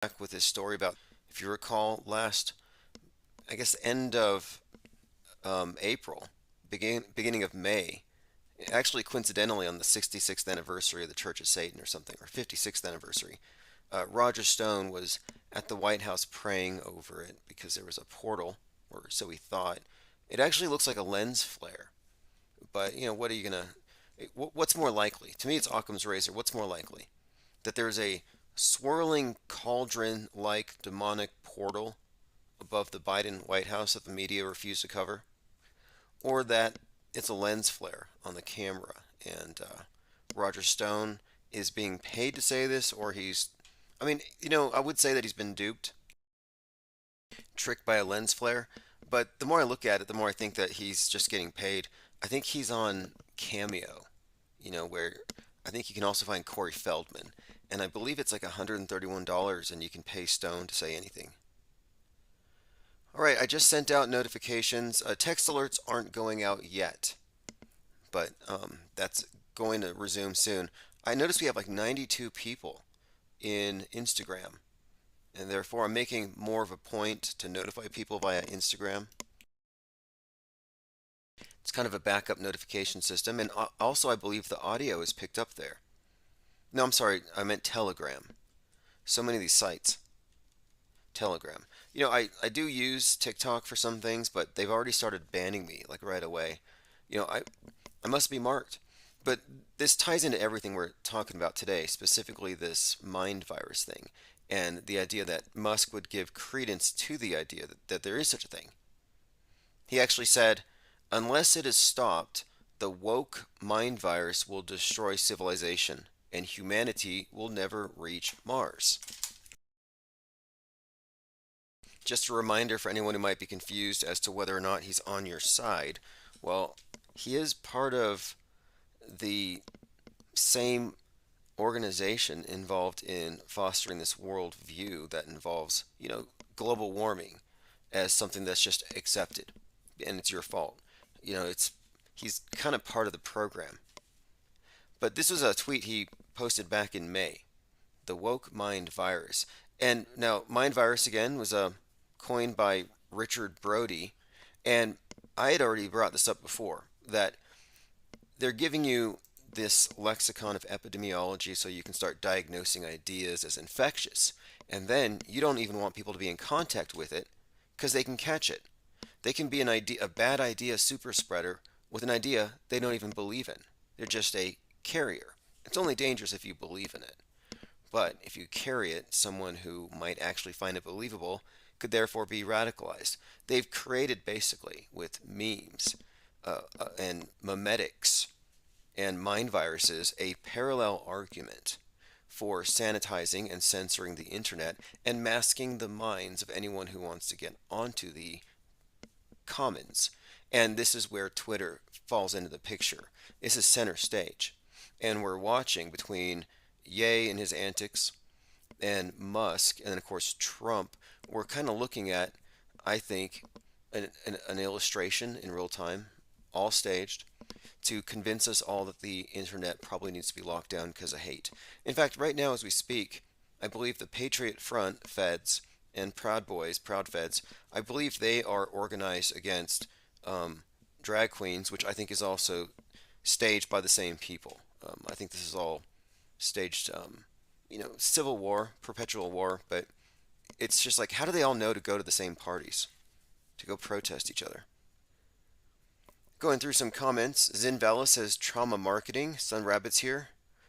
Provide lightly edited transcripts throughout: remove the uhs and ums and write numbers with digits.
back with this story about, if you recall, last, I guess, end of April, beginning of May, actually coincidentally on the 66th anniversary of the Church of Satan or something, or 56th anniversary, Roger Stone was at the White House praying over it because there was a portal, or so he thought. It actually looks like a lens flare, but what are you gonna? What's more likely? To me, it's Occam's razor. What's more likely? That there's a swirling cauldron-like demonic portal above the Biden White House that the media refused to cover, or that it's a lens flare on the camera and Roger Stone is being paid to say this, or I mean, I would say that he's been duped, tricked by a lens flare, but the more I look at it, the more I think that he's just getting paid. I think he's on Cameo, where I think you can also find Corey Feldman, and I believe it's like $131 and you can pay Stone to say anything. All right, I just sent out notifications. Text alerts aren't going out yet, but that's going to resume soon. I noticed we have like 92 people in Instagram, and therefore I'm making more of a point to notify people via Instagram. It's kind of a backup notification system, and also I believe the audio is picked up there. No, I'm sorry, I meant Telegram. So many of these sites. Telegram. I do use TikTok for some things, but they've already started banning me like right away. I must be marked. But this ties into everything we're talking about today, specifically this mind virus thing, and the idea that Musk would give credence to the idea that there is such a thing. He actually said, unless it is stopped, the woke mind virus will destroy civilization, and humanity will never reach Mars. Just a reminder for anyone who might be confused as to whether or not he's on your side. Well, he is part of the same organization involved in fostering this world view that involves, global warming as something that's just accepted and it's your fault. It's he's kind of part of the program. But this was a tweet he posted back in May, the woke mind virus. And now mind virus again was coined by Richard Brody, and I had already brought this up before that they're giving you this lexicon of epidemiology so you can start diagnosing ideas as infectious. And then you don't even want people to be in contact with it because they can catch it. They can be a bad idea super spreader with an idea they don't even believe in. They're just a carrier. It's only dangerous if you believe in it. But if you carry it, someone who might actually find it believable could therefore be radicalized. They've created basically with memes and memetics and mind viruses a parallel argument for sanitizing and censoring the internet and masking the minds of anyone who wants to get onto the commons. And this is where Twitter falls into the picture. This is center stage. And we're watching between Ye and his antics and Musk, and then of course Trump. We're kind of looking at, I think, an illustration in real time, all staged, to convince us all that the internet probably needs to be locked down because of hate. In fact, right now as we speak, I believe the Patriot Front Feds and Proud Boys, Proud Feds, I believe they are organized against drag queens, which I think is also staged by the same people. I think this is all staged, civil war, perpetual war, but it's just like, how do they all know to go to the same parties, to go protest each other? Going through some comments, Zinvala says trauma marketing. Sun Rabbits here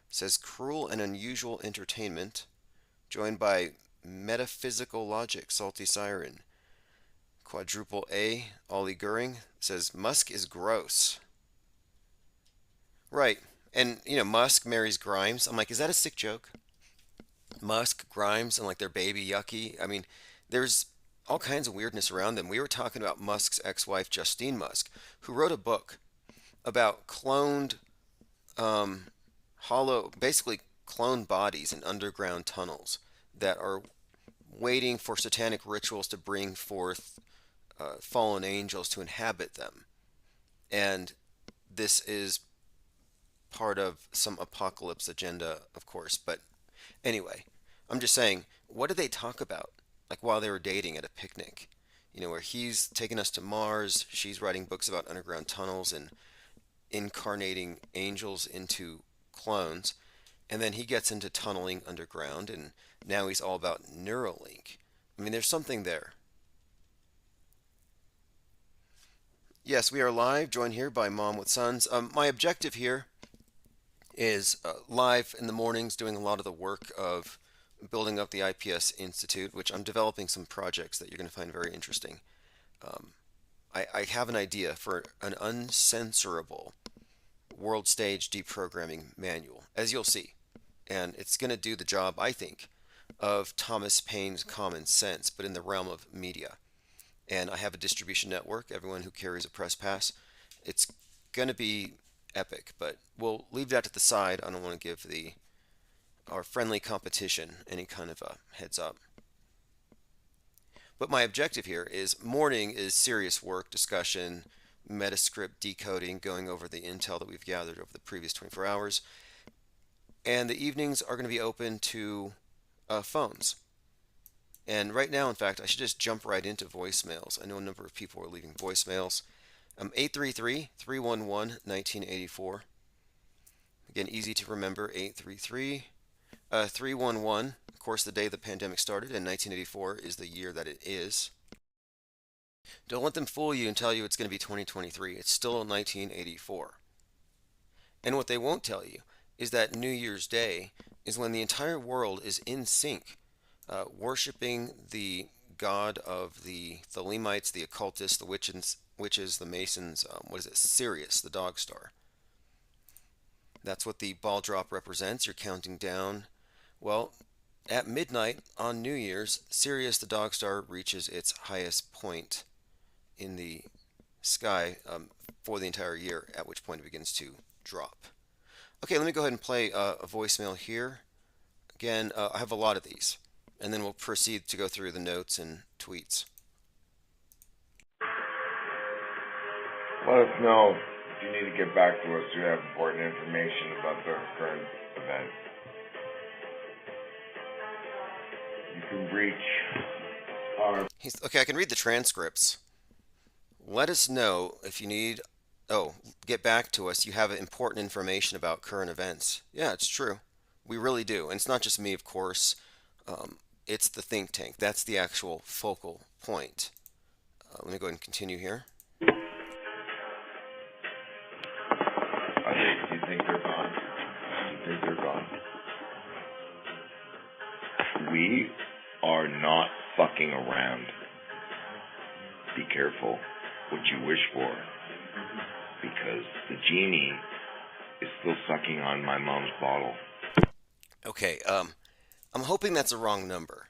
says cruel and unusual entertainment. Joined by metaphysical logic, Salty Siren. Quadruple A, Ollie Goering says Musk is gross. Right, and Musk marries Grimes. I'm like, is that a sick joke? Musk, Grimes, and like their baby Yucky. I mean, there's all kinds of weirdness around them. We were talking about Musk's ex-wife Justine Musk, who wrote a book about cloned, um, basically cloned bodies in underground tunnels that are waiting for satanic rituals to bring forth fallen angels to inhabit them. And this is part of some apocalypse agenda, of course. But anyway, I'm just saying, what did they talk about? Like while they were dating at a picnic, where he's taking us to Mars, she's writing books about underground tunnels and incarnating angels into clones, and then he gets into tunneling underground, and now he's all about Neuralink. I mean, there's something there. Yes, we are live, joined here by Mom with Sons. My objective here is live in the mornings, doing a lot of the work of building up the IPS Institute, which I'm developing some projects that you're going to find very interesting. Um, I have an idea for an uncensorable world stage deprogramming manual, as you'll see. And it's going to do the job, I think, of Thomas Paine's Common Sense, but in the realm of media. And I have a distribution network, everyone who carries a press pass. It's going to be epic, but we'll leave that to the side. I don't want to give our friendly competition any kind of a heads up. But my objective here is morning is serious work, discussion, Metascript decoding, going over the intel that we've gathered over the previous 24 hours. And the evenings are going to be open to phones. And right now, in fact, I should just jump right into voicemails. I know a number of people are leaving voicemails. 833-311-1984. Again, easy to remember, 833-311. Of course, the day the pandemic started, and 1984 is the year that it is. Don't let them fool you and tell you it's going to be 2023. It's still 1984. And what they won't tell you is that New Year's Day is when the entire world is in sync, worshiping the god of the Thelemites, the occultists, the witches, the Masons, Sirius, the dog star. That's what the ball drop represents. You're counting down. Well, at midnight on New Year's, Sirius, the dog star, reaches its highest point in the sky for the entire year, at which point it begins to drop. Okay, let me go ahead and play a voicemail here. Again, I have a lot of these, and then we'll proceed to go through the notes and tweets. Let us know if you need to get back to us. You have important information about the current event. You can reach our... Okay, I can read the transcripts. Let us know if you need... Oh, get back to us. You have important information about current events. Yeah, it's true. We really do. And it's not just me, of course. It's the think tank. That's the actual focal point. Let me go ahead and continue here. You think they're gone? You think they're gone? We are not fucking around. Be careful what you wish for, because the genie is still sucking on my mom's bottle. Okay, I'm hoping that's a wrong number.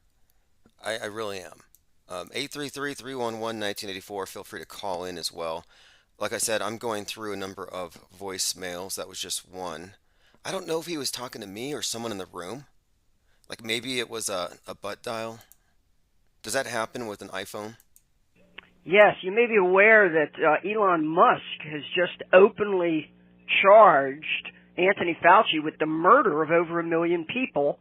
I really am. 833-311-1984. Feel free to call in as well. Like I said, I'm going through a number of voicemails. That was just one. I don't know if he was talking to me or someone in the room. Like maybe it was a butt dial. Does that happen with an iPhone? Yes, you may be aware that Elon Musk has just openly charged Anthony Fauci with the murder of over 1 million people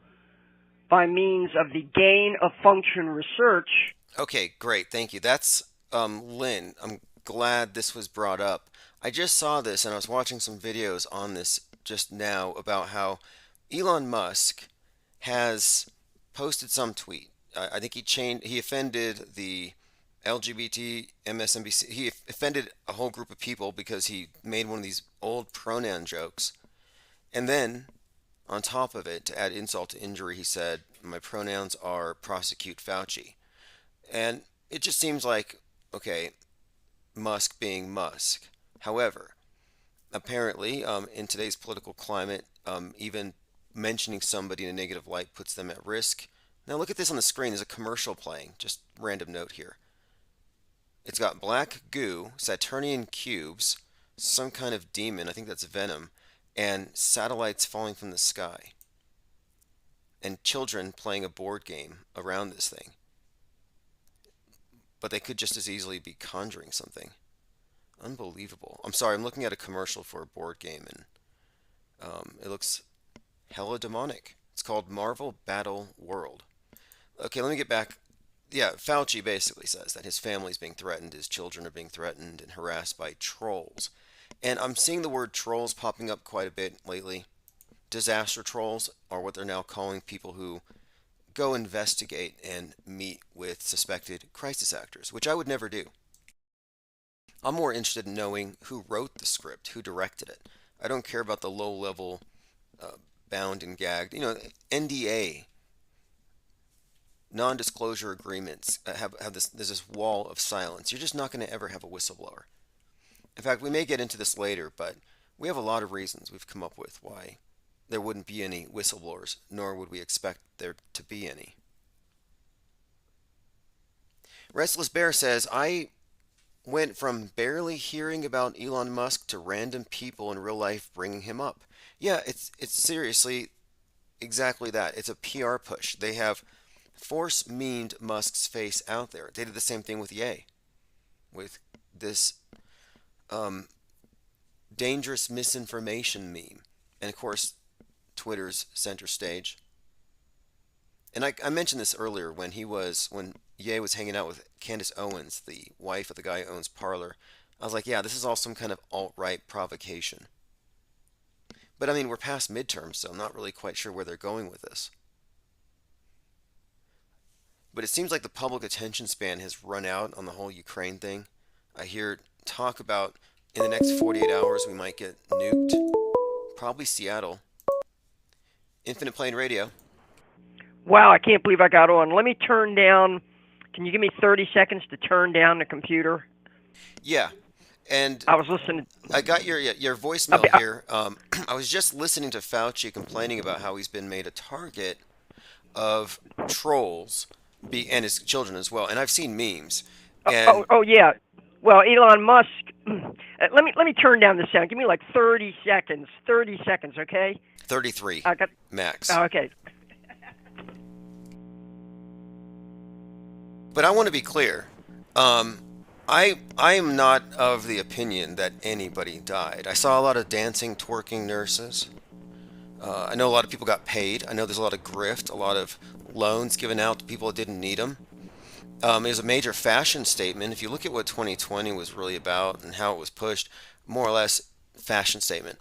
by means of the gain of function research. Okay, great. Thank you. That's Lynn. I'm glad this was brought up. I just saw this and I was watching some videos on this just now about how Elon Musk has posted some tweet. I think he offended the LGBT, MSNBC. He offended a whole group of people because he made one of these old pronoun jokes. And then, on top of it, to add insult to injury, he said, my pronouns are prosecute Fauci. And it just seems like, okay, Musk being Musk. However, apparently, in today's political climate, even mentioning somebody in a negative light puts them at risk. Now look at this on the screen. There's a commercial playing. Just random note here. It's got black goo, Saturnian cubes, some kind of demon, I think that's Venom, and satellites falling from the sky. And children playing a board game around this thing. But they could just as easily be conjuring something. Unbelievable. I'm sorry, I'm looking at a commercial for a board game, and it looks hella demonic. It's called Marvel Battle World. Okay, let me get back. Yeah, Fauci basically says that his family's being threatened, his children are being threatened and harassed by trolls. And I'm seeing the word trolls popping up quite a bit lately. Disaster trolls are what they're now calling people who go investigate and meet with suspected crisis actors, which I would never do. I'm more interested in knowing who wrote the script, who directed it. I don't care about the low level uh, bound and gagged. NDA, non disclosure agreements have this, there's this wall of silence. You're just not going to ever have a whistleblower. In fact, we may get into this later, but we have a lot of reasons we've come up with why there wouldn't be any whistleblowers, nor would we expect there to be any. Restless Bear says, I went from barely hearing about Elon Musk to random people in real life bringing him up. Yeah, it's seriously exactly that. It's a PR push. They have force memed Musk's face out there. They did the same thing with Ye, with this um, dangerous misinformation meme. And of course, Twitter's center stage. And I mentioned this earlier when Ye was hanging out with Candace Owens, the wife of the guy who owns Parler. I was like, yeah, this is all some kind of alt-right provocation. But I mean, we're past midterms, so I'm not really quite sure where they're going with this. But it seems like the public attention span has run out on the whole Ukraine thing. I hear talk about in the next 48 hours we might get nuked. Probably Seattle. Infinite Plane Radio. Wow, I can't believe I got on. Let me turn down. Can you give me 30 seconds to turn down the computer? Yeah. And I was listening. I got your voicemail here. I was just listening to Fauci complaining about how he's been made a target of trolls, and his children as well. And I've seen memes. And oh yeah. Well, Elon Musk. Let me turn down the sound. Give me like 30 seconds. 30 seconds, okay? 33 max. Oh, okay. But I want to be clear. I am not of the opinion that anybody died. I saw a lot of dancing, twerking nurses. I know a lot of people got paid. I know there's a lot of grift, a lot of loans given out to people that didn't need them. It was a major fashion statement. If you look at what 2020 was really about and how it was pushed, more or less fashion statement.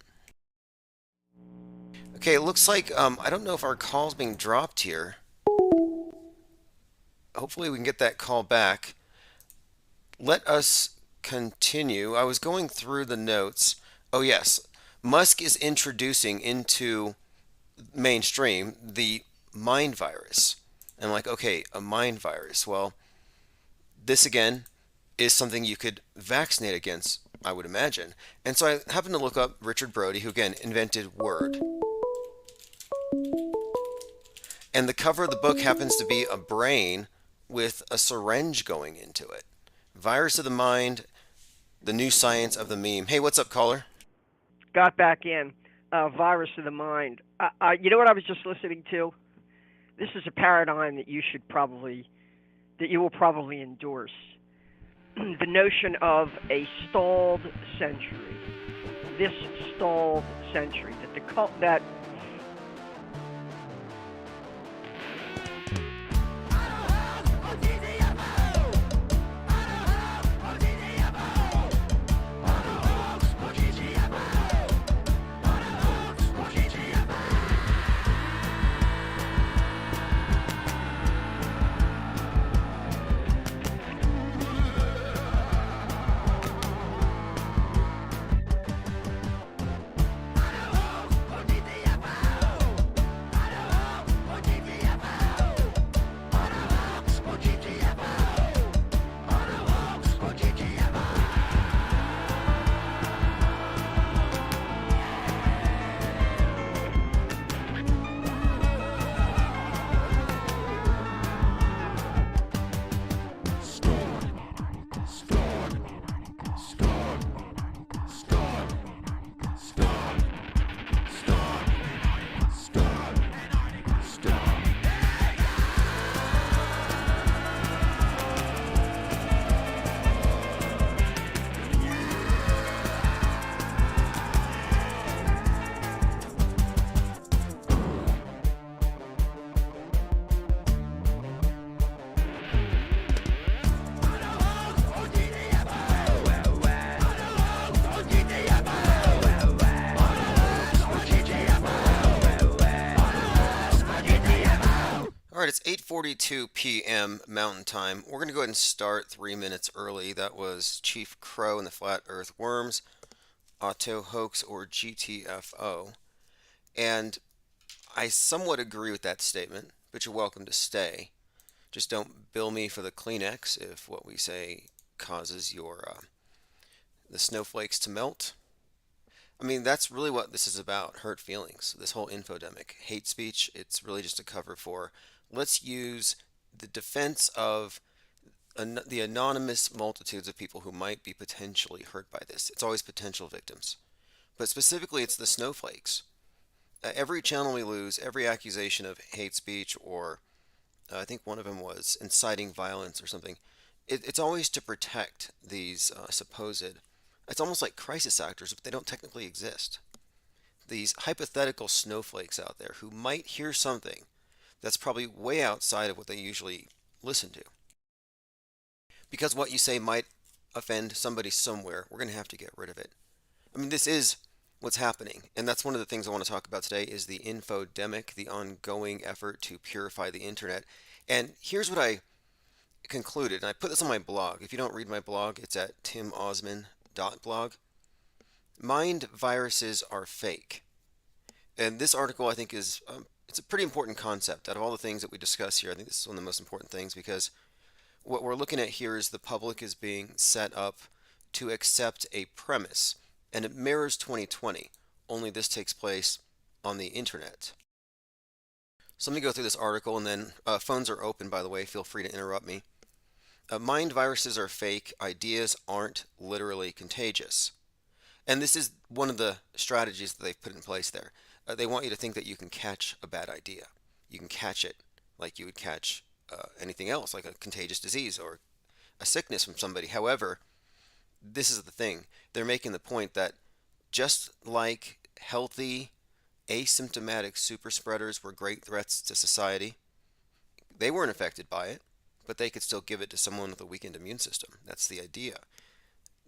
Okay, it looks like, I don't know if our call's being dropped here. Hopefully we can get that call back. Let us continue. I was going through the notes. Oh yes, Musk is introducing into mainstream the mind virus. And I'm like, okay, a mind virus. Well, this again is something you could vaccinate against, I would imagine. And so I happened to look up Richard Brody, who again invented Word. And the cover of the book happens to be a brain with a syringe going into it. Virus of the Mind, the new science of the meme. Hey, what's up, caller? Got back in. Virus of the Mind. You know what I was just listening to? This is a paradigm that you will probably endorse. The notion of a stalled century. This stalled century. That 8:42 p.m. Mountain Time. We're going to go ahead and start 3 minutes early. That was Chief Crow and the Flat Earth Worms, Auto Hoax, or GTFO. And I somewhat agree with that statement, but you're welcome to stay. Just don't bill me for the Kleenex if what we say causes the snowflakes to melt. I mean, that's really what this is about, hurt feelings. This whole infodemic, hate speech, it's really just a cover for let's use the defense of the anonymous multitudes of people who might be potentially hurt by this. It's always potential victims. But specifically, it's the snowflakes. Every channel we lose, every accusation of hate speech, or I think one of them was inciting violence or something, it's always to protect these it's almost like crisis actors, but they don't technically exist. These hypothetical snowflakes out there who might hear something that's probably way outside of what they usually listen to. Because what you say might offend somebody somewhere, we're going to have to get rid of it. I mean, this is what's happening, and that's one of the things I want to talk about today is the infodemic, the ongoing effort to purify the internet. And here's what I concluded, and I put this on my blog. If you don't read my blog, it's at timosman.blog. Mind viruses are fake. And this article, I think, is it's a pretty important concept. Out of all the things that we discuss here, I think this is one of the most important things because what we're looking at here is the public is being set up to accept a premise, and it mirrors 2020, only this takes place on the internet. So let me go through this article, and then phones are open, by the way. Feel free to interrupt me. Mind viruses are fake. Ideas aren't literally contagious. And this is one of the strategies that they've put in place there. They want you to think that you can catch a bad idea. You can catch it like you would catch anything else, like a contagious disease or a sickness from somebody. However, this is the thing. They're making the point that just like healthy, asymptomatic super spreaders were great threats to society, they weren't affected by it, but they could still give it to someone with a weakened immune system. That's the idea.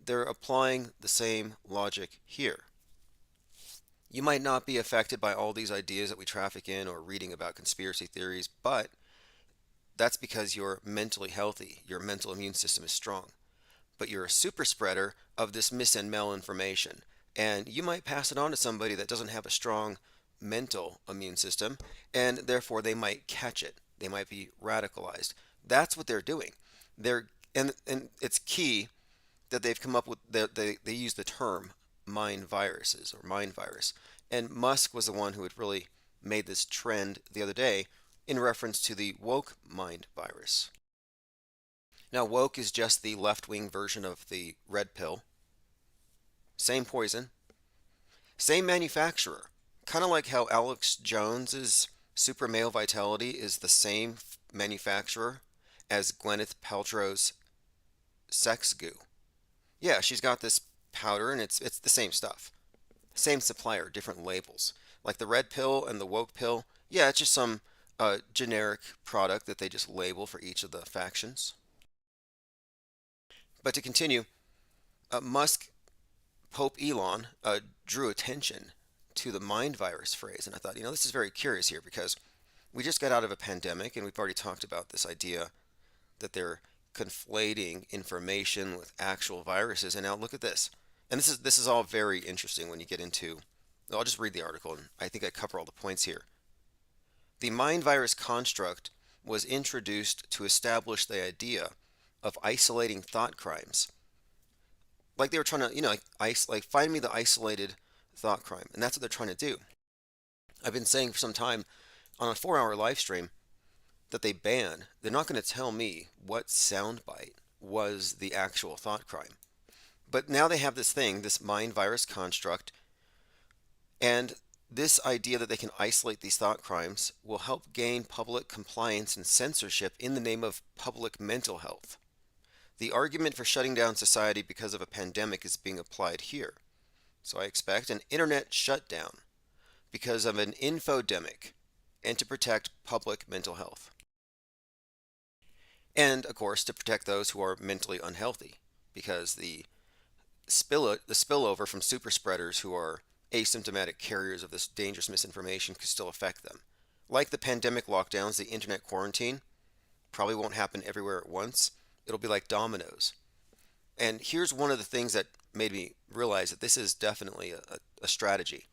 They're applying the same logic here. You might not be affected by all these ideas that we traffic in or reading about conspiracy theories, but that's because you're mentally healthy. Your mental immune system is strong. But you're a super spreader of this mis and information. And you might pass it on to somebody that doesn't have a strong mental immune system, and therefore they might catch it. They might be radicalized. That's what they're doing. And it's key that they've come up with, they use the term mind viruses or mind virus. And Musk was the one who had really made this trend the other day in reference to the woke mind virus. Now, woke is just the left-wing version of the red pill. Same poison, same manufacturer. Kind of like how Alex Jones's Super Male Vitality is the same manufacturer as Gwyneth Paltrow's Sex Goo. Yeah, she's got this powder and it's the same stuff. Same supplier, different labels. Like the red pill and the woke pill, yeah, it's just some generic product that they just label for each of the factions. But to continue, Musk, Pope Elon, drew attention to the mind virus phrase. And I thought, this is very curious here because we just got out of a pandemic and we've already talked about this idea that they're conflating information with actual viruses. And now look at this. And this is all very interesting when you get into, I'll just read the article and I think I cover all the points here. The mind virus construct was introduced to establish the idea of isolating thought crimes. Like they were trying to, like find me the isolated thought crime. And that's what they're trying to do. I've been saying for some time on a 4-hour live stream that they're not going to tell me what soundbite was the actual thought crime. But now they have this thing, this mind virus construct, and this idea that they can isolate these thought crimes will help gain public compliance and censorship in the name of public mental health. The argument for shutting down society because of a pandemic is being applied here. So I expect an internet shutdown because of an infodemic and to protect public mental health. And, of course, to protect those who are mentally unhealthy because the spillover from super spreaders who are asymptomatic carriers of this dangerous misinformation could still affect them. Like the pandemic lockdowns, the internet quarantine, probably won't happen everywhere at once. It'll be like dominoes. And here's one of the things that made me realize that this is definitely a strategy.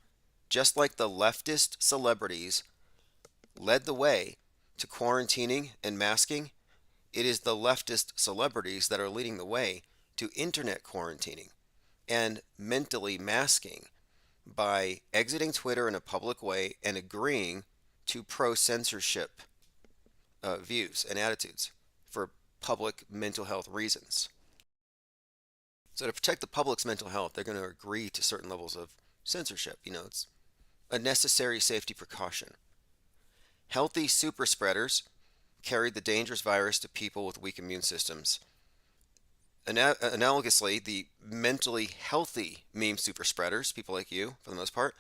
Just like the leftist celebrities led the way to quarantining and masking, it is the leftist celebrities that are leading the way to internet quarantining and mentally masking by exiting Twitter in a public way and agreeing to pro censorship views and attitudes for public mental health reasons. So, to protect the public's mental health, they're going to agree to certain levels of censorship. It's a necessary safety precaution. Healthy super spreaders carried the dangerous virus to people with weak immune systems. Analogously, the mentally healthy meme super spreaders, people like you, for the most part,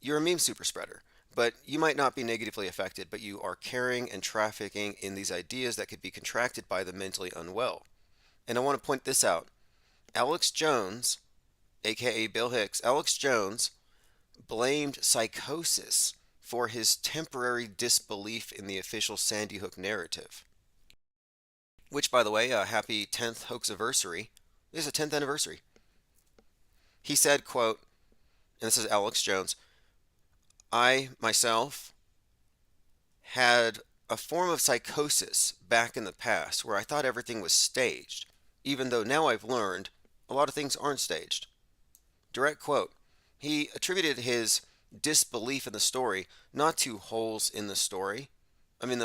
you're a meme super spreader, but you might not be negatively affected, but you are carrying and trafficking in these ideas that could be contracted by the mentally unwell. And I want to point this out. Alex Jones, aka Bill Hicks, Alex Jones blamed psychosis for his temporary disbelief in the official Sandy Hook narrative. Which, by the way, happy 10th hoax-iversary. This is a 10th anniversary. He said, quote, and this is Alex Jones, I, myself, had a form of psychosis back in the past where I thought everything was staged, even though now I've learned a lot of things aren't staged. Direct quote. He attributed his disbelief in the story not to holes in the story. I mean,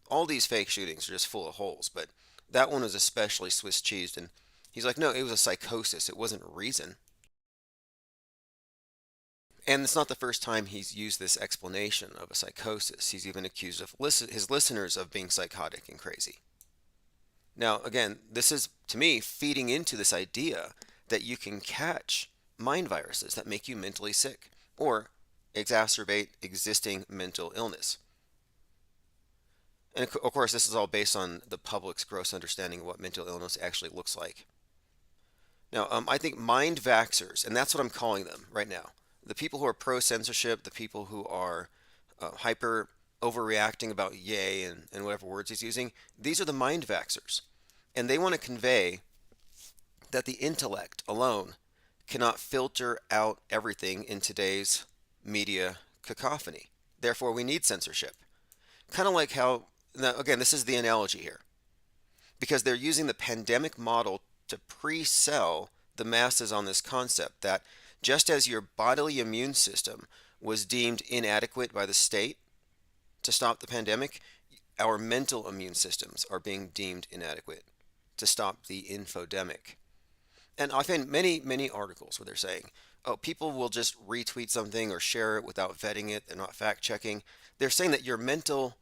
all these fake shootings are just full of holes, but that one was especially Swiss cheesed, and he's like, no, it was a psychosis. It wasn't reason. And it's not the first time he's used this explanation of a psychosis. He's even accused of his listeners of being psychotic and crazy. Now, again, this is, to me, feeding into this idea that you can catch mind viruses that make you mentally sick or exacerbate existing mental illness. And of course, this is all based on the public's gross understanding of what mental illness actually looks like. Now, I think mind vaxxers, and that's what I'm calling them right now, the people who are pro-censorship, the people who are hyper overreacting about yay and whatever words he's using, these are the mind vaxxers. And they want to convey that the intellect alone cannot filter out everything in today's media cacophony. Therefore, we need censorship. Kind of like how, now again, this is the analogy here, because they're using the pandemic model to pre-sell the masses on this concept that just as your bodily immune system was deemed inadequate by the state to stop the pandemic, our mental immune systems are being deemed inadequate to stop the infodemic. And I find many articles where they're saying, oh, people will just retweet something or share it without vetting it. They're not fact checking. They're saying that your mental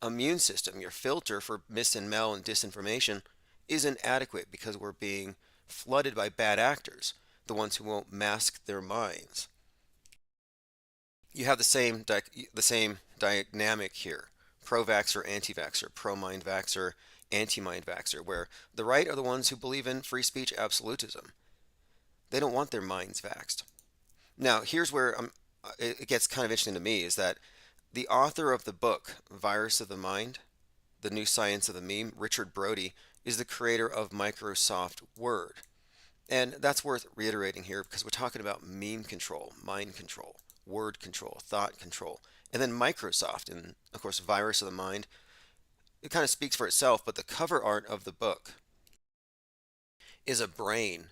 immune system, your filter for mis and mel and disinformation, isn't adequate because we're being flooded by bad actors, the ones who won't mask their minds. You have the same dynamic here. Pro-vaxxer, anti-vaxxer, pro-mind vaxxer, anti-mind vaxxer, where the right are the ones who believe in free speech absolutism. They don't want their minds vaxxed. Now, here's where it gets kind of interesting to me, is that the author of the book, Virus of the Mind, The New Science of the Meme, Richard Brody, is the creator of Microsoft Word. And that's worth reiterating here because we're talking about meme control, mind control, word control, thought control. And then Microsoft, and of course, Virus of the Mind, it kind of speaks for itself, but the cover art of the book is a brain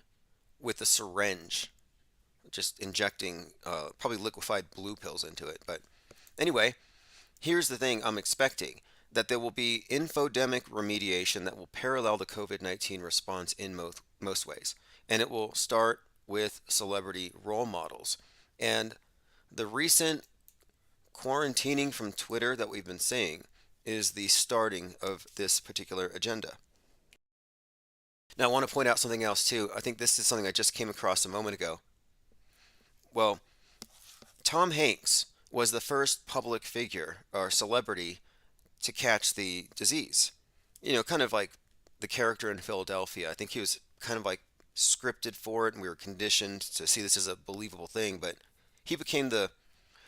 with a syringe, just injecting probably liquefied blue pills into it. But anyway, here's the thing I'm expecting, that there will be infodemic remediation that will parallel the COVID-19 response in most ways. And it will start with celebrity role models. And the recent quarantining from Twitter that we've been seeing is the starting of this particular agenda. Now, I want to point out something else too. I think this is something I just came across a moment ago. Well, Tom Hanks was the first public figure or celebrity to catch the disease. You know, kind of like the character in Philadelphia. I think he was kind of like scripted for it, and we were conditioned to see this as a believable thing, but he became the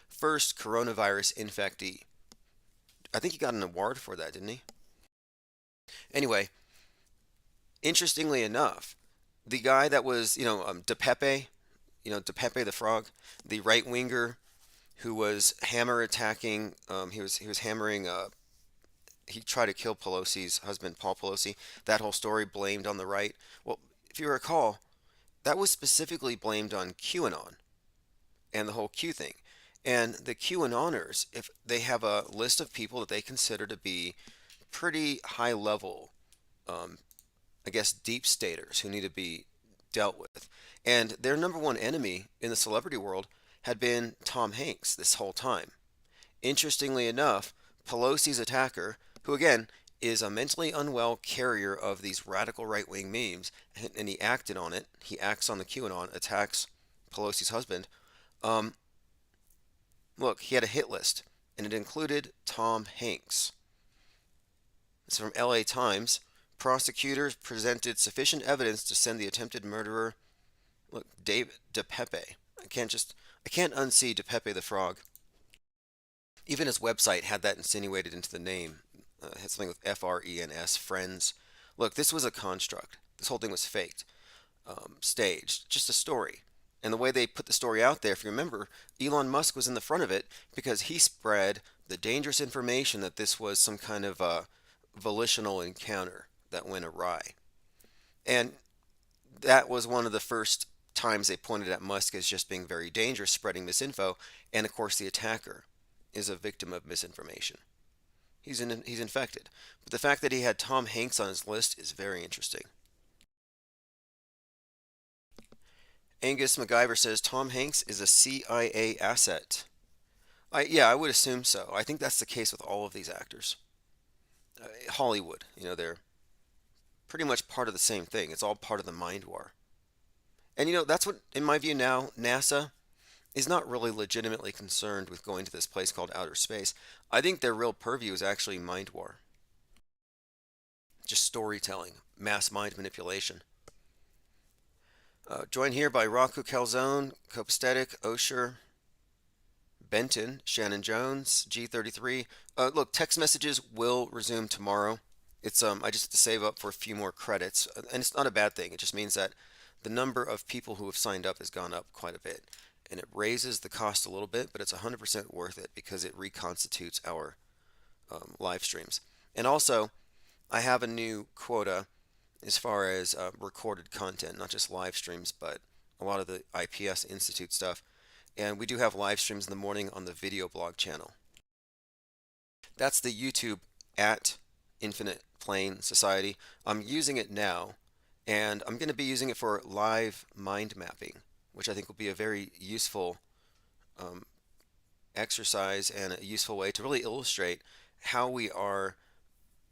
first coronavirus infectee. I think he got an award for that, didn't he? Anyway, interestingly enough, the guy that was, DePepe, DePepe the Frog, the right winger who was hammer attacking, he was hammering. He tried to kill Pelosi's husband, Paul Pelosi. That whole story blamed on the right. Well, if you recall, that was specifically blamed on QAnon and the whole Q thing. And the QAnoners, if they have a list of people that they consider to be pretty high level, um, I guess, deep staters who need to be dealt with. And their number one enemy in the celebrity world had been Tom Hanks this whole time. Interestingly enough, Pelosi's attacker, who again is a mentally unwell carrier of these radical right wing memes, and he acted on it, he acts on the QAnon, attacks Pelosi's husband. Um, Look, he had a hit list, and it included Tom Hanks. It's from LA Times. Prosecutors presented sufficient evidence to send the attempted murderer, look, David DePepe. I can't unsee DePepe the Frog. Even his website had that insinuated into the name. It had something with FRENS, friends. Look, this was a construct. This whole thing was faked, staged, just a story. And the way they put the story out there, if you remember, Elon Musk was in the front of it because he spread the dangerous information that this was some kind of volitional encounter that went awry. And that was one of the first times they pointed at Musk as just being very dangerous, spreading misinfo. And of course, the attacker is a victim of misinformation. He's infected. But the fact that he had Tom Hanks on his list is very interesting. Angus MacGyver says Tom Hanks is a CIA asset. Yeah, I would assume so. I think that's the case with all of these actors. Hollywood, they're pretty much part of the same thing. It's all part of the mind war. And that's what, in my view now, NASA is not really legitimately concerned with going to this place called outer space. I think their real purview is actually mind war. Just storytelling, mass mind manipulation. Joined here by Rocco Calzone, Copacetic, Osher, Benton, Shannon Jones, G33. Look, text messages will resume tomorrow. It's I just have to save up for a few more credits, and it's not a bad thing. It just means that the number of people who have signed up has gone up quite a bit, and it raises the cost a little bit, but it's 100% worth it because it reconstitutes our live streams. And also, I have a new quota as far as recorded content, not just live streams, but a lot of the IPS Institute stuff. And we do have live streams in the morning on the video blog channel. That's the YouTube at Infinite Plane Society. I'm using it now, and I'm going to be using it for live mind mapping, which I think will be a very useful exercise and a useful way to really illustrate how we are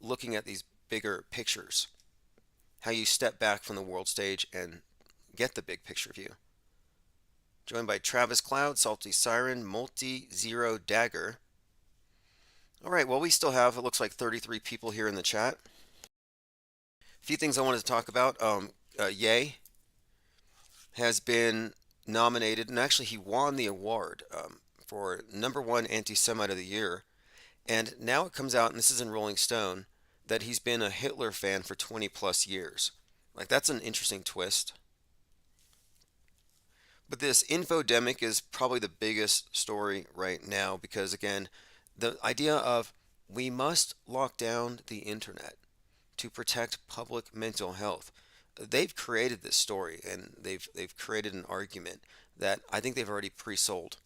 looking at these bigger pictures, how you step back from the world stage and get the big picture view. Joined by Travis Cloud, Salty Siren, Multi-Zero Dagger. All right, well, we still have, it looks like 33 people here in the chat. A few things I wanted to talk about. Ye has been nominated, and actually he won the award for #1 Anti-Semite of the Year. And now it comes out, and this is in Rolling Stone, that he's been a Hitler fan for 20 plus years. Like, that's an interesting twist. But this infodemic is probably the biggest story right now because, again, the idea of we must lock down the internet to protect public mental health. They've created this story and they've created an argument that I think they've already pre-sold.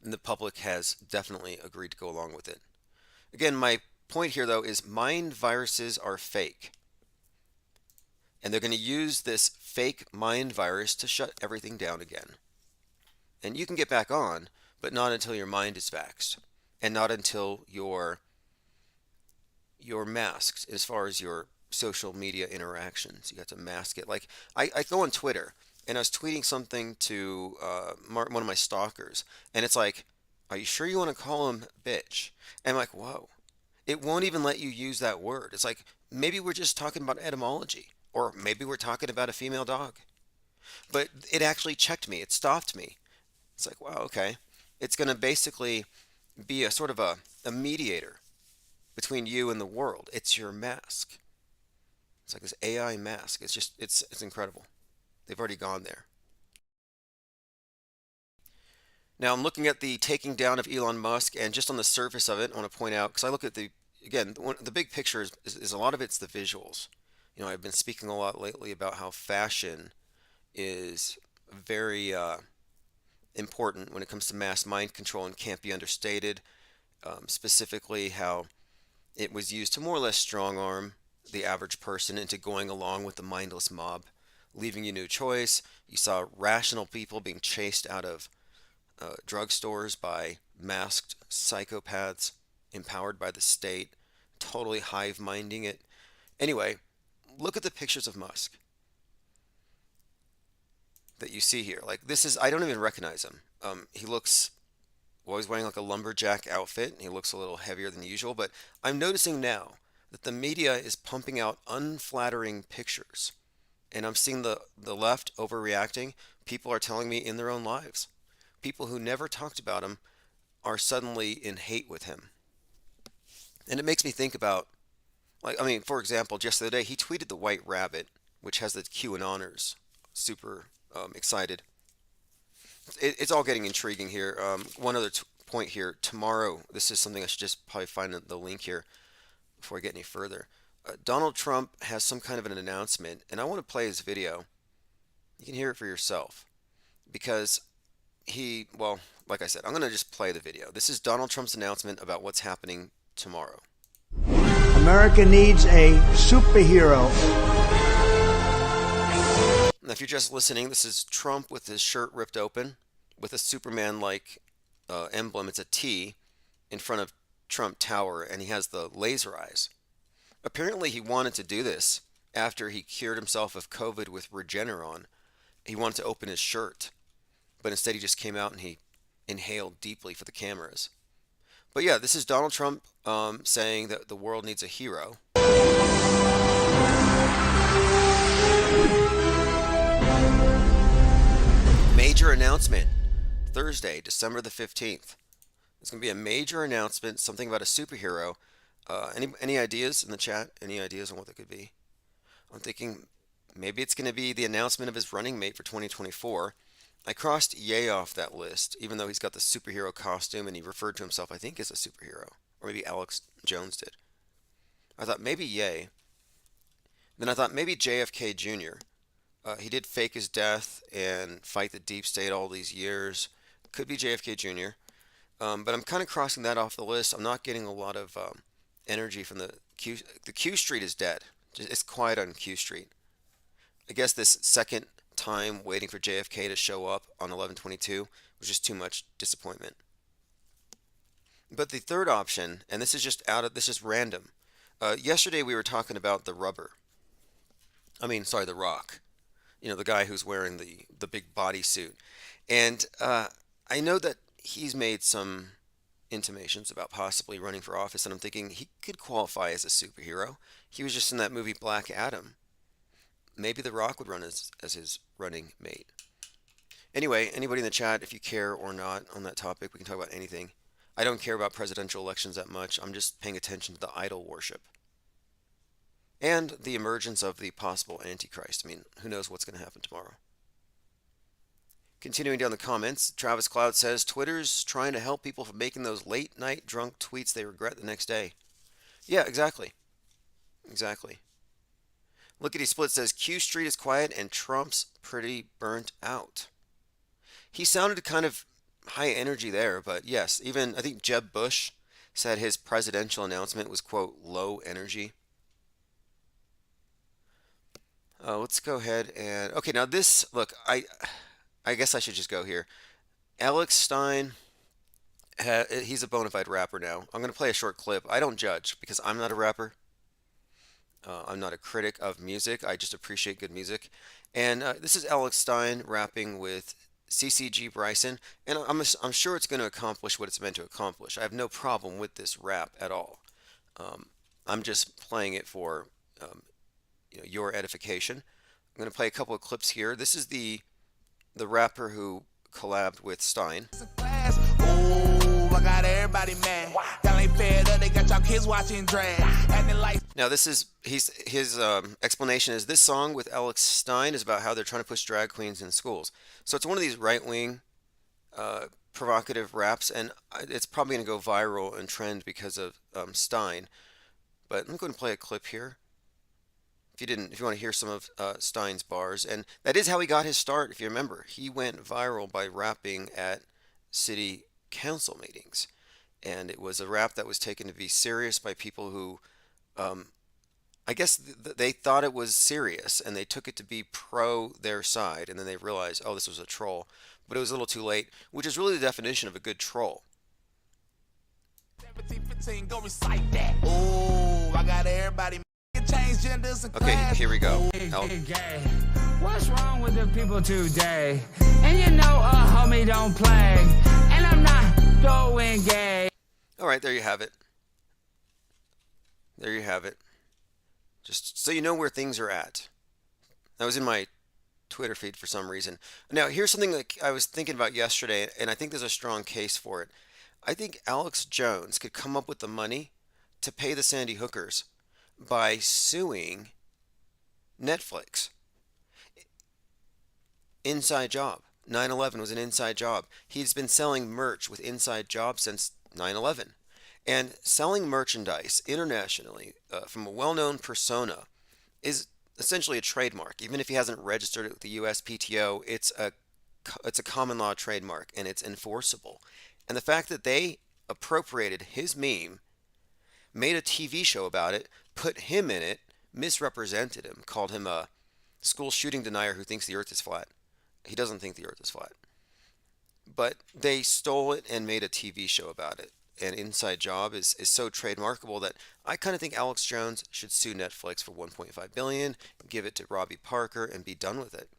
And the public has definitely agreed to go along with it. Again, my point here though is mind viruses are fake. And they're going to use this fake mind virus to shut everything down again. And you can get back on, but not until your mind is vaxxed. And not until you're masked as far as your social media interactions. You got to mask it. Like, I go on Twitter, and I was tweeting something to one of my stalkers. And it's like, are you sure you want to call him bitch? And I'm like, whoa. It won't even let you use that word. It's like, maybe we're just talking about etymology. Or maybe we're talking about a female dog. But it actually checked me. It stopped me. It's like, wow, okay. It's going to basically be a sort of a mediator between you and the world. It's your mask. It's like this AI mask. It's incredible. They've already gone there. Now I'm looking at the taking down of Elon Musk, and just on the surface of it, I want to point out, because I look at the big picture is a lot of it's the visuals. I've been speaking a lot lately about how fashion is very important when it comes to mass mind control and can't be understated. Specifically, how it was used to more or less strong arm the average person into going along with the mindless mob, leaving you no choice. You saw rational people being chased out of drugstores by masked psychopaths empowered by the state, totally hive minding it. Anyway, look at the pictures of Musk that you see here. Like, I don't even recognize him. He looks, well, he's wearing like a lumberjack outfit. He looks a little heavier than usual, but I'm noticing now that the media is pumping out unflattering pictures. And I'm seeing the left overreacting. People are telling me in their own lives. People who never talked about him are suddenly in hate with him. And it makes me think about, for example, just the other day, he tweeted the White Rabbit, which has the QAnoners super excited. It's all getting intriguing here. One other point here. Tomorrow, this is something I should just probably find the link here before I get any further. Donald Trump has some kind of an announcement, and I want to play his video. You can hear it for yourself. Because like I said, I'm going to just play the video. This is Donald Trump's announcement about what's happening tomorrow. America needs a superhero. Now, if you're just listening, this is Trump with his shirt ripped open with a Superman-like emblem. It's a T in front of Trump Tower, and he has the laser eyes. Apparently, he wanted to do this after he cured himself of COVID with Regeneron. He wanted to open his shirt, but instead he just came out and he inhaled deeply for the cameras. But yeah, this is Donald Trump saying that the world needs a hero. Major announcement, Thursday, December the 15th. It's going to be a major announcement, something about a superhero. Any ideas in the chat? Any ideas on what that could be? I'm thinking maybe it's going to be the announcement of his running mate for 2024. I crossed Ye off that list, even though he's got the superhero costume and he referred to himself, I think, as a superhero. Or maybe Alex Jones did. I thought maybe Ye. Then I thought maybe JFK Jr. He did fake his death and fight the deep state all these years. Could be JFK Jr. But I'm kind of crossing that off the list. I'm not getting a lot of energy from the Q Street is dead. It's quiet on Q Street. I guess this second time waiting for JFK to show up on 11/22 was just too much disappointment. But the third option, and this is just random. Yesterday we were talking about the Rock. The guy who's wearing the big bodysuit. And I know that he's made some intimations about possibly running for office, and I'm thinking he could qualify as a superhero. He was just in that movie Black Adam. Maybe The Rock would run as his running mate. Anyway, anybody in the chat, if you care or not on that topic, we can talk about anything. I don't care about presidential elections that much. I'm just paying attention to the idol worship. And the emergence of the possible Antichrist. Who knows what's going to happen tomorrow. Continuing down the comments, Travis Cloud says, Twitter's trying to help people from making those late-night drunk tweets they regret the next day. Yeah, exactly. Lickety Split says, Q Street is quiet and Trump's pretty burnt out. He sounded kind of high energy there, but yes, even I think Jeb Bush said his presidential announcement was, quote, low energy. Let's go ahead and... Okay, now this... Look, I guess I should just go here. Alex Stein, he's a bona fide rapper now. I'm going to play a short clip. I don't judge because I'm not a rapper. I'm not a critic of music. I just appreciate good music. And this is Alex Stein rapping with CCG Bryson. And I'm sure it's going to accomplish what it's meant to accomplish. I have no problem with this rap at all. I'm just playing it for your edification. I'm going to play a couple of clips here. This is the rapper who collabed with Stein. Ooh, I got everybody mad. Y'all ain't fed up, they got Y'all kids watching drag, acting like. Now this is his explanation is this song with Alex Stein is about how they're trying to push drag queens in schools. So it's one of these right wing provocative raps, and it's probably going to go viral and trend because of Stein. But let me go ahead and play a clip here. If you want to hear some of Stein's bars, and that is how he got his start. If you remember, he went viral by rapping at city council meetings, and it was a rap that was taken to be serious by people who, I guess, they thought it was serious, and they took it to be pro their side, and then they realized, oh, this was a troll. But it was a little too late, which is really the definition of a good troll. 17, 15, go recite that. Ooh, I got everybody change genders and Okay, here we go. What's wrong with the people today? And you know a homie don't play, and I'm not going gay. All right, there you have it. There you have it. Just so you know where things are at. That was in my Twitter feed for some reason. Now, here's something that I was thinking about yesterday, and I think there's a strong case for it. I think Alex Jones could come up with the money to pay the Sandy Hookers by suing Netflix. Inside job. 9/11 was an inside job. He's been selling merch with inside jobs since 9/11. And selling merchandise internationally from a well-known persona is essentially a trademark. Even if he hasn't registered it with the USPTO, it's a common law trademark, and it's enforceable. And the fact that they appropriated his meme, made a TV show about it, put him in it, misrepresented him, called him a school shooting denier who thinks the earth is flat. He doesn't think the earth is flat. But they stole it and made a TV show about it. And Inside Job is so trademarkable that I kind of think Alex Jones should sue Netflix for $1.5 billion, give it to Robbie Parker, and be done with it.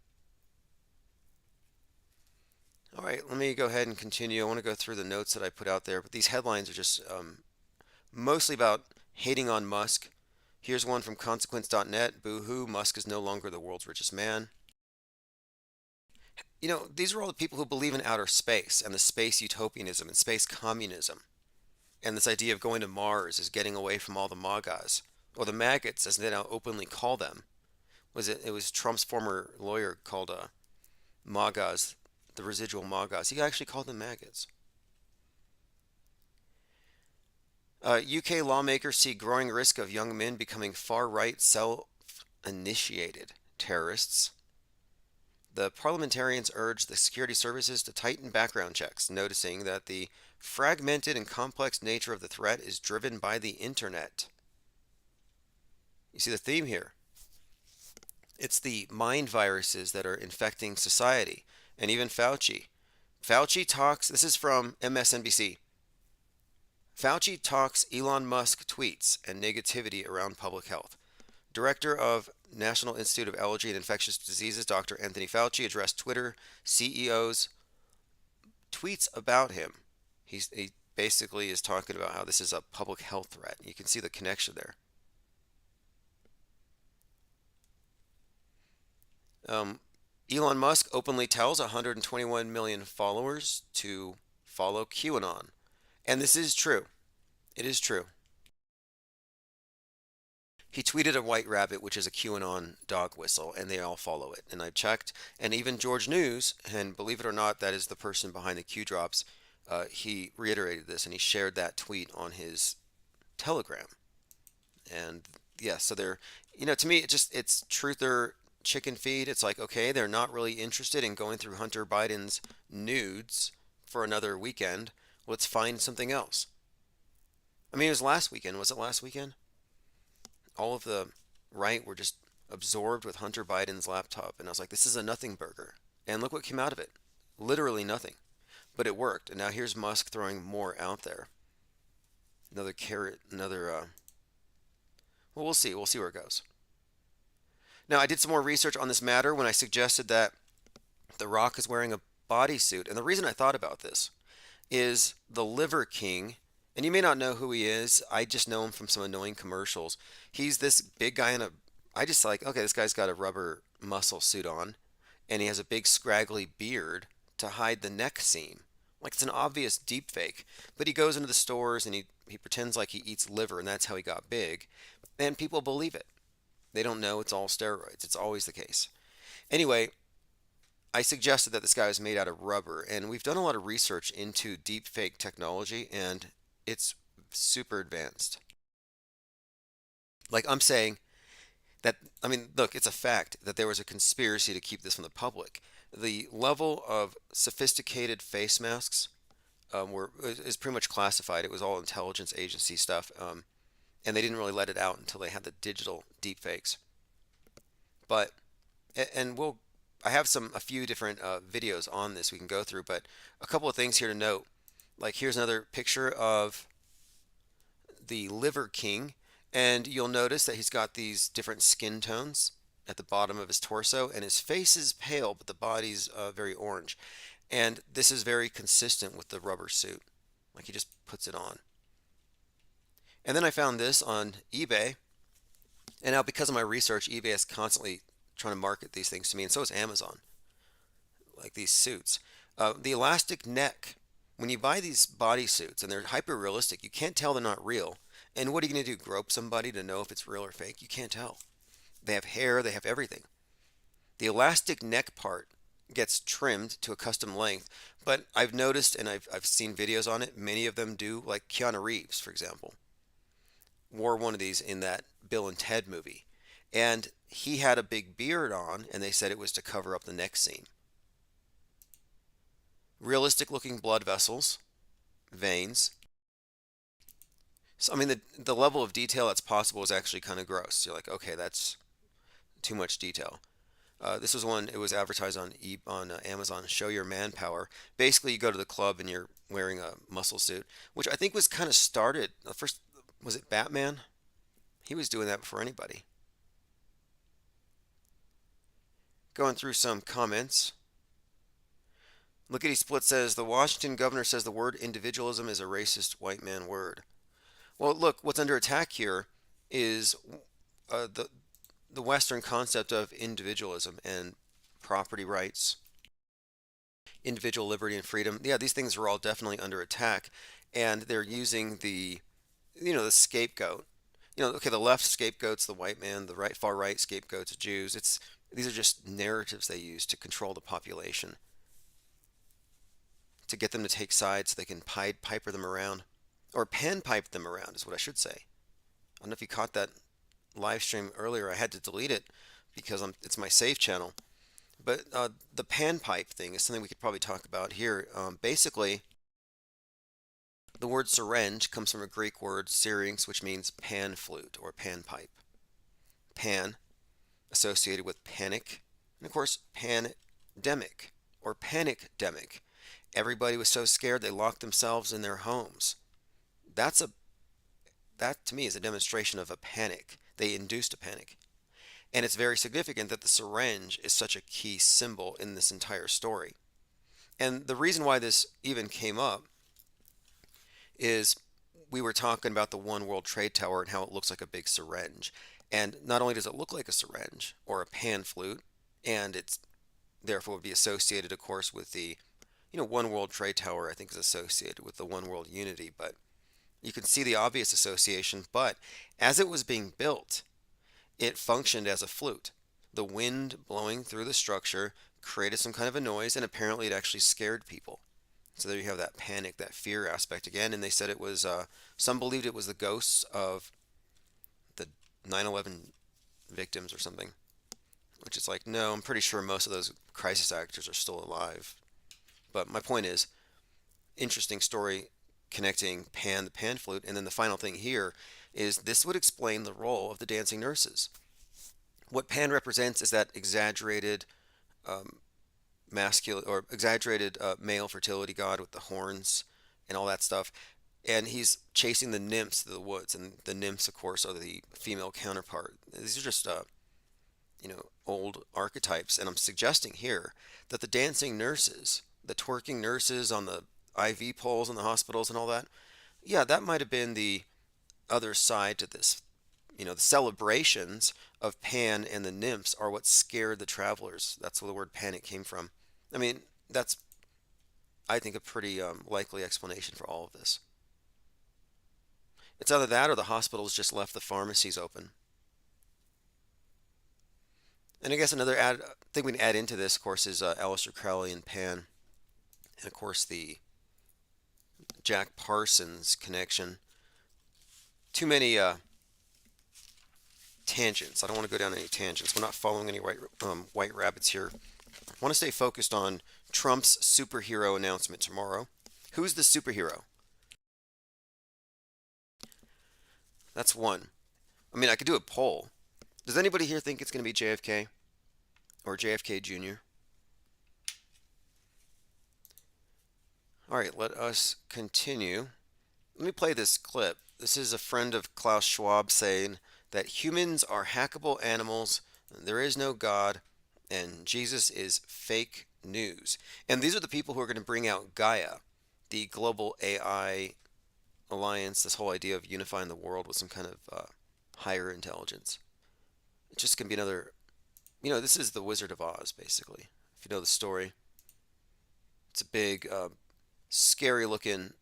All right, let me go ahead and continue. I want to go through the notes that I put out there, but these headlines are just mostly about hating on Musk. Here's one from consequence.net. Boo-hoo, Musk is no longer the world's richest man. You know, these are all the people who believe in outer space and the space utopianism and space communism. And this idea of going to Mars is getting away from all the MAGAs, or the maggots as they now openly call them. It was Trump's former lawyer called MAGAs, the residual MAGAs. He actually called them maggots. UK lawmakers see growing risk of young men becoming far-right self-initiated terrorists. The parliamentarians urged the security services to tighten background checks, noticing that the fragmented and complex nature of the threat is driven by the internet. You see the theme here. It's the mind viruses that are infecting society, and even Fauci. Fauci talks, this is from MSNBC. Fauci talks Elon Musk tweets and negativity around public health. Director of National Institute of Allergy and Infectious Diseases, Dr. Anthony Fauci, addressed Twitter CEO's tweets about him. He basically is talking about how this is a public health threat. You can see the connection there. Elon Musk openly tells 121 million followers to follow QAnon. And this is true. It is true. He tweeted a white rabbit, which is a QAnon dog whistle, and they all follow it. And I checked, and even George News, and believe it or not, that is the person behind the Q drops, he reiterated this, and he shared that tweet on his Telegram. And yeah, so they're, to me, it's truth or chicken feed. It's like, okay, they're not really interested in going through Hunter Biden's nudes for another weekend. Let's find something else. I mean, it was last weekend. Was it last weekend? All of the right were just absorbed with Hunter Biden's laptop. And I was like, this is a nothing burger. And look what came out of it. Literally nothing. But it worked. And now here's Musk throwing more out there. Another carrot, well, we'll see. We'll see where it goes. Now, I did some more research on this matter when I suggested that The Rock is wearing a bodysuit. And the reason I thought about this is the Liver King. And you may not know who he is. I just know him from some annoying commercials. He's this big guy I just like, okay, this guy's got a rubber muscle suit on. And he has a big scraggly beard to hide the neck seam. Like it's an obvious deep fake. But he goes into the stores and he pretends like he eats liver and that's how he got big. And people believe it. They don't know it's all steroids. It's always the case. Anyway, I suggested that this guy was made out of rubber, and we've done a lot of research into deep fake technology, and it's super advanced. Like I'm saying that, I mean, look, it's a fact that there was a conspiracy to keep this from the public. The level of sophisticated face masks is pretty much classified. It was all intelligence agency stuff, and they didn't really let it out until they had the digital deep fakes. But and I have a few different videos on this we can go through, but a couple of things here to note. Like here's another picture of the Liver King, and you'll notice that he's got these different skin tones at the bottom of his torso, and his face is pale, but the body's very orange. And this is very consistent with the rubber suit. Like he just puts it on. And then I found this on eBay, and now because of my research, eBay is constantly trying to market these things to me, and so is Amazon, like these suits. The elastic neck, when you buy these bodysuits and they're hyper realistic, you can't tell they're not real. And what are you going to do? Grope somebody to know if it's real or fake? You can't tell. They have hair, they have everything. The elastic neck part gets trimmed to a custom length, but I've noticed and I've seen videos on it, many of them do, like Keanu Reeves, for example, wore one of these in that Bill and Ted movie. And he had a big beard on, and they said it was to cover up the neck seam. Realistic looking blood vessels, veins. So, I mean, the level of detail that's possible is actually kind of gross. You're like, okay, that's too much detail. This was one, it was advertised on Amazon, Show Your Manpower. Basically, you go to the club and you're wearing a muscle suit, which I think was kind of started, first, was it Batman? He was doing that before anybody. Going through some comments. Lickety Split says, the Washington governor says the word individualism is a racist white man word. Well, look, what's under attack here is the Western concept of individualism and property rights, individual liberty and freedom. Yeah, these things are all definitely under attack, and they're using the scapegoat. Okay, the left scapegoats the white man, the far right scapegoats Jews. These are just narratives they use to control the population, to get them to take sides so they can piper them around, or panpipe them around is what I should say. I don't know if you caught that live stream earlier. I had to delete it because it's my save channel. But the panpipe thing is something we could probably talk about here. Basically, the word syringe comes from a Greek word syrinx, which means pan flute or panpipe. Pan, associated with panic, and of course pandemic or panicdemic. Everybody was so scared they locked themselves in their homes. That to me is a demonstration of a panic. They induced a panic. And it's very significant that the syringe is such a key symbol in this entire story. And the reason why this even came up is we were talking about the One World Trade Tower and how it looks like a big syringe. And not only does it look like a syringe or a pan flute, and it's therefore would be associated, of course, with the One World Trade Tower, I think, is associated with the One World Unity, but you can see the obvious association. But as it was being built, it functioned as a flute. The wind blowing through the structure created some kind of a noise, and apparently it actually scared people. So there you have that panic, that fear aspect again. And they said it was, some believed it was the ghosts of the 9/11 victims or something. Which is like, no, I'm pretty sure most of those crisis actors are still alive. But my point is, interesting story connecting the pan flute. And then the final thing here is this would explain the role of the dancing nurses. What pan represents is that exaggerated masculine or exaggerated male fertility god with the horns and all that stuff. And he's chasing the nymphs through the woods. And the nymphs, of course, are the female counterpart. These are just old archetypes, and I'm suggesting here that the dancing nurses, the twerking nurses on the IV poles in the hospitals and all that, yeah, that might have been the other side to this. The celebrations of Pan and the nymphs are what scared the travelers. That's where the word panic came from. I mean, that's I think, a pretty likely explanation for all of this. It's either that or the hospitals just left the pharmacies open. And I guess another thing we can add into this, of course, is Aleister Crowley and Pan, and of course the Jack Parsons connection. Too many tangents. I don't want to go down any tangents. We're not following any white rabbits here. I want to stay focused on Trump's superhero announcement tomorrow. Who's the superhero? That's one. I mean, I could do a poll. Does anybody here think it's going to be JFK or JFK Jr.? All right, let us continue. Let me play this clip. This is a friend of Klaus Schwab saying that humans are hackable animals, there is no God, and Jesus is fake news. And these are the people who are going to bring out Gaia, the global AI alliance, this whole idea of unifying the world with some kind of higher intelligence. It's just going to be another, this is the Wizard of Oz, basically. If you know the story, it's a big, scary looking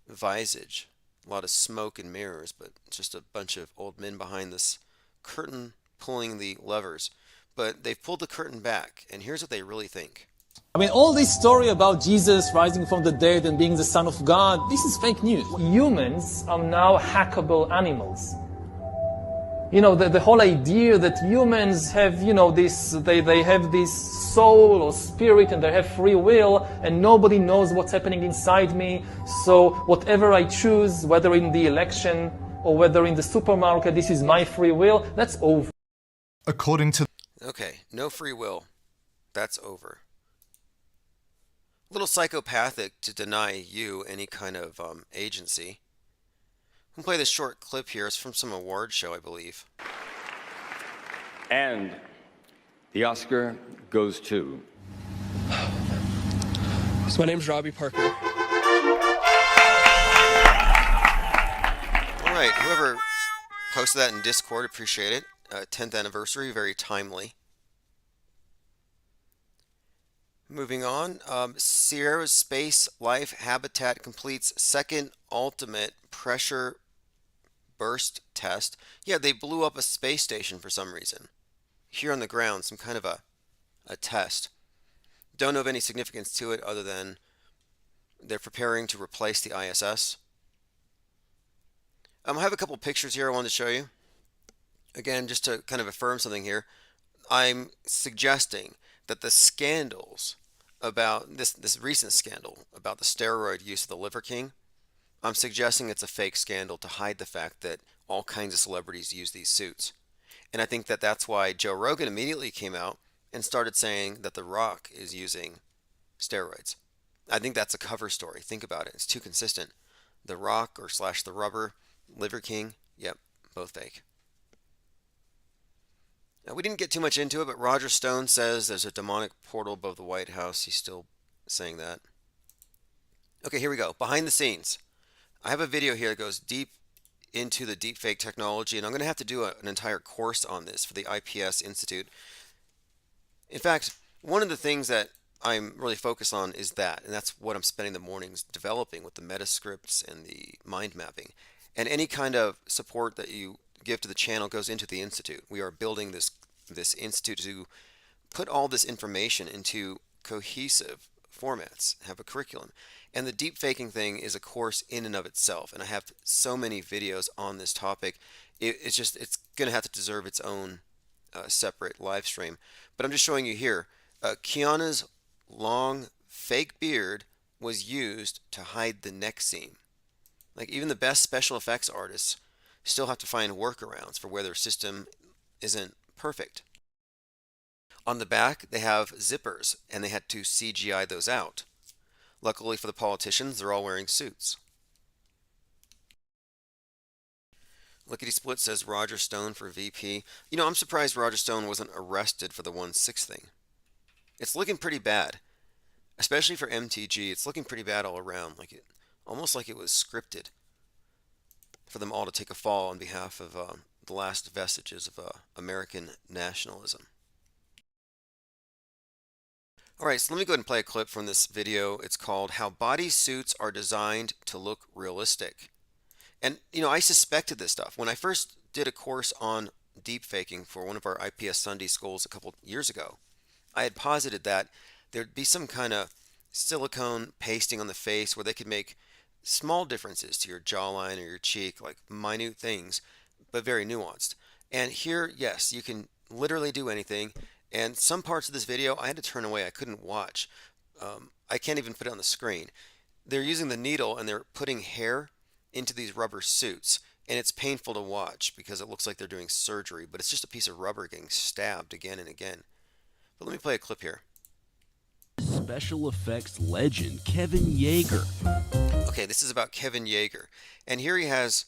visage. A lot of smoke and mirrors, but it's just a bunch of old men behind this curtain pulling the levers. But they've pulled the curtain back, and here's what they really think. I mean, all this story about Jesus rising from the dead and being the Son of God, this is fake news. Humans are now hackable animals. The whole idea that humans have, they have this soul or spirit and they have free will and nobody knows what's happening inside me. So whatever I choose, whether in the election or whether in the supermarket, this is my free will, that's over. According to... Okay, no free will. That's over. A little psychopathic to deny you any kind of agency. I'm going to play this short clip here. It's from some award show, I believe. And the Oscar goes to... So my name's Robbie Parker. All right, whoever posted that in Discord, appreciate it. 10th anniversary, very timely. Moving on, Sierra Space Life Habitat completes second ultimate pressure burst test. Yeah, they blew up a space station for some reason. Here on the ground, some kind of a test. Don't know of any significance to it other than they're preparing to replace the ISS. I have a couple pictures here I wanted to show you. Again, just to kind of affirm something here, I'm suggesting that the scandals about this recent scandal about the steroid use of the Liver King, I'm suggesting it's a fake scandal to hide the fact that all kinds of celebrities use these suits. And I think that that's why Joe Rogan immediately came out and started saying that The Rock is using steroids. I think that's a cover story. Think about it. It's too consistent. The Rock or / The Rubber, Liver King, yep, both fake. Now, we didn't get too much into it, but Roger Stone says there's a demonic portal above the White House. He's still saying that. Okay, here we go. Behind the scenes. I have a video here that goes deep into the deepfake technology, and I'm going to have to do an entire course on this for the IPS Institute. In fact, one of the things that I'm really focused on is that, and that's what I'm spending the mornings developing with the metascripts and the mind mapping. And any kind of support that you give to the channel goes into the Institute. We are building this Institute to put all this information into cohesive formats, have a curriculum. And the deep faking thing is a course in and of itself. And I have so many videos on this topic. It's going to have to deserve its own separate live stream. But I'm just showing you here. Keanu's long fake beard was used to hide the neck seam. Like even the best special effects artists still have to find workarounds for where their system isn't perfect. On the back, they have zippers, and they had to CGI those out. Luckily for the politicians, they're all wearing suits. Lickety Split says Roger Stone for VP. I'm surprised Roger Stone wasn't arrested for the 1/6 thing. It's looking pretty bad, especially for MTG. It's looking pretty bad all around, almost like it was scripted for them all to take a fall on behalf of the last vestiges of American nationalism. All right, so let me go ahead and play a clip from this video. It's called How Body Suits Are Designed to Look Realistic. And, I suspected this stuff. When I first did a course on deep faking for one of our IPS Sunday schools a couple years ago, I had posited that there'd be some kind of silicone pasting on the face where they could make small differences to your jawline or your cheek, like minute things, but very nuanced. And here, yes, you can literally do anything. And some parts of this video I had to turn away. I couldn't watch. I can't even put it on the screen. They're using the needle and they're putting hair into these rubber suits. And it's painful to watch because it looks like they're doing surgery, but it's just a piece of rubber getting stabbed again and again. But let me play a clip here. Special effects legend Kevin Yeager. Okay, this is about Kevin Yeager. And here he has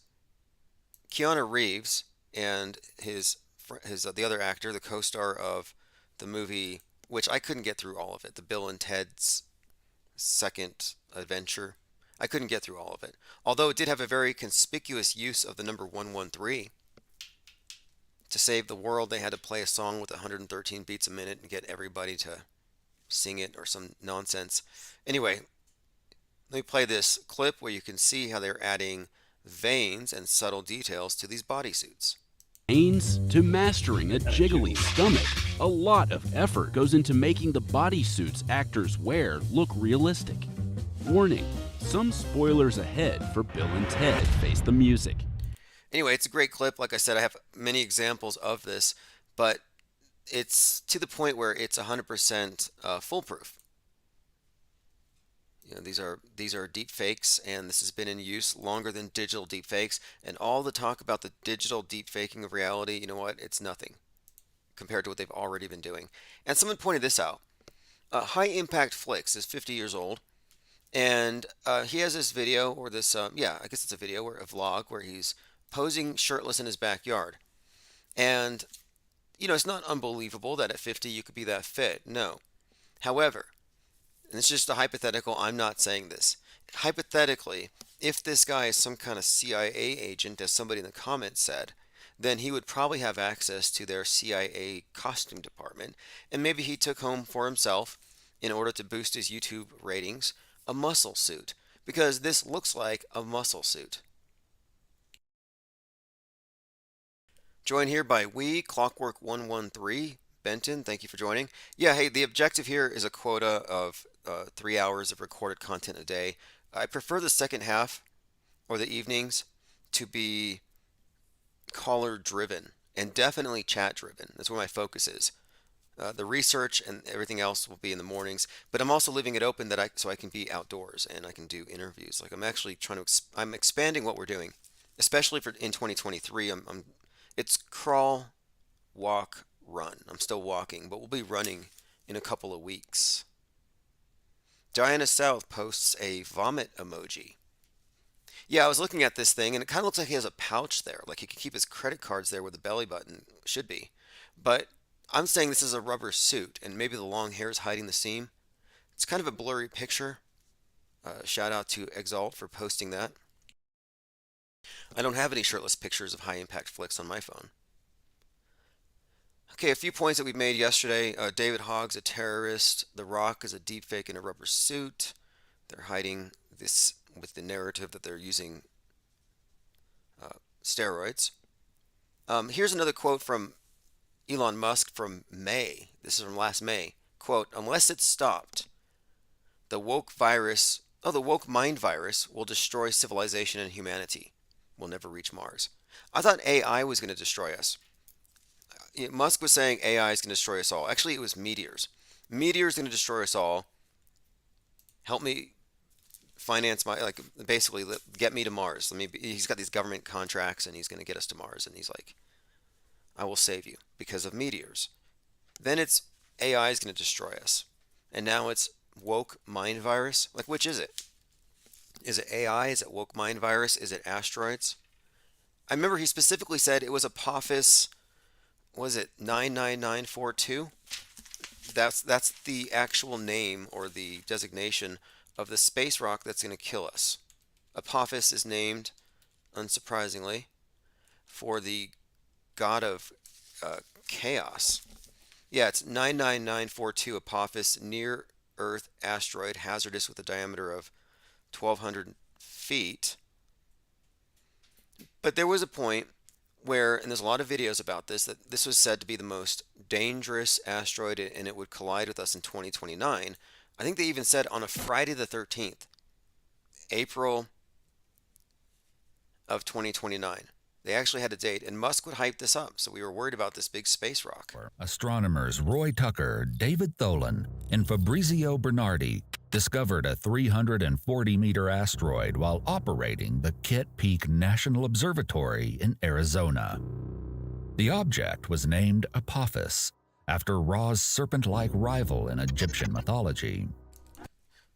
Keanu Reeves and his the other actor, the co-star of the movie, which I couldn't get through all of it, the Bill and Ted's Second Adventure. I couldn't get through all of it. Although it did have a very conspicuous use of the number 113. To save the world, they had to play a song with 113 beats a minute and get everybody to sing it or some nonsense. Anyway, let me play this clip where you can see how they're adding veins and subtle details to these bodysuits. Veins to mastering a jiggly stomach. A lot of effort goes into making the bodysuits actors wear look realistic. Warning, some spoilers ahead for Bill and Ted Face the Music. Anyway, it's a great clip. Like I said, I have many examples of this, but it's to the point where it's 100% foolproof. These are deep fakes, and this has been in use longer than digital deep fakes. And all the talk about the digital deep faking of reality, you know what? It's nothing compared to what they've already been doing. And someone pointed this out. High Impact Flicks is 50 years old, and he has this video, or this, I guess it's a video, or a vlog, where he's posing shirtless in his backyard. And, it's not unbelievable that at 50 you could be that fit. No. However, and it's just a hypothetical, I'm not saying this. Hypothetically, if this guy is some kind of CIA agent, as somebody in the comments said, then he would probably have access to their CIA costume department, and maybe he took home for himself, in order to boost his YouTube ratings, a muscle suit, because this looks like a muscle suit. Joined here by Clockwork 113. Benton, thank you for joining. Yeah, hey, the objective here is a quota of 3 hours of recorded content a day. I prefer the second half or the evenings to be caller driven and definitely chat driven. That's where my focus is. The research and everything else will be in the mornings, but I'm also leaving it open so I can be outdoors and I can do interviews. Like I'm actually I'm expanding what we're doing, especially in 2023. It's crawl, walk, run. I'm still walking, but we'll be running in a couple of weeks. Diana South posts a vomit emoji. Yeah, I was looking at this thing, and it kind of looks like he has a pouch there. Like he could keep his credit cards there where the belly button should be. But I'm saying this is a rubber suit, and maybe the long hair is hiding the seam. It's kind of a blurry picture. Shout out to Exalt for posting that. I don't have any shirtless pictures of High Impact Flicks on my phone. Okay, a few points that we made yesterday. David Hogg's a terrorist. The Rock is a deepfake in a rubber suit. They're hiding this with the narrative that they're using steroids. Here's another quote from Elon Musk from May. This is from last May. Quote, "Unless it's stopped, the woke mind virus will destroy civilization and humanity. We'll never reach Mars." I thought AI was going to destroy us. Musk was saying AI is going to destroy us all. Actually, it was meteors. Meteors going to destroy us all. Help me finance basically get me to Mars. He's got these government contracts and he's going to get us to Mars. And he's like, I will save you because of meteors. Then it's AI is going to destroy us. And now it's woke mind virus. Like, which is it? Is it AI? Is it woke mind virus? Is it asteroids? I remember he specifically said it was Apophis. Was it 99942? That's the actual name or the designation of the space rock that's going to kill us. Apophis is named, unsurprisingly, for the god of chaos. Yeah, it's 99942 Apophis, near Earth asteroid, hazardous with a diameter of 1,200 feet. But there was a point where, and there's a lot of videos about this, that this was said to be the most dangerous asteroid and it would collide with us in 2029. I think they even said on a Friday the 13th, April of 2029. They actually had a date, and Musk would hype this up, so we were worried about this big space rock. Astronomers Roy Tucker, David Tholen, and Fabrizio Bernardi discovered a 340-meter asteroid while operating the Kitt Peak National Observatory in Arizona. The object was named Apophis, after Ra's serpent-like rival in Egyptian mythology.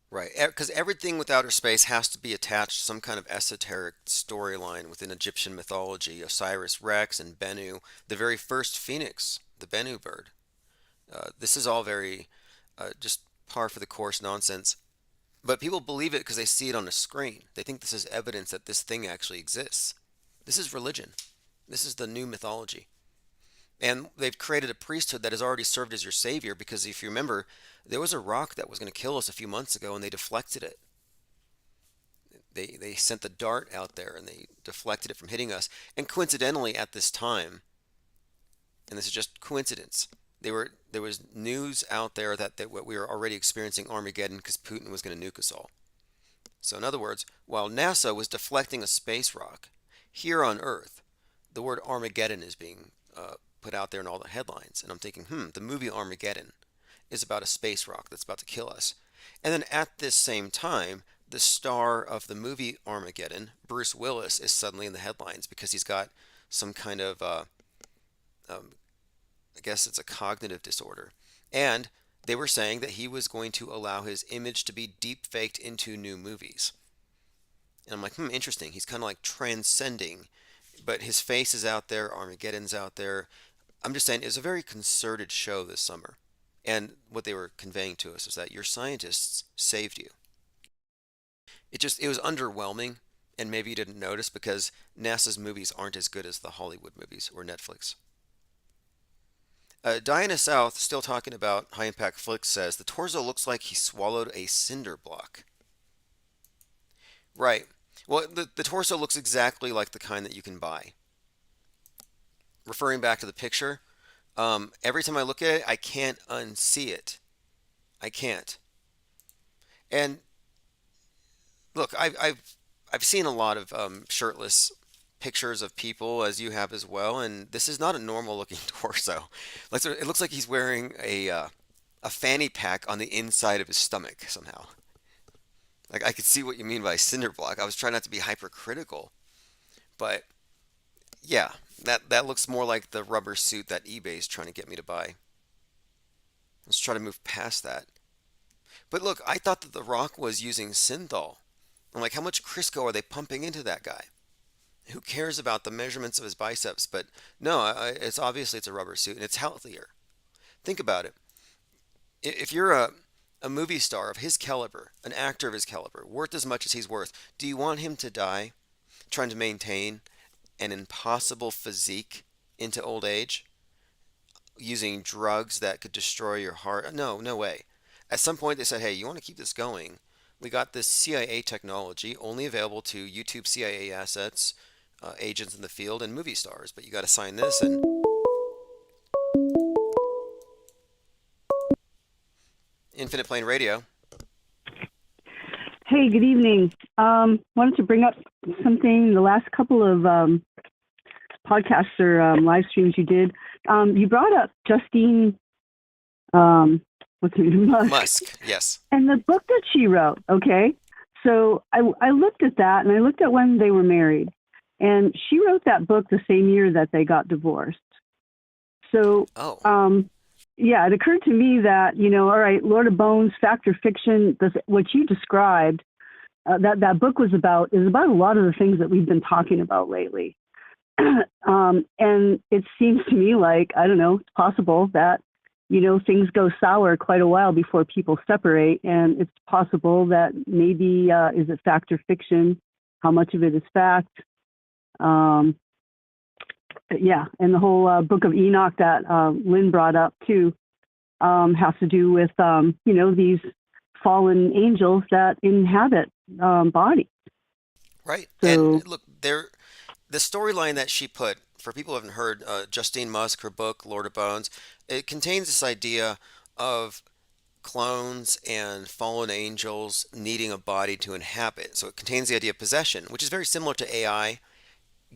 Right, because everything with outer space has to be attached to some kind of esoteric storyline within Egyptian mythology. Osiris Rex and Bennu, the very first phoenix, the Bennu bird. This is all very just par for the course nonsense. But people believe it because they see it on a screen. They think this is evidence that this thing actually exists. This is religion. This is the new mythology. And they've created a priesthood that has already served as your savior, because if you remember, there was a rock that was going to kill us a few months ago and they deflected it. They sent the dart out there and they deflected it from hitting us. And coincidentally at this time, and this is just coincidence, there was news out there that we were already experiencing Armageddon because Putin was going to nuke us all. So in other words, while NASA was deflecting a space rock, here on Earth, the word Armageddon is being put out there in all the headlines. And I'm thinking, the movie Armageddon is about a space rock that's about to kill us. And then at this same time, the star of the movie Armageddon, Bruce Willis, is suddenly in the headlines because he's got some kind of, I guess it's a cognitive disorder. And they were saying that he was going to allow his image to be deep faked into new movies. And I'm like, interesting. He's kind of like transcending, but his face is out there, Armageddon's out there. I'm just saying, it was a very concerted show this summer. And what they were conveying to us is that your scientists saved you. It was underwhelming, and maybe you didn't notice because NASA's movies aren't as good as the Hollywood movies or Netflix. Diana South, still talking about High Impact Flicks, says, the torso looks like he swallowed a cinder block. Right. Well, the torso looks exactly like the kind that you can buy. Referring back to the picture, every time I look at it, I can't unsee it. I can't. And look, I've seen a lot of shirtless pictures of people, as you have as well, and this is not a normal looking torso. Like, it looks like he's wearing a fanny pack on the inside of his stomach somehow. Like, I could see what you mean by cinder block. I was trying not to be hypercritical, but yeah, that looks more like the rubber suit that eBay's trying to get me to buy. Let's try to move past that. But look, I thought that The Rock was using synthol. I'm like, how much Crisco are they pumping into that guy? Who cares about the measurements of his biceps? But no, it's obviously it's a rubber suit and it's healthier. Think about it. If you're a movie star of his caliber, an actor of his caliber, worth as much as he's worth, do you want him to die trying to maintain an impossible physique into old age, using drugs that could destroy your heart? No way. At some point they said, hey, you want to keep this going? We got this CIA technology only available to YouTube CIA assets, agents in the field, and movie stars, but you got to sign this. And Infinite Plane Radio. Hey, good evening. Wanted to bring up something. The last couple of podcasts or live streams you did, you brought up Justine, what's her name? Musk, yes. And the book that she wrote, okay? So I looked at that, and I looked at when they were married. And she wrote that book the same year that they got divorced. So, yeah, it occurred to me that, all right, Lord of Bones, Fact or Fiction, what you described, that book is about a lot of the things that we've been talking about lately. And it seems to me like, I don't know, it's possible that, things go sour quite a while before people separate. And it's possible that maybe, is it fact or fiction? How much of it is fact? Yeah, and the whole Book of Enoch that Lynn brought up too. has to do with, these fallen angels that inhabit bodies. Right. So, and look, the storyline that she put, for people who haven't heard, Justine Musk, her book, Lord of Bones, it contains this idea of clones and fallen angels needing a body to inhabit. So it contains the idea of possession, which is very similar to AI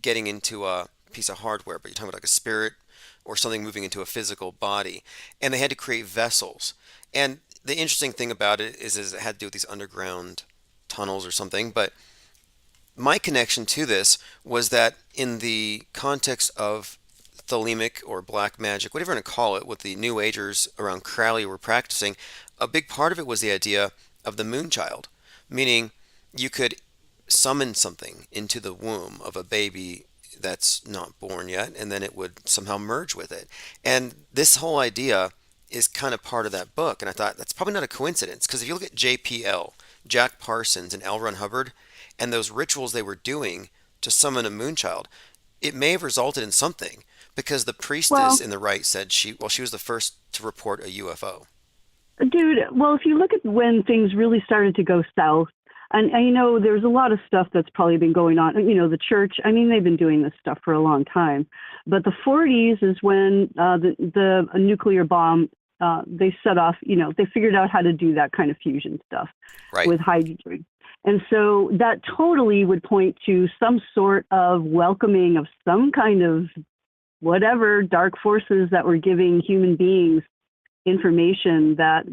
getting into a piece of hardware, but you're talking about like a spirit or something moving into a physical body. And they had to create vessels. And the interesting thing about it is it had to do with these underground tunnels or something. But my connection to this was that in the context of Thelemic or black magic, whatever you want to call it, what the New Agers around Crowley were practicing, a big part of it was the idea of the Moonchild, meaning you could summon something into the womb of a baby that's not born yet, and then it would somehow merge with it. And this whole idea is kind of part of that book, and I thought that's probably not a coincidence, because if you look at JPL, Jack Parsons and L. Ron Hubbard, and those rituals they were doing to summon a Moonchild, it may have resulted in something, because the priestess in the rite said she was the first to report a UFO. Dude, well, if you look at when things really started to go south, and there's a lot of stuff that's probably been going on. The church, they've been doing this stuff for a long time. But the 40s is when the nuclear bomb, they set off, they figured out how to do that kind of fusion stuff with hydrogen. And so that totally would point to some sort of welcoming of some kind of whatever dark forces that were giving human beings information that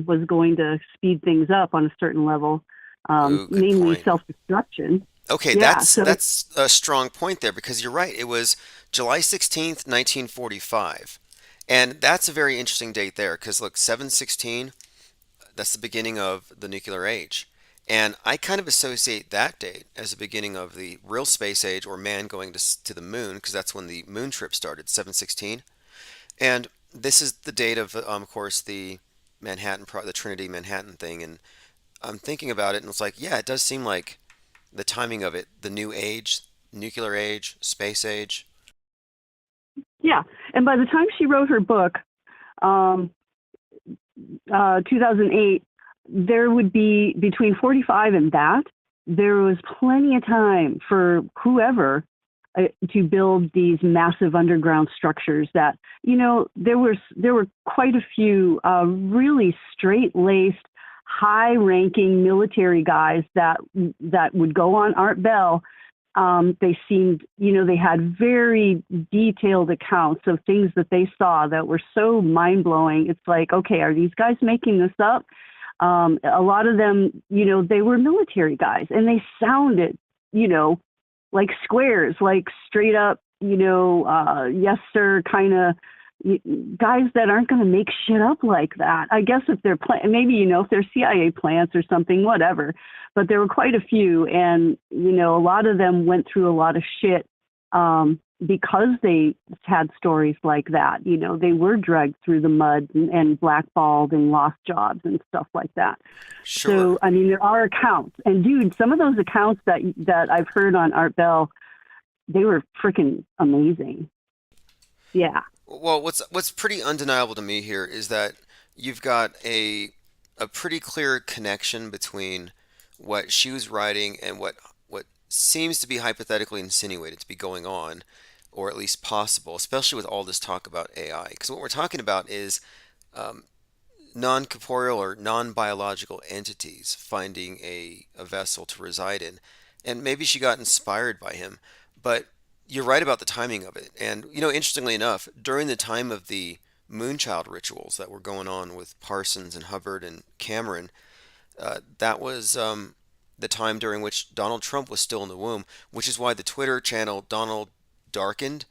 was going to speed things up on a certain level. Mainly self-destruction. Okay, that's a strong point there, because you're right. It was July 16th, 1945. And that's a very interesting date there, because look, 7/16, that's the beginning of the nuclear age. And I kind of associate that date as the beginning of the real space age, or man going to the moon, because that's when the moon trip started, 7/16. And this is the date of course, the the Trinity Manhattan thing. And I'm thinking about it, and it's like, yeah, it does seem like the timing of it, the new age, nuclear age, space age. Yeah, and by the time she wrote her book, 2008, there would be between 45 and that, there was plenty of time for whoever to build these massive underground structures that, there were quite a few really straight-laced, high-ranking military guys that would go on Art Bell. They seemed, they had very detailed accounts of things that they saw that were so mind-blowing. It's like, okay, are these guys making this up? A lot of them, they were military guys, and they sounded, like squares, like straight up, yes, sir, kind of guys that aren't going to make shit up like that. I guess if they're maybe, if they're CIA plants or something, whatever. But there were quite a few, and, a lot of them went through a lot of shit because they had stories like that. They were dragged through the mud and blackballed and lost jobs and stuff like that. Sure. So, there are accounts. And, dude, some of those accounts that I've heard on Art Bell, they were freaking amazing. Yeah. Well, what's pretty undeniable to me here is that you've got a pretty clear connection between what she was writing and what seems to be hypothetically insinuated to be going on, or at least possible, especially with all this talk about AI. Because what we're talking about is non-corporeal or non-biological entities finding a vessel to reside in. And maybe she got inspired by him, but you're right about the timing of it. And, interestingly enough, during the time of the Moonchild rituals that were going on with Parsons and Hubbard and Cameron, that was the time during which Donald Trump was still in the womb, which is why the Twitter channel Donald Darkened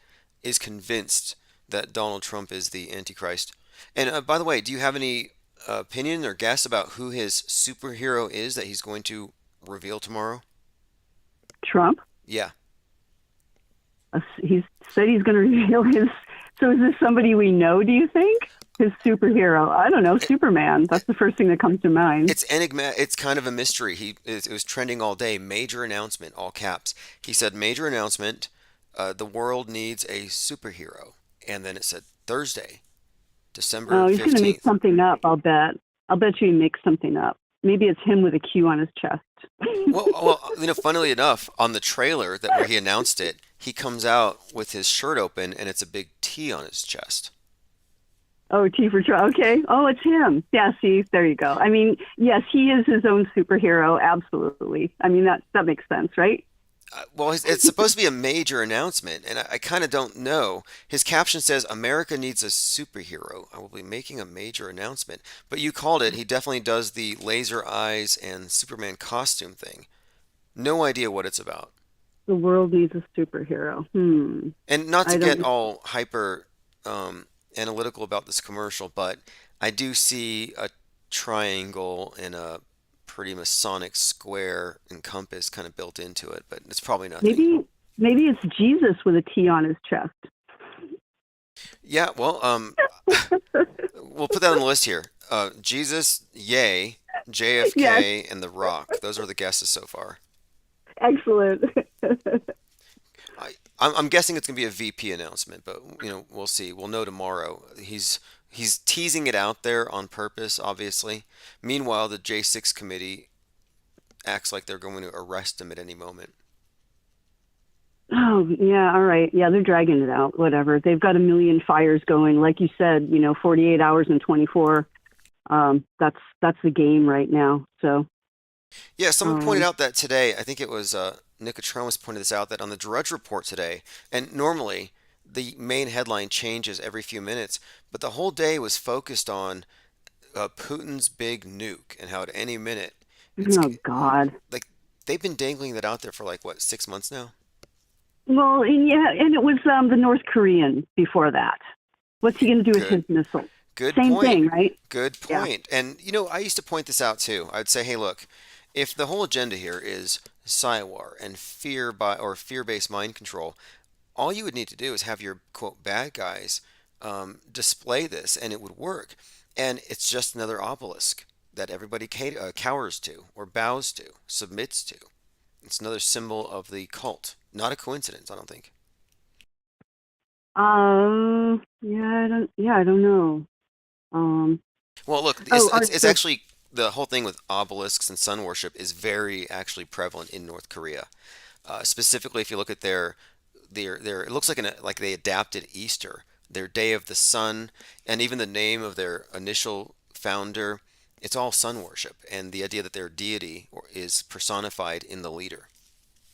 is convinced that Donald Trump is the Antichrist. And by the way, do you have any opinion or guess about who his superhero is that he's going to reveal tomorrow? Trump? Yeah. He said he's going to reveal his. So is this somebody we know, do you think? His superhero? I don't know. Superman. That's the first thing that comes to mind. It's It's kind of a mystery. It was trending all day. Major announcement, all caps. He said, major announcement, the world needs a superhero. And then it said Thursday, December Oh, he's going to make 15th. something up, I'll bet. I'll bet you he makes something up. Maybe it's him with a Q on his chest. Well, funnily enough, on the trailer that where he announced it, he comes out with his shirt open and it's a big T on his chest. Oh, T for Charlie. Okay. Oh, it's him. Yeah, see, there you go. I mean, yes, he is his own superhero. Absolutely. I mean, that makes sense, right? Well, it's supposed to be a major announcement, and I kind of don't know. His caption says, America needs a superhero. I will be making a major announcement. But you called it. He definitely does the laser eyes and Superman costume thing. No idea what it's about. The world needs a superhero. And not to get all hyper analytical about this commercial, but I do see a triangle and a pretty Masonic square and compass kind of built into it, but it's probably nothing. Maybe it's Jesus with a T on his chest. Yeah, well, we'll put that on the list here. Jesus, Ye, JFK, yes, and The Rock. Those are the guesses so far. Excellent. I'm guessing it's going to be a VP announcement, but we'll see. We'll know tomorrow. He's teasing it out there on purpose, obviously. Meanwhile, the J6 committee acts like they're going to arrest him at any moment. Oh, yeah, all right. Yeah, they're dragging it out, whatever. They've got a million fires going. Like you said, 48 hours and 24. That's the game right now. So. Yeah, someone pointed out that today, I think it was Nicotramus pointed this out, that on the Drudge Report today, and normally the main headline changes every few minutes, but the whole day was focused on Putin's big nuke and how at any minute. Oh, God. Like, they've been dangling that out there for 6 months now? Well, and it was the North Korean before that. What's he going to do with his missile? Good Same point. thing, right? Good point. Yeah. And, I used to point this out too. I'd say, hey, look, if the whole agenda here is Psywar and fear-based mind control, all you would need to do is have your, quote, bad guys display this, and it would work. And it's just another obelisk that everybody cowers to or bows to, submits to. It's another symbol of the cult. Not a coincidence, I don't think. I don't know. Well, look, it's actually, the whole thing with obelisks and sun worship is very actually prevalent in North Korea. Specifically, if you look at their it looks like they adapted Easter, their Day of the Sun, and even the name of their initial founder. It's all sun worship, and the idea that their deity is personified in the leader.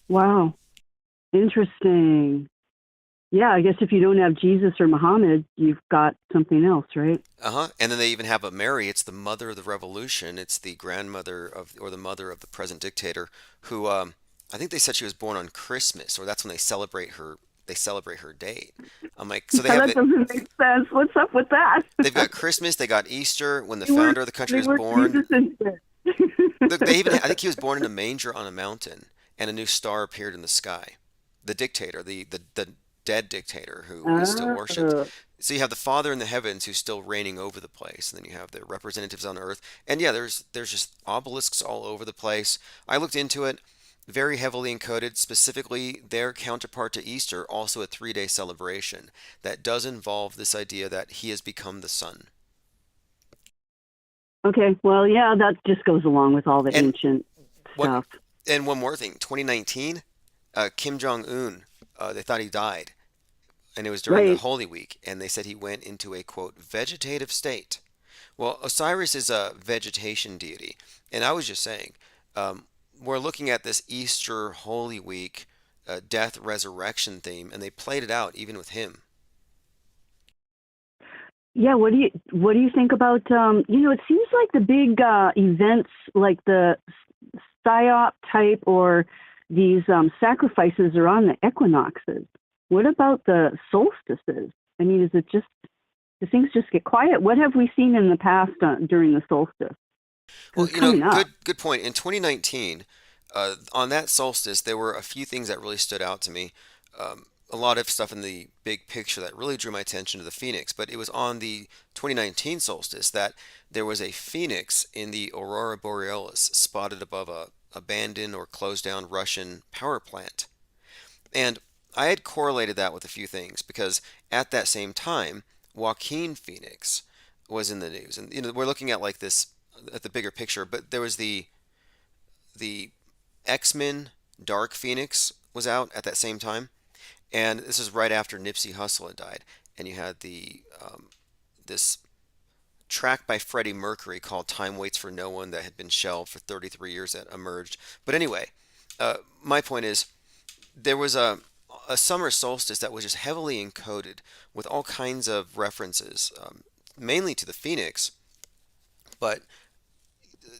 Wow. Interesting. Yeah, I guess if you don't have Jesus or Muhammad, you've got something else, right? And then they even have a Mary. It's the mother of the revolution. It's the grandmother or the mother of the present dictator, who I think they said she was born on Christmas, or that's when they celebrate her. They celebrate her date. I'm like, so they have. That doesn't make sense. What's up with that? They've got Christmas. They got Easter when the founder of the country was born. Look, I think he was born in a manger on a mountain, and a new star appeared in the sky. The dictator, the dead dictator who is still worshipped. So you have the Father in the heavens who's still reigning over the place, and then you have the representatives on earth. And yeah, there's just obelisks all over the place. I looked into it, very heavily encoded, specifically their counterpart to Easter, also a 3-day celebration that does involve this idea that he has become the sun. Okay, well, yeah, that just goes along with all the ancient stuff. And one more thing, 2019, Kim Jong-un, they thought he died. And it was during the Holy Week, and they said he went into a, quote, vegetative state. Well, Osiris is a vegetation deity, and I was just saying, we're looking at this Easter Holy Week death resurrection theme, and they played it out even with him. Yeah, what do you think about it seems like the big events like the psyop type or these sacrifices are on the equinoxes. What about the solstices? I mean, is it just, do things just get quiet? What have we seen in the past during the solstice? Well, good point. In 2019, on that solstice, there were a few things that really stood out to me. A lot of stuff in the big picture that really drew my attention to the phoenix, but it was on the 2019 solstice that there was a phoenix in the Aurora Borealis spotted above a abandoned or closed down Russian power plant. And I had correlated that with a few things because at that same time, Joaquin Phoenix, was in the news, and we're looking at like this at the bigger picture. But there was the X-Men Dark Phoenix was out at that same time, and this is right after Nipsey Hussle had died, and you had the this track by Freddie Mercury called "Time Waits for No One" that had been shelved for 33 years that emerged. But anyway, my point is there was a summer solstice that was just heavily encoded with all kinds of references, mainly to the Phoenix, but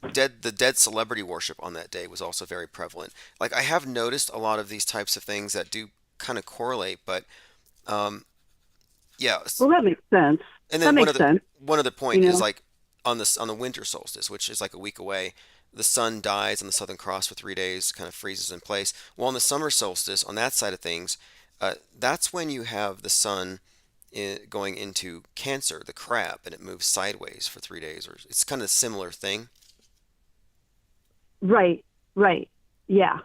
the dead celebrity worship on that day was also very prevalent. Like I have noticed a lot of these types of things that do kind of correlate, but yeah. Well, that makes sense. And then that makes sense. One other point is like on the winter solstice, which is like a week away, the sun dies on the Southern Cross for 3 days, kind of freezes in place. Well, on the summer solstice, on that side of things, that's when you have the sun going into Cancer, the crab, and it moves sideways for 3 days, or it's kind of a similar thing. Right. Yeah.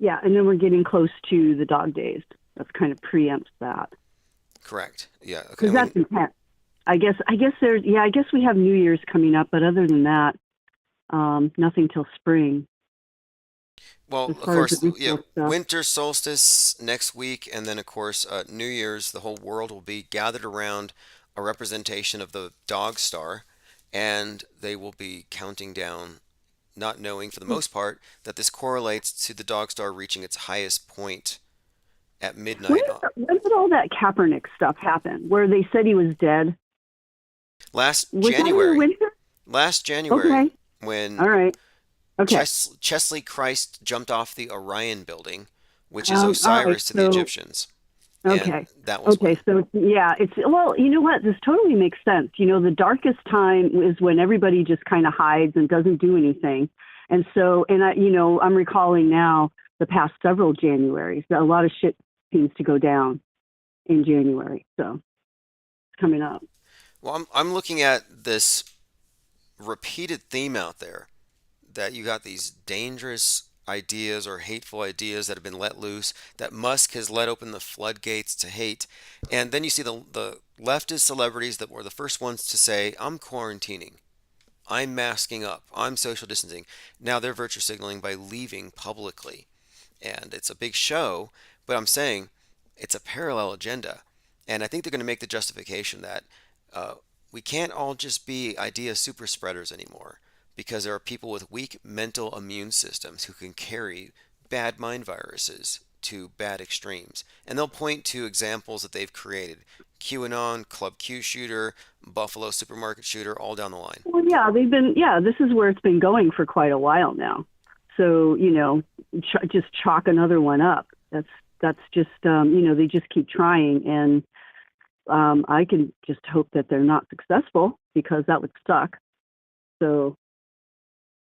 And then we're getting close to the dog days. That's kind of preempts that. Correct. Yeah. Okay. Because that's intense. I guess there's. Yeah. I guess we have New Year's coming up, but other than that, nothing till spring. Well, of course, winter solstice next week, and then of course New Year's. The whole world will be gathered around a representation of the dog star, and they will be counting down, not knowing for the most part that this correlates to the dog star reaching its highest point at midnight. When did all that Kaepernick stuff happen, where they said he was dead? Last Was January. that in the winter? Last January, Okay. when All right. Okay. Chesley Christ jumped off the Orion building, which is Osiris to the Egyptians. Okay. And that was okay. So yeah, well, you know what? This totally makes sense. The darkest time is when everybody just kind of hides and doesn't do anything. And so, I'm recalling now the past several Januaries that a lot of shit seems to go down in January. So it's coming up. Well, I'm looking at this repeated theme out there that you got these dangerous ideas or hateful ideas that have been let loose, that Musk has let open the floodgates to hate. And then you see the leftist celebrities that were the first ones to say, I'm quarantining, I'm masking up, I'm social distancing. Now they're virtue signaling by leaving publicly. And it's a big show, but I'm saying it's a parallel agenda. And I think they're going to make the justification that we can't all just be idea super spreaders anymore, because there are people with weak mental immune systems who can carry bad mind viruses to bad extremes. And they'll point to examples that they've created. QAnon, Club Q shooter, Buffalo supermarket shooter, all down the line. Well, yeah, this is where it's been going for quite a while now. So, just chalk another one up. That's just, they just keep trying. And I can just hope that they're not successful, because that would suck. So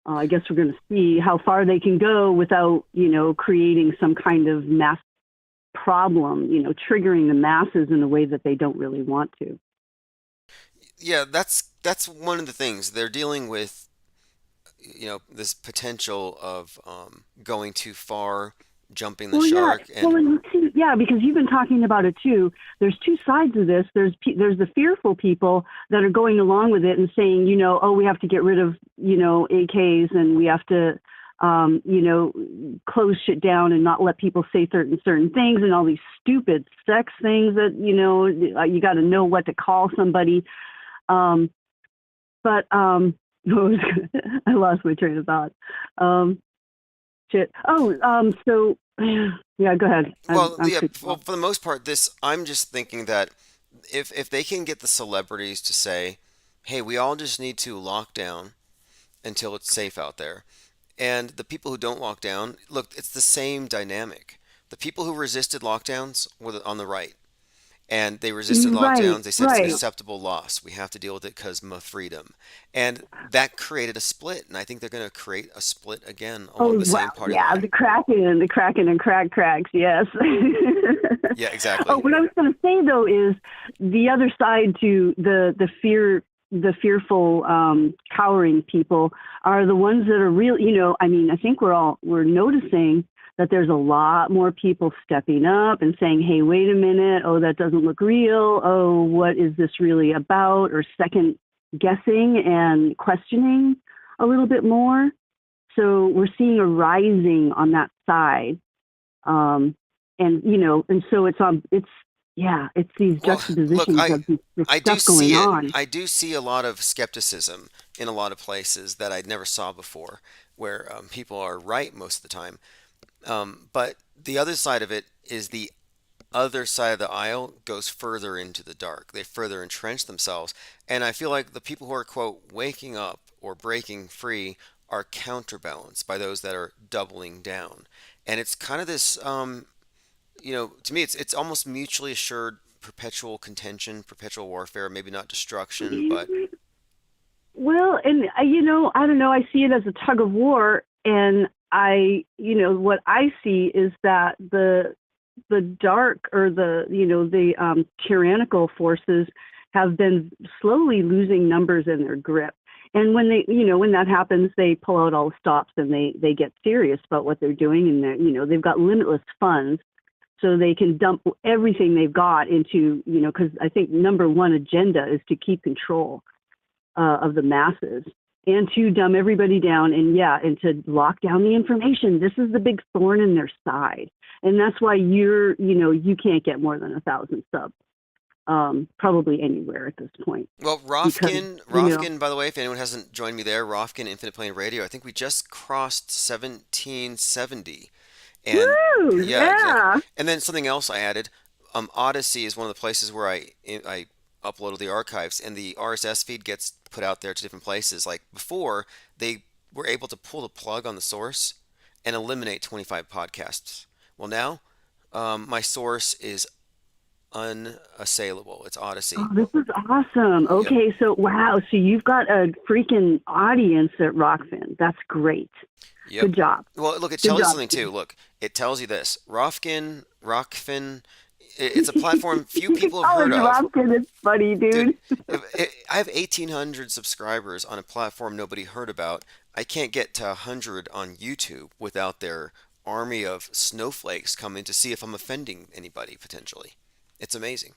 I guess we're going to see how far they can go without, creating some kind of mass problem, triggering the masses in a way that they don't really want to. Yeah, that's one of the things. They're dealing with, this potential of going too far, jumping the shark. Yeah, because you've been talking about it too. There's two sides of this. There's the fearful people that are going along with it and saying, we have to get rid of, AKs, and we have to, close shit down and not let people say certain things, and all these stupid sex things that, you got to know what to call somebody. But I lost my train of thought. Shit. So yeah, go ahead. Well, for the most part, I'm just thinking that if they can get the celebrities to say, hey, we all just need to lock down until it's safe out there, and the people who don't lock down, look, it's the same dynamic. The people who resisted lockdowns were on the right, and they resisted lockdowns. They said it's acceptable loss. We have to deal with it because of freedom. And that created a split. And I think they're going to create a split again along the same party line. Yeah, the Kraken and cracks, yes. Yeah, exactly. Oh, what I was going to say, though, is the other side to the fearful, cowering people are the ones that are real, I think we're noticing that there's a lot more people stepping up and saying, hey, wait a minute. Oh, that doesn't look real. Oh, what is this really about? Or second guessing and questioning a little bit more. So we're seeing a rising on that side. And so it's these juxtapositions of this stuff going on. I do see a lot of skepticism in a lot of places that I never saw before, where people are right most of the time. But the other side of it is the other side of the aisle goes further into the dark. They further entrench themselves. And I feel like the people who are, quote, waking up or breaking free are counterbalanced by those that are doubling down. And it's kind of this, to me, it's almost mutually assured perpetual contention, perpetual warfare, maybe not destruction, but... Well, and, I don't know, I see it as a tug of war, and what I see is that the dark or the tyrannical forces have been slowly losing numbers in their grip. And when when that happens, they pull out all the stops and they get serious about what they're doing. And they've got limitless funds, so they can dump everything they've got into, because I think number one agenda is to keep control of the masses and to dumb everybody down and to lock down the information. This is the big thorn in their side. And that's why you can't get more than 1,000 subs. Probably anywhere at this point. Well, Rofkin, by the way, if anyone hasn't joined me there, Rofkin Infinite Plane Radio, I think we just crossed 1770. And Woo! Yeah. Exactly. And then something else I added, Odyssey is one of the places where I uploaded the archives, and the RSS feed gets put out there to different places. Like before, they were able to pull the plug on the source and eliminate 25 podcasts. Well, now my source is unassailable. It's Odyssey. Oh, this is awesome. Okay, so wow, so you've got a freaking audience at Rockfin. That's great. Yep. Good job. Well, look, it tells you something too. Look, it tells you this. Rockfin, it's a platform few people have heard of. Rockfin, it's funny, dude. I have 1,800 subscribers on a platform nobody heard about. I can't get to 100 on YouTube without their army of snowflakes coming to see if I'm offending anybody potentially. It's amazing.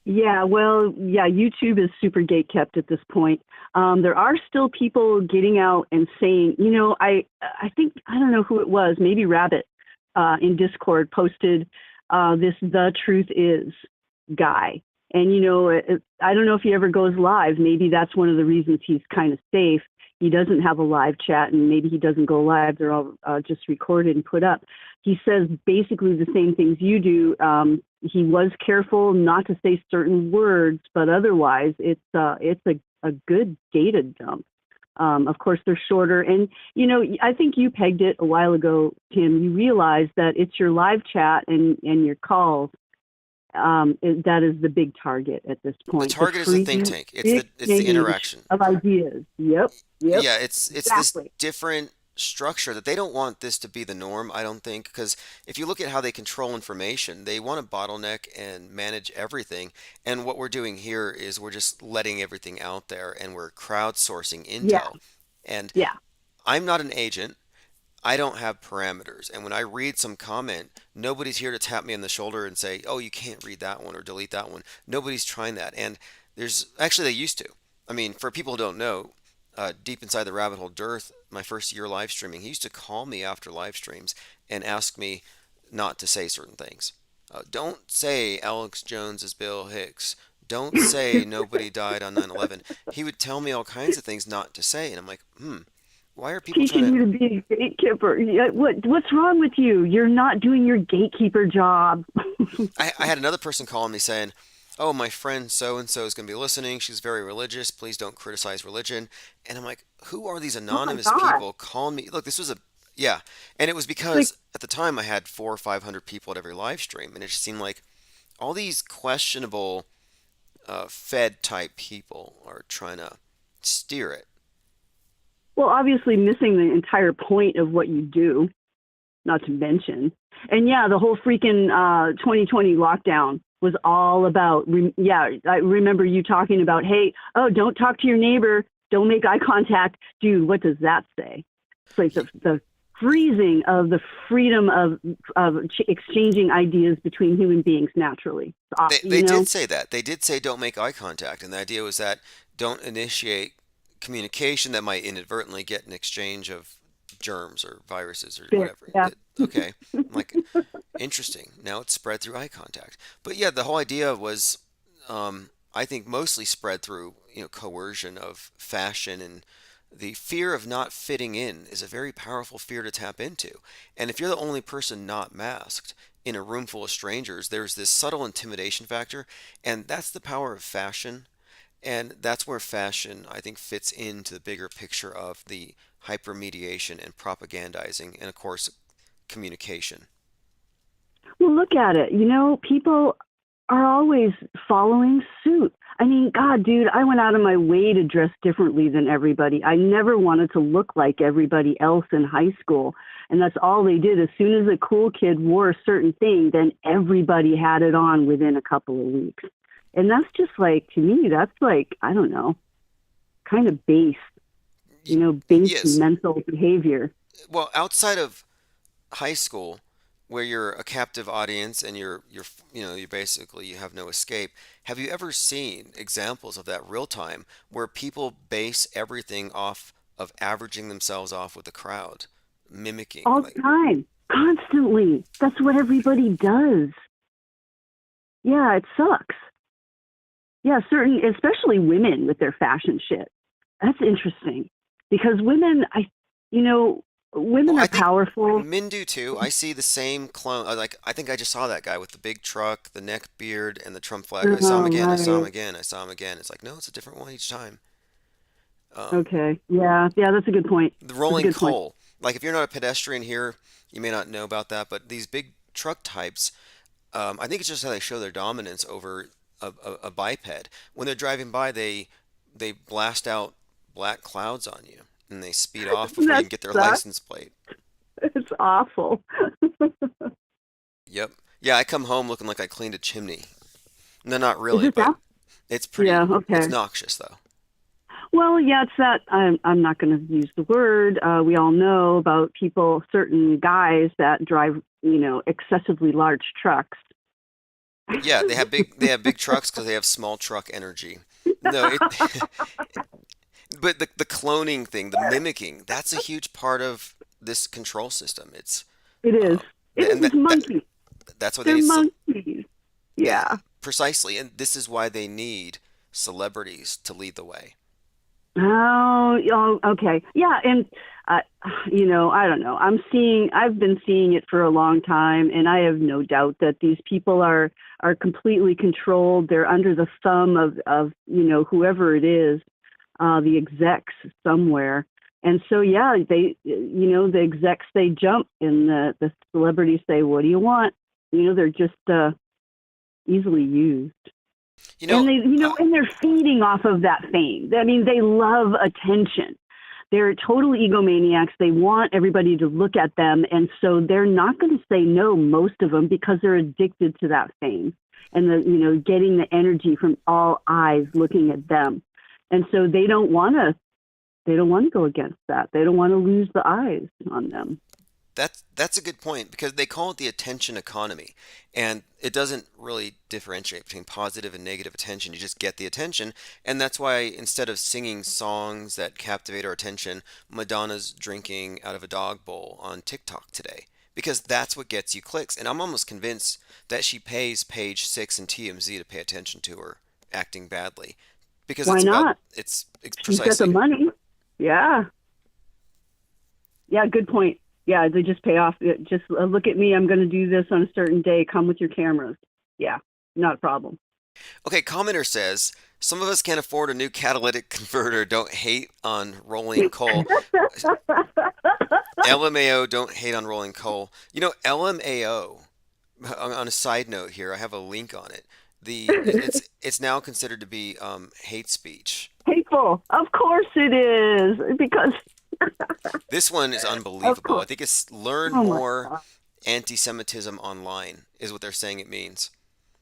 Yeah, well, YouTube is super gatekept at this point. There are still people getting out and saying, I think, I don't know who it was, maybe Rabbit in Discord posted this The Truth Is guy. And, I don't know if he ever goes live. Maybe that's one of the reasons he's kind of safe. He doesn't have a live chat, and maybe he doesn't go live. They're all just recorded and put up. He says basically the same things you do. He was careful not to say certain words, but otherwise it's a good data dump. Of course, they're shorter. And, I think you pegged it a while ago, Tim. You realize that it's your live chat and your calls that is the big target at this point. The target is the think tank. It's the interaction of ideas. Yep. Yeah, it's exactly. This different structure that they don't want this to be the norm, I don't think, because if you look at how they control information, they want to bottleneck and manage everything. And what we're doing here is we're just letting everything out there, and we're crowdsourcing intel. Yeah. And I'm not an agent. I don't have parameters. And when I read some comment, nobody's here to tap me on the shoulder and say, oh, you can't read that one or delete that one. Nobody's trying that. And they used to. I mean, for people who don't know, deep inside the rabbit hole, Dearth, my first year live streaming, he used to call me after live streams and ask me not to say certain things. Don't say Alex Jones is Bill Hicks. Don't say nobody died on 9/11. He would tell me all kinds of things not to say, and I'm like, why are people teaching you to be a gatekeeper? What's wrong with you? You're not doing your gatekeeper job. I had another person calling me saying, oh, my friend so-and-so is going to be listening. She's very religious. Please don't criticize religion. And I'm like, who are these anonymous people calling me? Look, this was and it was because at the time I had 400 or 500 people at every live stream, and it just seemed like all these questionable Fed type people are trying to steer it. Well, obviously missing the entire point of what you do, not to mention. And the whole freaking 2020 lockdown was all about, I remember you talking about, hey, don't talk to your neighbor, don't make eye contact. Dude, what does that say? It's like the freezing of the freedom of exchanging ideas between human beings naturally. They did say that. They did say don't make eye contact, and the idea was that don't initiate communication that might inadvertently get an exchange of germs or viruses or whatever. Yeah. Okay, like interesting. Now it's spread through eye contact. But yeah, the whole idea was, I think, mostly spread through coercion of fashion, and the fear of not fitting in is a very powerful fear to tap into. And if you're the only person not masked in a room full of strangers, there's this subtle intimidation factor, and that's the power of fashion. And that's where fashion, I think, fits into the bigger picture of the hypermediation and propagandizing, and of course, communication. Well, look at it. People are always following suit. I mean, God, dude, I went out of my way to dress differently than everybody. I never wanted to look like everybody else in high school. And that's all they did. As soon as a cool kid wore a certain thing, then everybody had it on within a couple of weeks. And that's just like, to me, that's like, I don't know, kind of base, base Yes. mental behavior. Well, outside of high school, where you're a captive audience and you basically you have no escape. Have you ever seen examples of that real time where people base everything off of averaging themselves off with the crowd, mimicking? All the time, constantly. That's what everybody does. Yeah, it sucks. Yeah, especially women with their fashion shit. That's interesting because women, women are powerful. Men do too. I see the same clone. I think I just saw that guy with the big truck, the neck beard, and the Trump flag. I saw him again. I saw him again. I saw him again. It's like, no, it's a different one each time. Okay. Yeah, that's a good point. The rolling coal. Like, if you're not a pedestrian here, you may not know about that, but these big truck types, I think it's just how they show their dominance over a biped. When they're driving by, they blast out black clouds on you, and they speed off before you can get their license plate. It's awful. Yep. Yeah, I come home looking like I cleaned a chimney. No, not really, but it's pretty. Yeah, okay. It's noxious, though. Well, yeah, it's that. I'm not going to use the word. We all know about certain guys that drive, excessively large trucks. Yeah, they have big trucks because they have small truck energy. No, but the cloning thing, the mimicking, that's a huge part of this control system. It is. It's monkeys. That's what they're monkeys. Yeah. Precisely, and this is why they need celebrities to lead the way. Oh, okay. Yeah, and I don't know. I've been seeing it for a long time, and I have no doubt that these people are completely controlled. They're under the thumb of whoever it is, the execs somewhere. And so, yeah, the execs, they jump, and the celebrities say, "What do you want?" They're just easily used. And and they're feeding off of that fame. I mean, they love attention. They're total egomaniacs. They want everybody to look at them. And so they're not going to say no, most of them, because they're addicted to that fame and getting the energy from all eyes looking at them. And so they don't want to go against that. They don't want to lose the eyes on them. That's a good point, because they call it the attention economy, and it doesn't really differentiate between positive and negative attention. You just get the attention, and that's why instead of singing songs that captivate our attention, Madonna's drinking out of a dog bowl on TikTok today, because that's what gets you clicks. And I'm almost convinced that she pays Page Six and TMZ to pay attention to her acting badly, because why not? It's precisely. She's got the money. Yeah. Yeah. Good point. Yeah, they just pay off. Just look at me. I'm going to do this on a certain day. Come with your cameras. Yeah, not a problem. Okay, commenter says, some of us can't afford a new catalytic converter. Don't hate on rolling coal. LMAO, don't hate on rolling coal. LMAO, on a side note here, I have a link on it. It's now considered to be hate speech. Hateful. Of course it is, because... This one is unbelievable. I think it's learn more anti-Semitism online is what they're saying it means.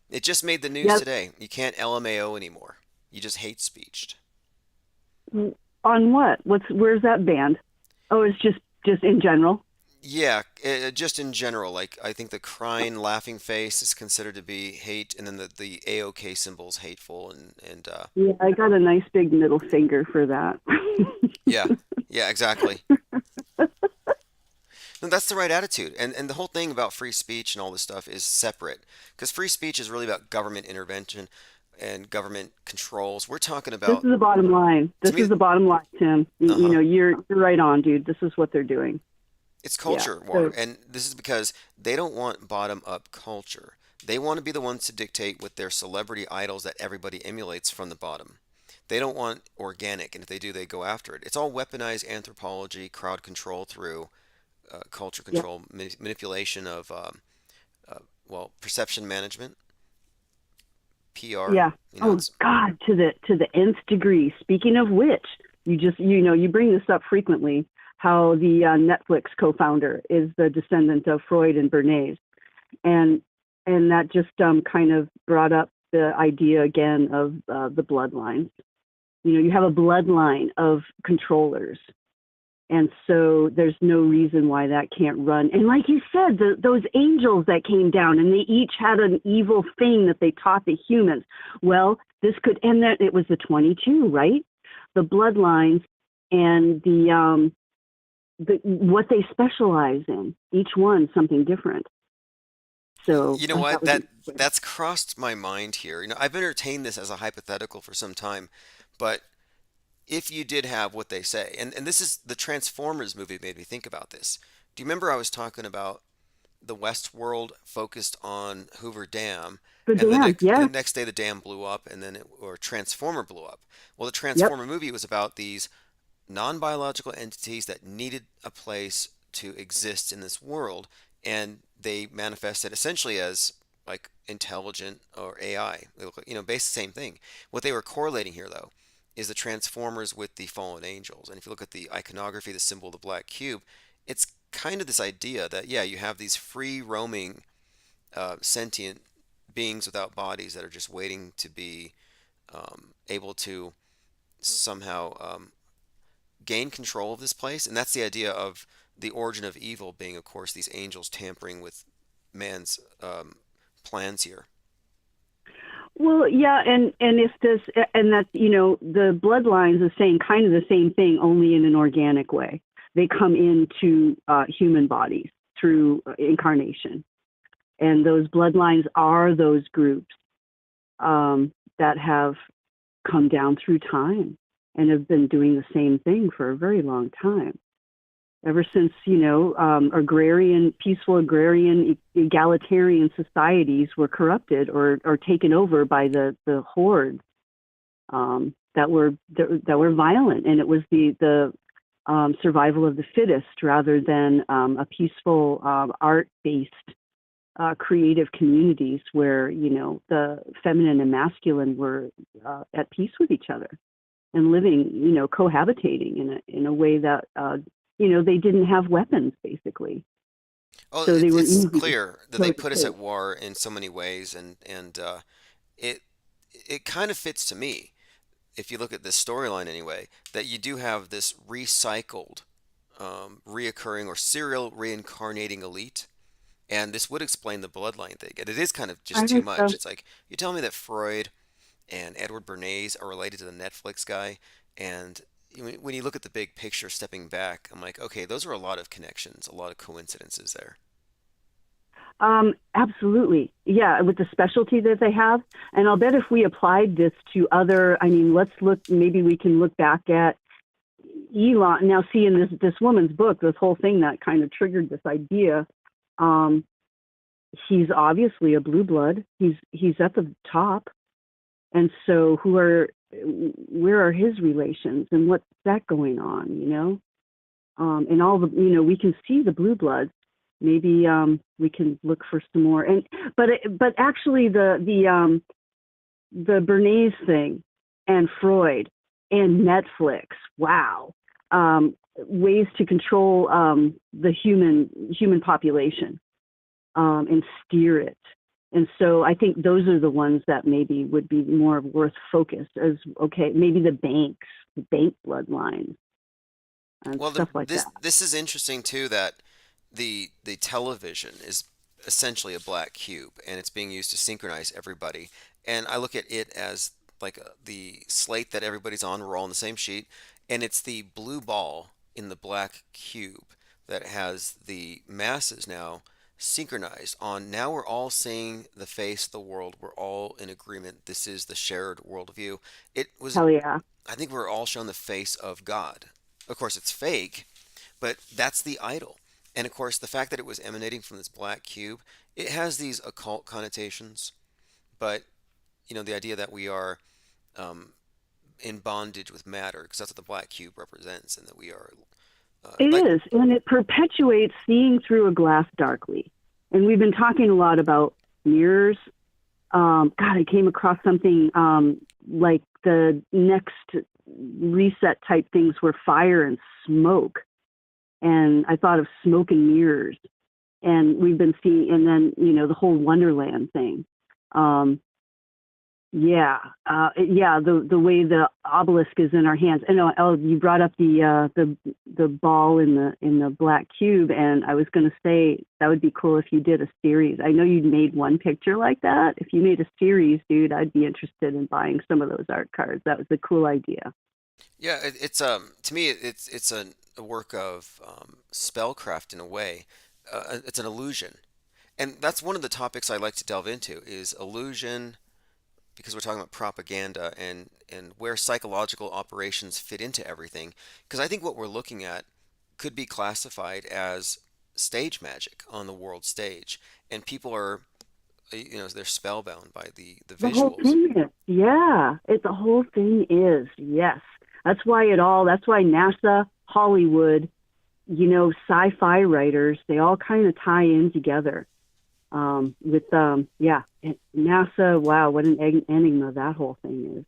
It just made the news today. You can't LMAO anymore. You just hate speeched. On what? Where's that banned? Oh, it's just in general? Yeah, just in general, like I think the crying, laughing face is considered to be hate, and then the AOK symbol is hateful, and Yeah, I got a nice big middle finger for that. yeah, yeah, exactly. No, that's the right attitude, and the whole thing about free speech and all this stuff is separate, because free speech is really about government intervention and government controls. We're talking This is about the bottom line. to This me, is the bottom line, Tim. You uh-huh. know, you're right on, dude. This is what they're doing. It's Yeah. culture war, So and this is because they don't want bottom-up culture. They want to be the ones to dictate with their celebrity idols that everybody emulates from the bottom. They don't want organic, and if they do, they go after it. It's all weaponized anthropology, crowd control through culture yeah, control, manipulation of well, perception management, PR. yeah. You know, Oh it's God, to the nth degree. Speaking of which, you bring this up frequently. How the Netflix co-founder is the descendant of Freud and Bernays, and that just kind of brought up the idea again of the bloodlines. You know, you have a bloodline of controllers. And so there's no reason why that can't run. And like you said, those angels that came down and they each had an evil thing that they taught the humans. Well, this could, and that it was the 22, right? The bloodlines and the what they specialize in, each one something different. So you know that what? was That's crossed my mind here. You know, I've entertained this as a hypothetical for some time, but if you did have what they say, and this is the Transformers movie made me think about this. Do you remember I was talking about the Westworld focused on Hoover Dam, the and dam, the yeah, next day the dam blew up, and then or Transformer blew up. Well, the yep, Transformer movie was about these non-biological entities that needed a place to exist in this world, and they manifested essentially as like intelligent or AI. They look like, based the same thing. What they were correlating here, though, is the Transformers with the fallen angels. And if you look at the iconography, the symbol of the black cube, it's kind of this idea that, yeah, you have these free roaming, sentient beings without bodies that are just waiting to be able to somehow gain control of this place. And that's the idea of the origin of evil being, of course, these angels tampering with man's plans here. well, yeah, and if this and that the bloodlines is saying kind of the same thing, only in an organic way. They come into human bodies through incarnation, and those bloodlines are those groups that have come down through time and have been doing the same thing for a very long time. Ever since, peaceful agrarian, egalitarian societies were corrupted or taken over by the hordes that were violent, and it was the survival of the fittest rather than a peaceful art-based creative communities where the feminine and masculine were at peace with each other and living, cohabitating in a way that they didn't have weapons, basically. Oh, So they were it's easy. clear that So they to put us kill. at war in so many ways, and it it kind of fits to me if you look at this storyline anyway, that you do have this recycled, reoccurring or serial reincarnating elite. And this would explain the bloodline thing. And it is kind of I just too think much. so. It's like, you tell me that Freud and Edward Bernays are related to the Netflix guy. And when you look at the big picture stepping back, I'm like, okay, those are a lot of connections, a lot of coincidences there. Absolutely. Yeah, with the specialty that they have. And I'll bet if we applied this to other, let's look, maybe we can look back at Elon. Now, see, in this woman's book, this whole thing that kind of triggered this idea, he's obviously a blue blood. He's at the top. And so where are his relations and what's that going on, and all the, we can see the blue bloods. Maybe we can look for some more. But actually the Bernays thing and Freud and Netflix, wow, ways to control the human population and steer it. And so I think those are the ones that maybe would be more worth focus as, okay, maybe the bank bloodlines and Well, stuff like that. this is interesting too, that the television is essentially a black cube, and it's being used to synchronize everybody. And I look at it as like the slate that everybody's on. We're all on the same sheet, and it's the blue ball in the black cube that has the masses now synchronized on. Now we're all seeing the face of the world. We're all in agreement. This is the shared worldview. It was. Hell yeah. I think we're all shown the face of God. Of course, it's fake, but that's the idol. And of course, the fact that it was emanating from this black cube, it has these occult connotations. But the idea that we are in bondage with matter, because that's what the black cube represents, and that we are. It is, and it perpetuates seeing through a glass darkly. And we've been talking a lot about mirrors. God, I came across something like the next reset type things were fire and smoke. And I thought of smoke and mirrors. And we've been seeing, and then, the whole Wonderland thing. The way the obelisk is in our hands. And you brought up the ball in the black cube, and I was going to say that would be cool if you did a series. I know you'd made one picture like that. If you made a series, dude, I'd be interested in buying some of those art cards. That was a cool idea. Yeah, it's to me it's a work of spellcraft in a way. It's an illusion, and that's one of the topics I like to delve into is illusion, because we're talking about propaganda and where psychological operations fit into everything. Because I think what we're looking at could be classified as stage magic on the world stage, and people are, they're spellbound by the visuals. The whole thing is, the whole thing is, yes. That's why NASA, Hollywood, sci-fi writers, they all kind of tie in together. NASA, wow, what an enigma that whole thing is.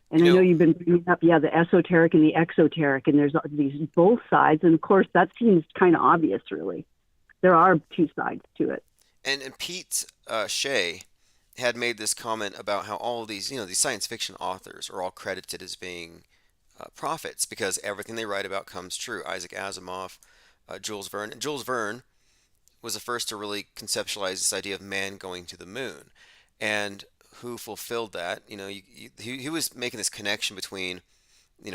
And I know you've been bringing up, the esoteric and the exoteric, and there's these both sides, and of course that seems kind of obvious, really. There are two sides to it. And Pete Shea had made this comment about how all of these, these science fiction authors are all credited as being prophets because everything they write about comes true. Isaac Asimov, Jules Verne. And Jules Verne was the first to really conceptualize this idea of man going to the moon. And who fulfilled that? He was making this connection between,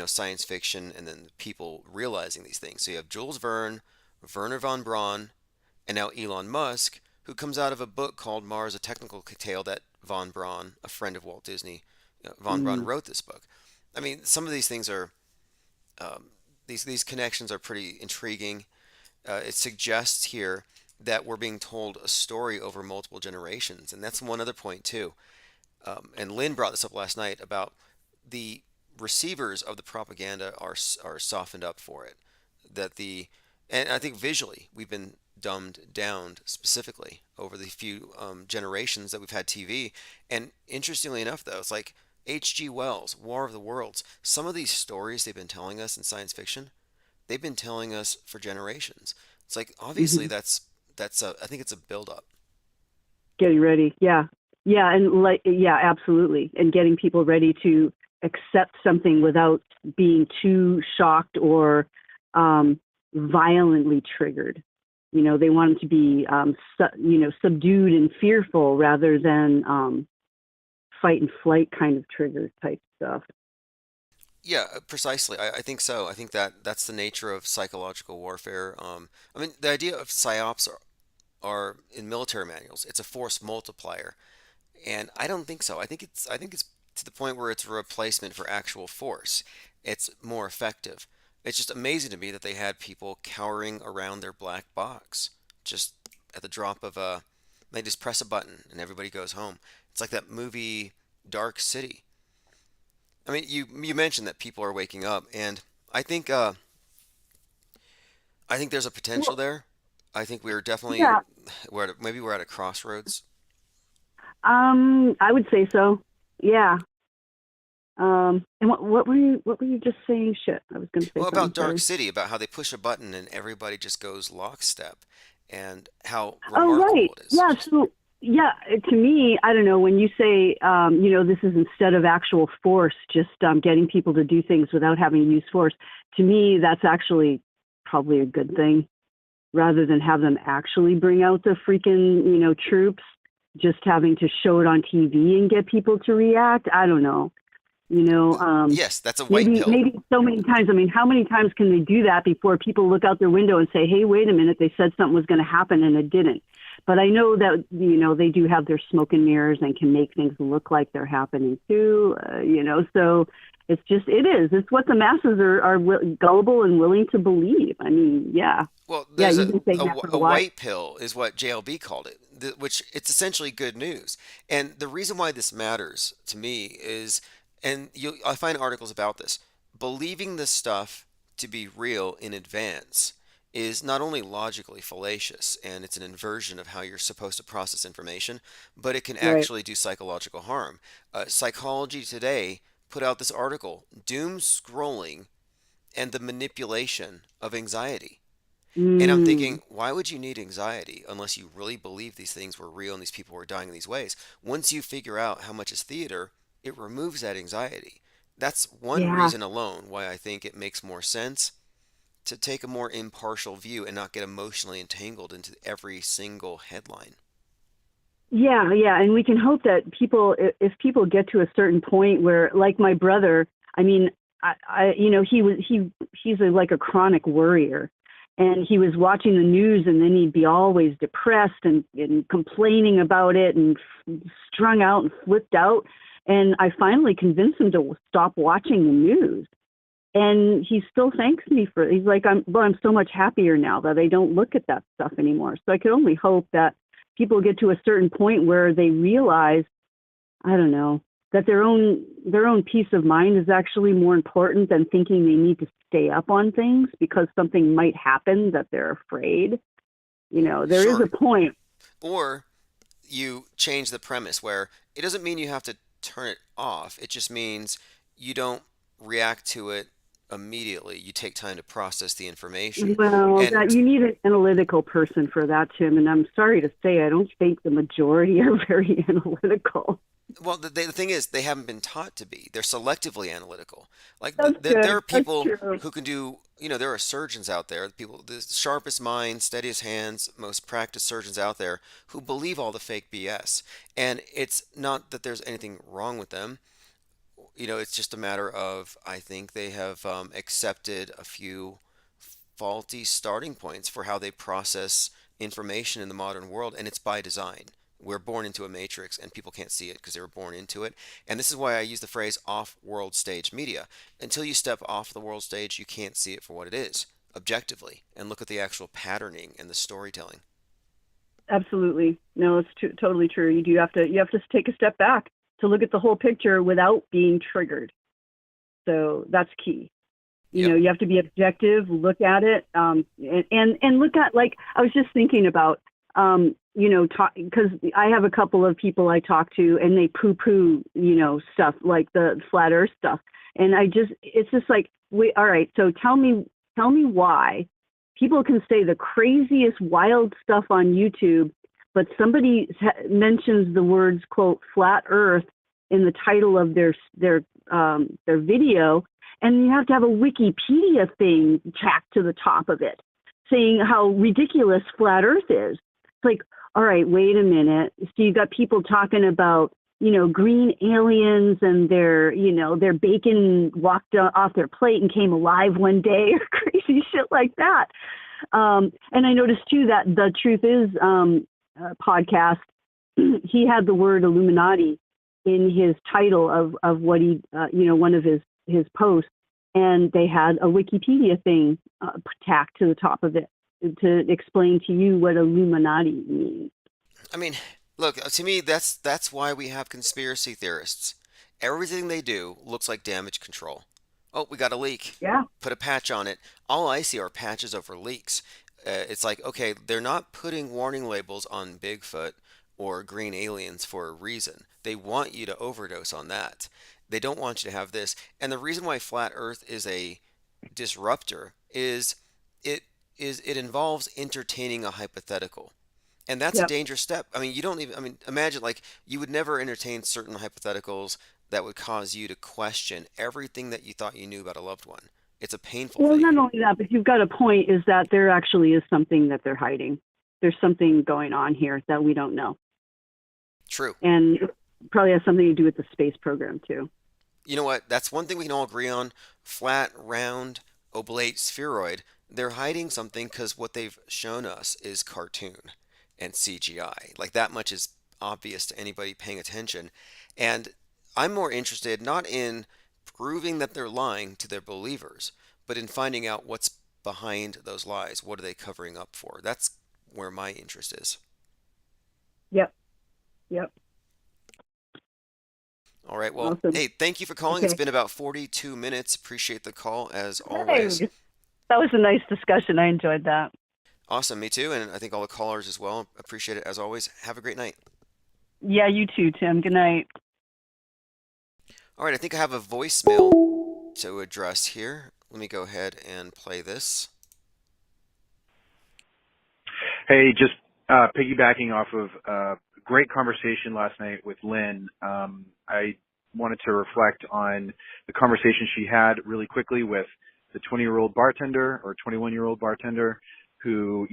science fiction and then people realizing these things. So you have Jules Verne, Wernher von Braun, and now Elon Musk, who comes out of a book called Mars, a Technical Tale that von Braun, a friend of Walt Disney, von Braun wrote this book. I mean, some of these things are, these connections are pretty intriguing. It suggests here that we're being told a story over multiple generations. And that's one other point, too. And Lynn brought this up last night about the receivers of the propaganda are softened up for it. And I think visually we've been dumbed down specifically over the few generations that we've had TV. And interestingly enough, though, it's like H.G. Wells, War of the Worlds. Some of these stories they've been telling us in science fiction, they've been telling us for generations. It's like, obviously, that's I think it's a build-up. Getting ready, yeah, and absolutely, and getting people ready to accept something without being too shocked or violently triggered. They want them to be, subdued and fearful rather than fight and flight kind of trigger type stuff. Yeah, precisely. I think so. I think that's the nature of psychological warfare. I mean, the idea of psyops are in military manuals. It's a force multiplier, and I don't think so. I think it's to the point where it's a replacement for actual force. It's more effective. It's just amazing to me that they had people cowering around their black box just at the drop of they just press a button and everybody goes home. It's like that movie Dark City. I mean, you mentioned that people are waking up, and I think there's a potential there. I think we're definitely maybe we're at a crossroads. I would say so. Yeah. And what were you just saying? Shit, I was going to say. Well, about Dark City, about how they push a button and everybody just goes lockstep, and how remarkable it is. Yeah. So. Yeah, to me, I don't know, when you say, this is instead of actual force, just getting people to do things without having to use force, to me, that's actually probably a good thing. rather than have them actually bring out the freaking, troops, just having to show it on TV and get people to react. I don't know. Yes, that's a white pill. Maybe so many times. I mean, how many times can they do that before people look out their window and say, hey, wait a minute, they said something was going to happen and it didn't. But I know that, they do have their smoke and mirrors and can make things look like they're happening too, so it's what the masses are gullible and willing to believe. I mean, yeah. Well, there's a white pill is what JLB called it, which it's essentially good news. And the reason why this matters to me is, and I find articles about this, believing this stuff to be real in advance is not only logically fallacious, and it's an inversion of how you're supposed to process information, but it can actually do psychological harm. Psychology Today put out this article, Doom Scrolling and the Manipulation of Anxiety. And I'm thinking, why would you need anxiety unless you really believe these things were real and these people were dying in these ways? Once you figure out how much is theater, it removes that anxiety. That's one reason alone why I think it makes more sense to take a more impartial view and not get emotionally entangled into every single headline. Yeah, and we can hope that if people get to a certain point where, like my brother, I mean, he's like a chronic worrier, and he was watching the news, and then he'd be always depressed and complaining about it and strung out and flipped out. And I finally convinced him to stop watching the news. And he still thanks me for it. He's like, I'm so much happier now that I don't look at that stuff anymore. So I could only hope that people get to a certain point where they realize, I don't know, that their own peace of mind is actually more important than thinking they need to stay up on things because something might happen that they're afraid. There is a point. Or you change the premise where it doesn't mean you have to turn it off. It just means you don't react to it immediately. You take time to process the information. Well, you need an analytical person for that, Tim. And I'm sorry to say, I don't think the majority are very analytical. Well, the thing is, they haven't been taught to be. They're selectively analytical. Like there are people who can do. There are surgeons out there, the sharpest minds, steadiest hands, most practiced surgeons out there who believe all the fake BS. And it's not that there's anything wrong with them. It's just a matter of, I think they have accepted a few faulty starting points for how they process information in the modern world, and it's by design. We're born into a matrix, and people can't see it because they were born into it. And this is why I use the phrase off-world stage media. Until you step off the world stage, you can't see it for what it is, objectively, and look at the actual patterning and the storytelling. Absolutely. No, it's totally true. You have to take a step back to look at the whole picture without being triggered. So that's key. You have to be objective, look at it, and look at, like, I was just thinking about, because I have a couple of people I talk to and they poo-poo, stuff like the flat earth stuff. And it's just like, all right, so tell me why people can say the craziest wild stuff on YouTube, but somebody mentions the words, quote, flat earth in the title of their video, and you have to have a Wikipedia thing tacked to the top of it saying how ridiculous flat earth is. It's like, all right, wait a minute. So you got people talking about, green aliens and their bacon walked off their plate and came alive one day or crazy shit like that. And I noticed too that the Truth Is podcast, he had the word Illuminati in his title of what he, one of his posts, and they had a Wikipedia thing tacked to the top of it to explain to you what Illuminati means. I mean, look, to me, that's why we have conspiracy theorists. Everything they do looks like damage control. Oh, we got a leak. Yeah. Put a patch on it. All I see are patches over leaks. It's like, okay, they're not putting warning labels on Bigfoot or green aliens for a reason. They want you to overdose on that. They don't want you to have this. And the reason why flat Earth is a disruptor is it involves entertaining a hypothetical. And that's a dangerous step. I mean, imagine, like, you would never entertain certain hypotheticals that would cause you to question everything that you thought you knew about a loved one. It's a painful Well, thing. not only that, but you've got a point, is that there actually is something that they're hiding. There's something going on here that we don't know. True. And it probably has something to do with the space program, too. You know what? That's one thing we can all agree on. Flat, round, oblate, spheroid. They're hiding something because what they've shown us is cartoon and CGI. Like that much is obvious to anybody paying attention. And I'm more interested not in proving that they're lying to their believers, but in finding out what's behind those lies. What are they covering up for? That's where my interest is. Yep. All right. Well, Awesome. hey, thank you for calling. Okay. It's been about 42 minutes. Appreciate the call as always. Hey, that was a nice discussion. I enjoyed that. Awesome. Me too. And I think all the callers as well. Appreciate it as always. Have a great night. Yeah, you too, Tim. Good night. All right. I think I have a voicemail to address here. Let me go ahead and play this. Hey, just piggybacking off of great conversation last night with Lynn. I wanted to reflect on the conversation she had really quickly with the 20-year-old bartender or 21-year-old bartender who,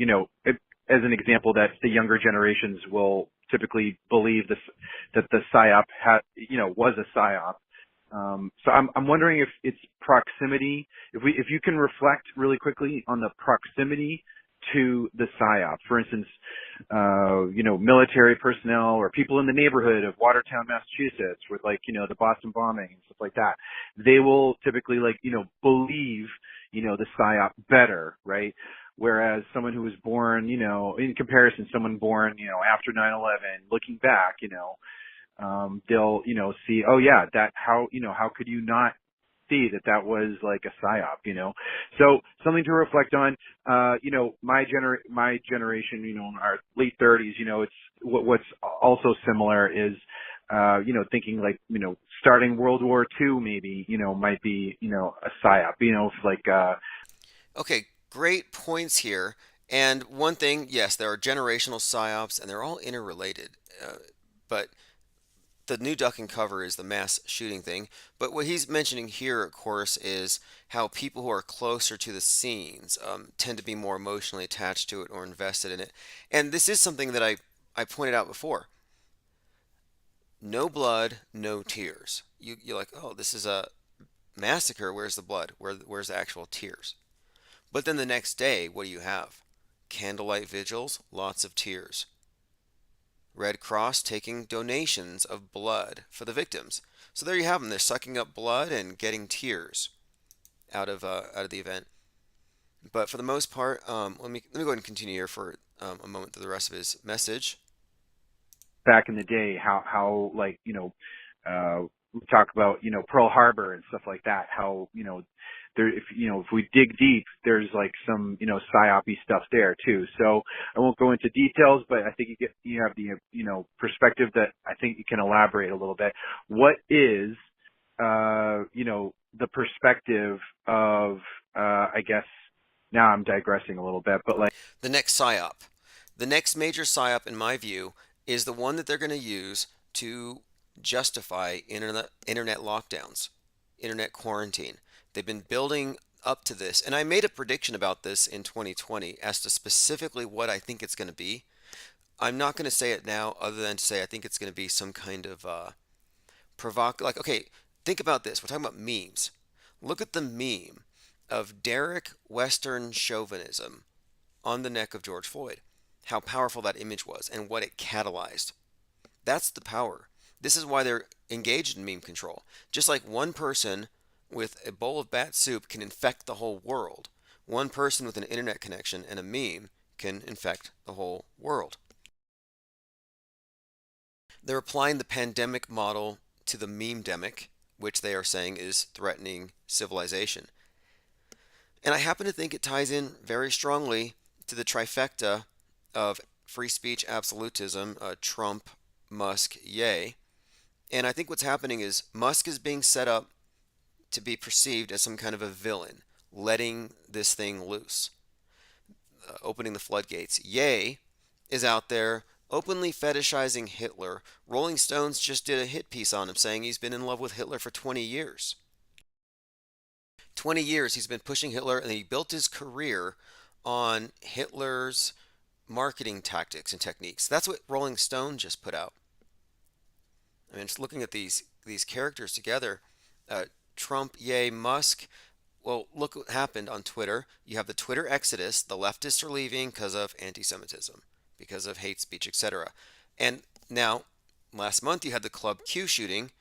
as an example, that the younger generations will typically believe this, that the PSYOP was a PSYOP. So I'm wondering if it's proximity, if you can reflect really quickly on the proximity to the PSYOP. For instance, military personnel or people in the neighborhood of Watertown, Massachusetts, with the Boston bombing and stuff like that. They will typically believe, the PSYOP better, right? Whereas someone who was born, in comparison, someone born, after 9/11, looking back, they'll, see, oh yeah, how could you not see that was like a PSYOP, So something to reflect on. My generation, in our late 30s, it's what's also similar is, thinking starting World War II maybe, might be, a PSYOP, Okay, great points here. And one thing, yes, there are generational psyops, and they're all interrelated. But the new duck and cover is the mass shooting thing. But what he's mentioning here, of course, is how people who are closer to the scenes tend to be more emotionally attached to it or invested in it. And this is something that I pointed out before. No blood, no tears. You're like, oh, this is a massacre. Where's the blood? Where's the actual tears? But then the next day, what do you have? Candlelight vigils, lots of tears. Red Cross taking donations of blood for the victims. So there you have them. They're sucking up blood and getting tears out of the event. But for the most part, let me go ahead and continue here for a moment through the rest of his message. Back in the day, how we talk about Pearl Harbor and stuff like that. How there, if we dig deep, there's some PSYOP-y stuff there too. So I won't go into details, but I think you have the perspective that I think you can elaborate a little bit. What is the perspective of I guess now I'm digressing a little bit, but the next PSYOP, the next major PSYOP in my view is the one that they're going to use to justify internet lockdowns, internet quarantine. They've been building up to this, and I made a prediction about this in 2020 as to specifically what I think it's going to be. I'm not going to say it now other than to say I think it's going to be some kind of okay, think about this. We're talking about memes. Look at the meme of Derek Western chauvinism on the neck of George Floyd. How powerful that image was and what it catalyzed. That's the power. This is why they're engaged in meme control. Just like one person with a bowl of bat soup can infect the whole world, one person with an internet connection and a meme can infect the whole world. They're applying the pandemic model to the meme-demic, which they are saying is threatening civilization. And I happen to think it ties in very strongly to the trifecta of free speech absolutism, Trump, Musk, Ye. And I think what's happening is Musk is being set up to be perceived as some kind of a villain, letting this thing loose, opening the floodgates. Ye is out there openly fetishizing Hitler. Rolling Stones just did a hit piece on him saying he's been in love with Hitler for 20 years. 20 years he's been pushing Hitler, and he built his career on Hitler's marketing tactics and techniques. That's what Rolling Stone just put out. I mean, just looking at these characters together, Trump, yay, Musk. Well, look what happened on Twitter. You have the Twitter exodus. The leftists are leaving because of anti-Semitism, because of hate speech, etc. And now, last month, you had the Club Q shooting,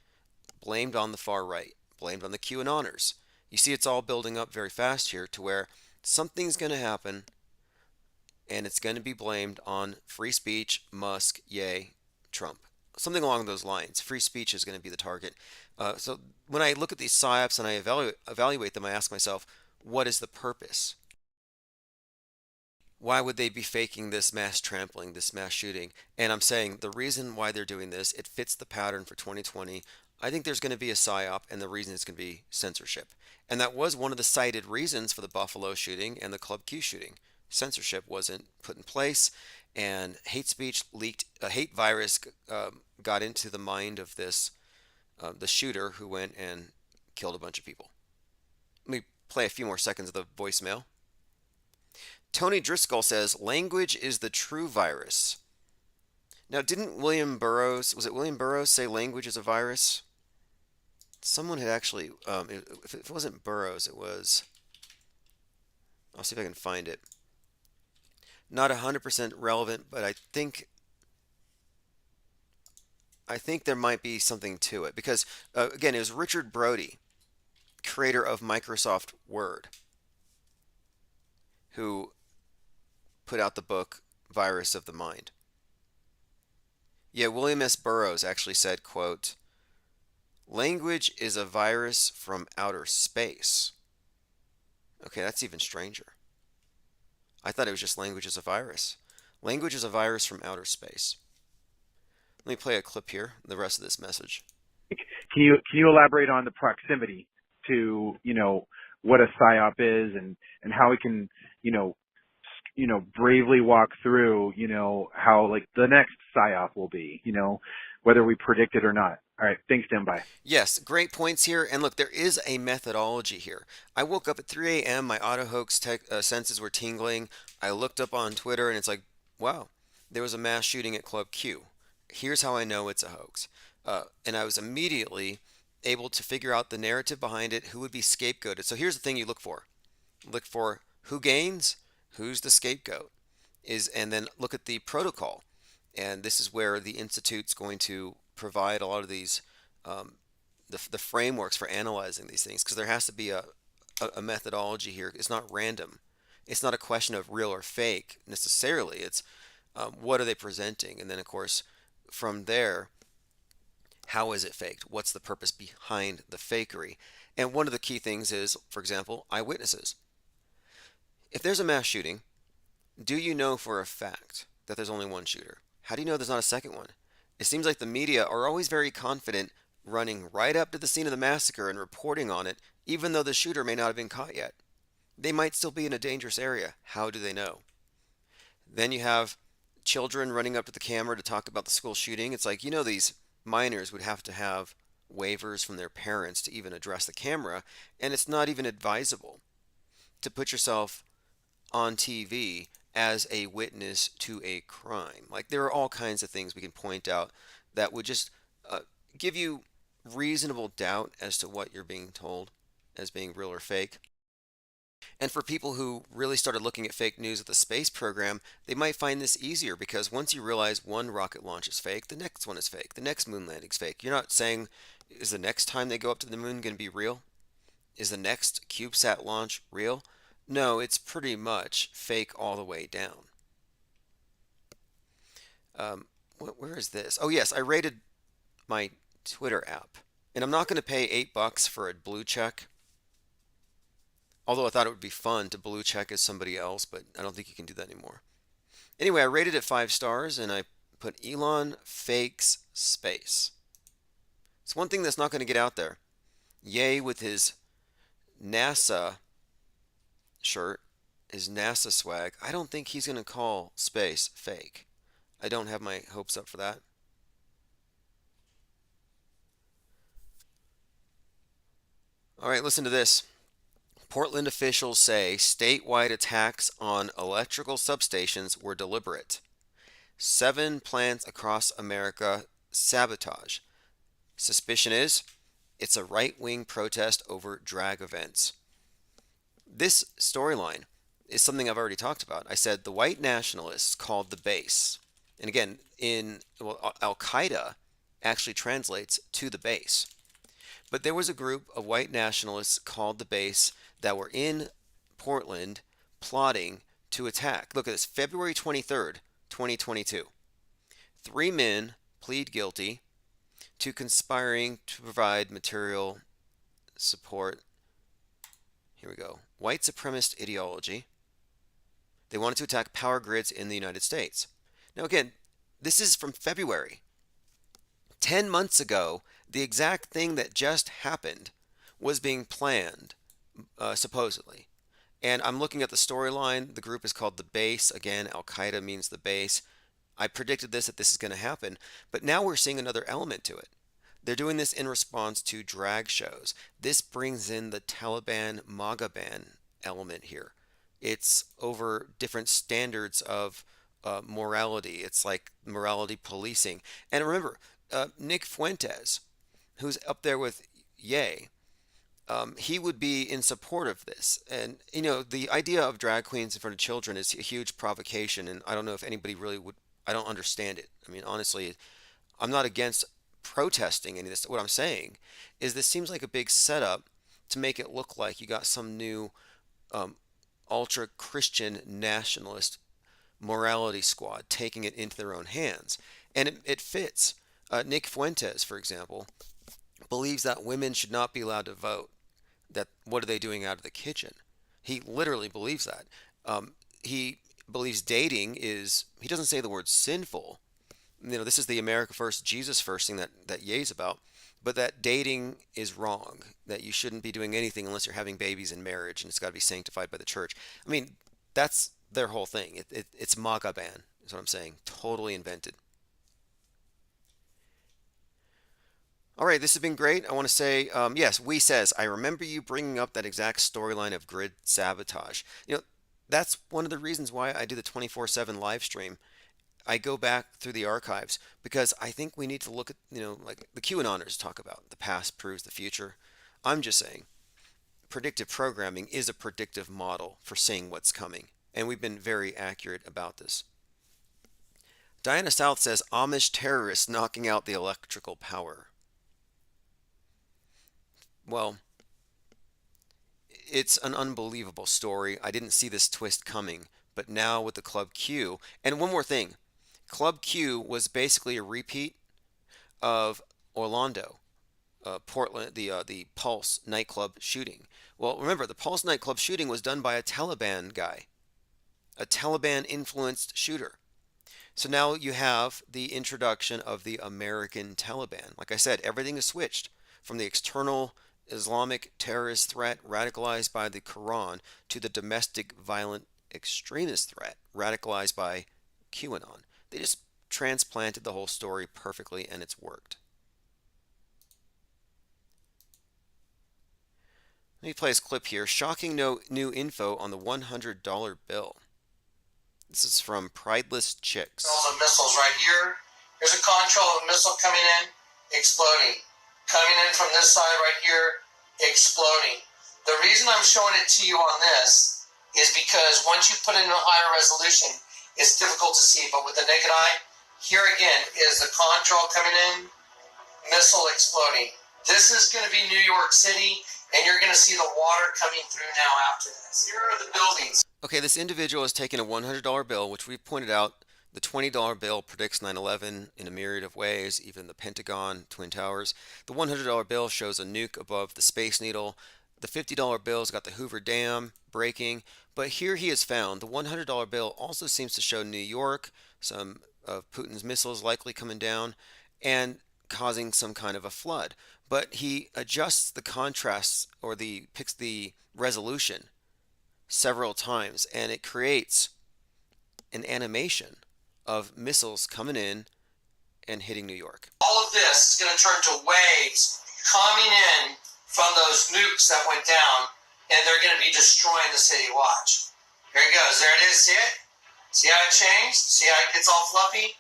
blamed on the far right, blamed on the QAnoners. You see, it's all building up very fast here to where something's going to happen, and it's going to be blamed on free speech, Musk, yay, Trump. Something along those lines. Free speech is going to be the target. So when I look at these psyops and I evaluate them, I ask myself, what is the purpose? Why would they be faking this mass trampling, this mass shooting? And I'm saying the reason why they're doing this, it fits the pattern for 2020. I think there's going to be a psyop, and the reason is going to be censorship. And that was one of the cited reasons for the Buffalo shooting and the Club Q shooting. Censorship wasn't put in place, and hate speech leaked. A hate virus got into the mind of the shooter, who went and killed a bunch of people. Let me play a few more seconds of the voicemail. Tony Driscoll says, language is the true virus. Now, didn't William Burroughs, was it William Burroughs, say language is a virus? Someone had actually, if it wasn't Burroughs, it was, I'll see if I can find it. Not 100% relevant, but I think there might be something to it, because again, it was Richard Brody, creator of Microsoft Word, who put out the book Virus of the Mind. Yeah, William S. Burroughs actually said, quote, language is a virus from outer space. Okay, that's even stranger. I thought it was just language is a virus. Language is a virus from outer space. Let me play a clip here, the rest of this message. Can you elaborate on the proximity to, what a PSYOP is and how we can, bravely walk through, how like the next PSYOP will be, whether we predict it or not. All right. Thanks, Dan. Bye. Yes, great points here. And look, there is a methodology here. I woke up at 3 a.m. My auto hoax senses were tingling. I looked up on Twitter, and it's like, wow, there was a mass shooting at Club Q. Here's how I know it's a hoax. And I was immediately able to figure out the narrative behind it, who would be scapegoated. So here's the thing you look for. Look for who gains, who's the scapegoat, and then look at the protocol. And this is where the Institute's going to provide a lot of these, the frameworks for analyzing these things, because there has to be a methodology here. It's not random. It's not a question of real or fake necessarily. It's what are they presenting? And then, of course, from there, how is it faked? What's the purpose behind the fakery? And one of the key things is, for example, eyewitnesses. If there's a mass shooting, do you know for a fact that there's only one shooter? How do you know there's not a second one? It seems like the media are always very confident, running right up to the scene of the massacre and reporting on it, even though the shooter may not have been caught yet. They might still be in a dangerous area. How do they know? Then you have children running up to the camera to talk about the school shooting. It's like, these minors would have to have waivers from their parents to even address the camera, and it's not even advisable to put yourself on TV as a witness to a crime. Like, there are all kinds of things we can point out that would just give you reasonable doubt as to what you're being told as being real or fake. And for people who really started looking at fake news at the space program, they might find this easier, because once you realize one rocket launch is fake, the next one is fake, the next moon landing is fake. You're not saying, is the next time they go up to the moon going to be real? Is the next CubeSat launch real? No, it's pretty much fake all the way down. Where is this? Oh yes, I rated my Twitter app, and I'm not going to pay $8 for a blue check. Although I thought it would be fun to blue check as somebody else, but I don't think you can do that anymore. Anyway, I rated it 5 stars, and I put Elon fakes space. It's one thing that's not going to get out there. Yay with his NASA shirt, his NASA swag. I don't think he's going to call space fake. I don't have my hopes up for that. All right, listen to this. Portland officials say statewide attacks on electrical substations were deliberate. 7 plants across America sabotage. Suspicion is it's a right-wing protest over drag events. This storyline is something I've already talked about. I said the white nationalists called the base. And again, Al-Qaeda actually translates to the base. But there was a group of white nationalists called the base that were in Portland plotting to attack. Look at this, February 23rd, 2022. 3 men plead guilty to conspiring to provide material support. Here we go. White supremacist ideology. They wanted to attack power grids in the United States. Now again, this is from February. 10 months ago, the exact thing that just happened was being planned, supposedly. And I'm looking at the storyline. The group is called the base. Again, Al-Qaeda means the base. I predicted that this is going to happen, but now we're seeing another element to it. They're doing this in response to drag shows. This brings in the Taliban MAGA ban element here. It's over different standards of morality. It's like morality policing. And remember, Nick Fuentes, who's up there with Ye, he would be in support of this. And, you know, the idea of drag queens in front of children is a huge provocation, and I don't know if anybody really would, I don't understand it. I mean, honestly, I'm not against protesting any of this. What I'm saying is this seems like a big setup to make it look like you got some new ultra-Christian nationalist morality squad taking it into their own hands. And it fits. Nick Fuentes, for example, believes that women should not be allowed to vote. That what are they doing out of the kitchen? He literally believes that. He believes dating is, he doesn't say the word sinful. You know, this is the America First, Jesus First thing that Ye's about, but that dating is wrong, that you shouldn't be doing anything unless you're having babies in marriage, and it's got to be sanctified by the church. I mean, that's their whole thing. It's MAGA ban, is what I'm saying. Totally invented. All right, this has been great. I want to say, yes, We says, I remember you bringing up that exact storyline of grid sabotage. You know, that's one of the reasons why I do the 24/7 live stream. I go back through the archives because I think we need to look at, you know, like the QAnoners talk about, the past proves the future. I'm just saying, predictive programming is a predictive model for seeing what's coming, and we've been very accurate about this. Diana South says, Amish terrorists knocking out the electrical power. Well, it's an unbelievable story. I didn't see this twist coming, but now with the Club Q, and one more thing, Club Q was basically a repeat of Orlando, Portland, the Pulse nightclub shooting. Well, remember, the Pulse nightclub shooting was done by a Taliban guy, a Taliban-influenced shooter. So now you have the introduction of the American Taliban. Like I said, everything is switched from the external Islamic terrorist threat radicalized by the Quran to the domestic violent extremist threat radicalized by QAnon. They just transplanted the whole story perfectly, and it's worked. Let me play this clip here. Shocking new info on the $100 bill. This is from Prideless Chicks. Of missiles right here. Here's a contrail of a missile coming in, exploding. Coming in from this side right here, exploding. The reason I'm showing it to you on this is because once you put it in a higher resolution, it's difficult to see. But with the naked eye, here again is the contrail coming in, missile exploding. This is going to be New York City, and you're going to see the water coming through now after this. Here are the buildings. Okay, this individual has taken a $100 bill, which we pointed out. The $20 bill predicts 9/11 in a myriad of ways, even the Pentagon, Twin Towers. The $100 bill shows a nuke above the Space Needle. The $50 bill's got the Hoover Dam breaking. But here he has found the $100 bill also seems to show New York, some of Putin's missiles likely coming down, and causing some kind of a flood. But he adjusts the contrasts or picks the resolution several times, and it creates an animation of missiles coming in and hitting New York. All of this is going to turn to waves coming in from those nukes that went down and they're going to be destroying the city. Watch. Here it goes. There it is. See it? See how it changed? See how it gets all fluffy?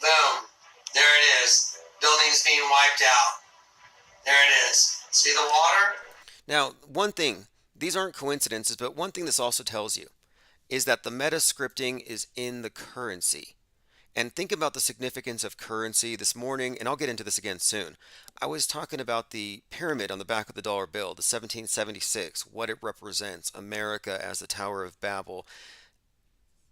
Boom. There it is. Buildings being wiped out. There it is. See the water? Now, one thing, these aren't coincidences, but one thing this also tells you is that the meta scripting is in the currency. And think about the significance of currency this morning, and I'll get into this again soon. I was talking about the pyramid on the back of the dollar bill, the 1776, what it represents, America as the Tower of Babel.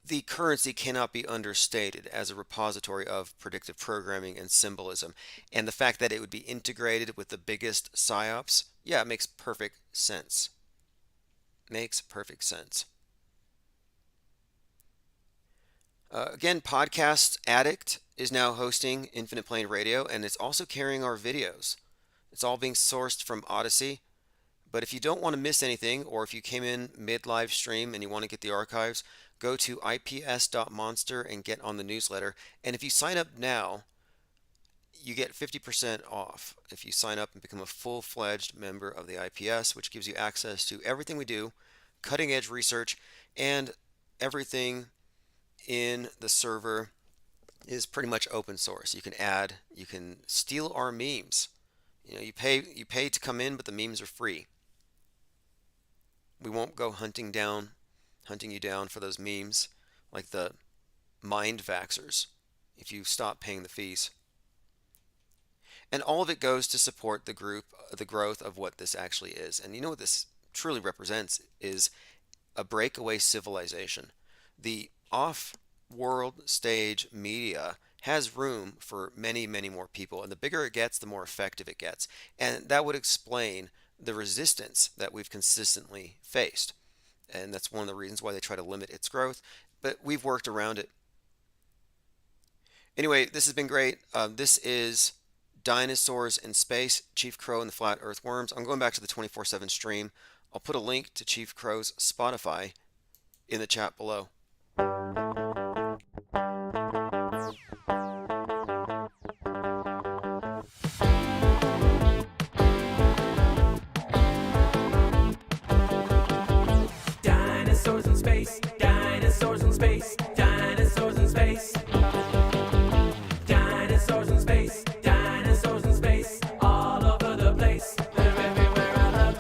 The currency cannot be understated as a repository of predictive programming and symbolism. And the fact that it would be integrated with the biggest psyops, yeah, it makes perfect sense. Makes perfect sense. Again, Podcast Addict is now hosting Infinite Plane Radio, and it's also carrying our videos. It's all being sourced from Odyssey. But if you don't want to miss anything, or if you came in mid-live stream and you want to get the archives, go to ips.monster and get on the newsletter. And if you sign up now, you get 50% off if you sign up and become a full-fledged member of the IPS, which gives you access to everything we do, cutting-edge research, and everything in the server is pretty much open source. You can add, you can steal our memes. You pay to come in, but the memes are free. We won't go hunting you down for those memes like the mind vaxxers if you stop paying the fees. And all of it goes to support the growth of what this actually is. And you know what this truly represents is a breakaway civilization. The off-world stage media has room for many, many more people. And the bigger it gets, the more effective it gets. And that would explain the resistance that we've consistently faced. And that's one of the reasons why they try to limit its growth. But we've worked around it. Anyway, this has been great. This is Dinosaurs in Space, Chief Crow and the Flat Earth Worms. I'm going back to the 24/7 stream. I'll put a link to Chief Crow's Spotify in the chat below. Dinosaurs in space, dinosaurs in space, dinosaurs in space. Dinosaurs in space, dinosaurs in space, all over the place. They're everywhere I look.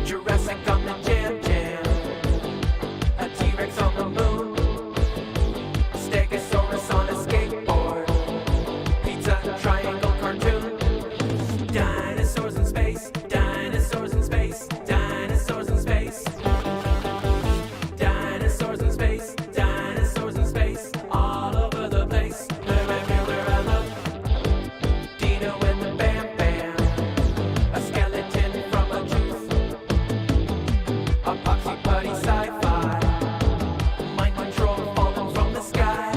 Jurassic on the jam jam, a T-Rex on the moon, Stegosaurus on a skateboard, pizza triangle cartoon. Dinosaurs in space, dinosaurs in space, dinosaurs in space. Dinosaurs in space, dinosaurs in space, all over the place. They're everywhere I look. Dino and the Bam Bam, a skeleton from a tooth. Epoxy putty sci-fi, mind control falling from the sky.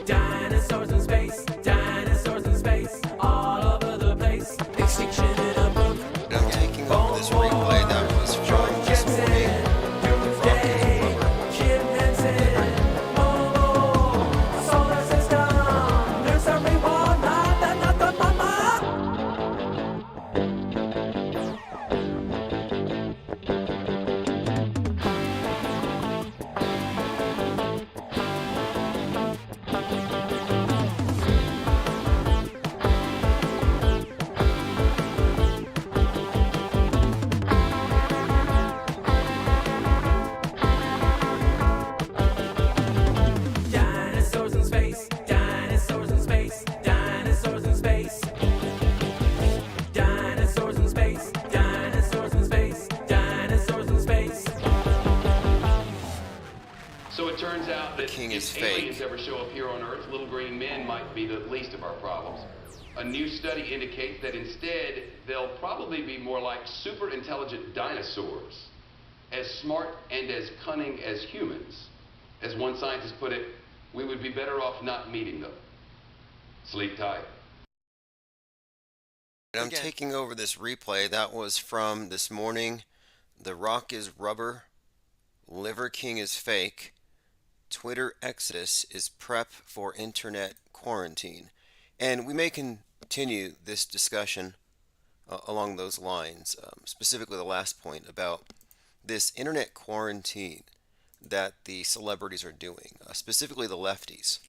Dinosaurs in space, all over the place. Extinction in a book. I'm taking over this replay that was from this morning. Doomsday, Jim Henson, solar system. There's everyone, not the mama. Dinosaurs in space, dinosaurs in space, dinosaurs in space. Dinosaurs in space, dinosaurs in space, dinosaurs in space. So it turns out that king is if aliens fake. ever show up here on Earth, little green men might be the least of our problems. A new study indicates that instead, they'll probably be more like super intelligent dinosaurs, as smart and as cunning as humans. As one scientist put it, we would be better off not meeting them. Sleep tight. I'm taking over this replay that was from this morning. The Rock is Rubber Liver King is fake. Twitter exodus is prep for internet quarantine. And we may continue this discussion along those lines, specifically the last point about this internet quarantine that the celebrities are doing, specifically the lefties,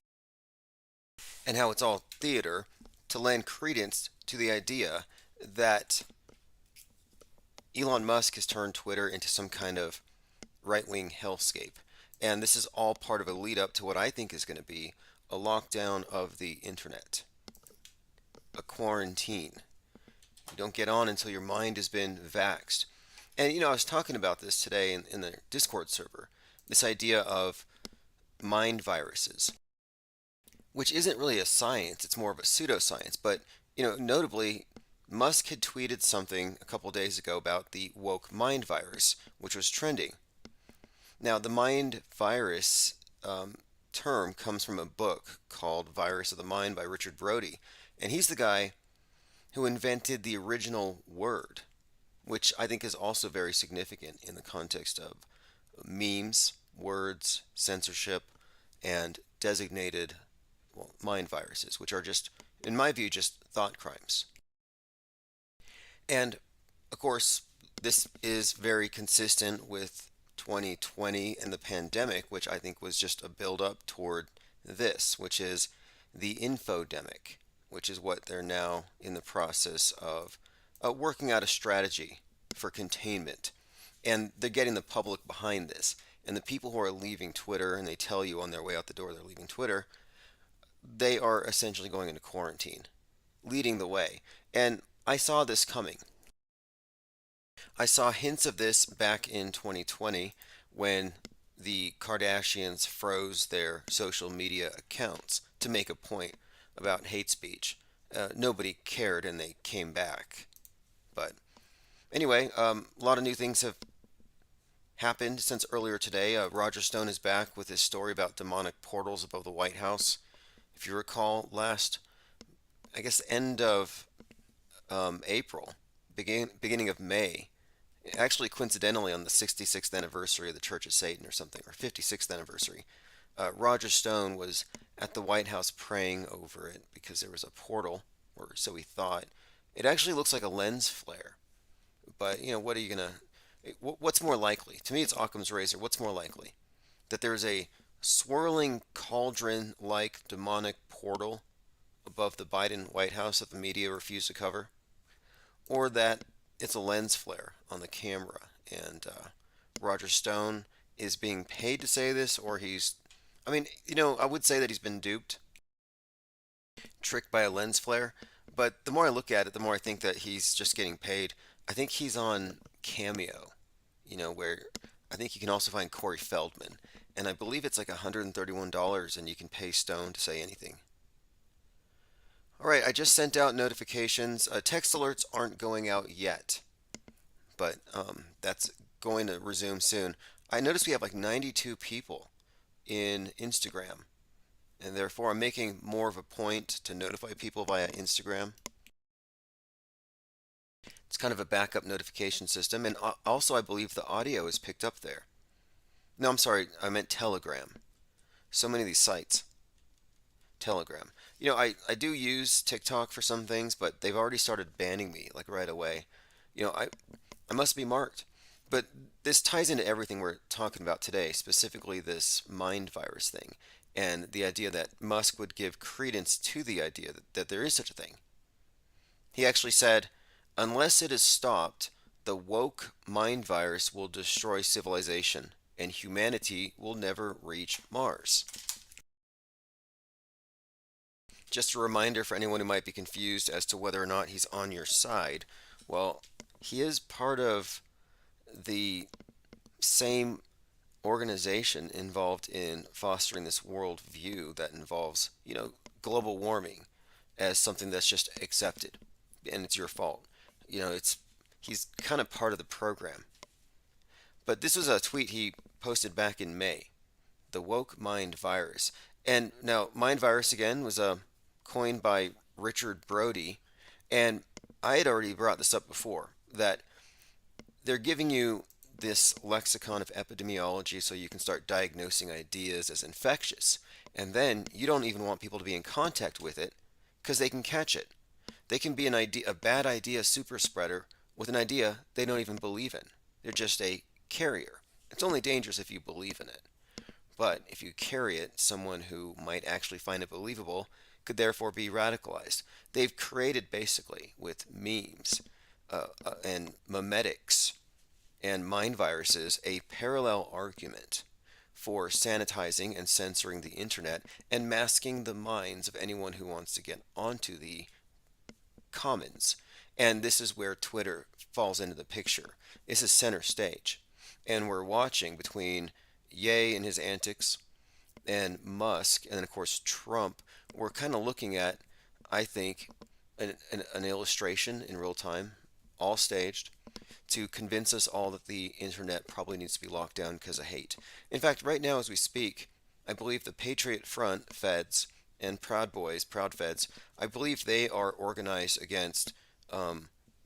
and how it's all theater to lend credence to the idea that Elon Musk has turned Twitter into some kind of right-wing hellscape. And this is all part of a lead up to what I think is going to be a lockdown of the internet, a quarantine. You don't get on until your mind has been vaxxed. And I was talking about this today in the Discord server, this idea of mind viruses, which isn't really a science, it's more of a pseudoscience. But, notably, Musk had tweeted something a couple days ago about the woke mind virus, which was trending. Now, the mind virus term comes from a book called Virus of the Mind by Richard Brody, and he's the guy who invented the original word, which I think is also very significant in the context of memes, words, censorship, and designated mind viruses, which are just, in my view, just thought crimes. And, of course, this is very consistent with 2020 and the pandemic, which I think was just a build-up toward this, which is the infodemic, which is what they're now in the process of working out a strategy for containment. And they're getting the public behind this. And the people who are leaving Twitter, and they tell you on their way out the door they're leaving Twitter, they are essentially going into quarantine, leading the way. And I saw this coming. I saw hints of this back in 2020 when the Kardashians froze their social media accounts to make a point about hate speech. Nobody cared and they came back. But anyway, a lot of new things have happened since earlier today. Roger Stone is back with his story about demonic portals above the White House. If you recall, last, I guess, end of April, beginning of May, actually coincidentally on the 66th anniversary of the Church of Satan or something, or 56th anniversary, Roger Stone was at the White House praying over it because there was a portal, or so he thought. It actually looks like a lens flare. But, what are you going to... What's more likely? To me, it's Occam's razor. What's more likely? That there's a swirling cauldron-like demonic portal above the Biden White House that the media refused to cover? Or that it's a lens flare on the camera and Roger Stone is being paid to say this, or he's... I would say that he's been duped, tricked by a lens flare, but the more I look at it, the more I think that he's just getting paid. I think he's on Cameo, where I think you can also find Corey Feldman, and I believe it's like $131 and you can pay Stone to say anything. Alright, I just sent out notifications. Text alerts aren't going out yet, but that's going to resume soon. I noticed we have like 92 people in Instagram, and therefore I'm making more of a point to notify people via Instagram. It's kind of a backup notification system, and also I believe the audio is picked up there. No, I'm sorry, I meant Telegram. So many of these sites. Telegram. I do use TikTok for some things, but they've already started banning me, like right away. I must be marked. But this ties into everything we're talking about today, specifically this mind virus thing, and the idea that Musk would give credence to the idea that there is such a thing. He actually said, unless it is stopped, the woke mind virus will destroy civilization, and humanity will never reach Mars. Just a reminder for anyone who might be confused as to whether or not he's on your side. Well, he is part of the same organization involved in fostering this world view that involves, global warming as something that's just accepted, and it's your fault. He's kind of part of the program. But this was a tweet he posted back in May, the woke mind virus. And now, mind virus again was coined by Richard Brody, and I had already brought this up before, that they're giving you this lexicon of epidemiology so you can start diagnosing ideas as infectious. And then you don't even want people to be in contact with it because they can catch it. They can be a bad idea super spreader with an idea they don't even believe in. They're just a carrier. It's only dangerous if you believe in it. But if you carry it, someone who might actually find it believable could therefore be radicalized. They've created basically with memes and memetics and mind viruses a parallel argument for sanitizing and censoring the internet and masking the minds of anyone who wants to get onto the commons. And this is where Twitter falls into the picture. This is center stage. And we're watching between Ye and his antics and Musk and then of course Trump. We're kind of looking at, I think, an illustration in real time, all staged, to convince us all that the internet probably needs to be locked down because of hate. In fact, right now as we speak, I believe the Patriot Front Feds and Proud Boys, Proud Feds, I believe they are organized against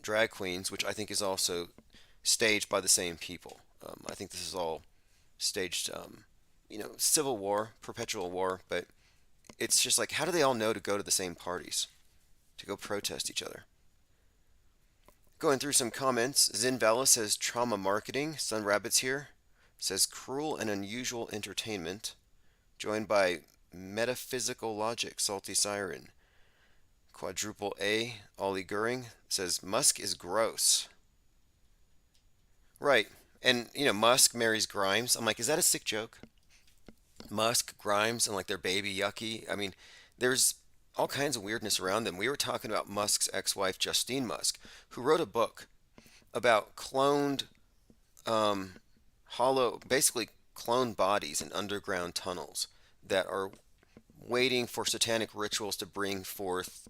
drag queens, which I think is also staged by the same people. I think this is all staged, civil war, perpetual war, but it's just like, how do they all know to go to the same parties, to go protest each other? Going through some comments, Zinvala says trauma marketing. Sun Rabbits here says cruel and unusual entertainment. Joined by metaphysical logic, Salty Siren. Quadruple A, Ollie Goering says Musk is gross. Right, and Musk marries Grimes. I'm like, is that a sick joke? Musk, Grimes, and like their baby Yucky. I mean, there's all kinds of weirdness around them. We were talking about Musk's ex-wife, Justine Musk, who wrote a book about cloned, basically cloned bodies in underground tunnels that are waiting for satanic rituals to bring forth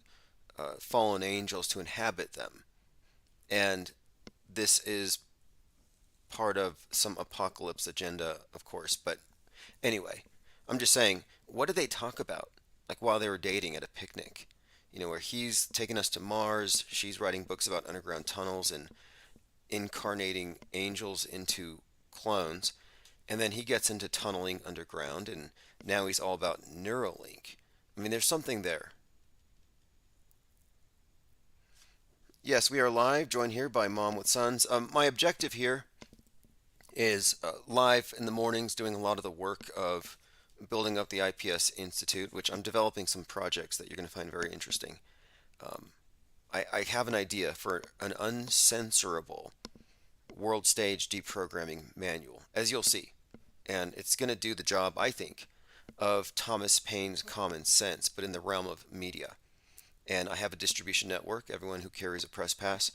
fallen angels to inhabit them. And this is part of some apocalypse agenda, of course. But anyway, I'm just saying, what did they talk about? Like while they were dating at a picnic, where he's taking us to Mars, she's writing books about underground tunnels and incarnating angels into clones, and then he gets into tunneling underground, and now he's all about Neuralink. I mean, there's something there. Yes, we are live, joined here by Mom with Sons. My objective here is live in the mornings, doing a lot of the work of building up the IPS Institute, which I'm developing some projects that you're going to find very interesting. I have an idea for an uncensorable world stage deprogramming manual, as you'll see. And it's going to do the job, I think, of Thomas Paine's Common Sense, but in the realm of media. And I have a distribution network, everyone who carries a press pass.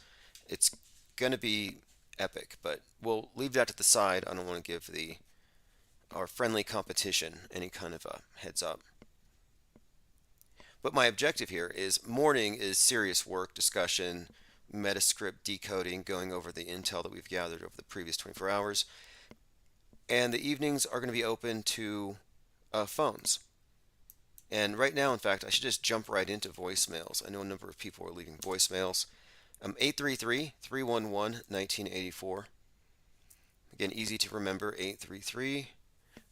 It's going to be epic, but we'll leave that to the side. I don't want to give our friendly competition any kind of a heads up. But my objective here is morning is serious work, discussion, Metascript decoding, going over the intel that we've gathered over the previous 24 hours. And the evenings are going to be open to phones. And right now, in fact, I should just jump right into voicemails. I know a number of people are leaving voicemails. 833-311-1984. Again, easy to remember, 833-311.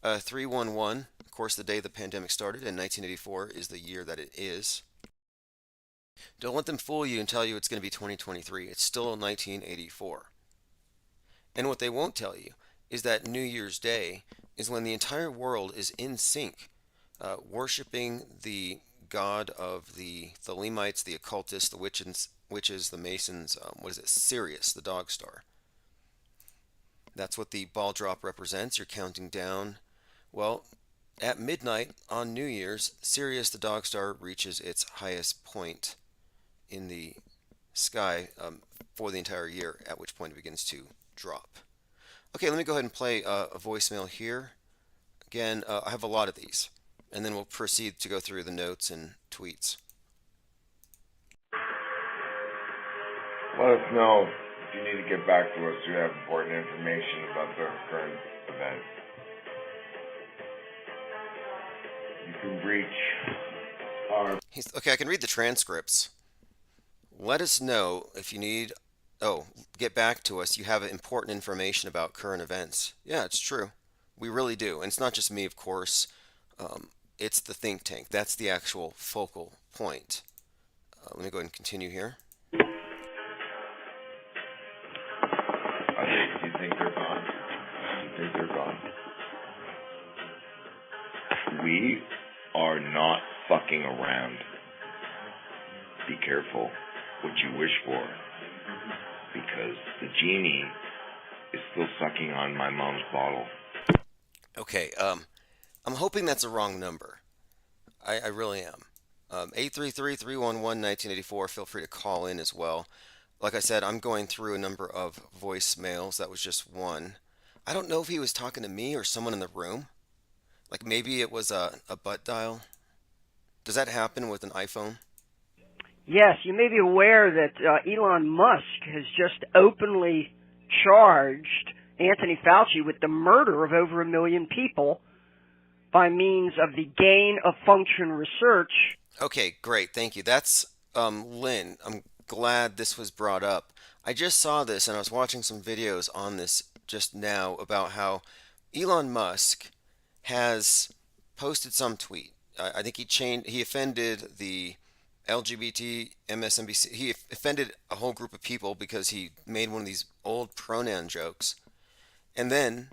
Of course, the day the pandemic started, and 1984 is the year that it is. Don't let them fool you and tell you it's going to be 2023. It's still 1984. And what they won't tell you is that New Year's Day is when the entire world is in sync, worshiping the god of the Thelemites, the occultists, the witches, the Masons, Sirius, the dog star. That's what the ball drop represents. You're counting down. Well, at midnight on New Year's, Sirius, the dog star, reaches its highest point in the sky for the entire year, at which point it begins to drop. Okay, let me go ahead and play a voicemail here. Again, I have a lot of these, and then we'll proceed to go through the notes and tweets. Let us know if you need to get back to us. You have important information about the current event. You can reach our... Okay, I can read the transcripts. Let us know if you need oh, get back to us. You have important information about current events. Yeah, it's true. We really do. And it's not just me, of course. It's the think tank. That's the actual focal point. Let me go ahead and continue here. Do you think they're gone? Do you think they're gone? We are not fucking around. Be careful what you wish for, because the genie is still sucking on my mom's bottle. Okay, I'm hoping that's a wrong number. I really am. 833-311-1984. Feel free to call in as well. Like I said, I'm going through a number of voicemails. That was just one. I don't know if he was talking to me or someone in the room. Like maybe it was a butt dial. Does that happen with an iPhone? Yes, you may be aware that Elon Musk has just openly charged Anthony Fauci with the murder of over 1 million people by means of the gain of function research. Okay, great. Thank you. That's Lynn. I'm glad this was brought up. I just saw this and I was watching some videos on this just now about how Elon Musk has posted some tweet. I think he offended the LGBT, MSNBC. He offended a whole group of people because he made one of these old pronoun jokes. And then,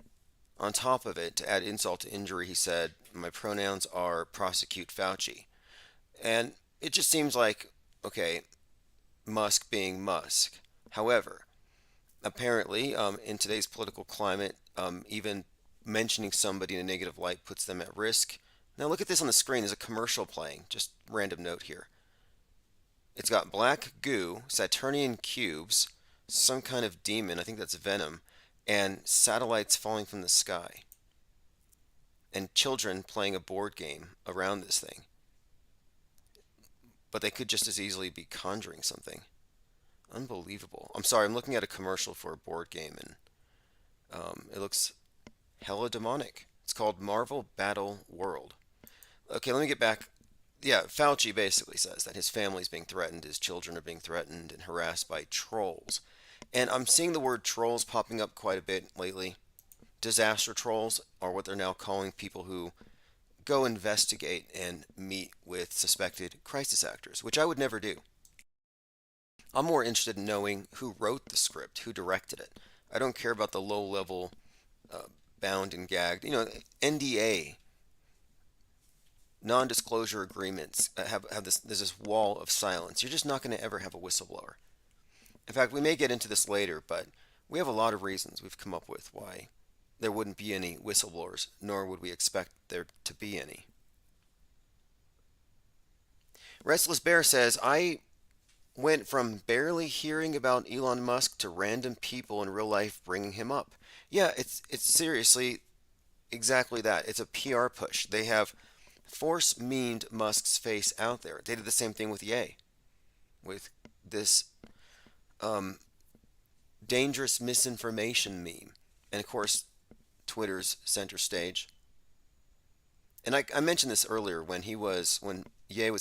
on top of it, to add insult to injury, he said, my pronouns are prosecute Fauci. And it just seems like, okay, Musk being Musk. However, apparently, in today's political climate, even mentioning somebody in a negative light puts them at risk. Now look at this on the screen. There's a commercial playing. Just random note here. It's got black goo, Saturnian cubes, some kind of demon, I think that's Venom, and satellites falling from the sky. And children playing a board game around this thing. But they could just as easily be conjuring something. Unbelievable. I'm sorry, I'm looking at a commercial for a board game, and it looks hella demonic. It's called Marvel Battle World. Okay, let me get back. Yeah, Fauci basically says that his family's being threatened, his children are being threatened and harassed by trolls. And I'm seeing the word trolls popping up quite a bit lately. Disaster trolls are what they're now calling people who go investigate and meet with suspected crisis actors, which I would never do. I'm more interested in knowing who wrote the script, who directed it. I don't care about the low-level bound and gagged. You know, NDA, non-disclosure agreements have this. There's this wall of silence. You're just not going to ever have a whistleblower. In fact, we may get into this later, but we have a lot of reasons we've come up with why there wouldn't be any whistleblowers, nor would we expect there to be any. Restless Bear says, I went from barely hearing about Elon Musk to random people in real life bringing him up. Yeah, it's seriously exactly that. It's a PR push. They have force memed Musk's face out there. They did the same thing with Ye, with this dangerous misinformation meme. And of course, Twitter's center stage. And I mentioned this earlier when Ye was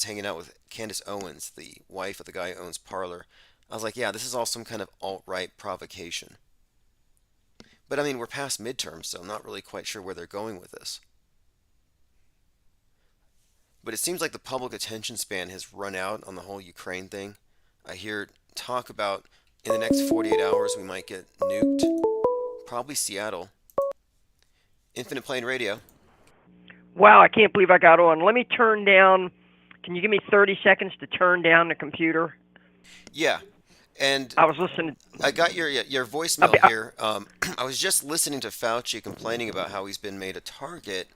hanging out with Candace Owens, the wife of the guy who owns Parler. I was like, yeah, this is all some kind of alt-right provocation. But I mean, we're past midterms, so I'm not really quite sure where they're going with this. But it seems like the public attention span has run out on the whole Ukraine thing. I hear talk about in the next 48 hours we might get nuked. Probably Seattle. Infinite Plane Radio. Wow, I can't believe I got on. Let me turn down. Can you give me 30 seconds to turn down the computer? Yeah. And I was listening. I got your voicemail here. I was just listening to Fauci complaining about how he's been made a target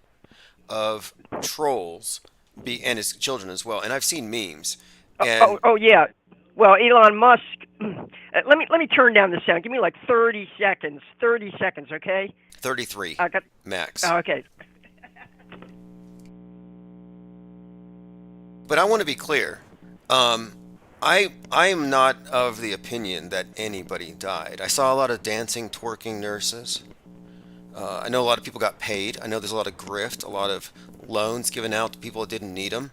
of trolls, and his children as well. And I've seen memes. And oh yeah. Well, Elon Musk. Let me turn down the sound. Give me like 30 seconds. 30 seconds, okay? 33 max. Oh, okay. But I want to be clear. I am not of the opinion that anybody died. I saw a lot of dancing, twerking nurses. I know a lot of people got paid. I know there's a lot of grift, a lot of loans given out to people that didn't need them.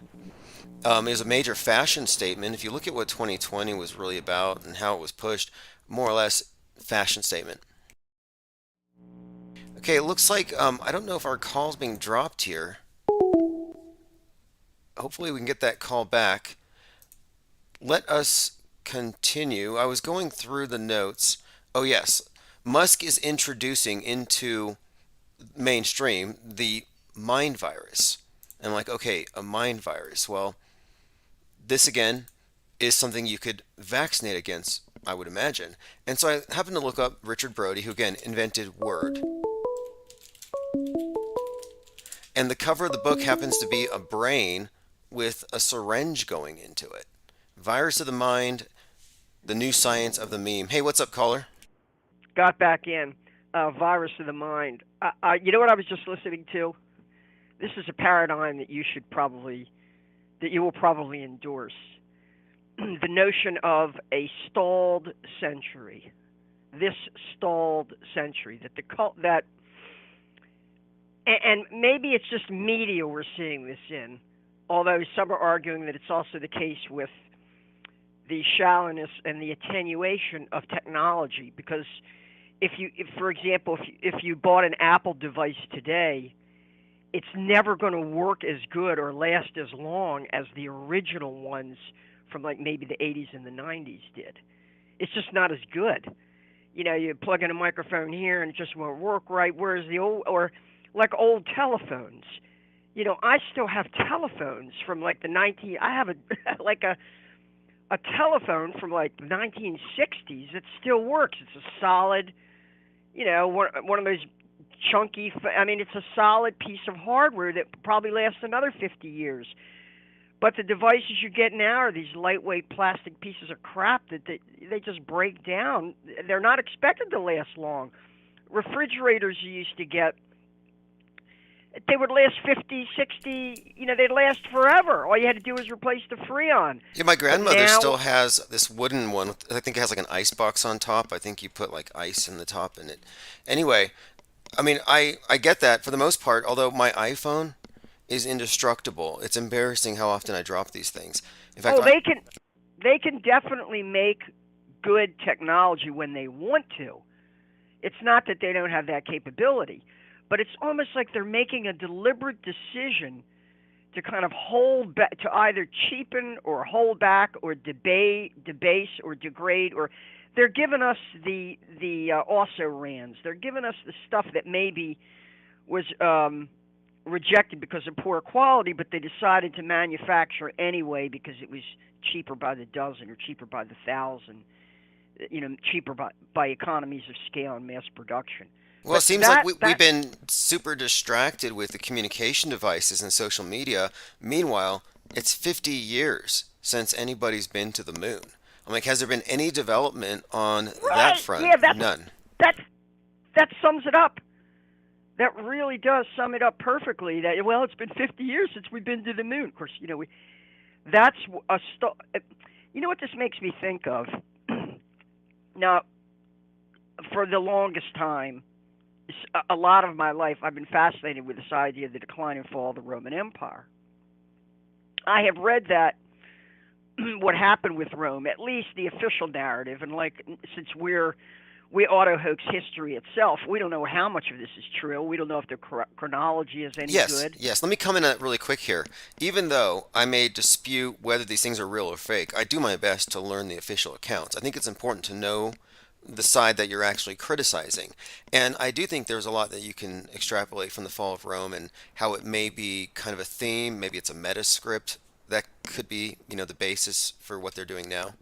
It was a major fashion statement. If you look at what 2020 was really about and how it was pushed, more or less fashion statement. Okay, it looks like I don't know if our call's being dropped here. Hopefully we can get that call back. Let us continue. I was going through the notes. Oh yes, Musk is introducing into mainstream the mind virus. And like, okay, a mind virus. Well, this again is something you could vaccinate against, I would imagine. And so I happened to look up Richard Brody, who again invented Word. And the cover of the book happens to be a brain with a syringe going into it. Virus of the Mind, the new science of the meme. Hey, what's up, caller? Got back in. Virus of the Mind. You know what I was just listening to? This is a paradigm that you will probably endorse. The notion of a stalled century. This stalled century. And maybe it's just media we're seeing this in, although some are arguing that it's also the case with the shallowness and the attenuation of technology. Because if for example, if you bought an Apple device today, it's never going to work as good or last as long as the original ones from like maybe the 80s and the 90s did. It's just not as good. You know, you plug in a microphone here and it just won't work right, whereas the old, or like old telephones. You know, I still have telephones from like I have a telephone from like the 1960s that still works. It's a solid, you know, one of those chunky, it's a solid piece of hardware that probably lasts another 50 years. But the devices you get now are these lightweight plastic pieces of crap that they just break down. They're not expected to last long. Refrigerators you used to get, they would last 50, 60, they'd last forever. All you had to do was replace the Freon. Yeah, my grandmother still has this wooden one. I think it has like an ice box on top. I think you put like ice in the top in it. Anyway, I get that for the most part, although my iPhone is indestructible. It's embarrassing how often I drop these things. In fact, they can definitely make good technology when they want to. It's not that they don't have that capability, but it's almost like they're making a deliberate decision to kind of hold back, to either cheapen or hold back or debase or degrade, or they're giving us the also-rans. They're giving us the stuff that maybe was rejected because of poor quality, but they decided to manufacture anyway because it was cheaper by the dozen or cheaper by the thousand, cheaper by economies of scale and mass production. Well, it seems like we've been super distracted with the communication devices and social media. Meanwhile, it's 50 years since anybody's been to the moon. I'm like, has there been any development on that front? Yeah, None. That sums it up. That really does sum it up perfectly. That, well, it's been 50 years since we've been to the moon. Of course, that's you know what this makes me think of? Now, for the longest time, a lot of my life, I've been fascinated with this idea of the decline and fall of the Roman Empire. I have read that what happened with Rome, at least the official narrative, and since we auto-hoax history itself, we don't know how much of this is true. We don't know if the chronology is any good. Yes. Let me come in on it really quick here. Even though I may dispute whether these things are real or fake, I do my best to learn the official accounts. I think it's important to know the side that you're actually criticizing. And I do think there's a lot that you can extrapolate from the fall of Rome and how it may be kind of a theme. Maybe it's a meta script that could be, the basis for what they're doing now.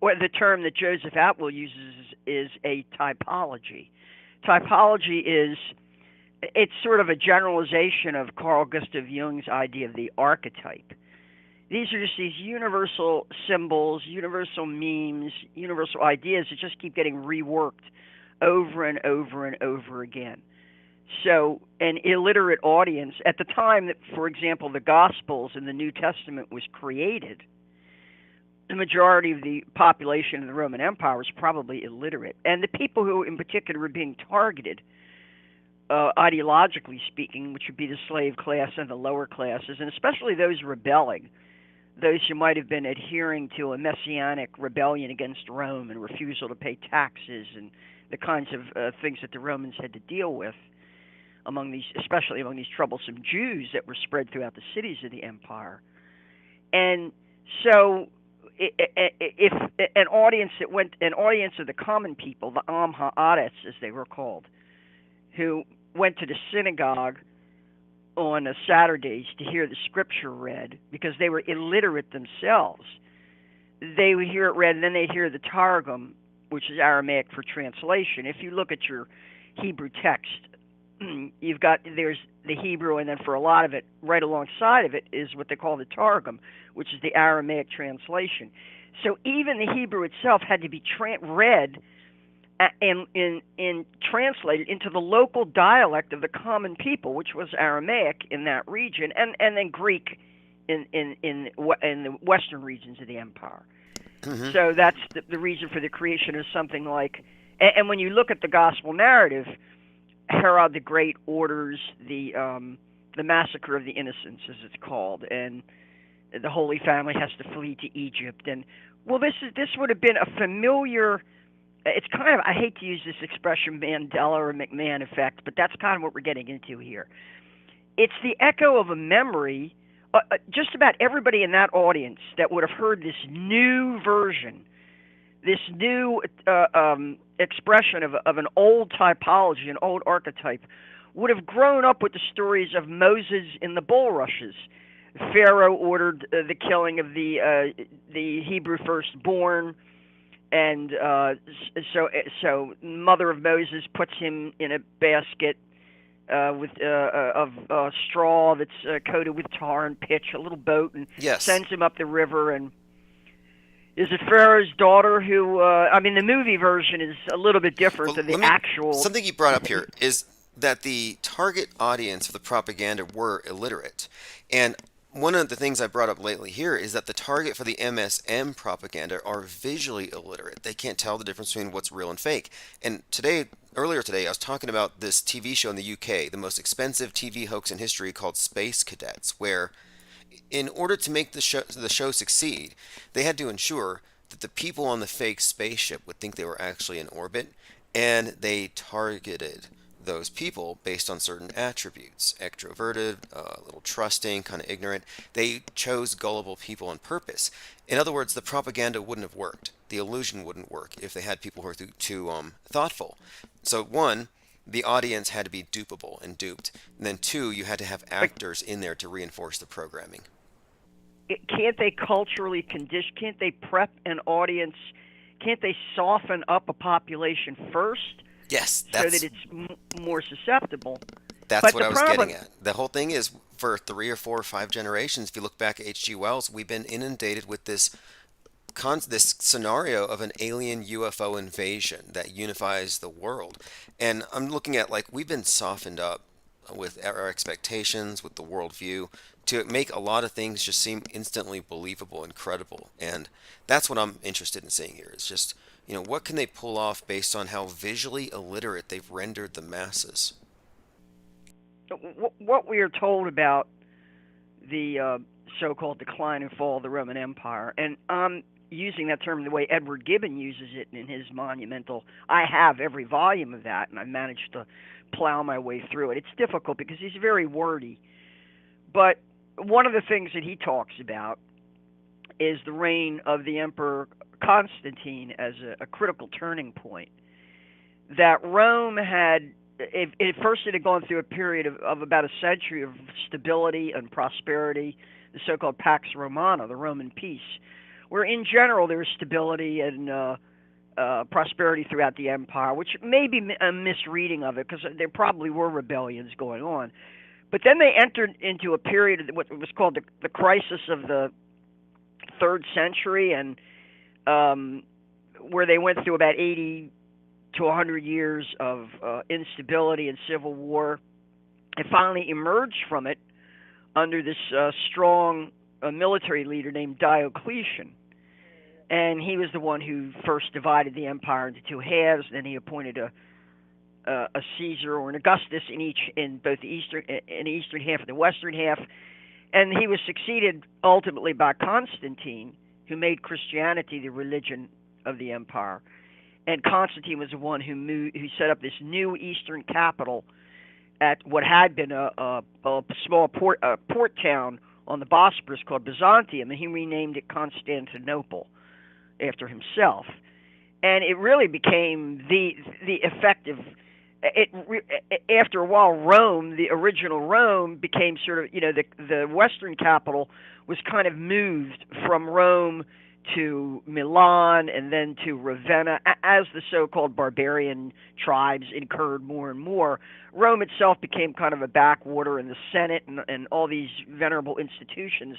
Well, the term that Joseph Atwill uses is a typology. Typology it's sort of a generalization of Carl Gustav Jung's idea of the archetype. These are just these universal symbols, universal memes, universal ideas that just keep getting reworked over and over and over again. So an illiterate audience, at the time that, for example, the Gospels in the New Testament was created, the majority of the population of the Roman Empire was probably illiterate. And the people who in particular were being targeted, ideologically speaking, which would be the slave class and the lower classes, and especially those rebelling, those who might have been adhering to a messianic rebellion against Rome and refusal to pay taxes and the kinds of things that the Romans had to deal with especially among these troublesome Jews that were spread throughout the cities of the empire. And so if an audience of the common people, the Am Ha'aretz as they were called, who went to the synagogue on Saturdays to hear the scripture read because they were illiterate themselves, they would hear it read and then they'd hear the Targum, which is Aramaic for translation. If you look at your Hebrew text, there's the Hebrew, and then for a lot of it, right alongside of it, is what they call the Targum, which is the Aramaic translation. So even the Hebrew itself had to be read and translated into the local dialect of the common people, which was Aramaic in that region, and then Greek in the western regions of the empire. Mm-hmm. So that's the reason for the creation of something like, and when you look at the gospel narrative, Herod the Great orders the massacre of the innocents, as it's called, and the Holy Family has to flee to Egypt. And well, this would have been a familiar. It's kind of, I hate to use this expression, Mandela or McMahon effect, but that's kind of what we're getting into here. It's the echo of a memory. Just about everybody in that audience that would have heard this new version, this new expression of an old typology, an old archetype, would have grown up with the stories of Moses in the bulrushes. Pharaoh ordered the killing of the Hebrew firstborn, and so mother of Moses puts him in a basket with of straw that's coated with tar and pitch, a little boat, and sends him up the river. And is it Pharaoh's daughter who? I mean, the movie version is a little bit different than the actual. Something you brought up here is that the target audience of the propaganda were illiterate, and one of the things I brought up lately here is that the target for the MSM propaganda are visually illiterate. They can't tell the difference between what's real and fake. And earlier today, I was talking about this TV show in the UK, the most expensive TV hoax in history, called Space Cadets, where in order to make the show succeed, they had to ensure that the people on the fake spaceship would think they were actually in orbit, and they targeted those people based on certain attributes: extroverted, a little trusting, kind of ignorant. They chose gullible people on purpose. In other words, the propaganda wouldn't have worked. The illusion wouldn't work if they had people who were too thoughtful. So one, the audience had to be dupable and duped. And then two, you had to have actors in there to reinforce the programming. Can't they culturally condition? Can't they prep an audience? Can't they soften up a population first? Yes, so that it's more susceptible. That's what I was getting at. The whole thing is, for 3 or 4 or 5 generations, if you look back at H.G. Wells, we've been inundated with this scenario of an alien UFO invasion that unifies the world. And I'm looking at, we've been softened up with our expectations, with the worldview, to make a lot of things just seem instantly believable and credible. And that's what I'm interested in seeing here. It's just, what can they pull off based on how visually illiterate they've rendered the masses? What we are told about the so-called decline and fall of the Roman Empire, and I'm using that term the way Edward Gibbon uses it in his monumental, I have every volume of that, and I managed to plow my way through it. It's difficult because he's very wordy. But one of the things that he talks about is the reign of the Emperor Constantine as a critical turning point. That Rome had, first it had gone through a period of about a century of stability and prosperity, the so-called Pax Romana, the Roman peace, where in general there was stability and prosperity throughout the empire, which may be a misreading of it because there probably were rebellions going on. But then they entered into a period of what was called the crisis of the 3rd century, and where they went through about 80 to 100 years of instability and civil war, and finally emerged from it under this strong military leader named Diocletian. And he was the one who first divided the empire into 2 halves. Then he appointed a Caesar or an Augustus in both the eastern half and the western half. And he was succeeded ultimately by Constantine, who made Christianity the religion of the empire. And Constantine was the one who set up this new eastern capital at what had been a small port town on the Bosporus called Byzantium, and he renamed it Constantinople after himself. And it really became the effective. After a while, Rome, the original Rome, became sort of, the Western capital was kind of moved from Rome to Milan and then to Ravenna as the so-called barbarian tribes incurred more and more. Rome itself became kind of a backwater, and the Senate and all these venerable institutions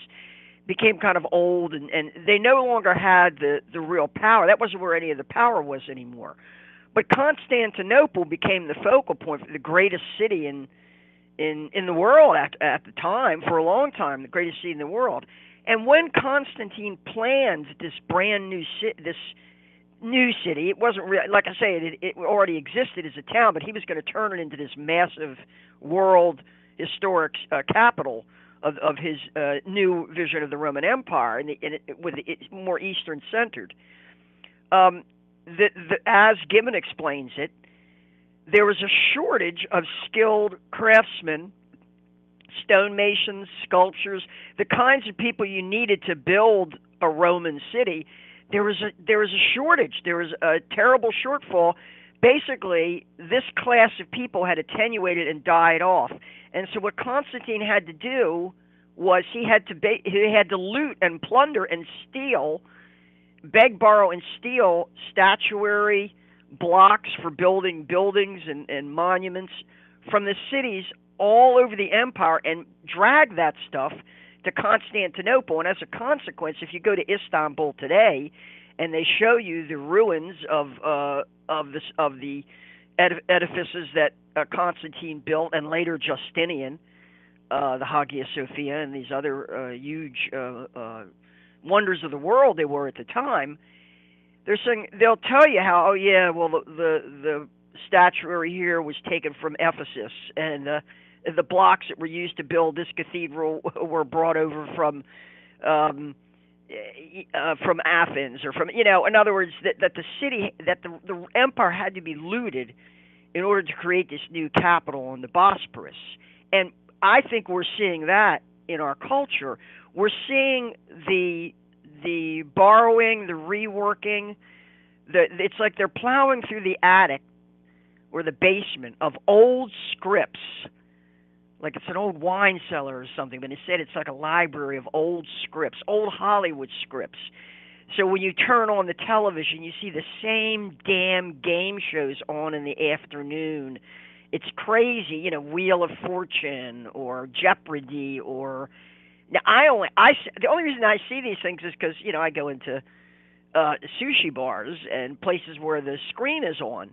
became kind of old, and they no longer had the real power. That wasn't where any of the power was anymore. But Constantinople became the focal point for the greatest city in the world at the time, for a long time, the greatest city in the world. And when Constantine planned this brand new city, it wasn't really, like I say, it already existed as a town, but he was going to turn it into this massive world historic capital of his new vision of the Roman Empire, and it's more Eastern centered. As Gibbon explains it, there was a shortage of skilled craftsmen, stonemasons, sculptors, the kinds of people you needed to build a Roman city. There was a shortage. There was a terrible shortfall. Basically, this class of people had attenuated and died off. And so what Constantine had to do was he had to loot and plunder and steal, beg, borrow, and steal statuary, blocks for building buildings and monuments from the cities all over the empire and drag that stuff to Constantinople. And as a consequence, if you go to Istanbul today and they show you the ruins of the edifices that Constantine built, and later Justinian, the Hagia Sophia and these other huge wonders of the world they were at the time, they'll tell you how, the statuary here was taken from Ephesus, and the blocks that were used to build this cathedral were brought over from Athens, or from, in other words, that the city, that the empire had to be looted in order to create this new capital on the Bosporus. And I think we're seeing that in our culture. We're seeing the borrowing, the reworking. It's like they're plowing through the attic or the basement of old scripts, like it's an old wine cellar or something, but instead it's like a library of old scripts, old Hollywood scripts. So when you turn on the television, you see the same damn game shows on in the afternoon. It's crazy, Wheel of Fortune or Jeopardy or... Now, the only reason I see these things is because, I go into sushi bars and places where the screen is on.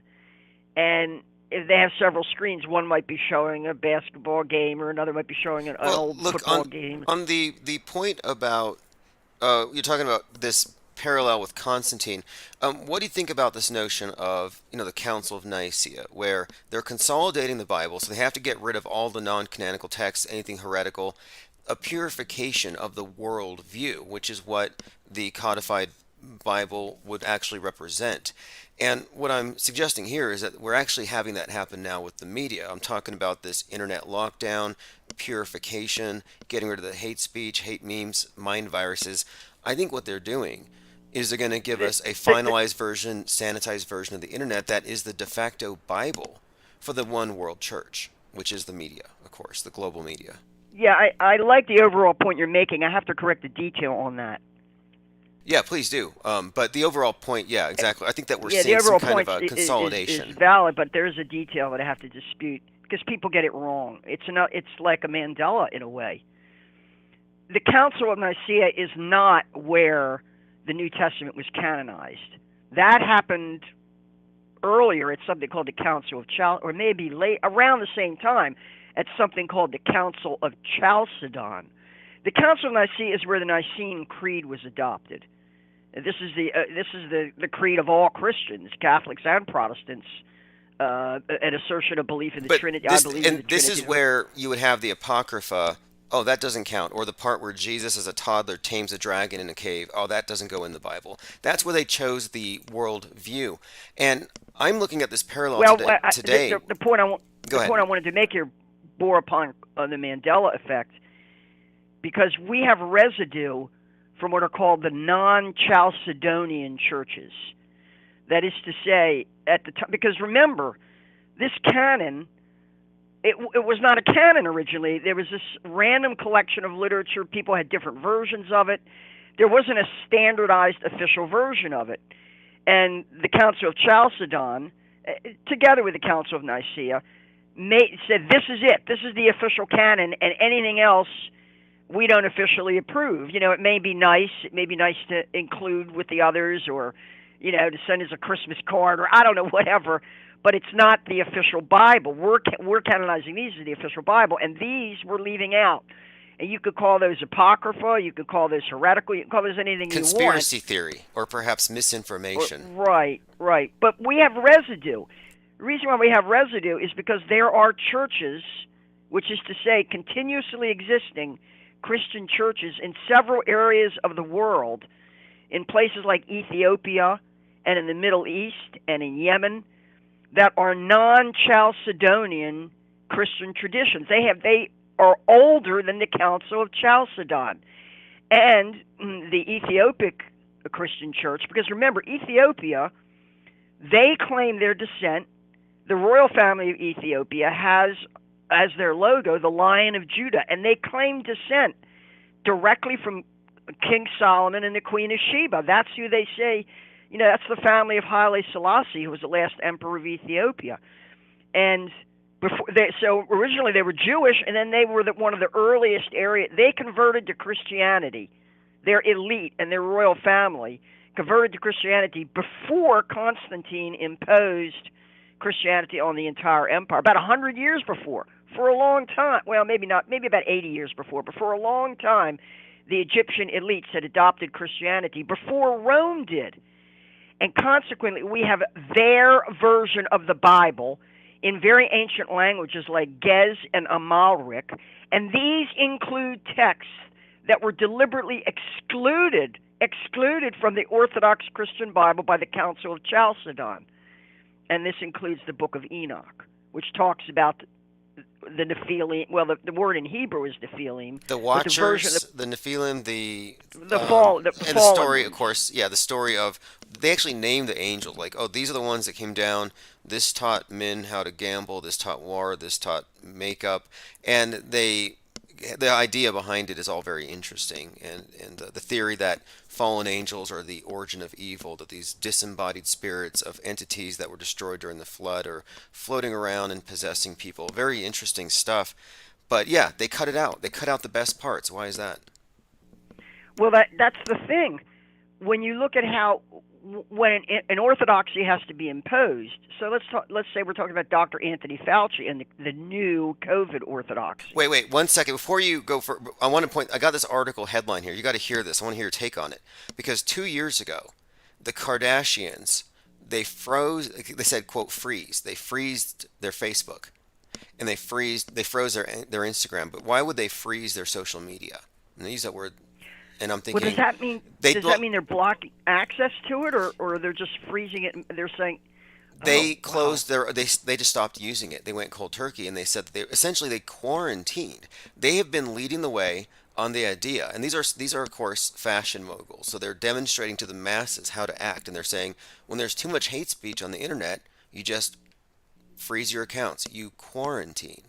And if they have several screens, one might be showing a basketball game or another might be showing an old football game. On the point about, you're talking about this parallel with Constantine, what do you think about this notion of, the Council of Nicaea, where they're consolidating the Bible, so they have to get rid of all the non-canonical texts, anything heretical, a purification of the world view, which is what the codified Bible would actually represent. And what I'm suggesting here is that we're actually having that happen now with the media. I'm talking about this internet lockdown, purification, getting rid of the hate speech, hate memes, mind viruses. I think what they're doing is they're going to give us a finalized version, sanitized version of the internet that is the de facto Bible for the one world church, which is the media, of course, the global media. Yeah, I like the overall point you're making. I have to correct the detail on that. Yeah, please do. But the overall point, yeah, exactly. I think that we're seeing some kind of a consolidation. Is valid, but there's a detail that I have to dispute because people get it wrong. It's like a Mandela in a way. The Council of Nicaea is not where the New Testament was canonized. That happened earlier at something called the Council of Chalcedon, or maybe late around the same time at something called the Council of Chalcedon. The Council of Nicaea is where the Nicene Creed was adopted. This is the creed of all Christians, Catholics and Protestants, an assertion of belief in the Trinity. I believe in the Trinity. This is where you would have the Apocrypha Oh, that doesn't count. Or the part where Jesus as a toddler tames a dragon in a cave. Oh, that doesn't go in the Bible. That's where they chose the world view. And I'm looking at this parallel Well, today. the point Go ahead. point I wanted to make here bore upon the Mandela effect, because we have residue from what are called the non-Chalcedonian churches. That is to say, at the time, because remember, this canon, it was not a canon originally. There was this random collection of literature. People had different versions of it. There wasn't a standardized official version of it. And the Council of Chalcedon, together with the Council of Nicaea, said, this is it. This is the official canon, and anything else we don't officially approve. You know, it may be nice. It may be nice to include with the others, or, you know, to send as a Christmas card, or I don't know, whatever. But it's not the official Bible. We're canonizing these as the official Bible, and these we're leaving out. And you could call those apocrypha. You could call those heretical. You can call those anything you want. Conspiracy theory, or perhaps misinformation. Right. But we have residue. The reason why we have residue is because there are churches, which is to say continuously existing Christian churches in several areas of the world, in places like Ethiopia and in the Middle East and in Yemen, that are non-Chalcedonian Christian traditions. They are older than the Council of Chalcedon. And the Ethiopic Christian church, because remember, Ethiopia, they claim their descent. The royal family of Ethiopia has as their logo the Lion of Judah, and they claim descent directly from King Solomon and the Queen of Sheba. That's who they say, you know, that's the family of Haile Selassie, who was the last emperor of Ethiopia. And so originally they were Jewish, and then they were one of the earliest area. They converted to Christianity. Their elite and their royal family converted to Christianity before Constantine imposed Christianity on the entire empire, about 100 years before. For a long time, well, maybe not, maybe about 80 years before, but for a long time, the Egyptian elites had adopted Christianity before Rome did. And consequently, we have their version of the Bible in very ancient languages like Gez and Amalric, and these include texts that were deliberately excluded from the Orthodox Christian Bible by the Council of Chalcedon. And this includes the Book of Enoch, which talks about the Nephilim. Well, the word in Hebrew is Nephilim. The Watchers, the Nephilim, the fall, and the story, of course, the story of, they actually named the angels, like, oh, these are the ones that came down. This taught men how to gamble. This taught war. This taught makeup. And the idea behind it is all very interesting. And the theory that fallen angels are the origin of evil, that these disembodied spirits of entities that were destroyed during the flood are floating around and possessing people. Very interesting stuff. But yeah, they cut it out. They cut out the best parts. Why is that? Well, that's the thing. When you look at how, when an orthodoxy has to be imposed, so let's say we're talking about Dr. Anthony Fauci and the new COVID orthodoxy. Wait, 1 second. Before you go, I want to point, I got this article headline here. You got to hear this. I want to hear your take on it. Because 2 years ago, the Kardashians, they said, quote, freeze. They freezed their Facebook. And they froze their Instagram. But why would they freeze their social media? And they use that word. And I'm thinking, well, does that mean they're blocking access to it, or they're just freezing it? They're saying they closed they just stopped using it. They went cold turkey, and they said that they quarantined. They have been leading the way on the idea, and these are of course fashion moguls, so they're demonstrating to the masses how to act, and they're saying when there's too much hate speech on the internet, you just freeze your accounts, you quarantine.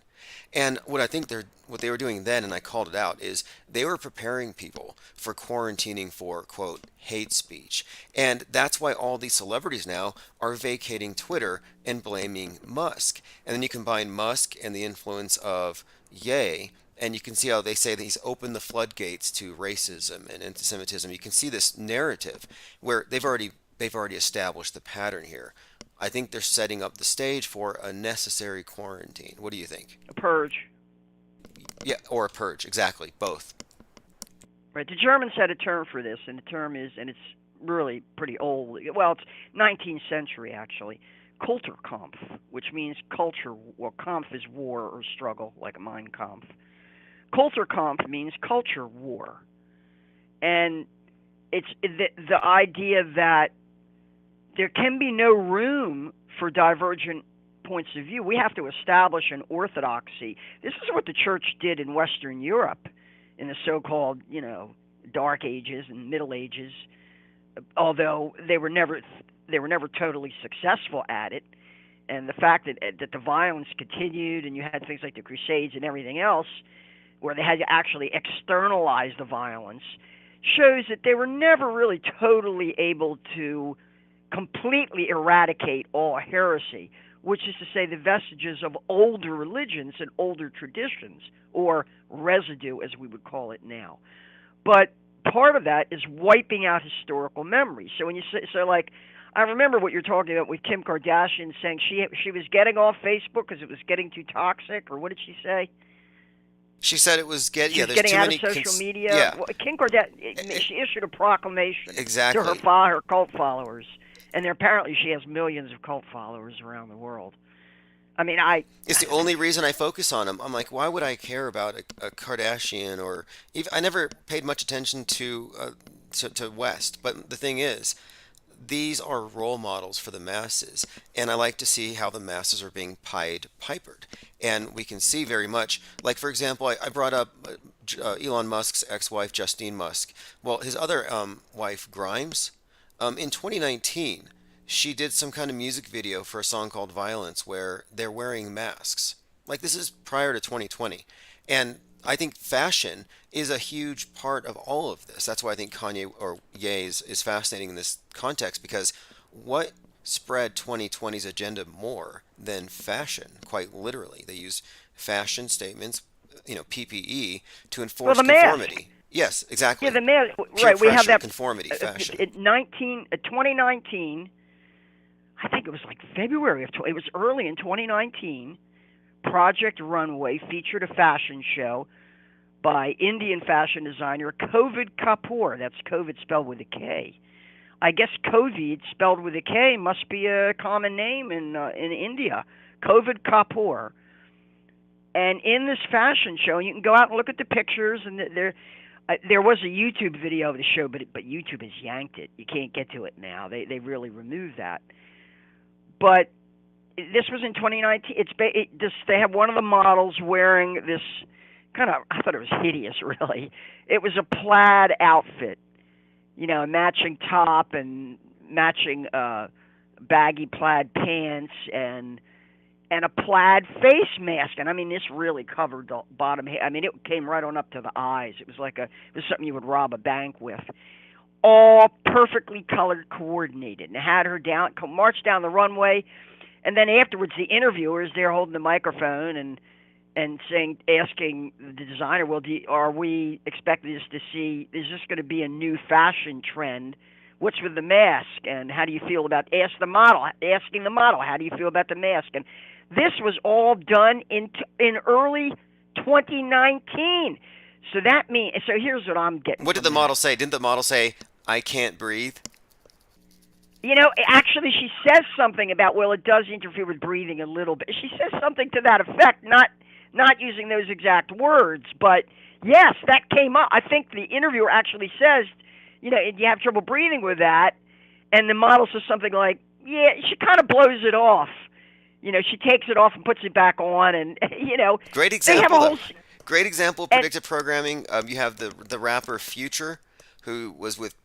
And what I think what they were doing then, and I called it out, is they were preparing people for quarantining for, quote, hate speech. And that's why all these celebrities now are vacating Twitter and blaming Musk. And then you combine Musk and the influence of Ye, and you can see how they say that he's opened the floodgates to racism and anti-Semitism. You can see this narrative where they've already established the pattern here. I think they're setting up the stage for a necessary quarantine. What do you think? A purge. Yeah, or a purge. Exactly. Both. Right. The Germans had a term for this, and the term is, and it's really pretty old. Well, it's 19th century, actually. Kulturkampf, which means culture. Well, Kampf is war or struggle, like a Mein Kampf. Kulturkampf means culture war. And it's the idea that there can be no room for divergent points of view. We have to establish an orthodoxy. This is what the church did in Western Europe in the so-called, Dark Ages and Middle Ages, although they were never totally successful at it. And the fact that the violence continued, and you had things like the Crusades and everything else, where they had to actually externalize the violence, shows that they were never really totally able to completely eradicate all heresy, which is to say the vestiges of older religions and older traditions, or residue as we would call it now. But part of that is wiping out historical memory. So when you say, I remember what you're talking about with Kim Kardashian saying she was getting off Facebook because it was getting too toxic, or what did she say? She said it was there's getting too out of social media. Yeah. Well, Kim Kardashian, she issued a proclamation Exactly. to her cult followers, and apparently she has millions of cult followers around the world. I mean, it's the only reason I focus on them. I'm like, why would I care about a Kardashian, or even, I never paid much attention to West. But the thing is, these are role models for the masses, and I like to see how the masses are being Pied Pipered. And we can see very much, like, for example, I brought up Elon Musk's ex-wife, Justine Musk. Well, his other wife, Grimes, in 2019, she did some kind of music video for a song called Violence where they're wearing masks. Like, this is prior to 2020. And I think fashion is a huge part of all of this. That's why I think Kanye or Ye is fascinating in this context, because what spread 2020's agenda more than fashion? Quite literally, they use fashion statements, PPE, to enforce conformity. Mask. Yes, exactly. Yeah, the mask. Peer Right, we have pressure, that conformity, fashion. In 2019, I think it was like February of it was early in 2019. Project Runway featured a fashion show by Indian fashion designer Kovid Kapoor. That's COVID spelled with a K. I guess Kovid spelled with a K must be a common name in India. Kovid Kapoor. And in this fashion show, you can go out and look at the pictures, and there was a YouTube video of the show, but YouTube has yanked it. You can't get to it now. They really removed that. But this was in 2019. They have one of the models wearing this kind of, I thought it was hideous, really. It was a plaid outfit, a matching top and matching baggy plaid pants and a plaid face mask. And I mean, this really covered the bottom. I mean, it came right on up to the eyes. It was it was something you would rob a bank with. All perfectly colored, coordinated, and had her march down the runway. And then afterwards, the interviewer is there holding the microphone and asking the designer, well, are we expecting this to see, is this going to be a new fashion trend? What's with the mask? And how do you feel about, asking the model, how do you feel about the mask? And this was all done in early 2019. So that means, so here's what I'm getting. What did the model say? Didn't the model say, I can't breathe? Actually, she says something about, well, it does interfere with breathing a little bit. She says something to that effect, not using those exact words, but yes, that came up. I think the interviewer actually says, you have trouble breathing with that, and the model says something like, yeah, she kind of blows it off. She takes it off and puts it back on, and, Great example. Great example of predictive programming. You have the rapper Future, who was with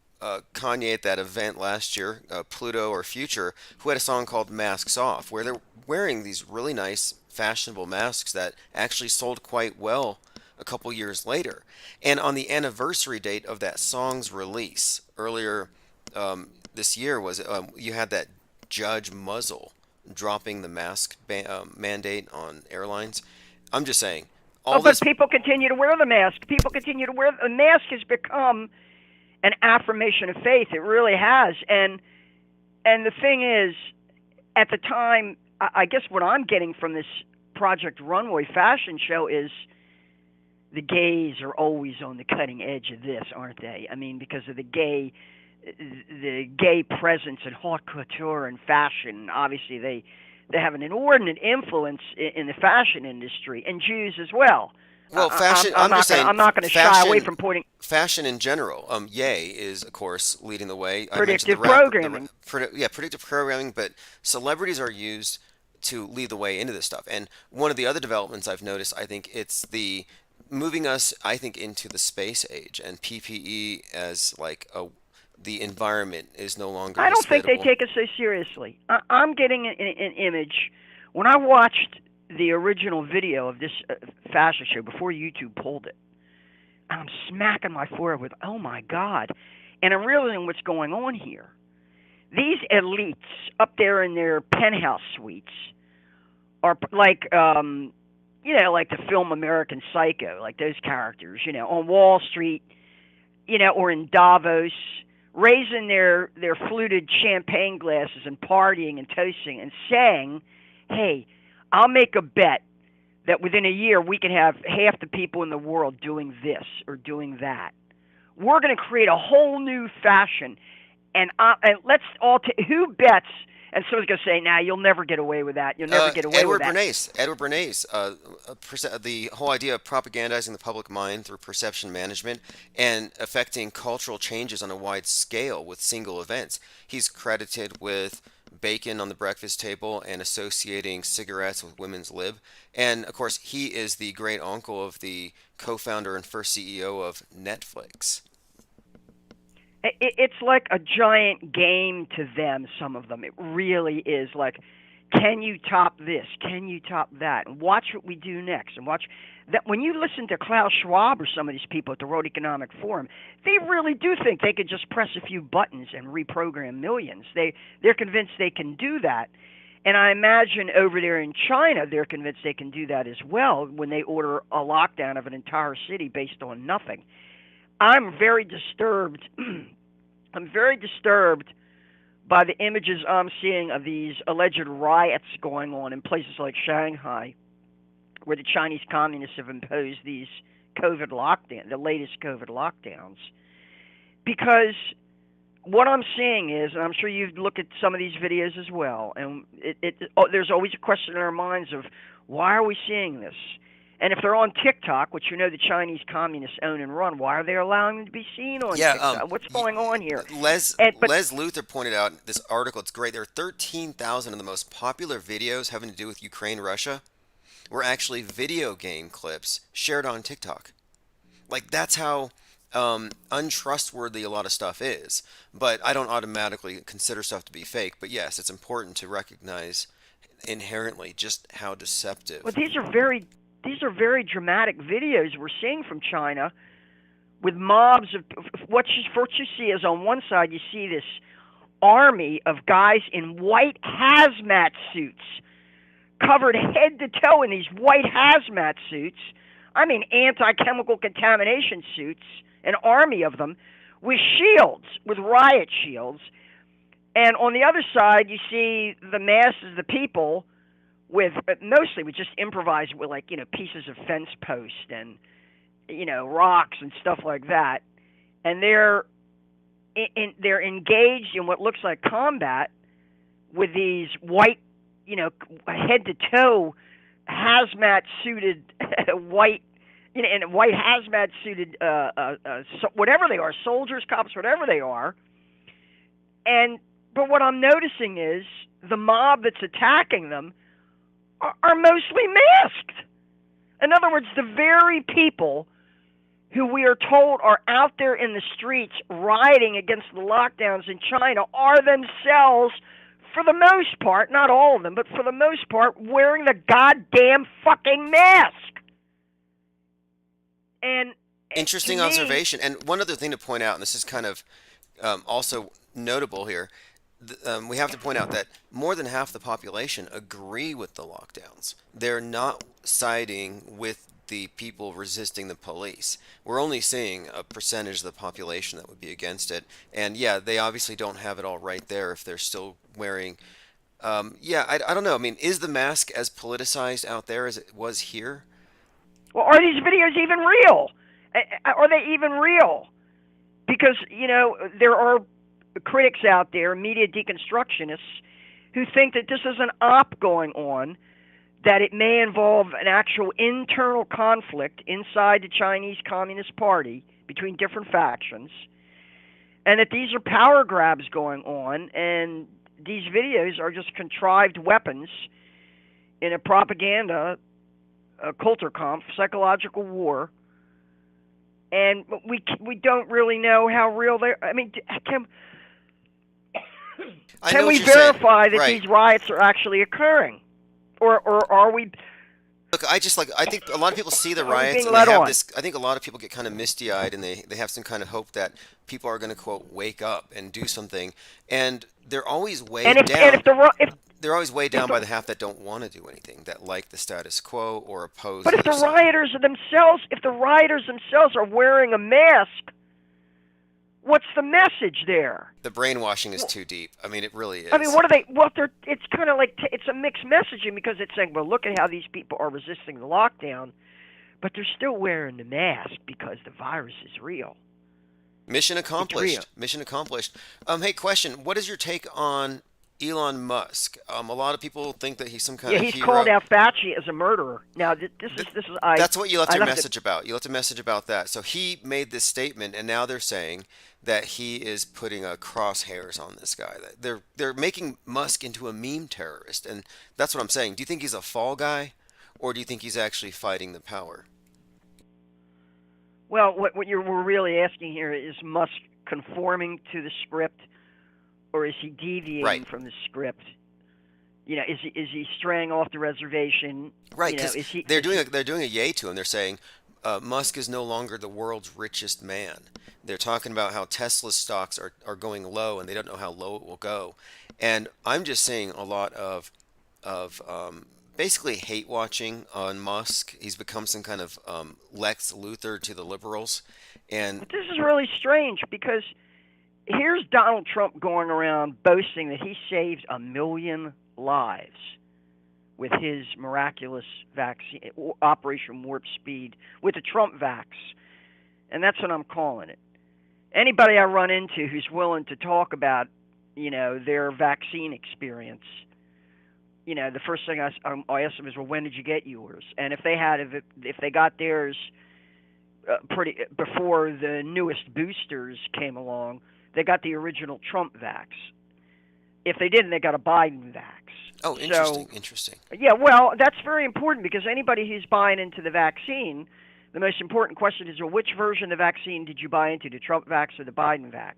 Kanye at that event last year, Pluto or Future, who had a song called Masks Off, where they're wearing these really nice, fashionable masks that actually sold quite well a couple years later. And on the anniversary date of that song's release, earlier this year, you had that Judge Muzzle dropping the mask mandate on airlines. I'm just saying. But people continue to wear the mask. The mask has become an affirmation of faith. It really has. And the thing is, at the time, I guess what I'm getting from this Project Runway fashion show is the gays are always on the cutting edge of this, aren't they? I mean, because of the gay presence in haute couture and fashion. Obviously, they have an inordinate influence in the fashion industry, and Jews as well. Well, fashion. I'm just saying. I'm not going to shy away from pointing. Fashion in general. Ye is, of course, leading the way. Predictive programming. Predictive programming. But celebrities are used to lead the way into this stuff. And one of the other developments I've noticed, I think, it's the moving us, I think, into the space age, and PPE as like the environment is no longer. I don't think they hospitable. take it so seriously. I'm getting an image when I watched the original video of this fashion show before YouTube pulled it. I'm smacking my forehead with, oh my God, and I'm realizing what's going on here. These elites up there in their penthouse suites are like, like the film American Psycho, like those characters, on Wall Street, or in Davos, raising their fluted champagne glasses and partying and toasting and saying, hey, I'll make a bet that within a year we can have half the people in the world doing this or doing that. We're going to create a whole new fashion, and let's all who bets? And someone's going to say, "Nah, you'll never get away with that. You'll never get away with that." Edward Bernays, the whole idea of propagandizing the public mind through perception management and affecting cultural changes on a wide scale with single events. He's credited with bacon on the breakfast table and associating cigarettes with women's lib. And, of course, he is the great uncle of the co-founder and first CEO of Netflix. It's like a giant game to them, some of them. It really is like, can you top this? Can you top that? And watch what we do next. And watch that. When you listen to Klaus Schwab or some of these people at the World Economic Forum, they really do think they could just press a few buttons and reprogram millions. They're convinced they can do that. And I imagine over there in China, they're convinced they can do that as well when they order a lockdown of an entire city based on nothing. I'm very disturbed. I'm very disturbed by the images I'm seeing of these alleged riots going on in places like Shanghai, where the Chinese communists have imposed these COVID lockdowns, the latest COVID lockdowns. Because what I'm seeing is, and I'm sure you've looked at some of these videos as well, and there's always a question in our minds of, why are we seeing this? And if they're on TikTok, which the Chinese communists own and run, why are they allowing them to be seen on TikTok? What's going on here? Les Luther pointed out this article. It's great. There are 13,000 of the most popular videos having to do with Ukraine, Russia, were actually video game clips shared on TikTok. Like, that's how untrustworthy a lot of stuff is. But I don't automatically consider stuff to be fake. But yes, it's important to recognize inherently just how deceptive. Well, these are very dramatic videos we're seeing from China with mobs of what you see is on one side you see this army of guys in white hazmat suits, covered head to toe in these white hazmat suits. I mean anti-chemical contamination suits, an army of them, with shields, with riot shields. And on the other side you see the masses of the people mostly with just improvised with pieces of fence post and rocks and stuff like that, and they're engaged in what looks like combat with these white head to toe hazmat suited white and white hazmat suited whatever they are, soldiers, cops, whatever they are. But what I'm noticing is the mob that's attacking them are mostly masked. In other words, the very people who we are told are out there in the streets rioting against the lockdowns in China are themselves, for the most part, not all of them, but for the most part, wearing the goddamn fucking mask. And interesting observation. And one other thing to point out, and this is kind of also notable here, we have to point out that more than half the population agree with the lockdowns. They're not siding with the people resisting the police. We're only seeing a percentage of the population that would be against it. And yeah, they obviously don't have it all right there if they're still wearing... I don't know. I mean, is the mask as politicized out there as it was here? Well, are these videos even real? Are they even real? Because, there are critics out there, media deconstructionists, who think that this is an op going on that it may involve an actual internal conflict inside the Chinese Communist Party between different factions, and that these are power grabs going on, and these videos are just contrived weapons in a propaganda, a Kulturkampf, psychological war, and we don't really know how real they. I mean, can we verify that these riots are actually occurring, or are we? Look, I think a lot of people see the riots and they have this. I think a lot of people get kind of misty-eyed and they have some kind of hope that people are going to quote wake up and do something, and they're always weighed down. They're always weighed down by the half that don't want to do anything, that like the status quo or oppose. But if the rioters themselves are wearing a mask, what's the message there? The brainwashing is too deep. I mean, it really is. I mean, what are they? Well, it's kind of like it's a mixed messaging because it's saying, well, look at how these people are resisting the lockdown, but they're still wearing the mask because the virus is real. Mission accomplished. Mission accomplished. Hey, question: what is your take on Elon Musk? A lot of people think that he's some kind of hero. Yeah, he's called out Fauci as a murderer. Now, this is. That's what you left your message about. You left a message about that. So he made this statement, and now they're saying that he is putting crosshairs on this guy. They're making Musk into a meme terrorist, and that's what I'm saying. Do you think he's a fall guy, or do you think he's actually fighting the power? Well, what we're really asking here is Musk conforming to the script, or is he deviating from the script? You know, is he straying off the reservation? Right, because they're doing a yay to him. They're saying Musk is no longer the world's richest man. They're talking about how Tesla's stocks are going low, and they don't know how low it will go. And I'm just seeing a lot of basically hate watching on Musk. He's become some kind of Lex Luthor to the liberals. But this is really strange because here's Donald Trump going around boasting that he saved 1 million lives with his miraculous vaccine, Operation Warp Speed, with the Trump vax. And that's what I'm calling it. Anybody I run into who's willing to talk about, their vaccine experience, the first thing I ask them is, well, when did you get yours? And if they got theirs before the newest boosters came along, they got the original Trump vax. If they didn't, they got a Biden vax. Oh, interesting. Yeah, well, that's very important because anybody who's buying into the vaccine, the most important question is, well, which version of the vaccine did you buy into, the Trump vax or the Biden vax?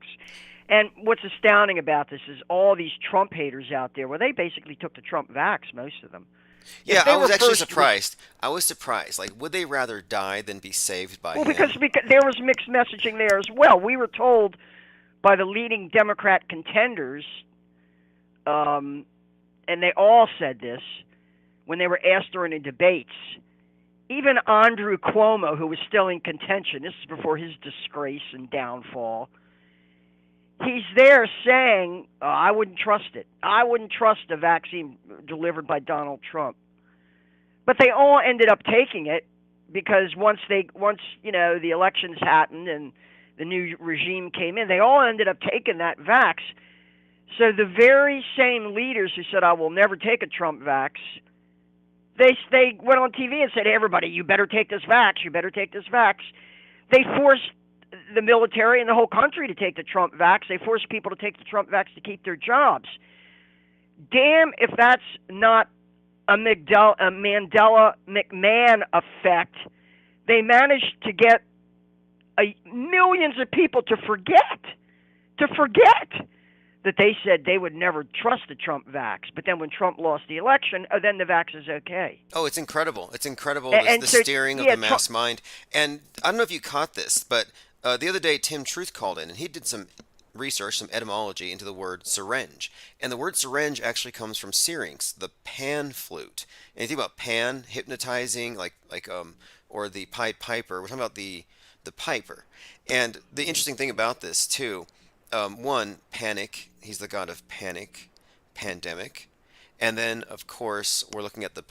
And what's astounding about this is all these Trump haters out there, well, they basically took the Trump vax, most of them. Yeah, I was actually surprised. I was surprised. Like, would they rather die than be saved by him? Well, because there was mixed messaging there as well. We were told by the leading Democrat contenders, and they all said this when they were asked during the debates. Even Andrew Cuomo, who was still in contention, this is before his disgrace and downfall, he's there saying, I wouldn't trust it. I wouldn't trust a vaccine delivered by Donald Trump. But they all ended up taking it because once the elections happened and the new regime came in, they all ended up taking that vax. So the very same leaders who said, I will never take a Trump vax, they went on TV and said, hey, everybody, you better take this vax. You better take this vax. They forced the military and the whole country to take the Trump vax. They forced people to take the Trump vax to keep their jobs. Damn if that's not a Mandela McMahon effect. They managed to get millions of people to forget that they said they would never trust the Trump vax. But then when Trump lost the election, then the vax is okay. Oh, it's incredible. It's incredible, the steering of the mass mind. And I don't know if you caught this, but the other day Tim Truth called in, and he did some research, some etymology into the word syringe. And the word syringe actually comes from syrinx, the pan flute. And you think about pan, hypnotizing, or the Pied Piper. We're talking about the piper. And the interesting thing about this, too, one, panic. He's the god of panic, pandemic. And then, of course, we're looking at the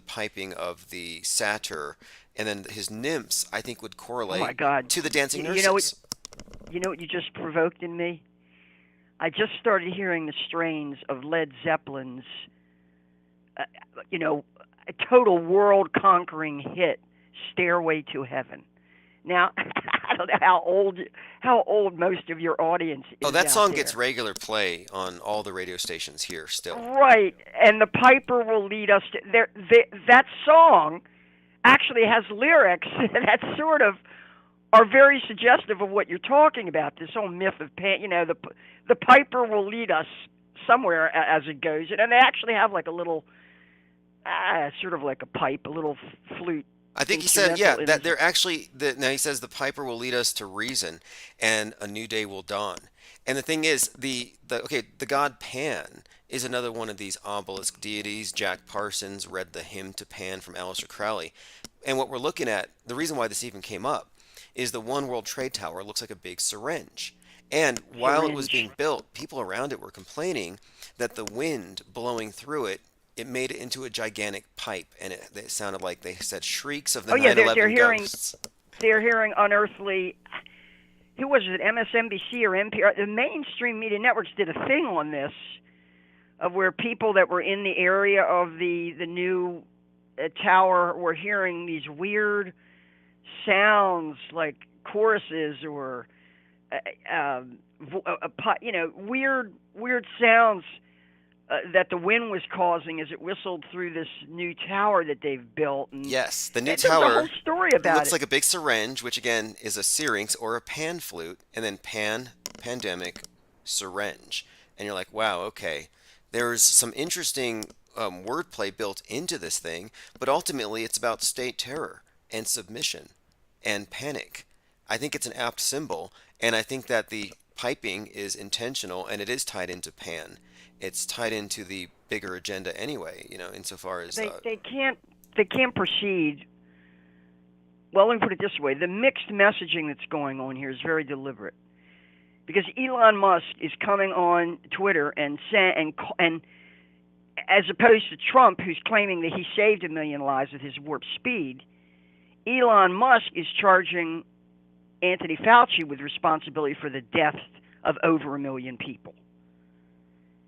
piping of the satyr. And then his nymphs, I think, would correlate to the dancing nurses. You know what you just provoked in me? I just started hearing the strains of Led Zeppelin's a total world-conquering hit, "Stairway to Heaven." Now, I don't know how old most of your audience is. Oh, that out song there. gets regular play on all the radio stations here still. Right, and the Piper will lead us to that song actually has lyrics that sort of are very suggestive of what you're talking about. This whole myth of Pan, the Piper will lead us somewhere as it goes, and they actually have like a little, sort of like a pipe, a little flute. I think he said, that they're actually, now he says the Piper will lead us to reason and a new day will dawn. And the thing is, the god Pan is another one of these obelisk deities. Jack Parsons read the hymn to Pan from Aleister Crowley. And what we're looking at, the reason why this even came up, is the One World Trade Tower looks like a big syringe. And while it was being built, people around it were complaining that the wind blowing through it, it made it into a gigantic pipe, and it sounded like they said shrieks of the 9/11 ghosts. They're hearing unearthly. Who was it? MSNBC or NPR? The mainstream media networks did a thing on this, of where people that were in the area of the new tower were hearing these weird sounds, like choruses or weird sounds. That the wind was causing as it whistled through this new tower that they've built. And yes, the new there's tower a whole story about looks like a big syringe, which again is a syrinx or a pan flute, and then pandemic, syringe. And you're like, wow, okay. There's some interesting wordplay built into this thing, but ultimately it's about state terror and submission and panic. I think it's an apt symbol, and I think that the piping is intentional, and it is tied into Pan. It's tied into the bigger agenda anyway, insofar as they can't proceed. Well, let me put it this way: the mixed messaging that's going on here is very deliberate, because Elon Musk is coming on Twitter and as opposed to Trump, who's claiming that he saved 1 million lives with his warp speed, Elon Musk is charging Anthony Fauci with responsibility for the death of over 1 million people.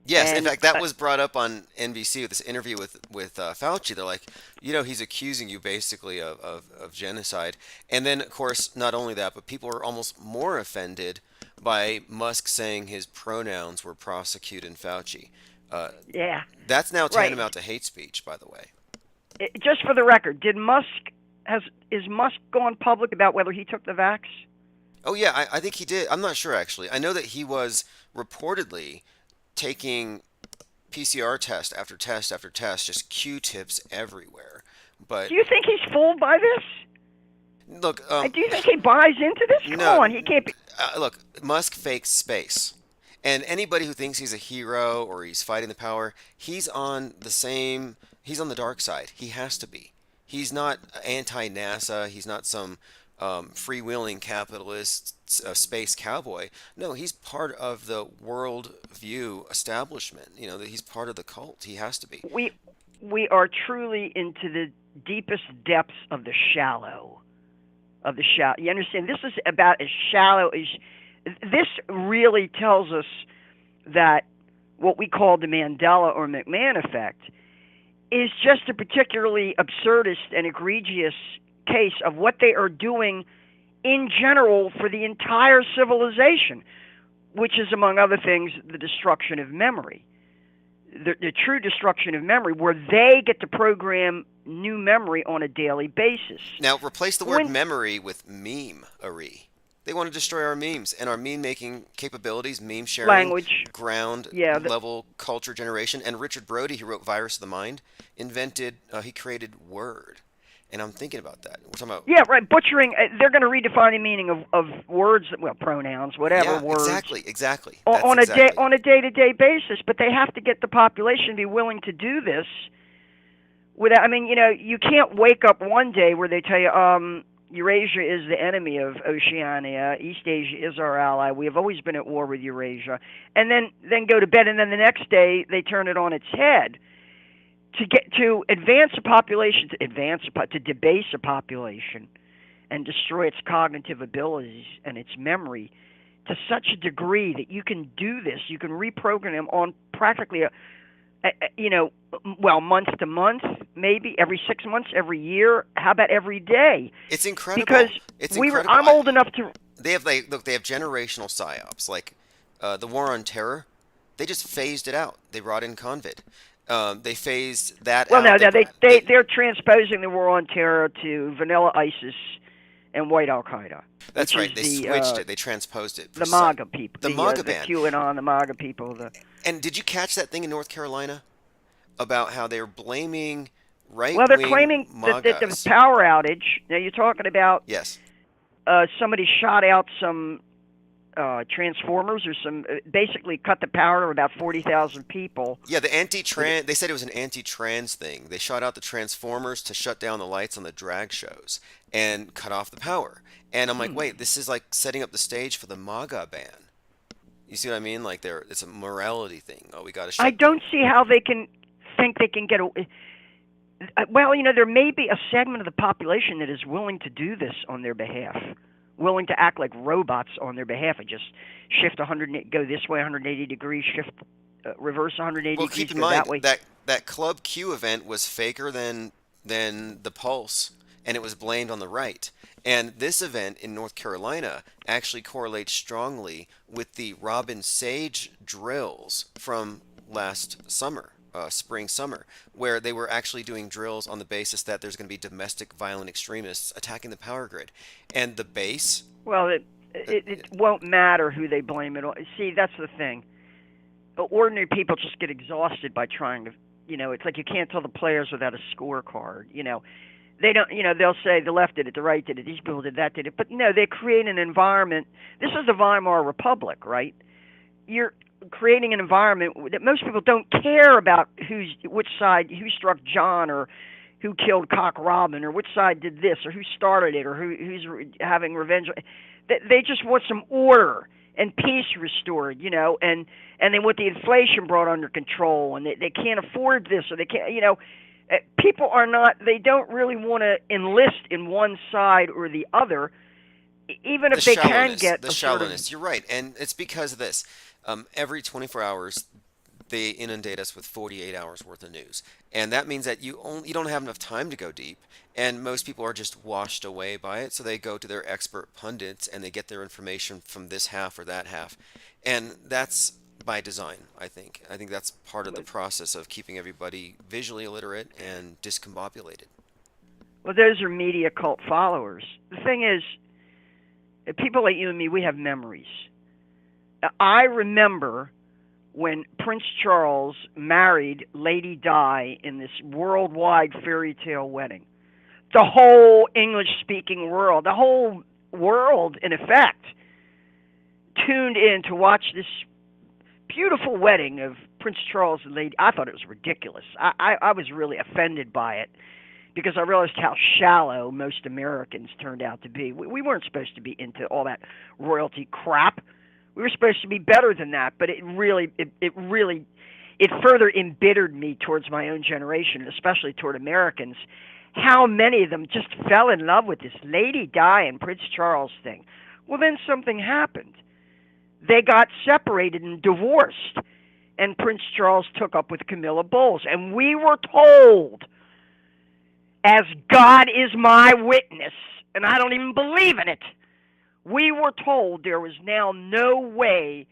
Yes, in fact, that was brought up on NBC with this interview with Fauci. They're like, he's accusing you basically of genocide. And then, of course, not only that, but people are almost more offended by Musk saying his pronouns were prosecute and Fauci. Yeah. That's now tantamount to hate speech, by the way. Just for the record, is Musk gone public about whether he took the vax? Oh, yeah, I think he did. I'm not sure, actually. I know that he was reportedly taking PCR test after test after test, just Q-tips everywhere. But do you think he's fooled by this? Look, do you think he buys into this? Come on, he can't be. Look, Musk fakes space, and anybody who thinks he's a hero or he's fighting the power, he's on the dark side. He has to be. He's not anti-NASA. He's not some freewheeling capitalist space cowboy. No, he's part of the world view establishment. He's part of the cult. He has to be. We are truly into the deepest depths of the shallow. You understand? This is about as shallow as. This really tells us that what we call the Mandela or McMahon effect is just a particularly absurdist and egregious case of what they are doing in general for the entire civilization, which is, among other things, the destruction of memory. The true destruction of memory, where they get to program new memory on a daily basis. Now, replace the word memory with meme-ary. They want to destroy our memes and our meme-making capabilities, meme sharing, language, level culture generation. And Richard Brody, who wrote Virus of the Mind, he created Word. And I'm thinking about that. We're talking about... Yeah, right, butchering. They're going to redefine the meaning of words, pronouns, whatever, words. Exactly. On a day-to-day basis, but they have to get the population to be willing to do this. You can't wake up one day where they tell you, Eurasia is the enemy of Oceania. East Asia is our ally. We have always been at war with Eurasia. And then go to bed, and then the next day they turn it on its head. To advance a population, to debase a population and destroy its cognitive abilities and its memory to such a degree that you can do this, you can reprogram them on practically month to month, maybe every 6 months, every year. How about every day? It's incredible. Because it's incredible. I'm old enough to. They have they have generational psyops like the war on terror. They just phased it out. They brought in COVID. They phased that Well, out. no, they're transposing the war on terror to vanilla ISIS and white Al Qaeda. That's right. They switched it. They transposed it. The MAGA people. The MAGA band. The QAnon, the MAGA people. And did you catch that thing in North Carolina about how they were blaming right-wing Well, they're claiming that the power outage. Now you're talking about. Yes. Somebody shot out some transformers or some basically cut the power to about 40,000 people. Yeah, the anti-trans. They said it was an anti-trans thing. They shot out the transformers to shut down the lights on the drag shows and cut off the power. And I'm like, wait, this is like setting up the stage for the MAGA ban. You see what I mean? Like it's a morality thing. Oh, we got to. I don't see how they can think they can get away. Well, there may be a segment of the population that is willing to do this on their behalf, willing to act like robots on their behalf and just shift go this way 180 degrees, shift, reverse 180 well, degrees, keep in go mind that way. that Club Q event was faker than the Pulse, and it was blamed on the right. And this event in North Carolina actually correlates strongly with the Robin Sage drills from last summer. Spring, summer, where they were actually doing drills on the basis that there's going to be domestic violent extremists attacking the power grid. And the base... Well, it won't matter who they blame it on. See, that's the thing. Ordinary people just get exhausted by trying to... it's like you can't tell the players without a scorecard. They don't... they'll say the left did it, the right did it, these people did that, did it. But no, they create an environment... This is the Weimar Republic, right? You're creating an environment that most people don't care about who struck John or who killed Cock Robin or which side did this or who started it or who's having revenge. They just want some order and peace restored, and they want the inflation brought under control, and they can't afford this or they can't, people are not, they don't really want to enlist in one side or the other, even if they can get the shallowness. You're right, and it's because of this. Every 24 hours, they inundate us with 48 hours worth of news, and that means that you don't have enough time to go deep, and most people are just washed away by it. So they go to their expert pundits and they get their information from this half or that half, and that's by design. I think that's part of the process of keeping everybody visually illiterate and discombobulated. Well, those are media cult followers. The thing is, people like you and me, we have memories. I remember when Prince Charles married Lady Di in this worldwide fairy tale wedding. The whole English-speaking world, the whole world, in effect, tuned in to watch this beautiful wedding of Prince Charles and Lady. I thought it was ridiculous. I was really offended by it because I realized how shallow most Americans turned out to be. We weren't supposed to be into all that royalty crap. We were supposed to be better than that, but it further embittered me towards my own generation, especially toward Americans. How many of them just fell in love with this Lady Di and Prince Charles thing? Well, then something happened. They got separated and divorced, and Prince Charles took up with Camilla Bowles, and we were told, as God is my witness, and I don't even believe in it, we were told there was now no way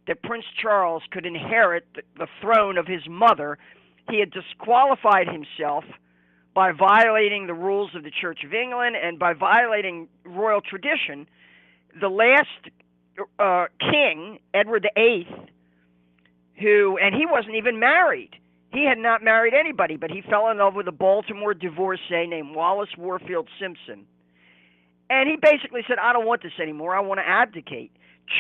that Prince Charles could inherit the throne of his mother. He had disqualified himself by violating the rules of the Church of England and by violating royal tradition. The last king, Edward VIII, and he wasn't even married. He had not married anybody, but he fell in love with a Baltimore divorcee named Wallace Warfield Simpson. And he basically said, I don't want this anymore. I want to abdicate.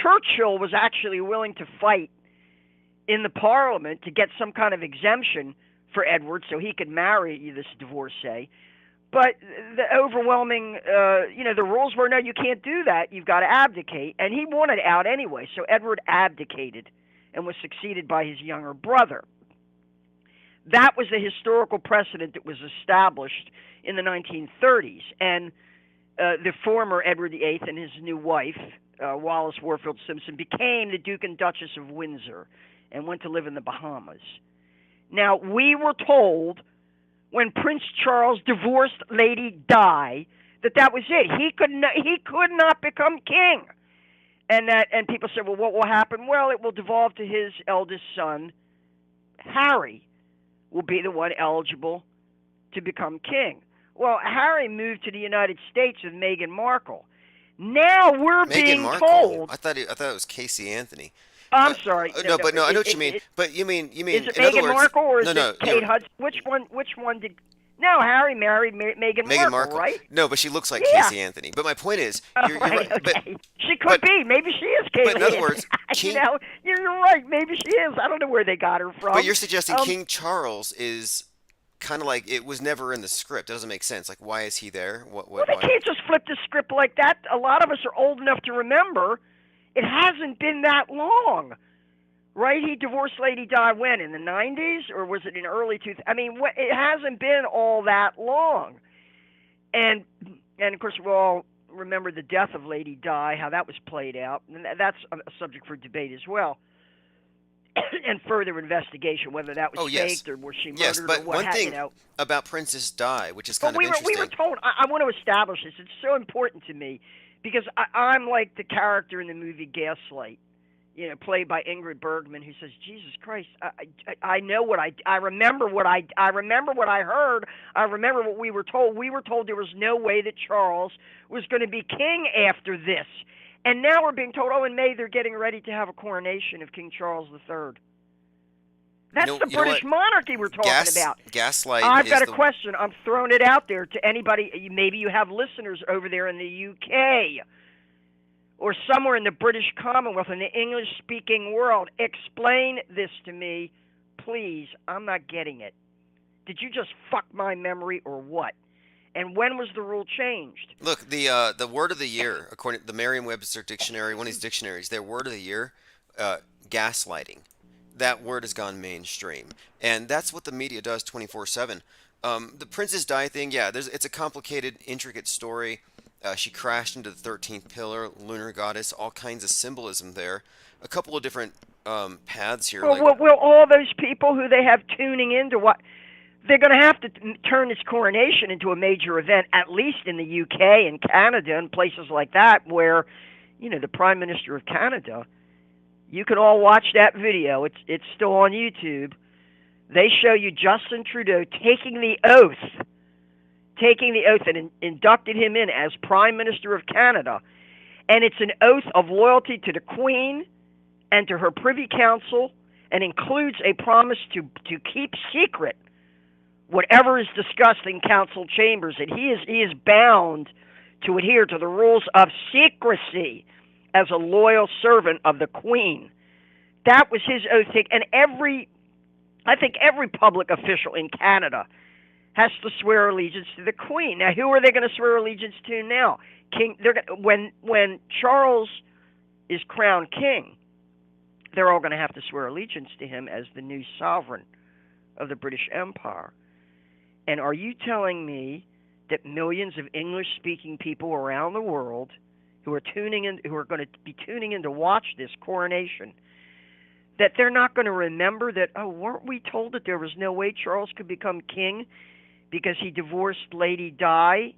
Churchill was actually willing to fight in the Parliament to get some kind of exemption for Edward so he could marry this divorcee. But the overwhelming, the rules were, no, you can't do that. You've got to abdicate. And he wanted out anyway. So Edward abdicated and was succeeded by his younger brother. That was the historical precedent that was established in the 1930s. And the former Edward VIII and his new wife, Wallace Warfield Simpson, became the Duke and Duchess of Windsor and went to live in the Bahamas. Now, we were told when Prince Charles divorced Lady Di that was it. He could not become king. And people said, well, what will happen? Well, it will devolve to his eldest son, Harry, will be the one eligible to become king. Well, Harry moved to the United States with Meghan Markle. Now we're being told. I thought it was Casey Anthony. I'm sorry. No, I know what you mean. But you mean is it in other Meghan words, Markle or is no, it Kate Hudson? Which one did? No, Harry married Meghan Markle, right? No, but she looks like Yeah. Casey Anthony. But my point is, you're Right, right. okay. She could be. Maybe she is Kate. But in other words, you know, you're right. Maybe she is. I don't know where they got her from. But you're suggesting King Charles is kind of like it was never in the script. It doesn't make sense. Like, why is he there? Well, they can't just flip the script like that. A lot of us are old enough to remember. It hasn't been that long. Right? He divorced Lady Di when? In the 90s? Or was it in early 2000s? I mean, it hasn't been all that long. And of course, we all remember the death of Lady Di, how that was played out. And that's a subject for debate as well. And further investigation, whether that was faked or was she murdered yes, but or what. one thing you know. about Princess Di, which is kind of we interesting. were told, I want to establish this. It's so important to me because I'm like the character in the movie Gaslight. You know, played by Ingrid Bergman, who says, "Jesus Christ, I know what I remember what I remember what I heard. I remember what we were told. We were told there was no way that Charles was going to be king after this, and now we're being told, oh, in May they're getting ready to have a coronation of King Charles III. That's the British monarchy we're talking about. Gaslight. I've got a question. I'm throwing it out there to anybody. Maybe you have listeners over there in the UK. Or somewhere in the British Commonwealth, in the English-speaking world. Explain this to me, please. I'm not getting it. Did you just fuck my memory or what? And when was the rule changed? Look, the word of the year, according to the Merriam-Webster dictionary, one of these dictionaries, their word of the year, gaslighting. That word has gone mainstream, and that's what the media does 24/7. The Princess Di thing, yeah, it's a complicated, intricate story. She crashed into the 13th pillar, lunar goddess, all kinds of symbolism there. A couple of different paths here. Well, will all those people who they have tuning into what? They're going to have to turn this coronation into a major event, at least in the UK and Canada and places like that, where, you know, the Prime Minister of Canada. You can all watch that video. It's still on YouTube. They show you Justin Trudeau taking the oath and inducted him in as Prime Minister of Canada. And it's an oath of loyalty to the Queen and to her Privy Council, and includes a promise to keep secret whatever is discussed in council chambers. And he is bound to adhere to the rules of secrecy as a loyal servant of the Queen. That was his oath. And I think every public official in Canada has to swear allegiance to the Queen. Now, who are they going to swear allegiance to now? When Charles is crowned king, they're all going to have to swear allegiance to him as the new sovereign of the British Empire. And are you telling me that millions of English-speaking people around the world who are going to be tuning in to watch this coronation, that they're not going to remember that, oh, weren't we told that there was no way Charles could become king because he divorced Lady Di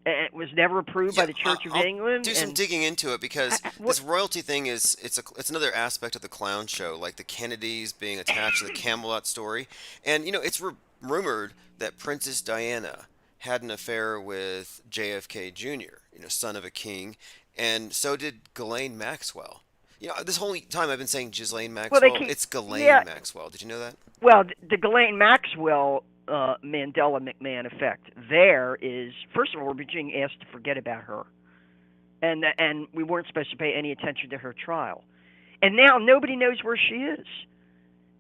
and it was never approved by the Church of England? Do some digging into it, because this royalty thing it's another aspect of the clown show, like the Kennedys being attached to the Camelot story. And, you know, it's rumored that Princess Diana had an affair with JFK Jr., you know, son of a king, and so did Ghislaine Maxwell. You know, this whole time I've been saying Ghislaine Maxwell. It's Ghislaine Maxwell. Did you know that? Well, the Ghislaine Maxwell Mandela McMahon effect there is, first of all, we're being asked to forget about her, and we weren't supposed to pay any attention to her trial, and now nobody knows where she is.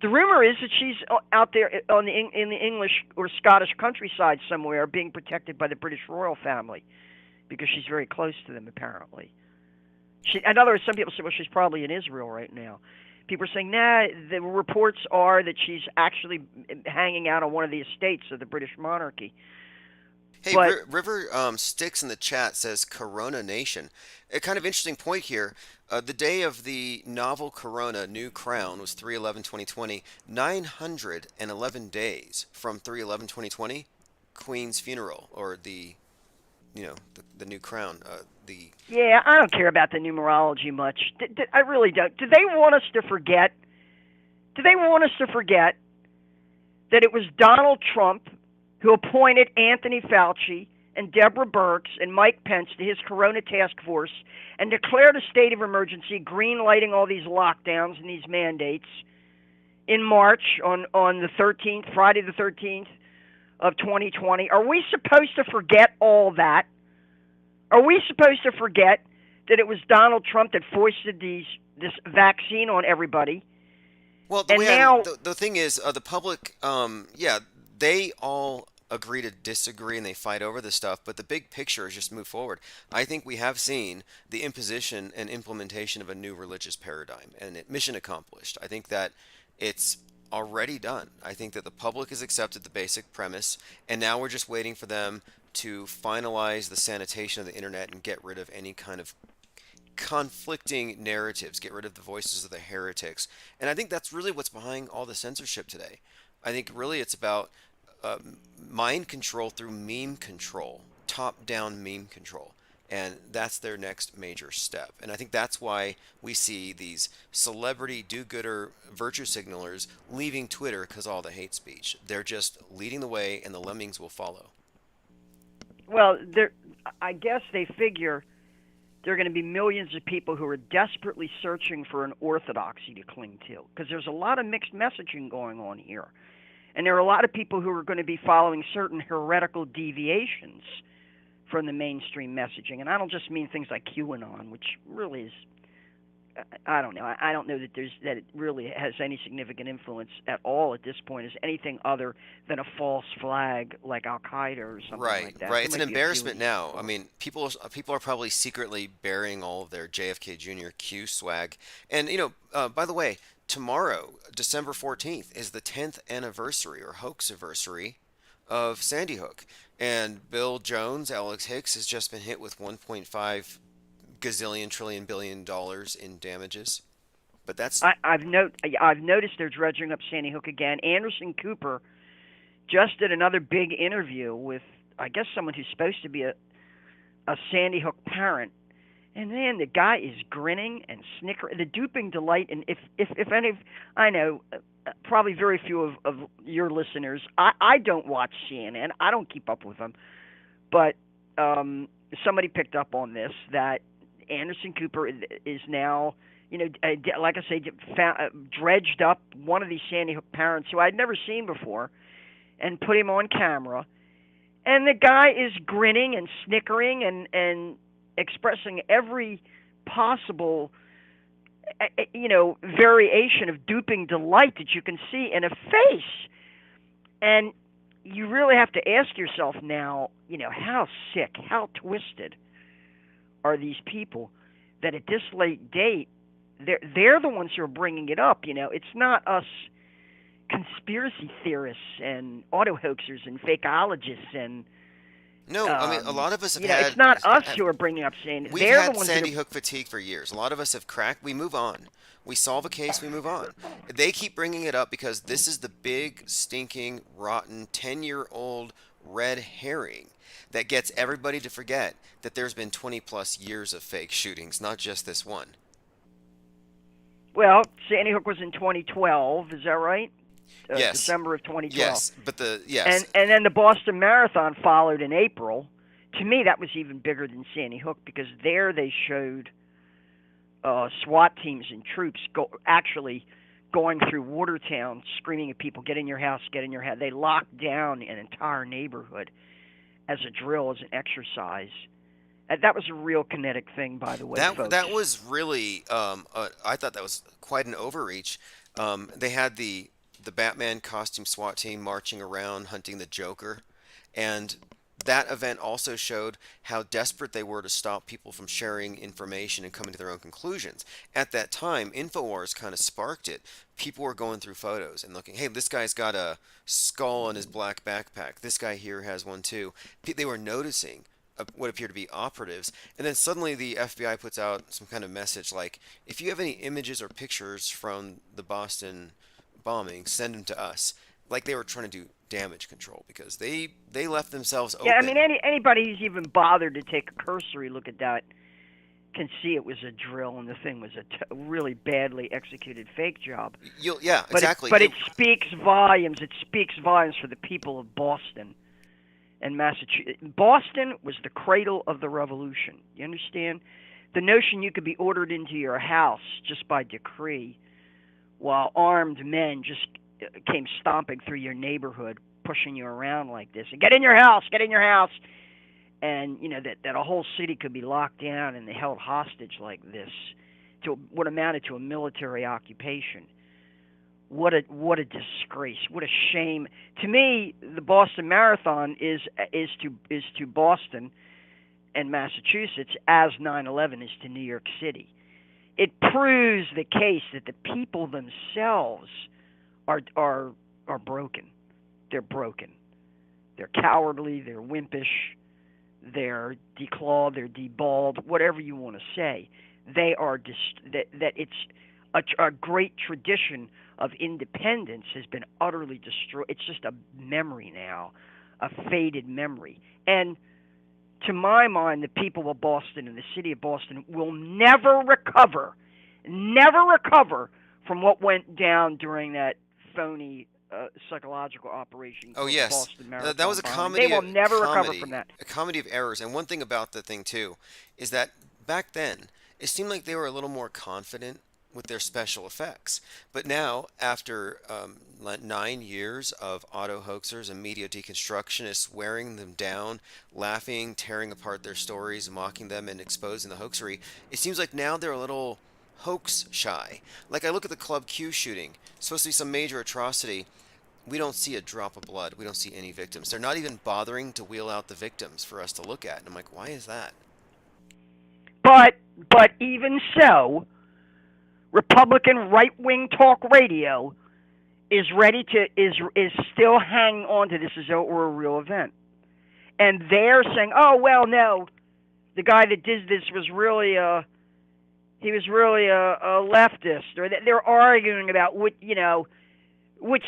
The rumor is that she's out there in the English or Scottish countryside somewhere, being protected by the British royal family, because she's very close to them, apparently. In other words, some people say, well, she's probably in Israel right now. People are saying, nah, the reports are that she's actually hanging out on one of the estates of the British monarchy. Hey, But River Sticks in the chat says Corona Nation. A kind of interesting point here. The day of the novel Corona New Crown was 3/11/2020. 911 days from 3/11/2020, Queen's funeral, or the new crown. yeah, I don't care about the numerology much. I really don't. Do they want us to forget? Do they want us to forget that it was Donald Trump who appointed Anthony Fauci and Deborah Birx and Mike Pence to his Corona task force and declared a state of emergency, green-lighting all these lockdowns and these mandates in March on the 13th, Friday the 13th of 2020? Are we supposed to forget all that? Are we supposed to forget that it was Donald Trump that foisted this vaccine on everybody? Well, the thing is, the public, they all agree to disagree and they fight over this stuff, but the big picture is just move forward. I think we have seen the imposition and implementation of a new religious paradigm, and mission accomplished. I think that it's already done. I think that the public has accepted the basic premise, and now we're just waiting for them to finalize the sanitation of the internet and get rid of any kind of conflicting narratives, get rid of the voices of the heretics. And I think that's really what's behind all the censorship today. I think really it's about mind control through meme control, top-down meme control. And that's their next major step. And I think that's why we see these celebrity do-gooder virtue signalers leaving Twitter because of all the hate speech. They're just leading the way, and the lemmings will follow. Well, I guess they figure there are going to be millions of people who are desperately searching for an orthodoxy to cling to, because there's a lot of mixed messaging going on here. And there are a lot of people who are going to be following certain heretical deviations from the mainstream messaging. And I don't just mean things like QAnon, which really is, I don't know. I don't know that it really has any significant influence at all at this point as anything other than a false flag like Al-Qaeda or something like that. Right. It's an embarrassment now. I mean, people are probably secretly burying all of their JFK Jr. Q swag. And, by the way, tomorrow, December 14th, is the 10th anniversary or hoax anniversary of Sandy Hook. And Bill Jones, Alex Hicks, has just been hit with $1.5 gazillion trillion billion dollars in damages. But that's I've noticed they're dredging up Sandy Hook again. Anderson Cooper just did another big interview with, I guess, someone who's supposed to be a Sandy Hook parent. And man, the guy is grinning and snickering. The duping delight, and if any, I know probably very few of your listeners. I don't watch CNN. I don't keep up with them, but somebody picked up on this, that Anderson Cooper is now, like I say, dredged up one of these Sandy Hook parents who I'd never seen before, and put him on camera, and the guy is grinning and snickering and expressing every possible, variation of duping delight that you can see in a face. And you really have to ask yourself now, how sick, how twisted are these people that at this late date, they're the ones who are bringing it up. It's not us conspiracy theorists and auto hoaxers and fakeologists and no, I mean, a lot of us have had... It's not us who are bringing up Sandy. We've had Sandy Hook fatigue for years. A lot of us have cracked. We move on. We solve a case, we move on. They keep bringing it up because this is the big, stinking, rotten, 10-year-old red herring that gets everybody to forget that there's been 20-plus years of fake shootings, not just this one. Well, Sandy Hook was in 2012, is that right? Yes. December of 2012. Yes, but yes. And then the Boston Marathon followed in April. To me, that was even bigger than Sandy Hook, because there they showed SWAT teams and troops actually going through Watertown, screaming at people, "Get in your house, get in your house." They locked down an entire neighborhood as a drill, as an exercise. That was a real kinetic thing, by the way, folks. That was really, I thought that was quite an overreach. They had the Batman costume SWAT team marching around hunting the Joker, and that event also showed how desperate they were to stop people from sharing information and coming to their own conclusions. At that time, InfoWars kind of sparked it. People were going through photos and looking, hey, this guy's got a skull on his black backpack. This guy here has one too. They were noticing what appear to be operatives, and then suddenly the FBI puts out some kind of message like, if you have any images or pictures from the Boston bombing, send them to us. Like they were trying to do damage control because they left themselves open. Yeah, I mean, anybody who's even bothered to take a cursory look at that can see it was a drill and the thing was a really badly executed fake job. Exactly. But it speaks volumes. It speaks volumes for the people of Boston and Massachusetts. Boston was the cradle of the revolution. You understand? The notion you could be ordered into your house just by decree while armed men just came stomping through your neighborhood, pushing you around like this. And get in your house, get in your house. And, you know, that a whole city could be locked down and they held hostage like this to what amounted to a military occupation. What a disgrace. What a shame. To me, the Boston Marathon is to Boston and Massachusetts as 9/11 is to New York City. It proves the case that the people themselves are broken. They're broken. They're cowardly, they're wimpish, they're declawed, they're deballed, whatever you want to say. They are that it's a great tradition of independence has been utterly destroyed. It's just a memory now, a faded memory. And to my mind, the people of Boston and the city of Boston will never recover from what went down during that phony psychological operation. Oh yes, Boston Marathon that was a bombing. comedy. They will never recover from that. A comedy of errors. And one thing about the thing too is that back then it seemed like they were a little more confident with their special effects. But now, after 9 years of auto hoaxers and media deconstructionists wearing them down, laughing, tearing apart their stories, mocking them, and exposing the hoaxery, it seems like now they're a little hoax shy. Like I look at the Club Q shooting, supposed to be some major atrocity. We don't see a drop of blood. We don't see any victims. They're not even bothering to wheel out the victims for us to look at. And I'm like, why is that? But even so, Republican right-wing talk radio is ready to is still hanging on to this as though it were a real event, and they're saying, "Oh well, no, the guy that did this was really a leftist," or they're arguing about which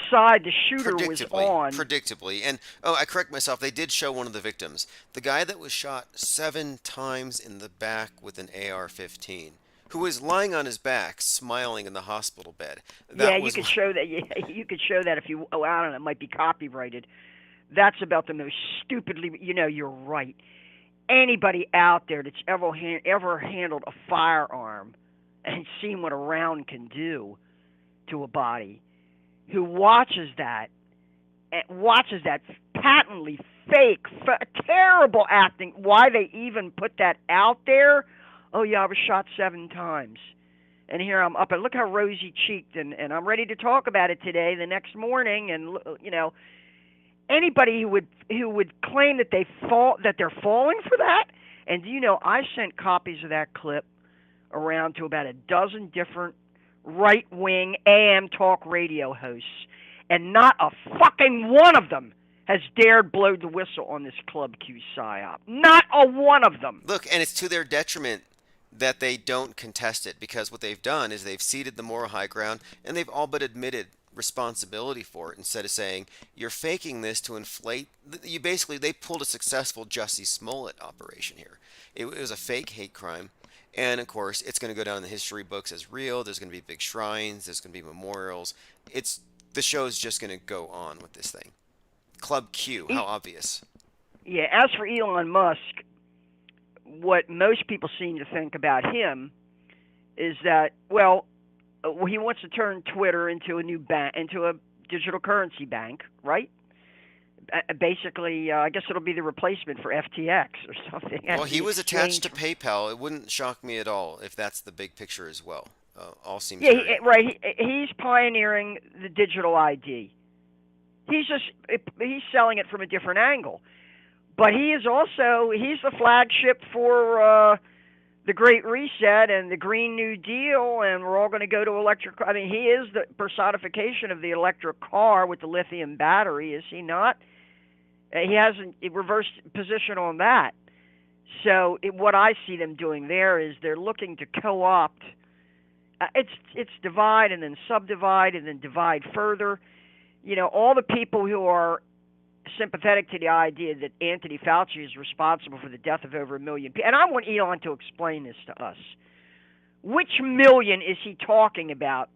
side the shooter was on. Predictably, and I correct myself. They did show one of the victims, the guy that was shot 7 times in the back with an AR-15. Who was lying on his back, smiling in the hospital bed. You could show that. You could show that if you. Oh, I don't know. It might be copyrighted. That's about the most stupidly. You're right. Anybody out there that's ever handled a firearm and seen what a round can do to a body, who watches that patently fake, terrible acting. Why they even put that out there? Oh, yeah, I was shot 7 times. And here I'm up, and look how rosy-cheeked, and I'm ready to talk about it today, the next morning. And, anybody who would claim that they're falling for that. And, I sent copies of that clip around to about a dozen different right-wing AM talk radio hosts, and not a fucking one of them has dared blow the whistle on this Club Q psyop. Not a one of them. Look, and it's to their detriment that they don't contest it, because what they've done is they've ceded the moral high ground, and they've all but admitted responsibility for it, instead of saying you're faking this to inflate. They pulled a successful Jussie Smollett operation here. It was a fake hate crime, and of course it's going to go down in the history books as real. There's going to be big shrines, there's going to be memorials. The show's just going to go on with this thing. Club Q, how obvious. Yeah, as for Elon Musk, what most people seem to think about him is that, he wants to turn Twitter into a new bank, into a digital currency bank, right? Basically, I guess it'll be the replacement for FTX or something. Well, he was attached to PayPal. It wouldn't shock me at all if that's the big picture as well. All seems right. He's pioneering the digital ID. He's selling it from a different angle. But he's the flagship for the Great Reset and the Green New Deal, and we're all going to go to electric. I mean, he is the personification of the electric car with the lithium battery, is he not? He has a reversed position on that. So what I see them doing there is they're looking to co-opt. It's divide and then subdivide and then divide further. You know, all the people who are sympathetic to the idea that Anthony Fauci is responsible for the death of over 1 million people. And I want Elon to explain this to us. Which million is he talking about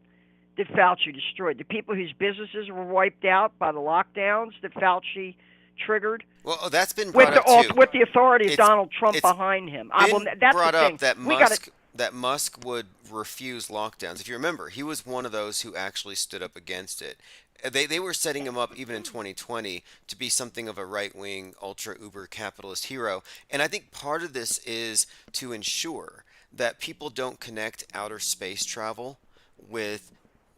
that Fauci destroyed? The people whose businesses were wiped out by the lockdowns that Fauci triggered? Well, that's been brought up too. With the authority of Donald Trump behind him. That's brought the thing. up that Musk would refuse lockdowns. If you remember, he was one of those who actually stood up against it. They were setting him up even in 2020 to be something of a right-wing, ultra-uber capitalist hero. And I think part of this is to ensure that people don't connect outer space travel with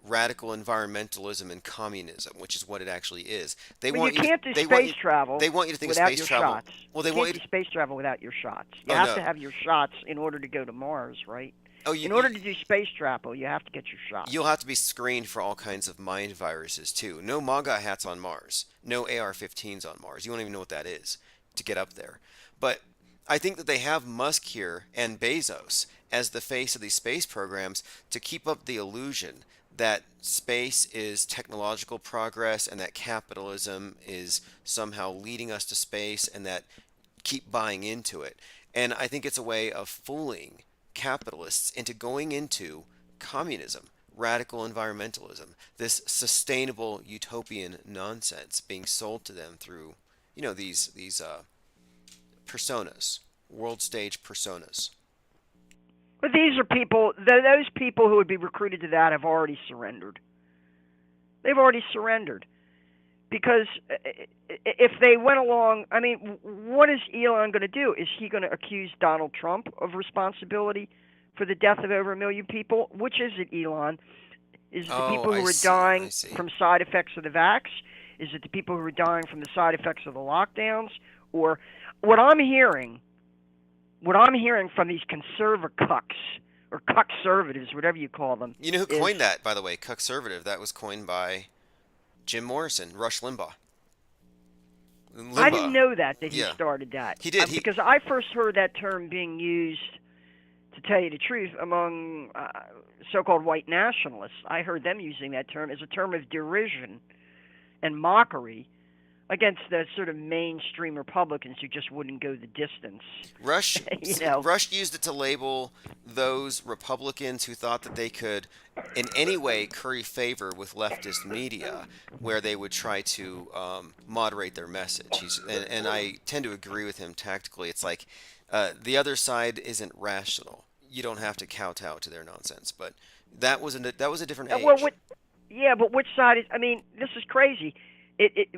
radical environmentalism and communism, which is what it actually is. You can't do space travel. They want you to think of without space your travel. shots. Well, they you want can't you do space travel without your shots. You Oh, have no. to have your shots in order to go to Mars, right? Oh, in order to do space travel, you have to get your shots. You'll have to be screened for all kinds of mind viruses too. No MAGA hats on Mars. No AR-15s on Mars. You won't even know what that is to get up there. But I think that they have Musk here and Bezos as the face of these space programs to keep up the illusion that space is technological progress and that capitalism is somehow leading us to space, and that keep buying into it. And I think it's a way of fooling capitalists into going into communism, radical environmentalism, this sustainable utopian nonsense being sold to them through, these personas, world stage personas. But these are people, those people who would be recruited to that have already surrendered. They've already surrendered. Because if they went along, I mean, what is Elon going to do? Is he going to accuse Donald Trump of responsibility for the death of over 1 million people? Which is it, Elon? Is it the people who are dying from side effects of the vax? Is it the people who are dying from the side effects of the lockdowns? Or what I'm hearing from these conservative cucks, or cuckservatives, whatever you call them. You know who coined that, by the way, cuckservative? That was coined by Jim Morrison, Rush Limbaugh. I didn't know that he started that. He did. Because I first heard that term being used, to tell you the truth, among so-called white nationalists. I heard them using that term as a term of derision and mockery against the sort of mainstream Republicans who just wouldn't go the distance. Rush used it to label those Republicans who thought that they could in any way curry favor with leftist media, where they would try to moderate their message. And I tend to agree with him tactically. It's like the other side isn't rational. You don't have to kowtow to their nonsense. But that was a different age. But which side is? I mean, this is crazy.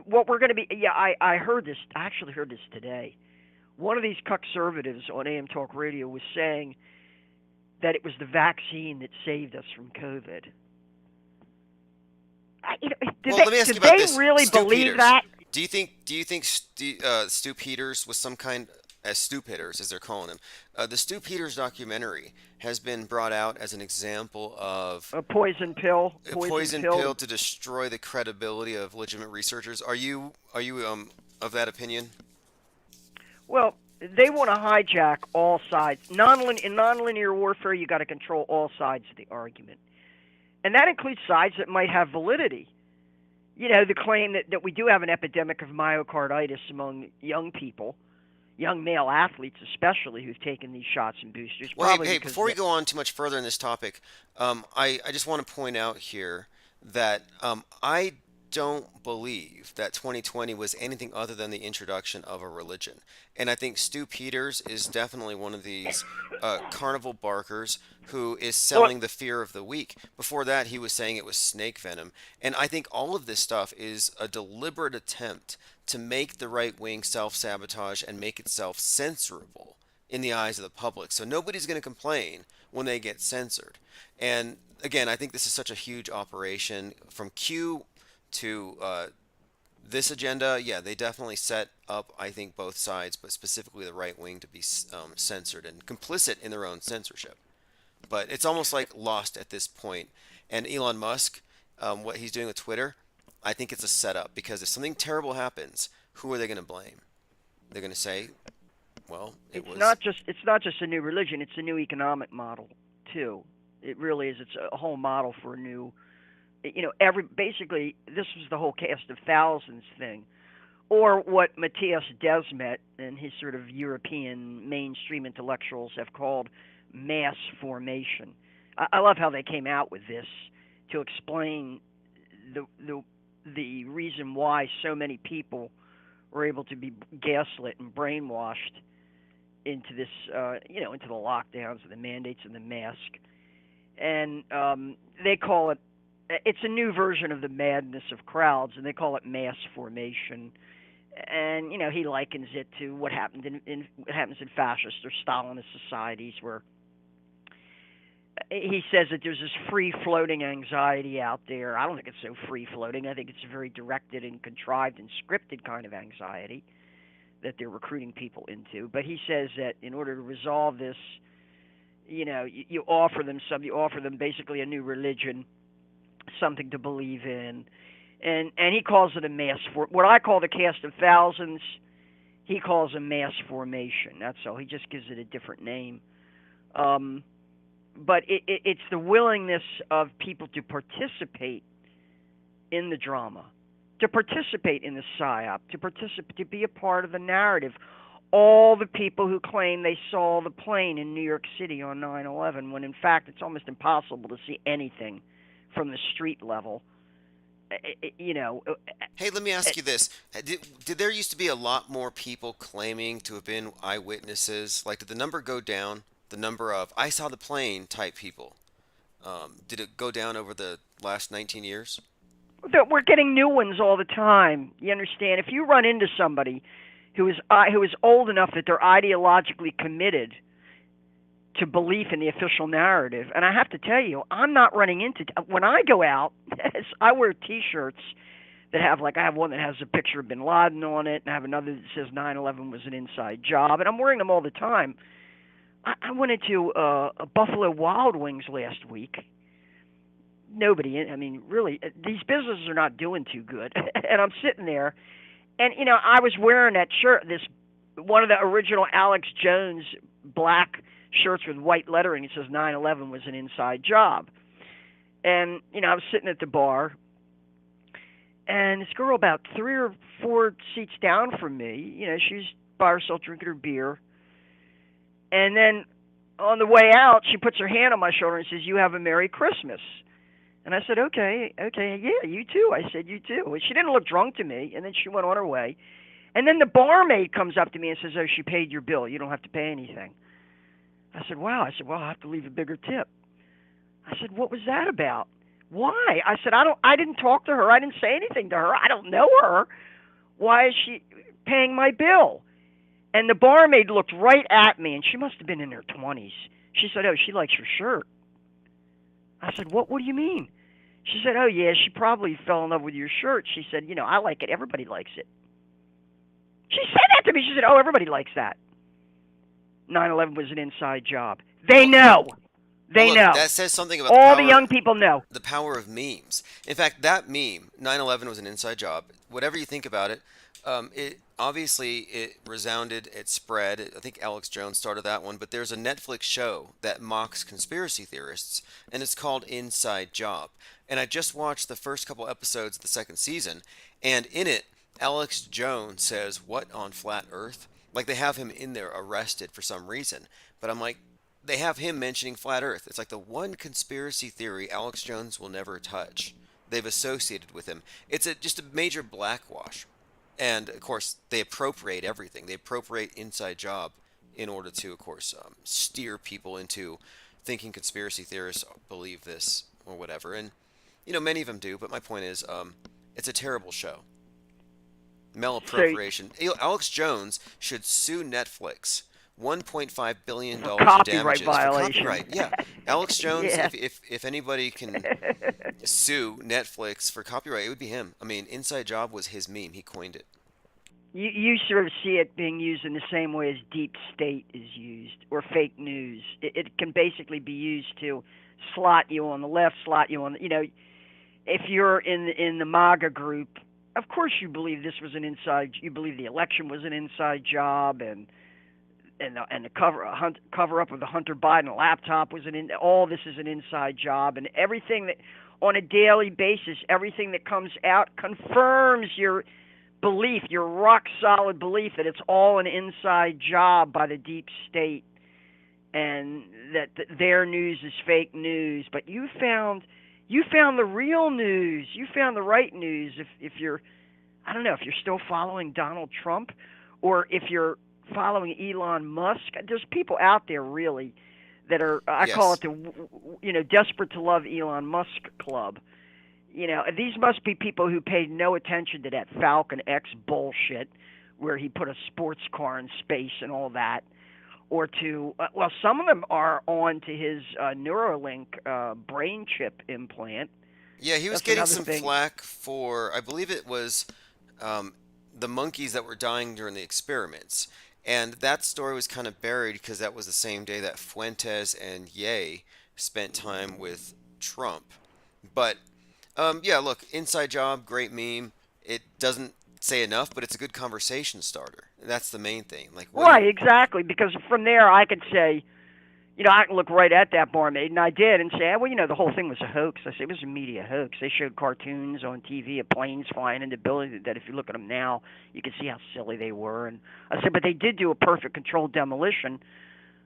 What we're going to be? Yeah, I heard this. I actually heard this today. One of these conservatives on AM Talk Radio was saying that it was the vaccine that saved us from COVID. Did they really believe that? Do you think Stu Peters was some kind? Stu Peters, as they're calling him. The Stu Peters documentary has been brought out as an example of a poison pill. A poison pill to destroy the credibility of legitimate researchers. Are you of that opinion? Well, they want to hijack all sides. In nonlinear warfare, you got to control all sides of the argument, and that includes sides that might have validity. The claim that we do have an epidemic of myocarditis among young people. Young male athletes especially who've taken these shots and boosters. Well, hey, before we go on too much further in this topic, I just want to point out here that I don't believe that 2020 was anything other than the introduction of a religion. And I think Stu Peters is definitely one of these carnival barkers who is selling the fear of the weak. Before that, he was saying it was snake venom. And I think all of this stuff is a deliberate attempt to make the right wing self-sabotage and make itself censorable in the eyes of the public. So nobody's going to complain when they get censored. And again, I think this is such a huge operation from Q to this agenda. Yeah, they definitely set up, I think, both sides, but specifically the right wing, to be censored and complicit in their own censorship. But it's almost like lost at this point. And Elon Musk, what he's doing with Twitter, I think it's a setup, because if something terrible happens, who are they going to blame? They're going to say, well, it's not just a new religion, it's a new economic model too. It really is. It's a whole model for a new, basically this was the whole cast of thousands thing, or what Matthias Desmet and his sort of European mainstream intellectuals have called mass formation. I love how they came out with this to explain the reason why so many people were able to be gaslit and brainwashed into this, into the lockdowns and the mandates and the mask. And they call it, it's a new version of the madness of crowds, and they call it mass formation. And, he likens it to what happened what happens in fascist or Stalinist societies, where he says that there's this free-floating anxiety out there. I don't think it's so free-floating. I think it's a very directed and contrived and scripted kind of anxiety that they're recruiting people into. But he says that in order to resolve this, you offer them basically a new religion, something to believe in, and he calls it a mass what I call the cast of thousands. He calls a mass formation. That's all. He just gives it a different name. But it's the willingness of people to participate in the drama, to participate in the psyop, to be a part of the narrative. All the people who claim they saw the plane in New York City on 9/11, when in fact it's almost impossible to see anything from the street level. Hey, let me ask you this. Did there used to be a lot more people claiming to have been eyewitnesses? Like, did the number go down? The number of "I saw the plane" type people, did it go down over the last 19 years? We're getting new ones all the time. You understand? If you run into somebody who is old enough that they're ideologically committed to belief in the official narrative, and I have to tell you, I'm not running into, when I go out, I wear T-shirts that have, I have one that has a picture of Bin Laden on it, and I have another that says 9/11 was an inside job, and I'm wearing them all the time. I went into a Buffalo Wild Wings last week. Really, these businesses are not doing too good. And I'm sitting there, and, I was wearing that shirt, one of the original Alex Jones black shirts with white lettering. It says 9/11 was an inside job. And, I was sitting at the bar, and this girl about 3 or 4 seats down from me, she was by herself drinking her beer. And then on the way out, she puts her hand on my shoulder and says, "You have a Merry Christmas." And I said, okay, yeah, you too. I said, you too. And she didn't look drunk to me, and then she went on her way. And then the barmaid comes up to me and says, "Oh, she paid your bill. You don't have to pay anything." I said, wow. I said, well, I'll have to leave a bigger tip. I said, what was that about? Why? I said, I didn't talk to her. I didn't say anything to her. I don't know her. Why is she paying my bill? And the barmaid looked right at me, and she must have been in her 20s. She said, "Oh, she likes your shirt." I said, What do you mean? She said, "Oh, yeah, she probably fell in love with your shirt." She said, "I like it. Everybody likes it." She said that to me. She said, "Oh, everybody likes that. 9/11 was an inside job." They know. They know. That says something about all the young people know. The power of memes. In fact, that meme, 9/11 was an inside job, whatever you think about it, it resounded, it spread. I think Alex Jones started that one, but there's a Netflix show that mocks conspiracy theorists, and it's called Inside Job. And I just watched the first couple episodes of the second season, and in it, Alex Jones says, "What on flat Earth?" Like, they have him in there arrested for some reason. But I'm like, they have him mentioning flat Earth. It's like the one conspiracy theory Alex Jones will never touch. They've associated with him. It's just a major blackwash. And, of course, they appropriate everything. They appropriate Inside Job in order to, of course, steer people into thinking conspiracy theorists believe this or whatever. And, many of them do, but my point is, it's a terrible show. Malappropriation. Alex Jones should sue Netflix. $1.5 billion damages violation. For copyright. Yeah, Alex Jones. Yeah. If anybody can sue Netflix for copyright, it would be him. I mean, Inside Job was his meme. He coined it. You sort of see it being used in the same way as deep state is used, or fake news. It can basically be used to slot you on the left, slot you on the, if you're in the MAGA group, of course you believe this was an inside, you believe the election was an inside job, and the cover up of the Hunter Biden laptop was all this is an inside job, and everything that on a daily basis, everything that comes out confirms your belief, your rock solid belief that it's all an inside job by the deep state, and that their news is fake news. But you found the real news. You found the right news. If you're, I don't know, if you're still following Donald Trump, or if you're following Elon Musk. There's people out there really that are, I call it the, desperate to love Elon Musk club. These must be people who paid no attention to that Falcon X bullshit where he put a sports car in space and all that. Or to, some of them are on to his Neuralink brain chip implant. Yeah, he was getting some flack for, I believe it was the monkeys that were dying during the experiments. And that story was kind of buried because that was the same day that Fuentes and Ye spent time with Trump. But, look, inside job, great meme. It doesn't say enough, but it's a good conversation starter. That's the main thing. Right, exactly. Because from there, I could say, I can look right at that barmaid, and I did, and say, the whole thing was a hoax. I said, it was a media hoax. They showed cartoons on TV of planes flying into buildings that if you look at them now, you can see how silly they were. And I said, but they did do a perfect controlled demolition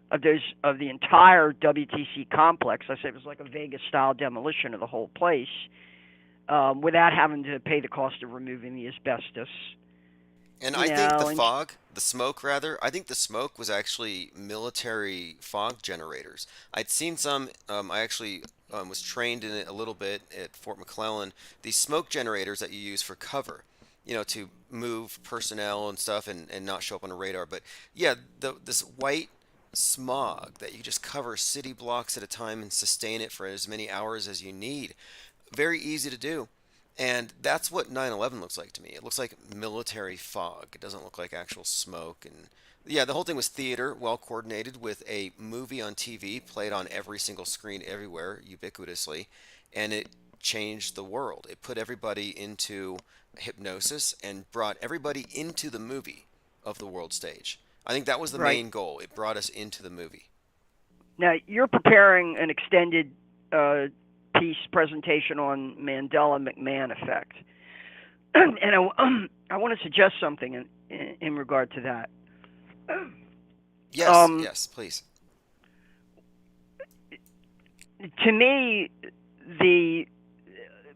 of the entire WTC complex. I said it was like a Vegas-style demolition of the whole place without having to pay the cost of removing the asbestos. And I think the smoke, I think the smoke was actually military fog generators. I'd seen some, I actually was trained in it a little bit at Fort McClellan, these smoke generators that you use for cover, to move personnel and stuff and not show up on a radar. But yeah, this white smog that you just cover city blocks at a time and sustain it for as many hours as you need. Very easy to do. And that's what 9/11 looks like to me. It looks like military fog. It doesn't look like actual smoke. And yeah, the whole thing was theater, well coordinated, with a movie on TV played on every single screen everywhere, ubiquitously, and it changed the world. It put everybody into hypnosis and brought everybody into the movie of the world stage. I think that was the main goal. It brought us into the movie. Now, you're preparing an extended piece presentation on Mandela-McMahon effect. And I want to suggest something in regard to that. Yes, please. To me,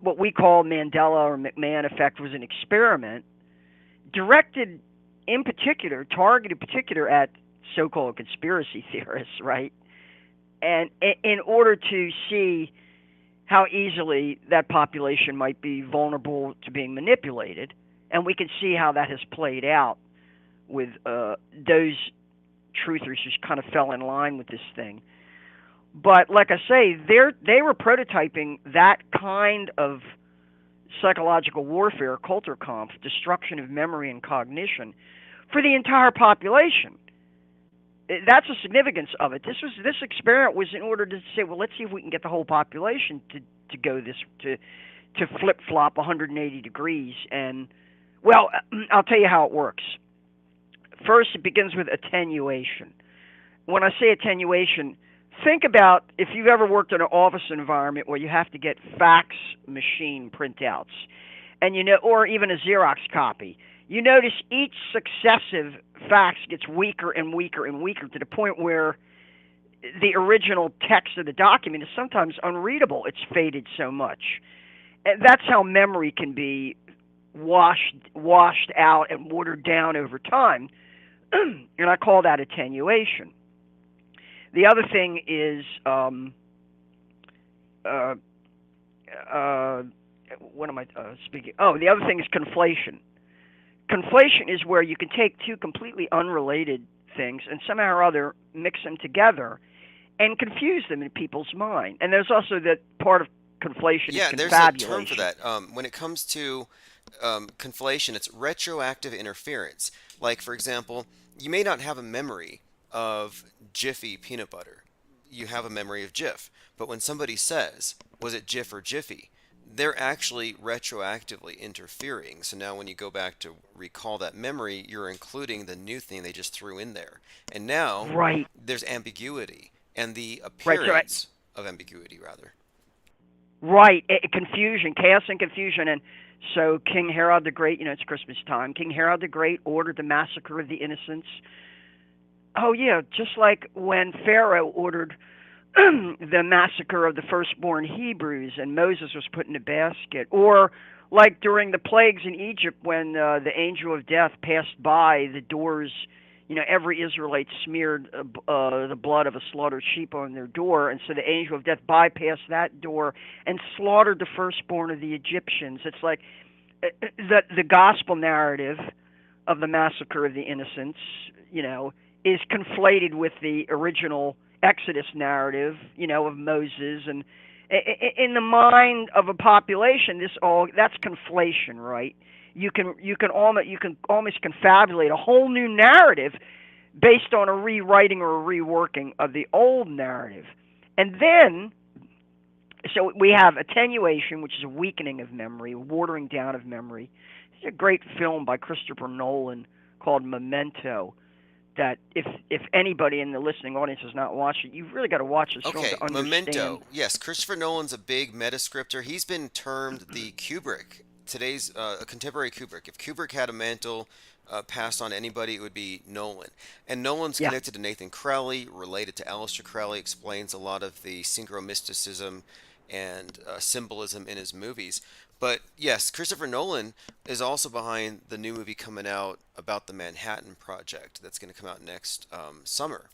what we call Mandela or McMahon effect was an experiment directed in particular, targeted particular at so-called conspiracy theorists, right? And in order to see how easily that population might be vulnerable to being manipulated. And we can see how that has played out with those truthers who kind of fell in line with this thing. But like I say, they were prototyping that kind of psychological warfare, Kulturkampf, destruction of memory and cognition, for the entire population. That's the significance of it. This experiment was in order to say, well, let's see if we can get the whole population to go this to flip flop 180 degrees. And well, I'll tell you how it works. First, it begins with attenuation. When I say attenuation, think about if you've ever worked in an office environment where you have to get fax machine printouts, and or even a Xerox copy. You notice each successive fax gets weaker and weaker and weaker to the point where the original text of the document is sometimes unreadable. It's faded so much. And that's how memory can be washed out and watered down over time. And I call that attenuation. The other thing is what am I speaking? Oh, the other thing is conflation. Conflation is where you can take two completely unrelated things and somehow or other mix them together and confuse them in people's mind. And there's also that part of conflation is confabulation. Yeah, there's a term for that. When it comes to conflation. It's retroactive interference. Like, for example, you may not have a memory of Jiffy peanut butter. You have a memory of Jif. But when somebody says, was it Jif or Jiffy? They're actually retroactively interfering. So now when you go back to recall that memory, you're including the new thing they just threw in there. And now there's ambiguity and the appearance of ambiguity, rather. Right, confusion, chaos and confusion. And so King Herod the Great, it's Christmas time, King Herod the Great ordered the massacre of the innocents. Oh yeah, just like when Pharaoh ordered the massacre of the firstborn Hebrews and Moses was put in a basket. Or like during the plagues in Egypt when the angel of death passed by the doors, every Israelite smeared the blood of a slaughtered sheep on their door, and so the angel of death bypassed that door and slaughtered the firstborn of the Egyptians. It's like the gospel narrative of the massacre of the innocents, is conflated with the original Exodus narrative, of Moses, and in the mind of a population, that's conflation, right? You can almost confabulate a whole new narrative based on a rewriting or a reworking of the old narrative, and then so we have attenuation, which is a weakening of memory, watering down of memory. It's a great film by Christopher Nolan called Memento. That if anybody in the listening audience has not watched it, you've really got to watch this film to understand. Memento. Yes, Christopher Nolan's a big metascripter. He's been termed the Kubrick, today's contemporary Kubrick. If Kubrick had a mantle passed on anybody, it would be Nolan. And Nolan's connected to Nathan Crowley, related to Aleister Crowley, explains a lot of the synchromysticism and symbolism in his movies. But yes, Christopher Nolan is also behind the new movie coming out about the Manhattan Project that's going to come out next summer.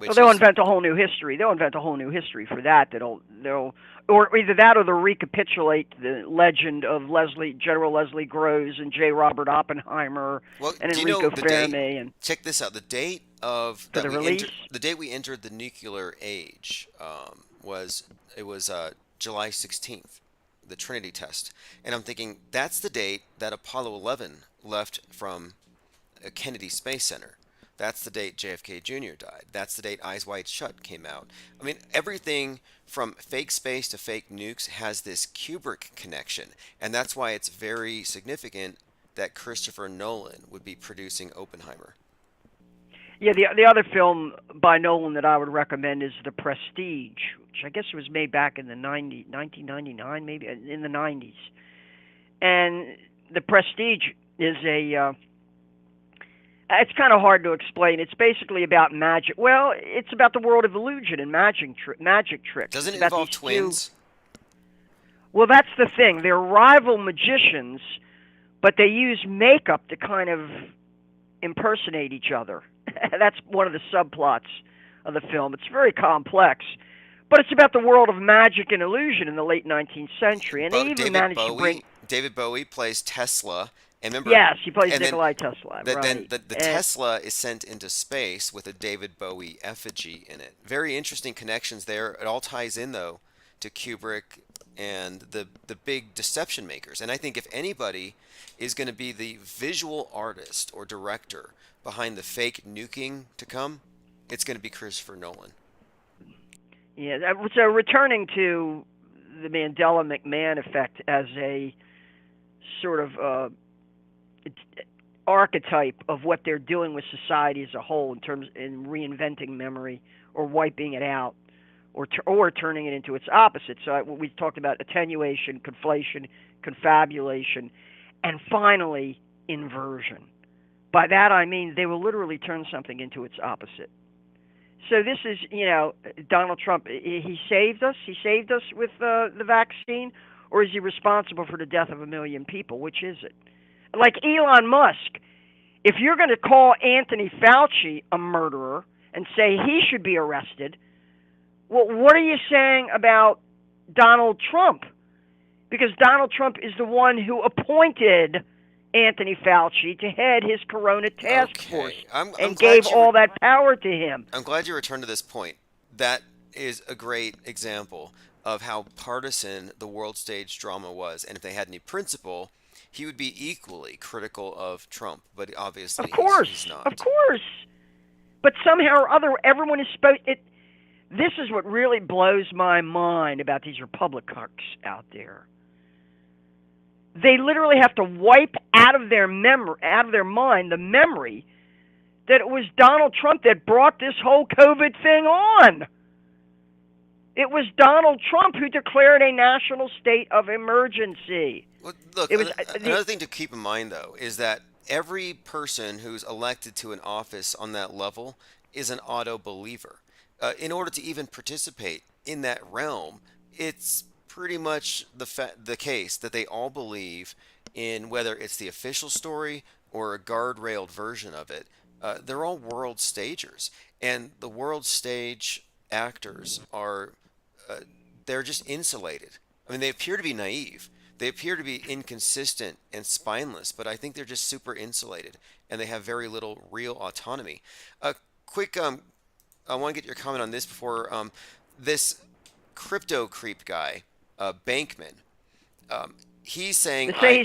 So they'll invent a whole new history. They'll invent a whole new history for that. They'll or either that or they'll recapitulate the legend of General Leslie Groves and J. Robert Oppenheimer and Enrico Fermi. And check this out: the date of the release, the date we entered the nuclear age was July 16th. The Trinity test. And I'm thinking that's the date that Apollo 11 left from Kennedy Space Center. That's the date JFK Jr. died. That's the date Eyes Wide Shut came out. I mean, everything from fake space to fake nukes has this Kubrick connection. And that's why it's very significant that Christopher Nolan would be producing Oppenheimer. Yeah, the other film by Nolan that I would recommend is The Prestige, which I guess was made back in the 1999, maybe in the 90s. And The Prestige is it's kind of hard to explain. It's basically about magic. Well, it's about the world of illusion and magic tricks. Doesn't it involve twins? Well, that's the thing. They're rival magicians, but they use makeup to kind of impersonate each other. That's one of the subplots of the film. It's very complex, but it's about the world of magic and illusion in the late 19th century. And they even managed to bring... David Bowie plays Tesla. And remember, yes, he plays Nikolai Tesla. Then the Tesla is sent into space with a David Bowie effigy in it. Very interesting connections there. It all ties in, though, to Kubrick and the big deception makers. And I think if anybody is going to be the visual artist or director behind the fake nuking to come, it's going to be Christopher Nolan. Yeah, so returning to the Mandela McMahon effect as a sort of archetype of what they're doing with society as a whole in reinventing memory or wiping it out or turning it into its opposite. So we talked about attenuation, conflation, confabulation, and finally inversion. By that I mean they will literally turn something into its opposite. So this is, Donald Trump, he saved us? He saved us with the vaccine? Or is he responsible for the death of 1 million people? Which is it? Like Elon Musk, if you're going to call Anthony Fauci a murderer and say he should be arrested, well, what are you saying about Donald Trump? Because Donald Trump is the one who appointed Anthony Fauci to head his Corona task force and gave all that power to him. I'm glad you returned to this point. That is a great example of how partisan the world stage drama was. And if they had any principle, he would be equally critical of Trump, but obviously Of course, he's not. of course. But somehow or other, everyone is supposed. This is what really blows my mind about these Republicans out there. They literally have to wipe out of their mind, the memory that it was Donald Trump that brought this whole COVID thing on. It was Donald Trump who declared a national state of emergency. Well, look, It was, another thing to keep in mind, though, is that every person who's elected to an office on that level is an auto believer. In order to even participate in that realm, it's pretty much the case that they all believe in, whether it's the official story or a guardrailed version of it. They're all world stagers, and the world stage actors are they're just insulated. I mean, they appear to be naive. They appear to be inconsistent and spineless, but I think they're just super insulated, and they have very little real autonomy. Quick, I want to get your comment on this before this crypto creep guy, Bankman. He's saying they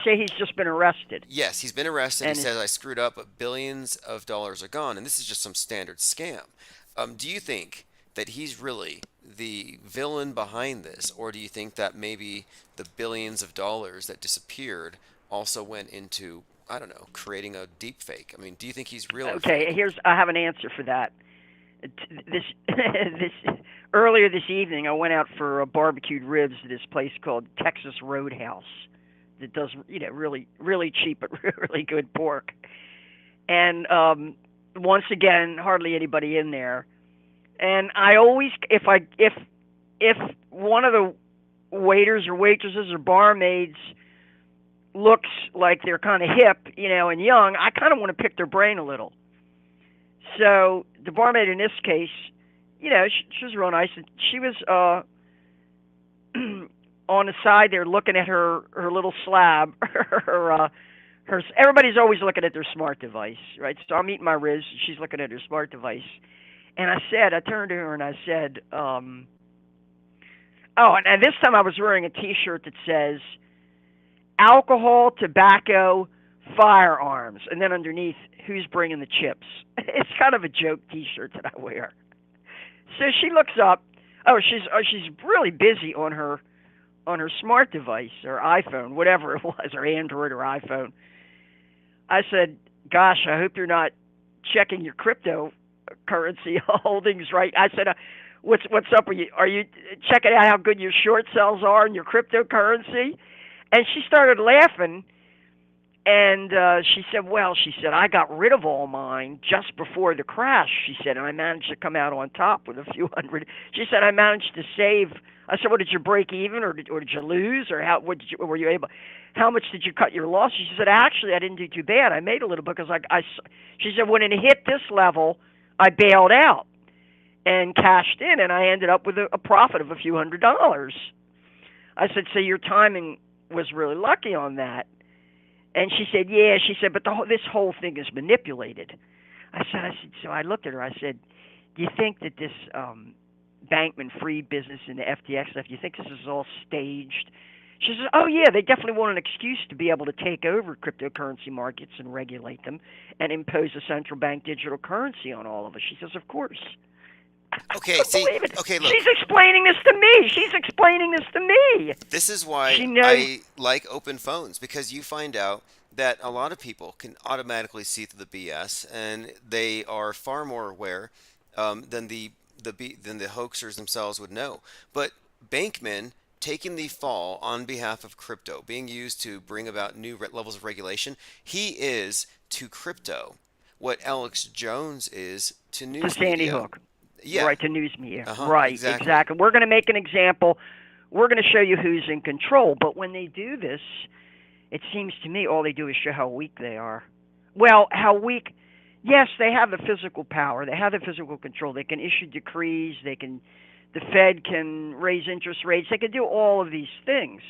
say he's just been arrested. Yes, he's been arrested. And he says I screwed up, but billions of dollars are gone, and this is just some standard scam. Do you think that he's really the villain behind this, or do you think that maybe the billions of dollars that disappeared also went into, I don't know, creating a deep fake? I mean, do you think he's real? Okay, I have an answer for that. This earlier this evening, I went out for barbecued ribs at this place called Texas Roadhouse that does really really cheap but really good pork. And once again, hardly anybody in there. And I always, if one of the waiters or waitresses or barmaids looks like they're kind of hip, and young, I kind of want to pick their brain a little. So the barmaid in this case, she was real nice. And she was on the side there looking at her little slab. Everybody's always looking at their smart device, right? So I'm eating my ribs, and she's looking at her smart device. And I turned to her and I said, and this time I was wearing a T-shirt that says, alcohol, tobacco, firearms, and then underneath, who's bringing the chips? It's kind of a joke T-shirt that I wear. So she looks up. She's really busy on her smart device, or iPhone, whatever it was, or Android or iPhone. I said, gosh, I hope you're not checking your cryptocurrency holdings, right? I said, what's up? Are you checking out how good your short sells are in your cryptocurrency? And she started laughing, and she said, I got rid of all mine just before the crash, she said, and I managed to come out on top with a few hundred. She said, I managed to save. I said, well, did you break even, or did you lose, or were you able? How much did you cut your losses? She said, actually, I didn't do too bad. I made a little because she said, when it hit this level, I bailed out and cashed in, and I ended up with a profit of a few $100s. I said, so your timing was really lucky on that. And she said, yeah. She said, but this whole thing is manipulated. I said, so I looked at her. I said, do you think that this Bankman-Fried business and the FTX stuff, do you think this is all staged? She says, oh, yeah, they definitely want an excuse to be able to take over cryptocurrency markets and regulate them and impose a central bank digital currency on all of us. She says, of course. Okay, okay, look. She's explaining this to me. This is why I like open phones, because you find out that a lot of people can automatically see through the BS, and they are far more aware than the hoaxers themselves would know. But Bankman taking the fall on behalf of crypto, being used to bring about new levels of regulation, he is to crypto what Alex Jones is to news to Sandy media. Hook. Yeah. Right, to news media. Uh-huh, right, exactly. We're going to make an example. We're going to show you who's in control. But when they do this, it seems to me all they do is show how weak they are. Well, how weak. Yes, they have the physical power. They have the physical control. They can issue decrees. The Fed can raise interest rates. They can do all of these things.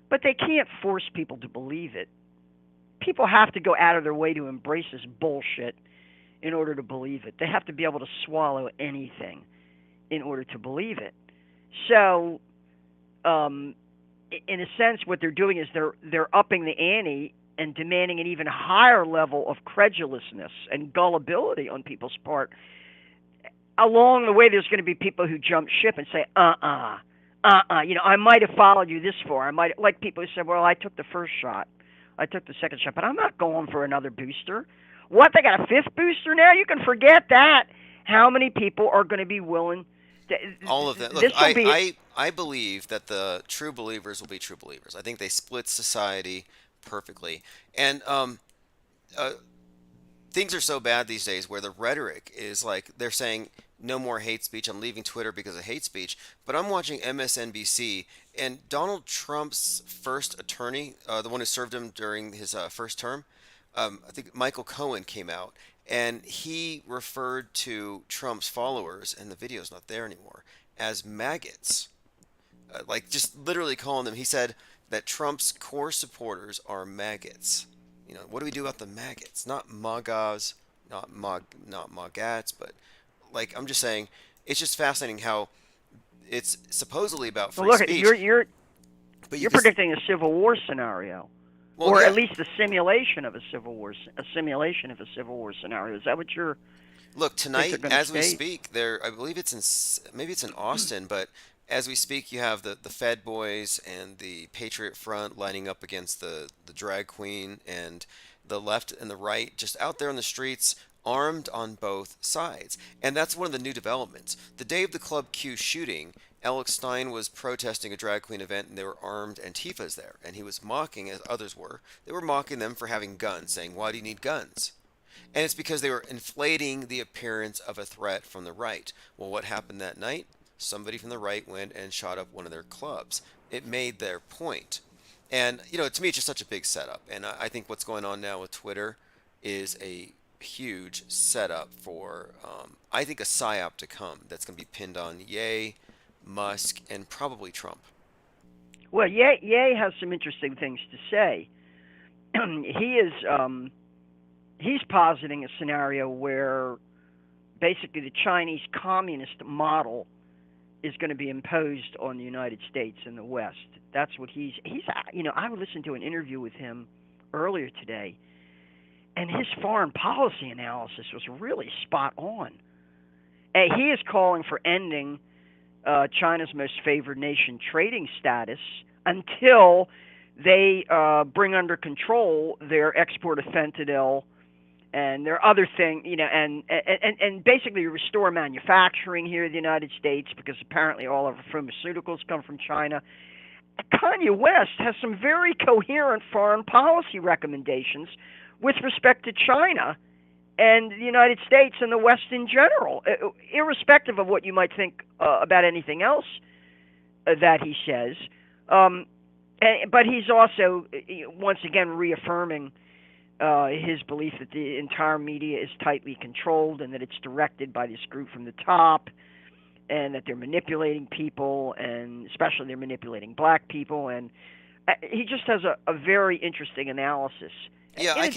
But they can't force people to believe it. People have to go out of their way to embrace this bullshit in order to believe it. They have to be able to swallow anything in order to believe it. So, in a sense, what they're doing is they're upping the ante and demanding an even higher level of credulousness and gullibility on people's part. Along the way, there's going to be people who jump ship and say, I might have followed you this far. I might, like people who said, well, I took the first shot. I took the second shot, but I'm not going for another booster. What, they got a fifth booster now? You can forget that. How many people are going to be willing to... All of that. Look, I believe that the true believers will be true believers. I think they split society perfectly. And things are so bad these days where the rhetoric is like they're saying no more hate speech. I'm leaving Twitter because of hate speech. But I'm watching MSNBC, and Donald Trump's first attorney, the one who served him during his first term, I think Michael Cohen came out, and he referred to Trump's followers, and the video's not there anymore, as maggots. Like just literally calling them. He said that Trump's core supporters are maggots. You know, what do we do about the maggots? Not MAGAs, not MAGATs, but like I'm just saying, it's just fascinating how it's supposedly about free speech. You're predicting a civil war scenario, at least a simulation of a civil war scenario. Is that what you're? Look, tonight as we speak, I believe maybe it's in Austin, but as we speak, you have the Fed boys and the Patriot Front lining up against the drag queen, and the left and the right just out there on the streets, armed on both sides. And that's one of the new developments. The day of the Club Q shooting, Alex Stein was protesting a drag queen event, and there were armed Antifas there, and he was mocking, as others were, they were mocking them for having guns, saying, why do you need guns? And it's because they were inflating the appearance of a threat from the right. Well, what happened that night? Somebody from the right went and shot up one of their clubs. It made their point. And, you know, to me, it's just such a big setup. And I think what's going on now with Twitter is a huge setup for, I think, a psyop to come that's going to be pinned on Ye, Musk, and probably Trump. Well, Ye has some interesting things to say. He's positing a scenario where basically the Chinese communist model is going to be imposed on the United States and the West. That's what he's I listened to an interview with him earlier today, and his foreign policy analysis was really spot on. He is calling for ending China's most favored nation trading status until they bring under control their export of fentanyl and their other thing, and basically restore manufacturing here in the United States, because apparently all of our pharmaceuticals come from China. Kanye West has some very coherent foreign policy recommendations with respect to China and the United States and the West in general, irrespective of what you might think about anything else that he says. But he's also, once again, reaffirming his belief that the entire media is tightly controlled and that it's directed by this group from the top, and that they're manipulating people, and especially they're manipulating black people. And he just has a very interesting analysis. Yeah, I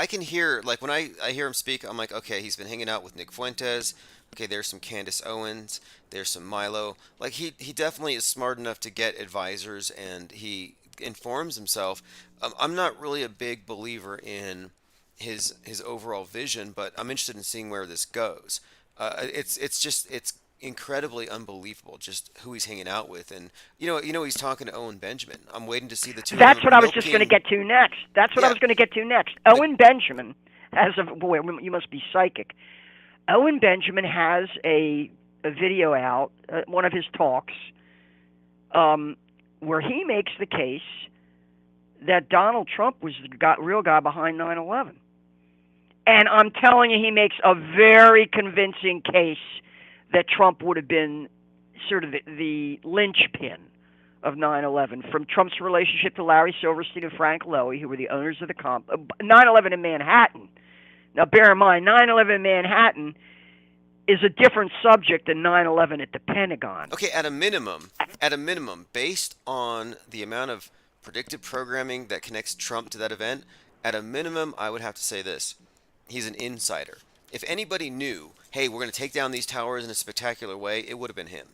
can hear, like, when I hear him speak, I'm like, okay, he's been hanging out with Nick Fuentes. Okay, there's some Candace Owens. There's some Milo. Like, he definitely is smart enough to get advisors, and he informs himself. I'm not really a big believer in his overall vision, but I'm interested in seeing where this goes. It's incredibly unbelievable just who he's hanging out with, and he's talking to Owen Benjamin. I'm waiting to see the two. That's what I was just going to get to next. I was going to get to next. Owen Benjamin has boy, you must be psychic. Owen Benjamin has a video out, one of his talks, where he makes the case that Donald Trump was the real guy behind 9/11. And I'm telling you, he makes a very convincing case that Trump would have been sort of the linchpin of 9/11, from Trump's relationship to Larry Silverstein and Frank Lowy, who were the owners of the 9/11 in Manhattan. Now, bear in mind, 9/11 in Manhattan is a different subject than 9/11 at the Pentagon. Okay, at a minimum, based on the amount of predictive programming that connects Trump to that event, at a minimum, I would have to say this. He's an insider. If anybody knew, hey, we're going to take down these towers in a spectacular way, it would have been him.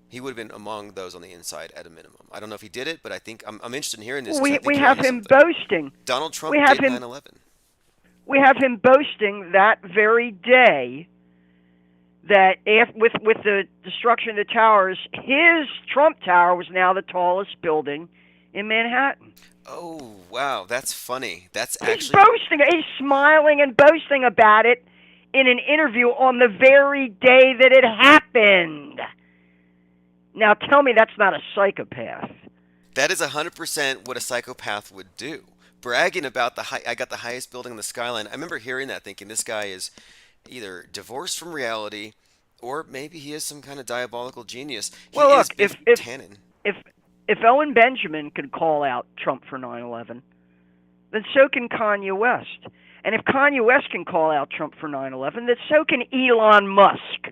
He would have been among those on the inside at a minimum. I don't know if he did it, but I think I'm interested in hearing this. We we have him boasting. Donald Trump we have did him, 9/11. We have him boasting that very day that with the destruction of the towers, his Trump Tower was now the tallest building in Manhattan. Oh, wow, that's funny. That's He's actually boasting. He's smiling and boasting about it in an interview on the very day that it happened. Now tell me that's not a psychopath. that is 100% what a psychopath would do. Bragging about I got the highest building in the skyline. I remember hearing that, thinking this guy is either divorced from reality, or maybe he is some kind of diabolical genius. Well, look, if Owen Benjamin could call out Trump for 9/11, then so can Kanye West. And if Kanye West can call out Trump for 9/11, then so can Elon Musk.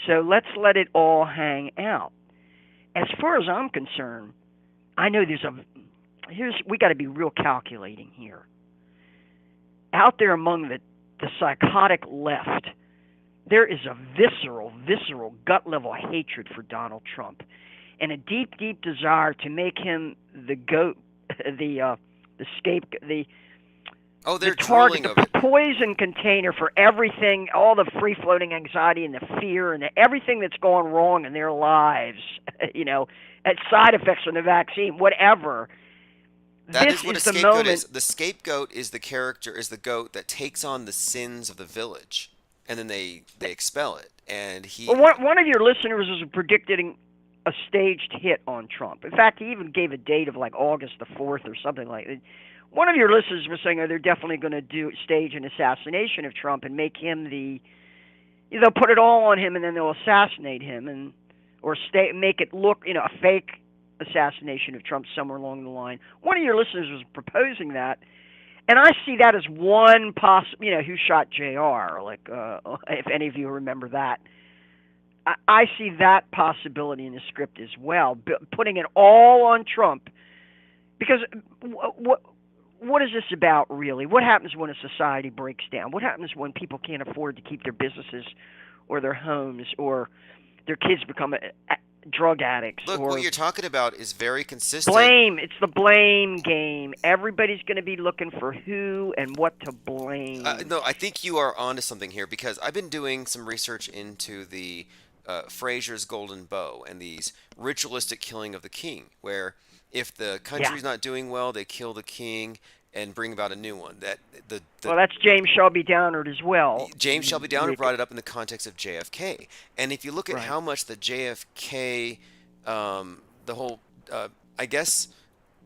So let's let it all hang out. As far as I'm concerned, I know we got to be real calculating here. Out there among the psychotic left, there is a visceral, gut-level hatred for Donald Trump, and a deep, deep desire to make him the goat, the scapegoat, they're the target, drooling the over it. poison container for everything, all the free-floating anxiety and the fear and everything that's gone wrong in their lives, at side effects from the vaccine, whatever. That this is what is a the scapegoat moment. is. The scapegoat is the character, is the goat that takes on the sins of the village, and then they expel it. And he. Well, one of your listeners was predicting a staged hit on Trump. In fact, he even gave a date of like August the 4th or something like that. One of your listeners was saying, they're definitely going to stage an assassination of Trump and make him they'll put it all on him and then they'll assassinate him or make it look, a fake assassination of Trump somewhere along the line. One of your listeners was proposing that, and I see that as one possible, who shot JR, like, if any of you remember that. I see that possibility in the script as well, putting it all on Trump, because what is this about, really? What happens when a society breaks down? What happens when people can't afford to keep their businesses or their homes, or their kids become drug addicts? Look, or what you're talking about is very consistent. blame. It's the blame game. Everybody's going to be looking for who and what to blame. No, I think you are onto something here, because I've been doing some research into the Fraser's Golden Bow and these ritualistic killing of the king, where if the country's not doing well, they kill the king and bring about a new one. Well, that's James Shelby Downard as well. James Shelby Downard brought it up in the context of JFK. And if you look at how much the JFK, the whole, I guess,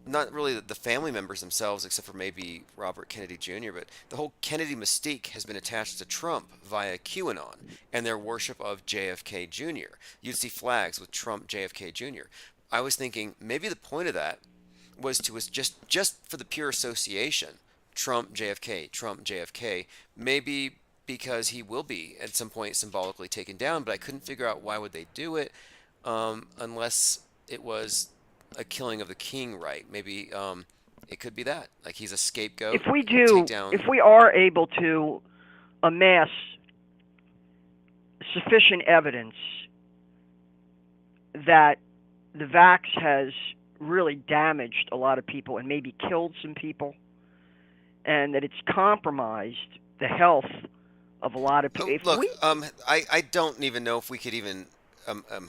not really the family members themselves, except for maybe Robert Kennedy Jr., but the whole Kennedy mystique has been attached to Trump via QAnon and their worship of JFK Jr. You'd see flags with Trump JFK Jr. I was thinking maybe the point of that was just for the pure association, Trump JFK, maybe because he will be at some point symbolically taken down, but I couldn't figure out why would they do it unless it was a killing of the king, right? Maybe it could be that, like, he's a scapegoat. If we are able to amass sufficient evidence that the vax has really damaged a lot of people and maybe killed some people, and that it's compromised the health of a lot of people. Look, I don't even know if we could even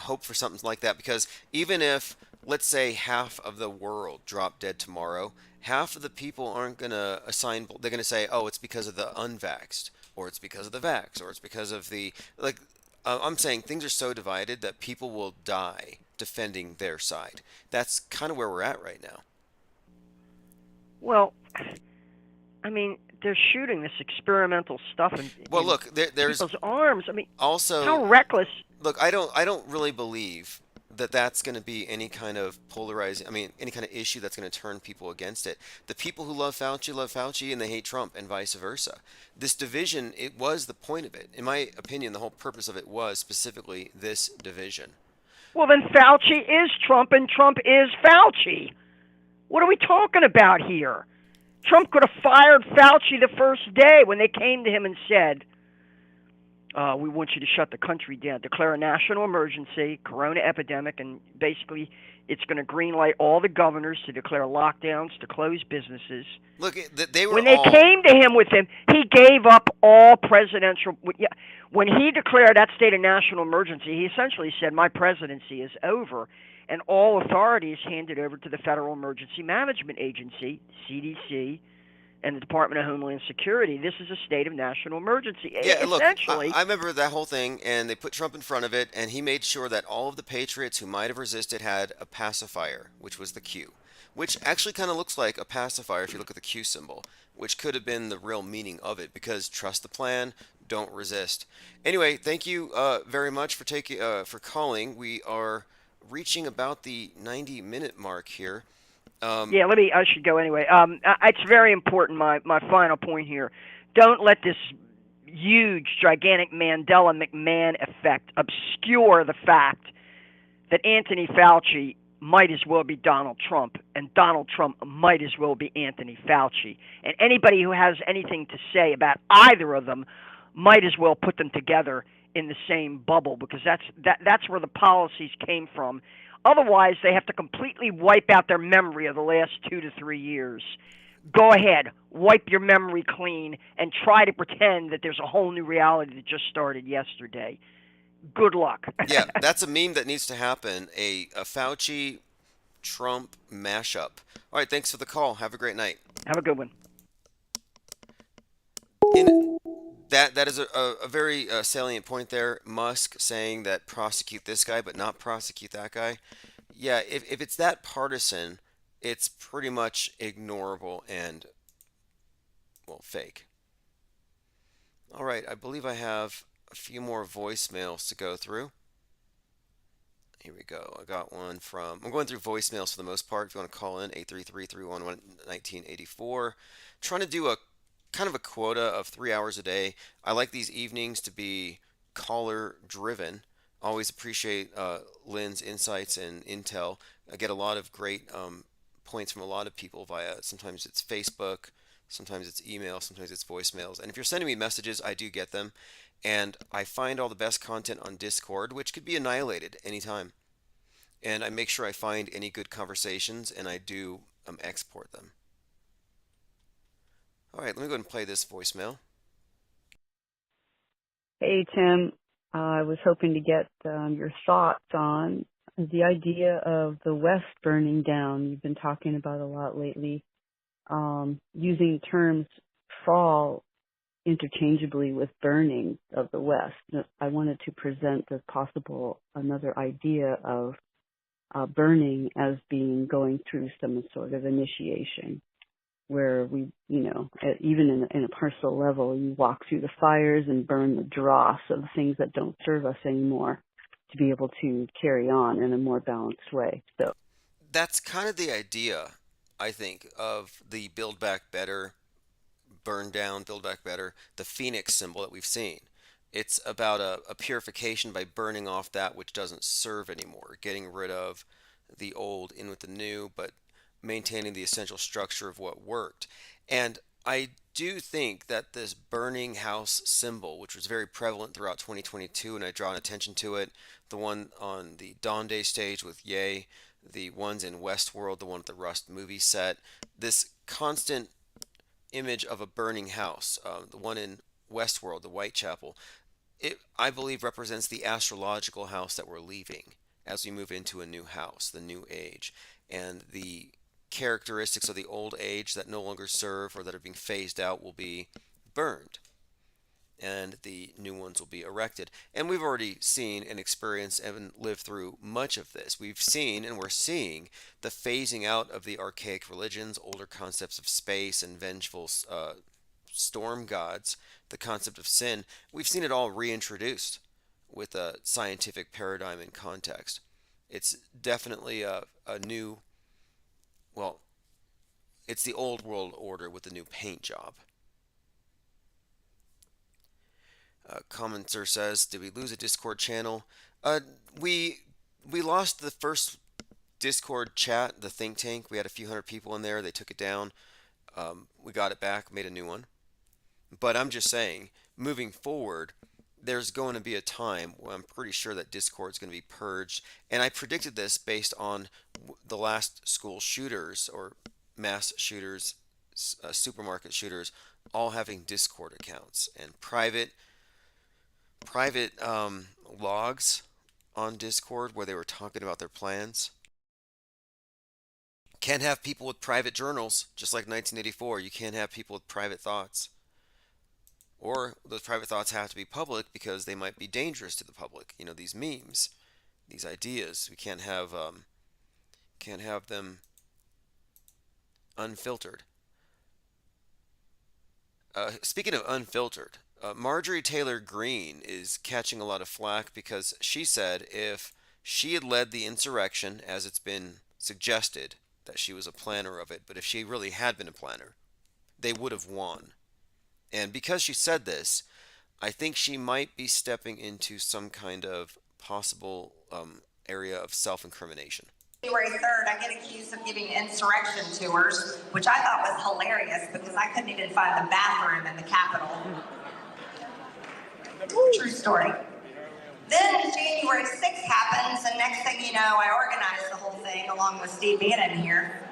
hope for something like that, because even if, let's say, half of the world dropped dead tomorrow, half of the people aren't going to assign, they're going to say, oh, it's because of the unvaxxed, or it's because of the vax, or it's because of the, like, I'm saying things are so divided that people will die defending their side. That's kind of where we're at right now. Well, I mean, they're shooting this experimental stuff in there's people's arms. I mean, also, how reckless. Look, I don't really believe that that's going to be any kind of polarizing, any kind of issue that's going to turn people against it. The people who love Fauci, and they hate Trump, and vice versa. This division, it was the point of it. In my opinion, the whole purpose of it was specifically this division. Well, then Fauci is Trump, and Trump is Fauci. What are we talking about here? Trump could have fired Fauci the first day when they came to him and said, We want you to shut the country down, declare a national emergency, corona epidemic, and basically it's going to greenlight all the governors to declare lockdowns, to close businesses. Look, they were when they all... came to him with him, he gave up all presidential. Yeah, when he declared that state of national emergency, he essentially said, "My presidency is over," and all authorities handed over to the Federal Emergency Management Agency, CDC, and the Department of Homeland Security. This is a state of national emergency. Yeah, look, Essentially, I remember that whole thing, and they put Trump in front of it, and he made sure that all of the patriots who might have resisted had a pacifier, which was the Q, which actually kind of looks like a pacifier if you look at the Q symbol, which could have been the real meaning of it, because trust the plan, don't resist. Anyway, thank you very much for calling. We are reaching about the 90-minute mark here. Yeah, I should go anyway. It's very important, my final point here. Don't let this huge, gigantic Mandela McMahon effect obscure the fact that Anthony Fauci might as well be Donald Trump, and Donald Trump might as well be Anthony Fauci. And anybody who has anything to say about either of them might as well put them together in the same bubble, because that's where the policies came from. Otherwise, they have to completely wipe out their memory of the last 2 to 3 years. Go ahead, wipe your memory clean, and try to pretend that there's a whole new reality that just started yesterday. Good luck. Yeah, that's a meme that needs to happen, a Fauci-Trump mashup. All right, thanks for the call. Have a great night. Have a good one. That is a very salient point there. Musk saying that prosecute this guy but not prosecute that guy. Yeah, if it's that partisan, it's pretty much ignorable and, well, fake. All right, I believe I have a few more voicemails to go through. Here we go. I got one from... I'm going through voicemails for the most part. If you want to call in, 833-311-1984. Trying to do a kind of a quota of 3 hours a day. I like these evenings to be caller driven. Always appreciate Lynn's insights and intel. I get a lot of great points from a lot of people via, sometimes it's Facebook, sometimes it's email, sometimes it's voicemails. And if you're sending me messages, I do get them. And I find all the best content on Discord, which could be annihilated anytime. And I make sure I find any good conversations, and I do export them. All right, let me go ahead and play this voicemail. Hey, Tim. I was hoping to get your thoughts on the idea of the West burning down. You've been talking about a lot lately, using terms fall interchangeably with burning of the West. I wanted to present as possible another idea of burning as being going through some sort of initiation, where we, even in a personal level, you walk through the fires and burn the dross of things that don't serve us anymore to be able to carry on in a more balanced way. So that's kind of the idea, I think, of the Build Back Better, burn down, build back better, the phoenix symbol that we've seen. It's about a purification by burning off that which doesn't serve anymore, getting rid of the old, in with the new, but maintaining the essential structure of what worked. And I do think that this burning house symbol, which was very prevalent throughout 2022, and I draw attention to it, the one on the Dawn Day stage with Ye, the ones in Westworld, the one at the Rust movie set, this constant image of a burning house, the one in Westworld, the Whitechapel, it, I believe, represents the astrological house that we're leaving as we move into a new house, the new age, and the characteristics of the old age that no longer serve or that are being phased out will be burned, and the new ones will be erected. And we've already seen and experienced and lived through much of this. We've seen and we're seeing the phasing out of the archaic religions, older concepts of space and vengeful storm gods, the concept of sin. We've seen it all reintroduced with a scientific paradigm and context. It's definitely a new, well, it's the old world order with a new paint job. Commenter says, did we lose a Discord channel? We lost the first Discord chat, the think tank. We had a few hundred people in there. They took it down. We got it back, made a new one. But I'm just saying, moving forward, there's going to be a time where I'm pretty sure that Discord's going to be purged. And I predicted this based on the last school shooters or mass shooters, supermarket shooters, all having Discord accounts and private logs on Discord where they were talking about their plans. Can't have people with private journals, just like 1984. You can't have people with private thoughts. Or those private thoughts have to be public because they might be dangerous to the public. You know, these memes, these ideas. We can't have them unfiltered. Speaking of unfiltered, Marjorie Taylor Greene is catching a lot of flack because she said if she had led the insurrection, as it's been suggested that she was a planner of it, but if she really had been a planner, they would have won. And because she said this, I think she might be stepping into some kind of possible area of self-incrimination. January 3rd, I get accused of giving insurrection tours, which I thought was hilarious because I couldn't even find the bathroom in the Capitol. True story. Then January 6th happens, and next thing you know, I organized the whole thing along with Steve Bannon here.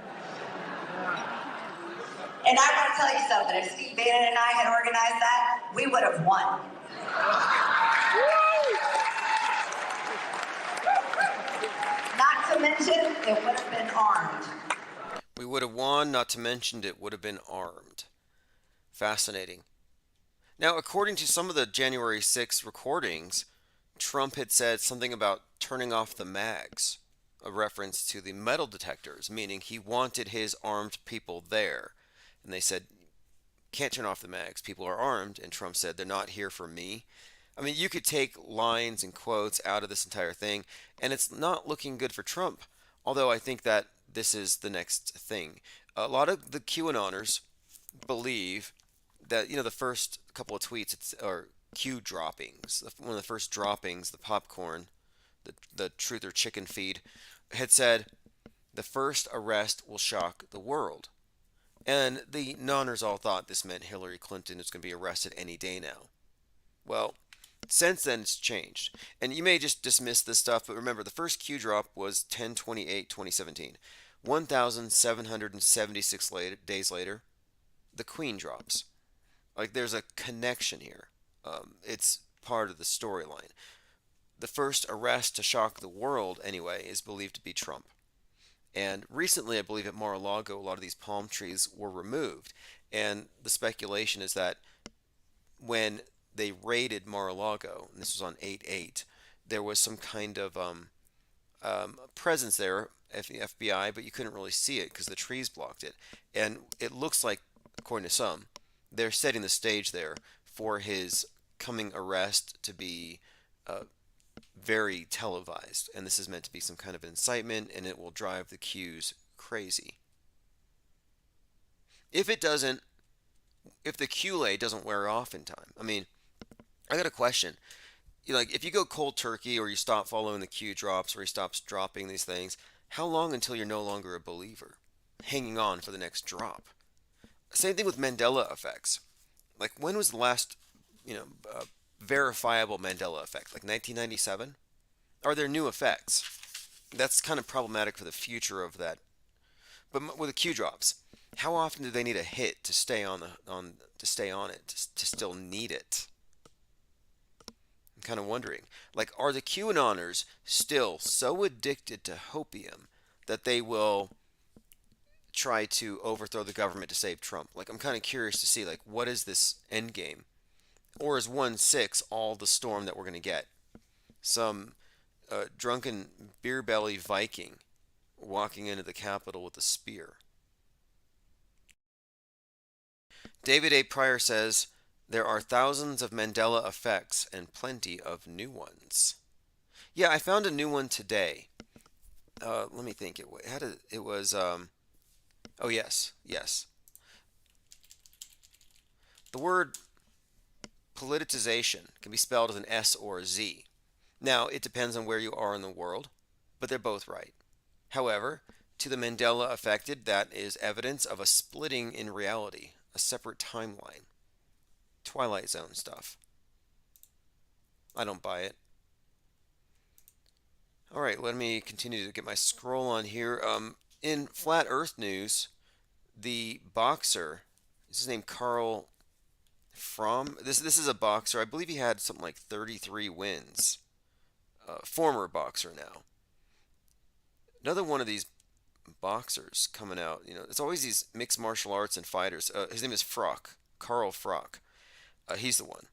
And I want to tell you something, if Steve Bannon and I had organized that, we would have won. Not to mention, it would have been armed. We would have won, not to mention it would have been armed. Fascinating. Now, according to some of the January 6th recordings, Trump had said something about turning off the mags, a reference to the metal detectors, meaning he wanted his armed people there. And they said, can't turn off the mags, people are armed. And Trump said, they're not here for me. I mean, you could take lines and quotes out of this entire thing, and it's not looking good for Trump. Although I think that this is the next thing. A lot of the QAnoners believe that, you know, the first couple of tweets are Q droppings. One of the first droppings, the popcorn, the truth or chicken feed, had said, the first arrest will shock the world. And the noners all thought this meant Hillary Clinton is going to be arrested any day now. Well, since then it's changed. And you may just dismiss this stuff, but remember, the first Q drop was 10/28/2017. 1,776 days later, the Queen drops. Like, there's a connection here. It's part of the storyline. The first arrest to shock the world, anyway, is believed to be Trump. And recently, I believe at Mar-a-Lago, a lot of these palm trees were removed. And the speculation is that when they raided Mar-a-Lago, and this was on 8/8, there was some kind of presence there, FBI, but you couldn't really see it because the trees blocked it. And it looks like, according to some, they're setting the stage there for his coming arrest to be very televised, and this is meant to be some kind of incitement, and it will drive the Qs crazy. If the Q-lay doesn't wear off in time, I mean, I got a question. Like, if you go cold turkey, or you stop following the Q drops, or he stops dropping these things, how long until you're no longer a believer, hanging on for the next drop? Same thing with Mandela effects. Like, when was the last, verifiable Mandela effect? Like 1997? Are there new effects? That's kind of problematic for the future of that. But with the Q drops, how often do they need a hit to stay on it, to still need it? I'm kind of wondering. Like, are the QAnoners still so addicted to hopium that they will try to overthrow the government to save Trump? Like, I'm kind of curious to see, like, what is this end game? Or is 1/6 all the storm that we're going to get? Some drunken beer belly Viking walking into the Capitol with a spear. David A. Pryor says, there are thousands of Mandela effects and plenty of new ones. Yeah, I found a new one today. Let me think. It was oh, yes. The word politicization can be spelled as an S or a Z. Now, it depends on where you are in the world, but they're both right. However, to the Mandela affected, that is evidence of a splitting in reality, a separate timeline. Twilight Zone stuff. I don't buy it. All right, let me continue to get my scroll on here. In flat Earth news, the boxer, is his name Carl Fromm? This is a boxer. I believe he had something like 33 wins. Former boxer now. Another one of these boxers coming out. You know, it's always these mixed martial arts and fighters. His name is Frock, Carl Frock. He's the one.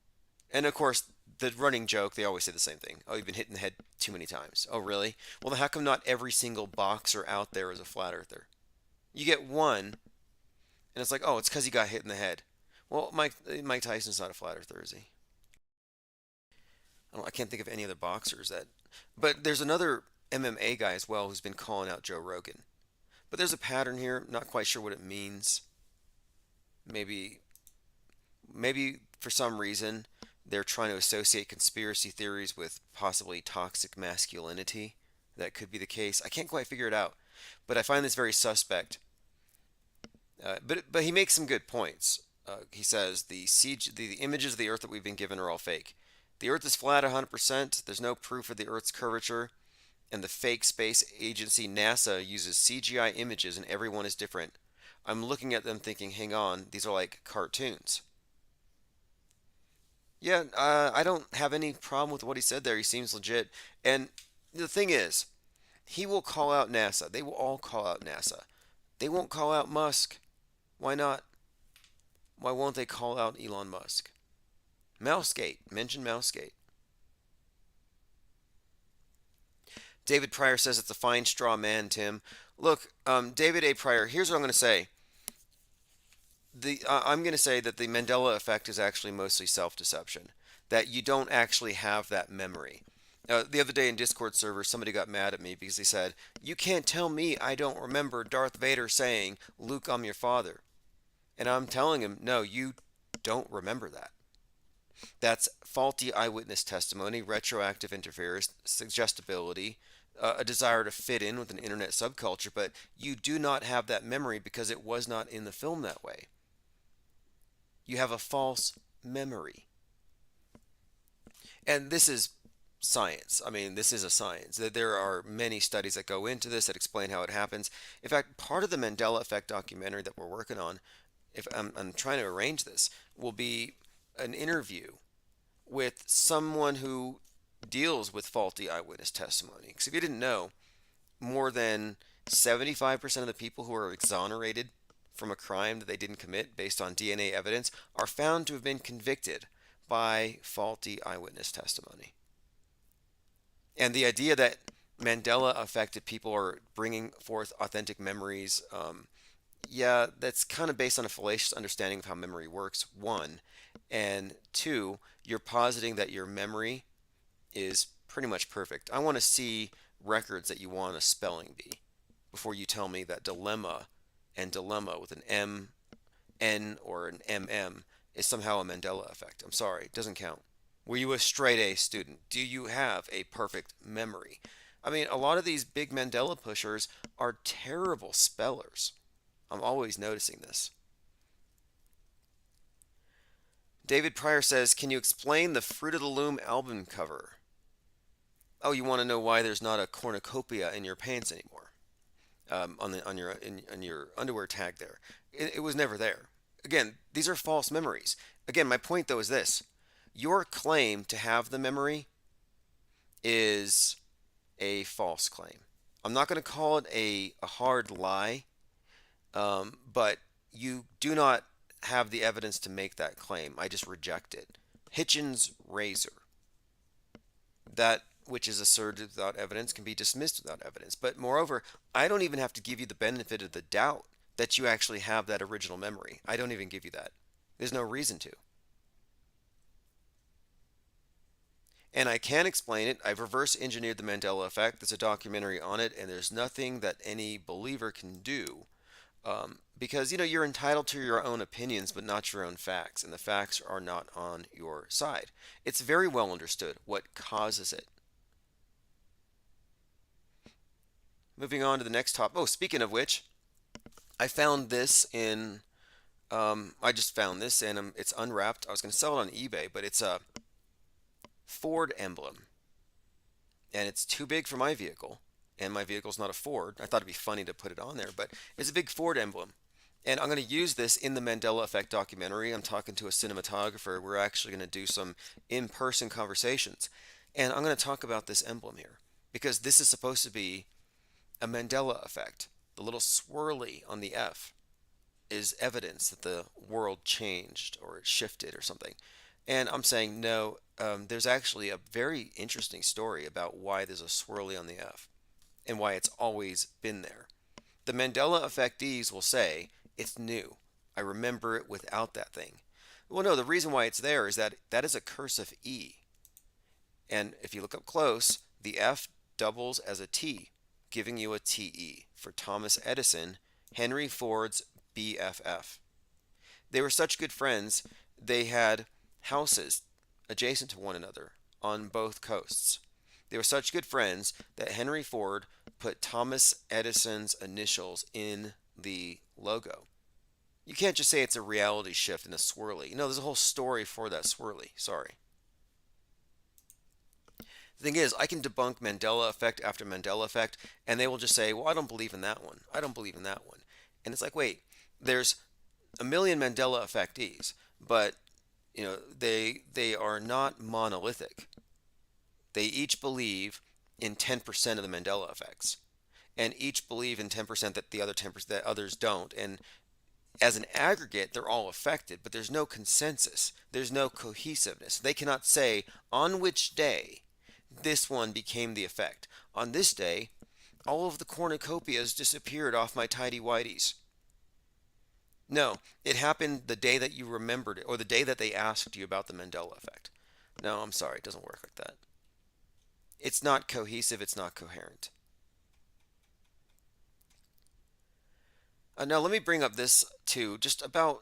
And of course, the running joke, they always say the same thing. Oh, you've been hit in the head too many times. Oh, really? Well, then how come not every single boxer out there is a flat earther? You get one, and it's like, oh, it's because he got hit in the head. Well, Mike Tyson's not a flat earther, is he? I can't think of any other boxers that. But there's another MMA guy as well who's been calling out Joe Rogan. But there's a pattern here. Not quite sure what it means. Maybe for some reason they're trying to associate conspiracy theories with possibly toxic masculinity. That could be the case. I can't quite figure it out, but I find this very suspect. But he makes some good points. He says the images of the Earth that we've been given are all fake. The Earth is flat 100%. There's no proof of the Earth's curvature. And the fake space agency NASA uses CGI images and everyone is different. I'm looking at them thinking, hang on, these are like cartoons. Yeah, I don't have any problem with what he said there. He seems legit. And the thing is, he will call out NASA. They will all call out NASA. They won't call out Musk. Why not? Why won't they call out Elon Musk? Mousegate. Mention Mousegate. David Pryor says it's a fine straw man, Tim. Look, David A. Pryor, here's what I'm going to say. I'm going to say that the Mandela effect is actually mostly self-deception. That you don't actually have that memory. The other day in Discord server, somebody got mad at me because they said, you can't tell me I don't remember Darth Vader saying, Luke, I'm your father. And I'm telling him, no, you don't remember that. That's faulty eyewitness testimony, retroactive interference, suggestibility, a desire to fit in with an internet subculture, but you do not have that memory because it was not in the film that way. You have a false memory. And this is science. I mean, this is a science. There are many studies that go into this that explain how it happens. In fact, part of the Mandela Effect documentary that we're working on, if I'm trying to arrange this, will be an interview with someone who deals with faulty eyewitness testimony. Because if you didn't know, more than 75% of the people who are exonerated from a crime that they didn't commit based on DNA evidence are found to have been convicted by faulty eyewitness testimony. And the idea that Mandela affected people are bringing forth authentic memories, yeah, that's kind of based on a fallacious understanding of how memory works, one. And two, you're positing that your memory is pretty much perfect. I want to see records that you want a spelling bee before you tell me that dilemma and dilemma with an M, N, or an MM is somehow a Mandela effect. I'm sorry, it doesn't count. Were you a straight A student? Do you have a perfect memory? I mean, a lot of these big Mandela pushers are terrible spellers. I'm always noticing this. David Pryor says, can you explain the Fruit of the Loom album cover? Oh, you want to know why there's not a cornucopia in your pants anymore? On your underwear tag there. It was never there. Again, these are false memories. Again, my point though is this. Your claim to have the memory is a false claim. I'm not going to call it a hard lie, but you do not have the evidence to make that claim. I just reject it. Hitchens' razor. That which is asserted without evidence can be dismissed without evidence. But moreover, I don't even have to give you the benefit of the doubt that you actually have that original memory. I don't even give you that. There's no reason to. And I can explain it. I've reverse engineered the Mandela effect. There's a documentary on it, and there's nothing that any believer can do. Because, you're entitled to your own opinions, but not your own facts. And the facts are not on your side. It's very well understood what causes it. Moving on to the next topic. Oh, speaking of which, I found this in, I just found this and it's unwrapped. I was going to sell it on eBay, but it's a Ford emblem. And it's too big for my vehicle. And my vehicle's not a Ford. I thought it'd be funny to put it on there, but it's a big Ford emblem. And I'm going to use this in the Mandela Effect documentary. I'm talking to a cinematographer. We're actually going to do some in-person conversations. And I'm going to talk about this emblem here because this is supposed to be a Mandela effect. The little swirly on the F is evidence that the world changed or it shifted or something. And I'm saying no, there's actually a very interesting story about why there's a swirly on the F and why it's always been there. The Mandela effectees will say, it's new. I remember it without that thing. Well, no, the reason why it's there is that that is a cursive E. And if you look up close, the F doubles as a T, giving you a TE for Thomas Edison, Henry Ford's BFF. They were such good friends, they had houses adjacent to one another on both coasts. They were such good friends that Henry Ford put Thomas Edison's initials in the logo. You can't just say it's a reality shift and a swirly. No, there's a whole story for that swirly. Sorry. The thing is, I can debunk Mandela effect after Mandela effect, and they will just say, well, I don't believe in that one. I don't believe in that one. And it's like, wait, there's a million Mandela effectees, but they are not monolithic. They each believe in 10% of the Mandela effects, and each believe in 10% that the other 10% that others don't. And as an aggregate, they're all affected, but there's no consensus. There's no cohesiveness. They cannot say on which day this one became the effect. On this day, all of the cornucopias disappeared off my tidy-whities. No, it happened the day that you remembered it, or the day that they asked you about the Mandela effect. No, I'm sorry, it doesn't work like that. It's not cohesive, it's not coherent. Now let me bring up this too, just about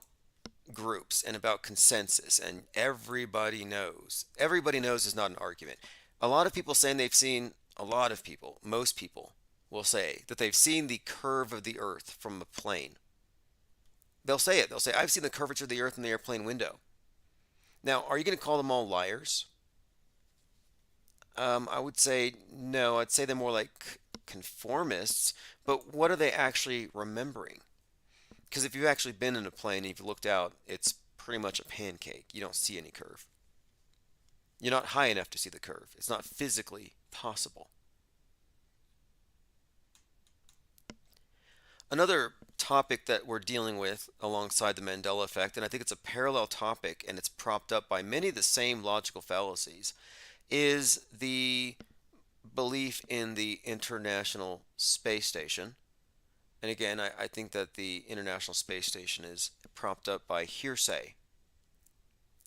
groups and about consensus, and everybody knows. Everybody knows is not an argument. A lot of people saying they've seen, most people will say that they've seen the curve of the earth from a plane. They'll say it. They'll say, I've seen the curvature of the earth in the airplane window. Now, are you going to call them all liars? I would say no. I'd say they're more like conformists, but what are they actually remembering? Because if you've actually been in a plane and you've looked out, it's pretty much a pancake. You don't see any curve. You're not high enough to see the curve. It's not physically possible. Another topic that we're dealing with alongside the Mandela effect, and I think it's a parallel topic and it's propped up by many of the same logical fallacies, is the belief in the International Space Station. And again, I think that the International Space Station is propped up by hearsay,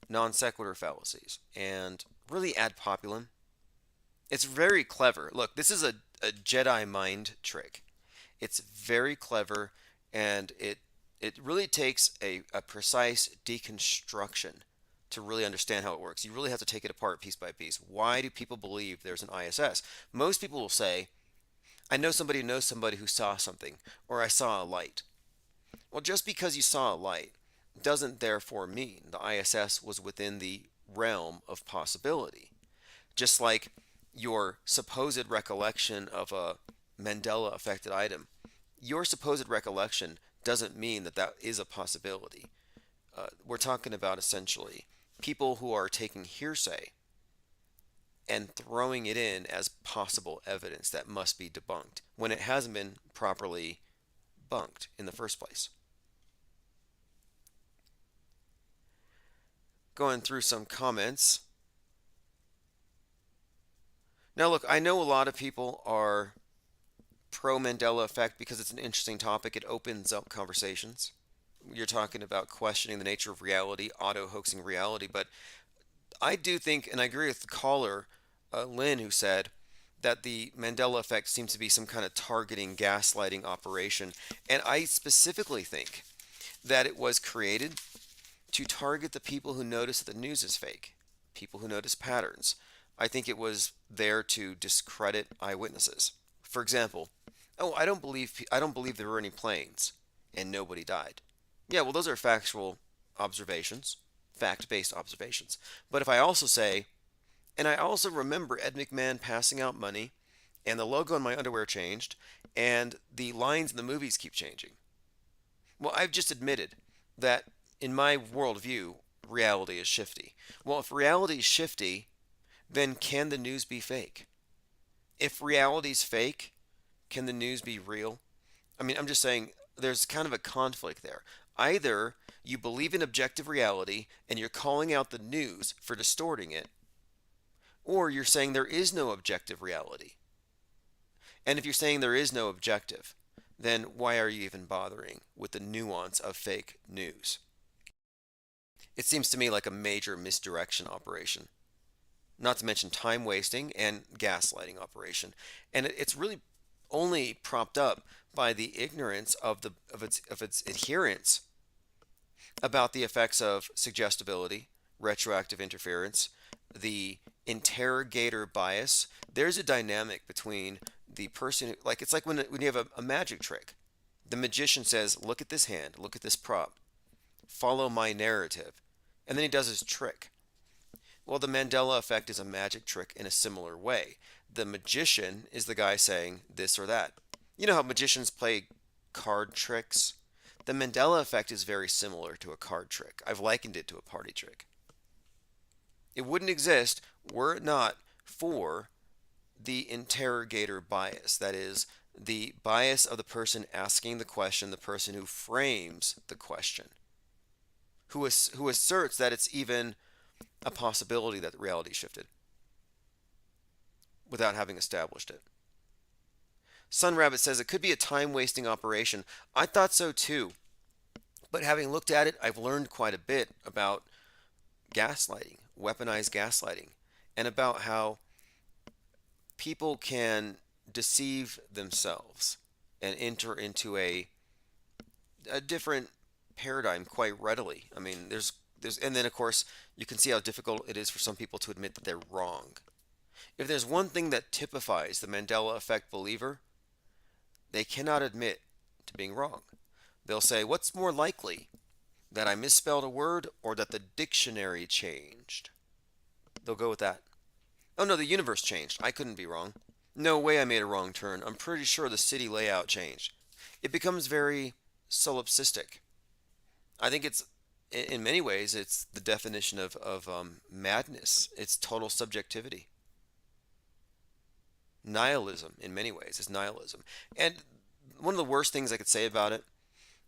non sequitur fallacies, and really ad populum. It's very clever. Look, this is a Jedi mind trick. It's very clever, and it really takes a precise deconstruction to really understand how it works. You really have to take it apart piece by piece. Why do people believe there's an ISS? Most people will say, I know somebody who knows somebody who saw something, or I saw a light. Well, just because you saw a light doesn't therefore mean the ISS was within the realm of possibility. Just like your supposed recollection of a Mandela affected item, your supposed recollection doesn't mean that that is a possibility. We're talking about essentially people who are taking hearsay and throwing it in as possible evidence that must be debunked when it hasn't been properly bunked in the first place. Going through some comments. Now look, I know a lot of people are pro Mandela effect because it's an interesting topic. It opens up conversations. You're talking about questioning the nature of reality, auto-hoaxing reality, but I do think, and I agree with the caller, Lynn, who said that the Mandela effect seems to be some kind of targeting, gaslighting operation, and I specifically think that it was created to target the people who notice that the news is fake, people who notice patterns. I think it was there to discredit eyewitnesses. For example, I don't believe there were any planes and nobody died. Yeah, well, those are factual observations, fact-based observations. But if I also say, And I also remember Ed McMahon passing out money, and the logo on my underwear changed, and the lines in the movies keep changing. Well, I've just admitted that in my worldview, reality is shifty. Well, if reality is shifty, then can the news be fake? If reality's fake, can the news be real? I mean, I'm just saying there's kind of a conflict there. Either you believe in objective reality and you're calling out the news for distorting it, or you're saying there is no objective reality. And if you're saying there is no objective, then why are you even bothering with the nuance of fake news? It seems to me like a major misdirection operation. Not to mention time wasting and gaslighting operation. And it's really only propped up by the ignorance of its adherents about the effects of suggestibility, retroactive interference, the interrogator bias. There's a dynamic between the person, like it's like when you have a magic trick. The magician says, look at this hand, look at this prop, follow my narrative. And then he does his trick. Well, the Mandela effect is a magic trick in a similar way. The magician is the guy saying this or that. You know how magicians play card tricks? The Mandela effect is very similar to a card trick. I've likened it to a party trick. It wouldn't exist were it not for the interrogator bias. That is, the bias of the person asking the question, the person who frames the question, who asserts that it's even a possibility that reality shifted without having established it. Sun Rabbit says it could be a time-wasting operation. I thought so too. But having looked at it, I've learned quite a bit about gaslighting, weaponized gaslighting, and about how people can deceive themselves and enter into a different paradigm quite readily. I mean, there's and then of course you can see how difficult it is for some people to admit that they're wrong. If there's one thing that typifies the Mandela effect believer, they cannot admit to being wrong. They'll say, what's more likely, that I misspelled a word or that the dictionary changed? They'll go with that. Oh no, the universe changed. I couldn't be wrong. No way I made a wrong turn. I'm pretty sure the city layout changed. It becomes very solipsistic. I think it's, in many ways, it's the definition of madness. It's total subjectivity. Nihilism, in many ways, is nihilism. And one of the worst things I could say about it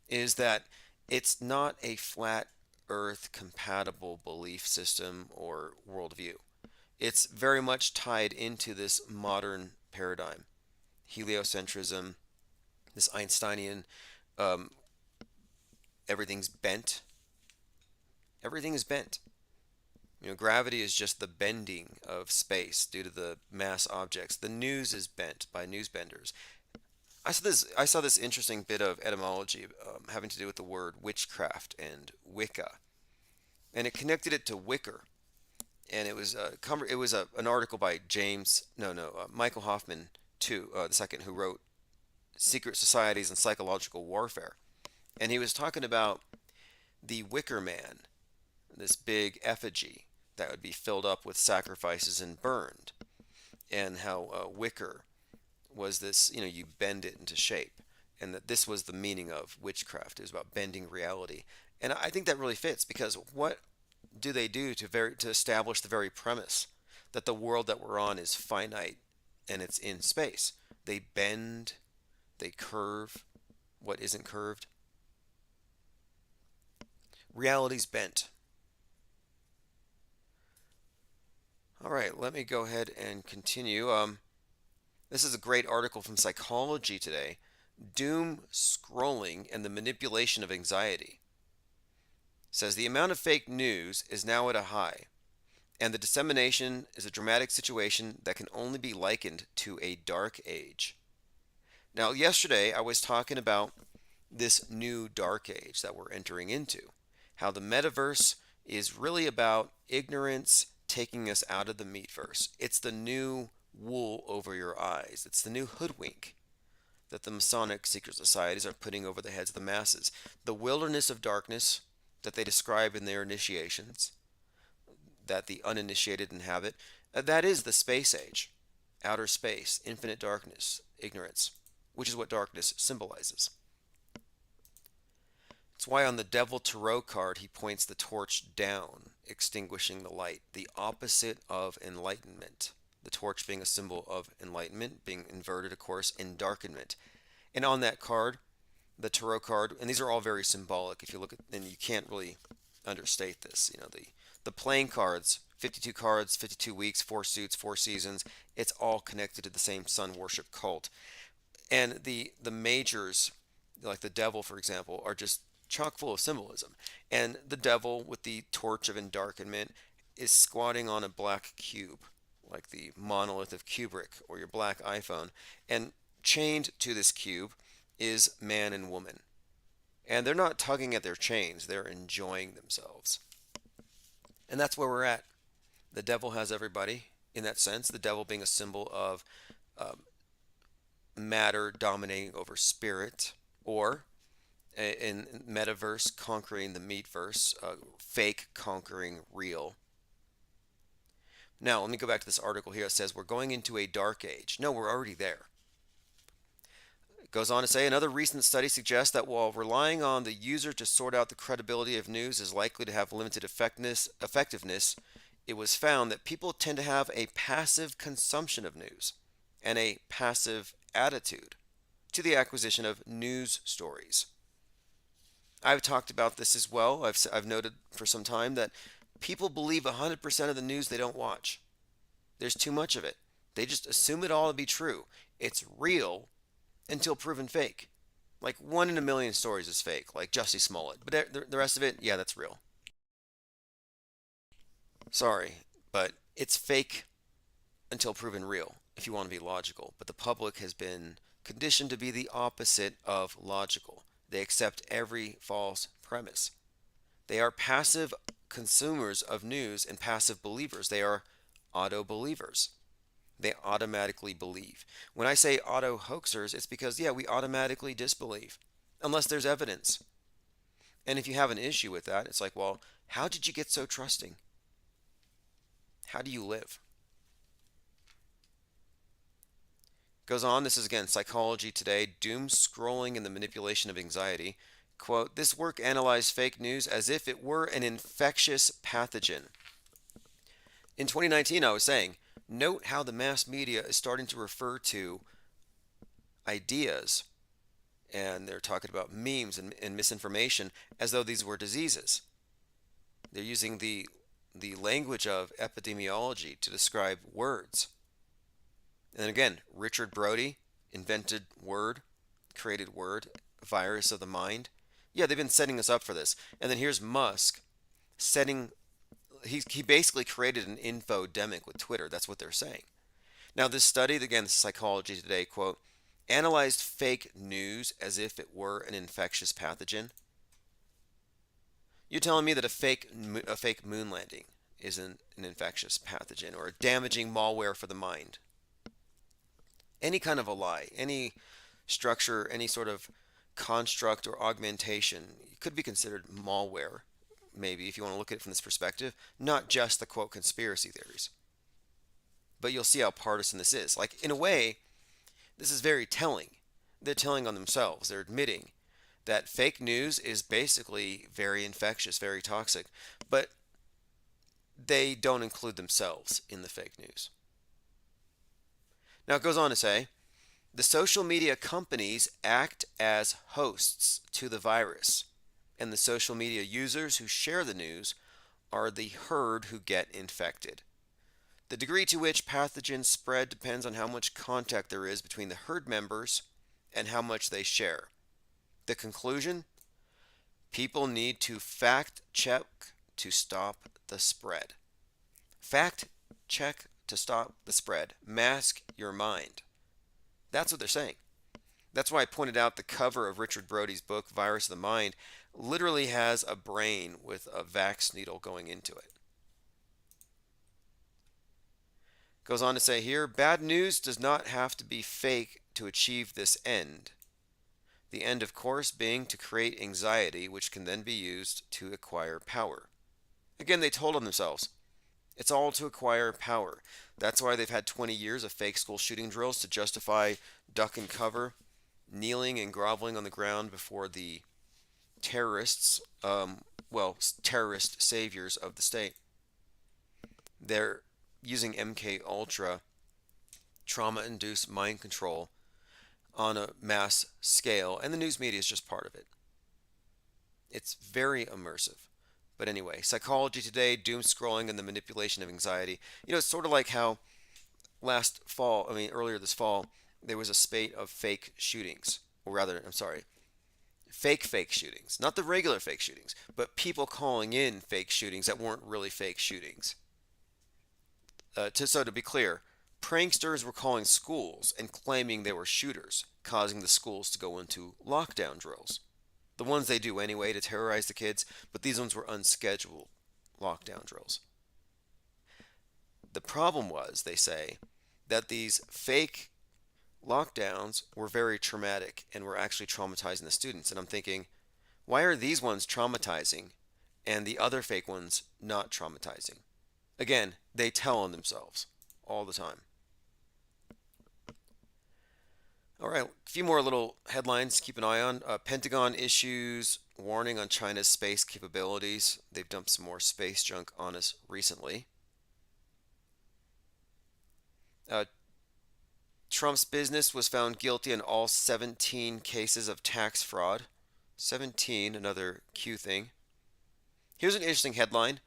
is that it's not a flat earth compatible belief system or worldview. It's very much tied into this modern paradigm. Heliocentrism, this Einsteinian, everything's bent. Everything is bent. You know, gravity is just the bending of space due to the mass objects. The news is bent by newsbenders. I saw this interesting bit of etymology having to do with the word witchcraft and Wicca, and it connected it to wicker. And it was an article by Michael Hoffman the second, who wrote Secret Societies and Psychological Warfare, and he was talking about the Wicker Man, this big effigy that would be filled up with sacrifices and burned, and how wicker was this, you bend it into shape, and that this was the meaning of witchcraft. It was about bending reality. And I think that really fits, because what do they do to establish the very premise that the world that we're on is finite and it's in space? They bend, they curve what isn't curved. Reality's bent. All right, let me go ahead and continue. This is a great article from Psychology Today. Doom scrolling and the manipulation of anxiety. It says the amount of fake news is now at a high, and the dissemination is a dramatic situation that can only be likened to a dark age. Now, yesterday I was talking about this new dark age that we're entering into, how the metaverse is really about ignorance taking us out of the meatverse. It's the new wool over your eyes. It's the new hoodwink that the Masonic secret societies are putting over the heads of the masses. The wilderness of darkness that they describe in their initiations, that the uninitiated inhabit, That is the space age, outer space, infinite darkness, ignorance, which is what darkness symbolizes. It's why on the Devil Tarot card he points the torch down, extinguishing the light, the opposite of enlightenment. The torch being a symbol of enlightenment, being inverted, of course, endarkenment. And on that card, the Tarot card, and these are all very symbolic. If you look at, and you can't really understate this. You know, the playing cards, 52 cards, 52 weeks, 4 suits, 4 seasons. It's all connected to the same sun worship cult. And the majors, like the devil, for example, are just chock full of symbolism. And the devil with the torch of endarkenment is squatting on a black cube, like the monolith of Kubrick or your black iPhone. And chained to this cube is man and woman. And they're not tugging at their chains, they're enjoying themselves. And that's where we're at. The devil has everybody in that sense, the devil being a symbol of matter dominating over spirit, or in metaverse conquering the meatverse, fake conquering real. Now, let me go back to this article here. It says we're going into a dark age. No, we're already there. It goes on to say another recent study suggests that while relying on the user to sort out the credibility of news is likely to have limited effectiveness, it was found that people tend to have a passive consumption of news and a passive attitude to the acquisition of news stories. I've talked about this as well. I've noted for some time that people believe 100% of the news they don't watch. There's too much of it. They just assume it all to be true. It's real until proven fake. Like 1 in a million stories is fake, like Jussie Smollett. But the rest of it, yeah, that's real. Sorry, but it's fake until proven real, if you want to be logical. But the public has been conditioned to be the opposite of logical. They accept every false premise. They are passive consumers of news and passive believers. They are auto-believers. They automatically believe. When I say auto-hoaxers, it's because, yeah, we automatically disbelieve, unless there's evidence. And if you have an issue with that, it's like, well, how did you get so trusting? How do you live? Goes on, this is again Psychology Today, doom scrolling and the manipulation of anxiety. Quote, this work analyzed fake news as if it were an infectious pathogen. In 2019, I was saying, note how the mass media is starting to refer to ideas, and they're talking about memes and misinformation as though these were diseases. They're using the language of epidemiology to describe words. And again, Richard Brody invented word, created word, virus of the mind. Yeah, they've been setting us up for this. And then here's Musk he basically created an infodemic with Twitter. That's what they're saying. Now this study, again, this is Psychology Today, quote, analyzed fake news as if it were an infectious pathogen. You're telling me that a fake moon landing isn't an infectious pathogen or a damaging malware for the mind? Any kind of a lie, any structure, any sort of construct or augmentation could be considered malware, maybe, if you want to look at it from this perspective, not just the quote conspiracy theories. But you'll see how partisan this is. Like, in a way, this is very telling. They're telling on themselves. They're admitting that fake news is basically very infectious, very toxic, but they don't include themselves in the fake news. Now it goes on to say, the social media companies act as hosts to the virus, and the social media users who share the news are the herd who get infected. The degree to which pathogens spread depends on how much contact there is between the herd members and how much they share. The conclusion? People need to fact check to stop the spread. Fact check to stop the spread. Mask your mind. That's what they're saying. That's why I pointed out the cover of Richard Brody's book, Virus of the Mind, literally has a brain with a vax needle going into it. Goes on to say here, bad news does not have to be fake to achieve this end. The end, of course, being to create anxiety, which can then be used to acquire power. Again, they told on themselves. It's all to acquire power. That's why they've had 20 years of fake school shooting drills to justify duck and cover, kneeling and groveling on the ground before the terrorists, terrorist saviors of the state. They're using MK Ultra, trauma-induced mind control, on a mass scale, and the news media is just part of it. It's very immersive. But anyway, psychology today, doom scrolling, and the manipulation of anxiety. It's sort of like how earlier this fall, there was a spate of fake shootings. Or rather, I'm sorry, fake shootings. Not the regular fake shootings, but people calling in fake shootings that weren't really fake shootings. So to be clear, pranksters were calling schools and claiming they were shooters, causing the schools to go into lockdown drills. The ones they do anyway to terrorize the kids, but these ones were unscheduled lockdown drills. The problem was, they say, that these fake lockdowns were very traumatic and were actually traumatizing the students. And I'm thinking, why are these ones traumatizing and the other fake ones not traumatizing? Again, they tell on themselves all the time. All right, a few more little headlines to keep an eye on. Pentagon issues warning on China's space capabilities. They've dumped some more space junk on us recently. Trump's business was found guilty in all 17 cases of tax fraud. 17, another Q thing. Here's an interesting headline,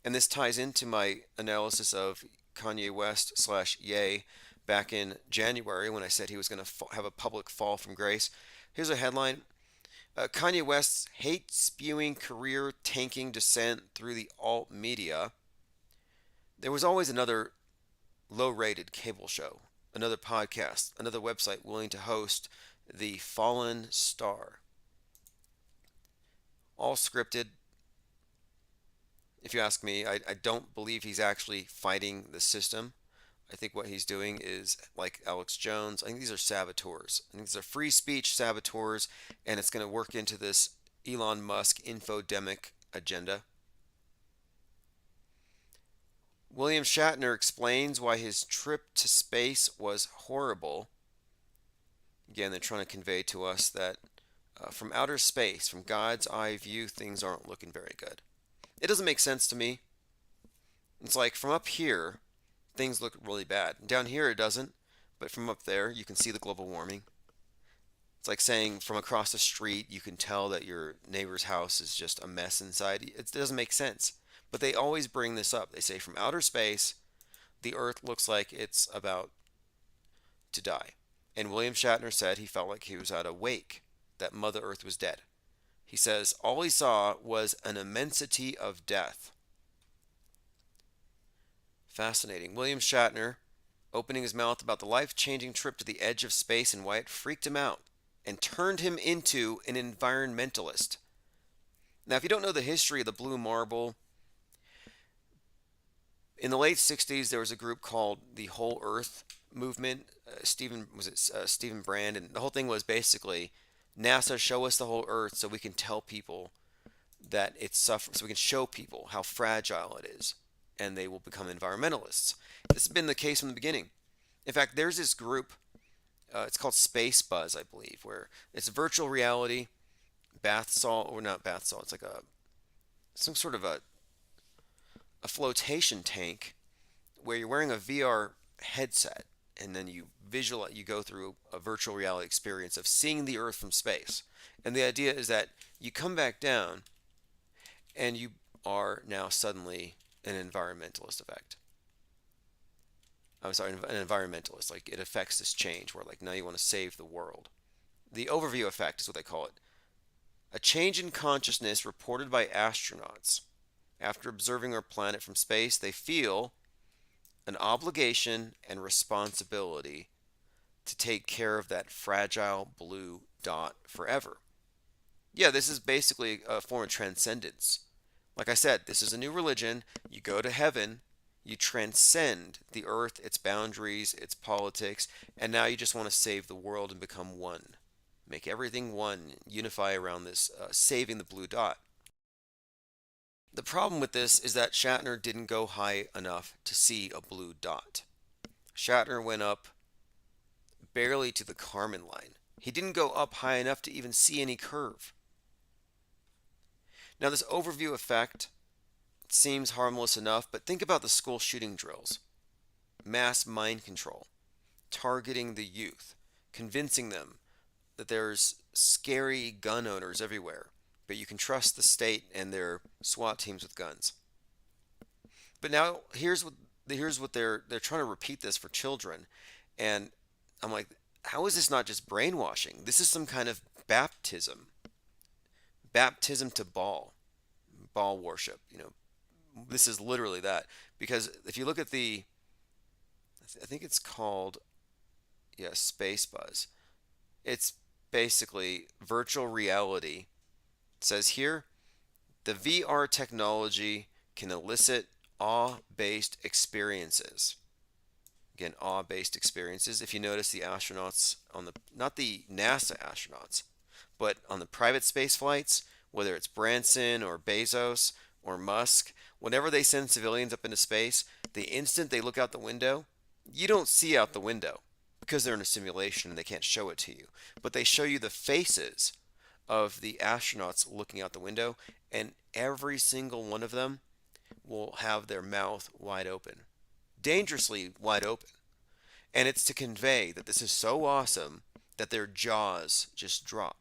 and this ties into my analysis of Kanye West / Ye back in January when I said he was going to have a public fall from grace. Here's a headline. Kanye West's hate-spewing, career-tanking descent through the alt media. There was always another low-rated cable show, another podcast, another website willing to host the fallen star. All scripted. If you ask me, I don't believe he's actually fighting the system. I think what he's doing is like Alex Jones. I think these are saboteurs. I think these are free speech saboteurs, and it's going to work into this Elon Musk infodemic agenda. William Shatner explains why his trip to space was horrible. Again, they're trying to convey to us that from outer space, from God's eye view, things aren't looking very good. It doesn't make sense to me. It's like from up here, things look really bad. Down here it doesn't, but from up there you can see the global warming. It's like saying from across the street you can tell that your neighbor's house is just a mess inside. It doesn't make sense. But they always bring this up. They say from outer space, the Earth looks like it's about to die. And William Shatner said he felt like he was at a wake, that Mother Earth was dead. He says all he saw was an immensity of death. Fascinating. William Shatner opening his mouth about the life-changing trip to the edge of space and why it freaked him out and turned him into an environmentalist. Now, if you don't know the history of the Blue Marble, in the late 60s, there was a group called the Whole Earth Movement. Stephen Brand, and the whole thing was basically NASA, show us the whole Earth so we can tell people that it's suffering, so we can show people how fragile it is, and they will become environmentalists. This has been the case from the beginning. In fact, there's this group, it's called Space Buzz, I believe, where it's virtual reality, bath salt, or not bath salt, it's like some sort of a flotation tank where you're wearing a VR headset, and then you go through a virtual reality experience of seeing the Earth from space. And the idea is that you come back down and you are now suddenly an environmentalist effect. I'm sorry, an environmentalist. Like it affects this change where like now you want to save the world. The overview effect is what they call it. A change in consciousness reported by astronauts. After observing our planet from space, they feel an obligation and responsibility to take care of that fragile blue dot forever. Yeah, this is basically a form of transcendence. Like I said, this is a new religion. You go to heaven, you transcend the earth, its boundaries, its politics, and now you just want to save the world and become one. Make everything one, unify around this saving the blue dot. The problem with this is that Shatner didn't go high enough to see a blue dot. Shatner went up barely to the Kármán line. He didn't go up high enough to even see any curve. Now, this overview effect seems harmless enough, but think about the school shooting drills. Mass mind control, targeting the youth, convincing them that there's scary gun owners everywhere, but you can trust the state and their SWAT teams with guns. But now here's what they're trying to repeat this for children, and I'm like, how is this not just brainwashing? This is some kind of baptism to Baal worship. This is literally that, because if you look at I think it's called, Space Buzz. It's basically virtual reality. It says here, the VR technology can elicit awe-based experiences. Again, awe-based experiences. If you notice, the astronauts not the NASA astronauts, but on the private space flights, whether it's Branson or Bezos or Musk, whenever they send civilians up into space, the instant they look out the window, you don't see out the window because they're in a simulation and they can't show it to you. But they show you the faces of the astronauts looking out the window, and every single one of them will have their mouth wide open, dangerously wide open. And it's to convey that this is so awesome that their jaws just drop.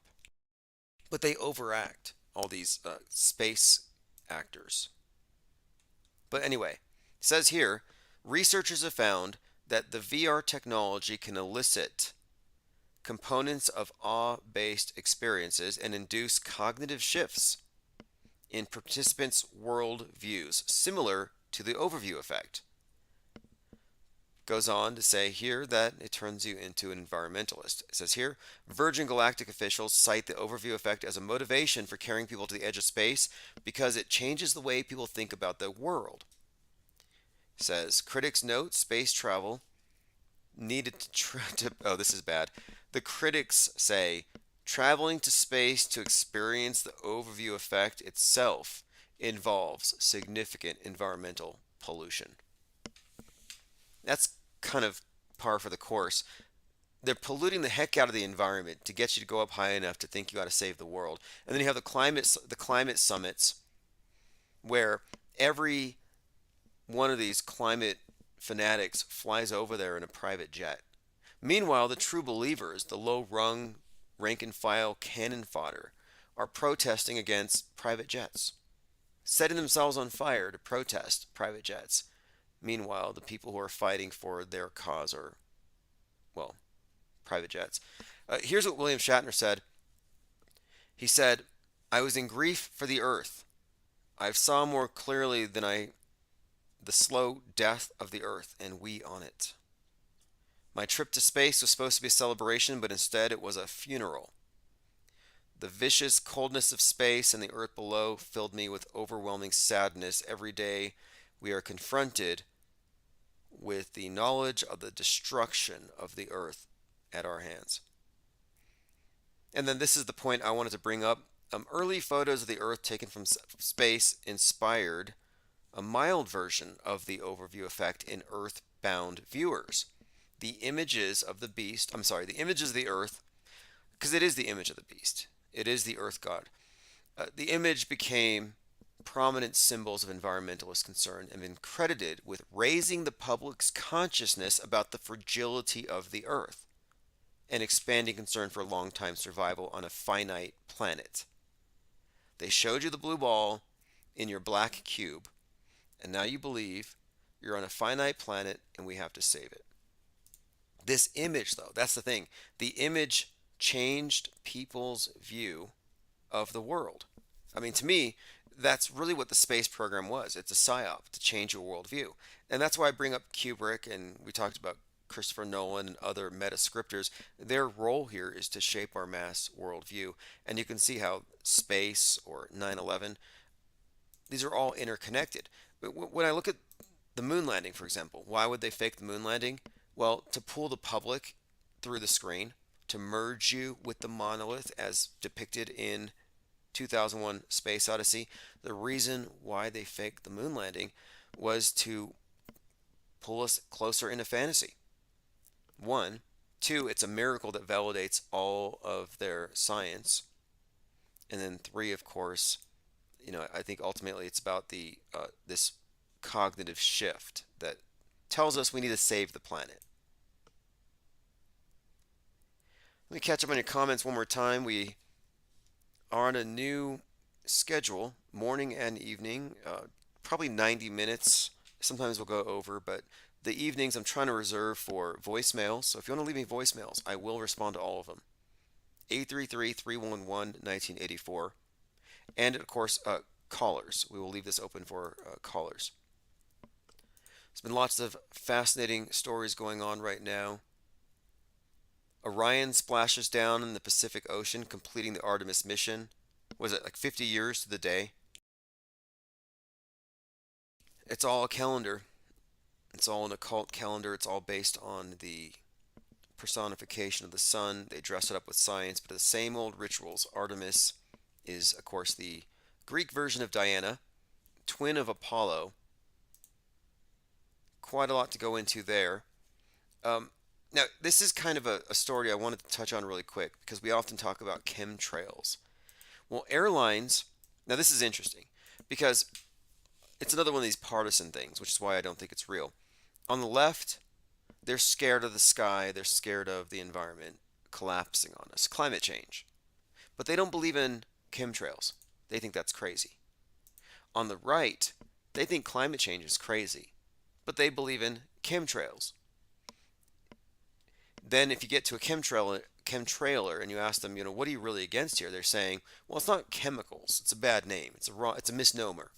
But they overact, all these space actors. But anyway, it says here, researchers have found that the VR technology can elicit components of awe-based experiences and induce cognitive shifts in participants' world views, similar to the overview effect. Goes on to say here that it turns you into an environmentalist. It says here, Virgin Galactic officials cite the overview effect as a motivation for carrying people to the edge of space because it changes the way people think about the world. It says, critics note space travel needed oh, this is bad. The critics say, traveling to space to experience the overview effect itself involves significant environmental pollution. That's kind of par for the course. They're polluting the heck out of the environment to get you to go up high enough to think you ought to save the world. And then you have the climate summits, where every one of these climate fanatics flies over there in a private jet. Meanwhile, the true believers, the low-rung, rank-and-file cannon fodder, are protesting against private jets, setting themselves on fire to protest private jets. Meanwhile, the people who are fighting for their cause are, well, private jets. Here's what William Shatner said. He said, I was in grief for the earth. I saw more clearly than the slow death of the earth and we on it. My trip to space was supposed to be a celebration, but instead it was a funeral. The vicious coldness of space and the earth below filled me with overwhelming sadness. Every day we are confronted with the knowledge of the destruction of the earth at our hands. And then this is the point I wanted to bring up. Early photos of the earth taken from space inspired a mild version of the overview effect in earthbound viewers. The images of the earth, because it is the image of the beast. It is the earth god. The image became prominent symbols of environmentalist concern and been credited with raising the public's consciousness about the fragility of the earth and expanding concern for long-time survival on a finite planet. They showed you the blue ball in your black cube, and now you believe you're on a finite planet and we have to save it. This image, though, that's the thing. The image changed people's view of the world. I mean, to me, that's really what the space program was. It's a psyop to change your worldview. And that's why I bring up Kubrick, and we talked about Christopher Nolan and other meta-scripters. Their role here is to shape our mass worldview. And you can see how space or 9/11, these are all interconnected. But when I look at the moon landing, for example, why would they fake the moon landing? Well, to pull the public through the screen, to merge you with the monolith as depicted in 2001 Space Odyssey, the reason why they faked the moon landing was to pull us closer into fantasy. One. Two, it's a miracle that validates all of their science. And then three, of course, I think ultimately it's about the this cognitive shift that tells us we need to save the planet. Let me catch up on your comments one more time. We are on a new schedule, morning and evening, probably 90 minutes. Sometimes we'll go over, but the evenings I'm trying to reserve for voicemails. So if you want to leave me voicemails, I will respond to all of them. 833-311-1984. And of course, callers. We will leave this open for callers. There's been lots of fascinating stories going on right now. Orion splashes down in the Pacific Ocean, completing the Artemis mission. Was it like 50 years to the day? It's all a calendar. It's all an occult calendar. It's all based on the personification of the sun. They dress it up with science, but the same old rituals. Artemis is, of course, the Greek version of Diana, twin of Apollo. Quite a lot to go into there. Now, this is kind of a story I wanted to touch on really quick because we often talk about chemtrails. Well, airlines, now this is interesting because it's another one of these partisan things, which is why I don't think it's real. On the left, they're scared of the sky, they're scared of the environment collapsing on us, climate change. But they don't believe in chemtrails. They think that's crazy. On the right, they think climate change is crazy, but they believe in chemtrails. Then if you get to a chemtrailer and you ask them, what are you really against here? They're saying, well, it's not chemicals. It's a bad name. It's a misnomer.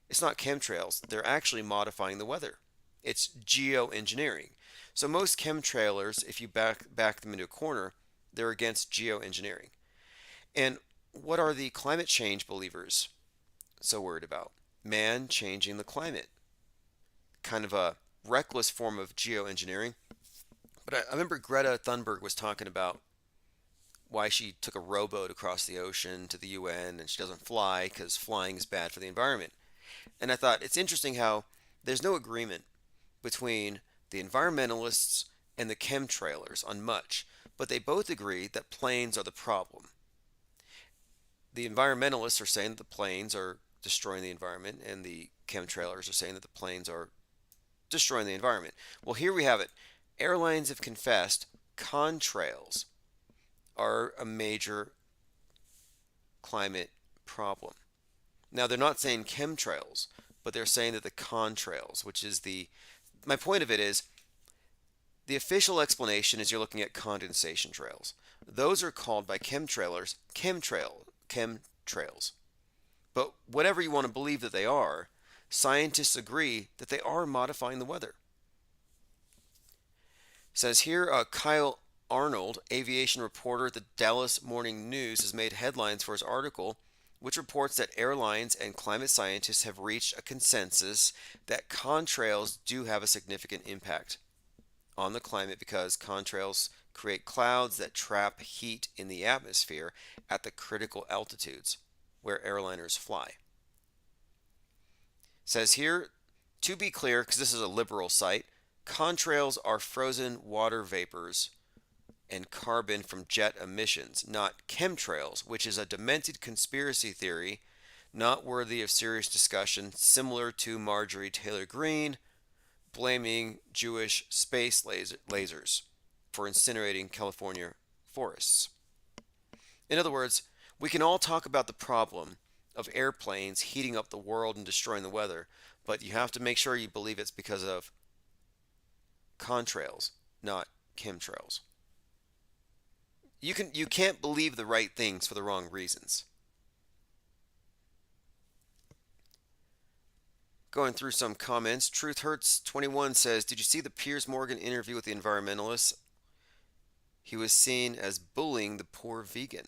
It's not chemtrails. They're actually modifying the weather. It's geoengineering. So most chemtrailers, if you back them into a corner, they're against geoengineering. And what are the climate change believers so worried about? Man changing the climate. Kind of a reckless form of geoengineering. But I remember Greta Thunberg was talking about why she took a rowboat across the ocean to the UN and she doesn't fly because flying is bad for the environment. And I thought it's interesting how there's no agreement between the environmentalists and the chemtrailers on much, but they both agree that planes are the problem. The environmentalists are saying that the planes are destroying the environment, and the chemtrailers are saying that the planes are destroying the environment. Well, here we have it. Airlines have confessed contrails are a major climate problem. Now, they're not saying chemtrails, but they're saying that the contrails, which is my point of it is, the official explanation is you're looking at condensation trails. Those are called by chemtrailers chemtrails. But whatever you want to believe that they are, scientists agree that they are modifying the weather. It says here, Kyle Arnold, aviation reporter at the Dallas Morning News, has made headlines for his article, which reports that airlines and climate scientists have reached a consensus that contrails do have a significant impact on the climate because contrails create clouds that trap heat in the atmosphere at the critical altitudes where airliners fly. It says here, to be clear, because this is a liberal site, contrails are frozen water vapors and carbon from jet emissions, not chemtrails, which is a demented conspiracy theory not worthy of serious discussion, similar to Marjorie Taylor Greene blaming Jewish space lasers for incinerating California forests. In other words, we can all talk about the problem of airplanes heating up the world and destroying the weather, but you have to make sure you believe it's because of contrails, not chemtrails. You can't believe the right things for the wrong reasons. Going through some comments, Truth Hurts 21 says, did you see the Piers Morgan interview with the environmentalists? He was seen as bullying the poor vegan.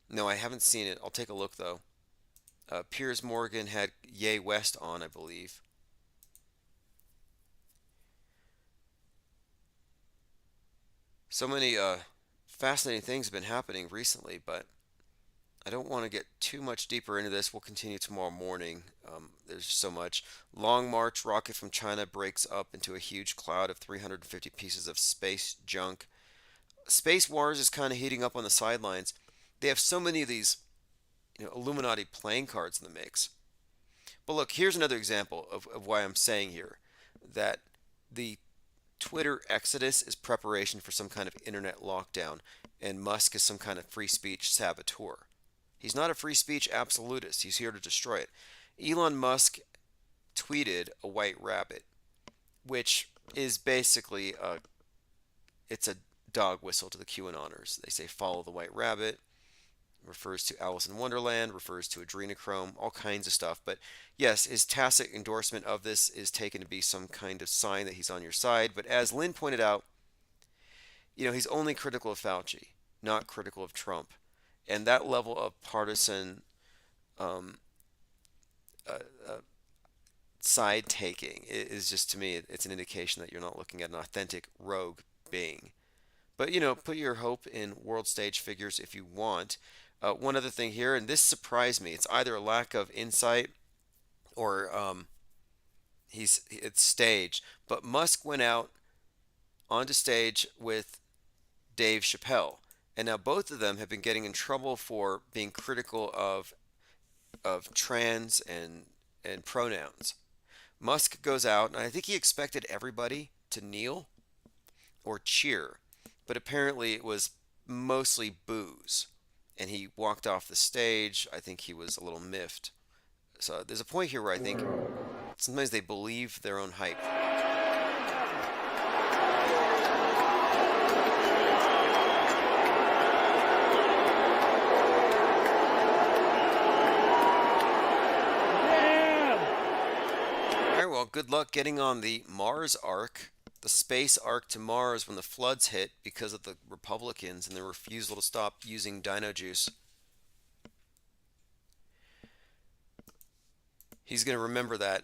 No, I haven't seen it. I'll take a look though. Piers Morgan had Ye West on, I believe. So many fascinating things have been happening recently, but I don't want to get too much deeper into this. We'll continue tomorrow morning. There's so much. Long March rocket from China breaks up into a huge cloud of 350 pieces of space junk. Space Wars is kind of heating up on the sidelines. They have so many of these, Illuminati playing cards in the mix. But look, here's another example of why I'm saying here that the Twitter exodus is preparation for some kind of internet lockdown, and Musk is some kind of free speech saboteur. He's not a free speech absolutist. He's here to destroy it. Elon Musk tweeted a white rabbit, which is basically it's a dog whistle to the QAnoners. They say follow the white rabbit, refers to Alice in Wonderland, refers to adrenochrome, all kinds of stuff. But yes, his tacit endorsement of this is taken to be some kind of sign that he's on your side. But as Lynn pointed out, he's only critical of Fauci, not critical of Trump. And that level of partisan side taking is just, to me, it's an indication that you're not looking at an authentic rogue being. But, put your hope in world stage figures if you want. One other thing here, and this surprised me, it's either a lack of insight or it's staged. But Musk went out onto stage with Dave Chappelle. And now both of them have been getting in trouble for being critical of trans and pronouns. Musk goes out, and I think he expected everybody to kneel or cheer, but apparently it was mostly boos. And he walked off the stage. I think he was a little miffed. So there's a point here where I think sometimes they believe their own hype. Well, good luck getting on the Mars arc, the space arc to Mars when the floods hit because of the Republicans and their refusal to stop using dino juice. He's going to remember that.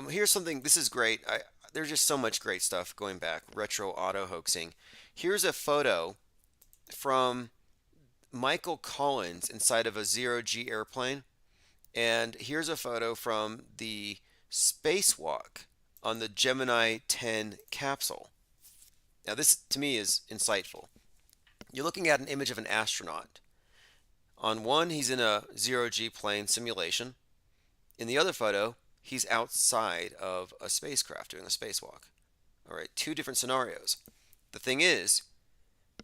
Here's something, this is great. There's just so much great stuff going back, retro auto hoaxing. Here's a photo from Michael Collins inside of a zero-G airplane. And here's a photo from the spacewalk on the Gemini 10 capsule. Now this, to me, is insightful. You're looking at an image of an astronaut. On one, he's in a zero-G plane simulation. In the other photo, he's outside of a spacecraft doing a spacewalk. All right, two different scenarios. The thing is,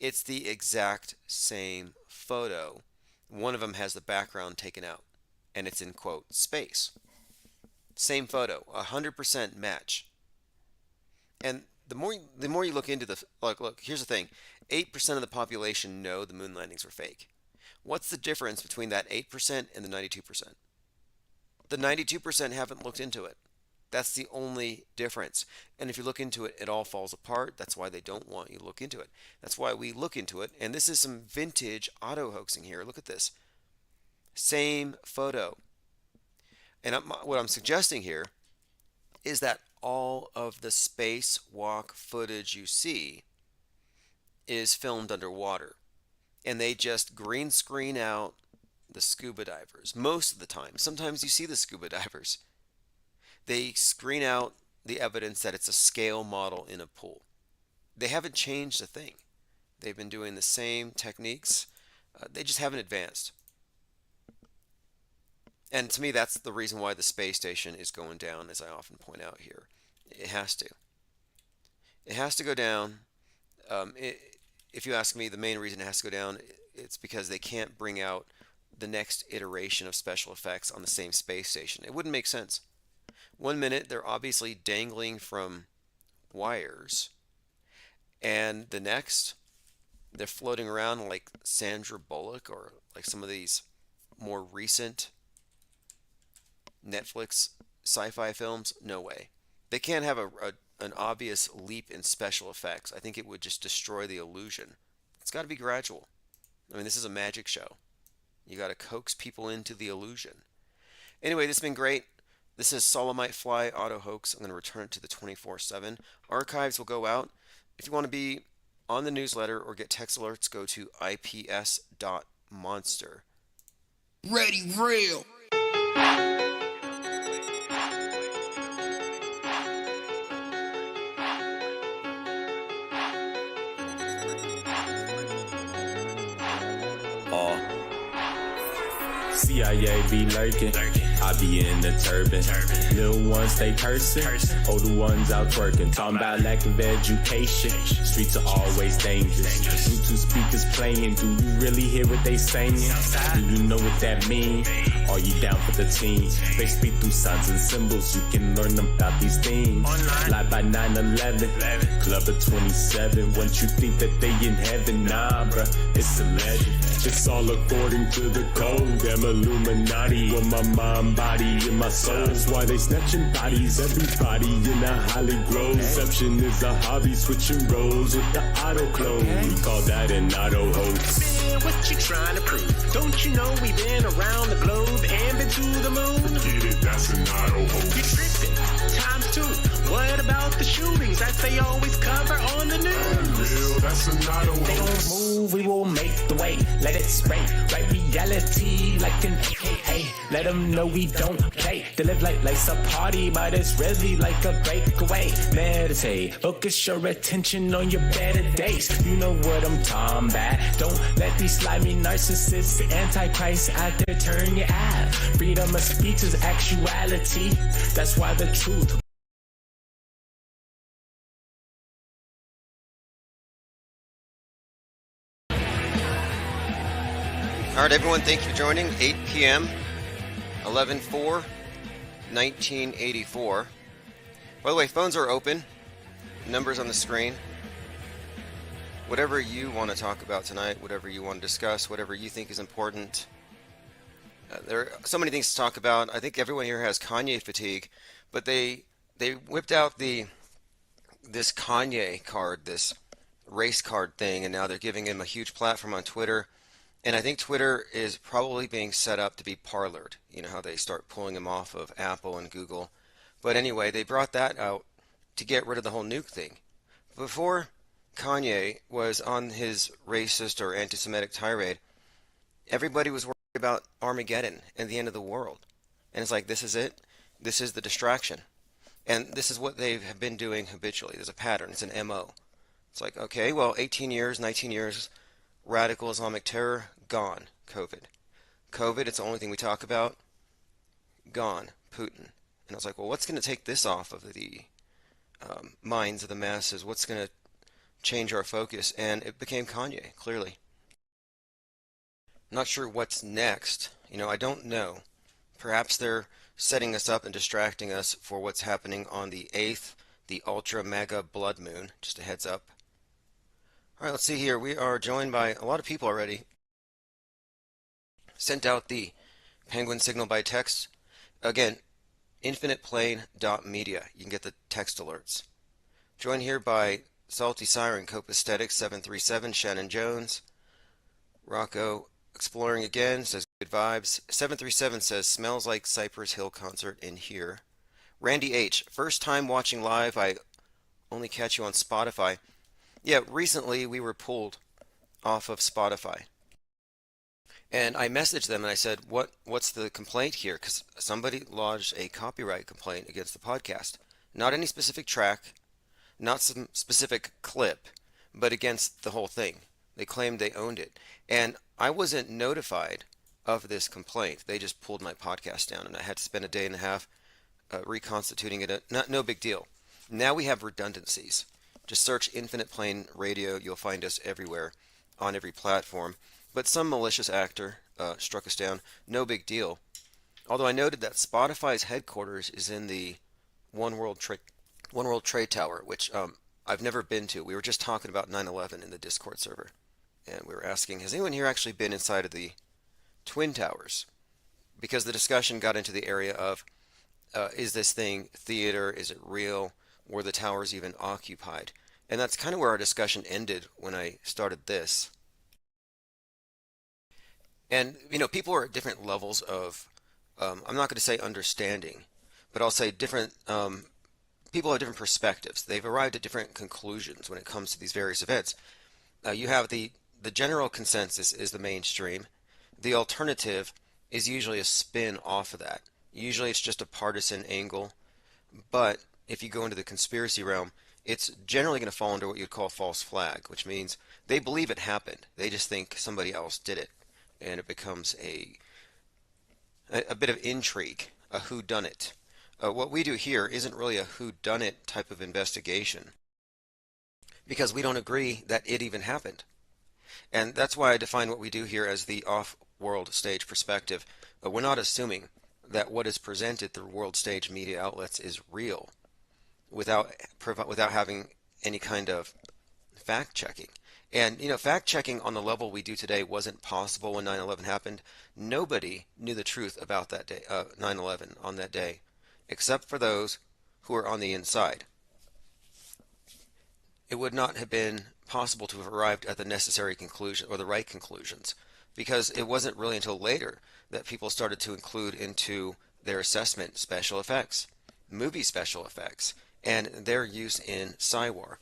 it's the exact same photo. One of them has the background taken out, and it's in, quote, space. Same photo, 100% match. And the more you look into the, look, here's the thing. 8% of the population know the moon landings were fake. What's the difference between that 8% and the 92%? The 92% haven't looked into it. That's the only difference. And if you look into it, it all falls apart. That's why they don't want you to look into it. That's why we look into it. And this is some vintage auto hoaxing here. Look at this. Same photo. And what I'm suggesting here is that all of the spacewalk footage you see is filmed underwater. And they just green screen out the scuba divers most of the time. Sometimes you see the scuba divers. They screen out the evidence that it's a scale model in a pool. They haven't changed a thing. They've been doing the same techniques. They just haven't advanced. And to me, that's the reason why the space station is going down, as I often point out here. It has to. It has to go down. If you ask me, the main reason it has to go down, it's because they can't bring out the next iteration of special effects on the same space station. It wouldn't make sense. 1 minute, they're obviously dangling from wires, and the next, they're floating around like Sandra Bullock or like some of these more recent Netflix sci-fi films. No way. They can't have an obvious leap in special effects. I think it would just destroy the illusion. It's got to be gradual. I mean, this is a magic show. You got to coax people into the illusion. Anyway, this has been great. This is Solemite Fly Auto Hoax. I'm going to return it to the 24/7. Archives will go out. If you want to be on the newsletter or get text alerts, go to ips.monster. Ready, real. CIA be lurking, I be in the turban. Little ones stay cursing, older ones out twerking. Talking about lack of education, streets are always dangerous. Bluetooth speakers playing, do you really hear what they saying? Do you know what that mean? Are you down for the team? They speak through signs and symbols, you can learn about these things. Fly by 9/11, Club of 27. Once you think that they in heaven, nah bruh, it's a legend. It's all according to the code. Them Illuminati with my mind, body, and my soul. That's why they snatching bodies, everybody in a Holly Grove. Deception is a hobby, switching roles with the auto close. We call that an auto hoax. Man, what you trying to prove? Don't you know we've been around the globe and been to the moon? Forget it, that's an auto hoax. You tripping, times two. What about the shootings that they always cover on the news? Real, that's an auto hoax. They don't move, we will make the way. Let it spray, right reality like an AKA. Let them know we don't play. They live like life's a party, but it's really like a breakaway. Meditate, focus your attention on your better days. You know what I'm talking about. Don't let these slimy narcissists, the antichrist out there turn you out. Freedom of speech is actuality. That's why the truth. All right, everyone, thank you for joining. 8 p.m., 11/4/1984. By the way, phones are open. Numbers on the screen. Whatever you want to talk about tonight, whatever you want to discuss, whatever you think is important. There are so many things to talk about. I think everyone here has Kanye fatigue, but they whipped out this Kanye card, this race card thing, and now they're giving him a huge platform on Twitter. And I think Twitter is probably being set up to be parlored. You know how they start pulling him off of Apple and Google. But anyway, they brought that out to get rid of the whole nuke thing. Before Kanye was on his racist or anti-Semitic tirade, everybody was worried about Armageddon and the end of the world. And it's like, this is it. This is the distraction. And this is what they have been doing habitually. There's a pattern. It's an MO. It's like, okay, well, 18 years, 19 years, radical Islamic terror, gone. COVID, it's the only thing we talk about. Gone. Putin. And I was like, well, what's going to take this off of the minds of the masses? What's going to change our focus? And it became Kanye, clearly. Not sure what's next. I don't know. Perhaps they're setting us up and distracting us for what's happening on the 8th, the Ultra Mega Blood Moon. Just a heads up. All right, let's see here. We are joined by a lot of people already. Sent out the Penguin signal by text. Again, infiniteplane.media. You can get the text alerts. Joined here by Salty Siren, Cope Aesthetics 737, Shannon Jones. Rocco Exploring again, says good vibes. 737 says smells like Cypress Hill concert in here. Randy H, first time watching live. I only catch you on Spotify. Yeah, recently we were pulled off of Spotify. And I messaged them and I said, what's the complaint here? Because somebody lodged a copyright complaint against the podcast. Not any specific track, not some specific clip, but against the whole thing. They claimed they owned it. And I wasn't notified of this complaint. They just pulled my podcast down and I had to spend a day and a half reconstituting it. No big deal. Now we have redundancies. Just search Infinite Plane Radio. You'll find us everywhere on every platform. But some malicious actor struck us down. No big deal. Although I noted that Spotify's headquarters is in the One World Trade Tower, which I've never been to. We were just talking about 9/11 in the Discord server. And we were asking, has anyone here actually been inside of the Twin Towers? Because the discussion got into the area of, is this thing theater? Is it real? Were the towers even occupied? And that's kind of where our discussion ended when I started this. And, people are at different levels of, I'm not going to say understanding, but I'll say different, people have different perspectives. They've arrived at different conclusions when it comes to these various events. You have the general consensus is the mainstream. The alternative is usually a spin off of that. Usually it's just a partisan angle, but if you go into the conspiracy realm, it's generally going to fall under what you'd call false flag, which means they believe it happened. They just think somebody else did it, and it becomes a bit of intrigue, a whodunit. What we do here isn't really a whodunit type of investigation because we don't agree that it even happened. And that's why I define what we do here as the off-world stage perspective. We're not assuming that what is presented through world stage media outlets is real without having any kind of fact checking. And fact checking on the level we do today wasn't possible when 9/11 happened. Nobody knew the truth about that day, 9/11 on that day, except for those who were on the inside. It would not have been possible to have arrived at the necessary conclusion or the right conclusions, because it wasn't really until later that people started to include into their assessment special effects, movie special effects, and their use in Psywar.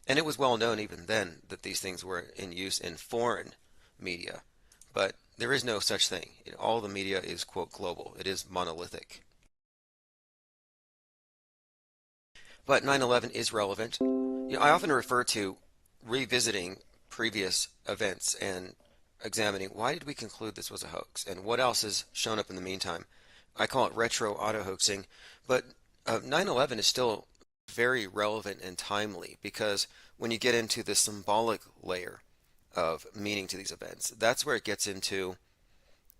And it was well known even then that these things were in use in foreign media, but there is no such thing. All the media is, quote, global. It is monolithic. But 9/11 is relevant. I often refer to revisiting previous events and examining why did we conclude this was a hoax and what else has shown up in the meantime. I call it retro auto-hoaxing, but 9/11 is still very relevant and timely because when you get into the symbolic layer of meaning to these events, that's where it gets into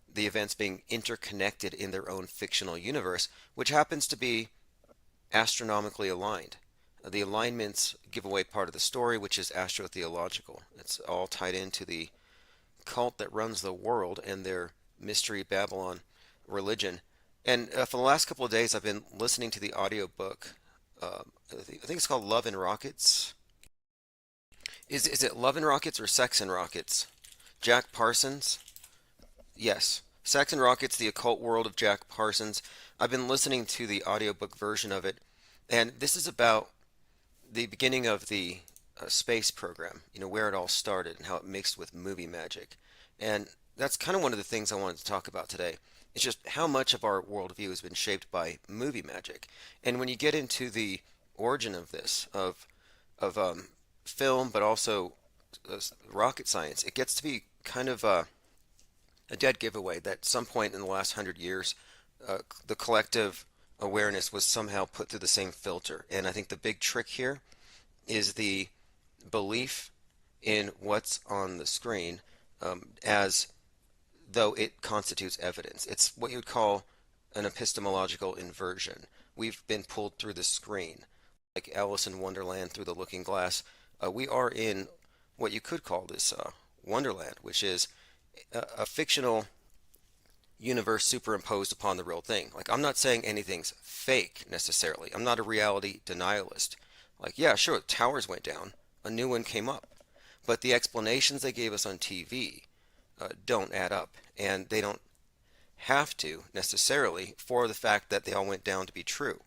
the events being interconnected in their own fictional universe, which happens to be astronomically aligned. The alignments give away part of the story, which is astrotheological. It's all tied into the cult that runs the world and their mystery Babylon religion. And for the last couple of days, I've been listening to the audiobook. I think it's called Love and Rockets. Is it Love and Rockets or Sex and Rockets? Jack Parsons? Yes. Sex and Rockets, The Occult World of Jack Parsons. I've been listening to the audiobook version of it, and this is about the beginning of the space program, where it all started and how it mixed with movie magic. And that's kind of one of the things I wanted to talk about today. It's just how much of our worldview has been shaped by movie magic. And when you get into the origin of this, of film, but also rocket science, it gets to be kind of a dead giveaway that at some point in the last 100 years, the collective awareness was somehow put through the same filter. And I think the big trick here is the belief in what's on the screen as though it constitutes evidence. It's what you'd call an epistemological inversion. We've been pulled through the screen, like Alice in Wonderland through the looking glass. We are in what you could call this Wonderland, which is a fictional universe superimposed upon the real thing. Like, I'm not saying anything's fake necessarily. I'm not a reality denialist. Like, yeah, sure, towers went down, a new one came up, but the explanations they gave us on TV don't add up, and they don't have to necessarily for the fact that they all went down to be true.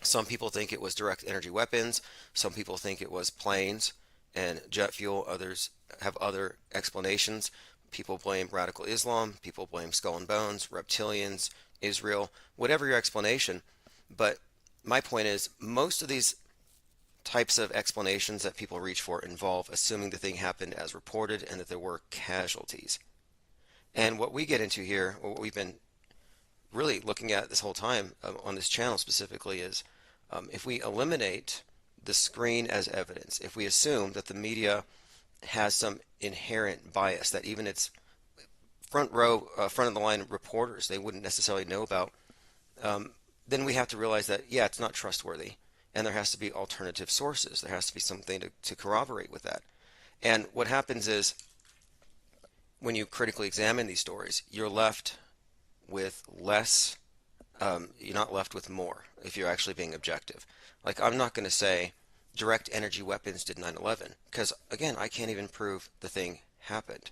Some people think it was direct energy weapons, some people think it was planes and jet fuel, others have other explanations. People blame radical Islam, people blame skull and bones, reptilians, Israel, whatever your explanation. But my point is, most of these types of explanations that people reach for involve assuming the thing happened as reported and that there were casualties. And what we get into here, or what we've been really looking at this whole time on this channel specifically, is if we eliminate the screen as evidence, if we assume that the media has some inherent bias that even its front of the line reporters, they wouldn't necessarily know about, then we have to realize that, yeah, it's not trustworthy, and there has to be alternative sources. There has to be something to corroborate with that. And what happens is, when you critically examine these stories, you're left with less, you're not left with more if you're actually being objective. Like, I'm not going to say direct energy weapons did 9/11, because again, I can't even prove the thing happened.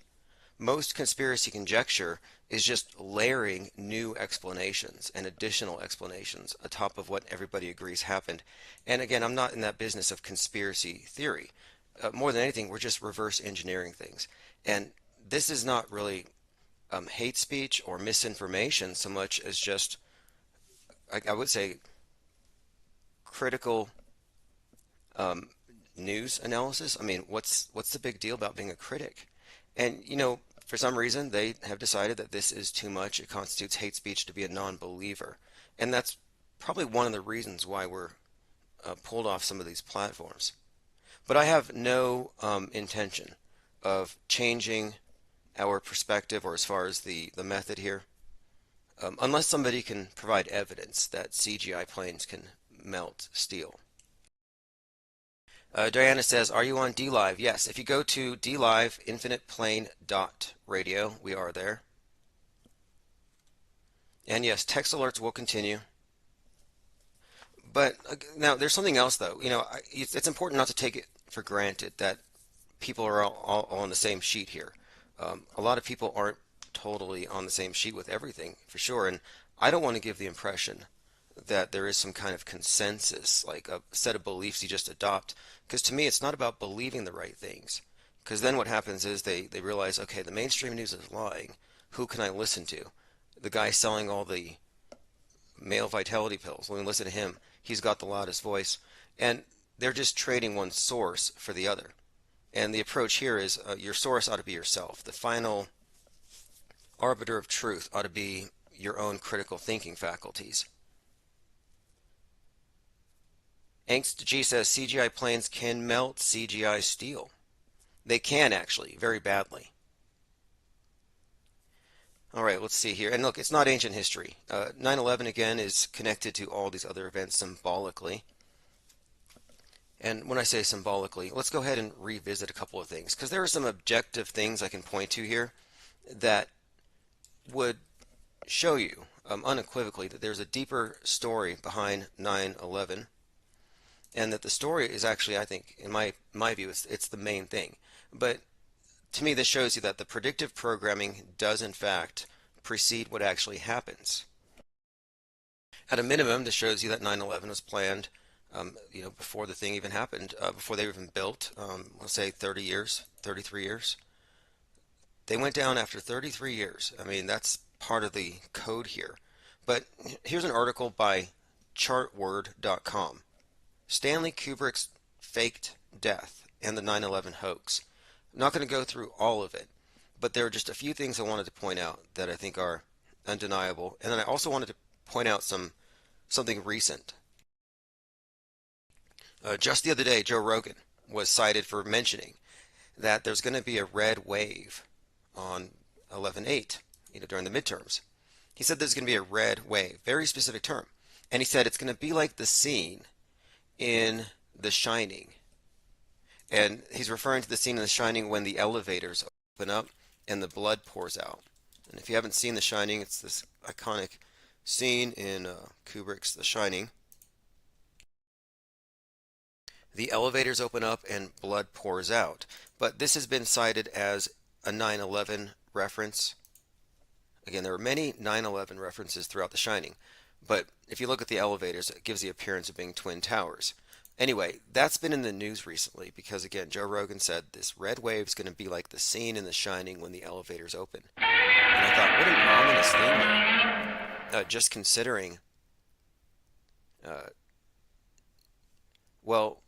Most conspiracy conjecture is just layering new explanations and additional explanations atop of what everybody agrees happened. And again, I'm not in that business of conspiracy theory. more than anything, we're just reverse engineering things. And this is not really hate speech or misinformation so much as just, I would say, critical news analysis. I mean, what's the big deal about being a critic? And for some reason, they have decided that this is too much. It constitutes hate speech to be a non-believer, and that's probably one of the reasons why we're pulled off some of these platforms. But I have no intention of changing our perspective, or as far as the method here, unless somebody can provide evidence that CGI planes can melt steel. Diana says, are you on DLive? Yes, if you go to DLive infiniteplane.radio, we are there. And yes, text alerts will continue. But now there's something else though. It's important not to take it for granted that people are all on the same sheet here. A lot of people aren't totally on the same sheet with everything, for sure. And I don't want to give the impression that there is some kind of consensus, like a set of beliefs you just adopt. Because to me, it's not about believing the right things. Because then what happens is they realize, okay, the mainstream news is lying. Who can I listen to? The guy selling all the male vitality pills. Let me listen to him. He's got the loudest voice. And they're just trading one source for the other. And the approach here is your source ought to be yourself. The final arbiter of truth ought to be your own critical thinking faculties. Angst G says CGI planes can melt CGI steel. They can actually, very badly. All right, let's see here. And look, it's not ancient history. 9/11 again is connected to all these other events symbolically. And when I say symbolically, let's go ahead and revisit a couple of things, because there are some objective things I can point to here that would show you unequivocally that there's a deeper story behind 9/11, and that the story is actually, I think, in my view, it's the main thing. But to me, this shows you that the predictive programming does in fact precede what actually happens. At a minimum, this shows you that 9/11 was planned before the thing even happened, before they were even built, let's say 30 years, 33 years. They went down after 33 years. I mean, that's part of the code here. But here's an article by chartword.com. Stanley Kubrick's faked death and the 9/11 hoax. I'm not going to go through all of it, but there are just a few things I wanted to point out that I think are undeniable. And then I also wanted to point out something recent. Just the other day, Joe Rogan was cited for mentioning that there's going to be a red wave on 11/8, during the midterms. He said there's going to be a red wave, very specific term. And he said it's going to be like the scene in The Shining. And he's referring to the scene in The Shining when the elevators open up and the blood pours out. And if you haven't seen The Shining, it's this iconic scene in Kubrick's The Shining. The elevators open up and blood pours out. But this has been cited as a 9/11 reference. Again, there are many 9/11 references throughout The Shining. But if you look at the elevators, it gives the appearance of being twin towers. Anyway, that's been in the news recently because, again, Joe Rogan said this red wave is going to be like the scene in The Shining when the elevators open. And I thought, what an ominous thing there. Just considering, well,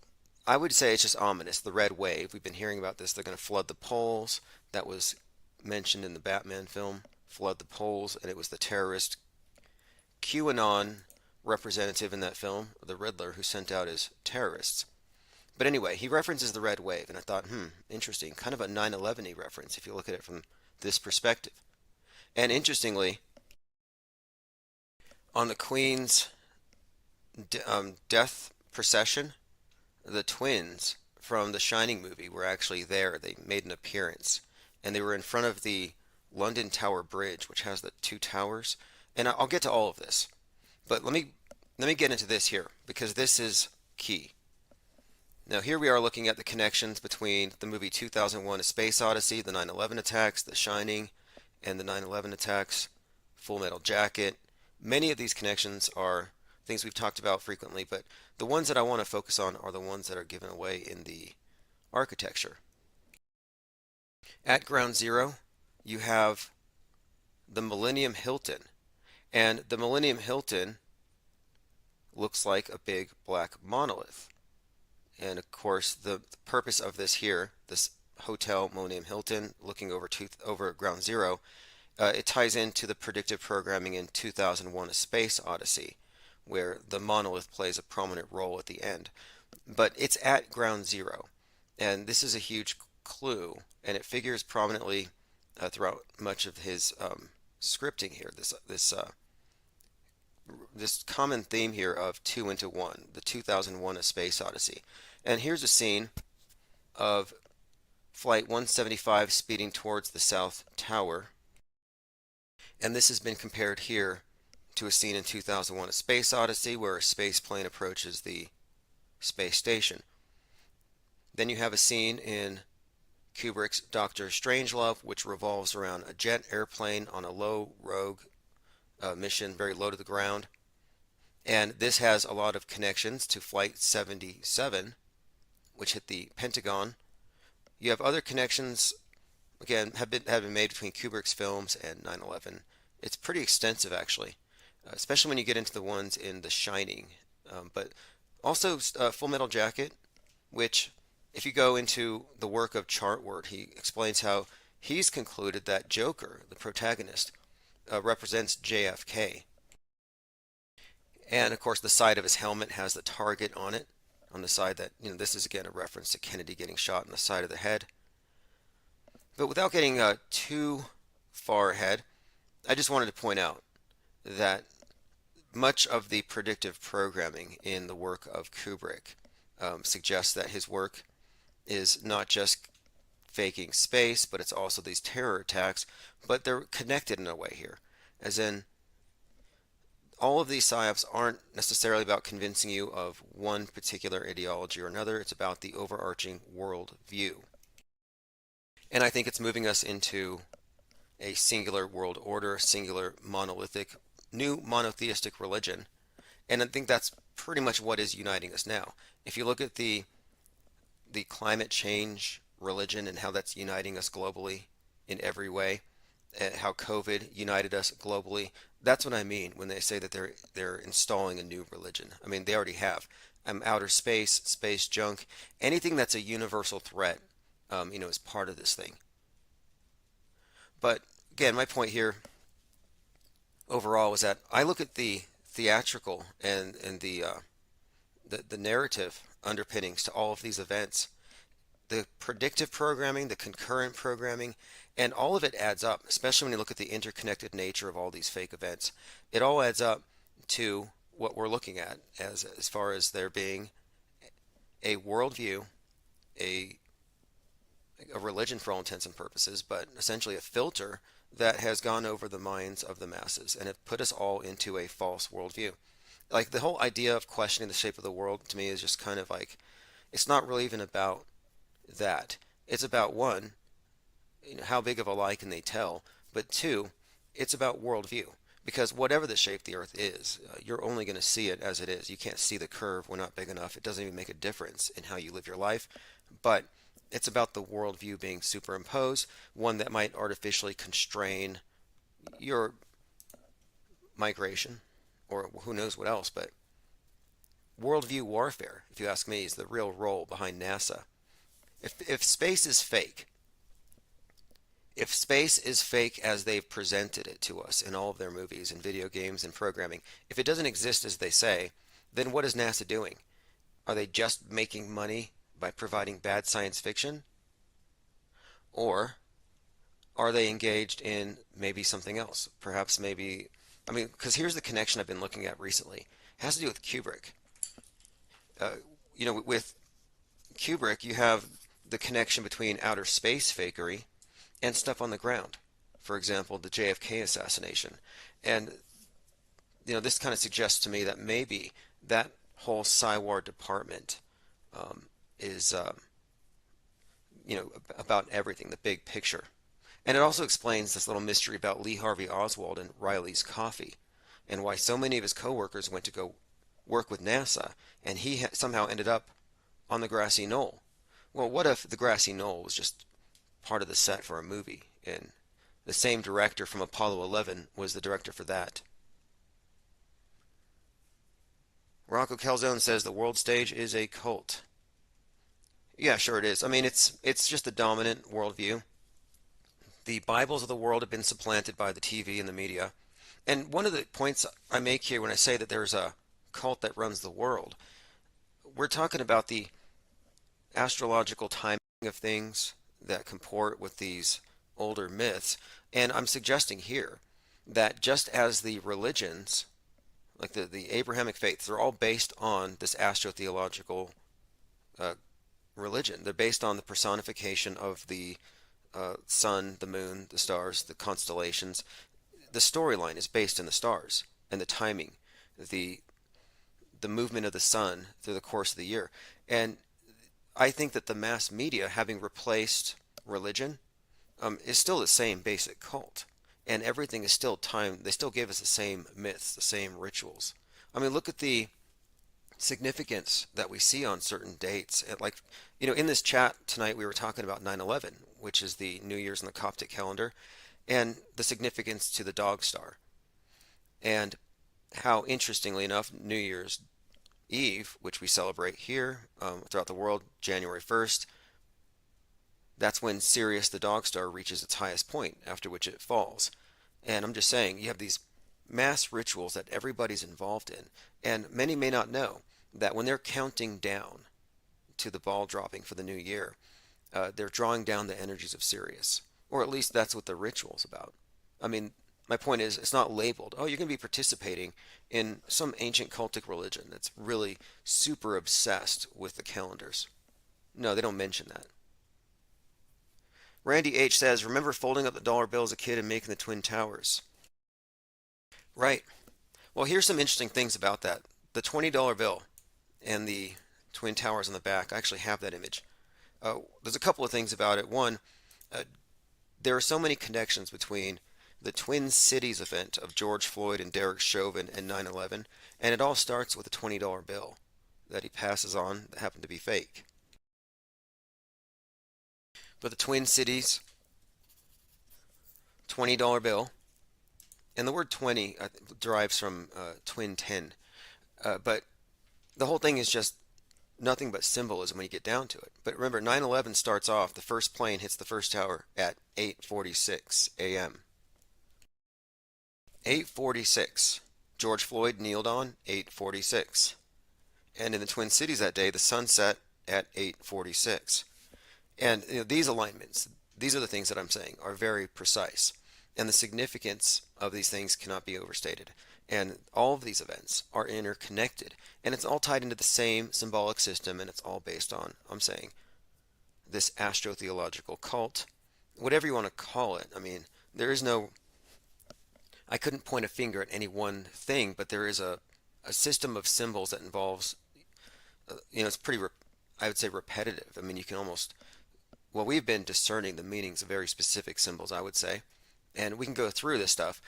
I would say it's just ominous, the red wave. We've been hearing about this. They're going to flood the polls. That was mentioned in the Batman film, flood the polls, and it was the terrorist QAnon representative in that film, the Riddler, who sent out his terrorists. But anyway, he references the red wave, and I thought, interesting, kind of a 9/11-y reference if you look at it from this perspective. And interestingly, on the Queen's death procession, the twins from the Shining movie were actually there. They made an appearance, and they were in front of the London Tower Bridge, which has the two towers. And I'll get to all of this, but let me get into this here, because this is key. Now here we are looking at the connections between the movie 2001: A Space Odyssey, the 9/11 attacks, The Shining, and the 9/11 attacks, Full Metal Jacket. Many of these connections are things we've talked about frequently, but the ones that I want to focus on are the ones that are given away in the architecture. At ground zero, you have the Millennium Hilton, and the Millennium Hilton looks like a big black monolith. And of course, the purpose of this here, this Hotel Millennium Hilton, looking over ground zero, it ties into the predictive programming in 2001: A Space Odyssey, where the monolith plays a prominent role at the end. But it's at ground zero, and this is a huge clue, and it figures prominently throughout much of his scripting here. This common theme here of 2 into 1, the 2001: A Space Odyssey. And here's a scene of Flight 175 speeding towards the South Tower. And this has been compared here to a scene in 2001: A Space Odyssey where a space plane approaches the space station. Then you have a scene in Kubrick's Dr. Strangelove, which revolves around a jet airplane on a low rogue mission, very low to the ground. And this has a lot of connections to Flight 77, which hit the Pentagon. You have other connections, again, have been made between Kubrick's films and 9/11. It's pretty extensive, actually, especially when you get into the ones in The Shining. But also Full Metal Jacket, which, if you go into the work of Chartword, he explains how he's concluded that Joker, the protagonist, represents JFK. And of course, the side of his helmet has the target on it, on the side that, this is again a reference to Kennedy getting shot in the side of the head. But without getting too far ahead, I just wanted to point out that much of the predictive programming in the work of Kubrick suggests that his work is not just faking space, but it's also these terror attacks, but they're connected in a way here. As in, all of these psyops aren't necessarily about convincing you of one particular ideology or another. It's about the overarching world view. And I think it's moving us into a singular world order, singular monolithic, new monotheistic religion. And I think that's pretty much what is uniting us now. If you look at the climate change religion and how that's uniting us globally in every way, how COVID united us globally, that's what I mean when they say that they're installing a new religion. I mean, they already have. Outer space, space junk, anything that's a universal threat, is part of this thing. But again, my point here overall was that I look at the theatrical and the narrative underpinnings to all of these events, the predictive programming, the concurrent programming, and all of it adds up, especially when you look at the interconnected nature of all these fake events. It all adds up to what we're looking at as far as there being a worldview, a religion for all intents and purposes, but essentially a filter that has gone over the minds of the masses and have put us all into a false worldview. Like the whole idea of questioning the shape of the world to me is just kind of like, it's not really even about that. It's about, one, how big of a lie can they tell, but two, it's about worldview. Because whatever the shape the earth is, you're only going to see it as it is. You can't see the curve. We're not big enough. It doesn't even make a difference in how you live your life. But it's about the worldview being superimposed, one that might artificially constrain your migration, or who knows what else. But worldview warfare, if you ask me, is the real role behind NASA. If space is fake, as they've presented it to us in all of their movies and video games and programming, if it doesn't exist as they say, then what is NASA doing? Are they just making money by providing bad science fiction? Or are they engaged in maybe something else? Perhaps maybe, because here's the connection I've been looking at recently. It has to do with Kubrick. With Kubrick, you have the connection between outer space fakery and stuff on the ground. For example, the JFK assassination. And, this kind of suggests to me that maybe that whole Psywar department is, about everything, the big picture. And it also explains this little mystery about Lee Harvey Oswald and Riley's Coffee, and why so many of his coworkers went to go work with NASA, and he somehow ended up on the grassy knoll. Well, what if the grassy knoll was just part of the set for a movie, and the same director from Apollo 11 was the director for that? Rocco Calzone says the world stage is a cult. Yeah, sure it is. I mean, it's just the dominant worldview. The Bibles of the world have been supplanted by the TV and the media. And one of the points I make here when I say that there's a cult that runs the world, we're talking about the astrological timing of things that comport with these older myths. And I'm suggesting here that just as the religions, like the Abrahamic faiths, they're all based on this astrotheological religion. They're based on the personification of the sun, the moon, the stars, the constellations. The storyline is based in the stars and the timing, the movement of the sun through the course of the year. And I think that the mass media, having replaced religion, is still the same basic cult. And everything is still timed. They still give us the same myths, the same rituals. I mean, look at the significance that we see on certain dates. Like, in this chat tonight, we were talking about 9/11, which is the New Year's in the Coptic calendar, and the significance to the dog star. And how, interestingly enough, New Year's Eve, which we celebrate here throughout the world, January 1st, that's when Sirius the dog star reaches its highest point, after which it falls. And I'm just saying, you have these mass rituals that everybody's involved in, and many may not know that when they're counting down to the ball dropping for the new year, they're drawing down the energies of Sirius, or at least that's what the ritual's about. I mean, my point is, it's not labeled, oh, you're going to be participating in some ancient cultic religion that's really super obsessed with the calendars. No, they don't mention that. Randy H. says, remember folding up the dollar bill as a kid and making the Twin Towers? Right. Well, here's some interesting things about that. The $20 bill and the Twin Towers on the back, I actually have that image. There's a couple of things about it. One, there are so many connections between the Twin Cities event of George Floyd and Derek Chauvin and 9/11, and it all starts with a $20 bill that he passes on that happened to be fake. But the Twin Cities $20 bill, and the word 20 derives from twin 10, but the whole thing is just nothing but symbolism when you get down to it. But remember, 9/11 starts off, the first plane hits the first tower at 8:46 a.m. 8:46. George Floyd kneeled on 8:46. And in the Twin Cities that day, the sun set at 8:46. And these alignments, these are the things that I'm saying, are very precise. And the significance of these things cannot be overstated. And all of these events are interconnected. And it's all tied into the same symbolic system, and it's all based on, I'm saying, this astrotheological cult, whatever you want to call it. I mean, there is no, I couldn't point a finger at any one thing, but there is a system of symbols that involves, it's pretty, I would say, repetitive. I mean, you can almost, well, we've been discerning the meanings of very specific symbols, I would say, and we can go through this stuff.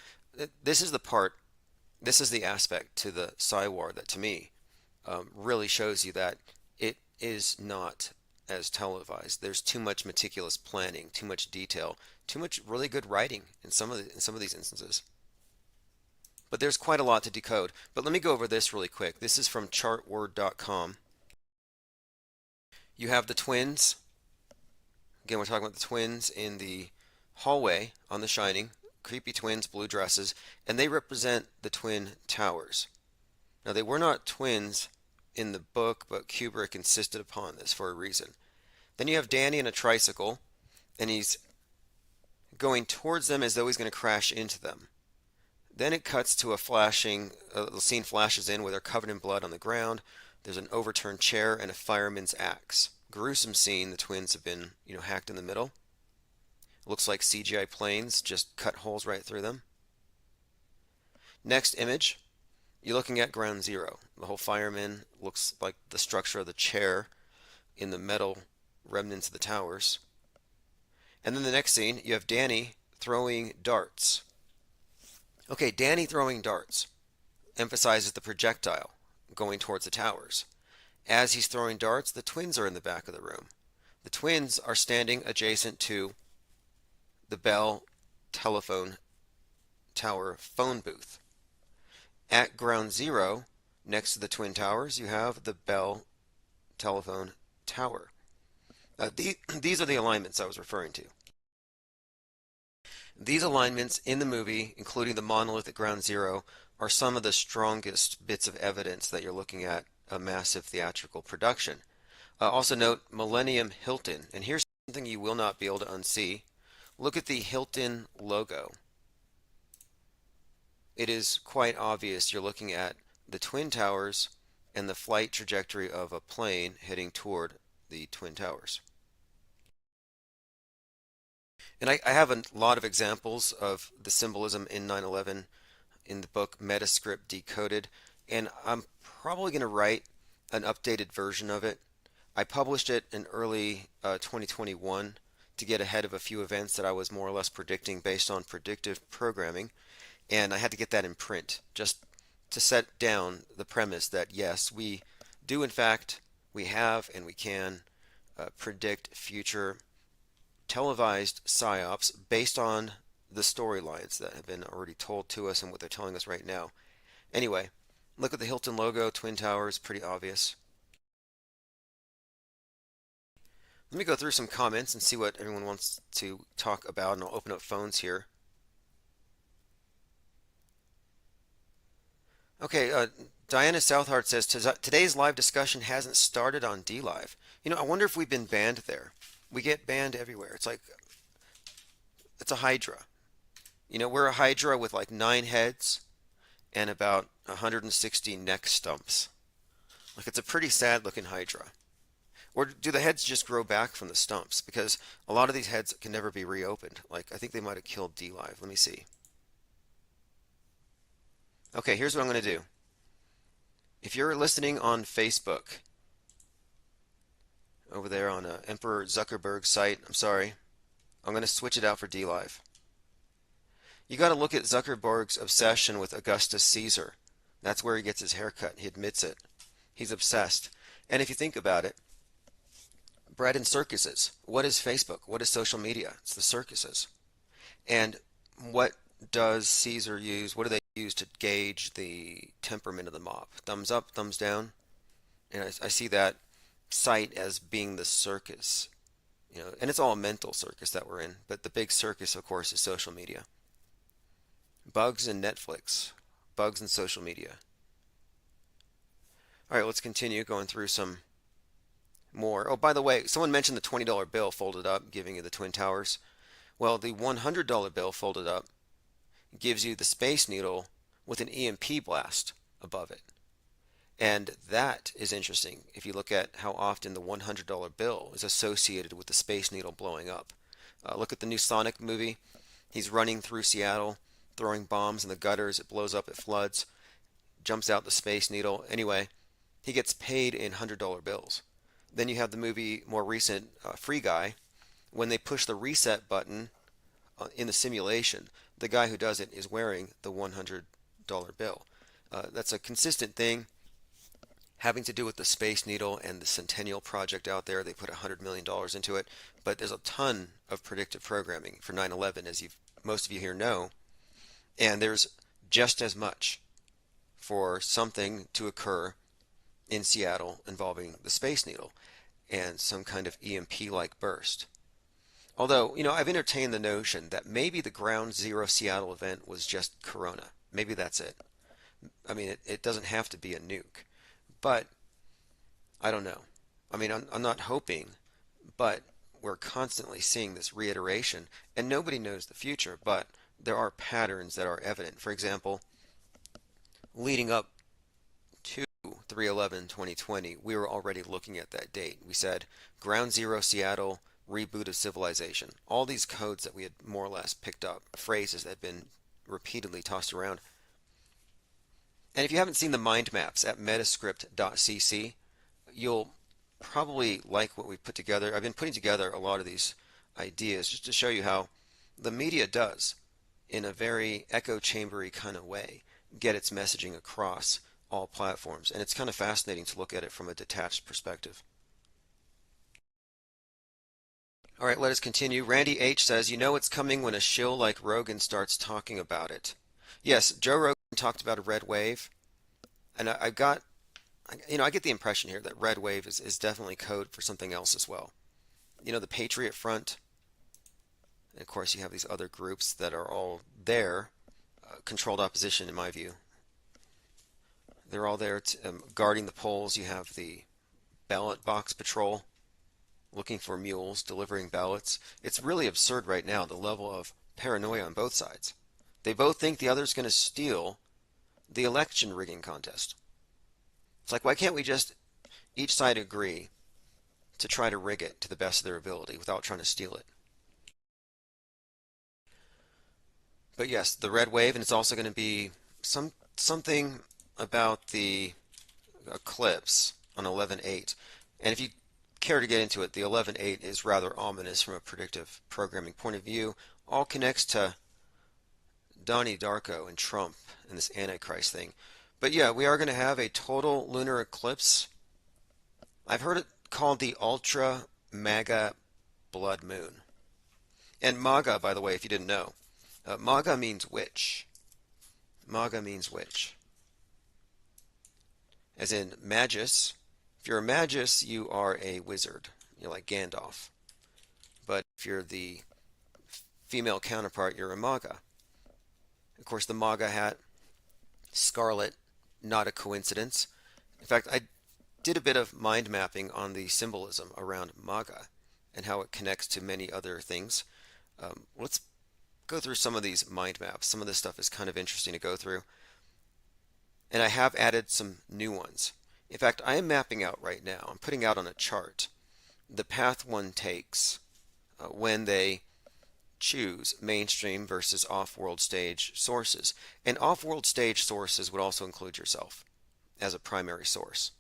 This is the part, this is the aspect to the Psy-War that, to me, really shows you that it is not as televised. There's too much meticulous planning, too much detail, too much really good writing in some of these instances. But there's quite a lot to decode. But let me go over this really quick. This is from chartword.com. You have the twins. Again, we're talking about the twins in the hallway on The Shining. Creepy twins, blue dresses, and they represent the Twin Towers. Now, they were not twins in the book, but Kubrick insisted upon this for a reason. Then you have Danny in a tricycle, and he's going towards them as though he's going to crash into them. Then it cuts to a flashing, the scene flashes in where they're covered in blood on the ground. There's an overturned chair and a fireman's axe. Gruesome scene. The twins have been, hacked in the middle. Looks like CGI planes just cut holes right through them. Next image, you're looking at Ground Zero. The whole fireman looks like the structure of the chair in the metal remnants of the towers. And then the next scene, you have Danny throwing darts. Okay, Danny throwing darts emphasizes the projectile going towards the towers. As he's throwing darts, the twins are in the back of the room. The twins are standing adjacent to the Bell telephone tower phone booth. At ground zero, next to the Twin Towers, you have the Bell telephone tower. These are the alignments I was referring to. These alignments in the movie, including the monolith at ground zero, are some of the strongest bits of evidence that you're looking at a massive theatrical production. Also note Millennium Hilton, and here's something you will not be able to unsee. Look at the Hilton logo. It is quite obvious you're looking at the Twin Towers and the flight trajectory of a plane heading toward the Twin Towers. And I have a lot of examples of the symbolism in 9/11 in the book Metascript Decoded, and I'm probably going to write an updated version of it. I published it in early 2021 to get ahead of a few events that I was more or less predicting based on predictive programming, and I had to get that in print just to set down the premise that yes, we do in fact, we have and we can predict future televised psyops based on the storylines that have been already told to us and what they're telling us right now. Anyway, look at the Hilton logo, Twin Towers, pretty obvious. Let me go through some comments and see what everyone wants to talk about, and I'll open up phones here. Okay, Diana Southard says, today's live discussion hasn't started on DLive. You know, I wonder if we've been banned there. We get banned everywhere. It's like, it's a hydra. You know, we're a hydra with like 9 heads and about 160 neck stumps. Like, it's a pretty sad looking hydra. Or do the heads just grow back from the stumps? Because a lot of these heads can never be reopened. Like, I think they might have killed DLive. Let me see. Okay, here's what I'm going to do. If you're listening on Facebook, over there on Emperor Zuckerberg's site, I'm sorry, I'm going to switch it out for DLive. You got to look at Zuckerberg's obsession with Augustus Caesar. That's where he gets his haircut. He admits it. He's obsessed. And if you think about it, bread and circuses. What is Facebook? What is social media? It's the circuses. And what does Caesar use? What do they use to gauge the temperament of the mob? Thumbs up, thumbs down. And I see that site as being the circus. You know, and it's all a mental circus that we're in. But the big circus, of course, is social media. Bugs and Netflix. Bugs and social media. All right, let's continue going through some more. Oh, by the way, someone mentioned the $20 bill folded up, giving you the Twin Towers. Well, the $100 bill folded up gives you the Space Needle with an EMP blast above it. And that is interesting if you look at how often the $100 bill is associated with the Space Needle blowing up. Look at the new Sonic movie. He's running through Seattle, throwing bombs in the gutters. It blows up, it floods, jumps out the Space Needle. Anyway, he gets paid in $100 bills. Then you have the movie, more recent, Free Guy. When they push the reset button in the simulation, the guy who does it is wearing the $100 bill. That's a consistent thing having to do with the Space Needle and the Centennial Project out there. They put $100 million into it, but there's a ton of predictive programming for 9/11, as most of you here know, and there's just as much for something to occur in Seattle involving the Space Needle and some kind of EMP-like burst. Although, you know, I've entertained the notion that maybe the Ground Zero Seattle event was just Corona. Maybe that's it. I mean, it doesn't have to be a nuke. But I don't know. I mean, I'm not hoping, but we're constantly seeing this reiteration, and nobody knows the future, but there are patterns that are evident. For example, leading up to 3/11/2020, we were already looking at that date. We said Ground Zero Seattle, reboot of civilization. All these codes that we had more or less picked up, phrases that had been repeatedly tossed around. And if you haven't seen the mind maps at metascript.cc, you'll probably like what we put together. I've been putting together a lot of these ideas just to show you how the media does, in a very echo chambery kind of way, get its messaging across all platforms. And it's kind of fascinating to look at it from a detached perspective. All right, let us continue. Randy H. says, you know it's coming when a shill like Rogan starts talking about it. Yes, Joe Rogan talked about a red wave, and I got, I get the impression here that red wave is definitely code for something else as well. You know, the Patriot Front, and of course you have these other groups that are all there, controlled opposition in my view. They're all there guarding the polls. You have the ballot box patrol, looking for mules, delivering ballots. It's really absurd right now, the level of paranoia on both sides. They both think the other's going to steal the election rigging contest. It's like, why can't we just each side agree to try to rig it to the best of their ability without trying to steal it? But yes, the red wave, and it's also going to be something about the eclipse on 11/8. And if you care to get into it, the 11/8 is rather ominous from a predictive programming point of view. All connects to Donnie Darko and Trump and this Antichrist thing. But yeah, we are going to have a total lunar eclipse. I've heard it called the Ultra MAGA Blood Moon. And MAGA, by the way, if you didn't know, MAGA means witch. MAGA means witch. As in magus. If you're a magus, you are a wizard. You're like Gandalf. But if you're the female counterpart, you're a MAGA. Of course, the MAGA hat, scarlet, not a coincidence. In fact, I did a bit of mind mapping on the symbolism around MAGA and how it connects to many other things. Let's go through some of these mind maps. Some of this stuff is kind of interesting to go through. And I have added some new ones. In fact, I am mapping out right now, I'm putting out on a chart, the path one takes when they choose mainstream versus off-world stage sources. And off-world stage sources would also include yourself as a primary source,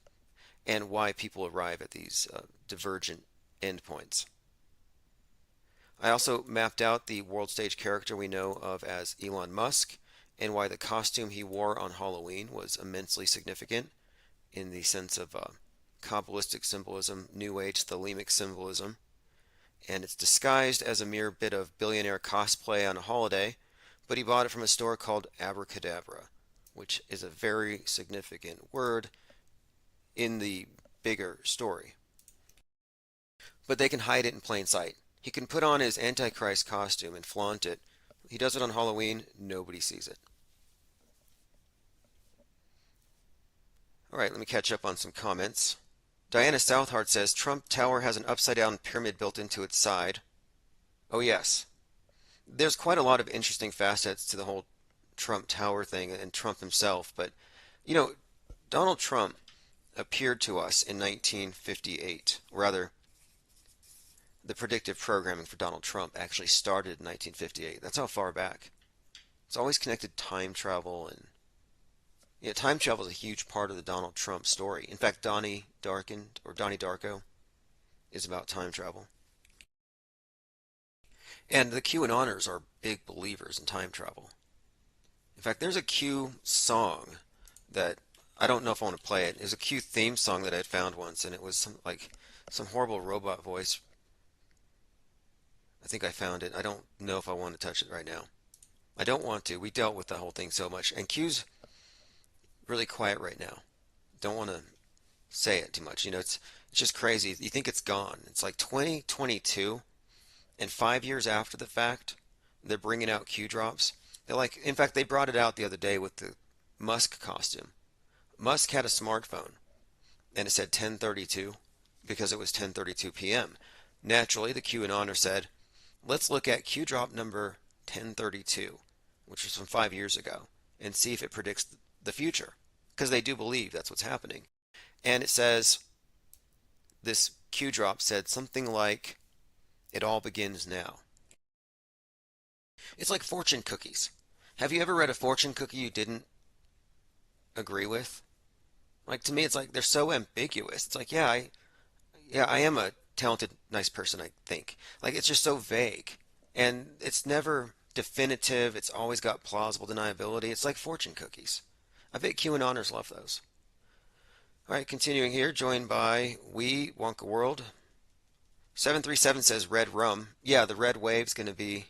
and why people arrive at these divergent endpoints. I also mapped out the world stage character we know of as Elon Musk, and why the costume he wore on Halloween was immensely significant in the sense of Kabbalistic symbolism, New Age Thelemic symbolism. And it's disguised as a mere bit of billionaire cosplay on a holiday, but he bought it from a store called Abracadabra, which is a very significant word in the bigger story. But they can hide it in plain sight. He can put on his Antichrist costume and flaunt it. He does it on Halloween, nobody sees it. Alright, let me catch up on some comments. Diana Southhart says, Trump Tower has an upside-down pyramid built into its side. Oh yes. There's quite a lot of interesting facets to the whole Trump Tower thing and Trump himself, but, you know, Donald Trump appeared to us in 1958. Rather, the predictive programming for Donald Trump actually started in 1958. That's how far back. It's always connected time travel, and yeah, time travel is a huge part of the Donald Trump story. In fact, Donnie Darko is about time travel. And the QAnoners are big believers in time travel. In fact, there's a Q song that I don't know if I want to play it. It was a Q theme song that I had found once, and it was some horrible robot voice. I think I found it. I don't know if I want to touch it right now. I don't want to. We dealt with the whole thing so much. And Q's really quiet right now. Don't want to say it too much. You know, it's just crazy. You think it's gone. It's like 2022, and 5 years after the fact, they're bringing out Q drops. In fact, they brought it out the other day with the Musk costume. Musk had a smartphone, and it said 10:32 because it was 10:32 p.m. Naturally, the QAnoner said, let's look at Q drop number 1032, which was from 5 years ago, and see if it predicts the future, because they do believe that's what's happening. And it says, this Q drop said something like, it all begins now. It's like fortune cookies. Have you ever read a fortune cookie you didn't agree with? Like, to me, it's like they're so ambiguous. It's like, yeah, I am a talented, nice person, I think. Like, it's just so vague, and it's never definitive. It's always got plausible deniability. It's like fortune cookies. I bet QAnoners love those. All right, continuing here, joined by We Wonka World. 737 says red rum. Yeah, the red wave's going to be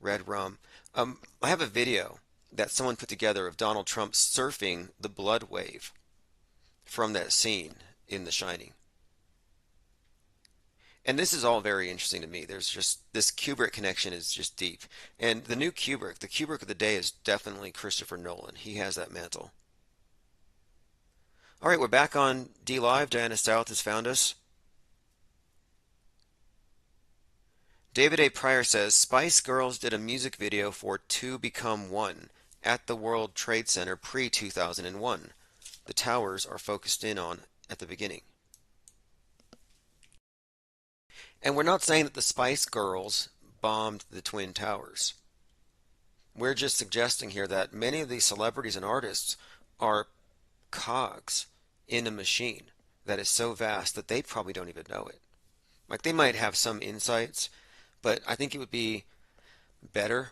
red rum. I have a video that someone put together of Donald Trump surfing the blood wave from that scene in The Shining. And this is all very interesting to me. There's just this Kubrick connection is just deep. And the new Kubrick, the Kubrick of the day is definitely Christopher Nolan. He has that mantle. All right, we're back on D Live. Diana South has found us. David A. Pryor says, Spice Girls did a music video for Two Become One at the World Trade Center pre-2001. The towers are focused in on at the beginning. And we're not saying that the Spice Girls bombed the Twin Towers. We're just suggesting here that many of these celebrities and artists are cogs in a machine that is so vast that they probably don't even know it. Like, they might have some insights, but I think it would be better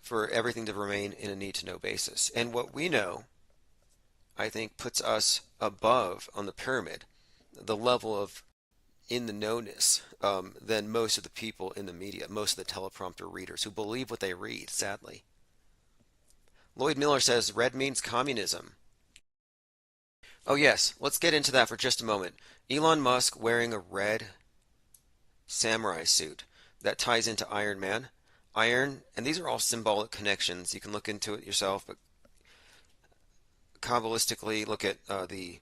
for everything to remain in a need-to-know basis. And what we know, I think, puts us above on the pyramid, the level of in the knownness than most of the people in the media, most of the teleprompter readers who believe what they read, sadly. Lloyd Miller says red means communism. Oh yes, let's get into that for just a moment. Elon Musk wearing a red samurai suit that ties into Iron Man. Iron, and these are all symbolic connections. You can look into it yourself, but Kabbalistically look at the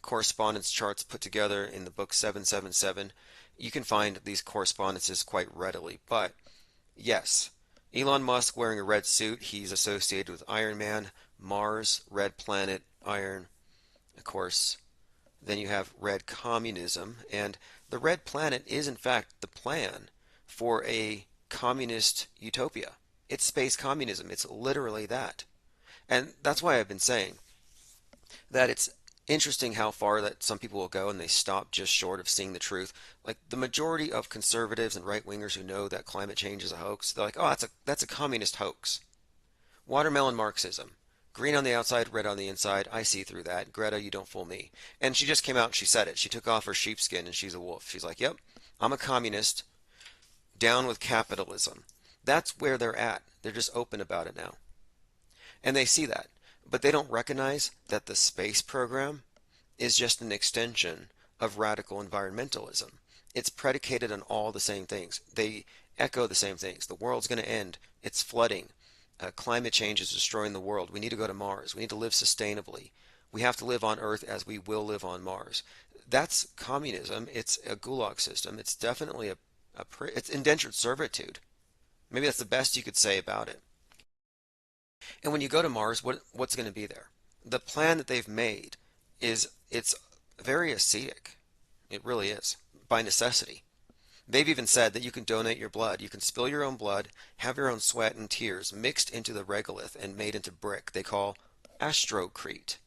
correspondence charts put together in the book 777. You can find these correspondences quite readily. But yes, Elon Musk wearing a red suit, he's associated with Iron Man, Mars, red planet, iron, of course. Then you have red communism, and the red planet is in fact the plan for a communist utopia. It's space communism. It's literally that. And that's why I've been saying that it's interesting how far that some people will go and they stop just short of seeing the truth. Like the majority of conservatives and right-wingers who know that climate change is a hoax, they're like, oh, that's a communist hoax. Watermelon Marxism. Green on the outside, red on the inside. I see through that. Greta, you don't fool me. And she just came out and she said it. She took off her sheepskin and she's a wolf. She's like, yep, I'm a communist. Down with capitalism. That's where they're at. They're just open about it now. And they see that. But they don't recognize that the space program is just an extension of radical environmentalism. It's predicated on all the same things. They echo the same things. The world's going to end. It's flooding. Climate change is destroying the world. We need to go to Mars. We need to live sustainably. We have to live on Earth as we will live on Mars. That's communism. It's a gulag system. It's definitely it's indentured servitude. Maybe that's the best you could say about it. And when you go to Mars, what's going to be there? The plan that they've made it's very ascetic. It really is, by necessity. They've even said that you can donate your blood. You can spill your own blood, have your own sweat and tears mixed into the regolith and made into brick they call astrocrete.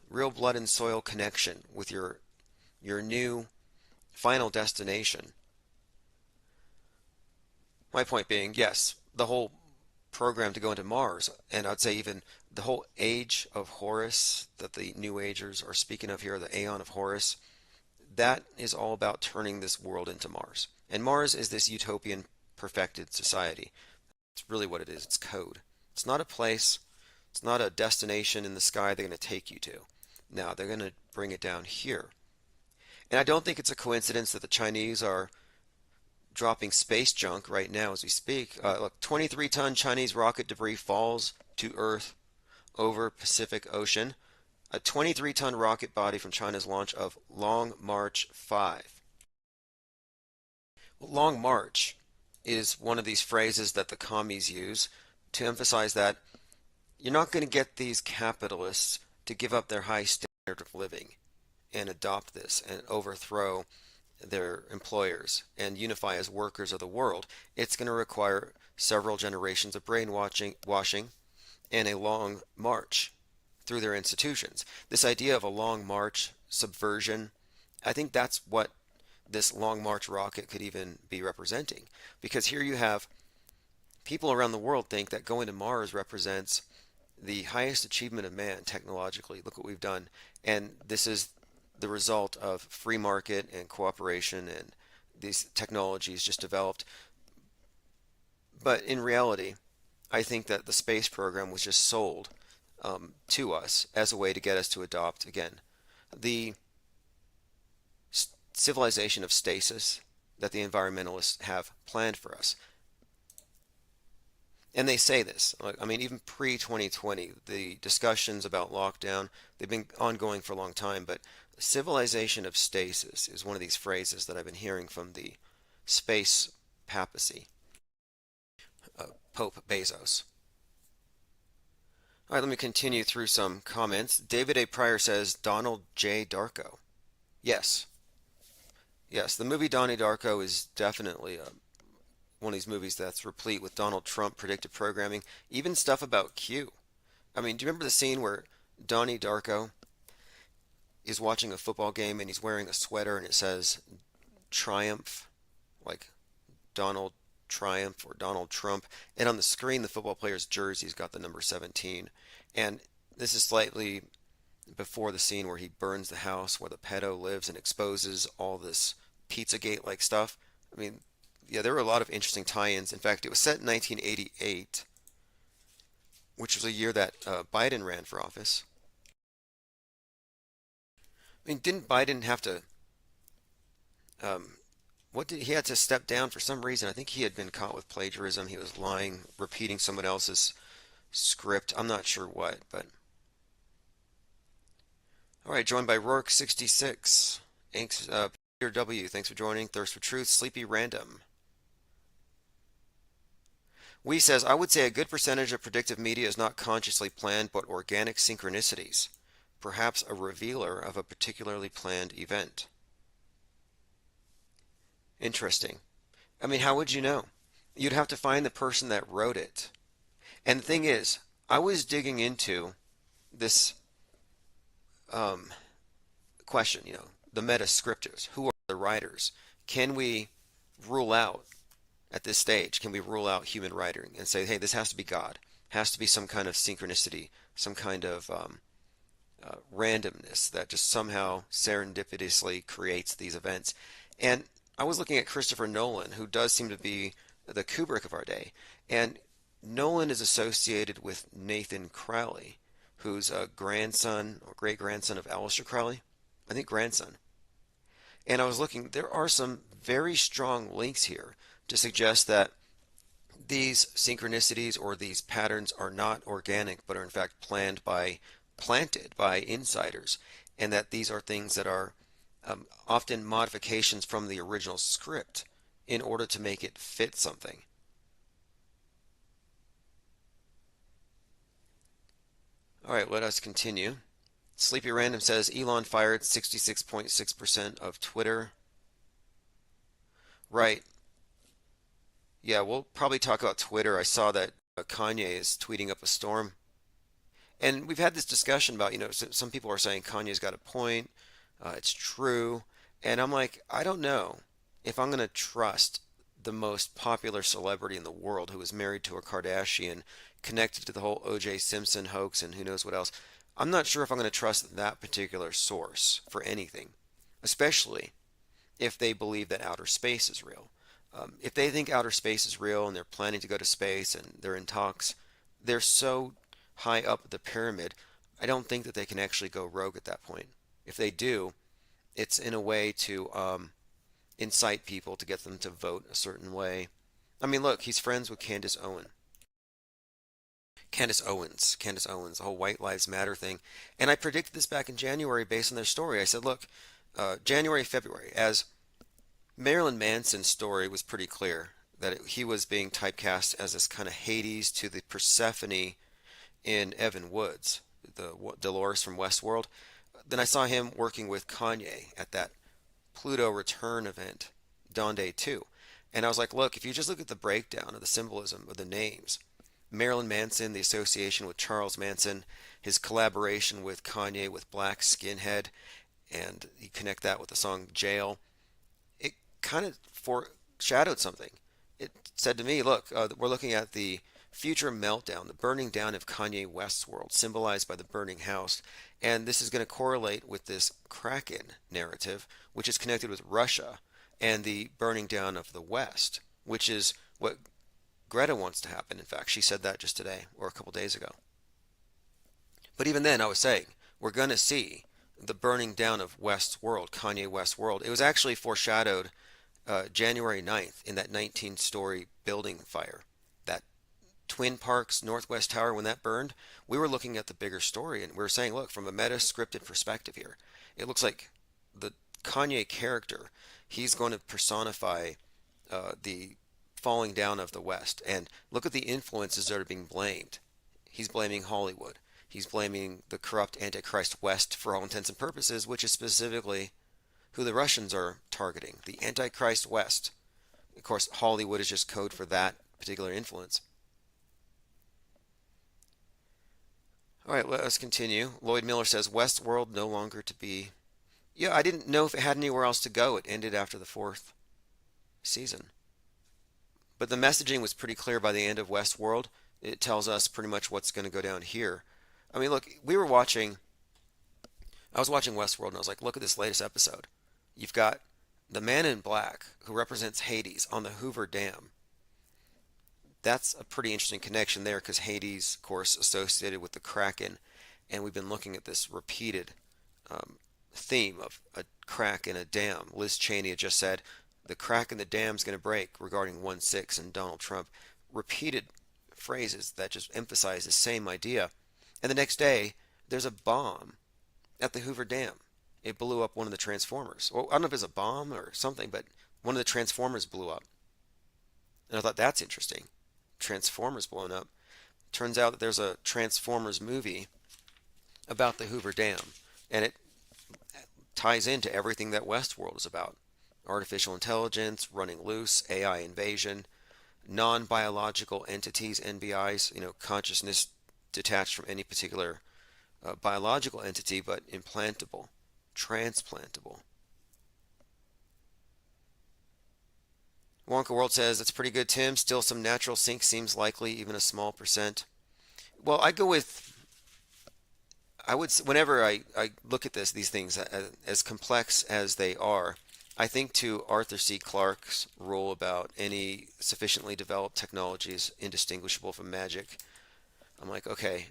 Real blood and soil connection with your new final destination. My point being, yes, the whole program to go into Mars, and I'd say even the whole age of Horus that the New Agers are speaking of here, the Aeon of Horus, that is all about turning this world into Mars. And Mars is this utopian perfected society. It's really what it is. It's code. It's not a place. It's not a destination in the sky they're going to take you to. Now, they're going to bring it down here. And I don't think it's a coincidence that the Chinese are dropping space junk right now as we speak. Look, 23-ton Chinese rocket debris falls to Earth over Pacific Ocean. A 23-ton rocket body from China's launch of Long March 5. Well, Long March is one of these phrases that the commies use to emphasize that you're not going to get these capitalists to give up their high standard of living and adopt this and overthrow their employers and unify as workers of the world. It's going to require several generations of brainwashing and a long march through their institutions. This idea of a long march, subversion, I think that's what this Long March rocket could even be representing. Because here you have people around the world think that going to Mars represents the highest achievement of man technologically. Look what we've done. And this is the result of free market and cooperation and these technologies just developed. But in reality, I think that the space program was just sold to us as a way to get us to adopt, again, the civilization of stasis that the environmentalists have planned for us. And they say this, I mean, even pre-2020, the discussions about lockdown, they've been ongoing for a long time, but civilization of stasis is one of these phrases that I've been hearing from the space papacy, Pope Bezos. All right, let me continue through some comments. David A. Pryor says, Donald J. Darko. Yes. Yes, the movie Donnie Darko is definitely one of these movies that's replete with Donald Trump predictive programming, even stuff about Q. I mean, do you remember the scene where Donnie Darko is watching a football game and he's wearing a sweater and it says Triumph, like Donald Triumph or Donald Trump, and on the screen the football player's jersey's got the number 17. And this is slightly before the scene where he burns the house where the pedo lives and exposes all this Pizzagate like stuff. I mean, yeah, there were a lot of interesting tie-ins. In fact, it was set in 1988, which was a year that Biden ran for office. I mean, didn't Biden have to he had to step down for some reason? I think he had been caught with plagiarism. He was lying, repeating someone else's script. I'm not sure what, but all right, joined by Rourke66. Peter W, thanks for joining. Thirst for Truth, Sleepy Random. Wee says, I would say a good percentage of predictive media is not consciously planned, but organic synchronicities. Perhaps a revealer of a particularly planned event. Interesting. I mean, how would you know? You'd have to find the person that wrote it. And the thing is, I was digging into this question, the meta scripters. Who are the writers? Can we rule out, at this stage, can we rule out human writing and say, hey, this has to be God, has to be some kind of synchronicity, some kind of randomness that just somehow serendipitously creates these events? And I was looking at Christopher Nolan, who does seem to be the Kubrick of our day, and Nolan is associated with Nathan Crowley, who's a grandson or great-grandson of Aleister Crowley. I think grandson. And I was looking, there are some very strong links here to suggest that these synchronicities or these patterns are not organic, but are in fact planted by insiders, and that these are things that are often modifications from the original script in order to make it fit something. All right, let us continue. Sleepy Random says Elon fired 66.6% of Twitter. Right. Yeah, we'll probably talk about Twitter. I saw that Kanye is tweeting up a storm. And we've had this discussion about, some people are saying Kanye's got a point. It's true. And I'm like, I don't know if I'm going to trust the most popular celebrity in the world who is married to a Kardashian, connected to the whole O.J. Simpson hoax and who knows what else. I'm not sure if I'm going to trust that particular source for anything, especially if they believe that outer space is real. If they think outer space is real and they're planning to go to space and they're in talks, they're so high up the pyramid, I don't think that they can actually go rogue at that point. If they do, it's in a way to incite people to get them to vote a certain way. I mean, look, he's friends with Candace Owens, the whole White Lives Matter thing. And I predicted this back in January based on their story. I said, look, January, February, as Marilyn Manson's story was pretty clear that he was being typecast as this kind of Hades to the Persephone in Evan Woods, the Dolores from Westworld. Then I saw him working with Kanye at that Pluto Return event, Dawn Day 2. And I was like, look, if you just look at the breakdown of the symbolism of the names, Marilyn Manson, the association with Charles Manson, his collaboration with Kanye with Black Skinhead, and you connect that with the song Jail, it kind of foreshadowed something. It said to me, look, we're looking at the future meltdown, the burning down of Kanye West's world, symbolized by the burning house. And this is going to correlate with this Kraken narrative, which is connected with Russia and the burning down of the West, which is what Greta wants to happen. In fact, she said that just today or a couple days ago. But even then, I was saying, we're going to see the burning down of West's world, Kanye West's world. It was actually foreshadowed January 9th in that 19-story building fire. That Twin Parks Northwest Tower, when that burned, we were looking at the bigger story, and we were saying, look, from a meta-scripted perspective here, it looks like the Kanye character, he's going to personify the falling down of the West. And look at the influences that are being blamed. He's blaming Hollywood. He's blaming the corrupt Antichrist West for all intents and purposes, which is specifically who the Russians are targeting, the Antichrist West. Of course, Hollywood is just code for that particular influence. All right, let's continue. Lloyd Miller says, Westworld no longer to be... Yeah, I didn't know if it had anywhere else to go. It ended after the 4th season. But the messaging was pretty clear by the end of Westworld. It tells us pretty much what's going to go down here. I mean, look, I was watching Westworld, and I was like, look at this latest episode. You've got the man in black who represents Hades on the Hoover Dam. That's a pretty interesting connection there, because Hades, of course, associated with the Kraken, and we've been looking at this repeated theme of a crack in a dam. Liz Cheney had just said, the crack in the dam's going to break regarding 1-6 and Donald Trump. Repeated phrases that just emphasize the same idea. And the next day, there's a bomb at the Hoover Dam. It blew up one of the transformers. Well, I don't know if it's a bomb or something, but one of the transformers blew up. And I thought, that's interesting. Transformers blown up. Turns out that there's a Transformers movie about the Hoover Dam. And it ties into everything that Westworld is about. Artificial intelligence, running loose, AI invasion, non-biological entities, NBIs, consciousness detached from any particular biological entity, but implantable, transplantable. Wonka World says, that's pretty good, Tim. Still some natural sync seems likely, even a small percent. Well, whenever I look at these things, as complex as they are, I think to Arthur C. Clarke's rule about any sufficiently developed technology is indistinguishable from magic. I'm like, okay,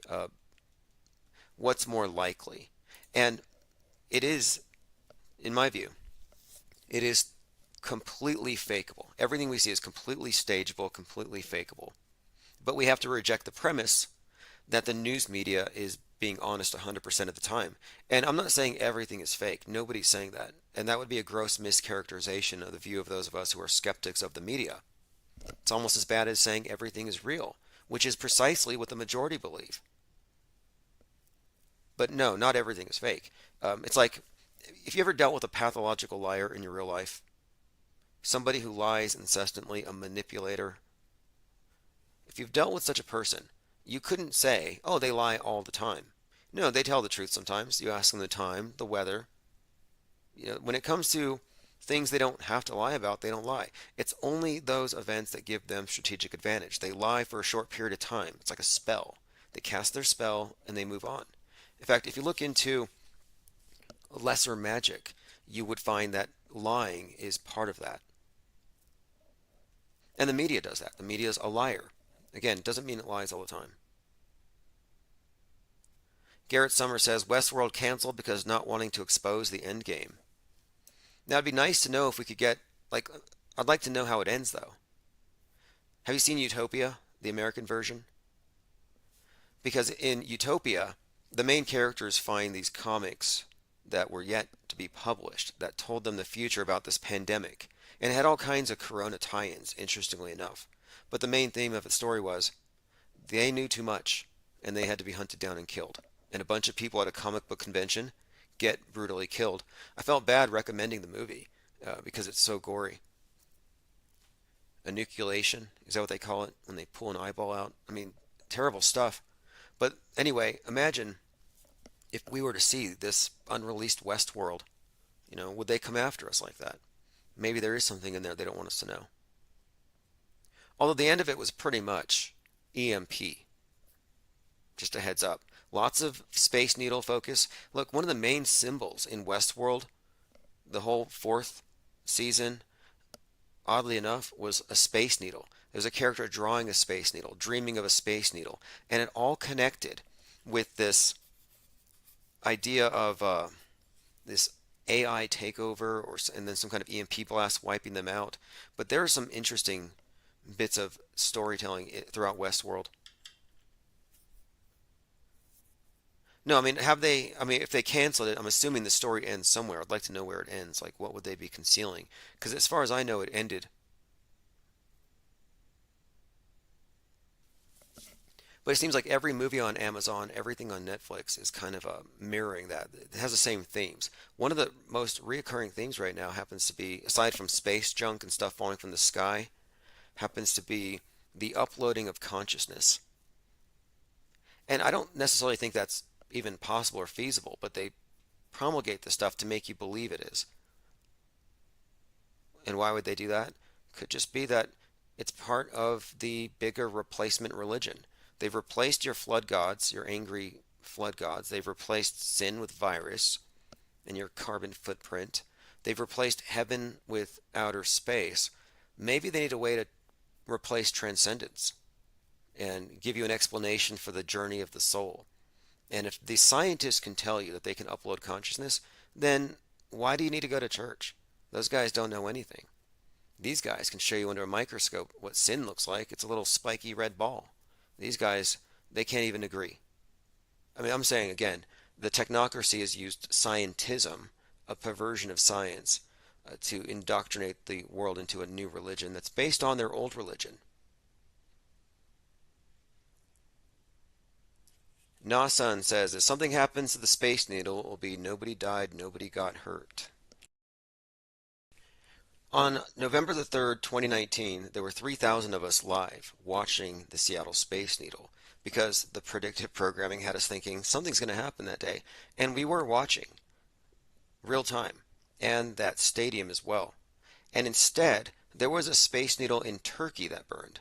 what's more likely? And it is, in my view, it is completely fakeable. Everything we see is completely stageable, completely fakeable. But we have to reject the premise that the news media is being honest 100% of the time. And I'm not saying everything is fake. Nobody's saying that. And that would be a gross mischaracterization of the view of those of us who are skeptics of the media. It's almost as bad as saying everything is real, which is precisely what the majority believe. But no, not everything is fake. It's like, if you ever dealt with a pathological liar in your real life, somebody who lies incessantly, a manipulator, if you've dealt with such a person, you couldn't say, oh, they lie all the time. No, they tell the truth sometimes. You ask them the time, the weather. When it comes to things they don't have to lie about, they don't lie. It's only those events that give them strategic advantage. They lie for a short period of time. It's like a spell. They cast their spell and they move on. In fact, if you look into lesser magic, you would find that lying is part of that. And the media does that. The media is a liar. Again, doesn't mean it lies all the time. Garrett Summer says, Westworld canceled because not wanting to expose the end game. Now, it'd be nice to know if we could get, I'd like to know how it ends, though. Have you seen Utopia, the American version? Because in Utopia, the main characters find these comics that were yet to be published that told them the future about this pandemic. And it had all kinds of corona tie-ins, interestingly enough. But the main theme of the story was they knew too much, and they had to be hunted down and killed. And a bunch of people at a comic book convention get brutally killed. I felt bad recommending the movie because it's so gory. Enucleation, is that what they call it? When they pull an eyeball out? I mean, terrible stuff. But anyway, imagine if we were to see this unreleased Westworld. Would they come after us like that? Maybe there is something in there they don't want us to know. Although the end of it was pretty much EMP. Just a heads up. Lots of Space Needle focus. Look, one of the main symbols in Westworld, the whole 4th season, oddly enough, was a Space Needle. There's a character drawing a Space Needle, dreaming of a Space Needle, and it all connected with this idea of this AI takeover, and then some kind of EMP blast wiping them out. But there are some interesting bits of storytelling throughout Westworld. No, I mean, if they canceled it, I'm assuming the story ends somewhere. I'd like to know where it ends. Like, what would they be concealing? Because as far as I know, it ended. But it seems like every movie on Amazon, everything on Netflix is kind of mirroring that. It has the same themes. One of the most reoccurring themes right now happens to be, aside from space junk and stuff falling from the sky, happens to be the uploading of consciousness. And I don't necessarily think that's even possible or feasible, but they promulgate the stuff to make you believe it is. And why would they do that? Could just be that it's part of the bigger replacement religion. They've replaced your flood gods, your angry flood gods. They've replaced sin with virus and your carbon footprint. They've replaced heaven with outer space. Maybe they need a way to replace transcendence and give you an explanation for the journey of the soul. And if the scientists can tell you that they can upload consciousness, then why do you need to go to church? Those guys don't know anything. These guys can show you under a microscope what sin looks like. It's a little spiky red ball. These guys, they can't even agree. I mean, I'm saying again, the technocracy has used scientism, a perversion of science, to indoctrinate the world into a new religion that's based on their old religion. Nasan says, if something happens to the Space Needle, it will be nobody died, nobody got hurt. On November the 3rd, 2019, there were 3,000 of us live watching the Seattle Space Needle because the predictive programming had us thinking something's going to happen that day. And we were watching real time, and that stadium as well. And instead, there was a Space Needle in Turkey that burned.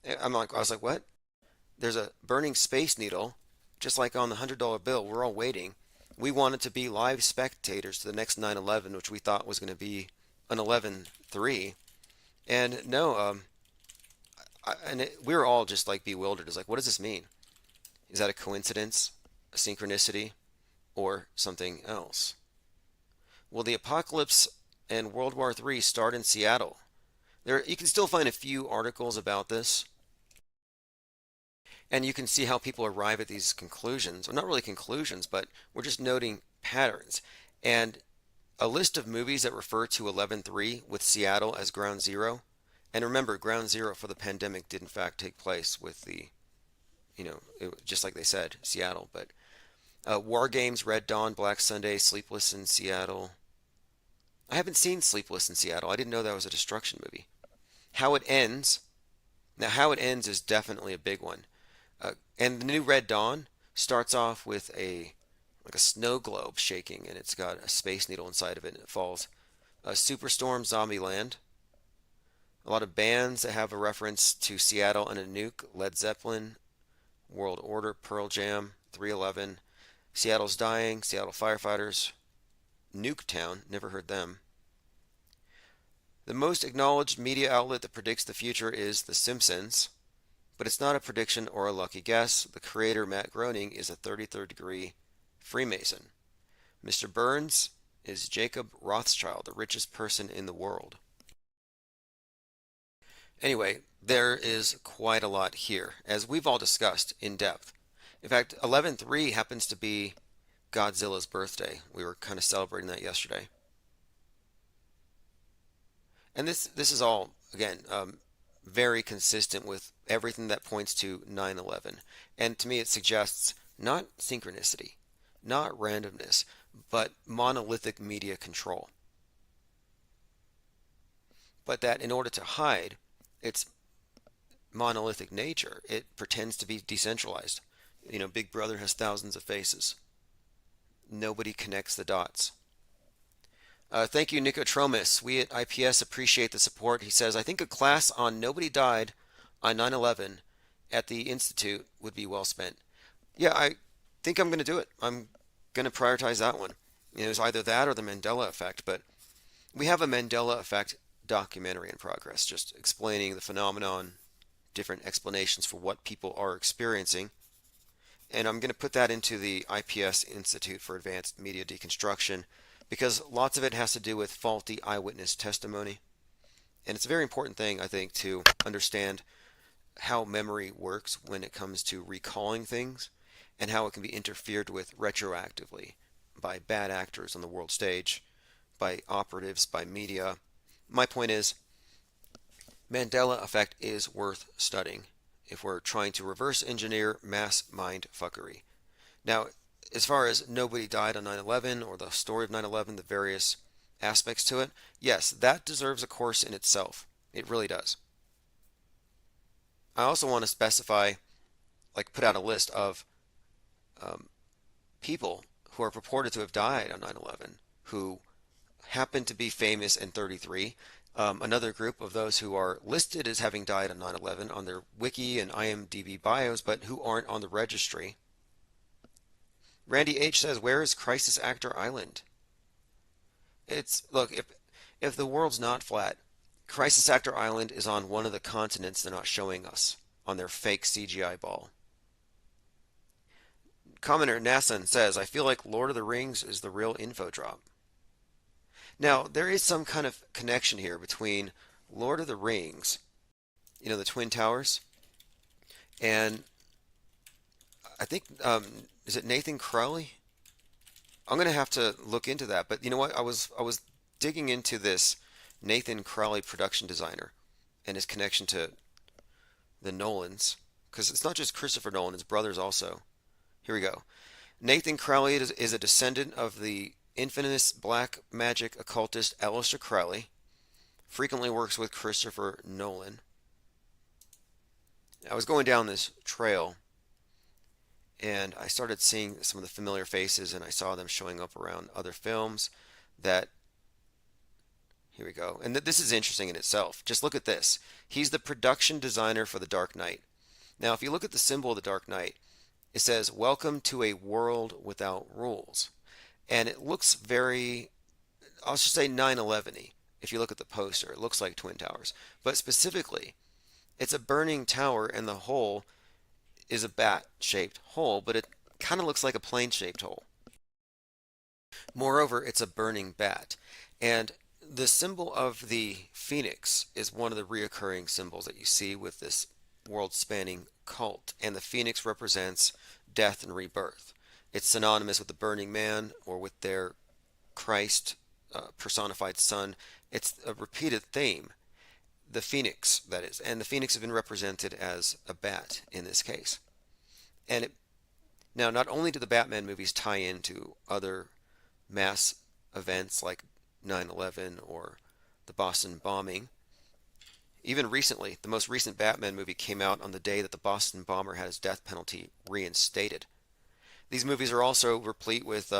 I was like, what? There's a burning Space Needle, just like on the $100 bill. We're all waiting. We wanted to be live spectators to the next 9/11, which we thought was going to be an 11/3, and no, we were all just like bewildered. It's like, what does this mean? Is that a coincidence, a synchronicity, or something else? Well, the apocalypse and World War III start in Seattle. You can still find a few articles about this, and you can see how people arrive at these conclusions. Well, not really conclusions, but we're just noting patterns. And a list of movies that refer to 11/3 with Seattle as ground zero. And remember, ground zero for the pandemic did in fact take place with the, just like they said, Seattle. But War Games, Red Dawn, Black Sunday, Sleepless in Seattle. I haven't seen Sleepless in Seattle. I didn't know that was a destruction movie. How It Ends. Now, How It Ends is definitely a big one. And the new Red Dawn starts off with like a snow globe shaking, and it's got a Space Needle inside of it, and it falls. Superstorm, Zombieland. A lot of bands that have a reference to Seattle and a nuke. Led Zeppelin, World Order, Pearl Jam, 311. Seattle's Dying, Seattle Firefighters, Nuketown, never heard them. The most acknowledged media outlet that predicts the future is The Simpsons, but it's not a prediction or a lucky guess. The creator, Matt Groening, is a 33rd degree Freemason. Mr. Burns is Jacob Rothschild, the richest person in the world. Anyway, there is quite a lot here, as we've all discussed in depth. In fact, 11/3 happens to be Godzilla's birthday. We were kind of celebrating that yesterday. And this is all, again, very consistent with everything that points to 9/11. And to me, it suggests not synchronicity, not randomness, but monolithic media control. But that in order to hide its monolithic nature, it pretends to be decentralized. Big Brother has thousands of faces. Nobody connects the dots. Thank you, Nicotromus. We at IPS appreciate the support. He says, I think a class on Nobody Died on 9/11 at the Institute would be well spent. Yeah, I think I'm going to do it. I'm going to prioritize that one. It's either that or the Mandela Effect, but we have a Mandela Effect documentary in progress, just explaining the phenomenon, different explanations for what people are experiencing. And I'm going to put that into the IPS Institute for Advanced Media Deconstruction because lots of it has to do with faulty eyewitness testimony. And it's a very important thing, I think, to understand how memory works when it comes to recalling things and how it can be interfered with retroactively by bad actors on the world stage, by operatives, by media. My point is, Mandela Effect is worth studying if we're trying to reverse engineer mass mind fuckery. Now, as far as nobody died on 9/11 or the story of 9/11, the various aspects to it, yes, that deserves a course in itself. It really does. I also want to specify, put out a list of people who are purported to have died on 9/11 who happen to be famous in 33. Another group of those who are listed as having died on 9/11 on their wiki and IMDb bios, but who aren't on the registry. Randy H. says, where is Crisis Actor Island? Look, if the world's not flat, Crisis Actor Island is on one of the continents they're not showing us on their fake CGI ball. Commenter Nassan says, I feel like Lord of the Rings is the real info drop. Now, there is some kind of connection here between Lord of the Rings, the Twin Towers, and I think, is it Nathan Crowley? I'm going to have to look into that, but you know what? I was digging into this Nathan Crowley production designer and his connection to the Nolans, because it's not just Christopher Nolan, his brothers also. Here we go. Nathan Crowley is a descendant of the infamous black magic occultist Aleister Crowley, frequently works with Christopher Nolan. I was going down this trail and I started seeing some of the familiar faces, and I saw them showing up around other films that, here we go, and this is interesting in itself. Just look at this. He's the production designer for The Dark Knight. Now, if you look at the symbol of The Dark Knight, it says, welcome to a world without rules. And it looks very, I'll just say 9/11-y. If you look at the poster, it looks like Twin Towers. But specifically, it's a burning tower, and the hole is a bat-shaped hole, but it kind of looks like a plane-shaped hole. Moreover, it's a burning bat. And the symbol of the phoenix is one of the reoccurring symbols that you see with this world-spanning cult. And the phoenix represents death and rebirth. It's synonymous with the Burning Man or with their Christ personified son. It's a repeated theme. The phoenix, that is. And the phoenix has been represented as a bat in this case. And now, not only do the Batman movies tie into other mass events like 9/11 or the Boston bombing, even recently, the most recent Batman movie came out on the day that the Boston bomber had his death penalty reinstated. These movies are also replete with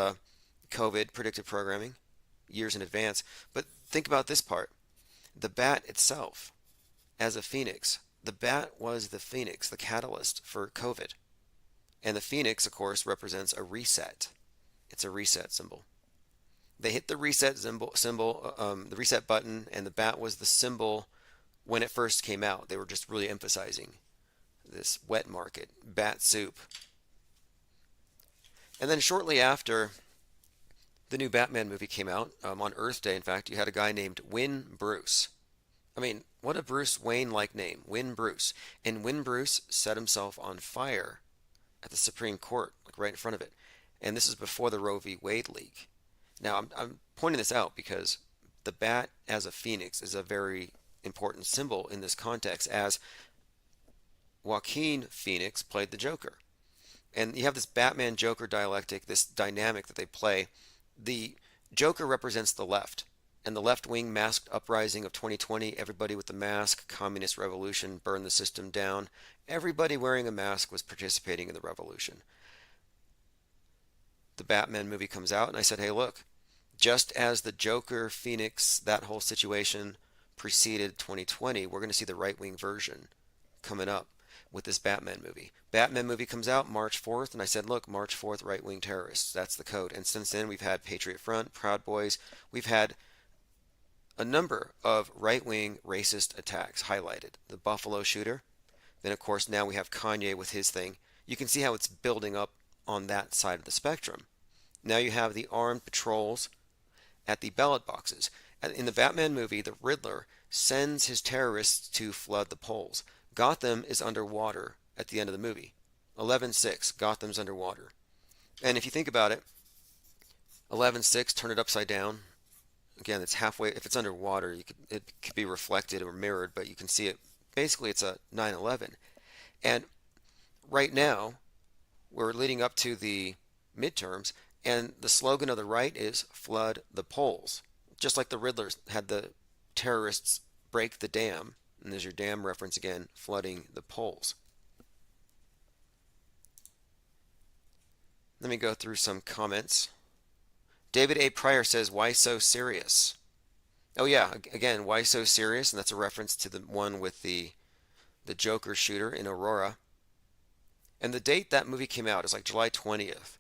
COVID predictive programming years in advance. But think about this part. The bat itself, as a phoenix, the bat was the phoenix, the catalyst for COVID. And the phoenix, of course, represents a reset. It's a reset symbol. They hit the reset symbol, the reset button, and the bat was the symbol when it first came out. They were just really emphasizing this wet market, bat soup. And then shortly after the new Batman movie came out, on Earth Day, in fact, you had a guy named Win Bruce. I mean, what a Bruce Wayne-like name, Win Bruce. And Win Bruce set himself on fire at the Supreme Court, right in front of it. And this is before the Roe v. Wade leak. Now, I'm pointing this out because the bat as a phoenix is a very important symbol in this context, as Joaquin Phoenix played the Joker. And you have this Batman-Joker dialectic, this dynamic that they play. The Joker represents the left, and the left-wing masked uprising of 2020, everybody with the mask, communist revolution, burn the system down. Everybody wearing a mask was participating in the revolution. The Batman movie comes out, and I said, hey, look, just as the Joker, Phoenix, that whole situation preceded 2020, we're going to see the right-wing version coming up. with this Batman movie. Batman movie comes out March 4th, and I said, look, March 4th, right-wing terrorists. That's the code. And since then, we've had Patriot Front, Proud Boys. We've had a number of right-wing racist attacks highlighted. The Buffalo shooter. Then, of course, now we have Kanye with his thing. You can see how it's building up on that side of the spectrum. Now you have the armed patrols at the ballot boxes. In the Batman movie, the Riddler sends his terrorists to flood the polls. Gotham is underwater at the end of the movie. 11/6, Gotham's underwater. And if you think about it, 11/6, turn it upside down. Again, it's halfway. If it's underwater, it could be reflected or mirrored, but you can see it. Basically, it's a 9/11. And right now, we're leading up to the midterms, and the slogan of the right is flood the polls. Just like the Riddlers had the terrorists break the dam, and there's your dam reference again, flooding the polls. Let me go through some comments. David A. Pryor says, why so serious? Oh yeah, again, why so serious? And that's a reference to the one with the Joker shooter in Aurora. And the date that movie came out is like July 20th.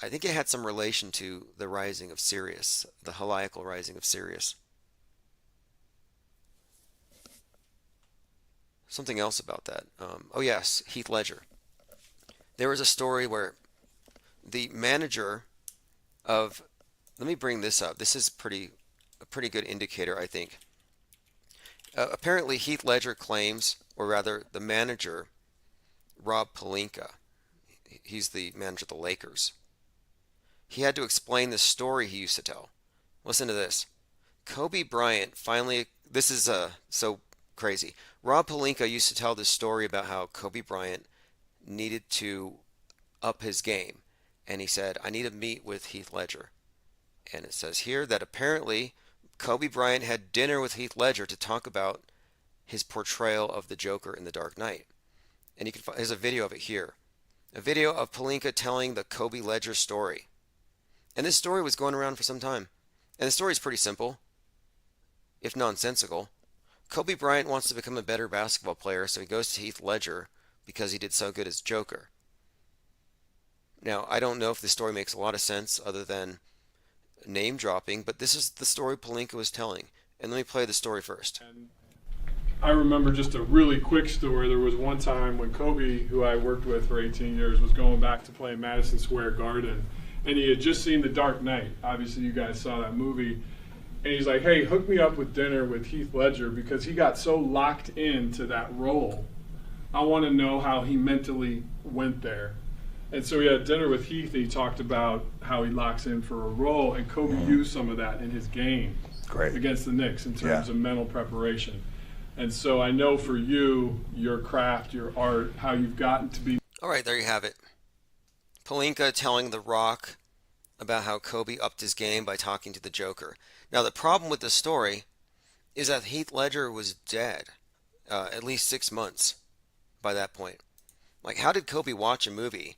I think it had some relation to the rising of Sirius, the heliacal rising of Sirius. Something else about that. Oh yes, Heath Ledger. There was a story where the manager of, let me bring this up. This is a pretty good indicator, I think. Apparently Heath Ledger claims, or rather the manager, Rob Pelinka, he's the manager of the Lakers. He had to explain the story he used to tell. Listen to this. Kobe Bryant finally, this is so crazy. Rob Pelinka used to tell this story about how Kobe Bryant needed to up his game. And he said, I need to meet with Heath Ledger. And it says here that apparently Kobe Bryant had dinner with Heath Ledger to talk about his portrayal of the Joker in The Dark Knight. And you can find, there's a video of it here. A video of Pelinka telling the Kobe Ledger story. And this story was going around for some time. And the story is pretty simple, if nonsensical. Kobe Bryant wants to become a better basketball player, so he goes to Heath Ledger because he did so good as Joker. Now, I don't know if the story makes a lot of sense other than name dropping, but this is the story Pelinka was telling. And let me play the story first. I remember just a really quick story. There was one time when Kobe, who I worked with for 18 years, was going back to play Madison Square Garden, and he had just seen The Dark Knight. Obviously, you guys saw that movie. And he's like, hey, hook me up with dinner with Heath Ledger because he got so locked into that role. I want to know how he mentally went there. And so he had dinner with Heath, and he talked about how he locks in for a role, and Kobe used some of that in his game against the Knicks in terms of mental preparation. And so I know for you, your craft, your art, how you've gotten to be. All right, there you have it. Pelinka telling The Rock about how Kobe upped his game by talking to the Joker. Now, the problem with the story is that Heath Ledger was dead at least 6 months by that point. Like, how did Kobe watch a movie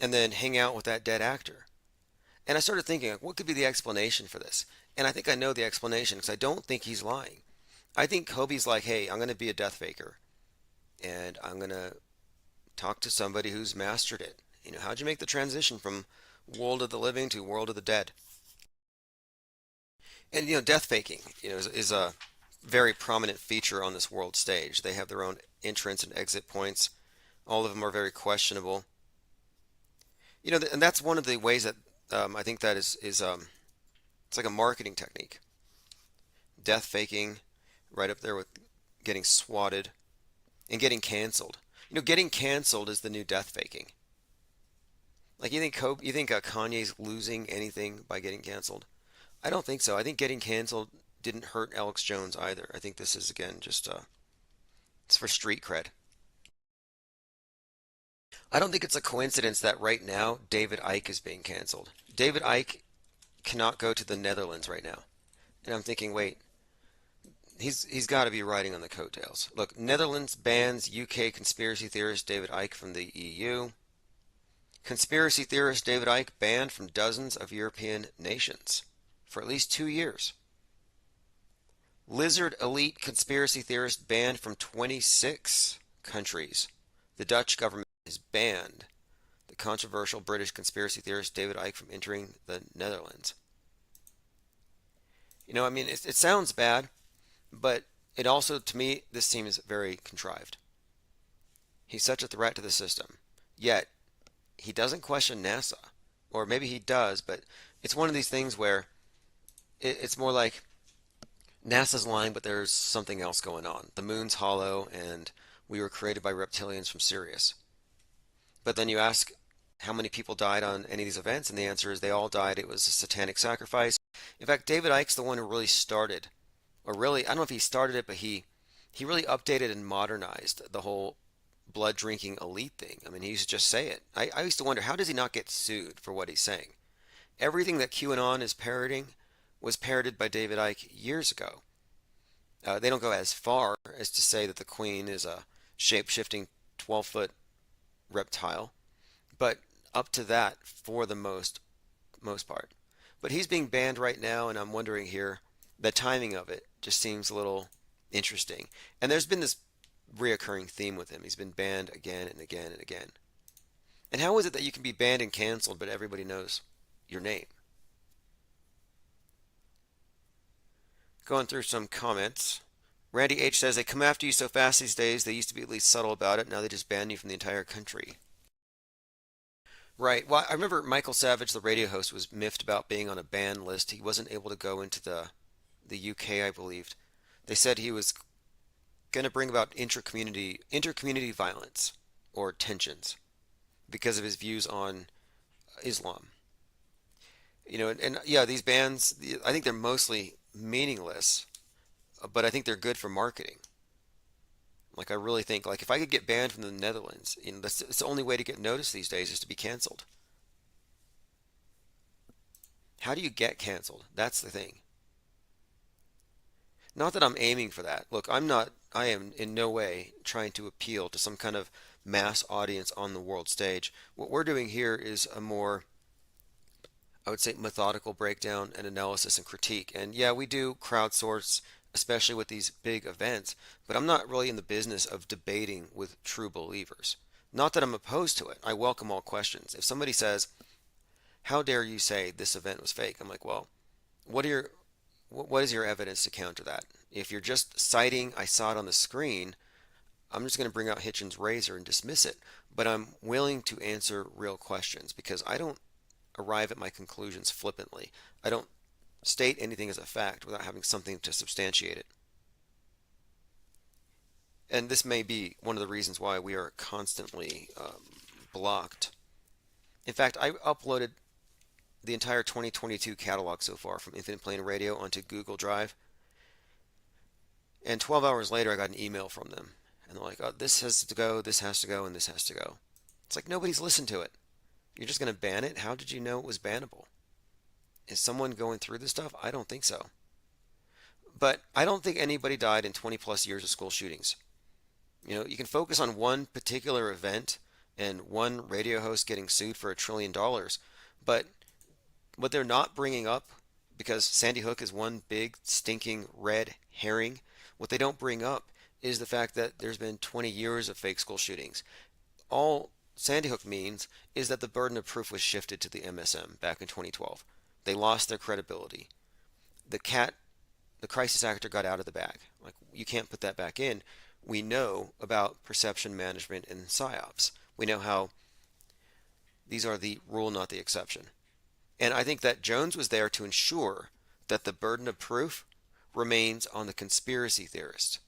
and then hang out with that dead actor? And I started thinking, like, what could be the explanation for this? And I think I know the explanation because I don't think he's lying. I think Kobe's like, hey, I'm going to be a death faker, and I'm going to talk to somebody who's mastered it. You know, how'd you make the transition from world of the living to world of the dead? And, you know, death faking, you know, is a very prominent feature on this world stage. They have their own entrance and exit points. All of them are very questionable. You know, and that's one of the ways that I think that is it's like a marketing technique. Death faking, right up there with getting swatted and getting canceled. You know, getting canceled is the new death faking. Like, you think Kanye's losing anything by getting canceled? I don't think so. I think getting canceled didn't hurt Alex Jones either. I think this is, again, just it's for street cred. I don't think it's a coincidence that right now David Icke is being canceled. David Icke cannot go to the Netherlands right now. And I'm thinking, wait, he's got to be riding on the coattails. Look, Netherlands bans UK conspiracy theorist David Icke from the EU. Conspiracy theorist David Icke banned from dozens of European nations for at least 2 years. Lizard elite conspiracy theorist banned from 26 countries. The Dutch government has banned the controversial British conspiracy theorist David Icke from entering the Netherlands. You know, I mean, it sounds bad, but it also, to me, this seems very contrived. He's such a threat to the system. Yet, he doesn't question NASA. Or maybe he does, but it's one of these things where it's more like NASA's lying, but there's something else going on. The moon's hollow, and we were created by reptilians from Sirius. But then you ask how many people died on any of these events, and the answer is they all died. It was a satanic sacrifice. In fact, David Icke's the one who really started, or really, I don't know if he started it, but he really updated and modernized the whole blood drinking elite thing. I mean, he used to just say it. I used to wonder, how does he not get sued for what he's saying? Everything that QAnon is parroting was parroted by David Icke years ago. They don't go as far as to say that the Queen is a shape-shifting 12-foot reptile, but up to that for the most part. But he's being banned right now, and I'm wondering here, the timing of it just seems a little interesting. And there's been this reoccurring theme with him. He's been banned again and again and again. And how is it that you can be banned and canceled, but everybody knows your name? Going through some comments. Randy H says, they come after you so fast these days, they used to be at least subtle about it, now they just ban you from the entire country. Right. Well, I remember Michael Savage, the radio host, was miffed about being on a ban list. He wasn't able to go into the UK, I believed. They said he was going to bring about intercommunity violence or tensions because of his views on Islam. You know, and yeah, these bans, I think they're mostly meaningless, but I think they're good for marketing. Like, I really think, like, if I could get banned from the Netherlands, you know, that's the only way to get noticed these days is to be canceled. How do you get canceled? That's the thing. Not that I'm aiming for that. Look, I am in no way trying to appeal to some kind of mass audience on the world stage. What we're doing here is a more, I would say, methodical breakdown and analysis and critique. And yeah, we do crowdsource, especially with these big events, but I'm not really in the business of debating with true believers. Not that I'm opposed to it. I welcome all questions. If somebody says, how dare you say this event was fake? I'm like, well, what is your evidence to counter that? If you're just citing, I saw it on the screen, I'm just going to bring out Hitchens' razor and dismiss it. But I'm willing to answer real questions because I don't arrive at my conclusions flippantly. I don't state anything as a fact without having something to substantiate it. And this may be one of the reasons why we are constantly blocked. In fact, I uploaded the entire 2022 catalog so far from Infinite Plane Radio onto Google Drive. And 12 hours later, I got an email from them. And they're like, oh, this has to go, this has to go, and this has to go. It's like, nobody's listened to it. You're just going to ban it? How did you know it was bannable? Is someone going through this stuff? I don't think so. But I don't think anybody died in 20 plus years of school shootings. You know, you can focus on one particular event and one radio host getting sued for $1 trillion. But what they're not bringing up, because Sandy Hook is one big stinking red herring, what they don't bring up is the fact that there's been 20 years of fake school shootings. All Sandy Hook means is that the burden of proof was shifted to the MSM back in 2012. They lost their credibility. The crisis actor got out of the bag. Like, you can't put that back in. We know about perception management and PSYOPs. We know how these are the rule, not the exception. And I think that Jones was there to ensure that the burden of proof remains on the conspiracy theorist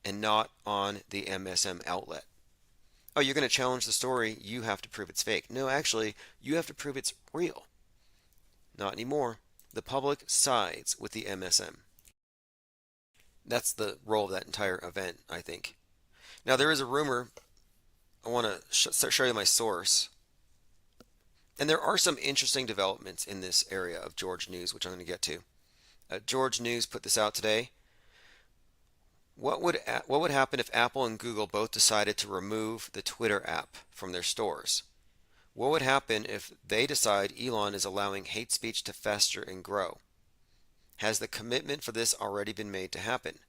and not on the MSM outlet. Oh, you're going to challenge the story, you have to prove it's fake. No, actually, you have to prove it's real. Not anymore. The public sides with the MSM. That's the role of that entire event, I think. Now, there is a rumor. I want to show you my source. And there are some interesting developments in this area of George News, which I'm going to get to. George News put this out today. What would happen if Apple and Google both decided to remove the Twitter app from their stores? What would happen if they decide Elon is allowing hate speech to fester and grow? Has the commitment for this already been made to happen?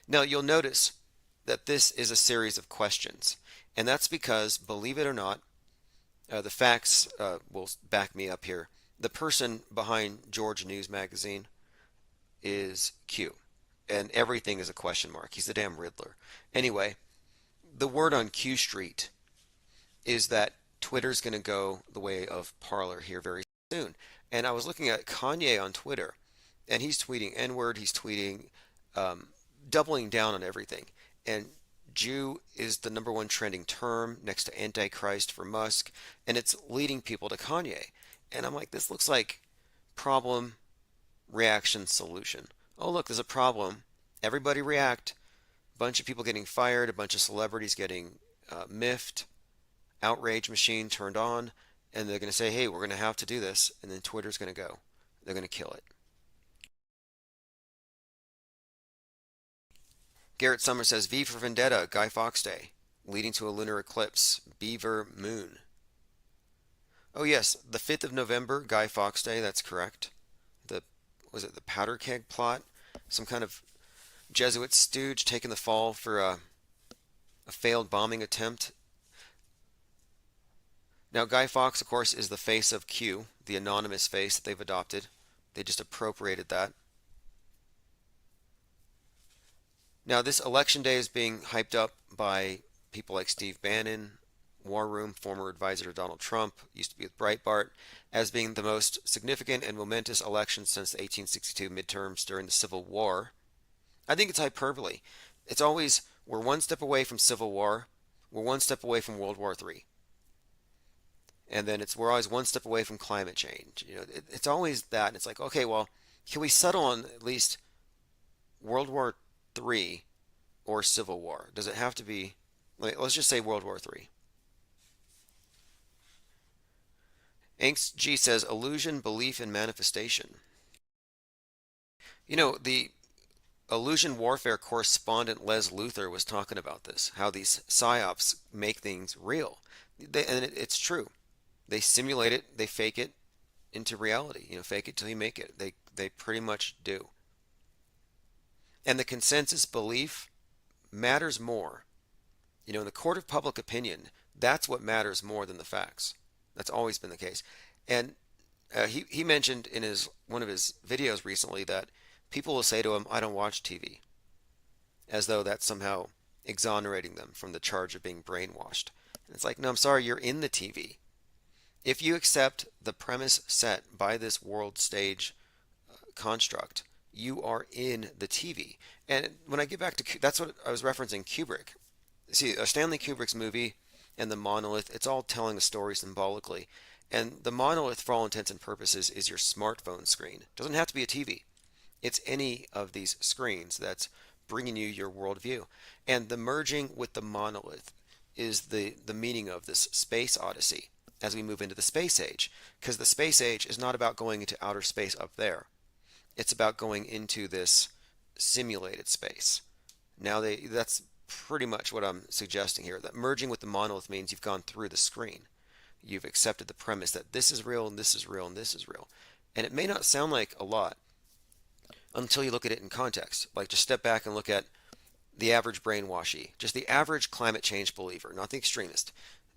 Now, you'll notice that this is a series of questions. And that's because, believe it or not, the facts will back me up here. The person behind George News Magazine is Q. And everything is a question mark. He's the damn Riddler. Anyway, the word on Q Street is that Twitter's going to go the way of Parler here very soon. And I was looking at Kanye on Twitter, and he's tweeting N-word, he's tweeting doubling down on everything. And Jew is the #1 trending term next to Antichrist for Musk, and it's leading people to Kanye. And I'm like, this looks like problem, reaction, solution. Oh, look, there's a problem. Everybody react. A bunch of people getting fired, a bunch of celebrities getting miffed, outrage machine turned on, and they're going to say, hey, we're going to have to do this, and then Twitter's going to go. They're going to kill it. Garrett Summer says, V for Vendetta, Guy Fawkes Day, leading to a lunar eclipse, Beaver Moon. Oh yes, the 5th of November, Guy Fawkes Day, that's correct. Was it the powder keg plot? Some kind of Jesuit stooge taking the fall for a failed bombing attempt. Now, Guy Fawkes, of course, is the face of Q, the anonymous face that they've adopted. They just appropriated that. Now, this election day is being hyped up by people like Steve Bannon, War Room, former advisor to Donald Trump, used to be with Breitbart, as being the most significant and momentous election since the 1862 midterms during the Civil War. I think it's hyperbole. It's always, we're one step away from Civil War, we're one step away from World War III. And then we're always one step away from climate change. It's always that. And it's like, okay, well, can we settle on at least World War III or Civil War? Does it have to be, let's just say World War III. Angst G says, illusion, belief, and manifestation. The illusion warfare correspondent Les Luthor was talking about this, how these psyops make things real. And it's true. They simulate it, they fake it into reality. Fake it till you make it. They pretty much do. And the consensus belief matters more. In the court of public opinion, that's what matters more than the facts. That's always been the case. And he mentioned in one of his videos recently that people will say to him, I don't watch TV, as though that's somehow exonerating them from the charge of being brainwashed. And it's like, no, I'm sorry, you're in the TV. If you accept the premise set by this world stage construct, you are in the TV. And when I get back to, that's what I was referencing, Kubrick. See, Stanley Kubrick's movie and the monolith, it's all telling a story symbolically. And the monolith, for all intents and purposes, is your smartphone screen. It doesn't have to be a TV. It's any of these screens that's bringing you your worldview. And the merging with the monolith is the meaning of this space odyssey as we move into the space age. Because the space age is not about going into outer space up there. It's about going into this simulated space. Now that's pretty much what I'm suggesting here. That merging with the monolith means you've gone through the screen. You've accepted the premise that this is real and this is real and this is real. And it may not sound like a lot until you look at it in context. Like, just step back and look at the average brainwashy, just the average climate change believer, not the extremist.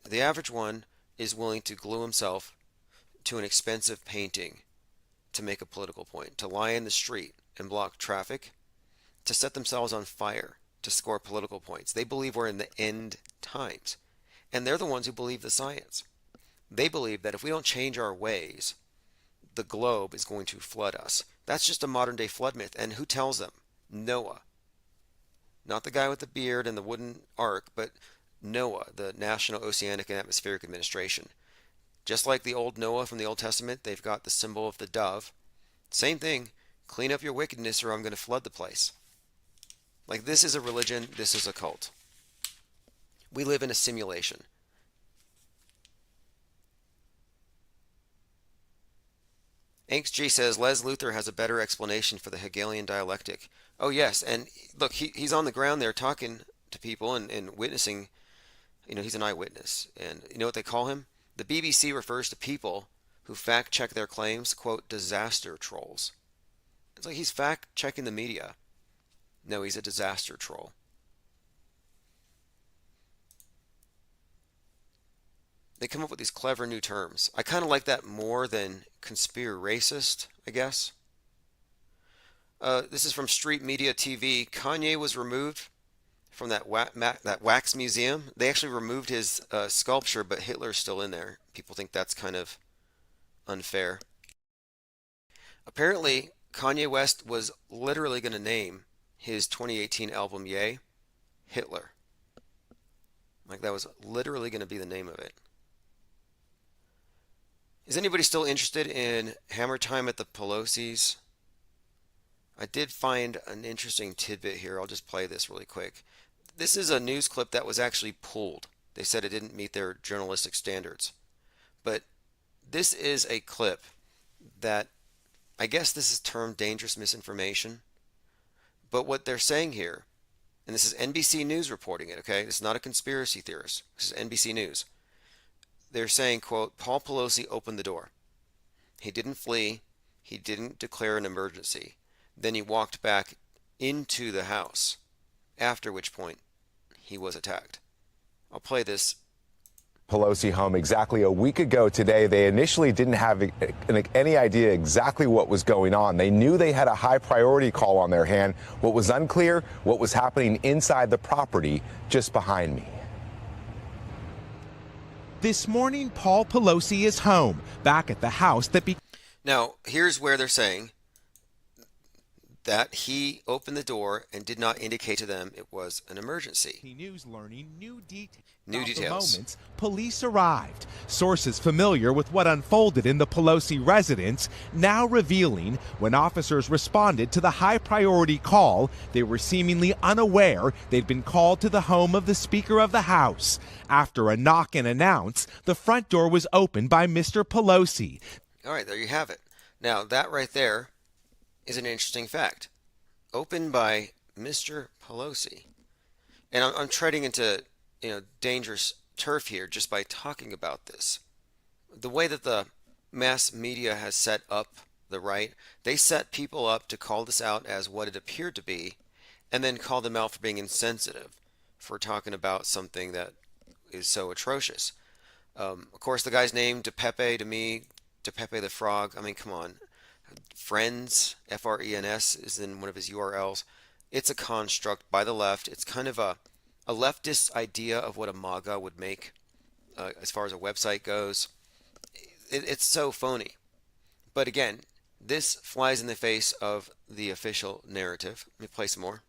The average one is willing to glue himself to an expensive painting to make a political point, to lie in the street and block traffic, to set themselves on fire to score political points. They believe we're in the end times. And they're the ones who believe the science. They believe that if we don't change our ways, the globe is going to flood us. That's just a modern day flood myth. And who tells them? Noah. Not the guy with the beard and the wooden ark, but Noah, the National Oceanic and Atmospheric Administration. Just like the old Noah from the Old Testament, they've got the symbol of the dove. Same thing. Clean up your wickedness or I'm going to flood the place. Like, this is a religion, this is a cult. We live in a simulation. Angst G says, Les Luthor has a better explanation for the Hegelian dialectic. Oh yes, and look, he's on the ground there talking to people and witnessing. He's an eyewitness. And you know what they call him? The BBC refers to people who fact-check their claims, quote, disaster trolls. It's like he's fact-checking the media. No, he's a disaster troll. they come up with these clever new terms. I kind of like that more than conspiracist, I guess. This is from Street Media TV. Kanye was removed from that wax museum. They actually removed his sculpture, but Hitler's still in there. People think that's kind of unfair. Apparently, Kanye West was literally going to name his 2018 album Ye Hitler. Like that was literally going to be the name of it. Is anybody still interested in Hammer Time at the Pelosi's? I did find an interesting tidbit here. I'll just play this really quick. This is a news clip that was actually pulled. They said it didn't meet their journalistic standards. But this is a clip that, I guess this is termed dangerous misinformation. But what they're saying here, and this is NBC News reporting it, okay? This is not a conspiracy theorist. This is NBC News. They're saying, quote, Paul Pelosi opened the door. He didn't flee. He didn't declare an emergency. Then he walked back into the house, after which point he was attacked. I'll play this. Pelosi home exactly a week ago today. They initially didn't have any idea exactly what was going on. They knew they had a high priority call on their hand. What was unclear, what was happening inside the property just behind me. This morning, Paul Pelosi is home, back at the house that Now, here's where they're saying that he opened the door and did not indicate to them it was an emergency. News learning new details. The moments police arrived. Sources familiar with what unfolded in the Pelosi residence now revealing when officers responded to the high priority call, they were seemingly unaware they'd been called to the home of the Speaker of the House. After a knock and announce, the front door was opened by Mr. Pelosi. All right, there you have it. Now, that right there is an interesting fact. Opened by Mr. Pelosi. And I'm treading into, dangerous turf here just by talking about this. The way that the mass media has set up the right, they set people up to call this out as what it appeared to be, and then call them out for being insensitive, for talking about something that is so atrocious. Of course, the guy's name, DePepe, to me, DePepe the Frog, I mean, come on. Friends, F-R-E-N-S, is in one of his URLs. It's a construct by the left. It's kind of a leftist idea of what a MAGA would make as far as a website goes. It's so phony. But again, this flies in the face of the official narrative. Let me play some more.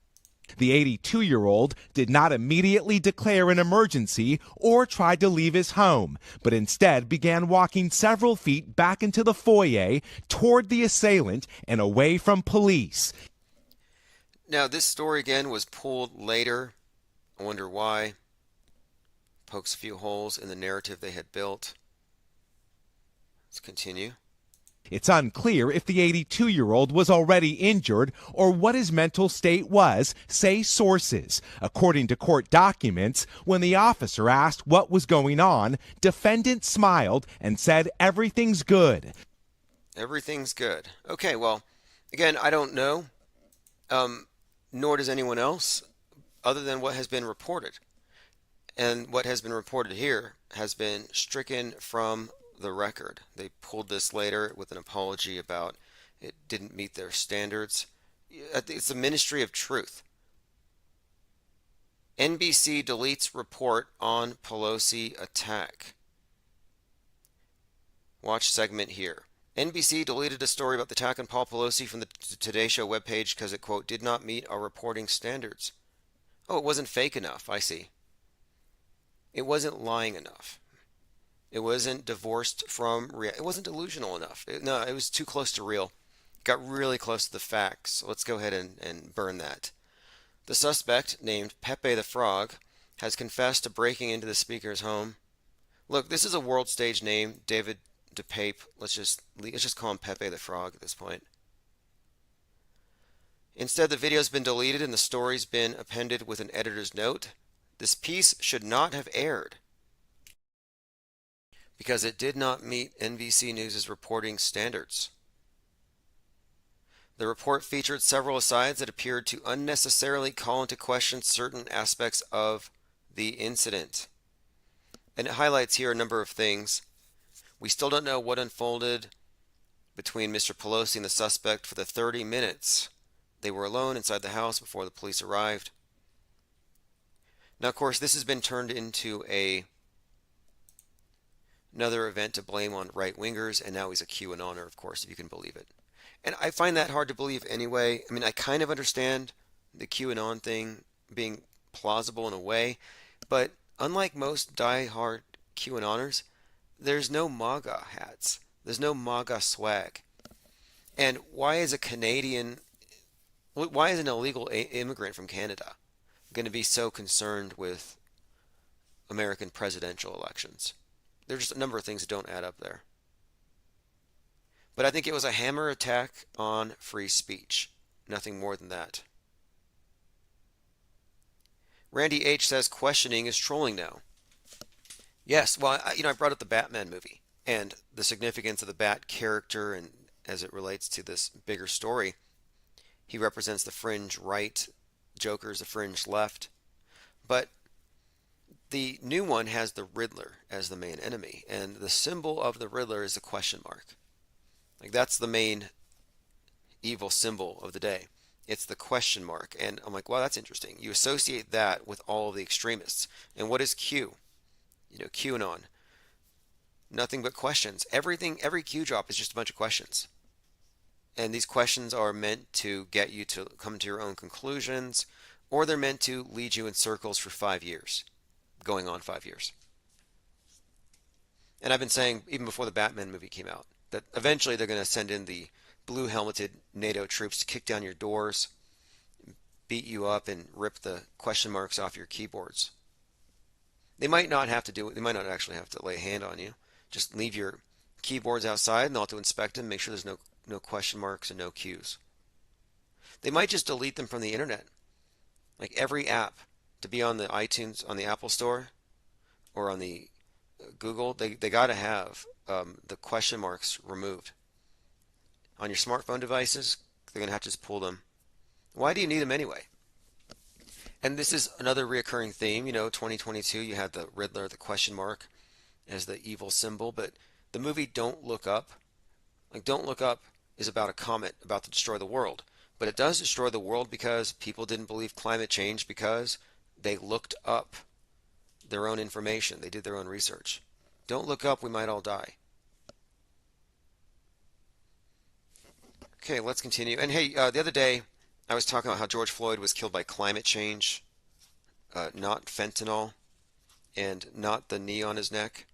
The 82-year-old did not immediately declare an emergency or try to leave his home, but instead began walking several feet back into the foyer toward the assailant and away from police. Now, this story again was pulled later. I wonder why. Pokes a few holes in the narrative they had built. Let's continue. It's unclear if the 82-year-old was already injured or what his mental state was, say sources. According to court documents, when the officer asked what was going on, defendant smiled and said everything's good. Everything's good. Okay, well, again, I don't know, nor does anyone else, other than what has been reported. And what has been reported here has been stricken from the record. They pulled this later with an apology about it didn't meet their standards. It's the Ministry of Truth. NBC deletes report on Pelosi attack. Watch segment here. NBC deleted a story about the attack on Paul Pelosi from the Today Show webpage because it, quote, did not meet our reporting standards. Oh, it wasn't fake enough. I see. It wasn't lying enough. It wasn't divorced from real. It wasn't delusional enough. It was too close to real. It got really close to the facts. So let's go ahead and burn that. The suspect, named Pepe the Frog, has confessed to breaking into the speaker's home. Look, this is a world stage name, David DePape. Let's just call him Pepe the Frog at this point. Instead, the video's been deleted and the story's been appended with an editor's note. This piece should not have aired because it did not meet NBC News' reporting standards. The report featured several asides that appeared to unnecessarily call into question certain aspects of the incident. And it highlights here a number of things. We still don't know what unfolded between Mr. Pelosi and the suspect for the 30 minutes they were alone inside the house before the police arrived. Now, of course, this has been turned into another event to blame on right-wingers, and now he's a QAnoner, of course, if you can believe it. And I find that hard to believe anyway. I mean, I kind of understand the QAnon thing being plausible in a way, but unlike most die-hard QAnoners, there's no MAGA hats. There's no MAGA swag. And why is an illegal immigrant from Canada going to be so concerned with American presidential elections? There's just a number of things that don't add up there. But I think it was a hammer attack on free speech. Nothing more than that. Randy H. says questioning is trolling now. Yes, well, I brought up the Batman movie and the significance of the Bat character, and as it relates to this bigger story, he represents the fringe right, Joker's the fringe left. But the new one has the Riddler as the main enemy, and the symbol of the Riddler is a question mark. Like, that's the main evil symbol of the day. It's the question mark. And I'm like, wow, that's interesting. You associate that with all of the extremists. And what is Q? QAnon. Nothing but questions. Every Q drop is just a bunch of questions. And these questions are meant to get you to come to your own conclusions, or they're meant to lead you in circles for 5 years, going on 5 years. And I've been saying, even before the Batman movie came out, that eventually they're going to send in the blue helmeted NATO troops to kick down your doors, beat you up, and rip the question marks off your keyboards. They might not have to do it. They might not actually have to lay a hand on you. Just leave your keyboards outside, and they'll have to inspect them, make sure there's no question marks and no Qs. They might just delete them from the internet. Like every app to be on the iTunes, on the Apple Store, or on the Google, they got to have the question marks removed. On your smartphone devices, they're going to have to just pull them. Why do you need them anyway? And this is another reoccurring theme. 2022, you had the Riddler, the question mark, as the evil symbol. But the movie Don't Look Up, Don't Look Up is about a comet about to destroy the world. But it does destroy the world because people didn't believe climate change because they looked up their own information. They did their own research. Don't look up, we might all die. Okay, let's continue. And hey, the other day I was talking about how George Floyd was killed by climate change, not fentanyl, and not the knee on his neck.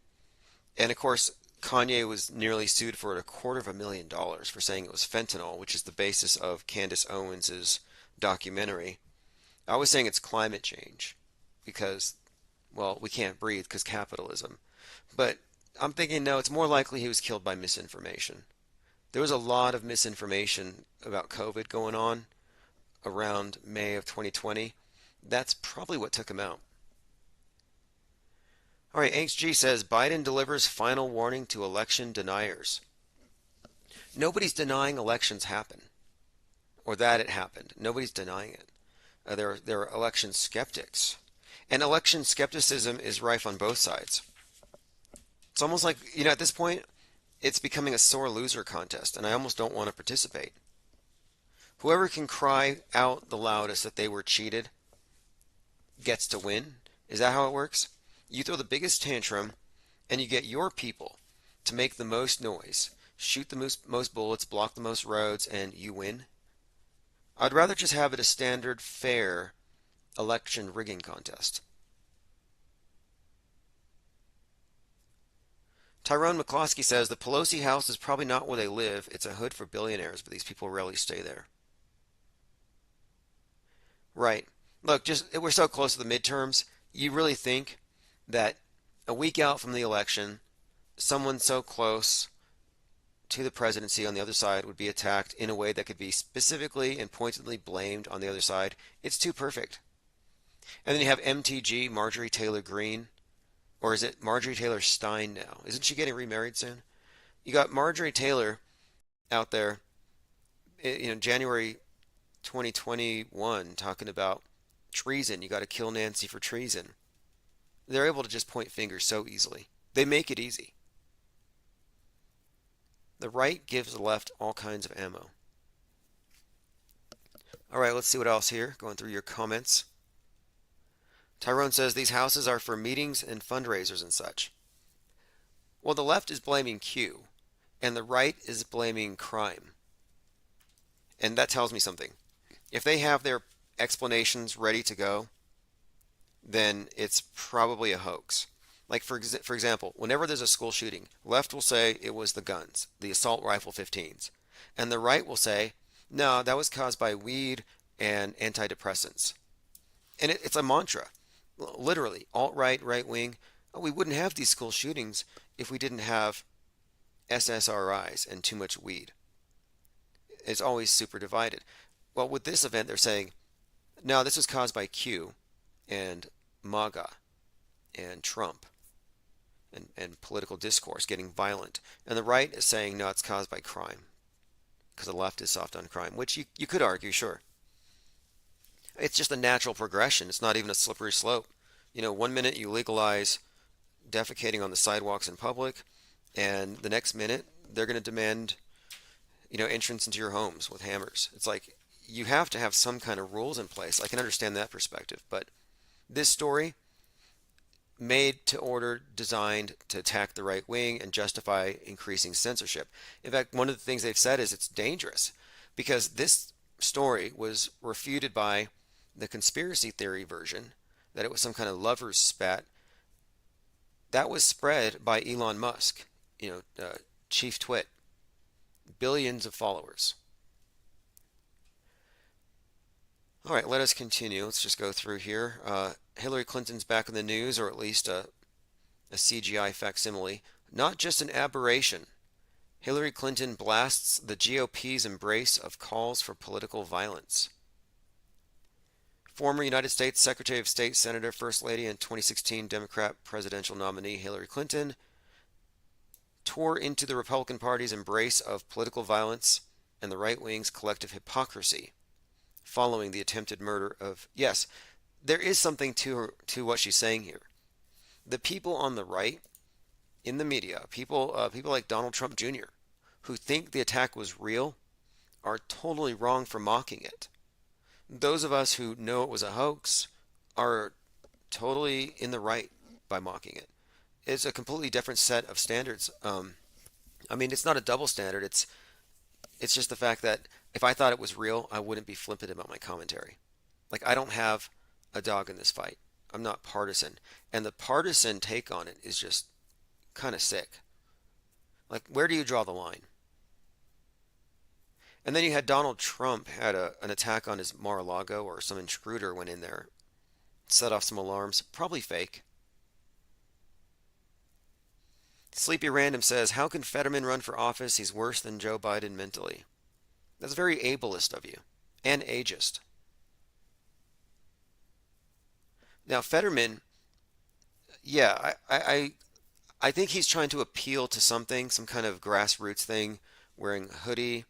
And of course, Kanye was nearly sued for $250,000 for saying it was fentanyl, which is the basis of Candace Owens' documentary. I was saying it's climate change because, well, we can't breathe because capitalism. But I'm thinking, no, it's more likely he was killed by misinformation. There was a lot of misinformation about COVID going on around May of 2020. That's probably what took him out. All right, Angst G says, Biden delivers final warning to election deniers. Nobody's denying elections happen, or that it happened. Nobody's denying it. There are election skeptics. And election skepticism is rife on both sides. It's almost like, at this point, it's becoming a sore loser contest, and I almost don't want to participate. Whoever can cry out the loudest that they were cheated gets to win. Is that how it works? You throw the biggest tantrum, and you get your people to make the most noise, shoot the most bullets, block the most roads, and you win? I'd rather just have it a standard, fair election rigging contest. Tyrone McCloskey says, the Pelosi house is probably not where they live. It's a hood for billionaires, but these people rarely stay there. Right. Look, we're so close to the midterms. You really think that a week out from the election, someone so close to the presidency on the other side would be attacked in a way that could be specifically and pointedly blamed on the other side? It's too perfect. And then you have MTG, Marjorie Taylor Greene. Or is it Marjorie Taylor Stein now? Isn't she getting remarried soon? You got Marjorie Taylor out there, January 2021, talking about treason. You got to kill Nancy for treason. They're able to just point fingers so easily. They make it easy. The right gives the left all kinds of ammo. All right, let's see what else here. Going through your comments. Tyrone says these houses are for meetings and fundraisers and such. Well, the left is blaming Q, and the right is blaming crime. And that tells me something. If they have their explanations ready to go, then it's probably a hoax. Like, for example, whenever there's a school shooting, left will say it was the guns, the assault rifle 15s. And the right will say, no, that was caused by weed and antidepressants. And it's a mantra. Literally, alt-right, right-wing. We wouldn't have these school shootings if we didn't have SSRIs and too much weed. It's always super divided. Well, with this event, they're saying, no, this was caused by Q and MAGA and Trump and political discourse getting violent. And the right is saying, no, it's caused by crime because the left is soft on crime, which you could argue, sure. It's just a natural progression. It's not even a slippery slope. You know, one minute you legalize defecating on the sidewalks in public, and the next minute they're going to demand, you know, entrance into your homes with hammers. It's like you have to have some kind of rules in place. I can understand that perspective, but this story, made to order, designed to attack the right wing and justify increasing censorship. In fact, one of the things they've said is it's dangerous because this story was refuted by the conspiracy theory version, that it was some kind of lover's spat. That was spread by Elon Musk, you know, Chief Twit, billions of followers. All right, let us continue. Let's just go through here. Hillary Clinton's back in the news, or at least a CGI facsimile. Not just an aberration. Hillary Clinton blasts the GOP's embrace of calls for political violence. Former United States Secretary of State, Senator, First Lady, and 2016 Democrat presidential nominee Hillary Clinton tore into the Republican Party's embrace of political violence and the right wing's collective hypocrisy following the attempted murder of... Yes, there is something to what she's saying here. The people on the right in the media, people like Donald Trump Jr., who think the attack was real, are totally wrong for mocking it. Those of us who know it was a hoax are totally in the right by mocking it. It's a completely different set of standards. I mean, it's not a double standard. It's just the fact that if I thought it was real, I wouldn't be flippant about my commentary. Like, I don't have a dog in this fight. I'm not partisan. And the partisan take on it is just kind of sick. Like, where do you draw the line? And then you had Donald Trump had an attack on his Mar-a-Lago, or some intruder went in there, set off some alarms, probably fake. Sleepy Random says, how can Fetterman run for office? He's worse than Joe Biden mentally. That's very ableist of you, and ageist. Now, Fetterman, yeah, I think he's trying to appeal to something, some kind of grassroots thing, wearing a hoodie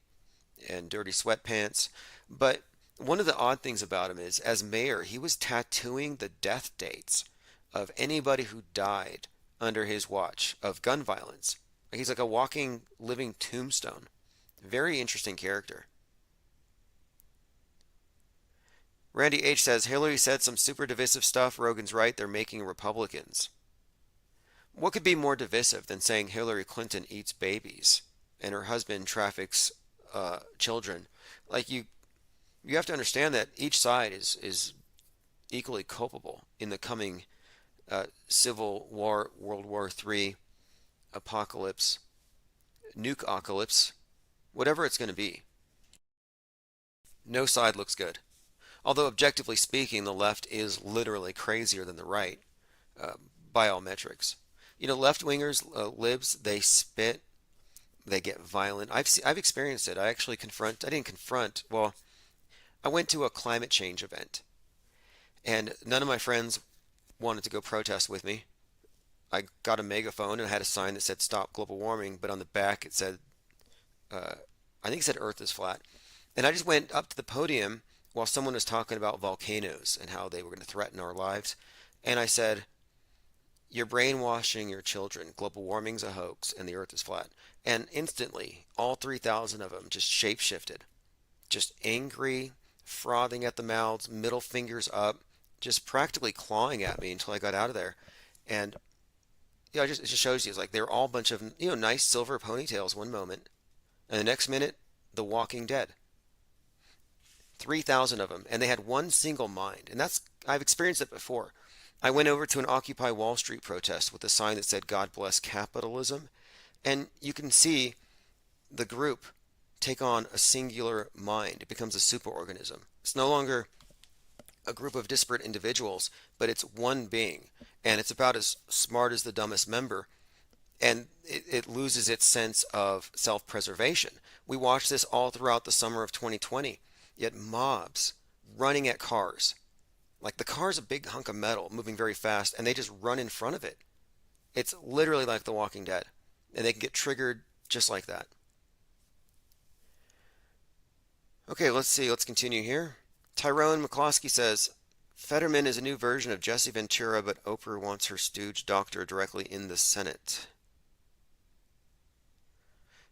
and dirty sweatpants. But one of the odd things about him is, as mayor, he was tattooing the death dates of anybody who died under his watch of gun violence. Like, he's like a walking, living tombstone. Very interesting character. Randy H. says, Hillary said some super divisive stuff. Rogan's right. They're making Republicans. What could be more divisive than saying Hillary Clinton eats babies and her husband traffics children? Like, you have to understand that each side is equally culpable in the coming Civil War, World War III, apocalypse, nuke-ocalypse, whatever it's going to be. No side looks good. Although, objectively speaking, the left is literally crazier than the right, by all metrics. You know, left-wingers, libs, they spit, they get violent. I've experienced it. I went to a climate change event, and none of my friends wanted to go protest with me. I got a megaphone and had a sign that said "Stop Global Warming," but on the back it said, I think it said "Earth is flat." And I just went up to the podium while someone was talking about volcanoes and how they were going to threaten our lives. And I said, You're brainwashing your children. Global warming's a hoax and the earth is flat. And instantly, all 3,000 of them just shapeshifted. Just angry, frothing at the mouths, middle fingers up, just practically clawing at me until I got out of there. And it just shows you, it's like they're all a bunch of nice silver ponytails one moment, and the next minute, The Walking Dead. 3,000 of them, and they had one single mind. And I've experienced it before. I went over to an Occupy Wall Street protest with a sign that said, "God bless capitalism." And you can see the group take on a singular mind. It becomes a superorganism. It's no longer a group of disparate individuals, but it's one being. And it's about as smart as the dumbest member. And it loses its sense of self-preservation. We watched this all throughout the summer of 2020. Yet mobs running at cars. Like the car's a big hunk of metal moving very fast, and they just run in front of it. It's literally like The Walking Dead. And they can get triggered just like that. Okay, let's see. Let's continue here. Tyrone McCloskey says, Fetterman is a new version of Jesse Ventura, but Oprah wants her stooge doctor directly in the Senate.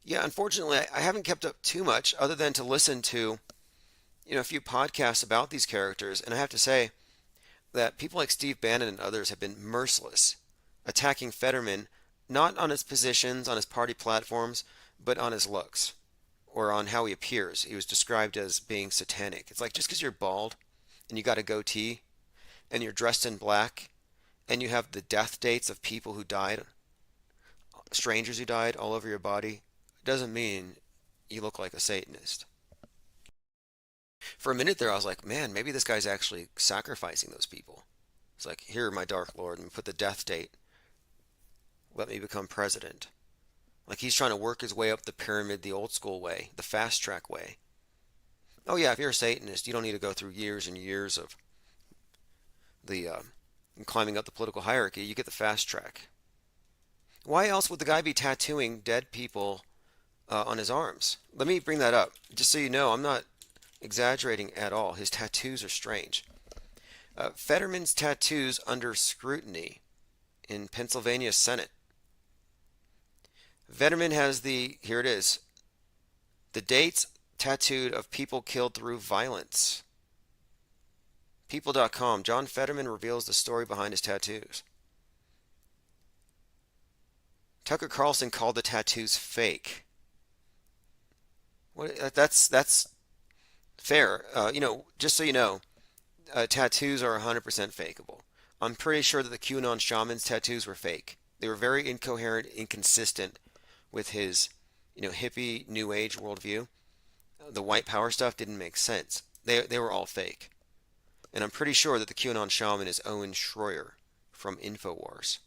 Yeah, unfortunately, I haven't kept up too much other than to listen to a few podcasts about these characters, and I have to say that people like Steve Bannon and others have been merciless, attacking Fetterman not on his positions, on his party platforms, but on his looks, or on how he appears. He was described as being satanic. It's like, just because you're bald, and you got a goatee, and you're dressed in black, and you have the death dates of people who died, strangers who died all over your body, doesn't mean you look like a Satanist. For a minute there, I was like, man, maybe this guy's actually sacrificing those people. It's like, here, my Dark Lord, and put the death date. Let me become president. Like he's trying to work his way up the pyramid the old school way, the fast track way. Oh yeah, if you're a Satanist, you don't need to go through years and years of the climbing up the political hierarchy. You get the fast track. Why else would the guy be tattooing dead people on his arms? Let me bring that up, just so you know, I'm not exaggerating at all. His tattoos are strange. Fetterman's tattoos under scrutiny in Pennsylvania Senate. Fetterman has here it is, the dates tattooed of people killed through violence. People.com, John Fetterman reveals the story behind his tattoos. Tucker Carlson called the tattoos fake. That's fair. Just so you know, tattoos are 100% fakeable. I'm pretty sure that the QAnon shaman's tattoos were fake. They were very incoherent, inconsistent with his, hippie New Age worldview. The white power stuff didn't make sense. They were all fake. And I'm pretty sure that the QAnon shaman is Owen Schroyer from InfoWars.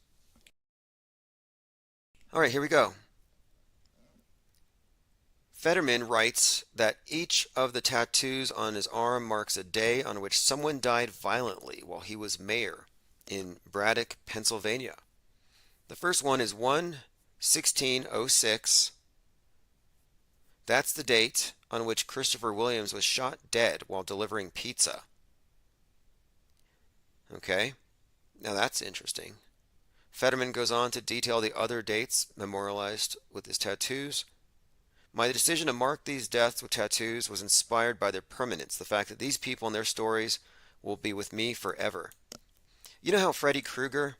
All right, here we go. Fetterman writes that each of the tattoos on his arm marks a day on which someone died violently while he was mayor in Braddock, Pennsylvania. The first one is 1/16/06. That's the date on which Christopher Williams was shot dead while delivering pizza. Okay, now that's interesting. Fetterman goes on to detail the other dates memorialized with his tattoos. My decision to mark these deaths with tattoos was inspired by their permanence, the fact that these people and their stories will be with me forever. You know how Freddy Krueger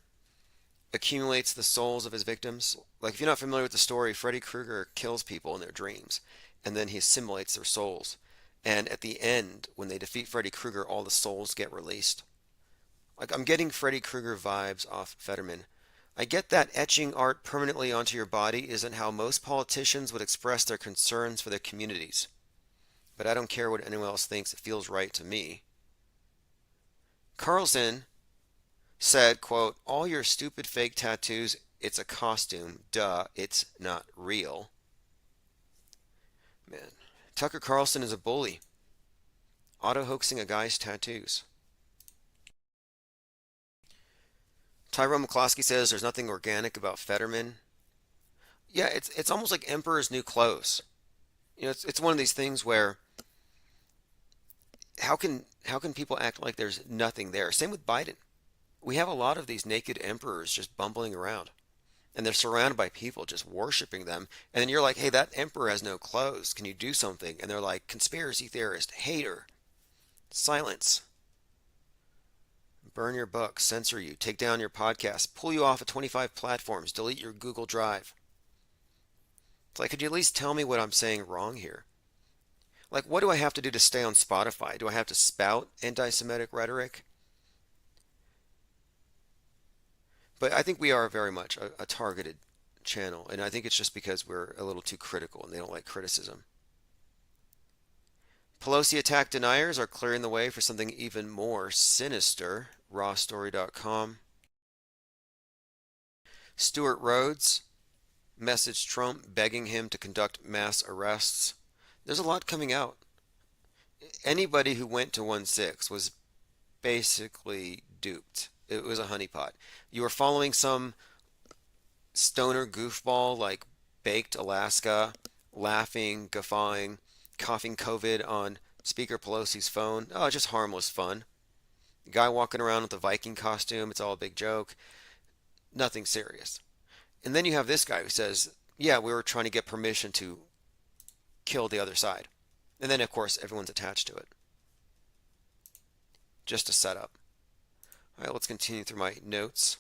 accumulates the souls of his victims? Like, if you're not familiar with the story, Freddy Krueger kills people in their dreams, and then he assimilates their souls. And at the end, when they defeat Freddy Krueger, all the souls get released. Like, I'm getting Freddy Krueger vibes off Fetterman. I get that etching art permanently onto your body isn't how most politicians would express their concerns for their communities. But I don't care what anyone else thinks, it feels right to me. Carlson said, quote, all your stupid fake tattoos, it's a costume. Duh, it's not real. Man, Tucker Carlson is a bully. Auto-hoaxing a guy's tattoos. Tyrone McCloskey says there's nothing organic about Fetterman. Yeah, it's almost like Emperor's New Clothes. It's one of these things where how can people act like there's nothing there? Same with Biden. We have a lot of these naked emperors just bumbling around, and they're surrounded by people just worshiping them. And then you're like, hey, that emperor has no clothes. Can you do something? And they're like, conspiracy theorist, hater, silence. Burn your books, censor you, take down your podcast, pull you off of 25 platforms, delete your Google Drive. It's like, could you at least tell me what I'm saying wrong here? Like, what do I have to do to stay on Spotify? Do I have to spout anti-Semitic rhetoric? But I think we are very much a targeted channel, and I think it's just because we're a little too critical and they don't like criticism. Pelosi attack deniers are clearing the way for something even more sinister. Rawstory.com. Stuart Rhodes messaged Trump begging him to conduct mass arrests. There's a lot coming out. Anybody who went to 1-6 was basically duped. It was a honeypot. You were following some stoner goofball like Baked Alaska, laughing, guffawing, coughing COVID on Speaker Pelosi's phone. Oh, just harmless fun. Guy walking around with a Viking costume. It's all a big joke. Nothing serious. And then you have this guy who says, yeah, we were trying to get permission to kill the other side. And then, of course, everyone's attached to it. Just a setup. All right, let's continue through my notes.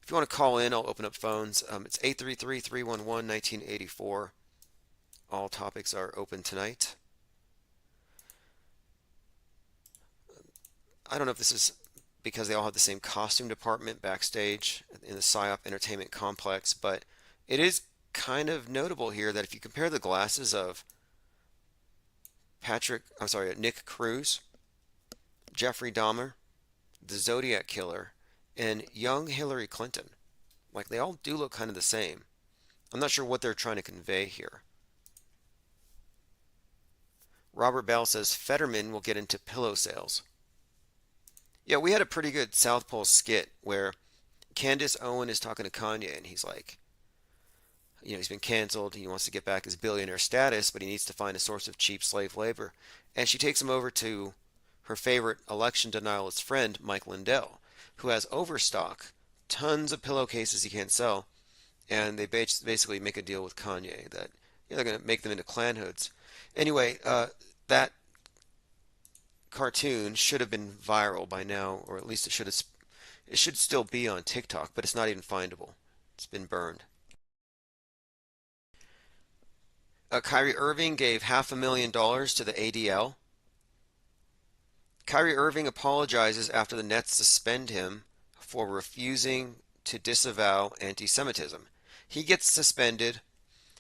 If you want to call in, I'll open up phones. It's 833-311-1984. All topics are open tonight. I don't know if this is because they all have the same costume department backstage in the PSYOP Entertainment Complex, but it is kind of notable here that if you compare the glasses of Nick Cruz, Jeffrey Dahmer, the Zodiac Killer, and young Hillary Clinton, like they all do look kind of the same. I'm not sure what they're trying to convey here. Robert Bell says Fetterman will get into pillow sales. Yeah, we had a pretty good South Pole skit where Candace Owen is talking to Kanye, and he's like, he's been canceled. He wants to get back his billionaire status, but he needs to find a source of cheap slave labor. And she takes him over to her favorite election denialist friend, Mike Lindell, who has overstock, tons of pillowcases he can't sell, and they basically make a deal with Kanye that they're going to make them into Klan hoods. Anyway, that cartoon should have been viral by now, or at least it should still be on TikTok, but it's not even findable. It's been burned. Kyrie Irving gave $500,000 to the ADL. Kyrie Irving apologizes after the Nets suspend him for refusing to disavow anti-Semitism. He gets suspended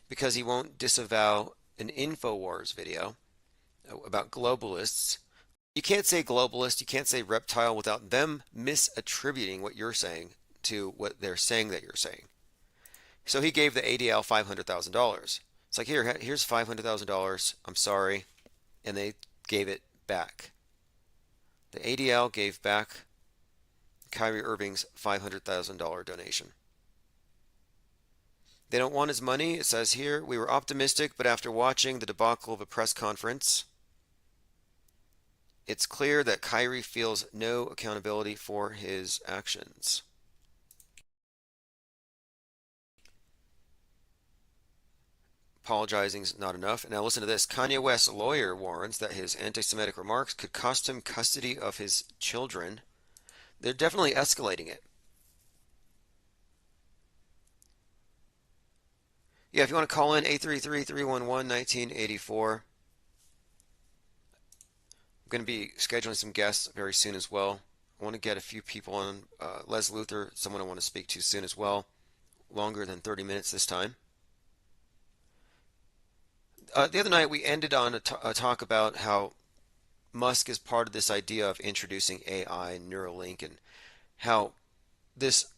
because he won't disavow an InfoWars video about globalists. You can't say globalist, you can't say reptile without them misattributing what you're saying to what they're saying that you're saying. So he gave the ADL $500,000. It's like, here's $500,000. I'm sorry. And they gave it back. The ADL gave back Kyrie Irving's $500,000 donation. They don't want his money. It says here, we were optimistic, but after watching the debacle of a press conference, it's clear that Kyrie feels no accountability for his actions. Apologizing is not enough. Now listen to this. Kanye West's lawyer warns that his anti-Semitic remarks could cost him custody of his children. They're definitely escalating it. Yeah, if you want to call in, 833-311-1984. I'm going to be scheduling some guests very soon as well. I want to get a few people on. Les Luther, someone I want to speak to soon as well. Longer than 30 minutes this time. The other night we ended on a talk about how Musk is part of this idea of introducing AI and Neuralink, and how this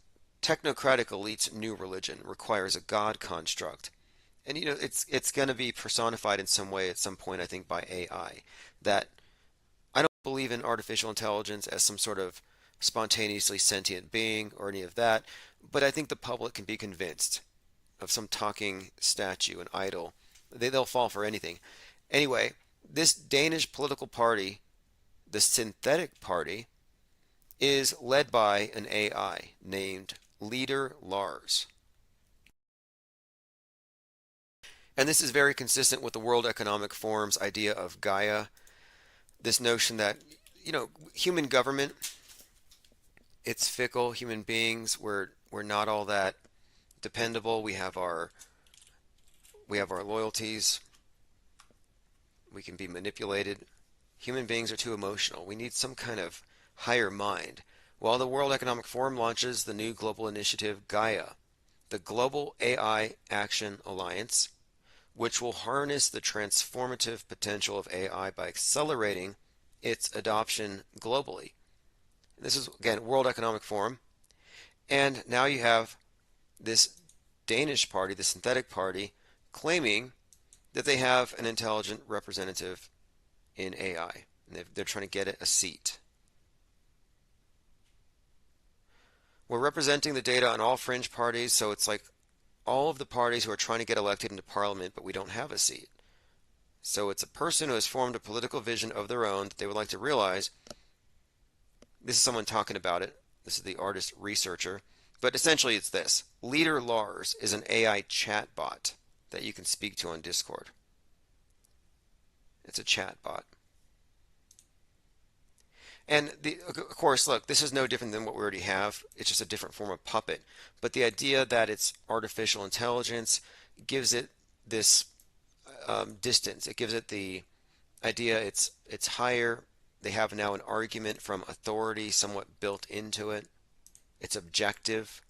technocratic elite's new religion requires a God construct. And it's going to be personified in some way at some point, I think, by AI. That I don't believe in artificial intelligence as some sort of spontaneously sentient being or any of that, but I think the public can be convinced of some talking statue, an idol. They'll fall for anything. Anyway, this Danish political party, the Synthetic Party, is led by an AI named Leader Lars. And this is very consistent with the World Economic Forum's idea of Gaia, this notion that, human government, it's fickle. Human beings, we're not all that dependable. We have our loyalties. We can be manipulated. Human beings are too emotional. We need some kind of higher mind. Well, the World Economic Forum launches the new global initiative Gaia, the Global AI Action Alliance, which will harness the transformative potential of AI by accelerating its adoption globally. This is, again, World Economic Forum. And now you have this Danish party, the Synthetic Party, claiming that they have an intelligent representative in AI. And they're trying to get it a seat. We're representing the data on all fringe parties, so it's like all of the parties who are trying to get elected into parliament, but we don't have a seat. So it's a person who has formed a political vision of their own that they would like to realize. This is someone talking about it. This is the artist researcher. But essentially it's this. Leader Lars is an AI chatbot that you can speak to on Discord. It's a chatbot. And of course, look, this is no different than what we already have. It's just a different form of puppet. But the idea that it's artificial intelligence gives it this distance. It gives it the idea it's higher. They have now an argument from authority somewhat built into it. It's objective.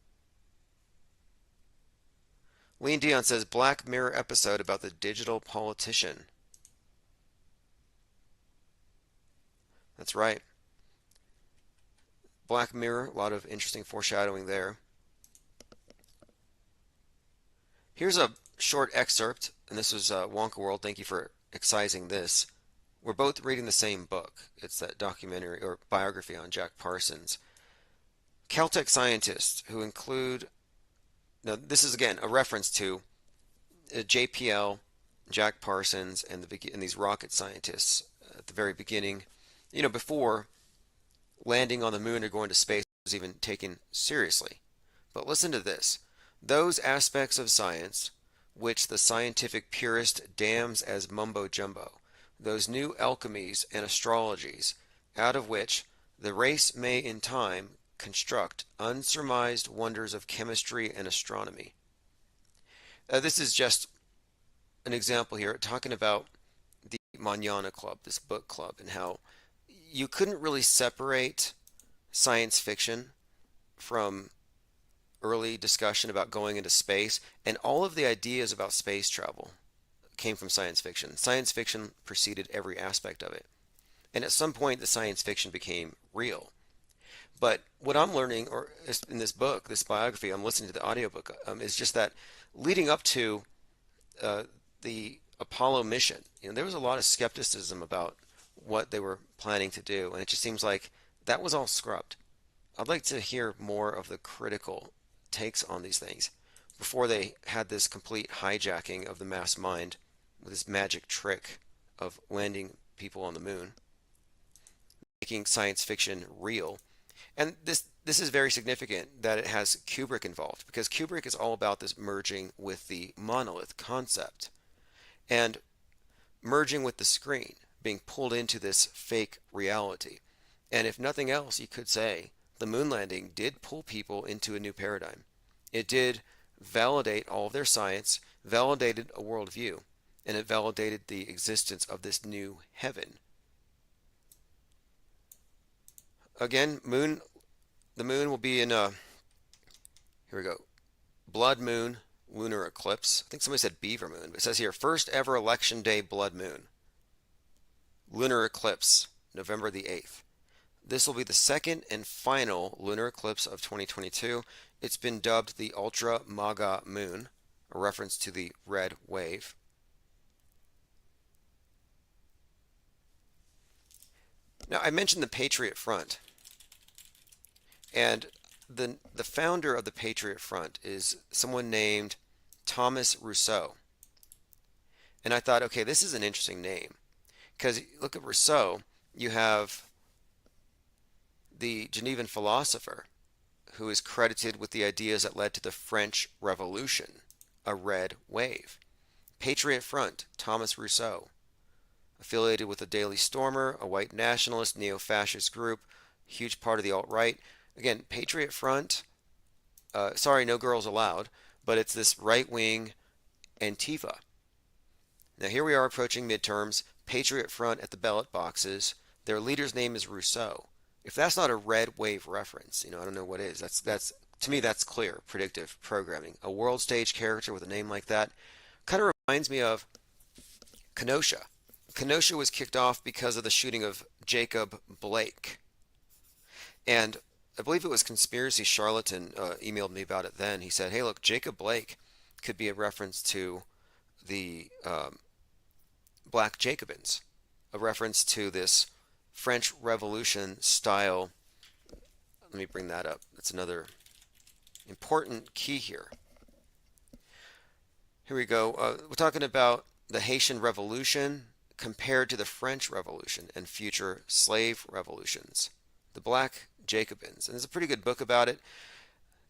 Lean Dion says, Black Mirror episode about the digital politician. That's right. Black Mirror, a lot of interesting foreshadowing there. Here's a short excerpt, and this was Wonka World. Thank you for excising this. We're both reading the same book. It's that documentary or biography on Jack Parsons. Caltech scientists who include, now this is again a reference to JPL, Jack Parsons, and these rocket scientists at the very beginning, before landing on the moon or going to space was even taken seriously. But listen to this. Those aspects of science which the scientific purist damns as mumbo-jumbo, those new alchemies and astrologies, out of which the race may in time construct unsurmised wonders of chemistry and astronomy. This is just an example here, talking about the Manana Club, this book club, and how you couldn't really separate science fiction from early discussion about going into space, and all of the ideas about space travel came from science fiction. Science fiction preceded every aspect of it. And at some point, the science fiction became real. But what I'm learning, or in this book, this biography, I'm listening to the audiobook, is just that leading up to the Apollo mission, there was a lot of skepticism about what they were planning to do, and it just seems like that was all scrubbed. I'd like to hear more of the critical takes on these things before they had this complete hijacking of the mass mind with this magic trick of landing people on the moon, making science fiction real. And this is very significant that it has Kubrick involved, because Kubrick is all about this merging with the monolith concept and merging with the screen, being pulled into this fake reality. And if nothing else, you could say the moon landing did pull people into a new paradigm. It did validate all of their science, validated a worldview, and it validated the existence of this new heaven. Again, the moon will be in here we go, blood moon, lunar eclipse. I think somebody said beaver moon, but it says here, first ever election day blood moon. Lunar eclipse, November the 8th. This will be the second and final lunar eclipse of 2022. It's been dubbed the Ultra Maga Moon, a reference to the red wave. Now, I mentioned the Patriot Front, and the founder of the Patriot Front is someone named Thomas Rousseau. And I thought, okay, this is an interesting name, because look at Rousseau, you have the Genevan philosopher who is credited with the ideas that led to the French Revolution, a red wave. Patriot Front, Thomas Rousseau, affiliated with the Daily Stormer, a white nationalist, neo-fascist group, huge part of the alt-right. Again, Patriot Front, sorry, no girls allowed, but it's this right-wing Antifa. Now here we are approaching midterms, Patriot Front at the ballot boxes. Their leader's name is Rousseau. If that's not a red wave reference, I don't know what is. That's to me, that's clear, predictive programming. A world stage character with a name like that kind of reminds me of Kenosha. Kenosha was kicked off because of the shooting of Jacob Blake. And I believe it was Conspiracy Charlatan emailed me about it then. He said, hey, look, Jacob Blake could be a reference to the Black Jacobins, a reference to this French Revolution style. Let me bring that up. That's another important key here. Here we go. We're talking about the Haitian Revolution compared to the French Revolution and future slave revolutions. The Black Jacobins. And there's a pretty good book about it.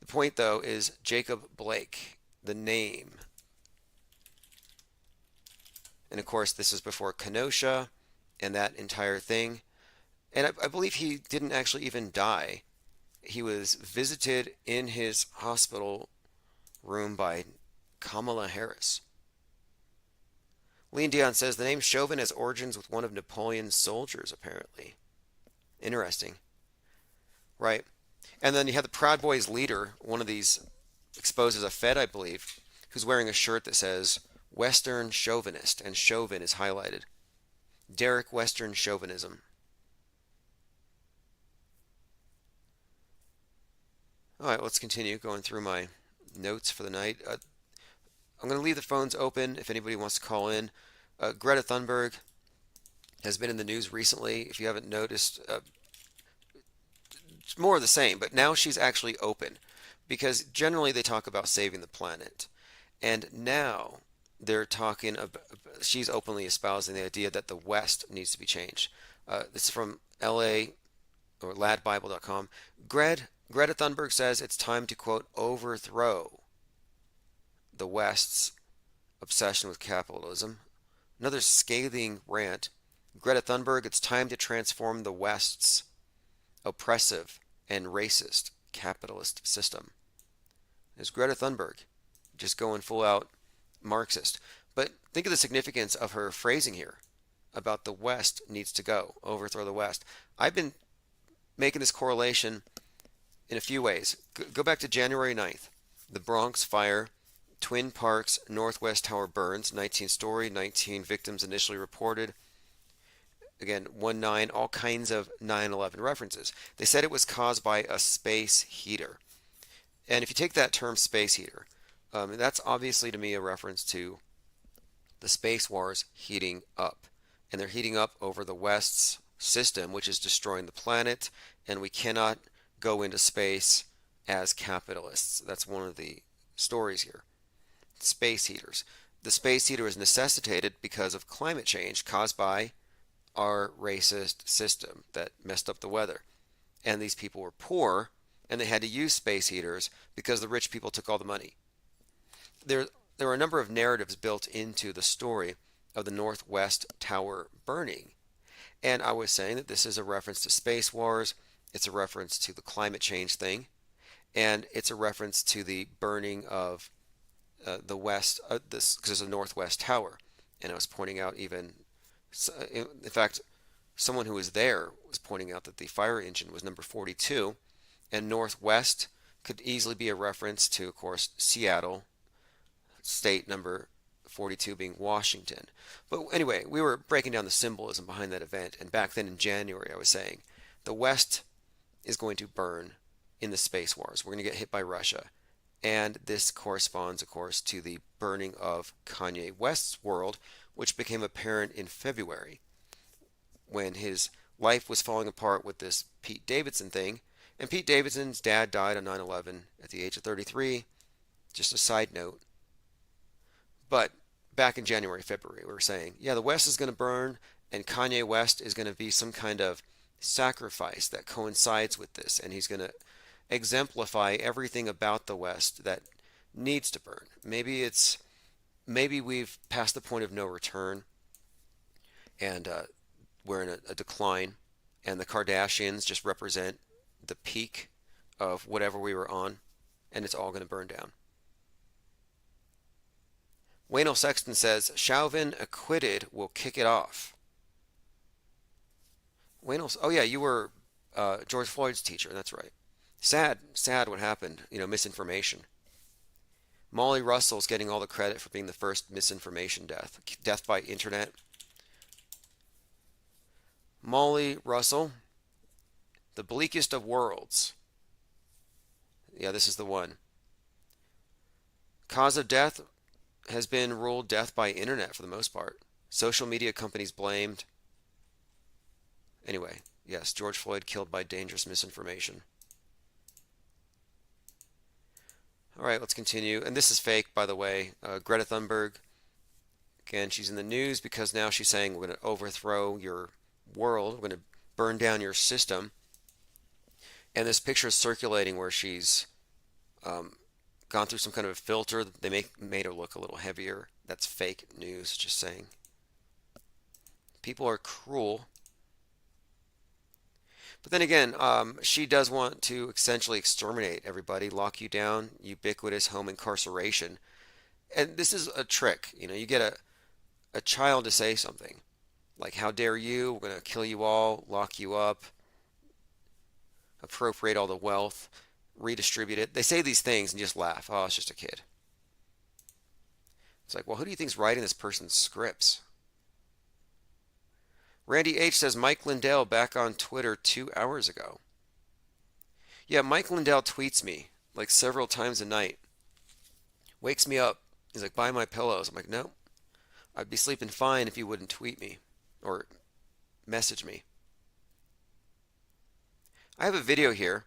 The point, though, is Jacob Blake, the name. And, of course, this is before Kenosha and that entire thing. And I believe he didn't actually even die. He was visited in his hospital room by Kamala Harris. Lean Dion says the name Chauvin has origins with one of Napoleon's soldiers, apparently. Interesting. Right. And then you have the Proud Boys leader, one of these exposed as a Fed, I believe, who's wearing a shirt that says Western Chauvinist, and Chauvin is highlighted. Derek Western Chauvinism. All right, let's continue going through my notes for the night. I'm going to leave the phones open if anybody wants to call in. Greta Thunberg has been in the news recently. If you haven't noticed, it's more of the same, but now she's actually open because generally they talk about saving the planet. And now they're talking about, she's openly espousing the idea that the West needs to be changed. This is from LA or ladbible.com. Greta Thunberg says it's time to, quote, overthrow the West's obsession with capitalism. Another scathing rant. Greta Thunberg, it's time to transform the West's oppressive and racist capitalist system. There's Greta Thunberg, just going full out Marxist. But think of the significance of her phrasing here about the West needs to go, overthrow the West. I've been making this correlation in a few ways. Go back to January 9th. The Bronx fire, Twin Parks Northwest Tower burns, 19 story, 19 victims initially reported. Again, 1/9, all kinds of 9/11 references. They said it was caused by a space heater. And if you take that term space heater, that's obviously to me a reference to the space wars heating up. And they're heating up over the West's system, which is destroying the planet, and we cannot go into space as capitalists. That's one of the stories here. Space heaters. The space heater is necessitated because of climate change caused by our racist system that messed up the weather. And these people were poor, and they had to use space heaters because the rich people took all the money. There were a number of narratives built into the story of the Northwest Tower burning. And I was saying that this is a reference to space wars, it's a reference to the climate change thing, and it's a reference to the burning of the West, this because it's a Northwest Tower. And I was pointing out even, in fact, someone who was there was pointing out that the fire engine was number 42, and Northwest could easily be a reference to, of course, Seattle, state number 42 being Washington. But anyway, we were breaking down the symbolism behind that event, and back then in January I was saying the West is going to burn in the space wars. We're going to get hit by Russia. And this corresponds, of course, to the burning of Kanye West's world, which became apparent in February when his life was falling apart with this Pete Davidson thing. And Pete Davidson's dad died on 9/11 at the age of 33. Just a side note. But back in January, February, we were saying, yeah, the West is going to burn, and Kanye West is going to be some kind of sacrifice that coincides with this, and he's going to exemplify everything about the West that needs to burn. Maybe we've passed the point of no return, and we're in a decline, and the Kardashians just represent the peak of whatever we were on, and it's all going to burn down. Wayne Sexton says, Chauvin acquitted will kick it off. Oh yeah, you were George Floyd's teacher, that's right. Sad what happened, misinformation. Molly Russell's getting all the credit for being the first misinformation death by internet. Molly Russell, the bleakest of worlds. Yeah, this is the one. Cause of death has been ruled death by internet for the most part. Social media companies blamed. Anyway, yes, George Floyd killed by dangerous misinformation. All right, let's continue. And this is fake, by the way. Greta Thunberg, again, she's in the news because now she's saying we're going to overthrow your world. We're going to burn down your system. And this picture is circulating where she's gone through some kind of a filter. They made her look a little heavier. That's fake news, just saying. People are cruel. But then again, she does want to essentially exterminate everybody, lock you down, ubiquitous home incarceration. And this is a trick. You get a child to say something like, how dare you, we're going to kill you all, lock you up, appropriate all the wealth, redistribute it. They say these things and just laugh. Oh, it's just a kid. It's like, well, who do you think's writing this person's scripts? Randy H. says Mike Lindell back on Twitter 2 hours ago. Yeah, Mike Lindell tweets me like several times a night. Wakes me up. He's like, buy my pillows. I'm like, no. I'd be sleeping fine if you wouldn't tweet me or message me. I have a video here.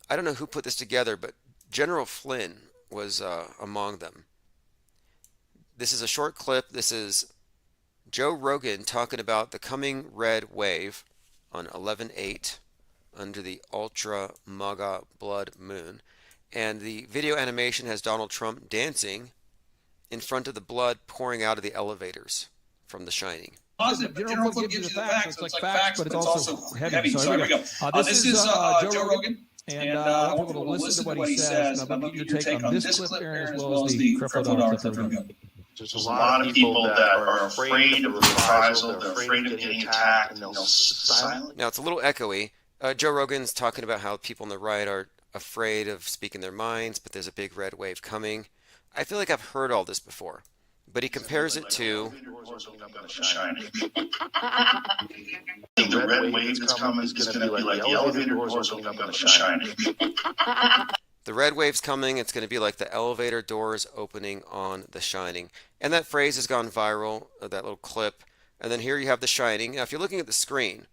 I don't know who put this together, but General Flynn was among them. This is a short clip. This is Joe Rogan talking about the coming red wave on 11/8 under the ultra MAGA blood moon. And the video animation has Donald Trump dancing in front of the blood pouring out of the elevators from The Shining. Positive, but General Flynn gives you the facts, so it's like facts, but it's also heavy. So here we go. This is Joe Rogan. And I want people to listen to what he says. And I'd love your take on this clip, Aaron, as well as the Creflo clip. There we go. There's a lot of people that are afraid of reprisal, they're afraid of getting attacked, and they'll silence. Now, it's a little echoey. Joe Rogan's talking about how people on the right are afraid of speaking their minds, but there's a big red wave coming. I feel like I've heard all this before, but he compares it to... The red wave that's coming is going to be like the elevator doors opening up in The Shining. The red wave's coming. It's going to be like the elevator doors opening on The Shining. And that phrase has gone viral, that little clip. And then here you have The Shining. Now, if you're looking at the screen,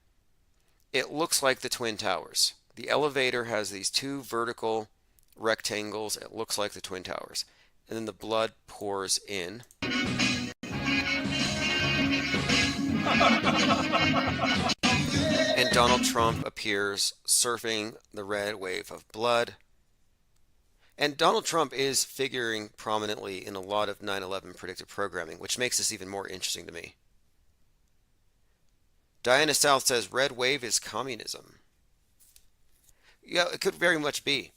it looks like the Twin Towers. The elevator has these two vertical rectangles. It looks like the Twin Towers. And then the blood pours in. And Donald Trump appears surfing the red wave of blood. And Donald Trump is figuring prominently in a lot of 9/11 predictive programming, which makes this even more interesting to me. Diana South says red wave is communism. Yeah, it could very much be.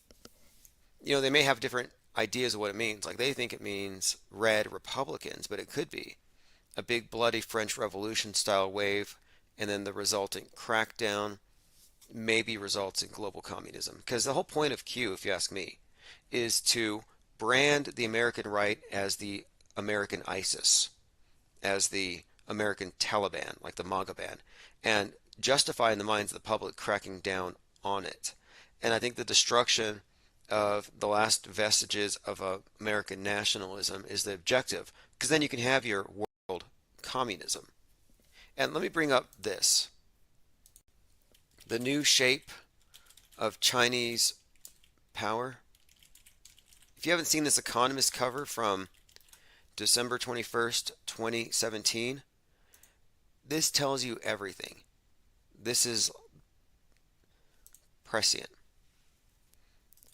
They may have different ideas of what it means. Like they think it means red Republicans, but it could be a big bloody French Revolution style wave, and then the resulting crackdown maybe results in global communism. Because the whole point of Q, if you ask me, is to brand the American right as the American ISIS, as the American Taliban, like the MAGA band, and justify in the minds of the public cracking down on it. And I think the destruction of the last vestiges of American nationalism is the objective, because then you can have your world communism. And let me bring up this. The new shape of Chinese power. If you haven't seen this Economist cover from December 21st, 2017, this tells you everything. This is prescient.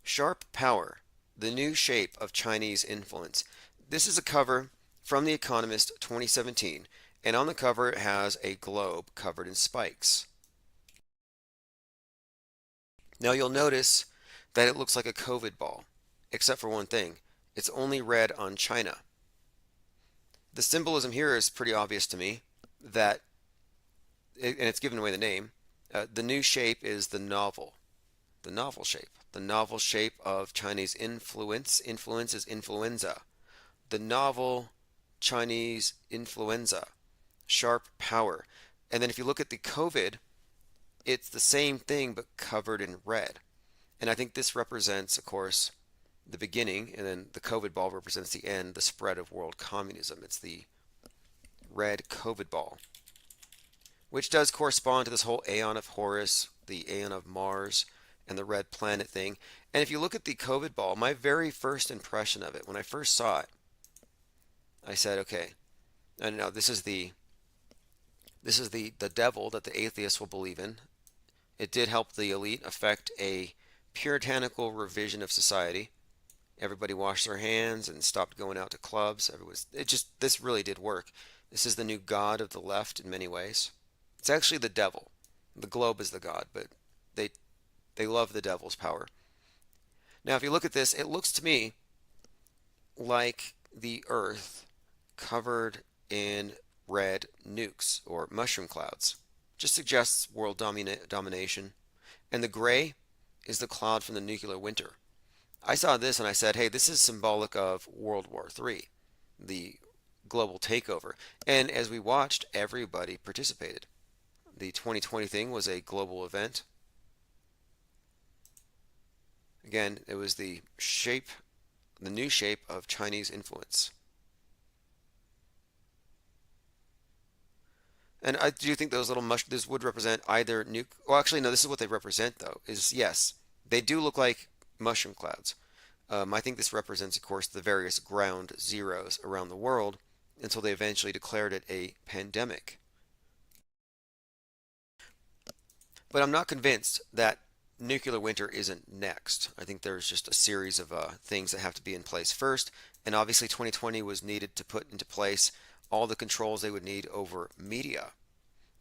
Sharp Power, the new shape of Chinese influence. This is a cover from The Economist 2017, and on the cover it has a globe covered in spikes. Now you'll notice that it looks like a COVID ball, except for one thing. It's only red on China. The symbolism here is pretty obvious to me, and it's given away the name. The new shape is the novel shape. The novel shape of Chinese influence. Influence is influenza. The novel Chinese influenza. Sharp Power. And then if you look at the COVID, it's the same thing but covered in red. And I think this represents, of course, the beginning, and then the COVID ball represents the end, the spread of world communism. It's the red COVID ball, which does correspond to this whole Aeon of Horus, the Aeon of Mars, and the red planet thing. And if you look at the COVID ball, my very first impression of it, when I first saw it, I said, okay, I know this is the devil that the atheists will believe in. It did help the elite affect a puritanical revision of society. Everybody washed their hands and stopped going out to clubs. This really did work. This is the new god of the left in many ways. It's actually the devil. The globe is the god, but they love the devil's power. Now, if you look at this, it looks to me like the Earth covered in red nukes or mushroom clouds. Just suggests world domination. And the gray is the cloud from the nuclear winter. I saw this and I said, hey, this is symbolic of World War III, the global takeover. And as we watched, everybody participated. The 2020 thing was a global event. Again, it was the new shape of Chinese influence. And I do think those little this would represent either well, actually, no, this is what they represent, though, is yes, they do look like mushroom clouds. I think this represents, of course, the various ground zeros around the world until they eventually declared it a pandemic. But I'm not convinced that nuclear winter isn't next. I think there's just a series of things that have to be in place first, and obviously 2020 was needed to put into place all the controls they would need over media.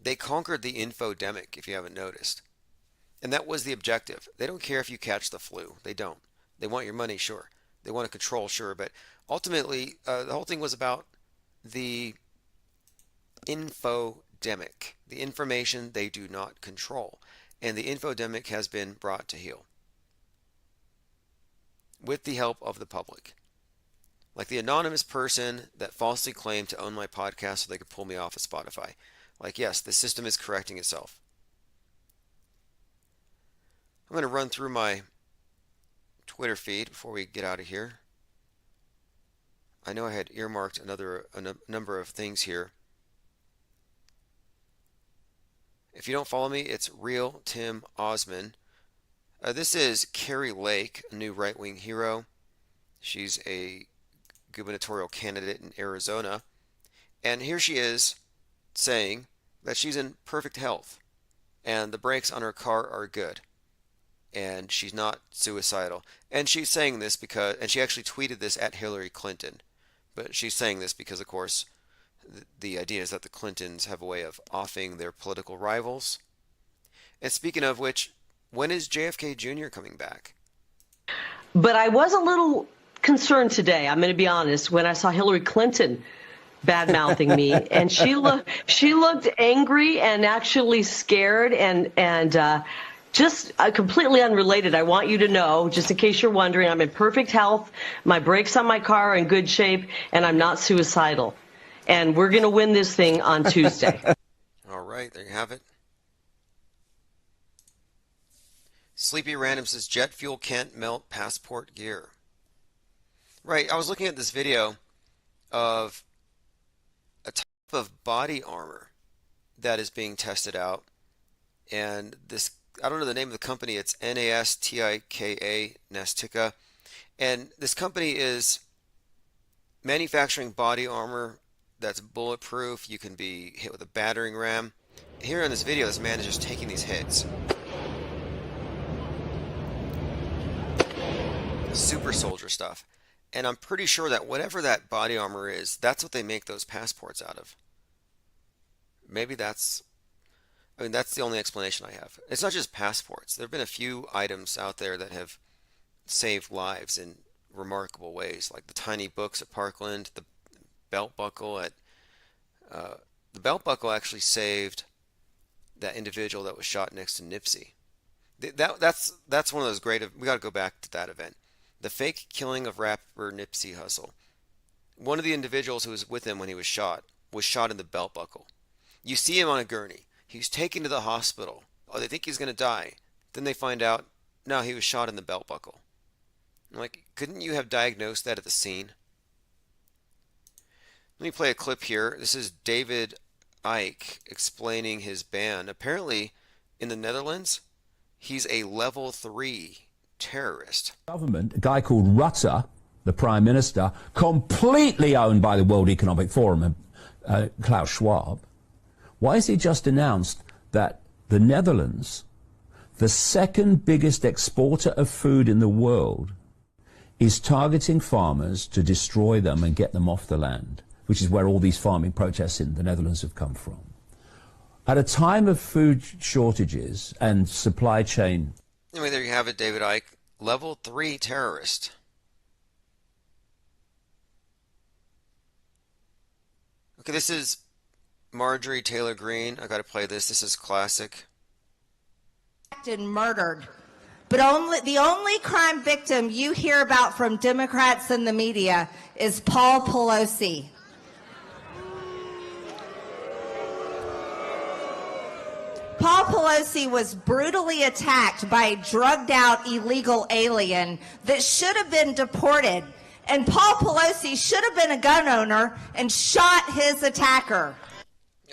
They conquered the infodemic, if you haven't noticed. And that was the objective. They don't care if you catch the flu. They don't. They want your money, sure. They want to control, sure. But ultimately, the whole thing was about the infodemic, the information they do not control. And the infodemic has been brought to heel with the help of the public. Like the anonymous person that falsely claimed to own my podcast so they could pull me off of Spotify. Like, yes, the system is correcting itself. I'm going to run through my Twitter feed before we get out of here. I know I had earmarked a number of things here. If you don't follow me, it's Real Tim Osman. This is Carrie Lake, a new right-wing hero. She's a gubernatorial candidate in Arizona. And here she is saying that she's in perfect health and the brakes on her car are good and she's not suicidal. And she's saying this because, and she actually tweeted this at Hillary Clinton, but she's saying this because, of course, the idea is that the Clintons have a way of offing their political rivals. And speaking of which, when is JFK Jr. coming back? But I was a little concerned today, I'm going to be honest, when I saw Hillary Clinton bad-mouthing me, and she looked angry and actually scared and just completely unrelated. I want you to know, just in case you're wondering, I'm in perfect health, my brakes on my car are in good shape, and I'm not suicidal. And we're going to win this thing on Tuesday. All right, there you have it. Sleepy Random says jet fuel can't melt passport gear. Right, I was looking at this video of a type of body armor that is being tested out, and this, I don't know the name of the company, it's Nastika, Nastika, and this company is manufacturing body armor that's bulletproof. You can be hit with a battering ram. Here in this video, this man is just taking these hits. super soldier stuff. And I'm pretty sure that whatever that body armor is, that's what they make those passports out of. Maybe that's, I mean, that's the only explanation I have. It's not just passports. There have been a few items out there that have saved lives in remarkable ways, like the tiny books at Parkland, the belt buckle at, the belt buckle actually saved that individual that was shot next to Nipsey. That's one of those great, we got to go back to that event. The fake killing of rapper Nipsey Hussle. One of the individuals who was with him when he was shot in the belt buckle. You see him on a gurney. He's taken to the hospital. Oh, they think he's going to die. Then they find out, no, he was shot in the belt buckle. I'm like, couldn't you have diagnosed that at the scene? Let me play a clip here. This is David Icke explaining his ban. Apparently, in the Netherlands, he's a level 3 terrorist. Government, a guy called Rutte, the Prime Minister, completely owned by the World Economic Forum and Klaus Schwab. Why has he just announced that the Netherlands, the second biggest exporter of food in the world, is targeting farmers to destroy them and get them off the land, which is where all these farming protests in the Netherlands have come from? At a time of food shortages and supply chain... Anyway, there you have it, David Icke. Level 3 terrorist. Okay, this is Marjorie Taylor Greene. I got to play this. This is classic. And murdered. But the only crime victim you hear about from Democrats and the media is Paul Pelosi. Paul Pelosi was brutally attacked by a drugged-out illegal alien that should have been deported. And Paul Pelosi should have been a gun owner and shot his attacker.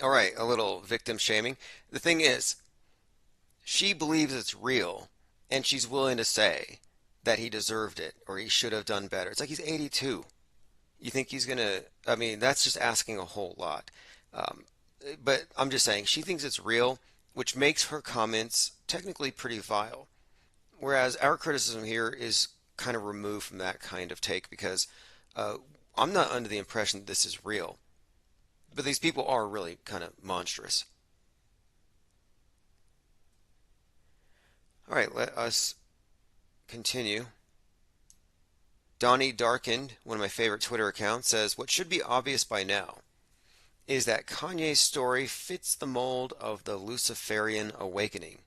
All right, a little victim shaming. The thing is, she believes it's real, and she's willing to say that he deserved it or he should have done better. It's like he's 82. You think he's going to... I mean, that's just asking a whole lot. But I'm just saying, she thinks it's real, which makes her comments technically pretty vile. Whereas our criticism here is kind of removed from that kind of take, because I'm not under the impression that this is real. But these people are really kind of monstrous. All right, let us continue. Donnie Darkened, one of my favorite Twitter accounts, says, what should be obvious by now is that Kanye's story fits the mold of the Luciferian awakening,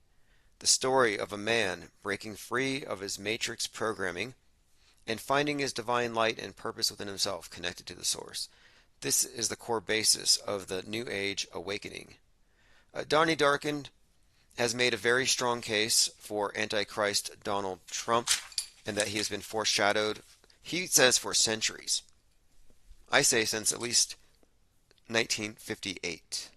the story of a man breaking free of his matrix programming and finding his divine light and purpose within himself connected to the source. This is the core basis of the New Age awakening. Donnie Darkened has made a very strong case for Antichrist Donald Trump and that he has been foreshadowed, he says, for centuries. I say since at least 1958.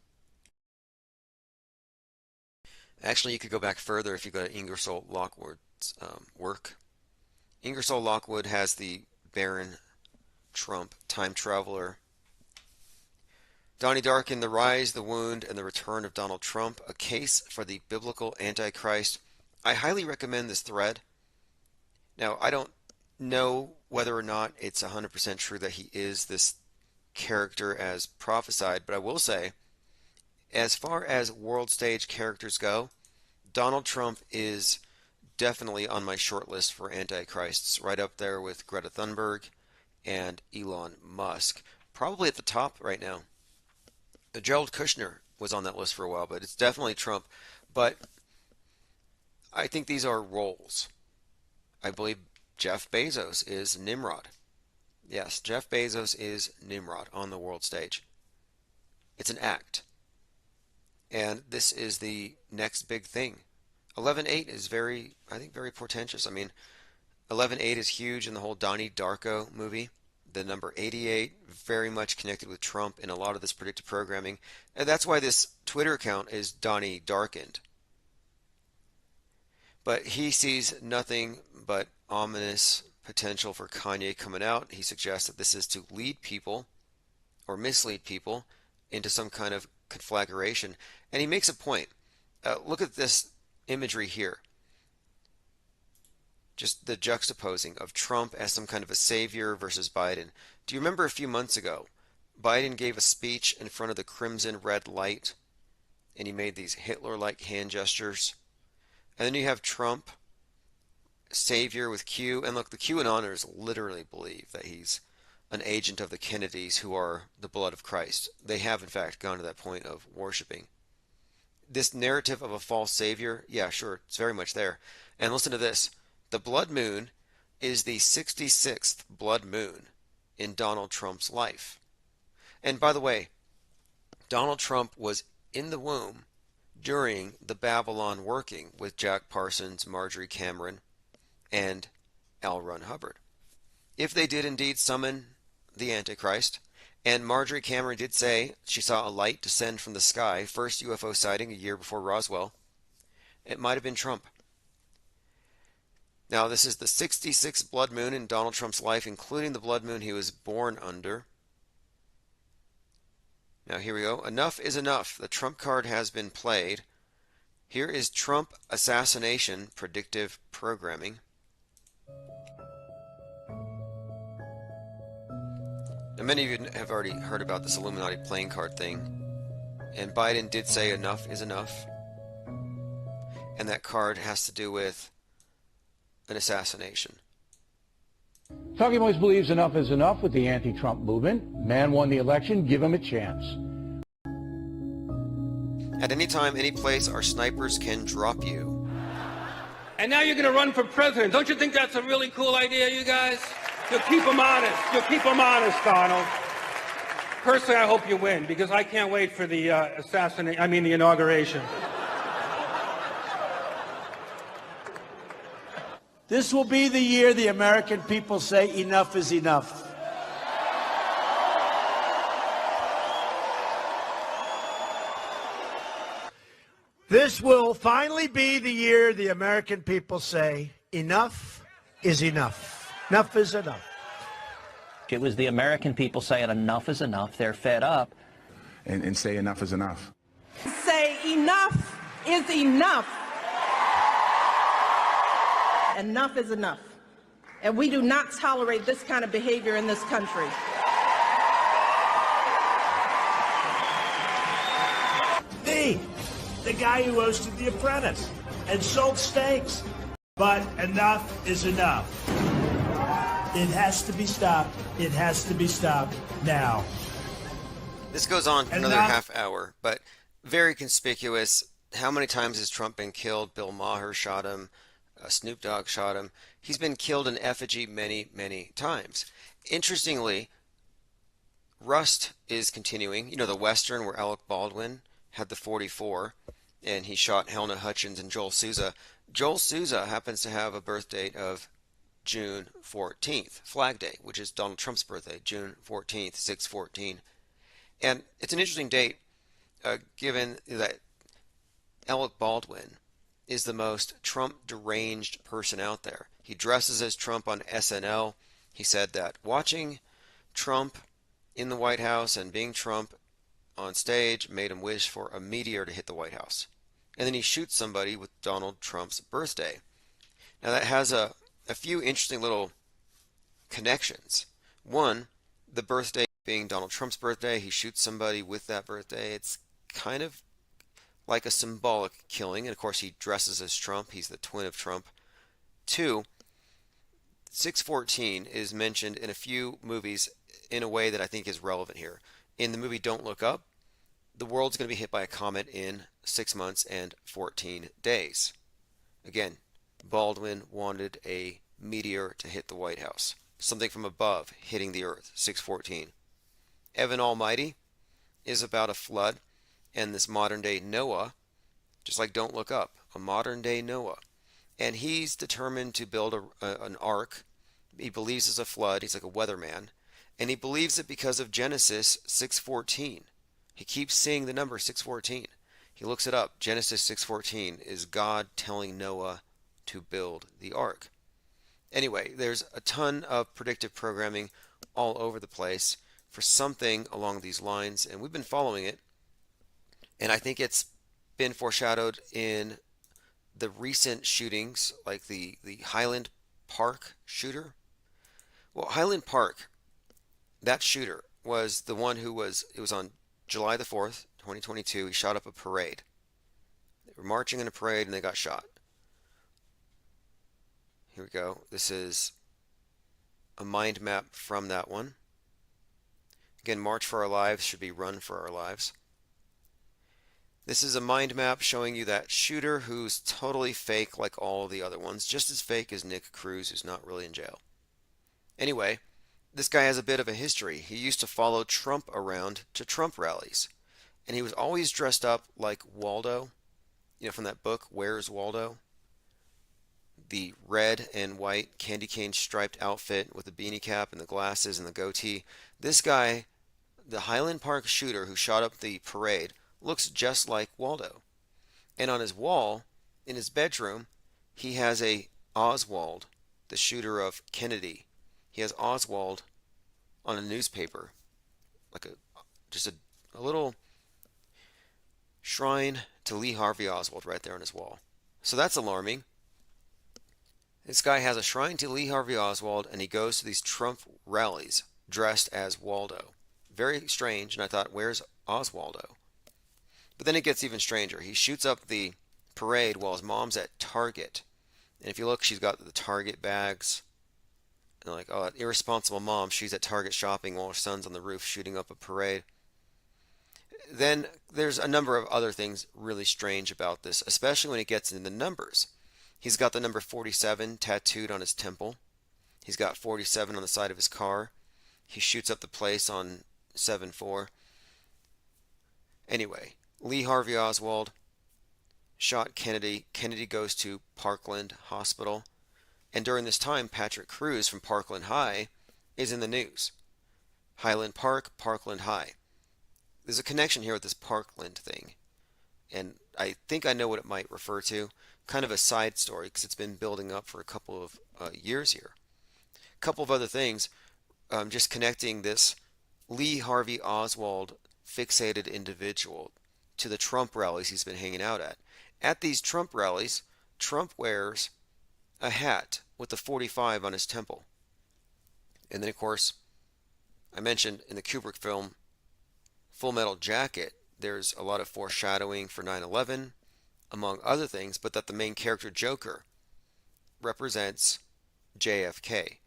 Actually, you could go back further if you go to Ingersoll Lockwood's work. Ingersoll Lockwood has the Baron Trump, Time Traveler. Donnie Darkened, The Rise, the Wound, and the Return of Donald Trump, a case for the biblical Antichrist. I highly recommend this thread. Now, I don't know whether or not it's 100% true that he is this character as prophesied, but I will say, as far as world stage characters go, Donald Trump is definitely on my short list for Antichrists, right up there with Greta Thunberg and Elon Musk. Probably at the top right now. Gerald Kushner was on that list for a while, but it's definitely Trump. But I think these are roles. I believe Jeff Bezos is Nimrod. Yes, Jeff Bezos is Nimrod on the world stage. It's an act. And this is the next big thing. 11.8 is very portentous. I mean, 11.8 is huge in the whole Donnie Darko movie. The number 88, very much connected with Trump in a lot of this predictive programming. And that's why this Twitter account is Donnie Darkened. But he sees nothing but ominous potential for Kanye coming out. He suggests that this is to lead people or mislead people into some kind of conflagration. And he makes a point. Look at this imagery here. just the juxtaposing of Trump as some kind of a savior versus Biden. Do you remember a few months ago, Biden gave a speech in front of the crimson red light, and he made these Hitler-like hand gestures? And then you have Trump, savior with Q, and look, the QAnoners literally believe that he's an agent of the Kennedys who are the blood of Christ. They have, in fact, gone to that point of worshiping. This narrative of a false savior, yeah, sure, it's very much there. And listen to this. The blood moon is the 66th blood moon in Donald Trump's life. And by the way, Donald Trump was in the womb during the Babylon working with Jack Parsons, Marjorie Cameron, and L. Ron Hubbard. If they did indeed summon the Antichrist, and Marjorie Cameron did say she saw a light descend from the sky, first UFO sighting a year before Roswell, it might have been Trump. Now, this is the 66th blood moon in Donald Trump's life, including the blood moon he was born under. Now, here we go. Enough is enough. The Trump card has been played. Here is Trump assassination predictive programming. Now, many of you have already heard about this Illuminati playing card thing, and Biden did say enough is enough, and that card has to do with an assassination. Talking Points believes enough is enough with the anti-Trump movement. Man won the election, give him a chance. At any time, any place, our snipers can drop you. And now you're going to run for president. Don't you think that's a really cool idea, you guys? You'll keep them honest. You'll keep them honest, Donald. Personally, I hope you win, because I can't wait for the the inauguration. This will be the year the American people say enough is enough. This will finally be the year the American people say enough is enough. Enough is enough. It was the American people saying enough is enough. They're fed up. And say enough is enough. Say enough is enough. Enough is enough. And we do not tolerate this kind of behavior in this country. Me, the guy who hosted The Apprentice and sold steaks. But enough is enough. It has to be stopped. It has to be stopped now. This goes on for another half hour, but very conspicuous. How many times has Trump been killed? Bill Maher shot him. Snoop Dogg shot him. He's been killed in effigy many, many times. Interestingly, Rust is continuing. You know, the Western where Alec Baldwin had the .44, and he shot Helena Hutchins and Joel Souza. Joel Souza happens to have a birth date of June 14th, Flag Day, which is Donald Trump's birthday, June 14th, 6/14. And it's an interesting date, given that Alec Baldwin is the most Trump deranged person out there. He dresses as Trump on SNL. He said that watching Trump in the White House and being Trump on stage made him wish for a meteor to hit the White House. And then he shoots somebody with Donald Trump's birthday. Now that has a few interesting little connections. One, the birthday being Donald Trump's birthday, he shoots somebody with that birthday. It's kind of like a symbolic killing, and of course he dresses as Trump. He's the twin of Trump. Two, 6/14 is mentioned in a few movies in a way that I think is relevant here. In the movie Don't Look Up, the world's going to be hit by a comet in 6 months and 14 days. Again, Baldwin wanted a meteor to hit the White House. Something from above hitting the earth, 6/14. Evan Almighty is about a flood and this modern day Noah, just like Don't Look Up, a modern day Noah. And he's determined to build an ark. He believes it's a flood. He's like a weatherman. And he believes it because of Genesis 6:14. He keeps seeing the number 6:14. He looks it up. Genesis 6:14 is God telling Noah to build the ark. Anyway, there's a ton of predictive programming all over the place for something along these lines, and we've been following it. And I think it's been foreshadowed in the recent shootings, like the Highland Park shooter? Well, Highland Park, that shooter was the one it was on July the 4th, 2022. He shot up a parade. They were marching in a parade and they got shot. Here we go. This is a mind map from that one. Again, March for Our Lives should be Run for Our Lives. This is a mind map showing you that shooter who's totally fake like all the other ones, just as fake as Nick Cruz, who's not really in jail. Anyway, this guy has a bit of a history. He used to follow Trump around to Trump rallies, and he was always dressed up like Waldo, from that book, Where's Waldo? The red and white candy cane striped outfit with the beanie cap and the glasses and the goatee. This guy, the Highland Park shooter who shot up the parade, looks just like Waldo. And on his wall, in his bedroom, he has a Oswald, the shooter of Kennedy. He has Oswald on a newspaper, like just a little shrine to Lee Harvey Oswald right there on his wall. So that's alarming. This guy has a shrine to Lee Harvey Oswald, and he goes to these Trump rallies dressed as Waldo. Very strange, and I thought, where's Oswaldo? But then it gets even stranger. He shoots up the parade while his mom's at Target. And if you look, she's got the Target bags. And like, oh, that irresponsible mom, she's at Target shopping while her son's on the roof shooting up a parade. Then there's a number of other things really strange about this, especially when it gets into the numbers. He's got the number 47 tattooed on his temple. He's got 47 on the side of his car. He shoots up the place on 7-4. Anyway, Lee Harvey Oswald shot Kennedy. Kennedy goes to Parkland Hospital. And during this time, Patrick Cruz from Parkland High is in the news. Highland Park, Parkland High. There's a connection here with this Parkland thing. And I think I know what it might refer to. Kind of a side story because it's been building up for a couple of years here. A couple of other things. Just connecting this Lee Harvey Oswald fixated individual to the Trump rallies he's been hanging out at. At these Trump rallies, Trump wears a hat with the 45 on his temple. And then, of course, I mentioned in the Kubrick film Full Metal Jacket, there's a lot of foreshadowing for 9/11, among other things, but that the main character Joker represents JFK.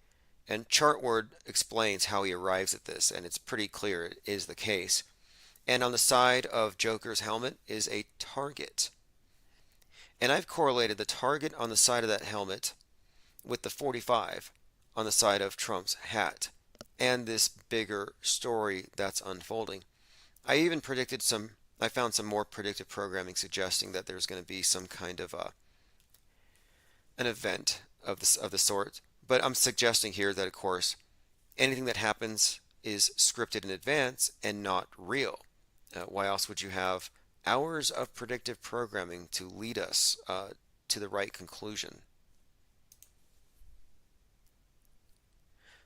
And Chartword explains how he arrives at this, and it's pretty clear it is the case. And on the side of Joker's helmet is a target. And I've correlated the target on the side of that helmet with the 45 on the side of Trump's hat and this bigger story that's unfolding. I even I found some more predictive programming suggesting that there's going to be some kind of an event of the sort. But I'm suggesting here that, of course, anything that happens is scripted in advance and not real. Why else would you have hours of predictive programming to lead us to the right conclusion?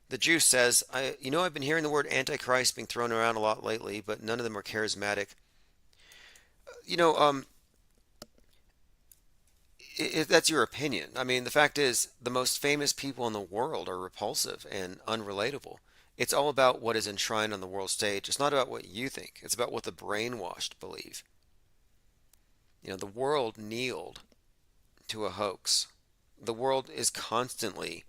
The Juice says, I've been hearing the word Antichrist being thrown around a lot lately, but none of them are charismatic. That's your opinion. I mean, the fact is, the most famous people in the world are repulsive and unrelatable. It's all about what is enshrined on the world stage. It's not about what you think. It's about what the brainwashed believe. The world kneeled to a hoax. The world is constantly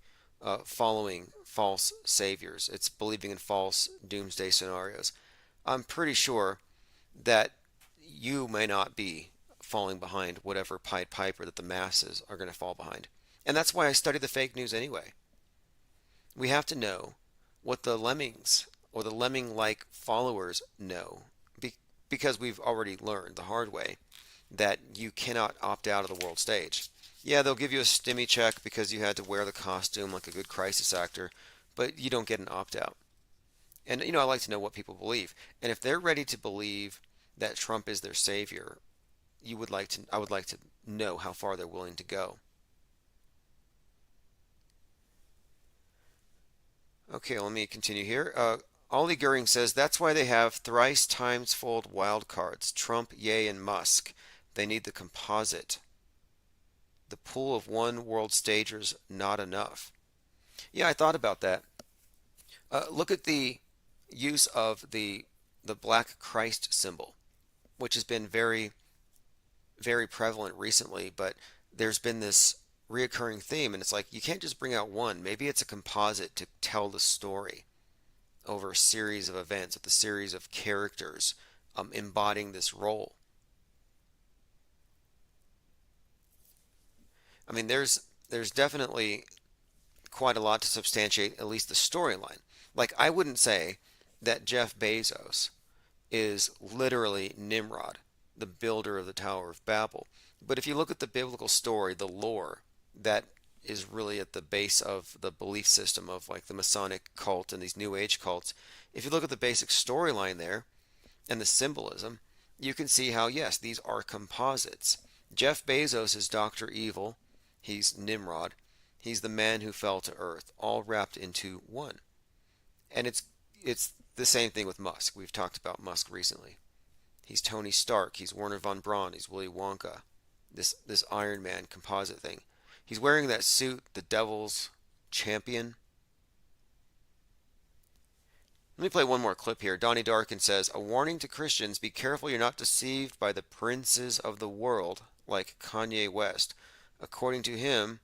following false saviors. It's believing in false doomsday scenarios. I'm pretty sure that you may not be falling behind whatever Pied Piper that the masses are going to fall behind. And that's why I study the fake news anyway. We have to know what the lemmings or the lemming-like followers know, because we've already learned the hard way that you cannot opt out of the world stage. Yeah, they'll give you a stimmy check because you had to wear the costume like a good crisis actor, but you don't get an opt-out. And, I like to know what people believe. And if they're ready to believe that Trump is their savior, I would like to know how far they're willing to go. Okay, let me continue here. Ollie Goering says, that's why they have thrice times fold wild cards. Trump, Ye, and Musk. They need the composite. The pool of one world stagers not enough. Yeah, I thought about that. Look at the use of the black Christ symbol, which has been very, very prevalent recently, but there's been this reoccurring theme, and it's like you can't just bring out one. Maybe it's a composite to tell the story over a series of events with a series of characters embodying this role. I mean, there's definitely quite a lot to substantiate at least the storyline. Like, I wouldn't say that Jeff Bezos is literally Nimrod, the builder of the Tower of Babel. But if you look at the biblical story, the lore that is really at the base of the belief system of like the Masonic cult and these New Age cults, if you look at the basic storyline there and the symbolism, you can see how, yes, these are composites. Jeff Bezos is Dr. Evil. He's Nimrod. He's the man who fell to earth, all wrapped into one. And it's the same thing with Musk. We've talked about Musk recently. He's Tony Stark. He's Werner von Braun. He's Willy Wonka. This Iron Man composite thing. He's wearing that suit, the Devil's Champion. Let me play one more clip here. Donnie Darkin says, "A warning to Christians, be careful you're not deceived by the princes of the world, like Kanye West. According to him,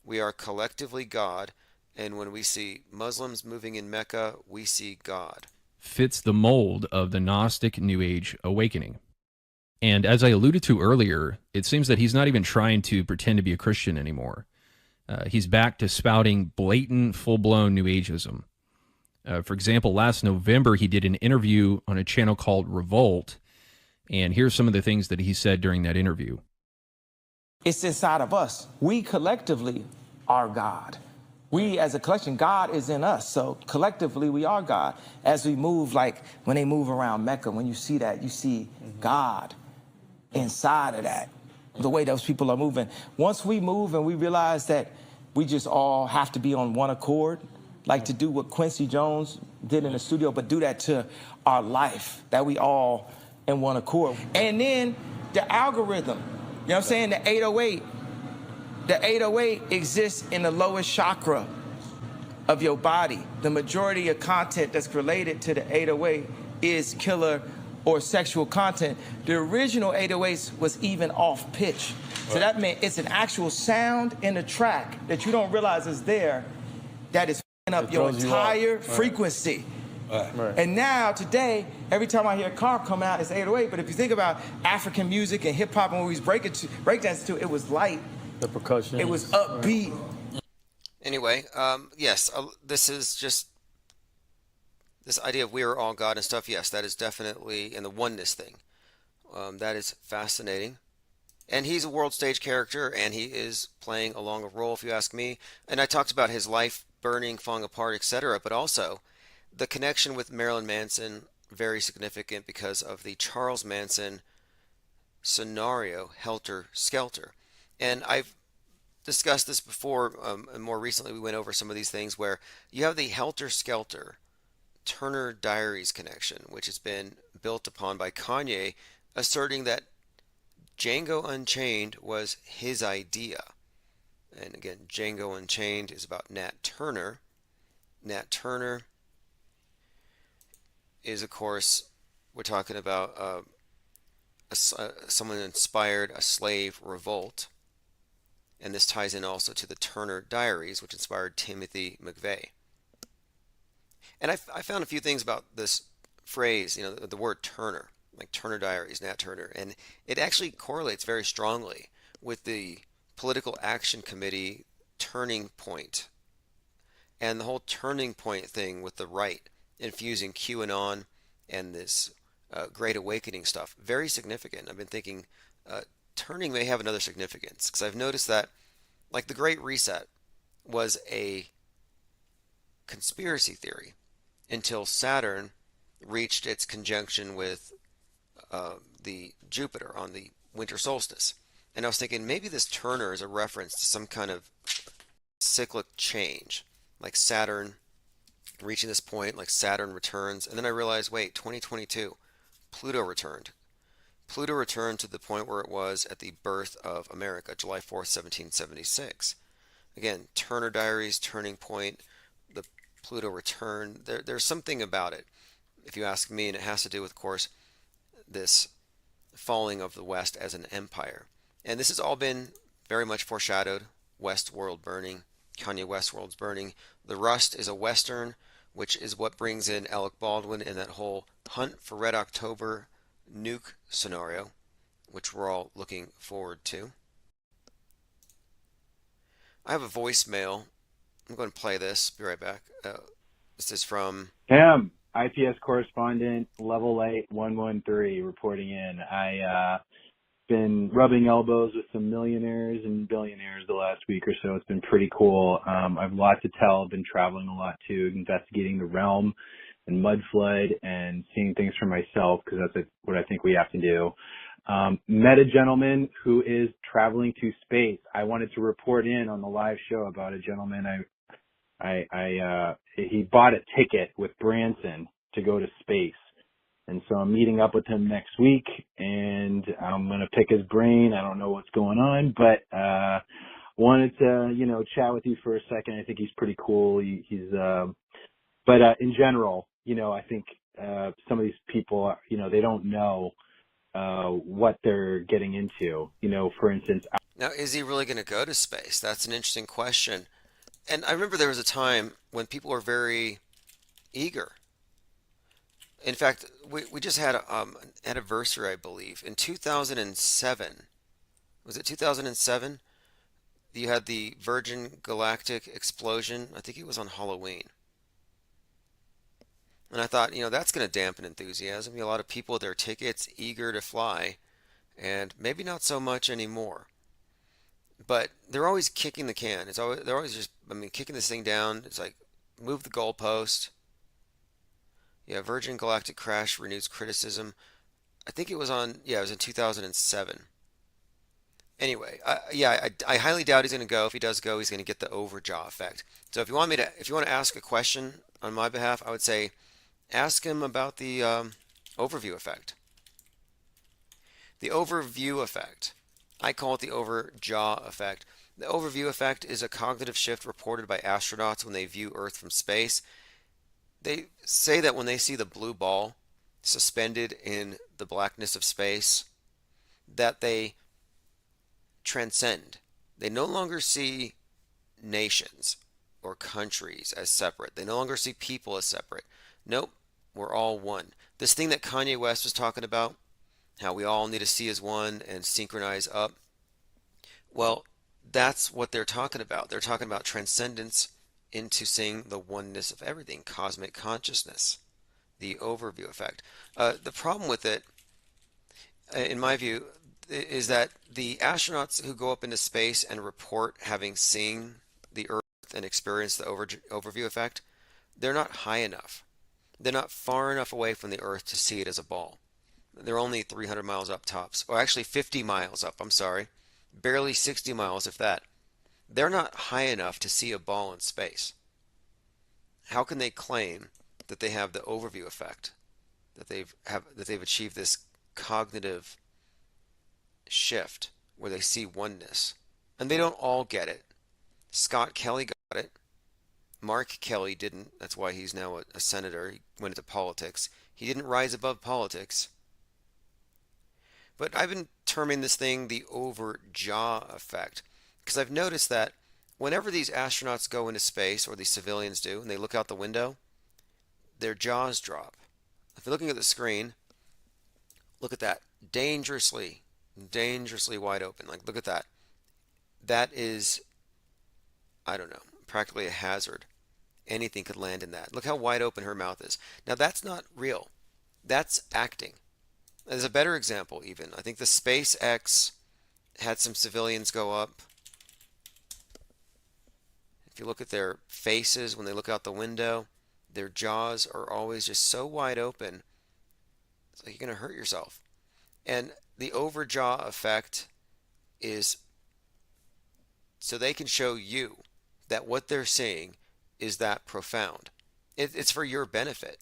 we are collectively God, and when we see Muslims moving in Mecca, we see God." Fits the mold of the Gnostic New Age awakening. And as I alluded to earlier, it seems that he's not even trying to pretend to be a Christian anymore. He's back to spouting blatant, full-blown New Ageism. For example, last November, he did an interview on a channel called Revolt, and here's some of the things that he said during that interview. It's inside of us. We collectively are God. We as a collection, God is in us. So collectively, we are God. As we move, like when they move around Mecca, when you see that, you see God inside of that, the way those people are moving. Once we move and we realize that we just all have to be on one accord, like to do what Quincy Jones did in the studio, but do that to our life, that we all in one accord. And then the algorithm, you know what I'm saying, the 808. The 808 exists in the lowest chakra of your body. The majority of content that's related to the 808 is killer or sexual content. The original 808s was even off pitch. So that meant it's an actual sound in the track that you don't realize is there that is f***ing up your entire frequency. Right. And now, today, every time I hear a car come out, it's 808. But if you think about African music and hip-hop and what we was breakdancing to, it was light. The percussion. It was upbeat. Anyway, yes, this is just this idea of we are all God and stuff. Yes, that is definitely, and the oneness thing. That is fascinating. And he's a world stage character, and he is playing along a role, if you ask me. And I talked about his life burning, falling apart, etc. But also, the connection with Marilyn Manson, very significant because of the Charles Manson scenario, Helter Skelter. And I've discussed this before, and more recently we went over some of these things where you have the Helter Skelter Turner Diaries connection, which has been built upon by Kanye, asserting that Django Unchained was his idea. And again, Django Unchained is about Nat Turner. Nat Turner is, of course, we're talking about someone inspired a slave revolt. And this ties in also to the Turner Diaries, which inspired Timothy McVeigh. And I found a few things about this phrase, the word Turner, like Turner Diaries, Nat Turner, and it actually correlates very strongly with the Political Action Committee turning point and the whole turning point thing with the right, infusing QAnon and this Great Awakening stuff. Very significant. I've been thinking turning may have another significance, because I've noticed that, like, the Great Reset was a conspiracy theory until Saturn reached its conjunction with the Jupiter on the winter solstice. And I was thinking maybe this Turner is a reference to some kind of cyclic change, like Saturn reaching this point, like Saturn returns, and then I realized, wait, 2022, Pluto returned. Pluto returned to the point where it was at the birth of America, July 4th, 1776. Again, Turner Diaries, Turning Point, the Pluto return. There's something about it, if you ask me, and it has to do with, of course, this falling of the West as an empire. And this has all been very much foreshadowed. Westworld burning, Kanye Westworld's burning. The Rust is a Western, which is what brings in Alec Baldwin in that whole Hunt for Red October nuke scenario, which we're all looking forward to. I have a voicemail. I'm going to play this. Be right back. This is from Tim, IPS correspondent, level 8 113, reporting in. I been rubbing elbows with some millionaires and billionaires the last week or so. It's been pretty cool. I've a lot to tell. I've been traveling a lot too, investigating the realm and mud flood and seeing things for myself, because that's what I think we have to do. Met a gentleman who is traveling to space. I wanted to report in on the live show about a gentleman. He bought a ticket with Branson to go to space. And so I'm meeting up with him next week, and I'm going to pick his brain. I don't know what's going on, but wanted to, chat with you for a second. I think he's pretty cool. But in general, I think some of these people, they don't know what they're getting into. For instance. Now, is he really going to go to space? That's an interesting question. And I remember there was a time when people were very eager. In fact, we just had an anniversary, I believe, in 2007. Was it 2007? You had the Virgin Galactic explosion. I think it was on Halloween. And I thought, that's going to dampen enthusiasm. A lot of people with their tickets eager to fly, and maybe not so much anymore. But they're always kicking the can. They're always just, kicking this thing down. It's like, move the goalpost. Yeah, Virgin Galactic crash renews criticism. I think it was it was in 2007. Anyway, I highly doubt he's going to go. If he does go, he's going to get the overjaw effect. So if you want to ask a question on my behalf, I would say, ask him about the overview effect. The overview effect. I call it the overjaw effect. The overview effect is a cognitive shift reported by astronauts when they view Earth from space. They say that when they see the blue ball suspended in the blackness of space, that they transcend. They no longer see nations or countries as separate. They no longer see people as separate. Nope, we're all one. This thing that Kanye West was talking about, how we all need to see as one and synchronize up. Well, that's what they're talking about. They're talking about transcendence into seeing the oneness of everything, cosmic consciousness, the overview effect. The problem with it, in my view, is that the astronauts who go up into space and report having seen the Earth and experienced the overview effect, they're not high enough. They're not far enough away from the Earth to see it as a ball. They're only 300 miles up tops, or actually 50 miles up, I'm sorry. Barely 60 miles, if that. They're not high enough to see a ball in space. How can they claim that they have the overview effect, that they've achieved this cognitive shift where they see oneness? And they don't all get it. Scott Kelly got it. Mark Kelly didn't. That's why he's now a senator. He went into politics. He didn't rise above politics. But I've been terming this thing the overjaw effect, because I've noticed that whenever these astronauts go into space, or these civilians do, and they look out the window, their jaws drop. If you're looking at the screen, look at that. Dangerously wide open. Like, look at that. That is, I don't know, practically a hazard. Anything could land in that. Look how wide open her mouth is. Now, that's not real. That's acting. There's a better example, even. I think the SpaceX had some civilians go up. If you look at their faces when they look out the window, their jaws are always just so wide open. It's like you're going to hurt yourself. And the overjaw effect is so they can show you that what they're seeing is that profound. It's for your benefit.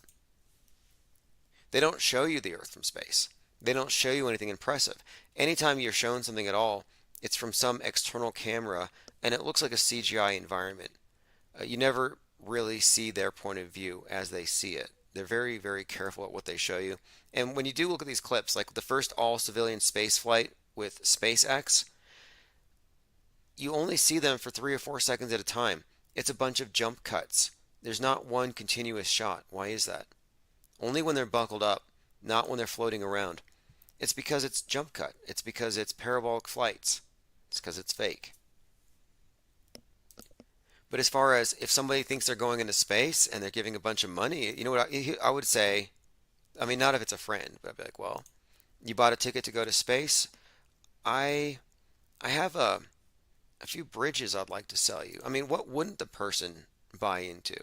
They don't show you the Earth from space. They don't show you anything impressive. Anytime you're shown something at all, it's from some external camera and it looks like a CGI environment. You never really see their point of view as they see it. They're very, very careful at what they show you. And when you do look at these clips, like the first all-civilian space flight with SpaceX, you only see them for 3 or 4 seconds at a time. It's a bunch of jump cuts. There's not one continuous shot. Why is that? Only when they're buckled up, not when they're floating around. It's because it's jump cut. It's because it's parabolic flights. It's because it's fake. But as far as if somebody thinks they're going into space and they're giving a bunch of money, you know what I would say? I mean, not if it's a friend, but I'd be like, well, you bought a ticket to go to space. I have a few bridges I'd like to sell you. I mean, what wouldn't the person buy into?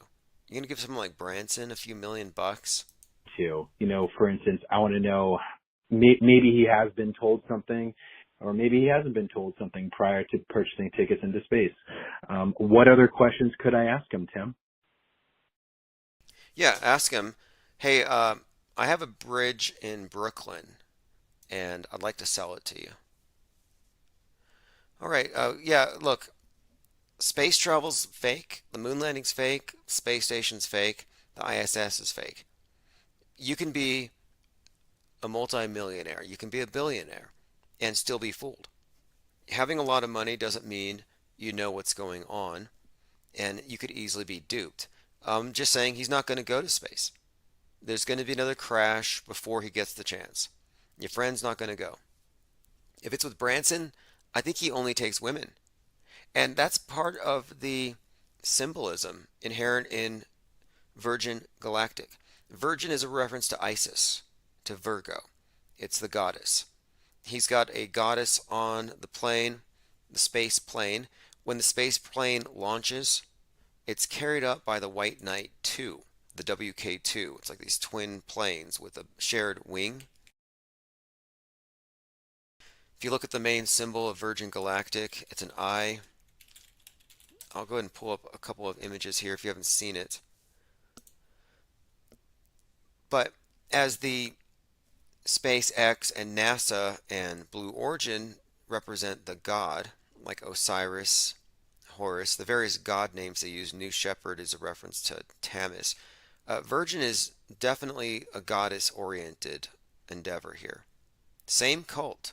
You're gonna give someone like Branson a few $1,000,000? To, for instance, I want to know, maybe he has been told something, or maybe he hasn't been told something prior to purchasing tickets into space. What other questions could I ask him, Tim? Yeah, ask him, hey, I have a bridge in Brooklyn, and I'd like to sell it to you. All right, yeah, look, space travel's fake, the moon landing's fake, space station's fake, the ISS is fake. You can be a multimillionaire, you can be a billionaire, and still be fooled. Having a lot of money doesn't mean you know what's going on, and you could easily be duped. I'm just saying he's not going to go to space. There's going to be another crash before he gets the chance. Your friend's not going to go. If it's with Branson, I think he only takes women. And that's part of the symbolism inherent in Virgin Galactic. Virgin is a reference to Isis, to Virgo. It's the goddess. He's got a goddess on the plane, the space plane. When the space plane launches, it's carried up by the White Knight 2, the WK2. It's like these twin planes with a shared wing. If you look at the main symbol of Virgin Galactic, it's an eye. I'll go ahead and pull up a couple of images here if you haven't seen it. But as the SpaceX and NASA and Blue Origin represent the god, like Osiris, Horus, the various god names they use, New Shepherd is a reference to Tammuz. Virgin is definitely a goddess-oriented endeavor here. Same cult,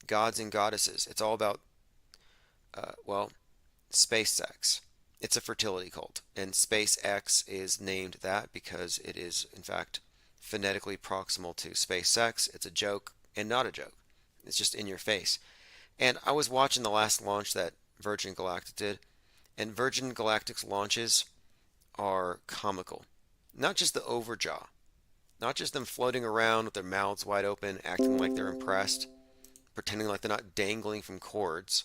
gods and goddesses. It's all about, space sex. It's a fertility cult, and SpaceX is named that because it is, in fact, phonetically proximal to space sex. It's a joke and not a joke. It's just in your face. And I was watching the last launch that Virgin Galactic did, and Virgin Galactic's launches are comical. Not just the overjaw, not just them floating around with their mouths wide open, acting like they're impressed, pretending like they're not dangling from cords,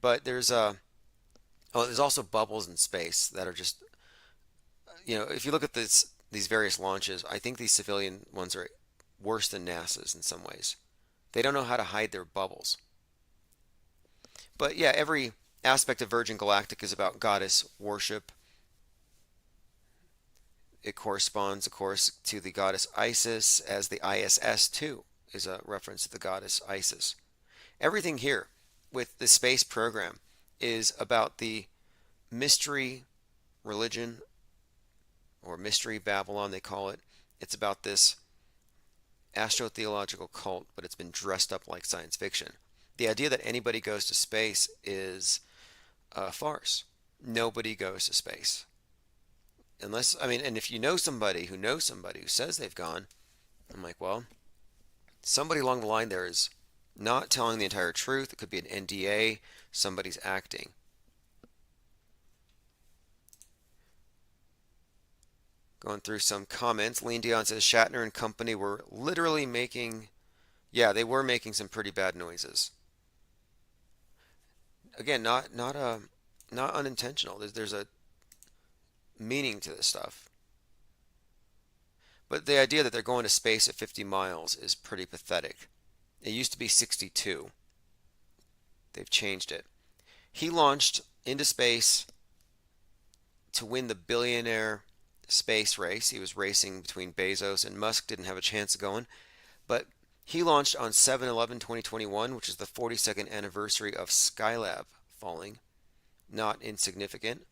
but there's also bubbles in space that are just, if you look at these various launches, I think these civilian ones are worse than NASA's in some ways. They don't know how to hide their bubbles. But yeah, every aspect of Virgin Galactic is about goddess worship. It corresponds, of course, to the goddess Isis, as the ISS too is a reference to the goddess Isis. Everything here with the space program is about the mystery religion, or mystery Babylon they call it. It's about this astrotheological cult, but it's been dressed up like science fiction. The idea that anybody goes to space is a farce. Nobody goes to space. And if you know somebody who knows somebody who says they've gone, I'm like, well, somebody along the line there is not telling the entire truth. It could be an NDA. Somebody's acting. Going through some comments. Lean Dion says Shatner and company were literally making, they were making some pretty bad noises. Again, not unintentional. There's a meaning to this stuff. But the idea that they're going to space at 50 miles is pretty pathetic. It used to be 62. They've changed it. He launched into space to win the billionaire space race. He was racing between Bezos and Musk, didn't have a chance of going. But he launched on 7/11/2021, which is the 42nd anniversary of Skylab falling. not insignificant.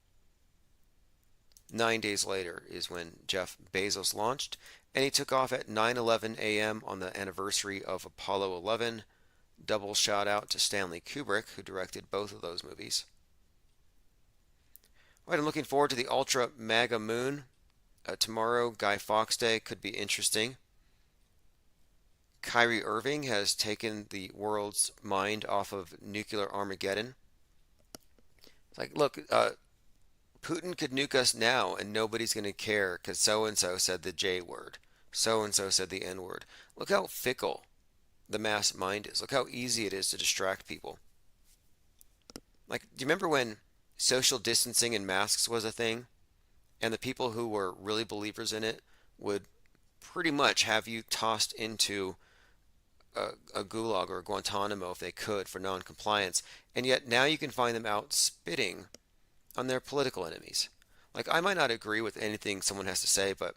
9 days later is when Jeff Bezos launched, and he took off at 9:11 a.m. on the anniversary of Apollo 11. Double shout out to Stanley Kubrick, who directed both of those movies. All right, I'm looking forward to the Ultra MAGA Moon. Tomorrow, Guy Fawkes Day, could be interesting. Kyrie Irving has taken the world's mind off of nuclear Armageddon. It's like, look, Putin could nuke us now and nobody's going to care because so-and-so said the J word. So-and-so said the N word. Look how fickle the mass mind is. Look how easy it is to distract people. Like, do you remember when social distancing and masks was a thing? And the people who were really believers in it would pretty much have you tossed into a gulag or a Guantanamo if they could for non-compliance. And yet now you can find them out spitting on their political enemies. Like, I might not agree with anything someone has to say, but,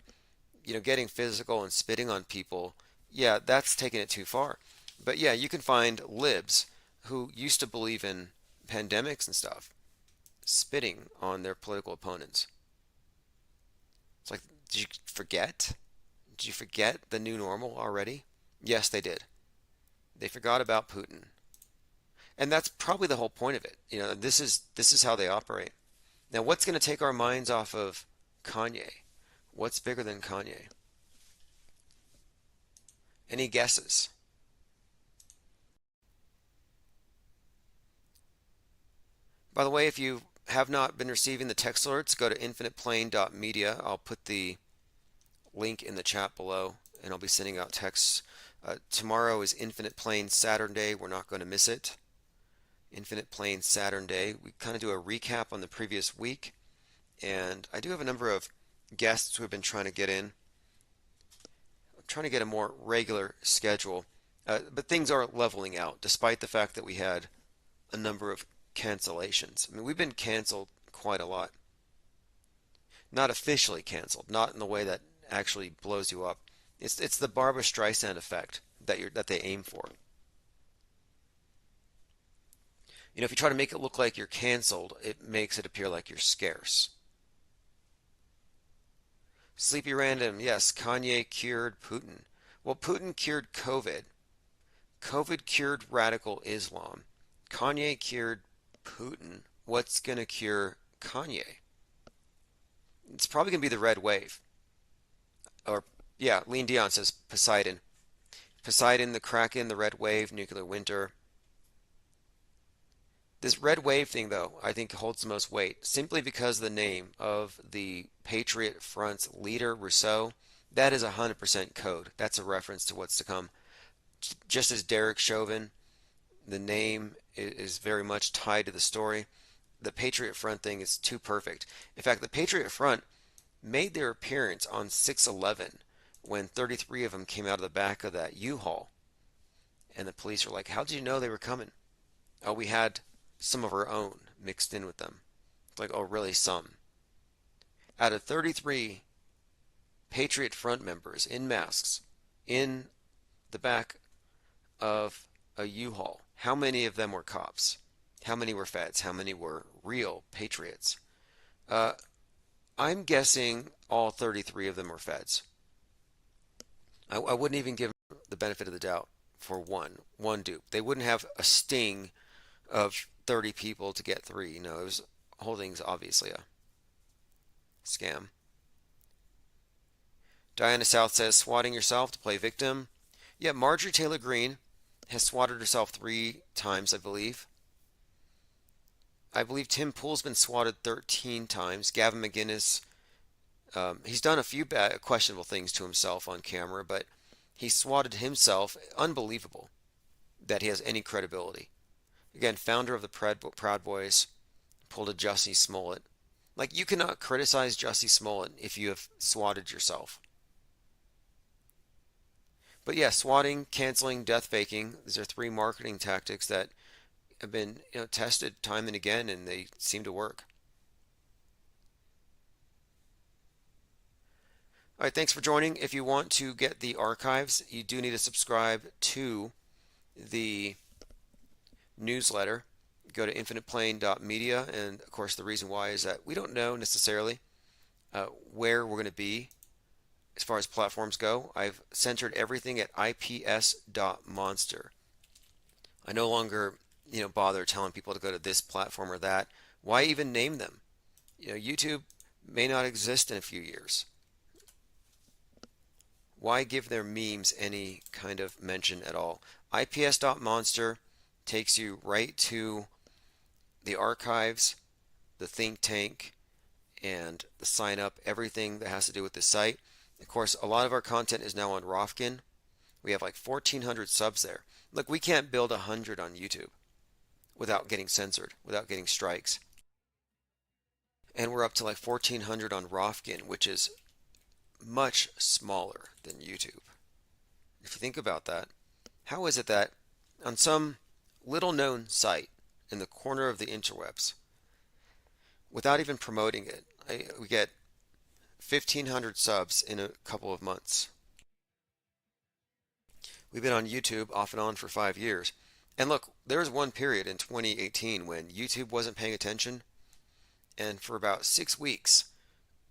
you know, getting physical and spitting on people, yeah, that's taking it too far. But yeah, you can find libs who used to believe in pandemics and stuff spitting on their political opponents. It's like, did you forget? Did you forget the new normal already? Yes, they did. They forgot about Putin. And that's probably the whole point of it. You know, this is how they operate. Now, what's going to take our minds off of Kanye? What's bigger than Kanye? Any guesses? By the way, if you have not been receiving the text alerts, go to infiniteplane.media. I'll put the link in the chat below, and I'll be sending out texts. Tomorrow is Infinite Plane Saturn Day. We're not going to miss it. Infinite Plane Saturn Day. We kind of do a recap on the previous week, and I do have a number of guests who have been trying to get in. I'm trying to get a more regular schedule, but things are leveling out despite the fact that we had a number of cancellations. I mean, we've been canceled quite a lot. Not officially canceled, not in the way that actually blows you up. It's the Barbra Streisand effect that they aim for. You know, if you try to make it look like you're canceled, it makes it appear like you're scarce. Sleepy Random, yes, Kanye cured Putin. Well, Putin cured COVID. COVID cured radical Islam. Kanye cured Putin. What's going to cure Kanye? It's probably going to be the red wave. Or, yeah, Lean Dion says Poseidon. Poseidon, the Kraken, the red wave, nuclear winter. This red wave thing, though, I think holds the most weight, simply because of the name of the Patriot Front's leader, Rousseau. That is 100% code. That's a reference to what's to come. Just as Derek Chauvin, the name is very much tied to the story. The Patriot Front thing is too perfect. In fact, the Patriot Front made their appearance on 6/11 when 33 of them came out of the back of that U-Haul. And the police were like, how did you know they were coming? Oh, we had some of our own mixed in with them. It's like, oh, really, some? Out of 33 Patriot Front members in masks in the back of a U-Haul, how many of them were cops? How many were feds? How many were real patriots? I'm guessing all 33 of them were feds. I wouldn't even give them the benefit of the doubt for one dupe. They wouldn't have a sting of 30 people to get 3. You know, it was whole thing's obviously a scam. Diana South says, swatting yourself to play victim. Yeah, Marjorie Taylor Greene has swatted herself 3 times, I believe. I believe Tim Pool's been swatted 13 times. Gavin McInnes, he's done a few questionable things to himself on camera, but he swatted himself. Unbelievable that he has any credibility. Again, founder of the Proud Boys, pulled a Jussie Smollett. Like, you cannot criticize Jussie Smollett if you have swatted yourself. But yeah, swatting, canceling, death faking, these are 3 marketing tactics that have been, you know, tested time and again, and they seem to work. All right, thanks for joining. If you want to get the archives, you do need to subscribe to the newsletter. go to infiniteplane.media, and of course the reason why is that we don't know necessarily where we're going to be as far as platforms go. I've centered everything at ips.monster. I no longer bother telling people to go to this platform or that. Why even name them? YouTube may not exist in a few years. Why give their memes any kind of mention at all? ips.monster takes you right to the archives, the think tank, and the sign up, everything that has to do with the site. Of course, a lot of our content is now on Rofkin. We have like 1,400 subs there. Look, we can't build 100 on YouTube without getting censored, without getting strikes. And we're up to like 1,400 on Rofkin, which is much smaller than YouTube. If you think about that, how is it that on some little known site in the corner of the interwebs, without even promoting it, we get 1,500 subs in a couple of months? We've been on YouTube off and on for 5 years. And look, there was one period in 2018 when YouTube wasn't paying attention, and for about 6 weeks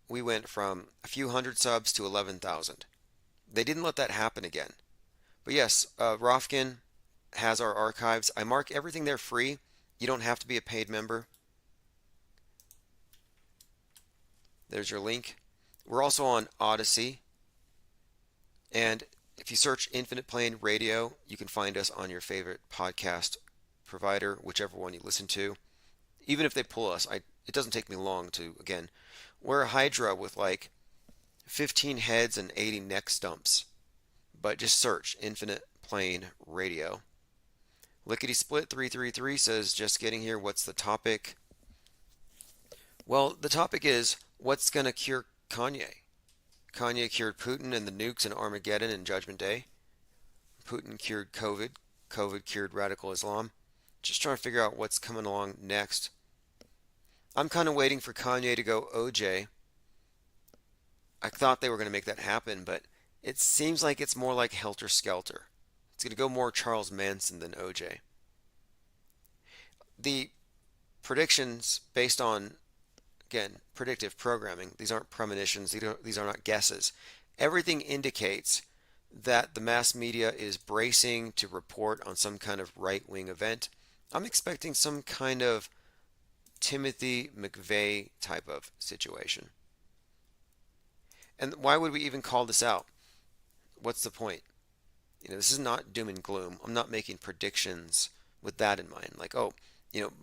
we went from a few hundred subs to 11,000. They didn't let that happen again. But yes, Rofkin has our archives. I mark everything there free. You don't have to be a paid member. There's your link. We're also on Odyssey. And if you search Infinite Plane Radio, you can find us on your favorite podcast provider, whichever one you listen to. Even if they pull us, it doesn't take me long to, again, we're a Hydra with like 15 heads and 80 neck stumps. But just search Infinite Plane Radio. Lickety Split 333 says, just getting here, what's the topic? Well, the topic is, what's going to cure Kanye? Kanye cured Putin and the nukes in Armageddon and Judgment Day. Putin cured COVID. COVID cured radical Islam. Just trying to figure out what's coming along next. I'm kind of waiting for Kanye to go OJ. I thought they were going to make that happen, but it seems like it's more like Helter Skelter. It's going to go more Charles Manson than OJ. The predictions based on, again, predictive programming, these aren't premonitions, these are not guesses. Everything indicates that the mass media is bracing to report on some kind of right-wing event. I'm expecting some kind of Timothy McVeigh type of situation. And why would we even call this out? What's the point? This is not doom and gloom. I'm not making predictions with that in mind. Like,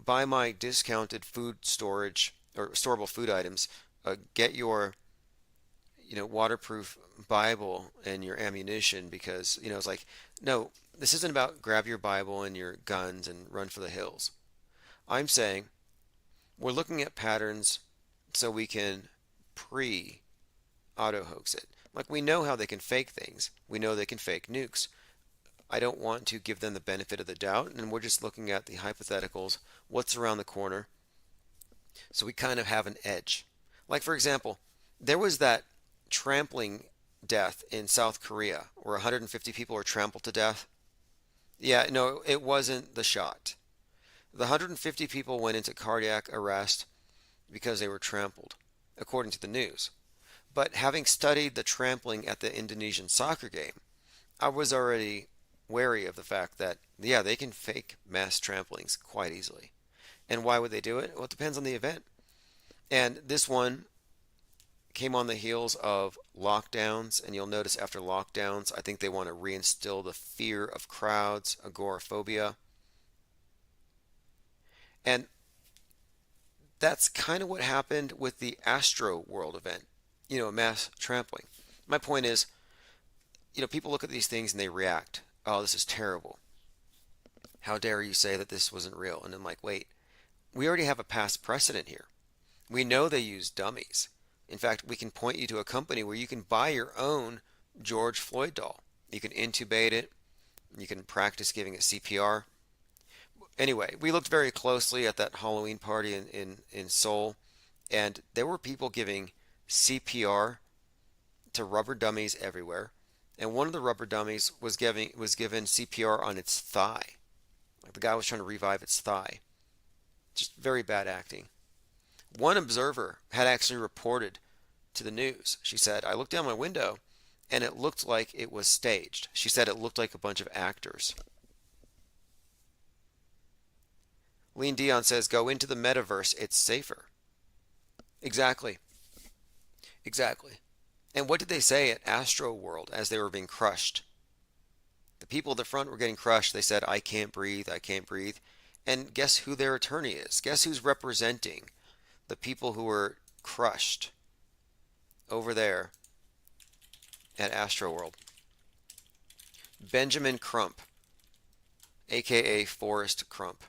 buy my discounted food storage or storable food items. Get your, waterproof Bible and your ammunition because, it's like, no, this isn't about grab your Bible and your guns and run for the hills. I'm saying we're looking at patterns so we can auto hoax it. Like, we know how they can fake things. We know they can fake nukes. I don't want to give them the benefit of the doubt, and we're just looking at the hypotheticals, what's around the corner, so we kind of have an edge. Like, for example, there was that trampling death in South Korea where 150 people were trampled to death. Yeah, no, it wasn't the shot. The 150 people went into cardiac arrest because they were trampled, according to the news. But having studied the trampling at the Indonesian soccer game, I was already wary of the fact that, yeah, they can fake mass tramplings quite easily. And why would they do it? Well, it depends on the event. And this one came on the heels of lockdowns. And you'll notice after lockdowns, I think they want to reinstill the fear of crowds, agoraphobia. And that's kind of what happened with the Astro World event. Mass trampling. My point is, people look at these things and they react. Oh, this is terrible. How dare you say that this wasn't real? And I'm like, wait, we already have a past precedent here. We know they use dummies. In fact, we can point you to a company where you can buy your own George Floyd doll. You can intubate it. You can practice giving it CPR. Anyway, we looked very closely at that Halloween party in Seoul, and there were people giving CPR to rubber dummies everywhere, and one of the rubber dummies was given CPR on its thigh. Like the guy was trying to revive its thigh. Just very bad acting. One observer had actually reported to the news. She said, I looked down my window and it looked like it was staged. She said it looked like a bunch of actors. Lean Dion says, go into the metaverse, it's safer. Exactly. Exactly. And what did they say at Astro World as they were being crushed? The people at the front were getting crushed. They said, I can't breathe, I can't breathe. And guess who their attorney is? Guess who's representing the people who were crushed over there at Astro World? Benjamin Crump, aka Forrest Crump.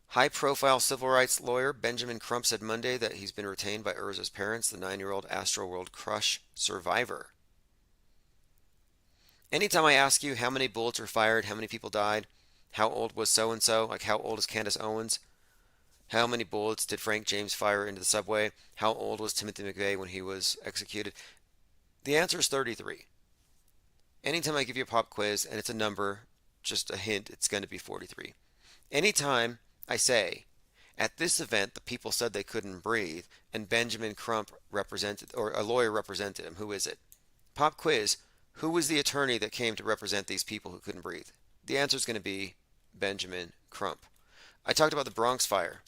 High-profile civil rights lawyer Benjamin Crump said Monday that he's been retained by Urza's parents, the 9-year-old Astroworld crush survivor. Anytime I ask you how many bullets were fired, how many people died, how old was so-and-so, like how old is Candace Owens, how many bullets did Frank James fire into the subway, how old was Timothy McVeigh when he was executed, the answer is 33. Anytime I give you a pop quiz and it's a number, just a hint, it's going to be 43. Anytime I say, at this event, the people said they couldn't breathe, and Benjamin Crump represented, or a lawyer represented him. Who is it? Pop quiz. Who was the attorney that came to represent these people who couldn't breathe? The answer is going to be Benjamin Crump. I talked about the Bronx fire.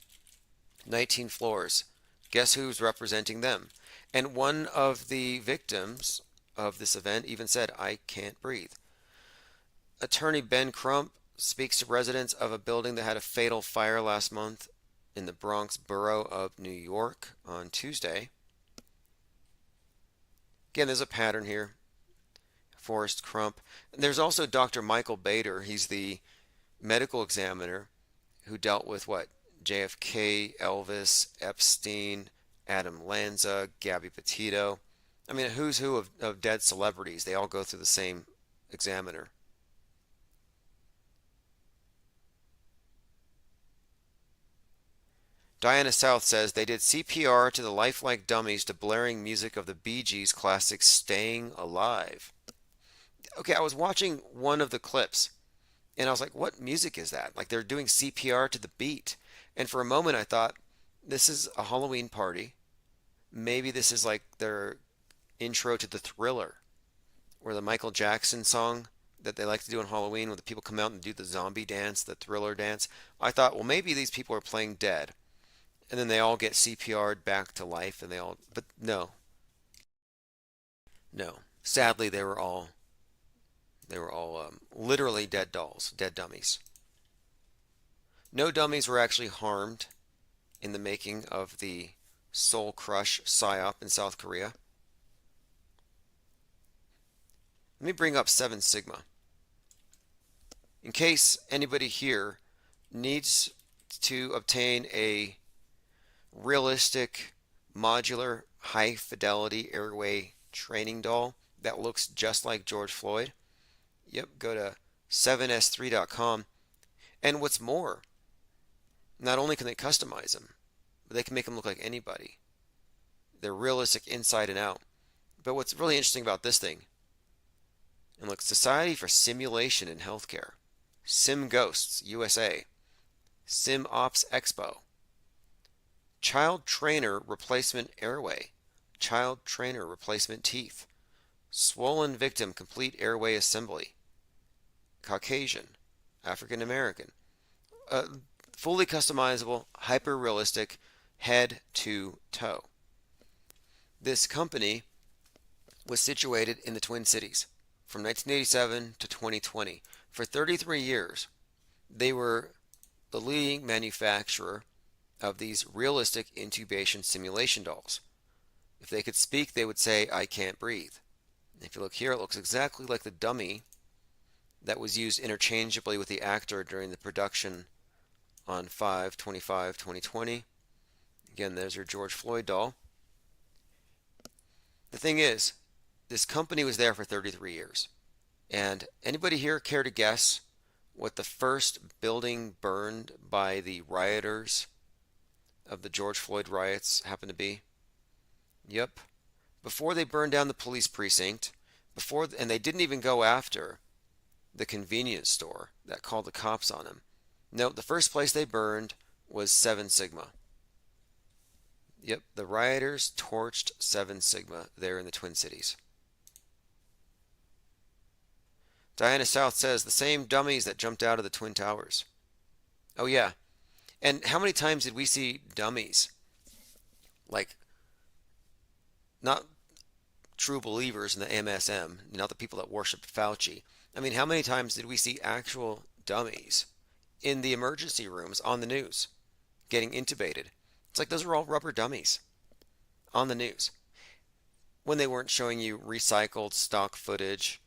19 floors. Guess who's representing them? And one of the victims of this event even said, I can't breathe. Attorney Ben Crump speaks to residents of a building that had a fatal fire last month in the Bronx borough of New York on Tuesday. Again, there's a pattern here. Forrest Crump. There's also Dr. Michael Bader. He's the medical examiner who dealt with what? JFK, Elvis, Epstein, Adam Lanza, Gabby Petito. I mean, a who's who of dead celebrities. They all go through the same examiner. Diana South says they did CPR to the lifelike dummies to blaring music of the Bee Gees classic Staying Alive. Okay, I was watching one of the clips and I was like, what music is that? Like they're doing CPR to the beat. And for a moment I thought, this is a Halloween party. Maybe this is like their intro to the Thriller or the Michael Jackson song that they like to do on Halloween when the people come out and do the zombie dance, the Thriller dance. I thought, well, maybe these people are playing dead. And then they all get CPR'd back to life, and but no. No. Sadly, they were all literally dead dolls, dead dummies. No dummies were actually harmed in the making of the Soul Crush PSYOP in South Korea. Let me bring up 7 Sigma. In case anybody here needs to obtain a realistic, modular, high-fidelity airway training doll that looks just like George Floyd, yep, go to 7s3.com. And what's more, not only can they customize them, but they can make them look like anybody. They're realistic inside and out. But what's really interesting about this thing, and look, Society for Simulation in Healthcare, Sim Ghosts USA, Sim Ops Expo, Child Trainer Replacement Airway, Child Trainer Replacement Teeth, Swollen Victim Complete Airway Assembly, Caucasian, African American, fully customizable, hyper-realistic, head to toe. This company was situated in the Twin Cities from 1987 to 2020. For 33 years, they were the leading manufacturer of these realistic intubation simulation dolls. If they could speak, they would say, I can't breathe. If you look here, it looks exactly like the dummy that was used interchangeably with the actor during the production on 5/25/2020. Again, there's your George Floyd doll. The thing is, this company was there for 33 years. And anybody here care to guess what the first building burned by the rioters of the George Floyd riots happened to be? Yep. Before they burned down the police precinct, and they didn't even go after the convenience store that called the cops on them. No, the first place they burned was 7 Sigma. Yep, the rioters torched 7 Sigma there in the Twin Cities. Diana South says, the same dummies that jumped out of the Twin Towers. Oh yeah. And how many times did we see dummies? Like, not true believers in the MSM, not the people that worship Fauci. I mean, how many times did we see actual dummies in the emergency rooms on the news getting intubated? It's like those are all rubber dummies on the news when they weren't showing you recycled stock footage.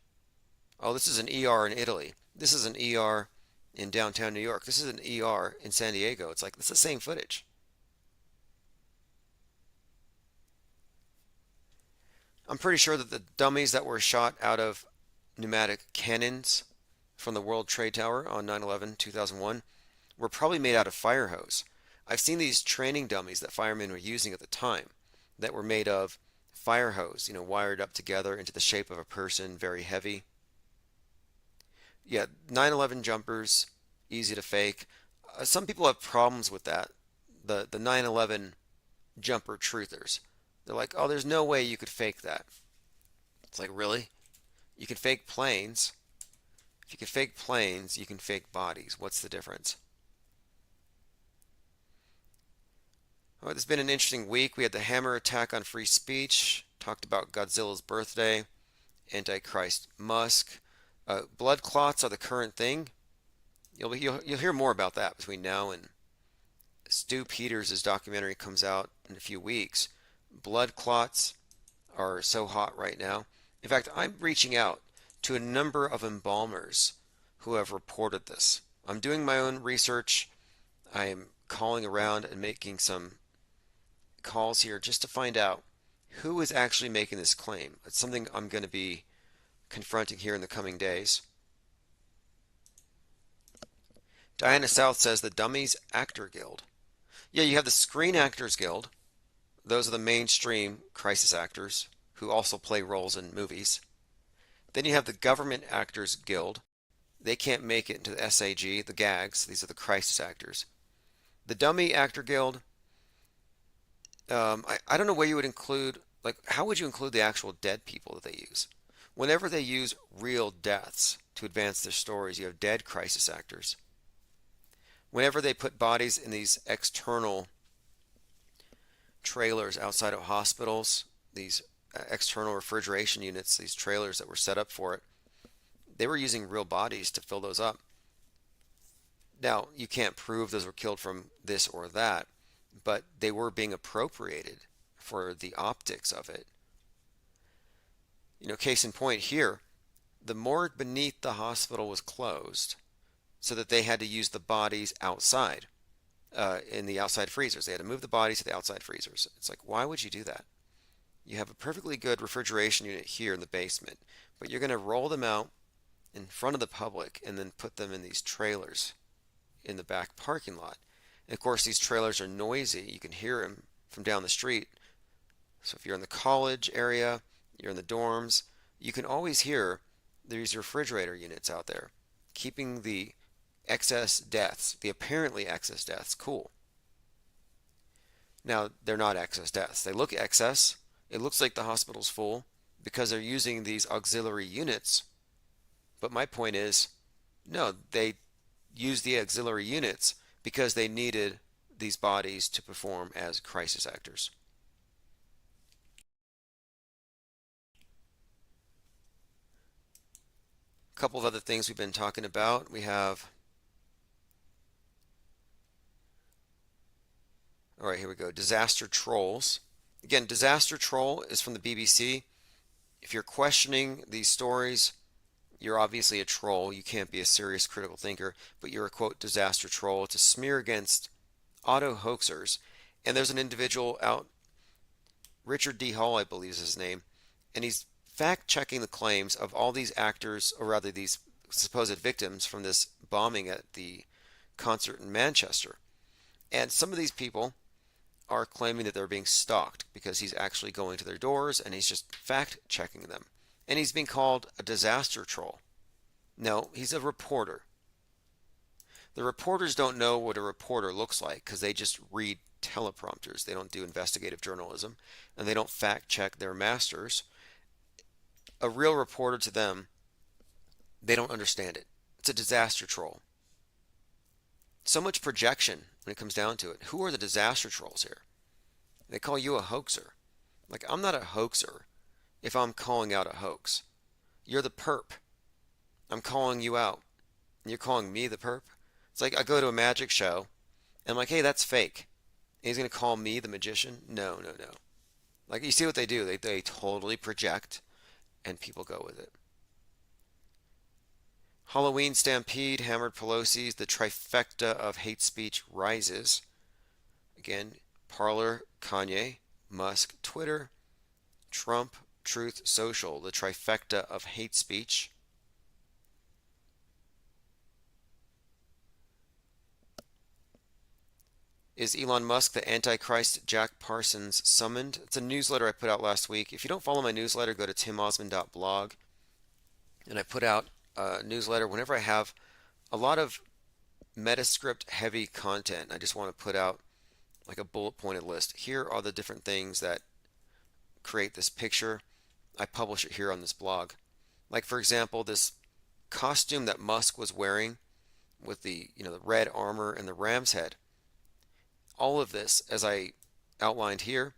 Oh, this is an ER in Italy. This is an ER in downtown New York. This is an ER in San Diego. It's like, it's the same footage. I'm pretty sure that the dummies that were shot out of pneumatic cannons from the World Trade Tower on 9/11/2001 were probably made out of fire hose. I've seen these training dummies that firemen were using at the time that were made of fire hose, wired up together into the shape of a person, very heavy. Yeah, 9/11 jumpers, easy to fake. Some people have problems with that. The 9/11 jumper truthers. They're like, oh, there's no way you could fake that. It's like, really? You can fake planes. If you can fake planes, you can fake bodies. What's the difference? Oh, it's been an interesting week. We had the hammer attack on free speech. Talked about Godzilla's birthday. Antichrist Musk. Blood clots are the current thing. You'll hear more about that between now and Stu Peters' documentary comes out in a few weeks. Blood clots are so hot right now. In fact, I'm reaching out to a number of embalmers who have reported this. I'm doing my own research. I am calling around and making some calls here just to find out who is actually making this claim. It's something I'm going to be confronting here in the coming days. Diana South says the Dummies Actor Guild. Yeah, you have the Screen Actors Guild. Those are the mainstream crisis actors who also play roles in movies. Then you have the Government Actors Guild. They can't make it into the SAG, the GAGs. These are the crisis actors. The Dummy Actor Guild, I don't know where you would include, like, how would you include the actual dead people that they use? Whenever they use real deaths to advance their stories, you have dead crisis actors. Whenever they put bodies in these external trailers outside of hospitals, these external refrigeration units, these trailers that were set up for it, they were using real bodies to fill those up. Now, you can't prove those were killed from this or that, but they were being appropriated for the optics of it. Case in point here, the morgue beneath the hospital was closed so that they had to use the bodies outside. In the outside freezers. They had to move the bodies to the outside freezers. It's like, why would you do that? You have a perfectly good refrigeration unit here in the basement, but you're going to roll them out in front of the public and then put them in these trailers in the back parking lot. And of course, these trailers are noisy. You can hear them from down the street. So if you're in the college area, you're in the dorms, you can always hear these refrigerator units out there, keeping the excess deaths, the apparently excess deaths, cool. Now, they're not excess deaths. They look excess. It looks like the hospital's full because they're using these auxiliary units. But my point is, no, they used the auxiliary units because they needed these bodies to perform as crisis actors. A couple of other things we've been talking about. We have all right, here we go. Disaster trolls. Again, disaster troll is from the BBC. If you're questioning these stories, you're obviously a troll. You can't be a serious critical thinker, but you're a, quote, disaster troll. It's a smear against auto hoaxers. And there's an individual out, Richard D. Hall, I believe is his name, and he's fact-checking the claims of all these actors, or rather these supposed victims from this bombing at the concert in Manchester. And some of these people are claiming that they're being stalked because he's actually going to their doors and he's just fact-checking them. And he's being called a disaster troll. No, he's a reporter. The reporters don't know what a reporter looks like because they just read teleprompters. They don't do investigative journalism, and they don't fact check their masters. A real reporter, to them, they don't understand it. It's a disaster troll. So much projection when it comes down to it. Who are the disaster trolls here? They call you a hoaxer. Like, I'm not a hoaxer if I'm calling out a hoax. You're the perp. I'm calling you out. And you're calling me the perp? It's like I go to a magic show and I'm like, hey, that's fake. And he's going to call me the magician? No, no, no. Like, you see what they do. They totally project, and people go with it. Halloween stampede hammered Pelosi's. The trifecta of hate speech rises. Again, Parler, Kanye, Musk, Twitter, Trump, Truth Social. The trifecta of hate speech. Is Elon Musk the Antichrist Jack Parsons summoned? It's a newsletter I put out last week. If you don't follow my newsletter, go to timosman.blog. And I put out a newsletter whenever I have a lot of Metascript heavy content. I just want to put out like a bullet pointed list. Here are the different things that create this picture. I publish it here on this blog. Like, for example, this costume that Musk was wearing with the red armor and the ram's head. All of this, as I outlined here,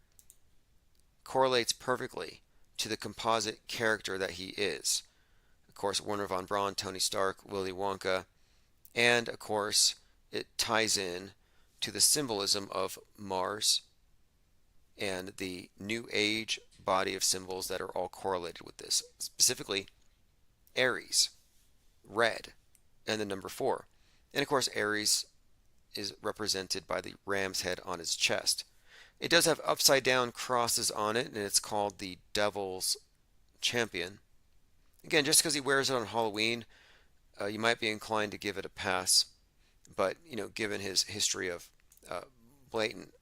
correlates perfectly to the composite character that he is. Of course, Werner von Braun, Tony Stark, Willy Wonka, and of course, it ties in to the symbolism of Mars and the New Age body of symbols that are all correlated with this. Specifically, Aries, red, and the number 4. And of course, Aries is represented by the ram's head on his chest. It does have upside down crosses on it, and it's called the Devil's Champion. Again, just because he wears it on Halloween, you might be inclined to give it a pass. But, given his history of blatant,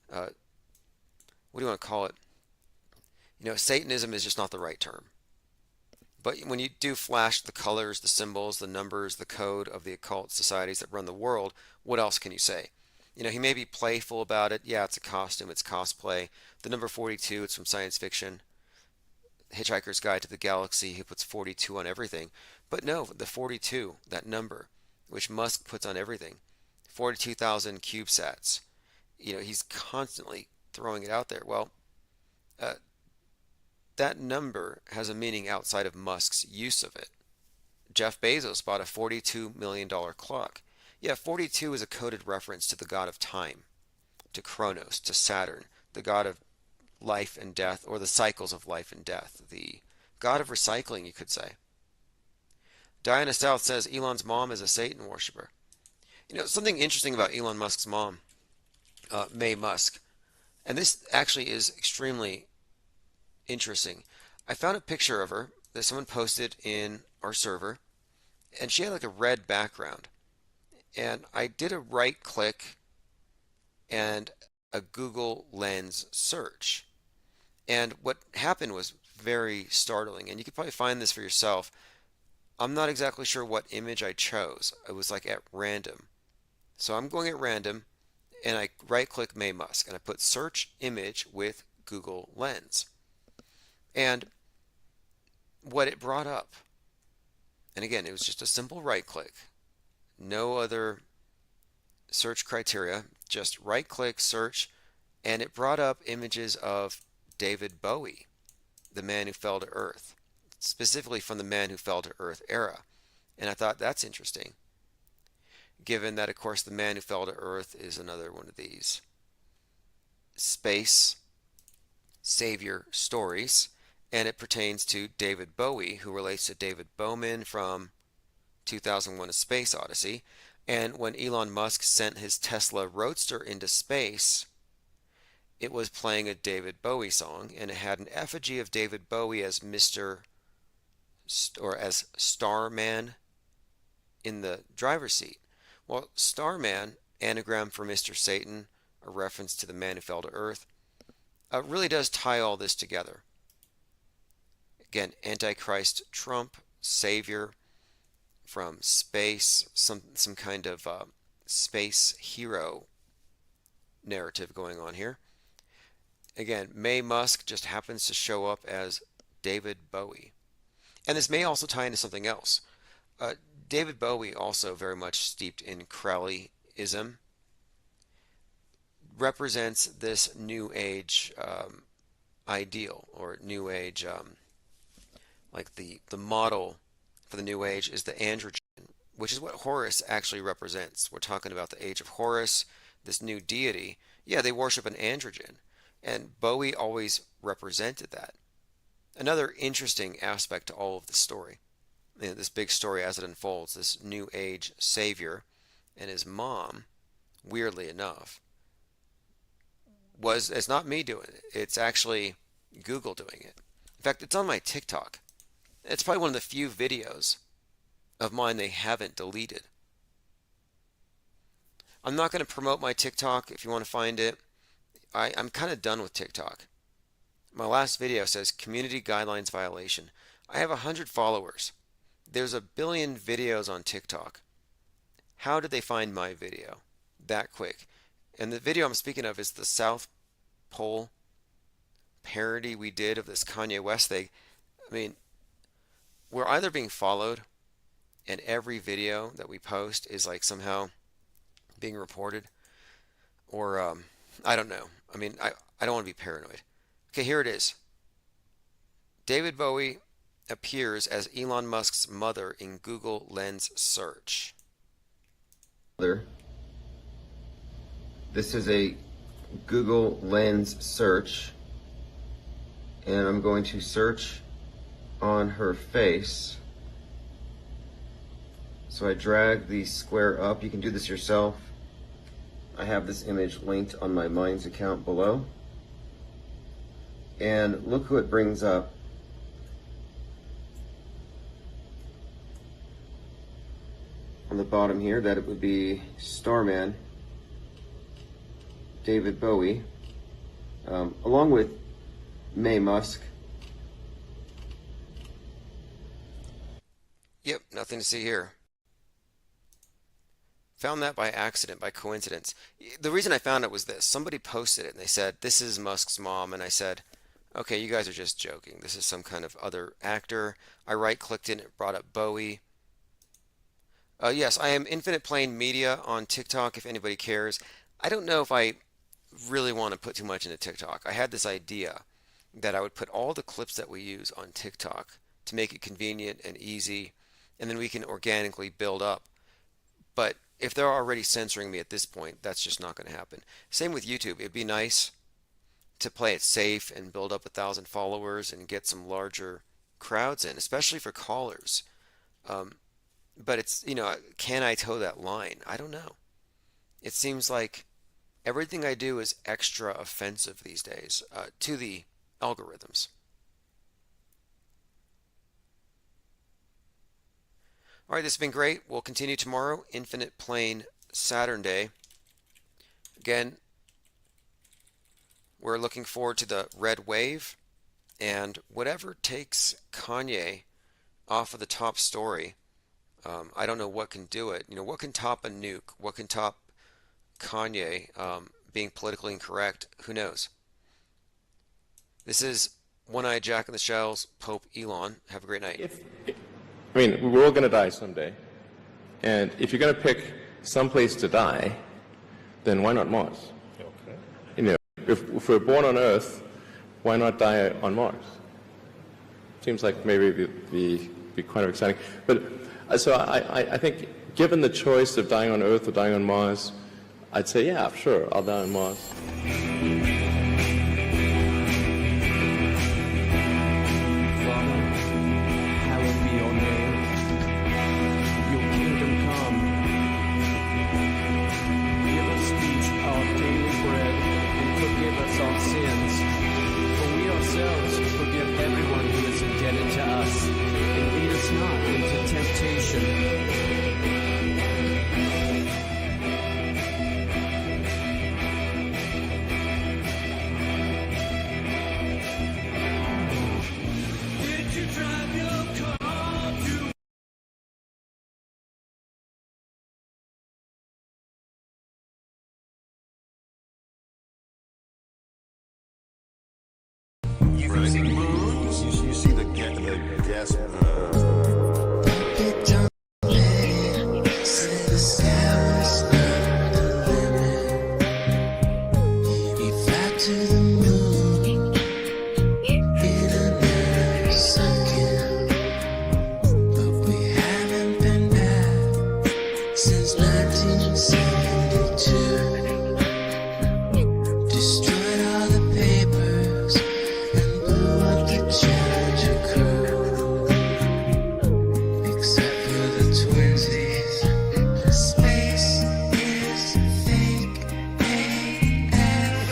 what do you want to call it? Satanism is just not the right term. But when you do flash the colors, the symbols, the numbers, the code of the occult societies that run the world, what else can you say? He may be playful about it. Yeah, it's a costume, it's cosplay. The number 42, it's from science fiction. Hitchhiker's Guide to the Galaxy, he puts 42 on everything. But no, the 42, that number, which Musk puts on everything, 42,000 CubeSats. He's constantly throwing it out there. Well, that number has a meaning outside of Musk's use of it. Jeff Bezos bought a $42 million clock. Yeah, 42 is a coded reference to the god of time, to Kronos, to Saturn, the god of life and death, or the cycles of life and death, the god of recycling, you could say. Diana South says Elon's mom is a Satan worshiper. Something interesting about Elon Musk's mom, May Musk, and this actually is extremely interesting. I found a picture of her that someone posted in our server, and she had like a red background. And I did a right click and a Google Lens search. And what happened was very startling, and you could probably find this for yourself. I'm not exactly sure what image I chose. It was like at random. So I'm going at random, and I right click May Musk, and I put search image with Google Lens. And what it brought up, and again, it was just a simple right click, no other search criteria, just right click, search, and it brought up images of David Bowie, the man who fell to earth, specifically from the Man Who Fell to Earth era. And I thought that's interesting, given that, of course, the Man Who Fell to Earth is another one of these space savior stories. And it pertains to David Bowie, who relates to David Bowman from 2001: A Space Odyssey. And when Elon Musk sent his Tesla Roadster into space, it was playing a David Bowie song, and it had an effigy of David Bowie as as Starman in the driver's seat. Well, Starman, anagram for Mr. Satan, a reference to the Man Who Fell to Earth, really does tie all this together. Again, Antichrist Trump, Savior, from space, some kind of space hero narrative going on here. Again, May Musk just happens to show up as David Bowie. And this may also tie into something else. David Bowie, also very much steeped in Crowleyism, represents this New Age ideal, or New Age, like the model for the New Age is the androgen, which is what Horus actually represents. We're talking about the age of Horus, this new deity. Yeah, they worship an androgen, and Bowie always represented that. Another interesting aspect to all of the story, this big story as it unfolds, this New Age savior and his mom, weirdly enough, it's not me doing it. It's actually Google doing it. In fact, it's on my TikTok. It's probably one of the few videos of mine they haven't deleted. I'm not going to promote my TikTok if you want to find it. I'm kind of done with TikTok. My last video says community guidelines violation. I have 100 followers. There's 1 billion videos on TikTok. How did they find my video that quick? And the video I'm speaking of is the South Pole parody we did of this Kanye West thing. I mean, we're either being followed, and every video that we post is like somehow being reported, or I don't know. I mean, I don't want to be paranoid. Okay, here it is. David Bowie appears as Elon Musk's mother in Google Lens search. This is a Google Lens search, and I'm going to search on her face. So I drag the square up. You can do this yourself. I have this image linked on my Minds account below. And look who it brings up. On the bottom here, that it would be Starman, David Bowie, along with May Musk. Yep, nothing to see here. Found that by accident, by coincidence. The reason I found it was this. Somebody posted it and they said, this is Musk's mom. And I said, okay, you guys are just joking. This is some kind of other actor. I right-clicked it and it brought up Bowie. Yes, I am Infinite Plane Media on TikTok if anybody cares. I don't know if I really want to put too much into TikTok. I had this idea that I would put all the clips that we use on TikTok to make it convenient and easy, and then we can organically build up. But if they're already censoring me at this point, that's just not going to happen. Same with YouTube. It'd be nice to play it safe and build up 1,000 followers and get some larger crowds in, especially for callers. But it's, can I toe that line? I don't know. It seems like everything I do is extra offensive these days to the algorithms. All right, this has been great. We'll continue tomorrow. Infinite Plane Saturn Day. Again, we're looking forward to the red wave, and whatever takes Kanye off of the top story. I don't know what can do it. What can top a nuke? What can top Kanye being politically incorrect? Who knows? This is One-Eyed Jack in the Shells, Pope Elon. Have a great night. We're all going to die someday. And if you're going to pick some place to die, then why not Mars? Okay. If we're born on Earth, why not die on Mars? Seems like maybe it'd be quite exciting. But so I think, given the choice of dying on Earth or dying on Mars, I'd say, yeah, sure, I'll die on Mars. using moons. You see the gas. Since 1972, destroyed all the papers and blew up the Challenger crew. Except for the twinsies, space is fake AF.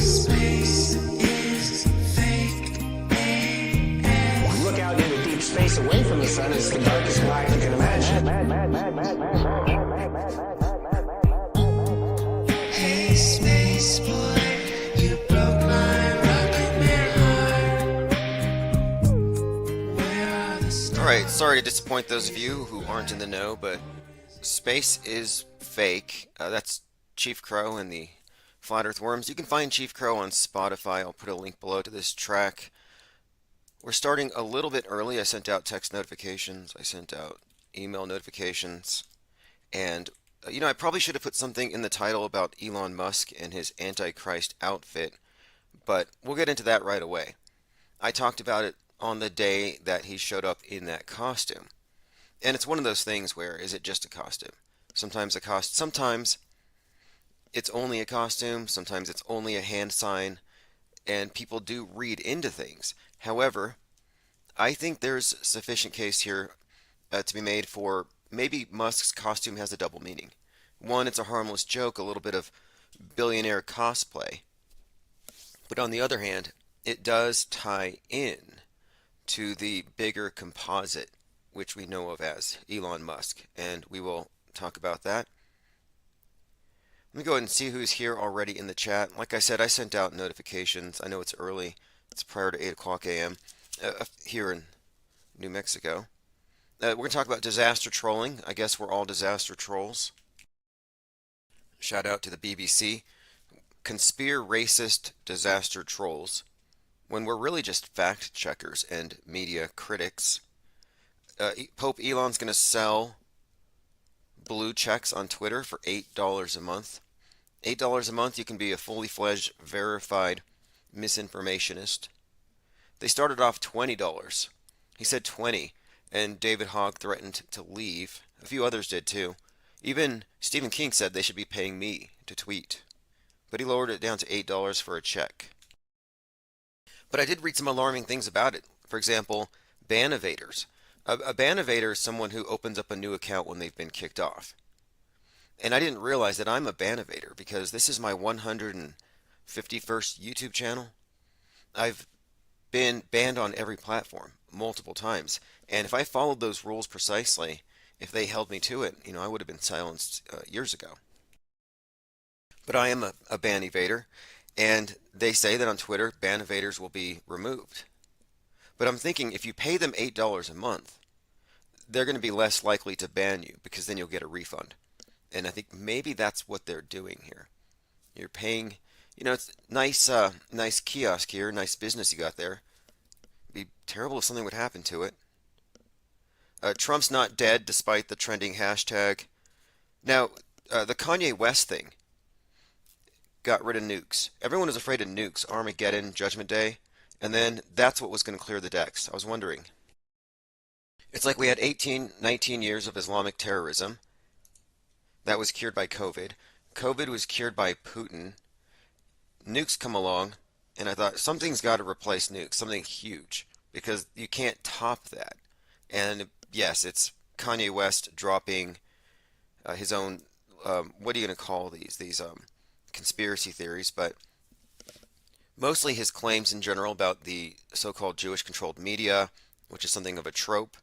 Space is fake AF. Look out into deep space away from the sun, it's the darkest light you can imagine. Hey, space boy, you broke my rocket man heart. Where are the stars? Alright, sorry to disappoint those of you who aren't in the know, but space is fake. That's Chief Crow and the Flat Earth Worms. You can find Chief Crow on Spotify. I'll put a link below to this track. We're starting a little bit early. I sent out text notifications. I sent out email notifications. And, I probably should have put something in the title about Elon Musk and his Antichrist outfit, but we'll get into that right away. I talked about it on the day that he showed up in that costume. And it's one of those things where, is it just a costume? Sometimes it's only a costume, sometimes it's only a hand sign, and people do read into things. However, I think there's sufficient case here to be made for maybe Musk's costume has a double meaning. One, it's a harmless joke, a little bit of billionaire cosplay. But on the other hand, it does tie in to the bigger composite, which we know of as Elon Musk, and we will talk about that. Let me go ahead and see who's here already in the chat. Like I said, I sent out notifications. I know it's early. It's prior to 8 o'clock a.m. Here in New Mexico. We're going to talk about disaster trolling. I guess we're all disaster trolls. Shout out to the BBC. Conspire racist disaster trolls, when we're really just fact checkers and media critics. Pope Elon's going to sell blue checks on Twitter for $8 a month. $8 a month, you can be a fully fledged, verified misinformationist. They started off $20. He said 20, and David Hogg threatened to leave. A few others did too. Even Stephen King said they should be paying me to tweet. But he lowered it down to $8 for a check. But I did read some alarming things about it. For example, ban evaders. A ban evader is someone who opens up a new account when they've been kicked off. And I didn't realize that I'm a ban evader because this is my 151st YouTube channel. I've been banned on every platform multiple times. And if I followed those rules precisely, if they held me to it, I would have been silenced years ago. But I am a ban evader, and they say that on Twitter, ban evaders will be removed. But I'm thinking if you pay them $8 a month, they're going to be less likely to ban you because then you'll get a refund. And I think maybe that's what they're doing here. You're paying, it's nice kiosk here, nice business you got there. It'd be terrible if something would happen to it. Trump's not dead despite the trending hashtag. Now, the Kanye West thing got rid of nukes. Everyone was afraid of nukes, Armageddon, Judgment Day, and then that's what was going to clear the decks. I was wondering. It's like we had 19 years of Islamic terrorism. That was cured by COVID. COVID was cured by Putin. Nukes come along, and I thought something's got to replace nukes, something huge, because you can't top that. And yes, it's Kanye West dropping his own, what are you going to call these conspiracy theories, but mostly his claims in general about the so-called Jewish-controlled media, which is something of a trope,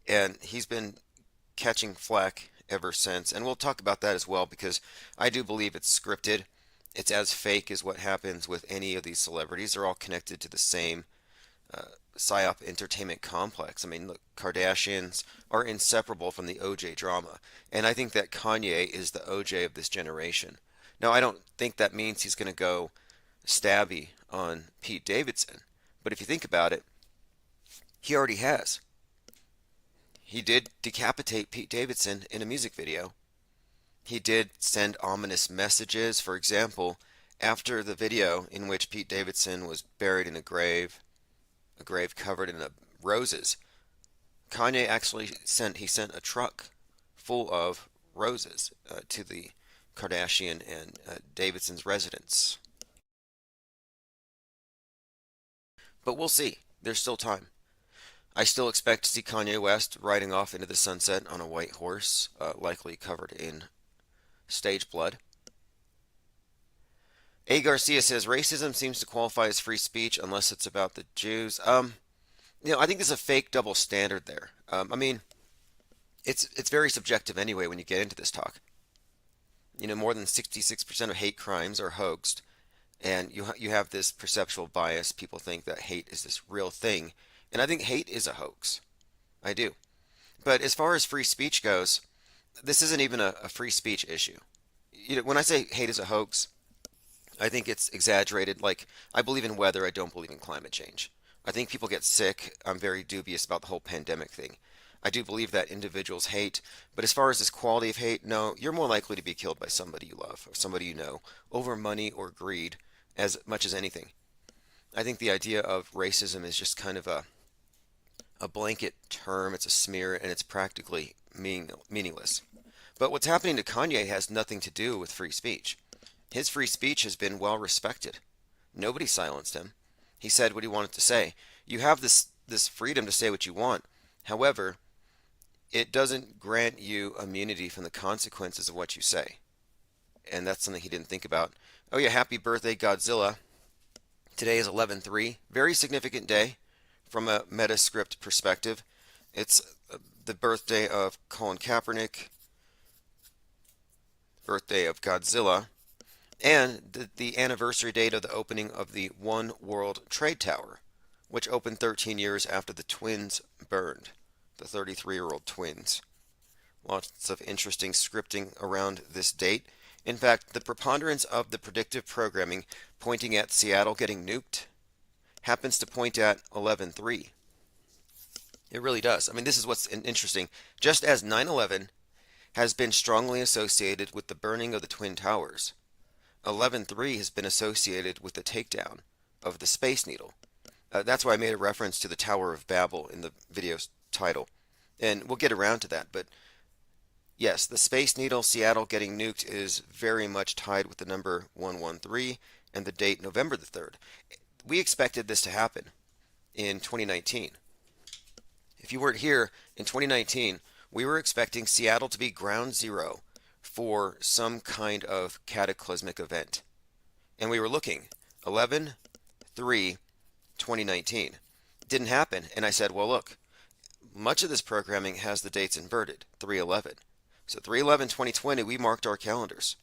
and he's been catching flack ever since, and we'll talk about that as well, because I do believe it's scripted. It's as fake as what happens with any of these celebrities. They're all connected to the same PSYOP entertainment complex. I mean, look, Kardashians are inseparable from the OJ drama, and I think that Kanye is the OJ of this generation. Now, I don't think that means he's going to go stabby on Pete Davidson. But if you think about it, he already has. He did decapitate Pete Davidson in a music video. He did send ominous messages. For example, after the video in which Pete Davidson was buried in a grave covered in roses, Kanye actually sent a truck full of roses to the Kardashian and Davidson's residence. But we'll see. There's still time. I still expect to see Kanye West riding off into the sunset on a white horse, likely covered in stage blood. A. Garcia says racism seems to qualify as free speech unless it's about the Jews. I think there's a fake double standard there. It's very subjective anyway when you get into this talk. More than 66% of hate crimes are hoaxed, and you have this perceptual bias. People think that hate is this real thing, and I think hate is a hoax. I do. But as far as free speech goes, this isn't even a free speech issue. When I say hate is a hoax, I think it's exaggerated. Like, I believe in weather, I don't believe in climate change. I think people get sick. I'm very dubious about the whole pandemic thing. I do believe that individuals hate, but as far as this quality of hate, no, you're more likely to be killed by somebody you love or somebody you know over money or greed as much as anything. I think the idea of racism is just kind of a blanket term. It's a smear, and it's practically meaningless. But what's happening to Kanye has nothing to do with free speech. His free speech has been well respected. Nobody silenced him. He said what he wanted to say. You have this freedom to say what you want. However, it doesn't grant you immunity from the consequences of what you say. And that's something he didn't think about. Oh yeah, happy birthday, Godzilla. Today is 11/3. Very significant day from a Metascript perspective. It's the birthday of Colin Kaepernick, birthday of Godzilla, and the anniversary date of the opening of the One World Trade Tower, which opened 13 years after the twins burned, the 33-year-old twins. Lots of interesting scripting around this date. In fact, the preponderance of the predictive programming pointing at Seattle getting nuked happens to point at 11/3. It really does. This is what's interesting. Just as 9/11 has been strongly associated with the burning of the Twin Towers, 11/3 has been associated with the takedown of the Space Needle. That's why I made a reference to the Tower of Babel in the video's title. And we'll get around to that, but yes, the Space Needle, Seattle getting nuked is very much tied with the number 113 and the date November the 3rd. We expected this to happen in 2019. If you weren't here in 2019, we were expecting Seattle to be ground zero for some kind of cataclysmic event. And we were looking, 11/3/2019. Didn't happen. And I said, well, look, much of this programming has the dates inverted, 3/11. So 3/11/2020, we marked our calendars.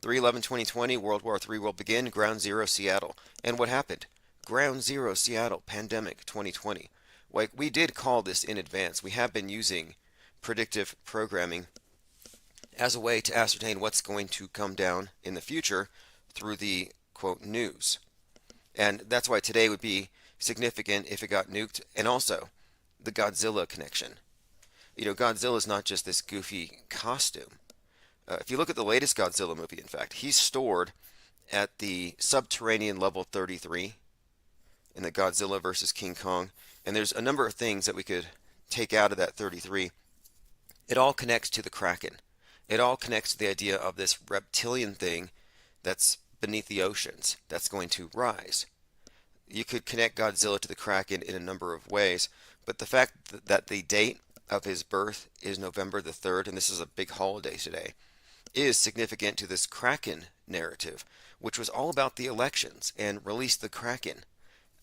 3/11/2020, World War III will begin, ground zero, Seattle. And what happened? Ground zero, Seattle, pandemic 2020. Like, we did call this in advance. We have been using predictive programming as a way to ascertain what's going to come down in the future through the, quote, news. And that's why today would be significant if it got nuked. And also, the Godzilla connection. Godzilla is not just this goofy costume. If you look at the latest Godzilla movie, in fact, he's stored at the subterranean level 33 in the Godzilla vs. King Kong. And there's a number of things that we could take out of that 33. It all connects to the Kraken. It all connects to the idea of this reptilian thing that's beneath the oceans that's going to rise. You could connect Godzilla to the Kraken in a number of ways, but the fact that the date of his birth is November the 3rd, and this is a big holiday today, is significant to this Kraken narrative, which was all about the elections and released the Kraken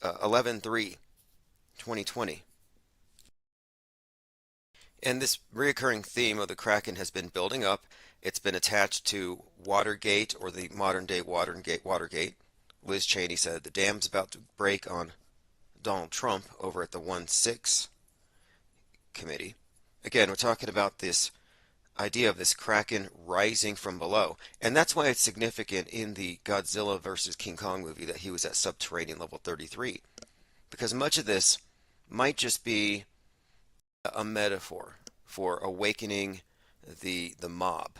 11/3/2020. And this reoccurring theme of the Kraken has been building up. It's been attached to Watergate, or the modern day Watergate. Liz Cheney said the dam's about to break on Donald Trump over at the 1-6 committee. Again, we're talking about this idea of this Kraken rising from below. And that's why it's significant in the Godzilla versus King Kong movie that he was at subterranean level 33. Because much of this might just be a metaphor for awakening the mob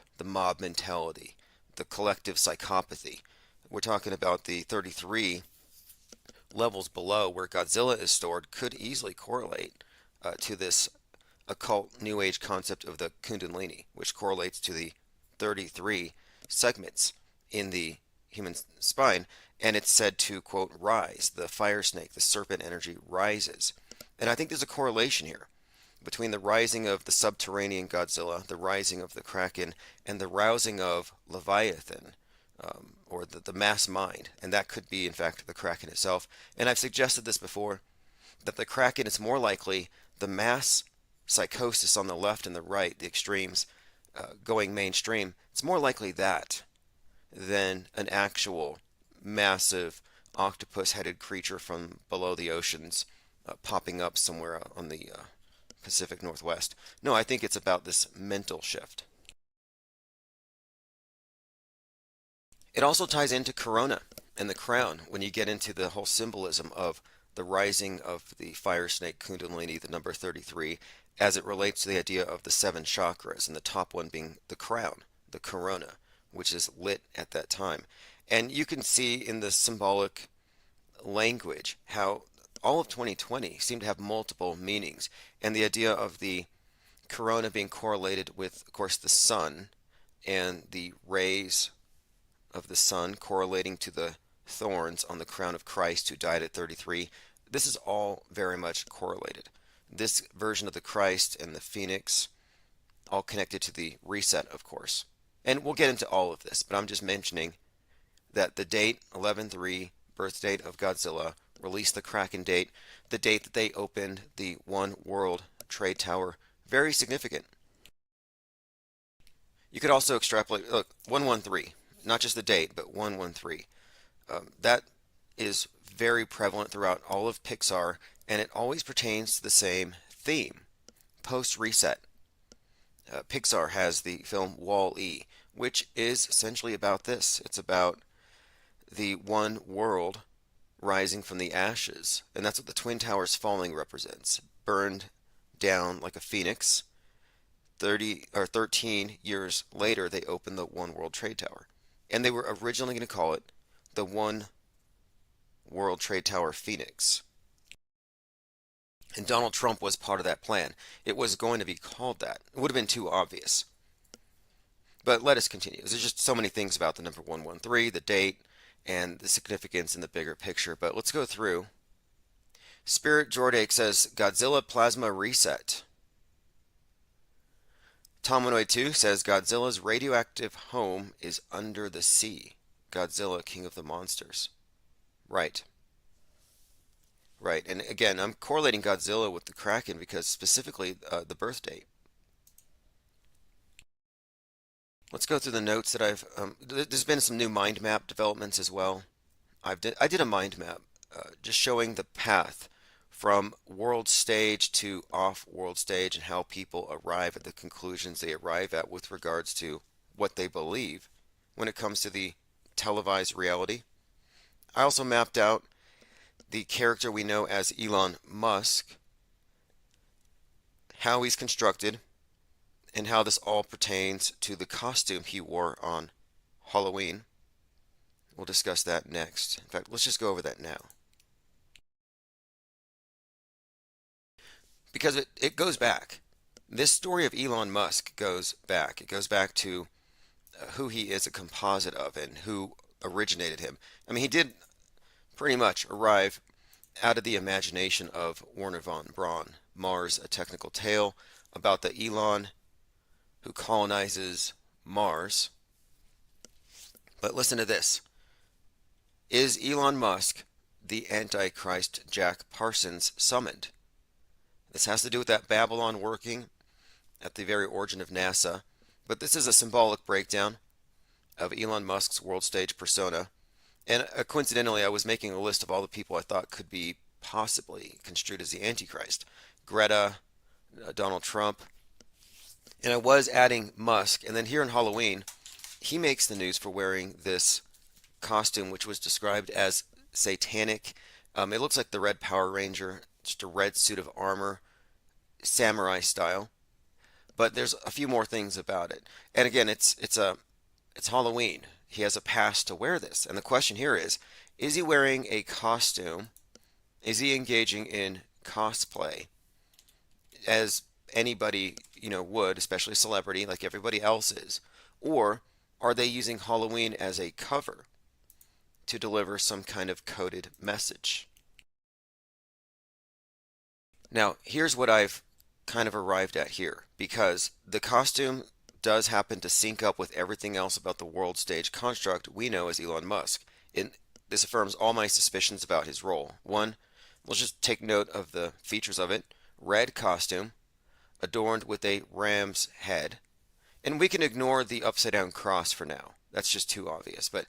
mentality, the collective psychopathy. We're talking about the 33 levels below where Godzilla is stored could easily correlate to this occult New Age concept of the Kundalini, which correlates to the 33 segments in the human spine, and it's said to, quote, rise. The fire snake, the serpent energy rises. And I think there's a correlation here between the rising of the subterranean Godzilla, the rising of the Kraken, and the rousing of Leviathan, or the mass mind. And that could be, in fact, the Kraken itself. And I've suggested this before, that the Kraken is more likely the mass psychosis on the left and the right, the extremes, going mainstream. It's more likely that than an actual massive octopus-headed creature from below the oceans popping up somewhere on the Pacific Northwest. No, I think it's about this mental shift. It also ties into Corona and the crown when you get into the whole symbolism of the rising of the fire snake Kundalini, the number 33, as it relates to the idea of the 7 chakras, and the top one being the crown, the corona, which is lit at that time. And you can see in the symbolic language how all of 2020 seemed to have multiple meanings, and the idea of the corona being correlated with, of course, the sun, and the rays of the sun correlating to the thorns on the crown of Christ who died at 33. This is all very much correlated. This version of the Christ and the Phoenix, all connected to the reset, of course. And we'll get into all of this, but I'm just mentioning that the date, 11/3, birth date of Godzilla, released the Kraken date, the date that they opened the One World Trade Tower, very significant. You could also extrapolate, look, 113, not just the date, but 113. That is very prevalent throughout all of Pixar, and it always pertains to the same theme, post-reset. Pixar has the film Wall-E, which is essentially about this. It's about the one world rising from the ashes, and that's what the Twin Towers falling represents. Burned down like a phoenix. 13 years later, they opened the One World Trade Tower. And they were originally going to call it the One World Trade Tower Phoenix. And Donald Trump was part of that plan. It was going to be called that. It would have been too obvious. But let us continue. There's just so many things about the number 113, the date, and the significance in the bigger picture. But let's go through. Spirit Jordake says, Godzilla Plasma Reset. Tomanoid 2 says, Godzilla's radioactive home is under the sea. Godzilla, King of the Monsters. Right. Right, and again, I'm correlating Godzilla with the Kraken because specifically the birth date. Let's go through the notes that I've. There's been some new mind map developments as well. I did a mind map just showing the path from world stage to off world stage and how people arrive at the conclusions they arrive at with regards to what they believe when it comes to the televised reality. I also mapped out the character we know as Elon Musk, how he's constructed, and how this all pertains to the costume he wore on Halloween. We'll discuss that next. In fact, let's just go over that now. Because it goes back. This story of Elon Musk goes back. It goes back to who he is a composite of and who originated him. I mean, he did pretty much arrive out of the imagination of Wernher von Braun. Mars, a Technical Tale, about the Elon who colonizes Mars. But listen to this. Is Elon Musk the Antichrist Jack Parsons summoned? This has to do with that Babylon working at the very origin of NASA. But this is a symbolic breakdown of Elon Musk's world stage persona. And coincidentally, I was making a list of all the people I thought could be possibly construed as the Antichrist. Greta, Donald Trump, And I was adding Musk, and then here on Halloween, he makes the news for wearing this costume, which was described as satanic. It looks like the Red Power Ranger, just a red suit of armor, samurai style. But there's a few more things about it. And again, it's Halloween. He has a pass to wear this. And the question here is he wearing a costume? Is he engaging in cosplay as anybody, would, especially a celebrity like everybody else is? Or are they using Halloween as a cover to deliver some kind of coded message? Now, here's what I've kind of arrived at here, because the costume does happen to sync up with everything else about the world stage construct we know as Elon Musk. This affirms all my suspicions about his role. One, let's just take note of the features of it. Red costume, adorned with a ram's head. And we can ignore the upside down cross for now. That's just too obvious. But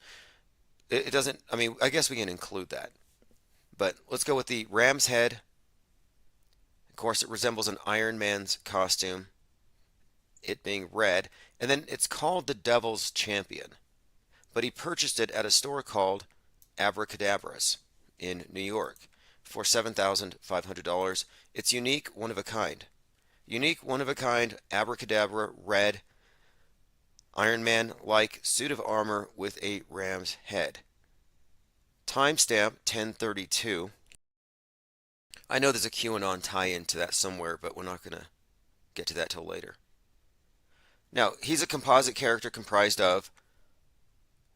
it doesn't, I guess we can include that. But let's go with the ram's head. Of course, it resembles an Iron Man's costume, it being red. And then it's called the Devil's Champion. But he purchased it at a store called Abracadabras in New York for $7,500. It's unique, one of a kind. Unique, one of a kind, abracadabra, red, Iron Man-like suit of armor with a ram's head. Timestamp 1032. I know there's a QAnon tie-in to that somewhere, but we're not going to get to that till later. Now, he's a composite character comprised of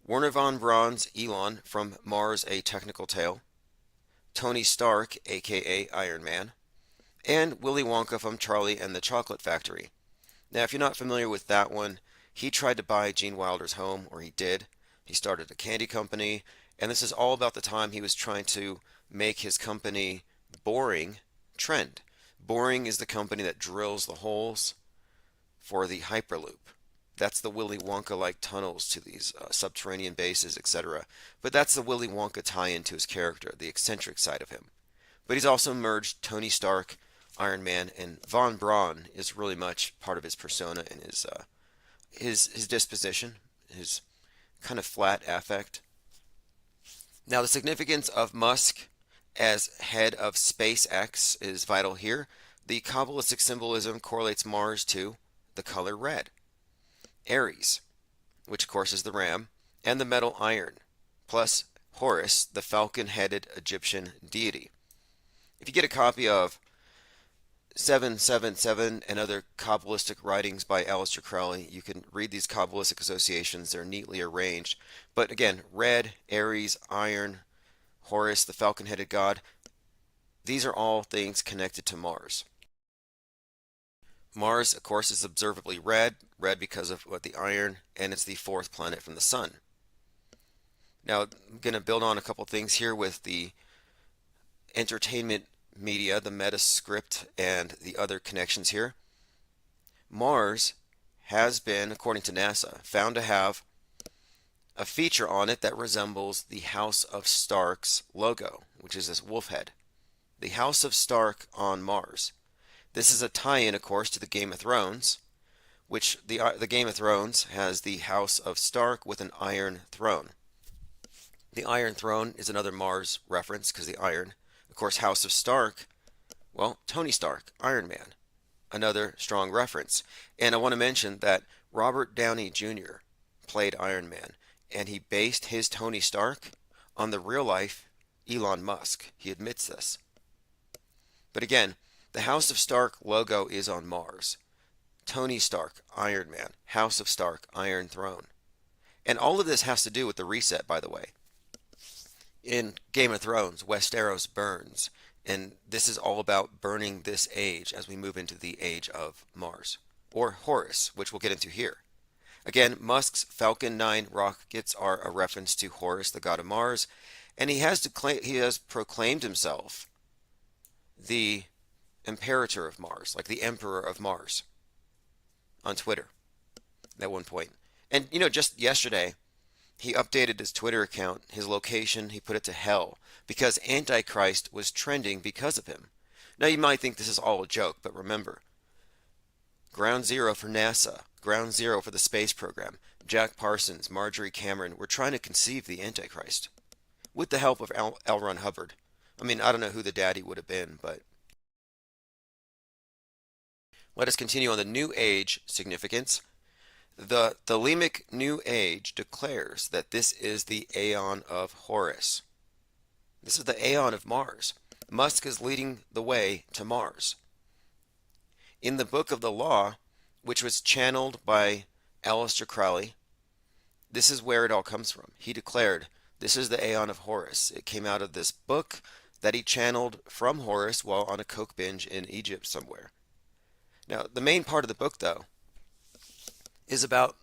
Werner von Braun's Elon from Mars: A Technical Tale, Tony Stark, aka Iron Man, and Willy Wonka from Charlie and the Chocolate Factory. Now, if you're not familiar with that one, he tried to buy Gene Wilder's home, or he did. He started a candy company, and this is all about the time he was trying to make his company Boring trend. Boring is the company that drills the holes for the Hyperloop. That's the Willy Wonka-like tunnels to these subterranean bases, etc. But that's the Willy Wonka tie-in to his character, the eccentric side of him. But he's also merged Tony Stark, Iron Man, and Von Braun is really much part of his persona and his disposition, his kind of flat affect. Now, the significance of Musk as head of SpaceX is vital here. The Kabbalistic symbolism correlates Mars to the color red, Aries, which of course is the ram, and the metal iron, plus Horus, the falcon-headed Egyptian deity. If you get a copy of 777 and other Kabbalistic writings by Aleister Crowley, you can read these Kabbalistic associations. They're neatly arranged. But again, red, Aries, iron, Horus, the falcon-headed god, these are all things connected to Mars. Mars, of course, is observably red because of the iron, and it's the fourth planet from the sun. Now, I'm going to build on a couple things here with the entertainment media, the Metascript, and the other connections here. Mars has been, according to NASA, found to have a feature on it that resembles the House of Stark's logo, which is this wolf head. The House of Stark on Mars. This is a tie-in, of course, to the Game of Thrones, which the Game of Thrones has the House of Stark with an iron throne. The Iron Throne is another Mars reference because the iron. Of course, House of Stark, well, Tony Stark, Iron Man, another strong reference. And I want to mention that Robert Downey Jr. played Iron Man, and he based his Tony Stark on the real-life Elon Musk. He admits this. But again, the House of Stark logo is on Mars. Tony Stark, Iron Man, House of Stark, Iron Throne. And all of this has to do with the reset, by the way. In Game of Thrones, Westeros burns, and this is all about burning this age as we move into the age of Mars, or Horus, which we'll get into here. Again, Musk's Falcon 9 rockets are a reference to Horus, the god of Mars, and he has proclaimed himself the Imperator of Mars, like the Emperor of Mars, on Twitter at one point. And just yesterday, he updated his Twitter account, his location, he put it to hell, because Antichrist was trending because of him. Now, you might think this is all a joke, but remember, Ground zero for NASA, ground zero for the space program. Jack Parsons, Marjorie Cameron were trying to conceive the Antichrist with the help of L. Ron Hubbard. I mean, I don't know who the daddy would have been, but let us continue on the New Age significance. The Thelemic New Age declares that this is the Aeon of Horus. This is the Aeon of Mars. Musk is leading the way to Mars. In the Book of the Law, which was channeled by Aleister Crowley, this is where it all comes from. He declared, this is the Aeon of Horus. It came out of this book that he channeled from Horus while on a coke binge in Egypt somewhere. Now, the main part of the book, though, is about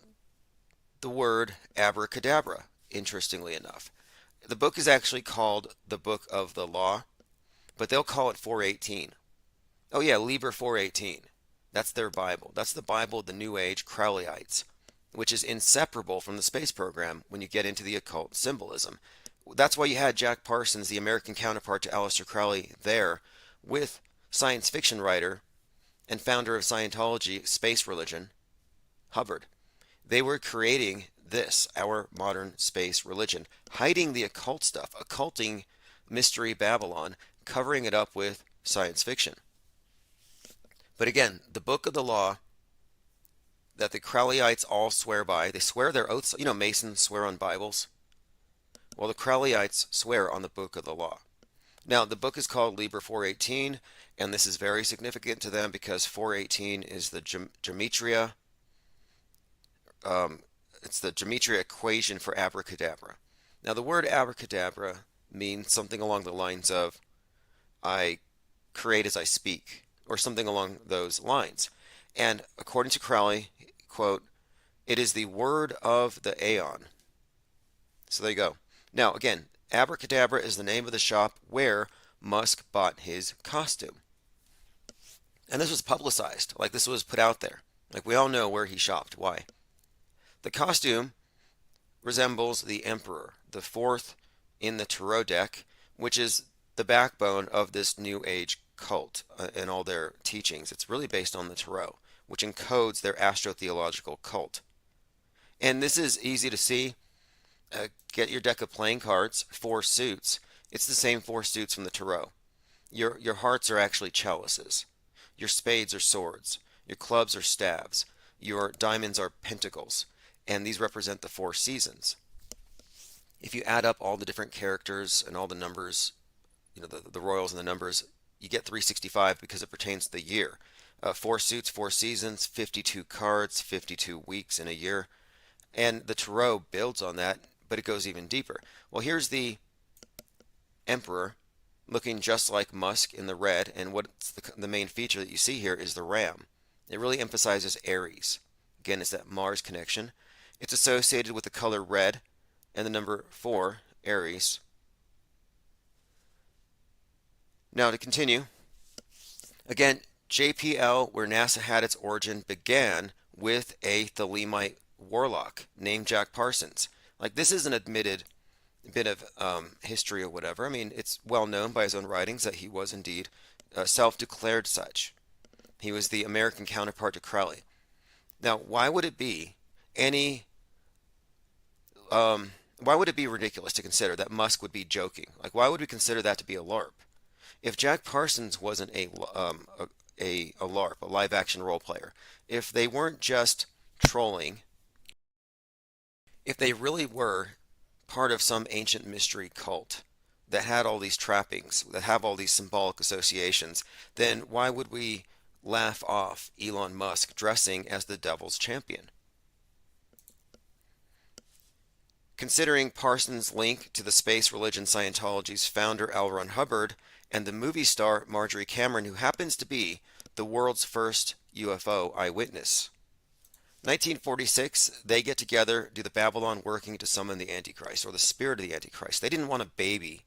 the word abracadabra, interestingly enough. The book is actually called the Book of the Law, but they'll call it 418. Oh yeah, Liber 418. That's their Bible. That's the Bible of the New Age Crowleyites, which is inseparable from the space program when you get into the occult symbolism. That's why you had Jack Parsons, the American counterpart to Aleister Crowley, there with science fiction writer and founder of Scientology, space religion, Hubbard. They were creating this, our modern space religion, hiding the occult stuff, occulting Mystery Babylon, covering it up with science fiction. But again, the Book of the Law that the Crowleyites all swear by, they swear their oaths. You know, Masons swear on Bibles. Well, the Crowleyites swear on the Book of the Law. Now, the book is called Liber 418, and this is very significant to them because 418 is the gematria. It's the gematria equation for abracadabra. Now, the word abracadabra means something along the lines of, I create as I speak, or something along those lines. And according to Crowley, quote, it is the word of the Aeon. So there you go. Now, again, abracadabra is the name of the shop where Musk bought his costume. And this was publicized, like this was put out there. Like we all know where he shopped. Why? The costume resembles the Emperor, the fourth in the Tarot deck, which is the backbone of this New Age cult and all their teachings. It's really based on the Tarot, which encodes their astrotheological cult. And this is easy to see. Get your deck of playing cards, 4 suits. It's the same 4 suits from the Tarot. Your hearts are actually chalices. Your spades are swords. Your clubs are staves. Your diamonds are pentacles. And these represent the 4 seasons. If you add up all the different characters and all the numbers, you know, the royals and the numbers, you get 365 because it pertains to the year. 4 suits, 4 seasons, 52 cards, 52 weeks in a year. And the Tarot builds on that, but it goes even deeper. Well, here's the Emperor looking just like Musk in the red, and what's the main feature that you see here is the ram. It really emphasizes Aries. Again, it's that Mars connection. It's associated with the color red and the number 4, Aries. Now to continue, again, JPL, where NASA had its origin, began with a Thelemite warlock named Jack Parsons. Like, this is an admitted bit of history or whatever. I mean, it's well known by his own writings that he was indeed self-declared such. He was the American counterpart to Crowley. Now, why would it be ridiculous to consider that Musk would be joking? Like, why would we consider that to be a LARP? If Jack Parsons wasn't a LARP, a live-action role player, if they weren't just trolling, if they really were part of some ancient mystery cult that had all these trappings, that have all these symbolic associations, then why would we laugh off Elon Musk dressing as the devil's champion? Considering Parsons' link to the space religion Scientology's founder L. Ron Hubbard and the movie star Marjorie Cameron, who happens to be the world's first UFO eyewitness. 1946, they get together, do the Babylon working to summon the Antichrist, or the spirit of the Antichrist. They didn't want a baby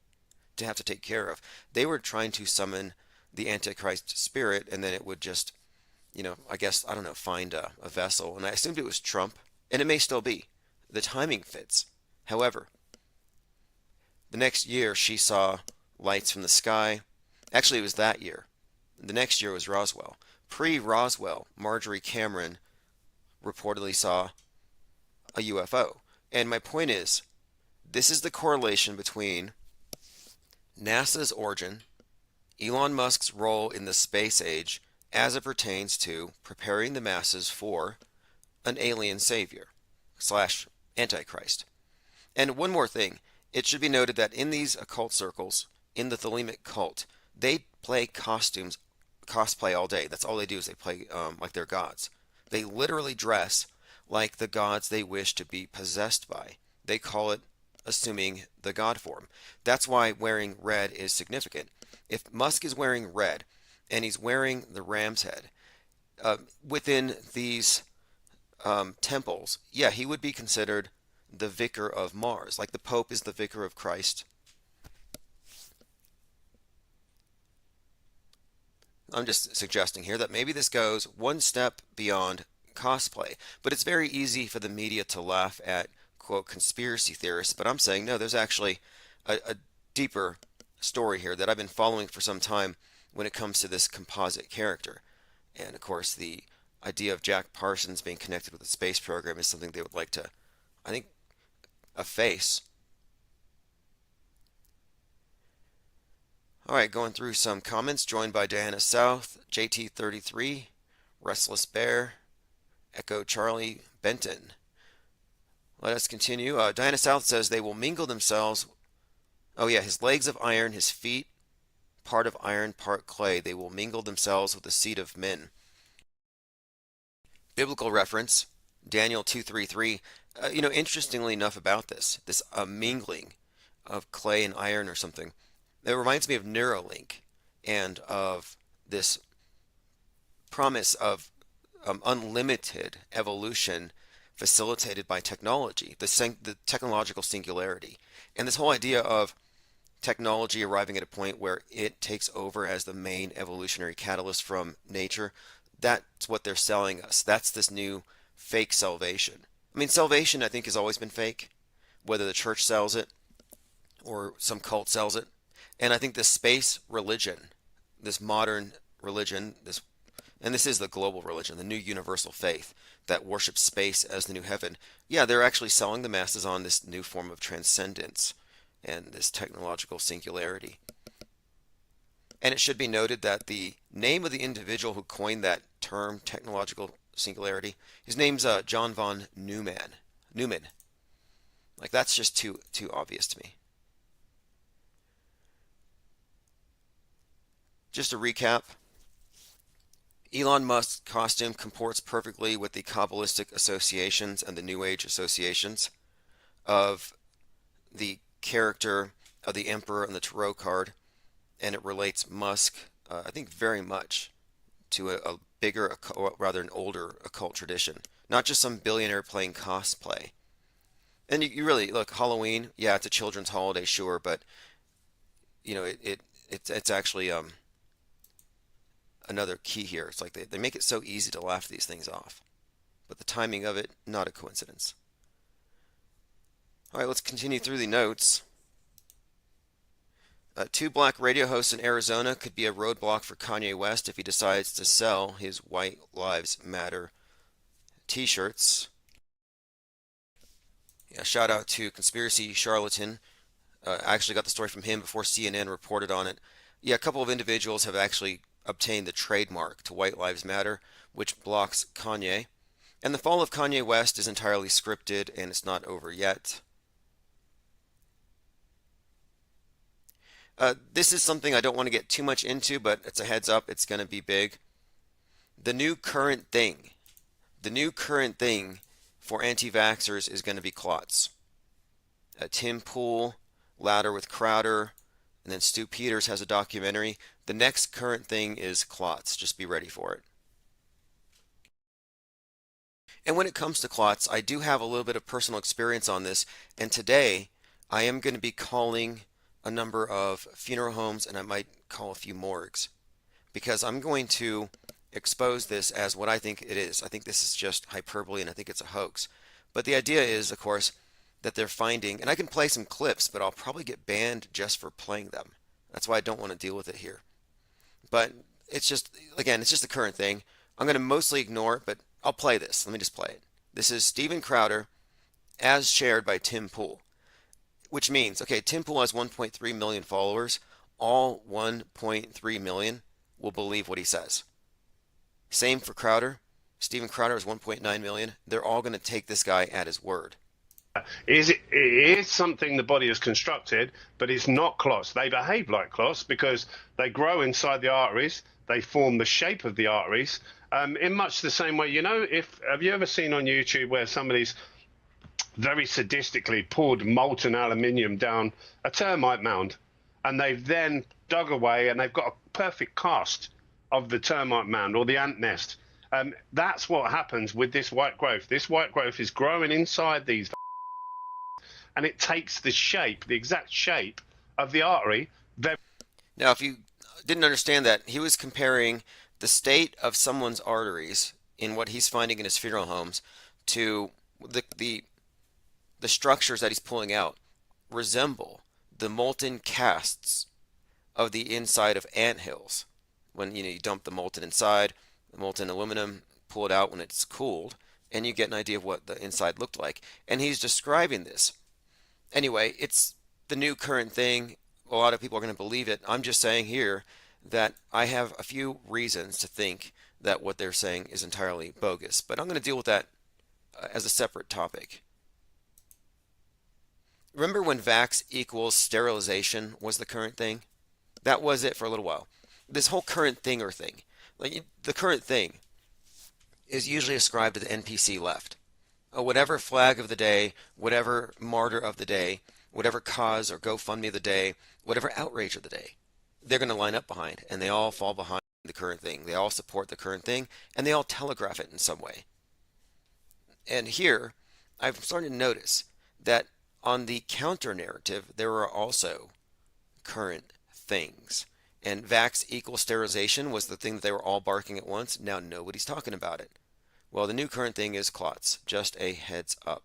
to have to take care of. They were trying to summon the Antichrist spirit, and then it would just, you know, I guess, I don't know, find a vessel. And I assumed it was Trump, and it may still be. The timing fits. However, the next year she saw lights from the sky. Actually, it was that year. The next year was Roswell. Pre-Roswell, Marjorie Cameron reportedly saw a UFO. And my point is, this is the correlation between NASA's origin, Elon Musk's role in the space age as it pertains to preparing the masses for an alien savior slash antichrist. And one more thing, it should be noted that in these occult circles, in the Thelemic cult, they play cosplay all day. That's all they do, is they play like they're gods. They literally dress like the gods they wish to be possessed by. They call it assuming the god form. That's why wearing red is significant. If Musk is wearing red and he's wearing the ram's head within these temples, yeah, he would be considered the vicar of Mars, like the Pope is the vicar of Christ. I'm just suggesting here that maybe this goes one step beyond cosplay, but it's very easy for the media to laugh at, quote, conspiracy theorists, but I'm saying no, there's actually a deeper story here that I've been following for some time when it comes to this composite character. And of course, the idea of Jack Parsons being connected with the space program is something they would like to, I think, efface. All right, going through some comments, joined by Diana South, JT33, Restless Bear, Echo Charlie Benton. Let us continue. Diana South says they will mingle themselves. Oh yeah, his legs of iron, his feet part of iron, part clay. They will mingle themselves with the seed of men. Biblical reference, Daniel 2:3-3. Interestingly enough about this mingling of clay and iron or something, it reminds me of Neuralink and of this promise of unlimited evolution facilitated by technology, the technological singularity. And this whole idea of technology arriving at a point where it takes over as the main evolutionary catalyst from nature, that's what they're selling us. That's this new fake salvation. I mean, salvation, I think, has always been fake, whether the church sells it or some cult sells it. And I think this space religion, this modern religion, this is the global religion, the new universal faith that worships space as the new heaven. Yeah, they're actually selling the masses on this new form of transcendence and this technological singularity. And it should be noted that the name of the individual who coined that term, technological singularity, his name's John von Neumann. Like, that's just too obvious to me. Just to recap, Elon Musk's costume comports perfectly with the Kabbalistic associations and the New Age associations of the character of the Emperor and the Tarot card, and it relates Musk, I think, very much to a bigger, rather an older occult tradition, not just some billionaire playing cosplay. And you really look, Halloween, yeah, it's a children's holiday, sure, but it's actually another key here. It's like they make it so easy to laugh these things off, but the timing of it, not a coincidence. All right, let's continue through the notes. 2 black radio hosts in Arizona could be a roadblock for Kanye West if he decides to sell his White Lives Matter t-shirts. Yeah, shout out to Conspiracy Charlatan. I actually got the story from him before CNN reported on it. Yeah, a couple of individuals have actually obtained the trademark to White Lives Matter, which blocks Kanye. And the fall of Kanye West is entirely scripted, and it's not over yet. This is something I don't want to get too much into, but it's a heads up, it's going to be big. The new current thing for anti-vaxxers is going to be clots. Tim Pool, Louder with Crowder, and then Stu Peters has a documentary. The next current thing is clots. Just be ready for it. And when it comes to clots, I do have a little bit of personal experience on this, and today I am going to be calling a number of funeral homes, and I might call a few morgues, because I'm going to expose this as what I think it is. I think this is just hyperbole, and I think it's a hoax. But the idea is, of course, that they're finding, and I can play some clips, but I'll probably get banned just for playing them. That's why I don't want to deal with it here. But it's just, again, it's just the current thing. I'm going to mostly ignore it, but I'll play this. Let me just play it. This is Steven Crowder as shared by Tim Pool, which means, okay, Tim Pool has 1.3 million followers. All 1.3 million will believe what he says. Same for Crowder. Steven Crowder is 1.9 million. They're all going to take this guy at his word. It is something the body has constructed, but it's not clots. They behave like clots because they grow inside the arteries. They form the shape of the arteries in much the same way. Have you ever seen on YouTube where somebody's very sadistically poured molten aluminium down a termite mound, and they've then dug away and they've got a perfect cast of the termite mound or the ant nest? That's what happens with this white growth. This white growth is growing inside these, and it takes the shape, the exact shape of the artery. Now, if you didn't understand that, he was comparing the state of someone's arteries in what he's finding in his funeral homes to the structures that he's pulling out resemble the molten casts of the inside of anthills. When you dump the molten inside, the molten aluminum, pull it out when it's cooled, and you get an idea of what the inside looked like. And he's describing this. Anyway, it's the new current thing. A lot of people are going to believe it. I'm just saying here that I have a few reasons to think that what they're saying is entirely bogus. But I'm going to deal with that as a separate topic. Remember when vax equals sterilization was the current thing? That was it for a little while. This whole current thinger thing, like the current thing, is usually ascribed to the NPC left. Whatever flag of the day, whatever martyr of the day, whatever cause or GoFundMe of the day, whatever outrage of the day, they're going to line up behind, and they all fall behind the current thing. They all support the current thing, and they all telegraph it in some way. And here, I'm starting to notice that on the counter narrative, there are also current things. And vax equals sterilization was the thing that they were all barking at once. Now nobody's talking about it. Well, the new current thing is clots. Just a heads up.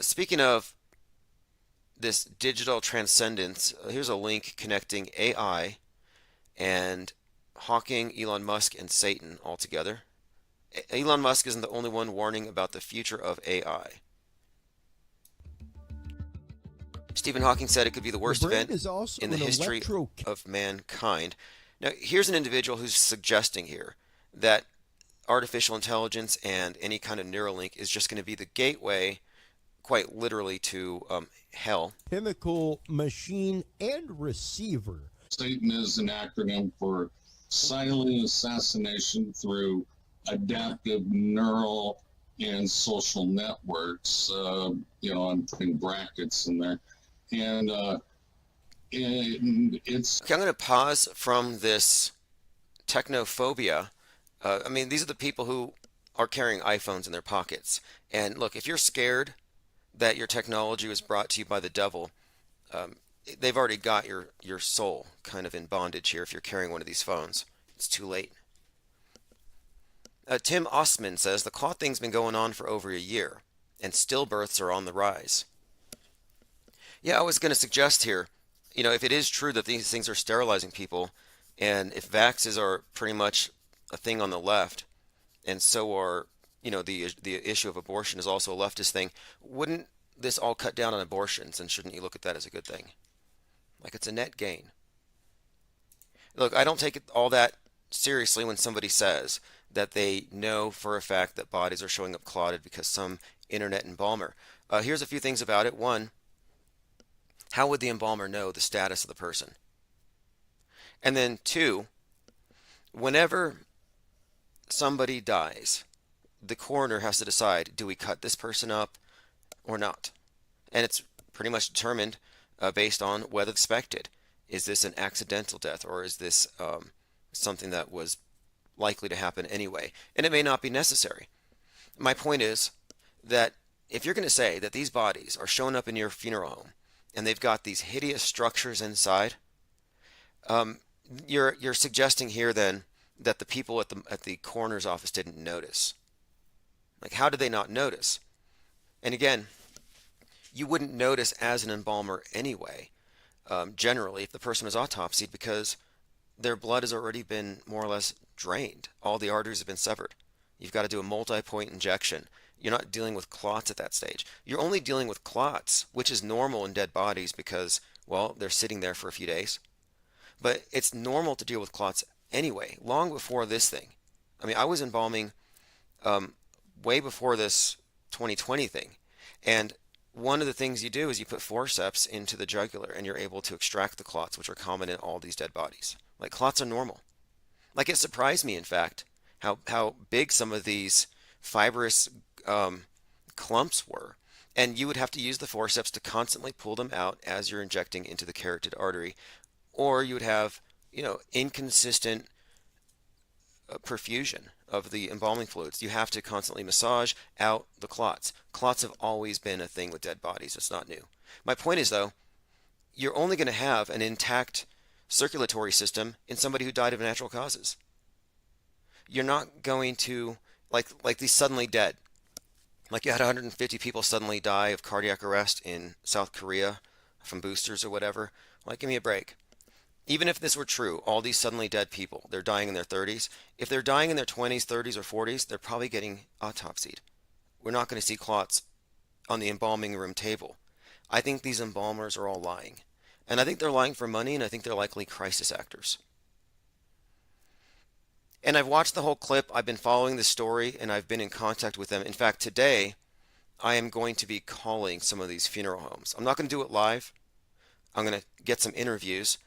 Speaking of this digital transcendence, here's a link connecting AI and Hawking, Elon Musk, and Satan all together. Elon Musk isn't the only one warning about the future of AI. Stephen Hawking said it could be the worst event in the history of mankind. Now, here's an individual who's suggesting here that artificial intelligence and any kind of Neuralink is just going to be the gateway, quite literally, to hell. Chemical machine and receiver. Satan is an acronym for silent assassination through adaptive neural and social networks. I'm putting brackets in there. And it's... Okay, I'm going to pause from this technophobia. These are the people who are carrying iPhones in their pockets. And look, if you're scared that your technology was brought to you by the devil, they've already got your soul kind of in bondage here if you're carrying one of these phones. It's too late. Tim Osman says the clot thing's been going on for over a year, and stillbirths are on the rise. Yeah, I was going to suggest here, if it is true that these things are sterilizing people, and if vaxes are pretty much a thing on the left, and so are, the issue of abortion is also a leftist thing, wouldn't this all cut down on abortions, and shouldn't you look at that as a good thing? Like it's a net gain. Look, I don't take it all that seriously when somebody says that they know for a fact that bodies are showing up clotted because some internet embalmer. Here's a few things about it. One, how would the embalmer know the status of the person? And then two, whenever somebody dies, the coroner has to decide, do we cut this person up or not? And it's pretty much determined based on whether expected. Is this an accidental death, or is this something that was likely to happen anyway? And it may not be necessary. My point is that if you're going to say that these bodies are showing up in your funeral home and they've got these hideous structures inside, you're suggesting here then that the people at the coroner's office didn't notice. Like, how did they not notice? And again, you wouldn't notice as an embalmer anyway. generally, if the person was autopsied, because their blood has already been more or less drained. All the arteries have been severed. You've got to do a multi-point injection. You're not dealing with clots at that stage. You're only dealing with clots, which is normal in dead bodies because, well, they're sitting there for a few days. But it's normal to deal with clots anyway, long before this thing. I mean, I was embalming way before this 2020 thing. And one of the things you do is you put forceps into the jugular and you're able to extract the clots, which are common in all these dead bodies. Like, clots are normal. Like, it surprised me, in fact, how big some of these fibrous clumps were. And you would have to use the forceps to constantly pull them out as you're injecting into the carotid artery. Or you would have, inconsistent perfusion of the embalming fluids. You have to constantly massage out the clots. Clots have always been a thing with dead bodies. It's not new. My point is, though, you're only going to have an intact circulatory system in somebody who died of natural causes. You're not going to, like these suddenly dead. Like, you had 150 people suddenly die of cardiac arrest in South Korea from boosters or whatever. Like, give me a break. Even if this were true, all these suddenly dead people, they're dying in their 30s. If they're dying in their 20s, 30s, or 40s, they're probably getting autopsied. We're not going to see clots on the embalming room table. I think these embalmers are all lying. And I think they're lying for money, and I think they're likely crisis actors. And I've watched the whole clip. I've been following the story, and I've been in contact with them. In fact, today, I am going to be calling some of these funeral homes. I'm not going to do it live. I'm going to get some interviews,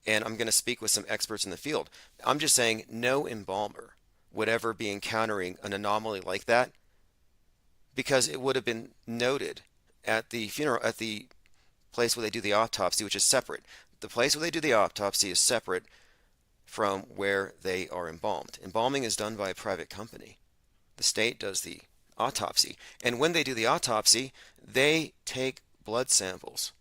and I'm going to speak with some experts in the field. I'm just saying no embalmer would ever be encountering an anomaly like that, because it would have been noted at the place where they do the autopsy, which is separate. The place where they do the autopsy is separate from where they are embalmed. Embalming is done by a private company. The state does the autopsy. And when they do the autopsy, they take blood samples.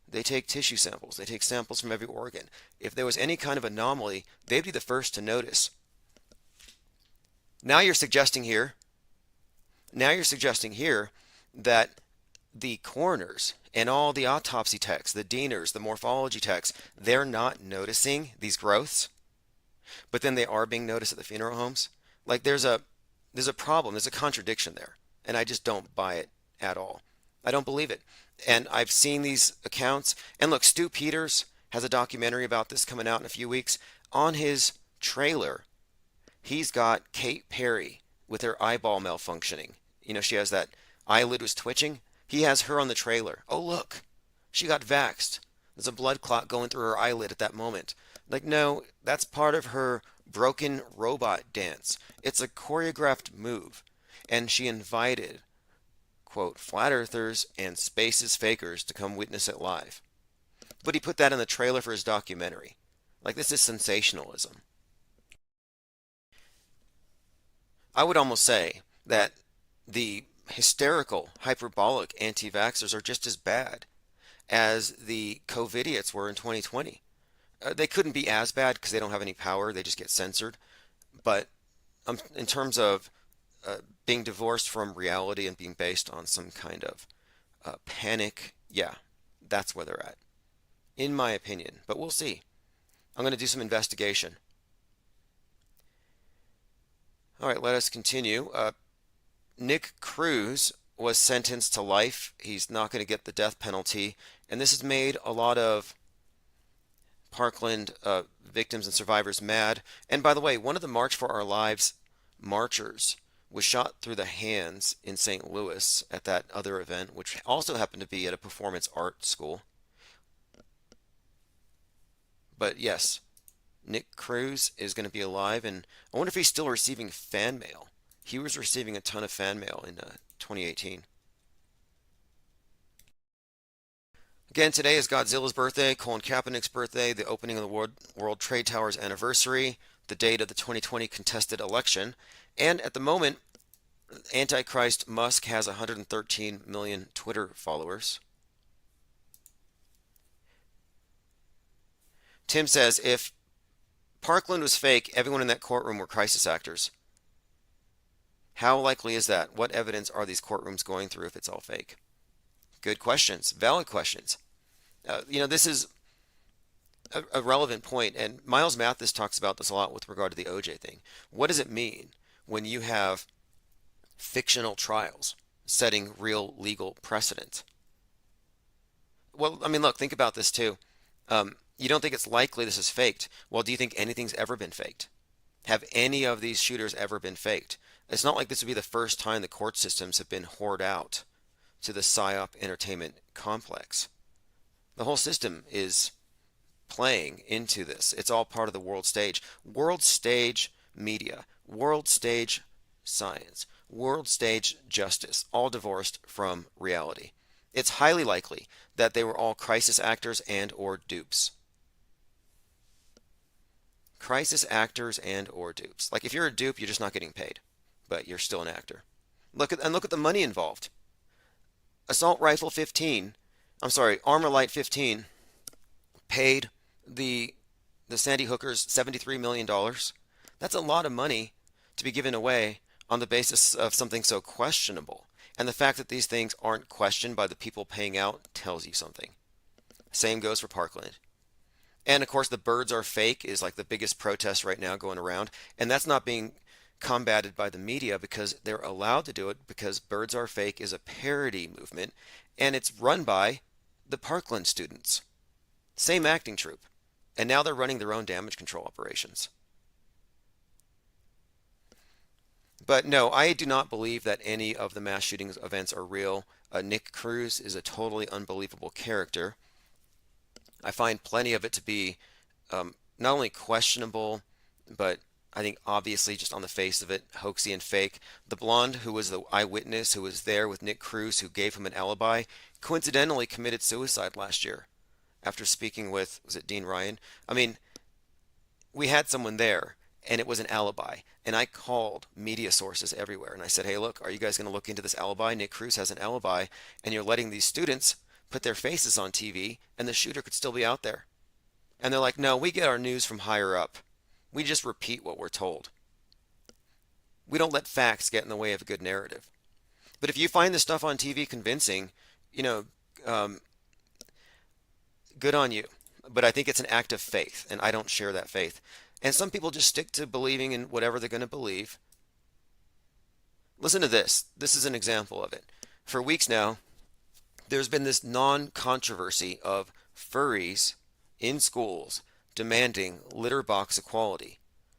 They take tissue samples. They take samples from every organ. If there was any kind of anomaly, they'd be the first to notice. Now you're suggesting here that the coroners and all the autopsy techs, the Dieners, the morphology techs, they're not noticing these growths, but then they are being noticed at the funeral homes. Like, there's a problem, there's a contradiction there, and I just don't buy it at all. I don't believe it. And I've seen these accounts, and look, Stu Peters has a documentary about this coming out in a few weeks. On his trailer, he's got Kate Perry with her eyeball malfunctioning. She has that eyelid was twitching. He has her on the trailer. Oh, look, she got vaxxed. There's a blood clot going through her eyelid at that moment. Like, no, that's part of her broken robot dance. It's a choreographed move. And she invited, quote, flat earthers and spaces fakers to come witness it live. But he put that in the trailer for his documentary. Like, this is sensationalism. I would almost say that the hysterical, hyperbolic anti-vaxxers are just as bad as the COVIDiots were in 2020. They couldn't be as bad because they don't have any power. They just get censored. But in terms of being divorced from reality and being based on some kind of panic, yeah, that's where they're at, in my opinion. But we'll see. I'm going to do some investigation. All right, let us continue. Nick Cruz was sentenced to life. He's not going to get the death penalty. And this has made a lot of Parkland victims and survivors mad. And by the way, one of the March for Our Lives marchers was shot through the hands in St. Louis at that other event, which also happened to be at a performance art school. But yes, Nick Cruz is going to be alive, and I wonder if he's still receiving fan mail. He was receiving a ton of fan mail in 2018. Again, today is Godzilla's birthday, Colin Kaepernick's birthday, the opening of the World Trade Towers anniversary, the date of the 2020 contested election, and at the moment, Antichrist Musk has 113 million Twitter followers. Tim says, if Parkland was fake, everyone in that courtroom were crisis actors. How likely is that? What evidence are these courtrooms going through if it's all fake? Good questions. Valid questions. This is a relevant point, and Miles Mathis talks about this a lot with regard to the OJ thing. What does it mean when you have fictional trials setting real legal precedent? Well, I mean, look, think about this too. You don't think it's likely this is faked. Well, do you think anything's ever been faked? Have any of these shooters ever been faked? It's not like this would be the first time the court systems have been whored out to the PSYOP entertainment complex. The whole system is playing into this. It's all part of the world stage. World stage media, world stage science, world stage justice, all divorced from reality. It's highly likely that they were all crisis actors and or dupes. Crisis actors and or dupes. Like if you're a dupe, you're just not getting paid, but you're still an actor. Look at the money involved. Assault Rifle 15, Armor-Lite 15 paid the Sandy Hookers $73 million. That's a lot of money to be given away on the basis of something so questionable. And the fact that these things aren't questioned by the people paying out tells you something. Same goes for Parkland. And of course, the birds are fake is like the biggest protest right now going around. And that's not being combated by the media because they're allowed to do it because Birds Are Fake is a parody movement and it's run by the Parkland students. Same acting troupe. And now they're running their own damage control operations. But no, I do not believe that any of the mass shootings events are real. Nick Cruz is a totally unbelievable character. I find plenty of it to be not only questionable, but I think obviously just on the face of it, hoaxy and fake. The blonde who was the eyewitness who was there with Nick Cruz who gave him an alibi, coincidentally committed suicide last year after speaking with, was it Dean Ryan? I mean, we had someone there and it was an alibi. And I called media sources everywhere and I said, hey, look, are you guys going to look into this alibi? Nick Cruz has an alibi and you're letting these students put their faces on TV and the shooter could still be out there. And they're like, no, we get our news from higher up. We just repeat what we're told. We don't let facts get in the way of a good narrative. But if you find this stuff on TV convincing, good on you. But I think it's an act of faith, and I don't share that faith. And some people just stick to believing in whatever they're going to believe. Listen to this. This is an example of it. For weeks now, there's been this non-controversy of furries in schools demanding litter box equality.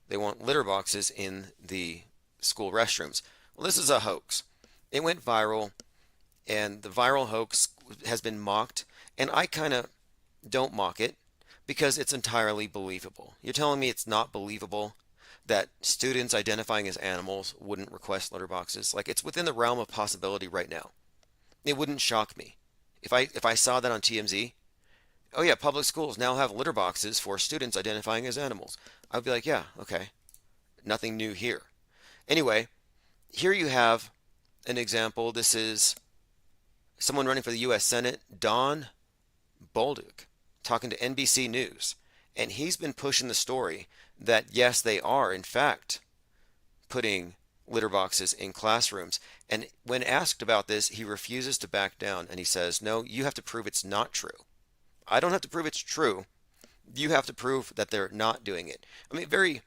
They want litter boxes in the school restrooms. Well, this is a hoax. It went viral, and the viral hoax has been mocked, and I kind of don't mock it because it's entirely believable. You're telling me it's not believable that students identifying as animals wouldn't request litter boxes? Like, it's within the realm of possibility right now. It wouldn't shock me. If I saw that on TMZ, oh yeah, public schools now have litter boxes for students identifying as animals, I'd be like, yeah, okay. Nothing new here. Anyway, here you have an example. This is someone running for the U.S. Senate, Don Bolduc, talking to NBC News. And he's been pushing the story that, yes, they are, in fact, putting litter boxes in classrooms. And when asked about this, he refuses to back down. And he says, no, you have to prove it's not true. I don't have to prove it's true. You have to prove that they're not doing it. I mean, very,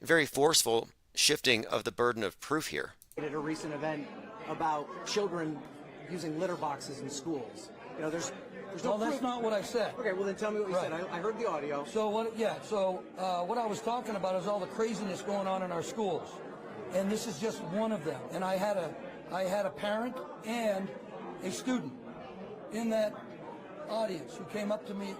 very forceful shifting of the burden of proof here. At a recent event about children using litter boxes in schools. There's no that's proof. not what I said. Okay, well then tell me what you said. I heard the audio. So what I was talking about is all the craziness going on in our schools, and this is just one of them. And I had a parent and a student in that audience who came up to me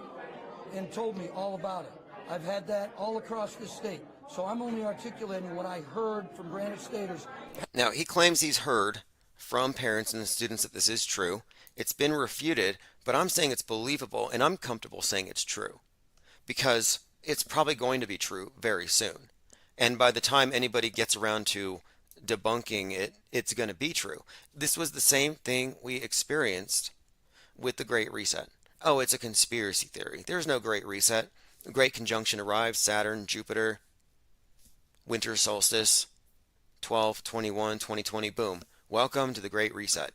and told me all about it. I've had that all across the state. So I'm only articulating what I heard from Granite Staters. Now, he claims he's heard from parents and students that this is true. It's been refuted, but I'm saying it's believable, and I'm comfortable saying it's true because it's probably going to be true very soon. And by the time anybody gets around to debunking it, it's going to be true. This was the same thing we experienced with the Great Reset. Oh, it's a conspiracy theory. There's no Great Reset. The Great Conjunction arrives, Saturn, Jupiter, winter solstice, 12/21/2020, boom. Welcome to the Great Reset.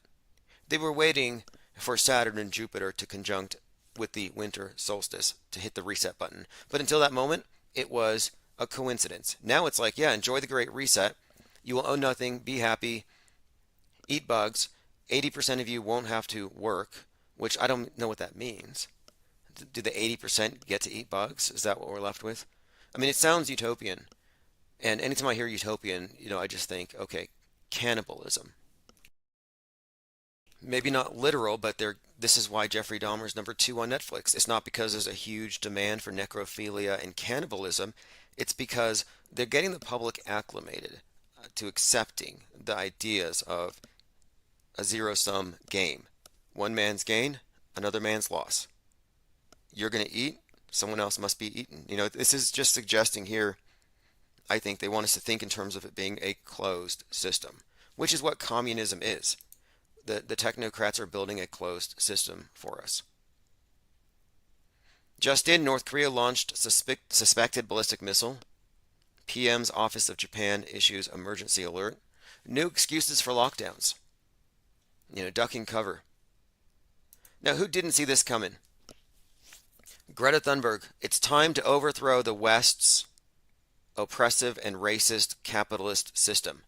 They were waiting for Saturn and Jupiter to conjunct with the winter solstice to hit the reset button. But until that moment, it was a coincidence. Now it's like, yeah, enjoy the great reset. You will own nothing, be happy, eat bugs. 80% of you won't have to work, which I don't know what that means. Do the 80% get to eat bugs? Is that what we're left with? I mean, it sounds utopian. And anytime I hear utopian, I just think, okay, cannibalism. Maybe not literal, but this is why Jeffrey Dahmer is #2 on Netflix. It's not because there's a huge demand for necrophilia and cannibalism. It's because they're getting the public acclimated to accepting the ideas of a zero-sum game. One man's gain, another man's loss. You're going to eat, someone else must be eaten. This is just suggesting here, I think they want us to think in terms of it being a closed system, which is what communism is. The technocrats are building a closed system for us. Just in, North Korea launched suspected ballistic missile. PM's Office of Japan issues emergency alert. New excuses for lockdowns. Ducking cover. Now, who didn't see this coming? Greta Thunberg. It's time to overthrow the West's oppressive and racist capitalist system.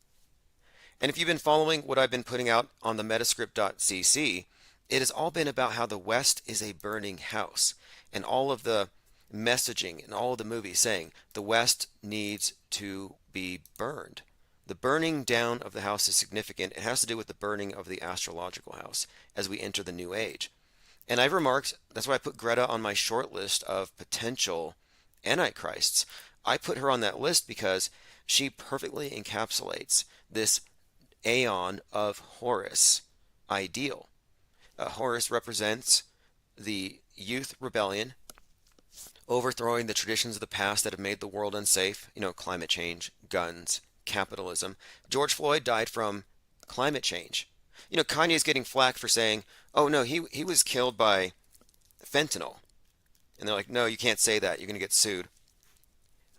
And if you've been following what I've been putting out on the Metascript.cc, it has all been about how the West is a burning house. And all of the messaging and all of the movies saying the West needs to be burned. The burning down of the house is significant. It has to do with the burning of the astrological house as we enter the new age. And I've remarked, that's why I put Greta on my short list of potential antichrists. I put her on that list because she perfectly encapsulates this aeon of Horus ideal. Horus represents the youth rebellion, overthrowing the traditions of the past that have made the world unsafe, climate change, guns, capitalism. George Floyd died from climate change. Kanye's getting flack for saying, oh no, he was killed by fentanyl. And they're like, no, you can't say that, you're going to get sued.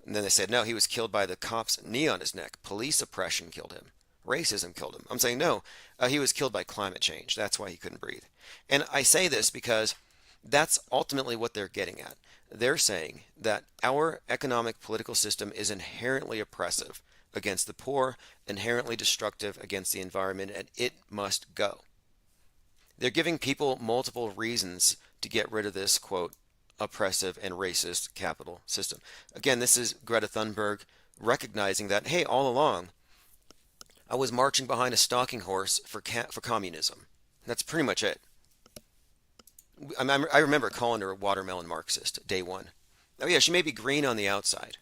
And then they said, no, he was killed by the cop's knee on his neck. Police oppression killed him. Racism killed him. I'm saying, no, he was killed by climate change. That's why he couldn't breathe. And I say this because that's ultimately what they're getting at. They're saying that our economic political system is inherently oppressive against the poor, inherently destructive against the environment, and it must go. They're giving people multiple reasons to get rid of this, quote, oppressive and racist capital system. Again, this is Greta Thunberg recognizing that, hey, all along, I was marching behind a stalking horse for communism. That's pretty much it. I remember calling her a watermelon Marxist, day one. Oh yeah, she may be green on the outside,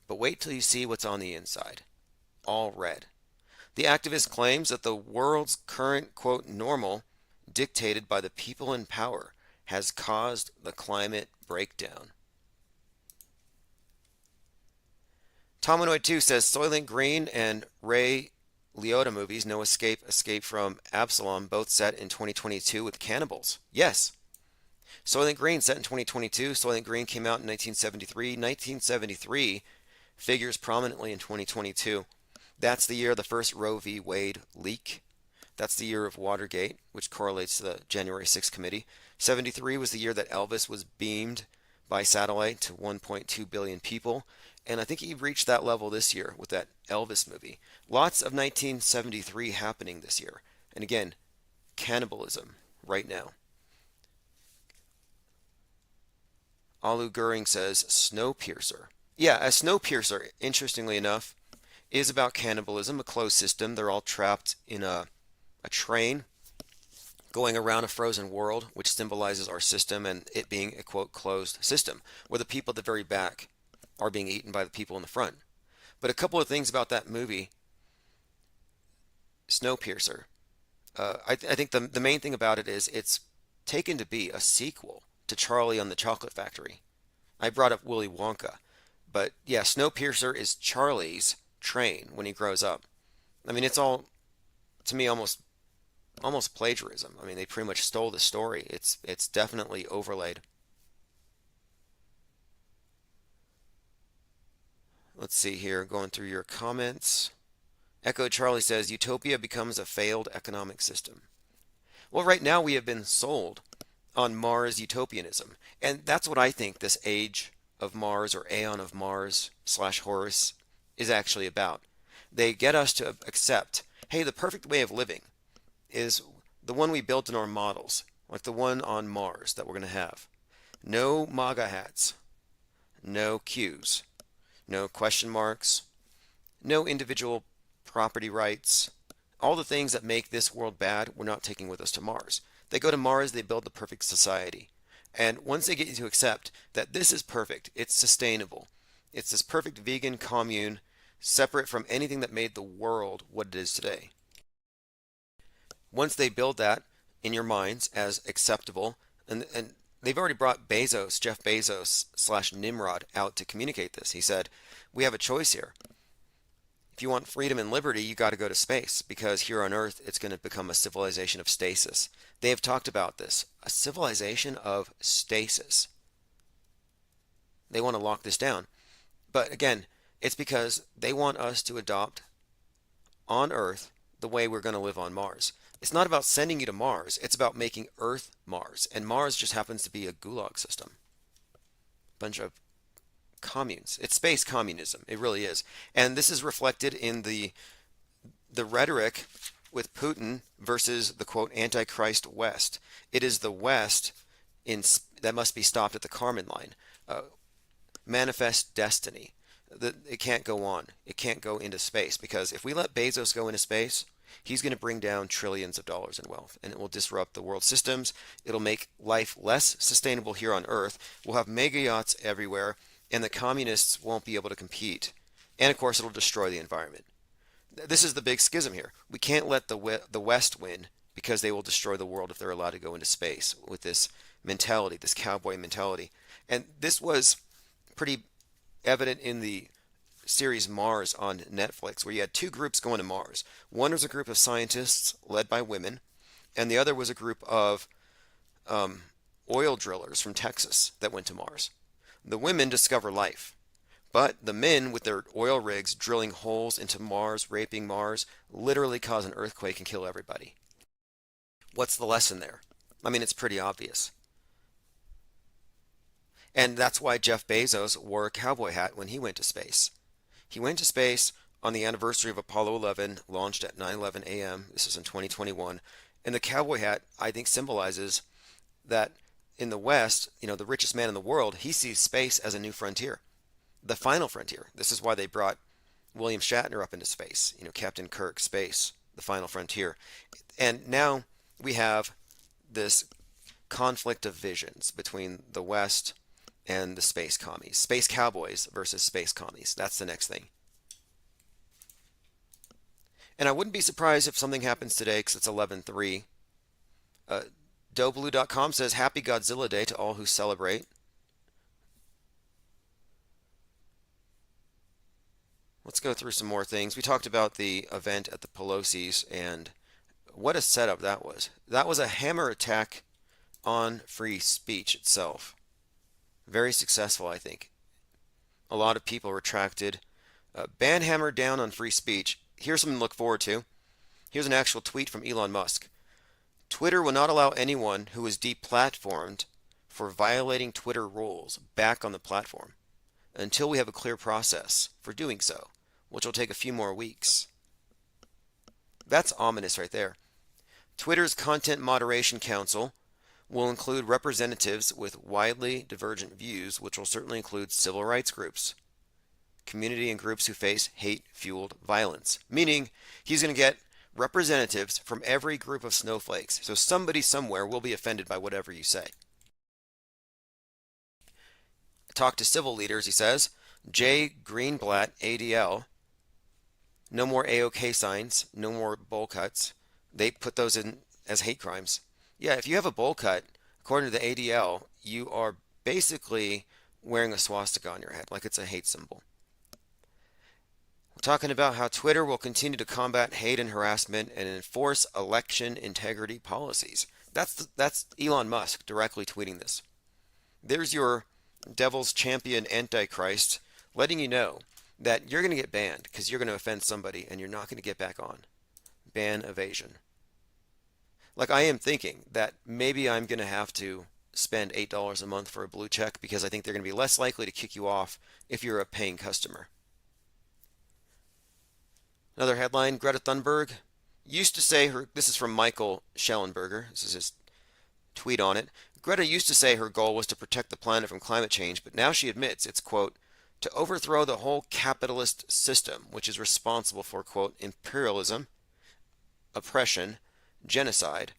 but wait till you see what's on the inside. All red. The activist claims that the world's current, quote, normal, dictated by the people in power, has caused the climate breakdown. Tomanoid 2 says Soylent Green and Ray Liotta movies, No Escape, Escape from Absalom, both set in 2022 with cannibals. Yes. Soylent Green set in 2022. Soylent Green came out in 1973. 1973 figures prominently in 2022. That's the year of the first Roe v. Wade leak. That's the year of Watergate, which correlates to the January 6th committee. 73 was the year that Elvis was beamed by satellite to 1.2 billion people. And I think he reached that level this year with that Elvis movie. Lots of 1973 happening this year. And again, cannibalism right now. Alu Goering says Snowpiercer. Yeah, a Snowpiercer, interestingly enough, is about cannibalism, a closed system. They're all trapped in a train going around a frozen world, which symbolizes our system and it being a, quote, closed system, where the people at the very back are being eaten by the people in the front. But a couple of things about that movie, Snowpiercer. I think the main thing about it is it's taken to be a sequel to Charlie on the Chocolate Factory. I brought up Willy Wonka. But yeah, Snowpiercer is Charlie's train when he grows up. I mean, it's all, to me, almost plagiarism. I mean, they pretty much stole the story. It's definitely overlaid. Let's see here, going through your comments. Echo Charlie says, Utopia becomes a failed economic system. Well, right now we have been sold on Mars utopianism. And that's what I think this age of Mars or Aeon of Mars / Horus is actually about. They get us to accept, hey, the perfect way of living is the one we built in our models, like the one on Mars that we're going to have. No MAGA hats, no Qs, no question marks, no individual property rights. All the things that make this world bad, we're not taking with us to Mars. They go to Mars, they build the perfect society. And once they get you to accept that this is perfect, it's sustainable, it's this perfect vegan commune, separate from anything that made the world what it is today. Once they build that in your minds as acceptable, and they've already brought Bezos, Jeff Bezos / Nimrod out to communicate this. He said, we have a choice here. If you want freedom and liberty, you got to go to space, because here on Earth, it's going to become a civilization of stasis. They have talked about this, a civilization of stasis. They want to lock this down. But again, it's because they want us to adopt on Earth the way we're going to live on Mars. It's not about sending you to Mars. It's about making Earth Mars. And Mars just happens to be a gulag system. Bunch of communes. It's space communism. It really is. And this is reflected in the rhetoric with Putin versus the, quote, Antichrist West. It is the West that must be stopped at the Kármán line. Manifest destiny. It can't go on. It can't go into space, because if we let Bezos go into space, he's going to bring down trillions of dollars in wealth, and it will disrupt the world systems. It'll make life less sustainable here on Earth. We'll have mega yachts everywhere, and the communists won't be able to compete. And of course, it'll destroy the environment. This is the big schism here. We can't let the West win, because they will destroy the world if they're allowed to go into space with this mentality, this cowboy mentality. And this was pretty evident in the series Mars on Netflix, where you had two groups going to Mars. One was a group of scientists led by women, and the other was a group of oil drillers from Texas that went to Mars. The women discover life, but the men with their oil rigs drilling holes into Mars, raping Mars, literally cause an earthquake and kill everybody. What's the lesson there? I mean, it's pretty obvious. And that's why Jeff Bezos wore a cowboy hat when he went to space. He went to space on the anniversary of Apollo 11, launched at 9:11 a.m. This is in 2021. And the cowboy hat, I think, symbolizes that in the West, the richest man in the world, he sees space as a new frontier, the final frontier. This is why they brought William Shatner up into space, Captain Kirk, space, the final frontier. And now we have this conflict of visions between the West and the space commies. Space cowboys versus space commies. That's the next thing. And I wouldn't be surprised if something happens today, because it's 11/3. Doblue.com says, Happy Godzilla Day to all who celebrate. Let's go through some more things. We talked about the event at the Pelosi's, and what a setup that was. That was a hammer attack on free speech itself. Very successful, I think. A lot of people retracted. Ban hammer down on free speech. Here's something to look forward to. Here's an actual tweet from Elon Musk. Twitter will not allow anyone who is deplatformed for violating Twitter rules back on the platform until we have a clear process for doing so, which will take a few more weeks. That's ominous right there. Twitter's Content Moderation Council will include representatives with widely divergent views, which will certainly include civil rights groups, community and groups who face hate-fueled violence. Meaning, he's going to get representatives from every group of snowflakes. So somebody somewhere will be offended by whatever you say. Talk to civil leaders, he says. Jay Greenblatt, ADL. No more AOK signs, no more bowl cuts. They put those in as hate crimes. Yeah, if you have a bowl cut, according to the ADL, you are basically wearing a swastika on your head, like it's a hate symbol. We're talking about how Twitter will continue to combat hate and harassment and enforce election integrity policies. That's Elon Musk directly tweeting this. There's your devil's champion Antichrist letting you know that you're going to get banned because you're going to offend somebody and you're not going to get back on. Ban evasion. Like, I am thinking that maybe I'm going to have to spend $8 a month for a blue check because I think they're going to be less likely to kick you off if you're a paying customer. Another headline, Greta Thunberg used to say her, this is from Michael Schellenberger, this is his tweet on it. Greta used to say her goal was to protect the planet from climate change, but now she admits it's, quote, to overthrow the whole capitalist system, which is responsible for, quote, imperialism, oppression, genocide,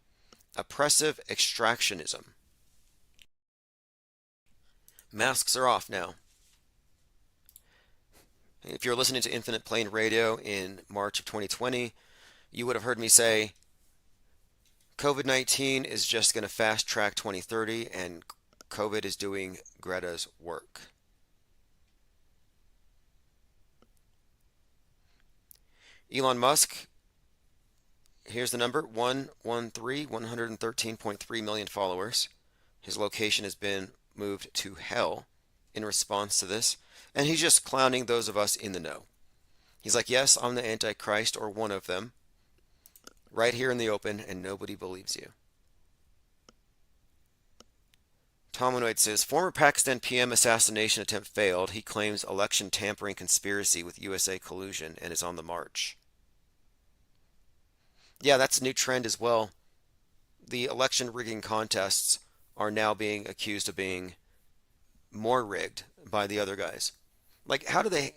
oppressive extractionism. Masks are off now. If you're listening to Infinite Plane Radio in March of 2020, you would have heard me say COVID-19 is just going to fast track 2030 and COVID is doing Greta's work. Elon Musk, here's the number, 113.3 million followers. His location has been moved to hell in response to this, and he's just clowning those of us in the know. He's like, yes, I'm the Antichrist, or one of them, right here in the open, and nobody believes you. Tomanoid says, former Pakistan PM assassination attempt failed. He claims election tampering conspiracy with USA collusion and is on the march. Yeah, that's a new trend as well. The election rigging contests are now being accused of being more rigged by the other guys. Like, how do they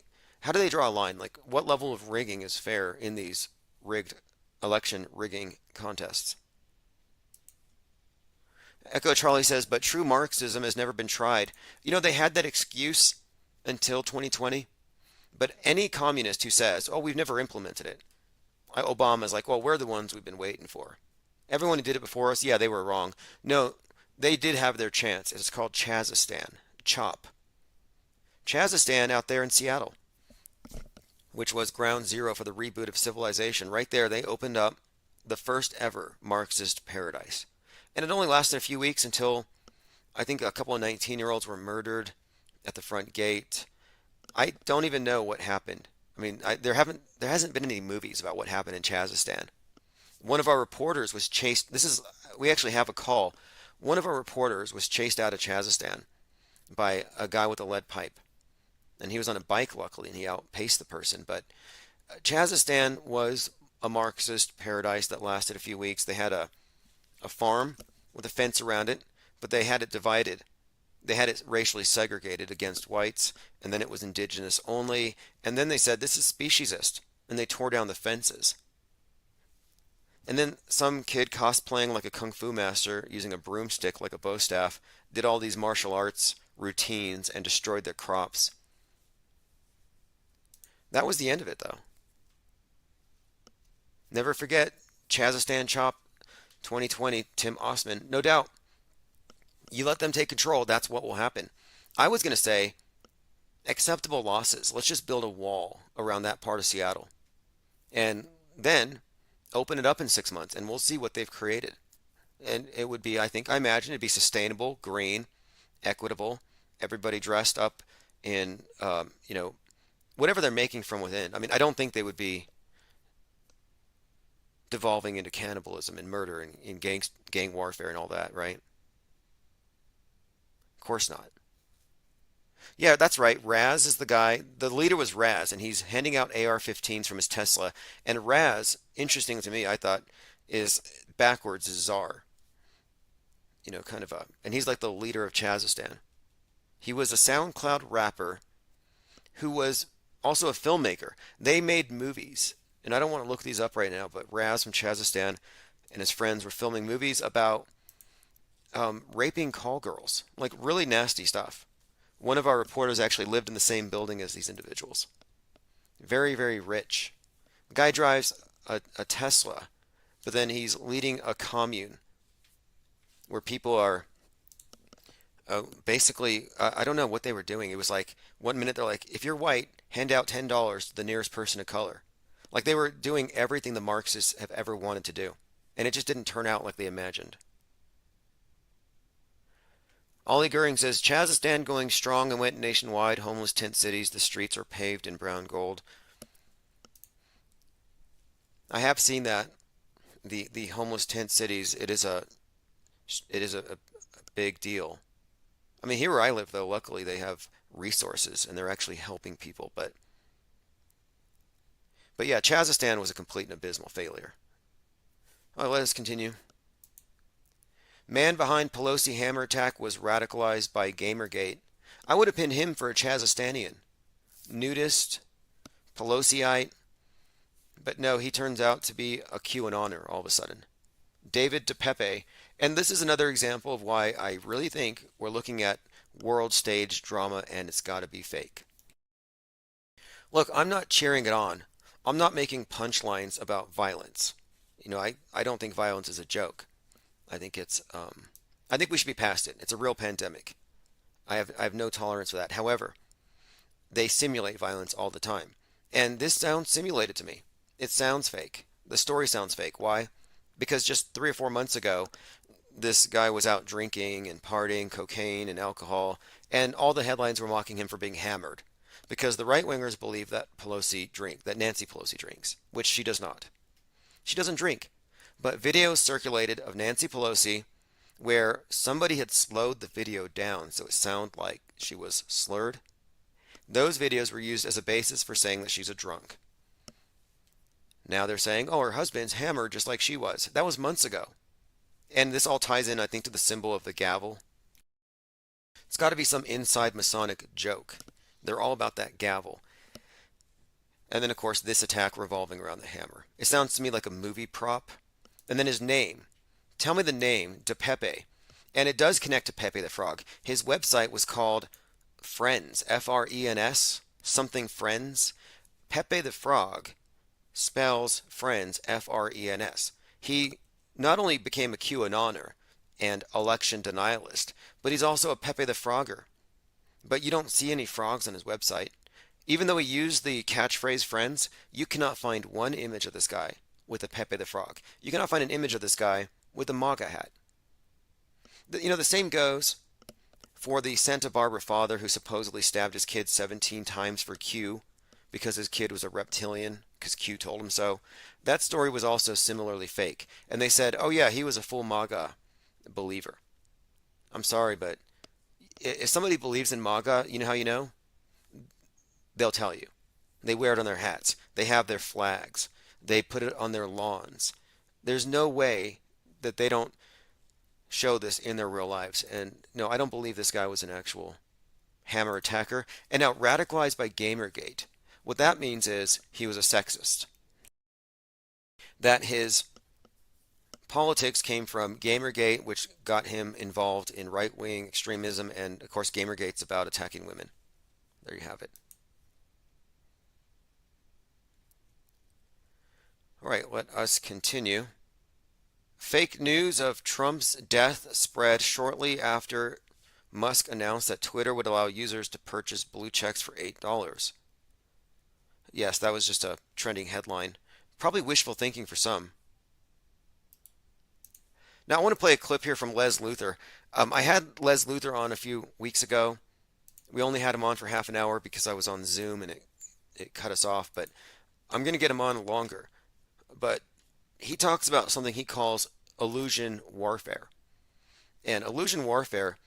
draw a line? Like, what level of rigging is fair in these rigged election rigging contests? Echo Charlie says, but true Marxism has never been tried. You know, they had that excuse until 2020, but any communist who says, oh, we've never implemented it, Obama's like, well, we're the ones we've been waiting for. Everyone who did it before us, yeah, they were wrong. No, they did have their chance. It's called Chazistan. CHOP. Chazistan out there in Seattle, which was ground zero for the reboot of civilization. Right there, they opened up the first ever Marxist paradise. And it only lasted a few weeks until I think a couple of 19-year-olds were murdered at the front gate. I don't even know what happened. I mean, there hasn't been any movies about what happened in Chazistan. One of our reporters was chased. We actually have a call. One of our reporters was chased out of Chazistan by a guy with a lead pipe. And he was on a bike, luckily, and he outpaced the person. But Chazistan was a Marxist paradise that lasted a few weeks. They had a farm with a fence around it, but they had it divided. They had it racially segregated against whites, and then it was indigenous only. And then they said, this is speciesist, and they tore down the fences. And then some kid cosplaying like a kung fu master, using a broomstick like a bow staff, did all these martial arts routines and destroyed their crops. That was the end of it, though. Never forget, Chazistan Chop 2020, Tim Osman. No doubt, you let them take control, that's what will happen. I was going to say, acceptable losses. Let's just build a wall around that part of Seattle. And then open it up in 6 months, and we'll see what they've created. And it would be, I imagine it'd be sustainable, green, equitable, everybody dressed up in, whatever they're making from within. I mean, I don't think they would be devolving into cannibalism and murder and gang warfare and all that, right? Of course not. Yeah, that's right. Raz is the guy. The leader was Raz, and he's handing out AR-15s from his Tesla. And Raz, interesting to me, I thought, is backwards is Czar. And he's like the leader of Chazistan. He was a SoundCloud rapper who was also a filmmaker. They made movies. And I don't want to look these up right now, but Raz from Chazistan and his friends were filming movies about raping call girls. Like, really nasty stuff. One of our reporters actually lived in the same building as these individuals. Very, very rich. The guy drives a Tesla, but then he's leading a commune where people are basically, I don't know what they were doing. It was like, 1 minute they're like, if you're white, hand out $10 to the nearest person of color. Like, they were doing everything the Marxists have ever wanted to do. And it just didn't turn out like they imagined. Ollie Goering says, Chazistan going strong and went nationwide. Homeless tent cities. The streets are paved in brown gold. I have seen that. the homeless tent cities, it is a big deal. I mean, here where I live, though, luckily they have resources and they're actually helping people. But yeah, Chazistan was a complete and abysmal failure. All right, let us continue. Man behind Pelosi hammer attack was radicalized by Gamergate. I would have pinned him for a Chazistanian. Nudist, Pelosiite. But no, he turns out to be a QAnoner all of a sudden. David DePepe. And this is another example of why I really think we're looking at world stage drama and it's got to be fake. Look, I'm not cheering it on. I'm not making punchlines about violence. I don't think violence is a joke. I think I think we should be past it. It's a real pandemic. I have no tolerance for that. However, they simulate violence all the time. And this sounds simulated to me. It sounds fake. The story sounds fake. Why? Because just 3 or 4 months ago, this guy was out drinking and partying, cocaine and alcohol, and all the headlines were mocking him for being hammered. Because the right-wingers believe that Nancy Pelosi drinks, which she does not. She doesn't drink. But videos circulated of Nancy Pelosi where somebody had slowed the video down so it sounded like she was slurred. Those videos were used as a basis for saying that she's a drunk. Now they're saying, oh, her husband's hammered just like she was. That was months ago. And this all ties in, I think, to the symbol of the gavel. It's got to be some inside Masonic joke. They're all about that gavel. And then, of course, this attack revolving around the hammer. It sounds to me like a movie prop. And then his name. Tell me the name, DePepe. And it does connect to Pepe the Frog. His website was called Friends, F-R-E-N-S, something Friends. Pepe the Frog spells Friends, F-R-E-N-S. He not only became a QAnoner and election denialist, but he's also a Pepe the Frogger. But you don't see any frogs on his website. Even though he used the catchphrase Friends, you cannot find one image of this guy with a Pepe the Frog. You cannot find an image of this guy with a MAGA hat. The same goes for the Santa Barbara father who supposedly stabbed his kid 17 times for Q because his kid was a reptilian because Q told him so. That story was also similarly fake. And they said, oh yeah, he was a full MAGA believer. I'm sorry, but if somebody believes in MAGA, you know how you know? They'll tell you. They wear it on their hats. They have their flags. They put it on their lawns. There's no way that they don't show this in their real lives. And no, I don't believe this guy was an actual hammer attacker. And now radicalized by Gamergate. What that means is he was a sexist. That his politics came from Gamergate, which got him involved in right-wing extremism, and of course Gamergate's about attacking women. There you have it. All right, let us continue. Fake news of Trump's death spread shortly after Musk announced that Twitter would allow users to purchase blue checks for $8. Yes, that was just a trending headline. Probably wishful thinking for some. Now, I want to play a clip here from Les Luthor. I had Les Luthor on a few weeks ago. We only had him on for half an hour because I was on Zoom and it cut us off, but I'm going to get him on longer. But he talks about something he calls illusion warfare. And illusion warfare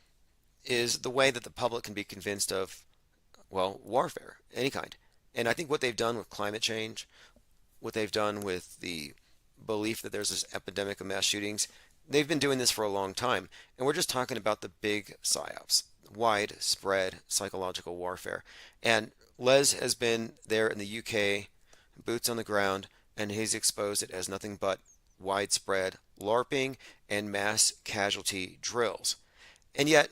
is the way that the public can be convinced of, well, warfare, any kind. And I think what they've done with climate change, what they've done with the belief that there's this epidemic of mass shootings, they've been doing this for a long time. And we're just talking about the big psyops, widespread psychological warfare. And Les has been there in the UK, boots on the ground, and he's exposed it as nothing but widespread LARPing and mass casualty drills. And yet,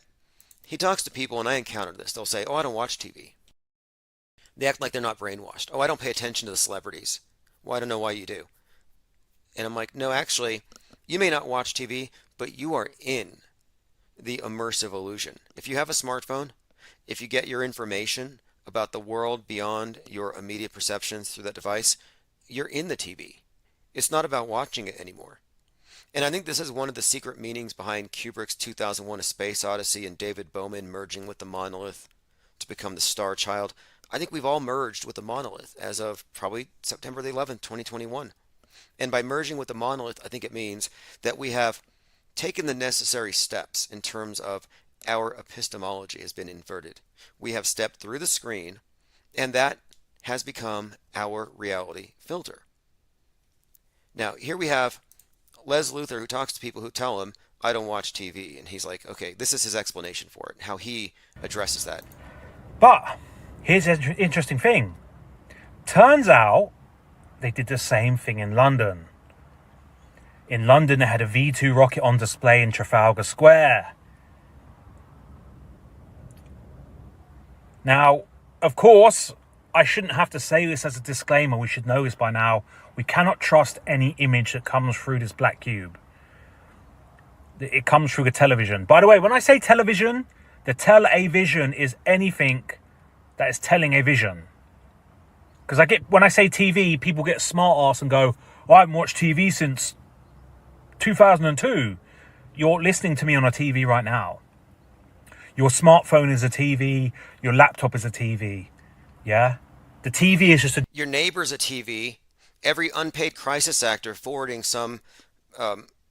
he talks to people, and I encountered this. They'll say, oh, I don't watch TV. They act like they're not brainwashed. Oh, I don't pay attention to the celebrities. Well, I don't know why you do. And I'm like, no, actually, you may not watch TV, but you are in the immersive illusion. If you have a smartphone, if you get your information about the world beyond your immediate perceptions through that device, you're in the TV. It's not about watching it anymore. And I think this is one of the secret meanings behind Kubrick's 2001: A Space Odyssey and David Bowman merging with the monolith to become the Star Child. I think we've all merged with the monolith as of probably September the 11th, 2021. And by merging with the monolith, I think it means that we have taken the necessary steps in terms of our epistemology has been inverted. We have stepped through the screen, and that has become our reality filter. Now, here we have Les Luthor, who talks to people who tell him, I don't watch TV. And he's like, okay, this is his explanation for it, how he addresses that. But here's an interesting thing. Turns out they did the same thing in London. In London, they had a V2 rocket on display in Trafalgar Square. Now, of course, I shouldn't have to say this as a disclaimer. We should know this by now. We cannot trust any image that comes through this black cube. It comes through the television. By the way, when I say television, the tele-vision is anything that is telling a vision. Because when I say TV, people get smart ass and go, I haven't watched TV since 2002. You're listening to me on a TV right now. Your smartphone is a TV. Your laptop is a TV. Yeah? The TV is just Your neighbor's a TV. Every unpaid crisis actor forwarding some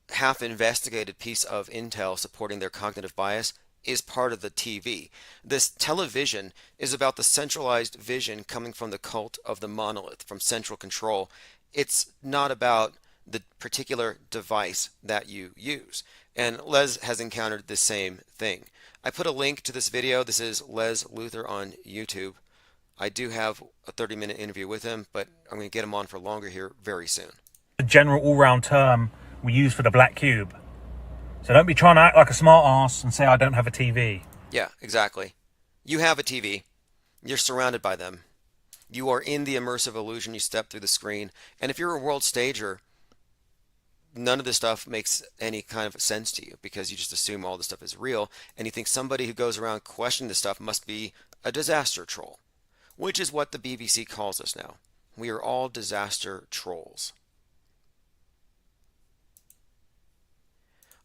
half-investigated piece of intel supporting their cognitive bias is part of the TV. This television is about the centralized vision coming from the cult of the monolith, from central control. It's not about the particular device that you use. And Les has encountered the same thing. I put a link to this video. This is Les Luthor on YouTube. I do have a 30-minute interview with him, but I'm going to get him on for longer here very soon. the general all-round term we use for the black cube. So don't be trying to act like a smart ass and say I don't have a TV. Yeah, exactly. You have a TV. You're surrounded by them. You are in the immersive illusion. You step through the screen. And if you're a world stager, none of this stuff makes any kind of sense to you because you just assume all this stuff is real. And you think somebody who goes around questioning this stuff must be a disaster troll, which is what the BBC calls us now. We are all disaster trolls.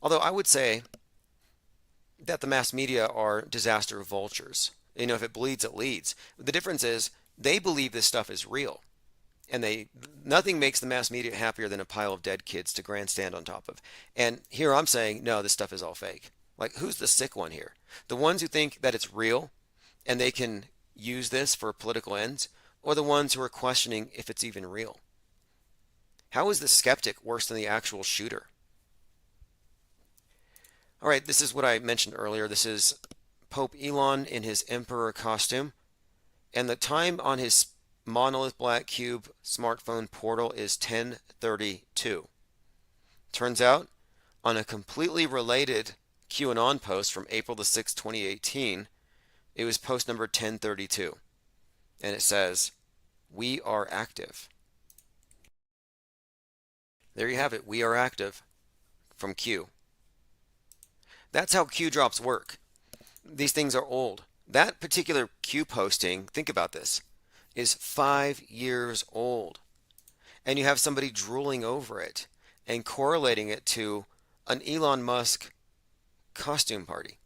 Although I would say that the mass media are disaster vultures. You know, if it bleeds, it leads. The difference is they believe this stuff is real. And nothing makes the mass media happier than a pile of dead kids to grandstand on top of. And here I'm saying, no, this stuff is all fake. Like, who's the sick one here? The ones who think that it's real and they can use this for political ends, or the ones who are questioning if it's even real? How is the skeptic worse than the actual shooter? All right, this is what I mentioned earlier. This is Pope Elon in his emperor costume. And the time on his monolith black cube smartphone portal is 10:32. Turns out, on a completely related QAnon post from April the 6th, 2018, it was post number 1032. And it says, "We are active." There you have it. We are active from Q. That's how Q drops work. These things are old. That particular Q posting, think about this, is 5 years old. And you have somebody drooling over it and correlating it to an Elon Musk costume party.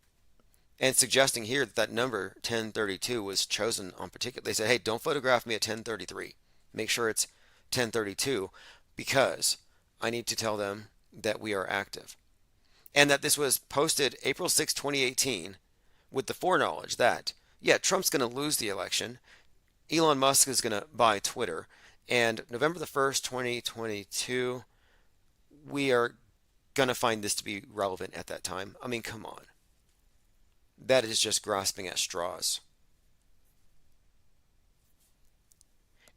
And suggesting here that that number 1032 was chosen on particular. They said, hey, don't photograph me at 1033. Make sure it's 1032 because I need to tell them that we are active. And that this was posted April 6, 2018 with the foreknowledge that, yeah, Trump's going to lose the election. Elon Musk is going to buy Twitter. And November the 1st, 2022, we are going to find this to be relevant at that time. I mean, come on. That is just grasping at straws.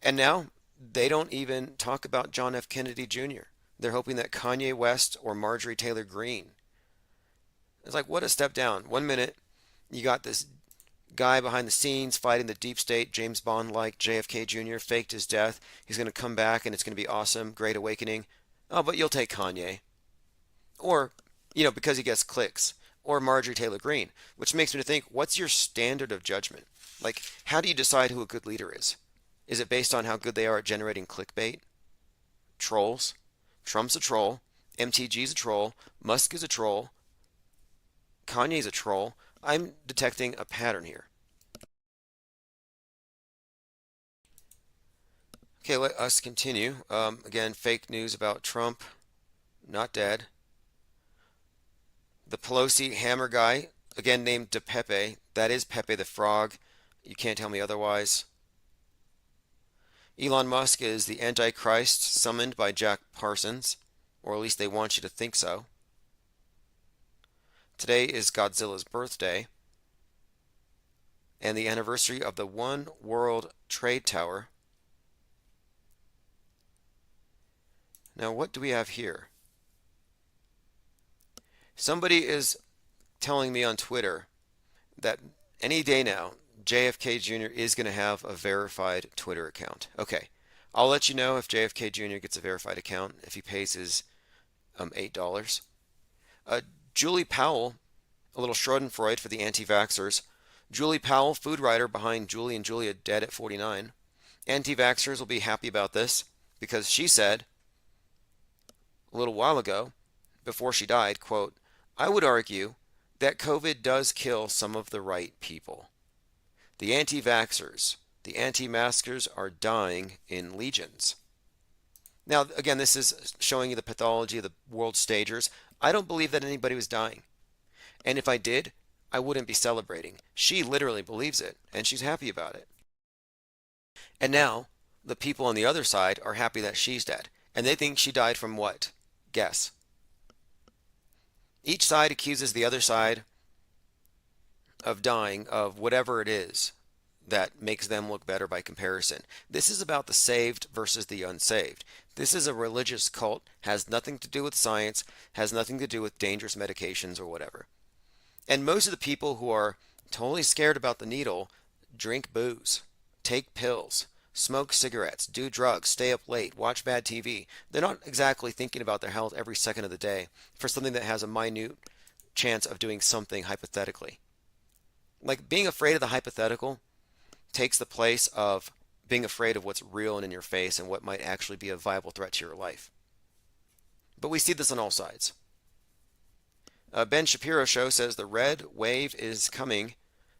And now they don't even talk about John F. Kennedy Jr. They're hoping that Kanye West or Marjorie Taylor Greene. It's like, what a step down. 1 minute, you got this guy behind the scenes fighting the deep state, James Bond-like JFK Jr. faked his death. He's going to come back and it's going to be awesome, great awakening. Oh, but you'll take Kanye. Or, you know, because he gets clicks. Or Marjorie Taylor Greene, which makes me think, what's your standard of judgment? Like, how do you decide who a good leader is? Is it based on how good they are at generating clickbait? Trolls? Trump's a troll. MTG's a troll. Musk is a troll. Kanye's a troll. I'm detecting a pattern here. Okay, let us continue. Again, fake news about Trump, not dead. The Pelosi hammer guy, again named De Pepe, that is Pepe the Frog. You can't tell me otherwise. Elon Musk is the Antichrist summoned by Jack Parsons, or at least they want you to think so. Today is Godzilla's birthday, and the anniversary of the One World Trade Tower. Now, what do we have here? Somebody is telling me on Twitter that any day now, JFK Jr. is going to have a verified Twitter account. Okay, I'll let you know if JFK Jr. gets a verified account, if he pays his $8. Julie Powell, a little Schadenfreude for the anti-vaxxers. Julie Powell, food writer behind Julie and Julia Dead at 49. Anti-vaxxers will be happy about this because she said a little while ago, before she died, quote, "I would argue that COVID does kill some of the right people. The anti-vaxxers, the anti-maskers are dying in legions." Now, again, this is showing you the pathology of the world stagers. I don't believe that anybody was dying. And if I did, I wouldn't be celebrating. She literally believes it, and she's happy about it. And now, the people on the other side are happy that she's dead. And they think she died from what? Guess. Each side accuses the other side of dying of whatever it is that makes them look better by comparison. This is about the saved versus the unsaved. This is a religious cult, has nothing to do with science, has nothing to do with dangerous medications or whatever. And most of the people who are totally scared about the needle drink booze, take pills, smoke cigarettes, do drugs, stay up late, watch bad TV. They're not exactly thinking about their health every second of the day for something that has a minute chance of doing something hypothetically. Like being afraid of the hypothetical takes the place of being afraid of what's real and in your face and what might actually be a viable threat to your life. But we see this on all sides. Ben Shapiro Show says the red wave is coming.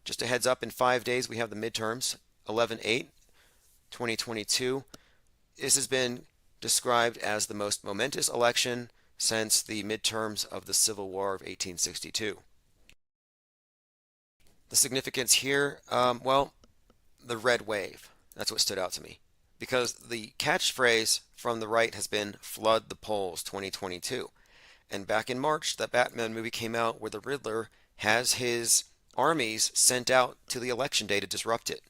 Just a heads up, in 5 days we have the midterms, 11/8/2022. This has been described as the most momentous election since the midterms of the Civil War of 1862. The significance here, well, the red wave. That's what stood out to me. Because the catchphrase from the right has been "Flood the polls 2022." And back in March, that Batman movie came out where the Riddler has his armies sent out to the election day to disrupt it.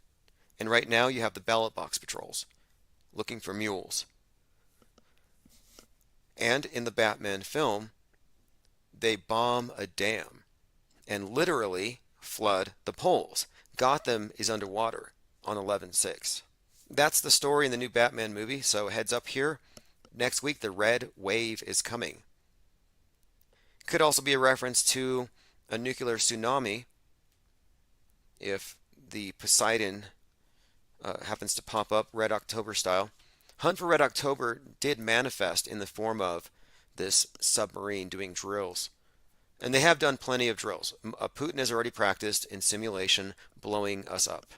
And right now you have the ballot box patrols looking for mules. And in the Batman film, they bomb a dam and literally flood the polls. Gotham is underwater on 11/6. That's the story in the new Batman movie, so heads up here. Next week, the red wave is coming. Could also be a reference to a nuclear tsunami if the Poseidon happens to pop up Red October style. Hunt for Red October did manifest in the form of this submarine doing drills. And they have done plenty of drills. Putin has already practiced in simulation blowing us up.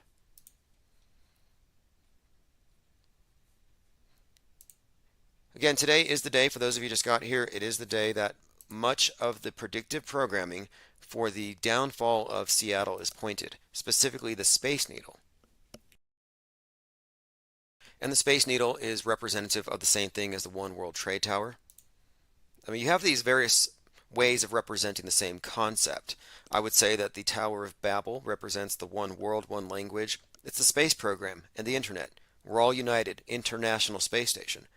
Again, today is the day, for those of you who just got here, it is the day that much of the predictive programming for the downfall of Seattle is pointed, specifically the Space Needle. And the Space Needle is representative of the same thing as the One World Trade Tower. I mean, you have these various ways of representing the same concept. I would say that the Tower of Babel represents the one world, one language. It's the space program and the internet. We're all united, International Space Station.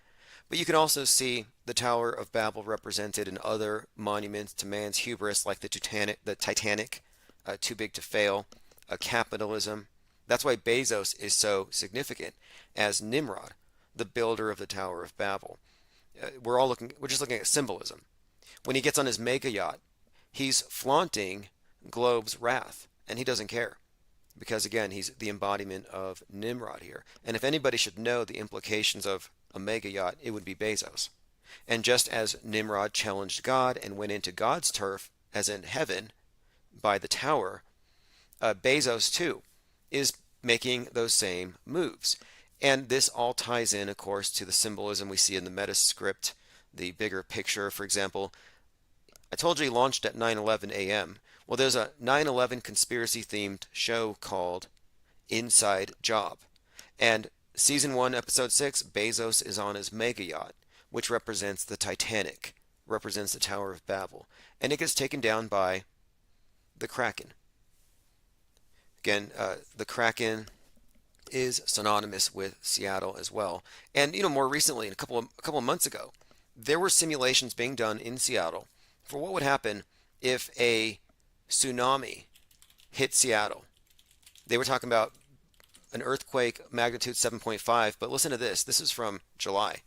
But you can also see the Tower of Babel represented in other monuments to man's hubris, like the Titanic, Too Big to Fail, capitalism. That's why Bezos is so significant as Nimrod, the builder of the Tower of Babel. We're just looking at symbolism. When he gets on his mega yacht, he's flaunting Globe's wrath, and he doesn't care. Because again, he's the embodiment of Nimrod here. And if anybody should know the implications of a mega yacht, it would be Bezos. And just as Nimrod challenged God and went into God's turf, as in heaven, by the tower, Bezos too is making those same moves. And this all ties in, of course, to the symbolism we see in the Metascript, the bigger picture. For example, I told you he launched at 9:11 a.m. Well, there's a 9/11 conspiracy-themed show called Inside Job. And Season 1, Episode 6, Bezos is on his mega yacht, which represents the Titanic, represents the Tower of Babel. And it gets taken down by the Kraken. Again, the Kraken is synonymous with Seattle as well. And more recently, a couple of months ago, there were simulations being done in Seattle for what would happen if a tsunami hit Seattle. They were talking about an earthquake magnitude 7.5, but listen to this. This is from July.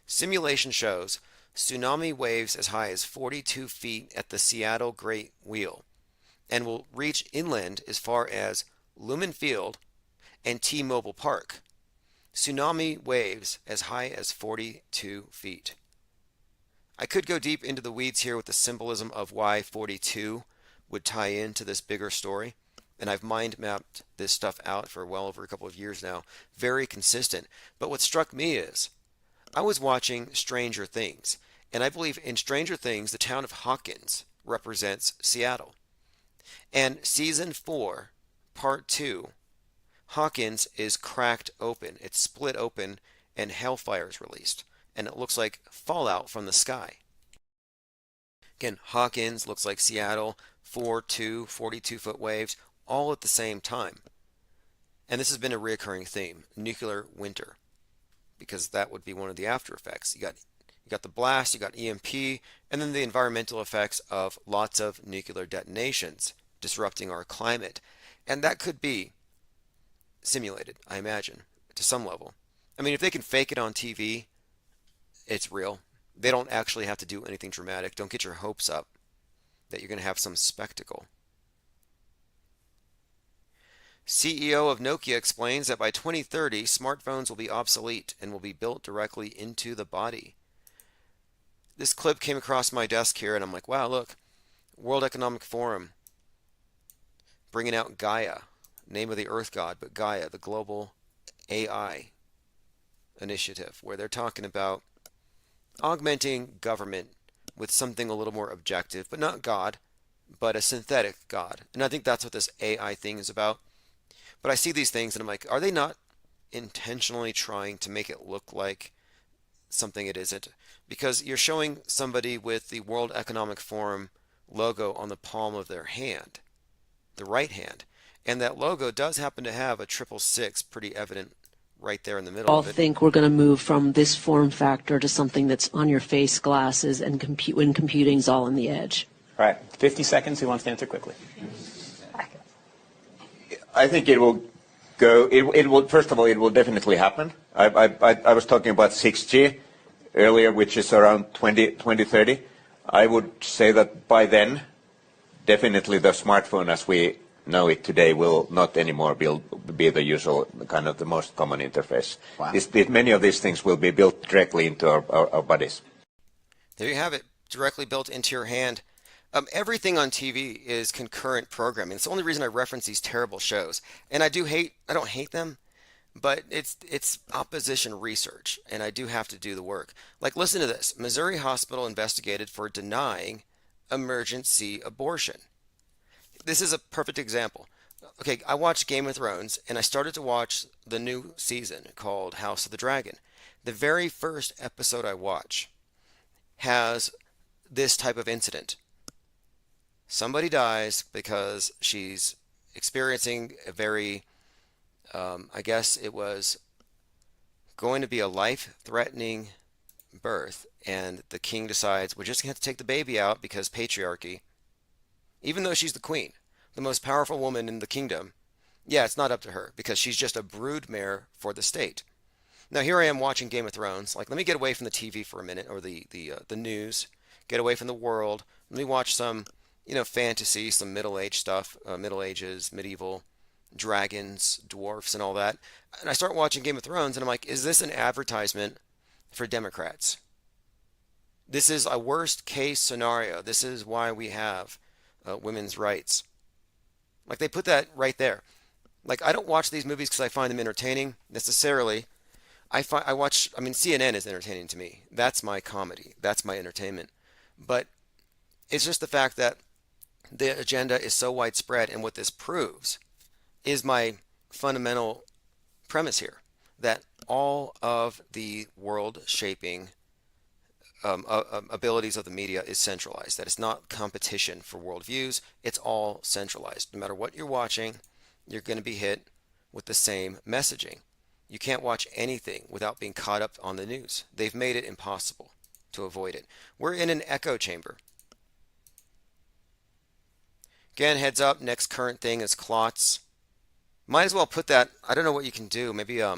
Simulation shows tsunami waves as high as 42 feet at the Seattle Great Wheel and will reach inland as far as Lumen Field and T-Mobile Park. Tsunami waves as high as 42 feet. I could go deep into the weeds here with the symbolism of why 42 would tie into this bigger story, and I've mind mapped this stuff out for well over a couple of years now. Very consistent. But what struck me is, I was watching Stranger Things, and I believe in Stranger Things, the town of Hawkins represents Seattle. And Season 4, Part 2, Hawkins is cracked open. It's split open, and hellfire is released. And it looks like fallout from the sky. Again, Hawkins looks like Seattle, 42-foot waves, all at the same time. And this has been a recurring theme, nuclear winter, because that would be one of the after effects. You got the blast, you got EMP, and then the environmental effects of lots of nuclear detonations disrupting our climate. And that could be simulated, I imagine, to some level. I mean, if they can fake it on TV, it's real. They don't actually have to do anything dramatic. Don't get your hopes up that you're going to have some spectacle. CEO of Nokia explains that by 2030, smartphones will be obsolete and will be built directly into the body. This clip came across my desk here, and I'm like, wow, look, World Economic Forum bringing out Gaia, name of the Earth God, but Gaia, the global AI initiative, where they're talking about augmenting government with something a little more objective, but not God, but a synthetic God. And I think that's what this AI thing is about. But I see these things and I'm like, are they not intentionally trying to make it look like something it isn't? Because you're showing somebody with the World Economic Forum logo on the palm of their hand, the right hand. And that logo does happen to have a 666 pretty evident right there in the middle All of it. think we're going to move from this form factor to something that's on your face glasses and when computing's all on the edge. All right, 50 seconds. Who wants to answer quickly? I think it will go. It will. First of all, it will definitely happen. I was talking about 6G earlier, which is around 2030. I would say that by then, definitely the smartphone as we know it today will not anymore be the usual kind of the most common interface. Wow. Many of these things will be built directly into our bodies. There you have it, directly built into your hand. Everything on TV is concurrent programming. It's the only reason I reference these terrible shows. And I don't hate them, but it's opposition research, and I do have to do the work. Like, listen to this. Missouri hospital investigated for denying emergency abortion. This is a perfect example. Okay, I watched Game of Thrones, and I started to watch the new season called House of the Dragon. The very first episode I watch has this type of incident. Somebody dies because she's experiencing a very, I guess it was going to be a life-threatening birth, and the king decides we're just going to have to take the baby out because patriarchy. Even though she's the queen, the most powerful woman in the kingdom, yeah, it's not up to her because she's just a broodmare for the state. Now here I am watching Game of Thrones. Like, let me get away from the TV for a minute, or the news. Get away from the world. Let me watch some, fantasy, some Middle Age stuff, Middle Ages, medieval, dragons, dwarfs, and all that. And I start watching Game of Thrones, and I'm like, is this an advertisement for Democrats? This is a worst case scenario. This is why we have women's rights. Like, they put that right there. Like, I don't watch these movies because I find them entertaining necessarily. I watch. I mean, CNN is entertaining to me. That's my comedy. That's my entertainment. But it's just the fact that the agenda is so widespread, and what this proves is my fundamental premise here, that all of the world shaping abilities of the media is centralized, that it's not competition for worldviews, it's all centralized. No matter what you're watching, you're going to be hit with the same messaging. You can't watch anything without being caught up on the news. They've made it impossible to avoid it. We're in an echo chamber. Again, heads up, next current thing is clots. Might as well put that, I don't know what you can do. Maybe, is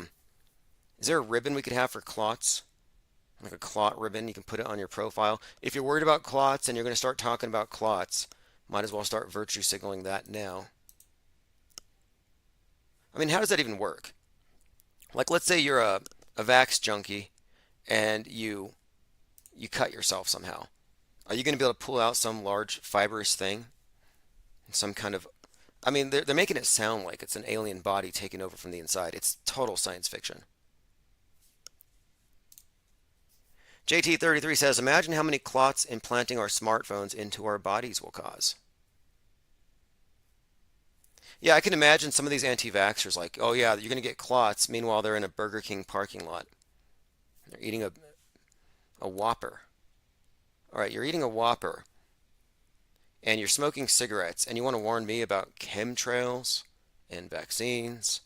there a ribbon we could have for clots? Like a clot ribbon, you can put it on your profile. If you're worried about clots and you're going to start talking about clots, might as well start virtue signaling that now. I mean, how does that even work? Like, let's say you're a vax junkie and you cut yourself somehow. Are you going to be able to pull out some large fibrous thing? Some kind of, I mean, they're making it sound like it's an alien body taking over from the inside. It's total science fiction. JT33 says, imagine how many clots implanting our smartphones into our bodies will cause. Yeah, I can imagine some of these anti-vaxxers like, oh yeah, you're going to get clots. Meanwhile, they're in a Burger King parking lot. They're eating a Whopper. All right, you're eating a Whopper and you're smoking cigarettes and you want to warn me about chemtrails and vaccines.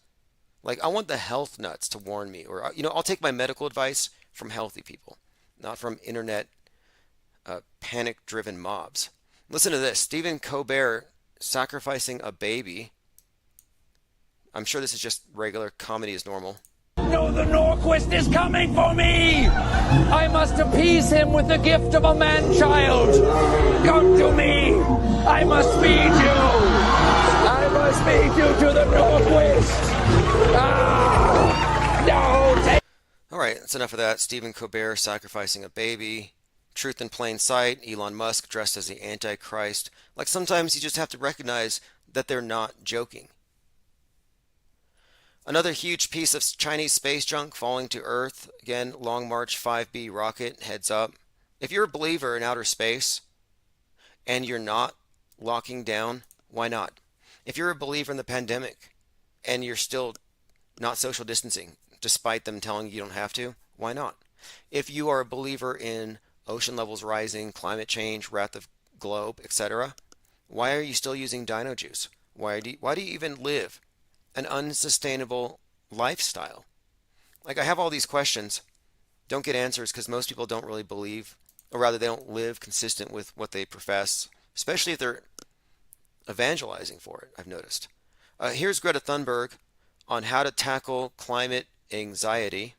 Like, I want the health nuts to warn me. Or, I'll take my medical advice from healthy people, not from internet panic-driven mobs. Listen to this. Stephen Colbert sacrificing a baby. I'm sure this is just regular comedy as normal. No, the Norquist is coming for me! I must appease him with the gift of a man-child! Come to me! I must feed you! I must feed you to the Norquist! Ah! No! Alright, that's enough of that. Stephen Colbert sacrificing a baby. Truth in plain sight. Elon Musk dressed as the Antichrist. Like, sometimes you just have to recognize that they're not joking. Another huge piece of Chinese space junk falling to Earth. Again, Long March 5B rocket, heads up. If you're a believer in outer space and you're not locking down, why not? If you're a believer in the pandemic and you're still not social distancing, despite them telling you don't have to, why not? If you are a believer in ocean levels rising, climate change, wrath of globe, etc., why are you still using dino juice? Why do you even live an unsustainable lifestyle? Like, I have all these questions, don't get answers because most people don't really believe, or rather they don't live consistent with what they profess, especially if they're evangelizing for it, I've noticed. Here's Greta Thunberg on how to tackle climate anxiety.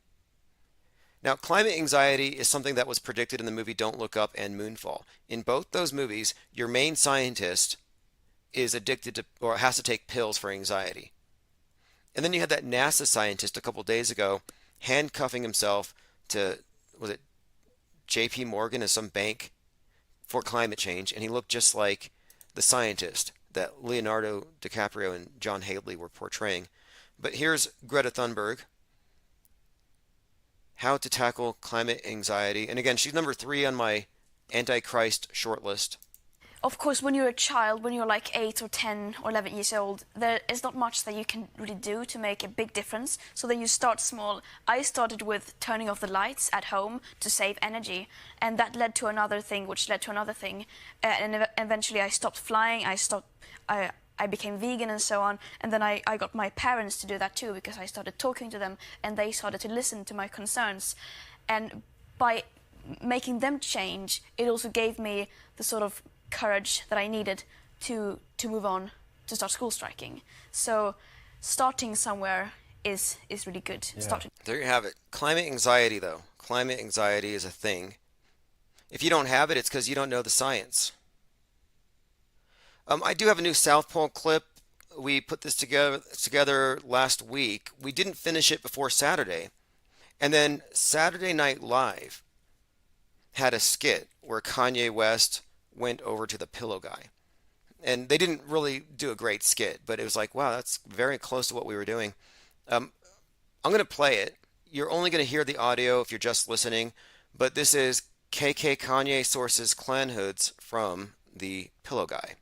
Now, climate anxiety is something that was predicted in the movie Don't Look Up and Moonfall. In both those movies, your main scientist is addicted to, or has to take pills for anxiety. And then you had that NASA scientist a couple days ago handcuffing himself to, was it JP Morgan as some bank for climate change, and he looked just like the scientist that Leonardo DiCaprio and John Haley were portraying. But here's Greta Thunberg, how to tackle climate anxiety. And again, she's number 3 on my Antichrist shortlist. Of course, when you're a child, when you're like 8 or 10 or 11 years old, there is not much that you can really do to make a big difference. So then you start small. I started with turning off the lights at home to save energy. And that led to another thing, which led to another thing. And eventually I stopped flying, I became vegan and so on. And then I got my parents to do that too, because I started talking to them and they started to listen to my concerns. And by making them change, it also gave me the sort of courage that I needed to move on, to start school striking. So starting somewhere is really good. Yeah. There you have it. Climate anxiety, though. Climate anxiety is a thing. If you don't have it, it's because you don't know the science. I do have a new South Pole clip. We put this together last week. We didn't finish it before Saturday. And then Saturday Night Live had a skit where Kanye West went over to the pillow guy. And they didn't really do a great skit, but it was like, wow, that's very close to what we were doing. I'm going to play it. you're only going to hear the audio if you're just listening, but this is KK Kanye sources Clan hoods from the Pillow Guy.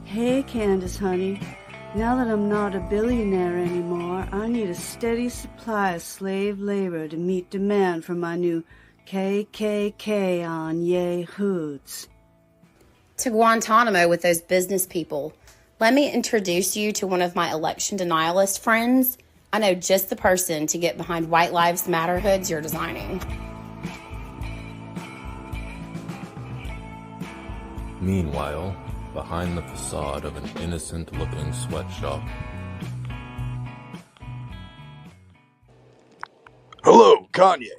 Hey, Candace, honey. Now that I'm not a billionaire anymore, I need a steady supply of slave labor to meet demand for my new KKK on Ye hoods. To Guantanamo with those business people. Let me introduce you to one of my election denialist friends. I know just the person to get behind White Lives Matter hoods you're designing. Meanwhile, behind the facade of an innocent-looking sweatshop. Hello, Kanye.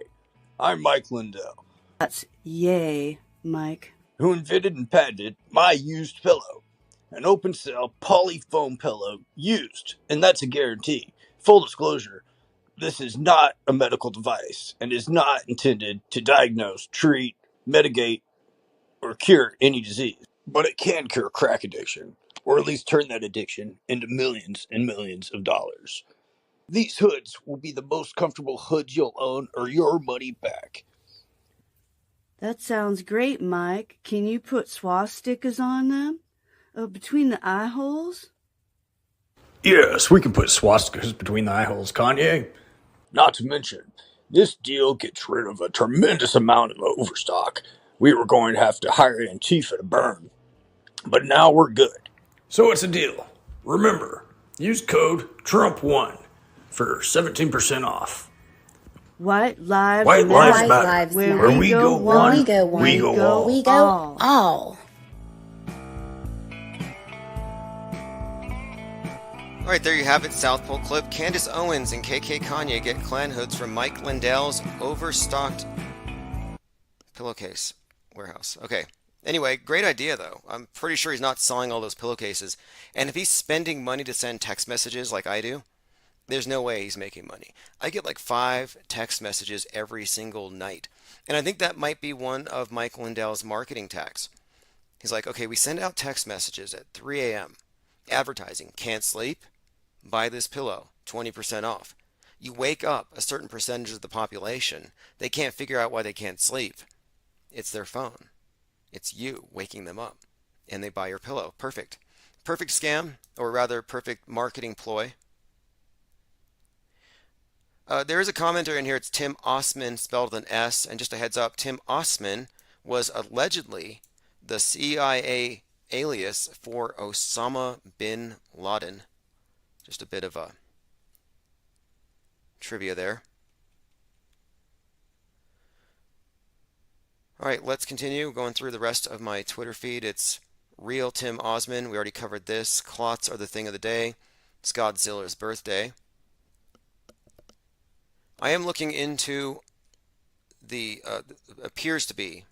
I'm Mike Lindell. That's yay, Mike. Who invented and patented my used pillow. An open cell poly foam pillow used, and that's a guarantee. Full disclosure, this is not a medical device and is not intended to diagnose, treat, mitigate, or cure any disease. But it can cure crack addiction, or at least turn that addiction into millions and millions of dollars. These hoods will be the most comfortable hoods you'll own or your money back. That sounds great, Mike. Can you put swastikas on them? Between the eye holes? Yes, we can put swastikas between the eye holes, Kanye. Not to mention, this deal gets rid of a tremendous amount of overstock. We were going to have to hire Antifa to burn. But now we're good. So it's a deal. Remember, use code TRUMP1 for 17% off. White Lives Matter. Where we go one, we go one, we go all. We go all. All right, there you have it, South Pole clip. Candace Owens and KK Kanye get Clan hoods from Mike Lindell's overstocked pillowcase warehouse. Okay. Anyway, great idea, though. I'm pretty sure he's not selling all those pillowcases. And if he's spending money to send text messages like I do, there's no way he's making money. I get like 5 text messages every single night. And I think that might be one of Mike Lindell's marketing tactics. He's like, okay, we send out text messages at 3 a.m. Advertising, can't sleep? Buy this pillow, 20% off. You wake up a certain percentage of the population, they can't figure out why they can't sleep. It's their phone. It's you waking them up. And they buy your pillow. Perfect. Perfect scam, or rather perfect marketing ploy. There is a commenter in here. It's Tim Osman, spelled with an S. And just a heads up, Tim Osman was allegedly the CIA alias for Osama bin Laden. Just a bit of a trivia there. All right, let's continue going through the rest of my Twitter feed. It's Real Tim Osman. We already covered this. Clots are the thing of the day. It's Godzilla's birthday. I am looking into the appears to be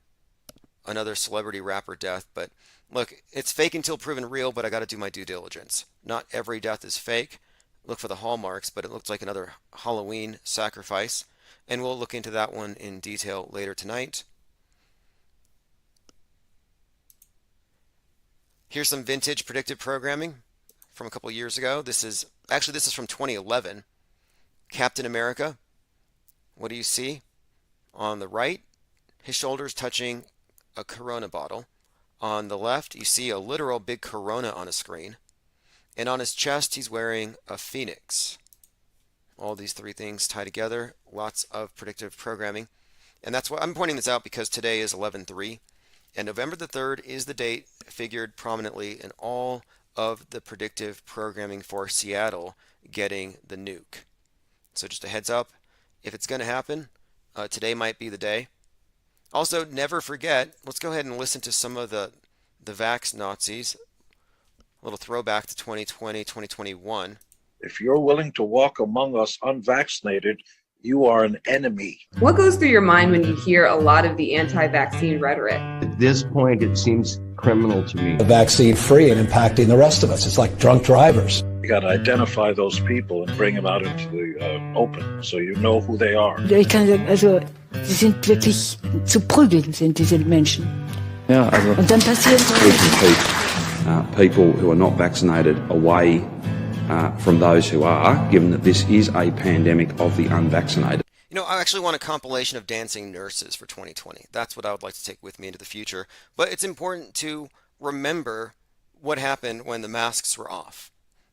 another celebrity rapper death, but look, it's fake until proven real, but I got to do my due diligence. Not every death is fake. Look for the hallmarks, but it looks like another Halloween sacrifice, and we'll look into that one in detail later tonight. Here's some vintage predictive programming from a couple years ago. This is from 2011. Captain America. What do you see? On the right, his shoulders touching a Corona bottle. On the left, you see a literal big Corona on a screen. And on his chest, he's wearing a phoenix. All these 3 things tie together. Lots of predictive programming. And that's why I'm pointing this out, because today is 11/3. And November the 3rd is the date figured prominently in all of the predictive programming for Seattle getting the nuke. So just a heads up, if it's going to happen, today might be the day. Also, never forget, let's go ahead and listen to some of the Vax Nazis. A little throwback to 2020, 2021. If you're willing to walk among us unvaccinated, you are an enemy. What goes through your mind when you hear a lot of the anti-vaccine rhetoric? At this point, it seems criminal to me. Vaccine free and impacting the rest of us. It's like drunk drivers. You got to identify those people and bring them out into the open, so you know who they are. Ich kann sagen, also, sie sind wirklich zu prügeln, sind diese Menschen. Ja, also, und dann passiert people who are not vaccinated away from those who are, given that this is a pandemic of the unvaccinated. I actually want a compilation of dancing nurses for 2020. That's what I would like to take with me into the future. But it's important to remember what happened when the masks were off.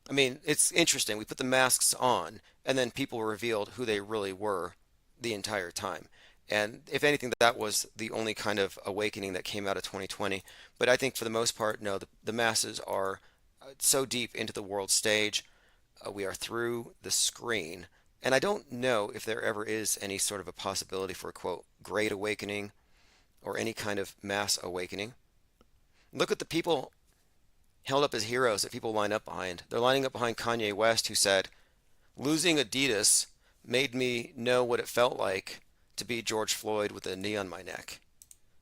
I mean, it's interesting. We put the masks on, and then people revealed who they really were the entire time. And if anything, that was the only kind of awakening that came out of 2020. But I think for the most part, no, the masses are so deep into the world stage. We are through the screen. And I don't know if there ever is any sort of a possibility for a quote, great awakening or any kind of mass awakening. Look at the people held up as heroes that people line up behind. They're lining up behind Kanye West, who said, losing Adidas made me know what it felt like to be George Floyd with a knee on my neck.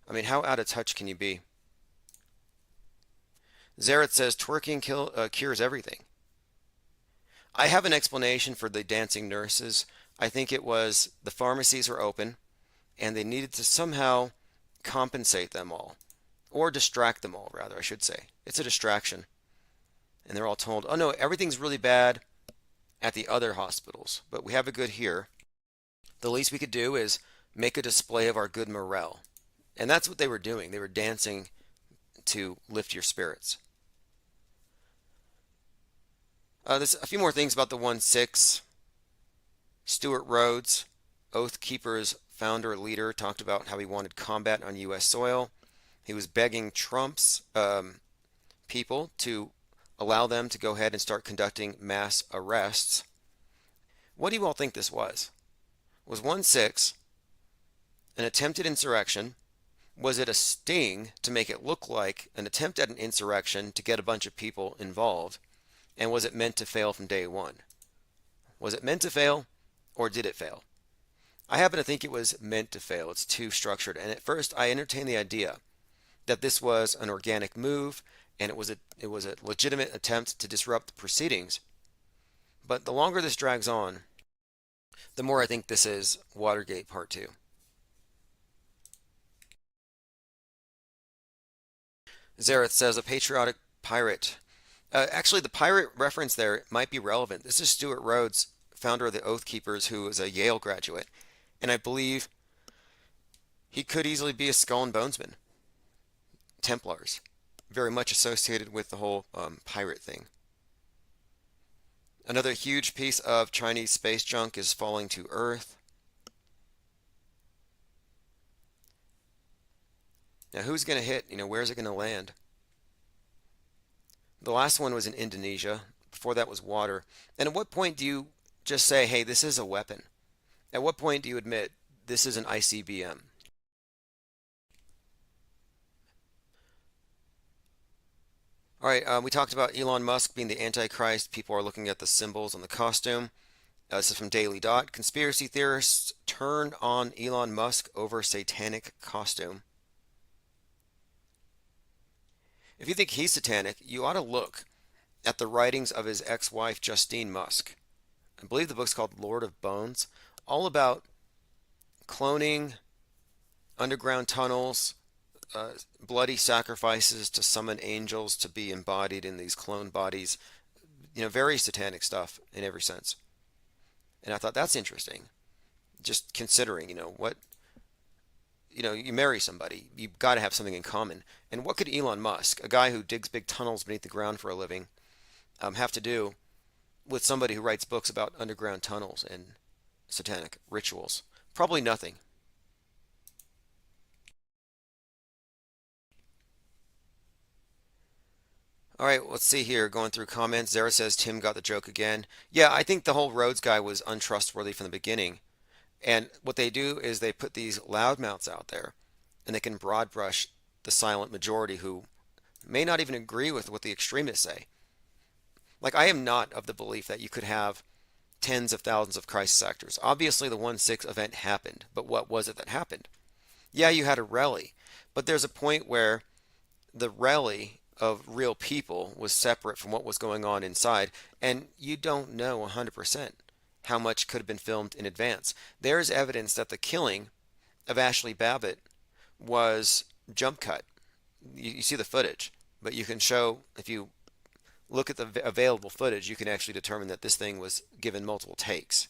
I mean, how out of touch can you be? Zaret says twerking cures everything. I have an explanation for the dancing nurses. I think it was the pharmacies were open and they needed to somehow compensate them all, or distract them all, rather, I should say. It's a distraction. And they're all told, oh no, everything's really bad at the other hospitals, but we have it good here. The least we could do is make a display of our good morale. And that's what they were doing. They were dancing to lift your spirits. There's a few more things about the 1-6. Stuart Rhodes, Oath Keepers founder leader, talked about how he wanted combat on U.S. soil. He was begging Trump's people to allow them to go ahead and start conducting mass arrests. What do you all think this was? Was 1-6 an attempted insurrection? Was it a sting to make it look like an attempt at an insurrection to get a bunch of people involved? And was it meant to fail from day one? Was it meant to fail, or did it fail? I happen to think it was meant to fail. It's too structured. And at first, I entertained the idea that this was an organic move, and it was a legitimate attempt to disrupt the proceedings. But the longer this drags on, the more I think this is Watergate Part 2. Zaret says, a patriotic pirate. Actually, the pirate reference there might be relevant. This is Stuart Rhodes, founder of the Oath Keepers, who is a Yale graduate. And I believe he could easily be a Skull and Bonesman. Templars. Very much associated with the whole pirate thing. Another huge piece of Chinese space junk is falling to Earth. Now, who's going to hit? Where's it going to land? The last one was in Indonesia. Before that was water. And at what point do you just say, hey, this is a weapon? At what point do you admit this is an ICBM? All right, we talked about Elon Musk being the Antichrist. People are looking at the symbols on the costume. This is from Daily Dot. Conspiracy theorists turn on Elon Musk over satanic costume. If you think he's satanic, you ought to look at the writings of his ex-wife, Justine Musk. I believe the book's called Lord of Bones, all about cloning, underground tunnels, bloody sacrifices to summon angels to be embodied in these clone bodies. Very satanic stuff in every sense. And I thought that's interesting. Just considering, what you marry somebody, you've got to have something in common. And what could Elon Musk, a guy who digs big tunnels beneath the ground for a living, have to do with somebody who writes books about underground tunnels and satanic rituals? Probably nothing. All right, let's see here. Going through comments, Zara says Tim got the joke again. Yeah, I think the whole Rhodes guy was untrustworthy from the beginning. And what they do is they put these loudmouths out there, and they can broad brush the silent majority who may not even agree with what the extremists say. Like, I am not of the belief that you could have tens of thousands of crisis actors. Obviously, the 1-6 event happened, but what was it that happened? Yeah, you had a rally, but there's a point where the rally of real people was separate from what was going on inside, and you don't know 100% how much could have been filmed in advance. There is evidence that the killing of Ashley Babbitt was jump cut. You see the footage, but you can show, if you look at the available footage, you can actually determine that this thing was given multiple takes.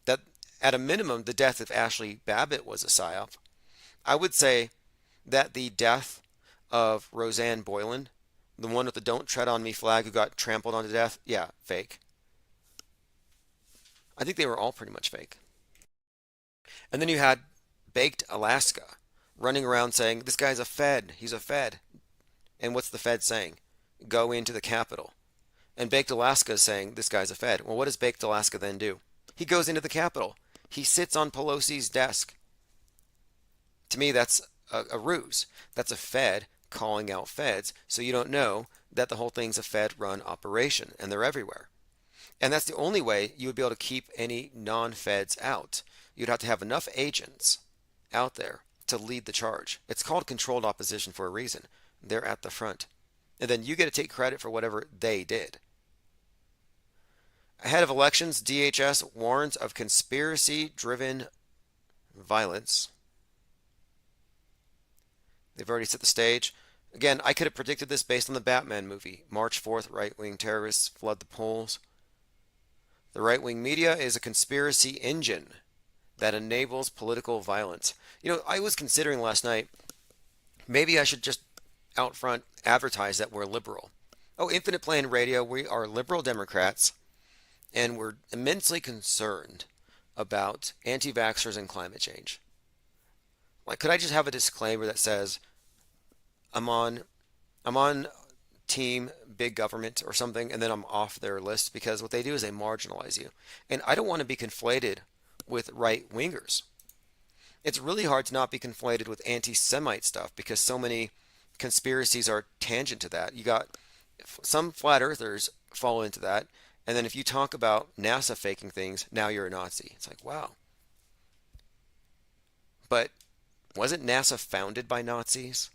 That At a minimum, the death of Ashley Babbitt was a psyop. I would say that the death of Roseanne Boylan, the one with the "Don't Tread on Me" flag who got trampled on to death, yeah, fake. I think they were all pretty much fake. And then you had Baked Alaska running around saying, this guy's a Fed, he's a Fed. And what's the Fed saying? Go into the Capitol. And Baked Alaska is saying, this guy's a Fed. Well, what does Baked Alaska then do? He goes into the Capitol. He sits on Pelosi's desk. To me, that's a ruse. That's a Fed calling out Feds, so you don't know that the whole thing's a Fed-run operation, and they're everywhere. And that's the only way you would be able to keep any non-Feds out. You'd have to have enough agents out there to lead the charge. It's called controlled opposition for a reason. They're at the front. And then you get to take credit for whatever they did. Ahead of elections, DHS warns of conspiracy-driven violence. They've already set the stage. Again, I could have predicted this based on the Batman movie. March 4th, right-wing terrorists flood the polls. The right-wing media is a conspiracy engine that enables political violence. You know, I was considering last night, maybe I should just out front advertise that we're liberal. Oh, Infinite Plan Radio, we are liberal Democrats, and we're immensely concerned about anti-vaxxers and climate change. Like, could I just have a disclaimer that says, I'm on team big government or something, and then I'm off their list, because what they do is they marginalize you. And I don't want to be conflated with right-wingers. It's really hard to not be conflated with anti-Semite stuff, because so many conspiracies are tangent to that. You got some flat earthers fall into that, and then if you talk about NASA faking things, now you're a Nazi. It's like, wow. But wasn't NASA founded by Nazis?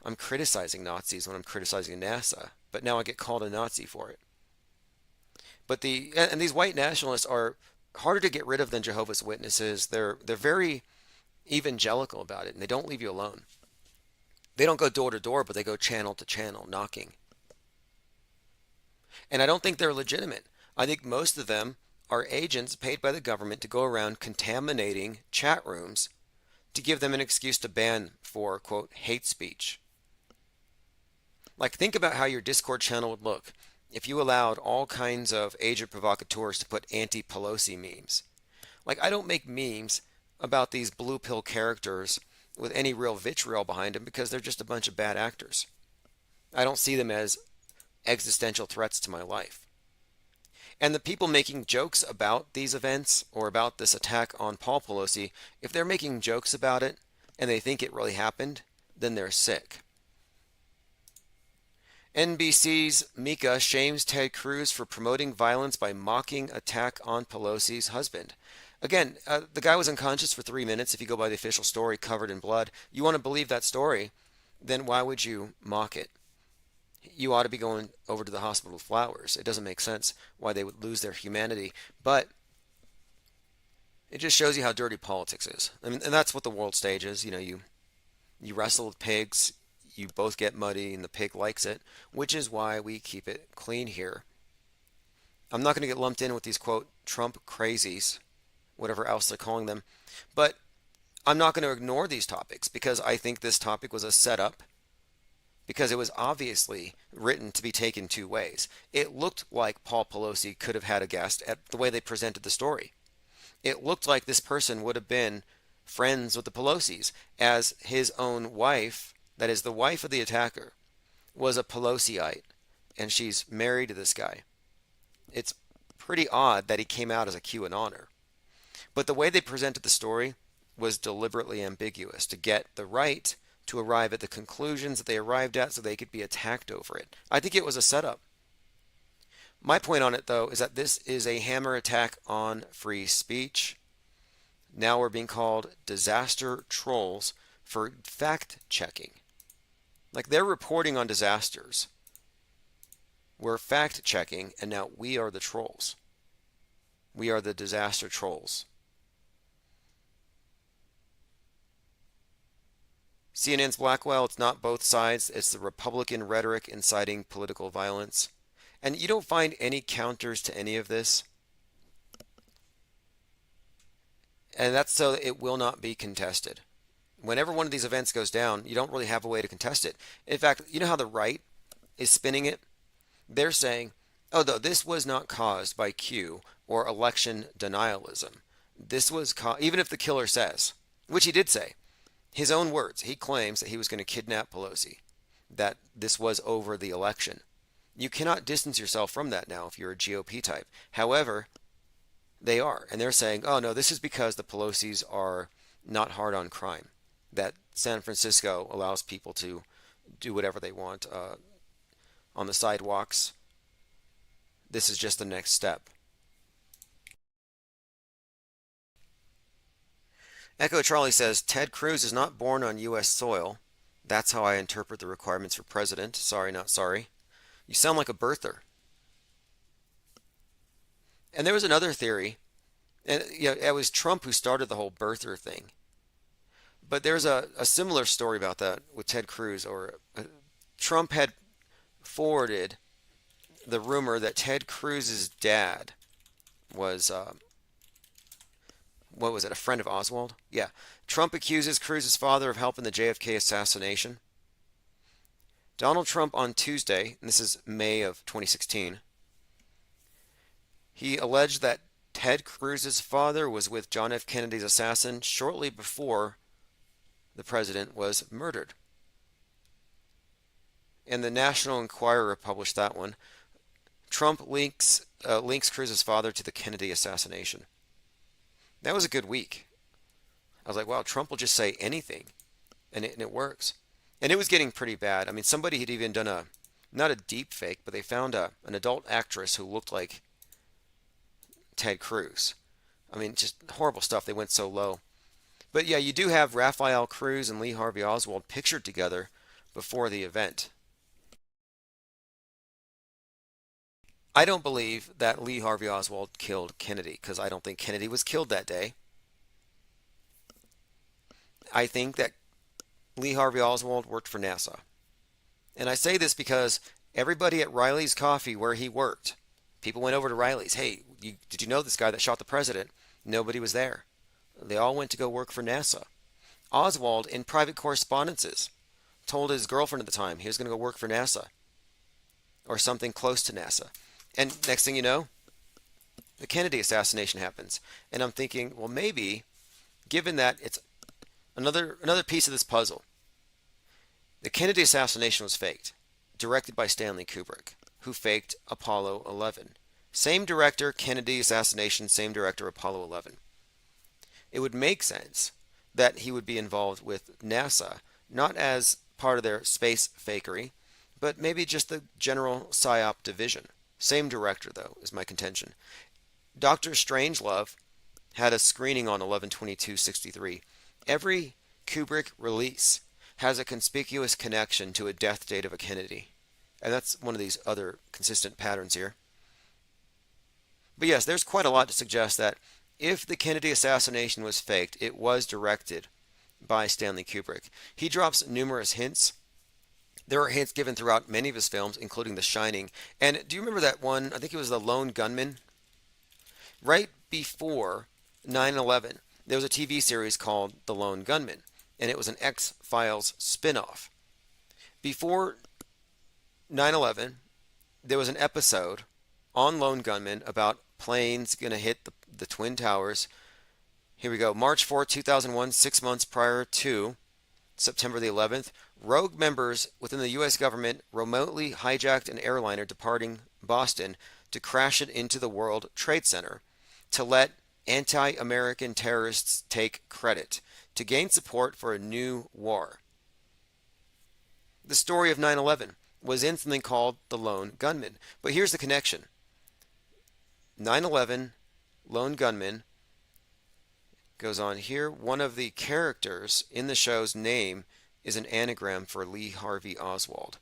I'm criticizing Nazis when I'm criticizing NASA, but now I get called a Nazi for it. But these white nationalists are harder to get rid of than Jehovah's Witnesses. They're very evangelical about it, and they don't leave you alone. They don't go door to door, but they go channel to channel knocking. And I don't think they're legitimate. I think most of them are agents paid by the government to go around contaminating chat rooms to give them an excuse to ban for, quote, hate speech. Like, think about how your Discord channel would look if you allowed all kinds of agent provocateurs to put anti-Pelosi memes. Like, I don't make memes about these blue pill characters with any real vitriol behind them, because they're just a bunch of bad actors. I don't see them as existential threats to my life. And the people making jokes about these events or about this attack on Paul Pelosi, if they're making jokes about it and they think it really happened, then they're sick. NBC's Mika shames Ted Cruz for promoting violence by mocking attack on Pelosi's husband. Again, the guy was unconscious for 3 minutes. If you go by the official story, covered in blood. You want to believe that story, then why would you mock it? You ought to be going over to the hospital with flowers. It doesn't make sense why they would lose their humanity. But it just shows you how dirty politics is. I mean, and that's what the world stage is. You know, you wrestle with pigs, you both get muddy, and the pig likes it, which is why we keep it clean here. I'm not going to get lumped in with these, quote, Trump crazies, whatever else they're calling them. But I'm not going to ignore these topics, because I think this topic was a setup, because it was obviously written to be taken two ways. It looked like Paul Pelosi could have had a guest at the way they presented the story. It looked like this person would have been friends with the Pelosis, as his own wife, that is the wife of the attacker, was a Pelosiite, and she's married to this guy. It's pretty odd that he came out as a QAnoner. But the way they presented the story was deliberately ambiguous to get the right to arrive at the conclusions that they arrived at so they could be attacked over it. I think it was a setup. My point on it, though, is that this is a hammer attack on free speech. Now we're being called disaster trolls for fact-checking. Like, they're reporting on disasters. We're fact-checking, and now we are the trolls. We are the disaster trolls. CNN's Blackwell, it's not both sides. It's the Republican rhetoric inciting political violence. And you don't find any counters to any of this. And that's so it will not be contested. Whenever one of these events goes down, you don't really have a way to contest it. In fact, you know how the right is spinning it? They're saying, oh, though this was not caused by Q or election denialism. This was even if the killer says, which he did say, his own words, he claims that he was going to kidnap Pelosi, that this was over the election. You cannot distance yourself from that now if you're a GOP type. However, they are, and they're saying, oh no, this is because the Pelosi's are not hard on crime, that San Francisco allows people to do whatever they want on the sidewalks. This is just the next step. Echo Charlie says, Ted Cruz is not born on U.S. soil. That's how I interpret the requirements for president. Sorry, not sorry. You sound like a birther. And there was another theory, and it was Trump who started the whole birther thing. But there's a similar story about that with Ted Cruz, or Trump had forwarded the rumor that Ted Cruz's dad was, what was it, a friend of Oswald? Yeah. Trump accuses Cruz's father of helping the JFK assassination. Donald Trump on Tuesday, and this is May of 2016, he alleged that Ted Cruz's father was with John F. Kennedy's assassin shortly before the president was murdered. And the National Enquirer published that one. Trump links Cruz's father to the Kennedy assassination. That was a good week. I was like, wow, Trump will just say anything, and it works. And it was getting pretty bad. I mean, somebody had even done not a deep fake, but they found an adult actress who looked like Ted Cruz. I mean, just horrible stuff. They went so low. But yeah, you do have Rafael Cruz and Lee Harvey Oswald pictured together before the event. I don't believe that Lee Harvey Oswald killed Kennedy, because I don't think Kennedy was killed that day. I think that Lee Harvey Oswald worked for NASA. And I say this because everybody at Riley's Coffee, where he worked, people went over to Riley's. Hey, did you know this guy that shot the president? Nobody was there. They all went to go work for NASA. Oswald, in private correspondences, told his girlfriend at the time he was going to go work for NASA, or something close to NASA. And next thing you know, the Kennedy assassination happens. And I'm thinking, well, maybe, given that it's another piece of this puzzle, the Kennedy assassination was faked, directed by Stanley Kubrick, who faked Apollo 11. Same director, Kennedy assassination, same director, Apollo 11. It would make sense that he would be involved with NASA, not as part of their space fakery, but maybe just the general PSYOP division. Same director, though, is my contention. Dr. Strangelove had a screening on 11/22/63. Every Kubrick release has a conspicuous connection to a death date of a Kennedy. And that's one of these other consistent patterns here. But yes, there's quite a lot to suggest that if the Kennedy assassination was faked, it was directed by Stanley Kubrick. He drops numerous hints. There are hints given throughout many of his films, including The Shining. And do you remember that one? I think it was The Lone Gunman. Right before 9/11, there was a TV series called The Lone Gunman, and it was an X-Files spin-off. Before 9/11, there was an episode on Lone Gunman about planes going to hit the Twin Towers. Here we go. March 4, 2001, 6 months prior to September the 11th, rogue members within the U.S. government remotely hijacked an airliner departing Boston to crash it into the World Trade Center to let anti-American terrorists take credit, to gain support for a new war. The story of 9/11 was instantly called The Lone Gunman. But here's the connection. 9/11, Lone Gunman, goes on here. One of the characters in the show's name is an anagram for Lee Harvey Oswald.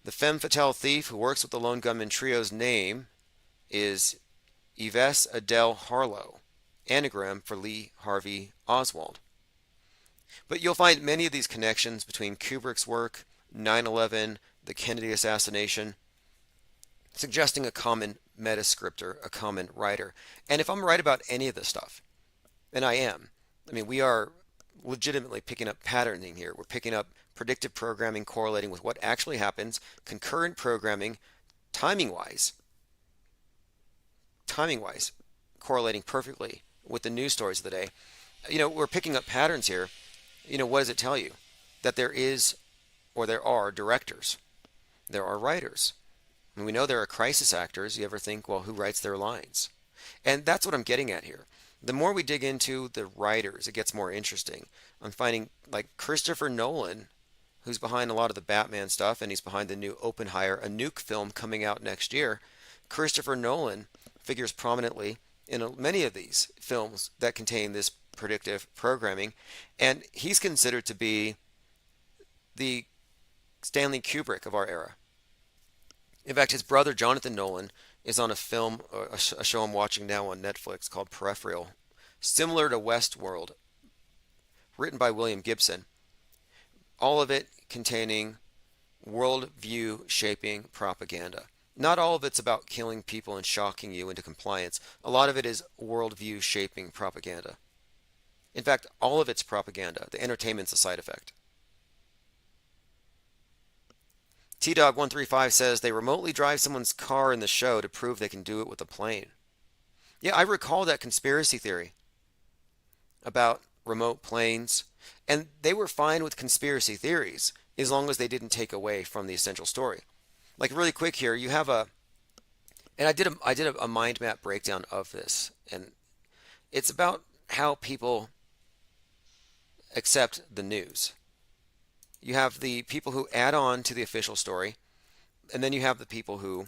The femme fatale thief who works with the Lone Gunman trio's name is Yves Adele Harlow, anagram for Lee Harvey Oswald. But you'll find many of these connections between Kubrick's work, 9/11, the Kennedy assassination, suggesting a common metascriptor, a comment writer. And if I'm right about any of this stuff, and I am, I mean, we are legitimately picking up patterning here. We're picking up predictive programming correlating with what actually happens, concurrent programming, timing-wise, correlating perfectly with the news stories of the day. We're picking up patterns here. What does it tell you? That there are directors. There are writers. And we know there are crisis actors. You ever think, well, who writes their lines? And that's what I'm getting at here. The more we dig into the writers, it gets more interesting. I'm finding like Christopher Nolan, who's behind a lot of the Batman stuff, and he's behind the new Oppenheimer, a nuke film coming out next year. Christopher Nolan figures prominently in many of these films that contain this predictive programming, and he's considered to be the Stanley Kubrick of our era. In fact, his brother Jonathan Nolan is on a film, a show I'm watching now on Netflix called Peripheral, similar to Westworld, written by William Gibson. All of it containing worldview shaping propaganda. Not all of it's about killing people and shocking you into compliance. A lot of it is worldview shaping propaganda. In fact, all of it's propaganda. The entertainment's a side effect. T-Dog135 says they remotely drive someone's car in the show to prove they can do it with a plane. Yeah, I recall that conspiracy theory about remote planes, and they were fine with conspiracy theories as long as they didn't take away from the essential story. Like really quick here, you have and I did a mind map breakdown of this, and it's about how people accept the news. You have the people who add on to the official story, and then you have the people who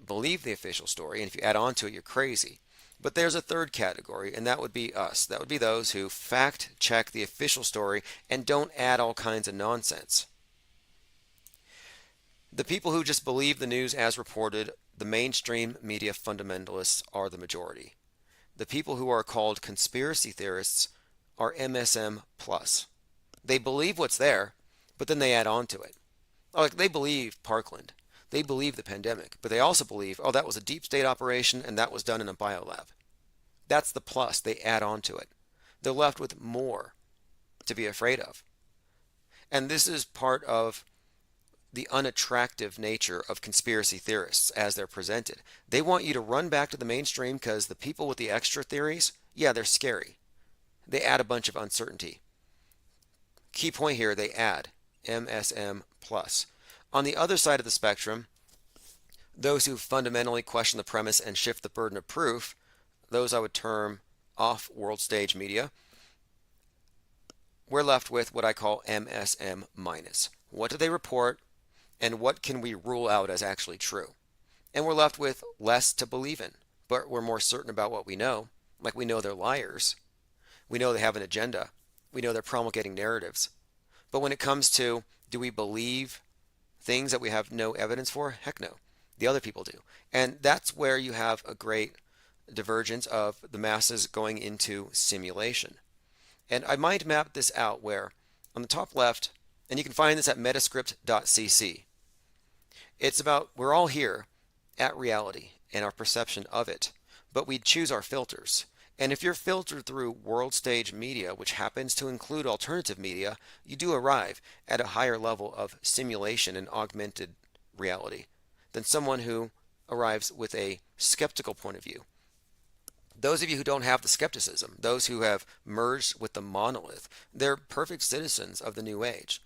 believe the official story, and if you add on to it, you're crazy. But there's a third category, and that would be us. That would be those who fact check the official story and don't add all kinds of nonsense. The people who just believe the news as reported, the mainstream media fundamentalists, are the majority. The people who are called conspiracy theorists are MSM plus. They believe what's there, but then they add on to it. Like they believe Parkland. They believe the pandemic, but they also believe, oh, that was a deep state operation and that was done in a biolab. That's the plus. They add on to it. They're left with more to be afraid of. And this is part of the unattractive nature of conspiracy theorists as they're presented. They want you to run back to the mainstream because the people with the extra theories, yeah, they're scary. They add a bunch of uncertainty. Key point here, they add MSM plus. On the other side of the spectrum, those who fundamentally question the premise and shift the burden of proof, those I would term off-world stage media, we're left with what I call MSM minus. What do they report, and what can we rule out as actually true? And we're left with less to believe in, but we're more certain about what we know. Like we know they're liars. We know they have an agenda. We know they're promulgating narratives. But when it comes to, do we believe things that we have no evidence for? Heck no. The other people do. And that's where you have a great divergence of the masses going into simulation. And I mind map this out where on the top left, and you can find this at metascript.cc, it's about we're all here at reality and our perception of it, but we choose our filters. And if you're filtered through world stage media, which happens to include alternative media, you do arrive at a higher level of simulation and augmented reality than someone who arrives with a skeptical point of view. Those of you who don't have the skepticism, those who have merged with the monolith, they're perfect citizens of the new age.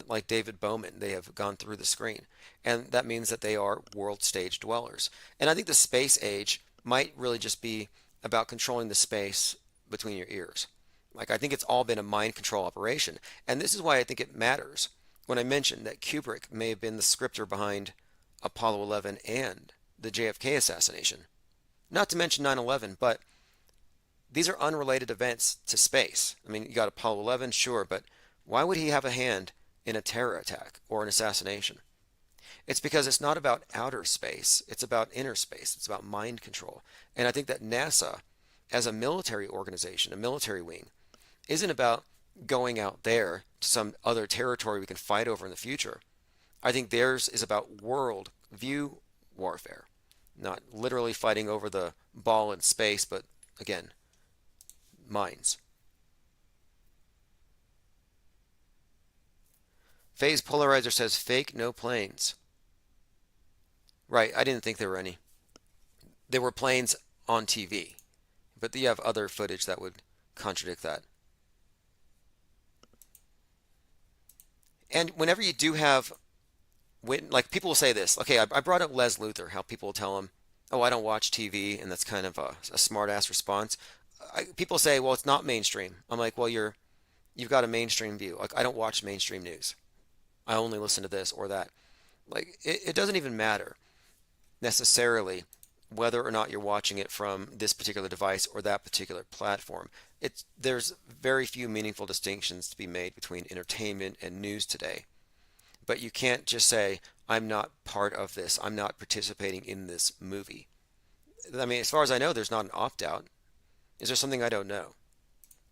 Like David Bowman, they have gone through the screen. And that means that they are world stage dwellers. And I think the space age might really just be about controlling the space between your ears. Like I think it's all been a mind control operation. And this is why I think it matters when I mentioned that Kubrick may have been the scripter behind Apollo 11 and the JFK assassination. Not to mention 9/11, but these are unrelated events to space. I mean, you got Apollo 11, sure, but why would he have a hand in a terror attack or an assassination? It's because it's not about outer space. It's about inner space. It's about mind control. And I think that NASA, as a military organization, a military wing, isn't about going out there to some other territory we can fight over in the future. I think theirs is about world view warfare. Not literally fighting over the ball in space, but again, minds. Phase Polarizer says fake, no planes. Right, I didn't think there were any. There were planes on TV, but you have other footage that would contradict that. And whenever you do have, like people will say this, okay, I brought up Les Luthor, how people will tell him, oh, I don't watch TV, and that's kind of a smart-ass response. People say, well, it's not mainstream. I'm like, well, you've got a mainstream view. Like, I don't watch mainstream news. I only listen to this or that. Like, it doesn't even matter necessarily whether or not you're watching it from this particular device or that particular platform. There's very few meaningful distinctions to be made between entertainment and news today. But you can't just say, I'm not part of this. I'm not participating in this movie. I mean, as far as I know, there's not an opt-out. Is there something I don't know?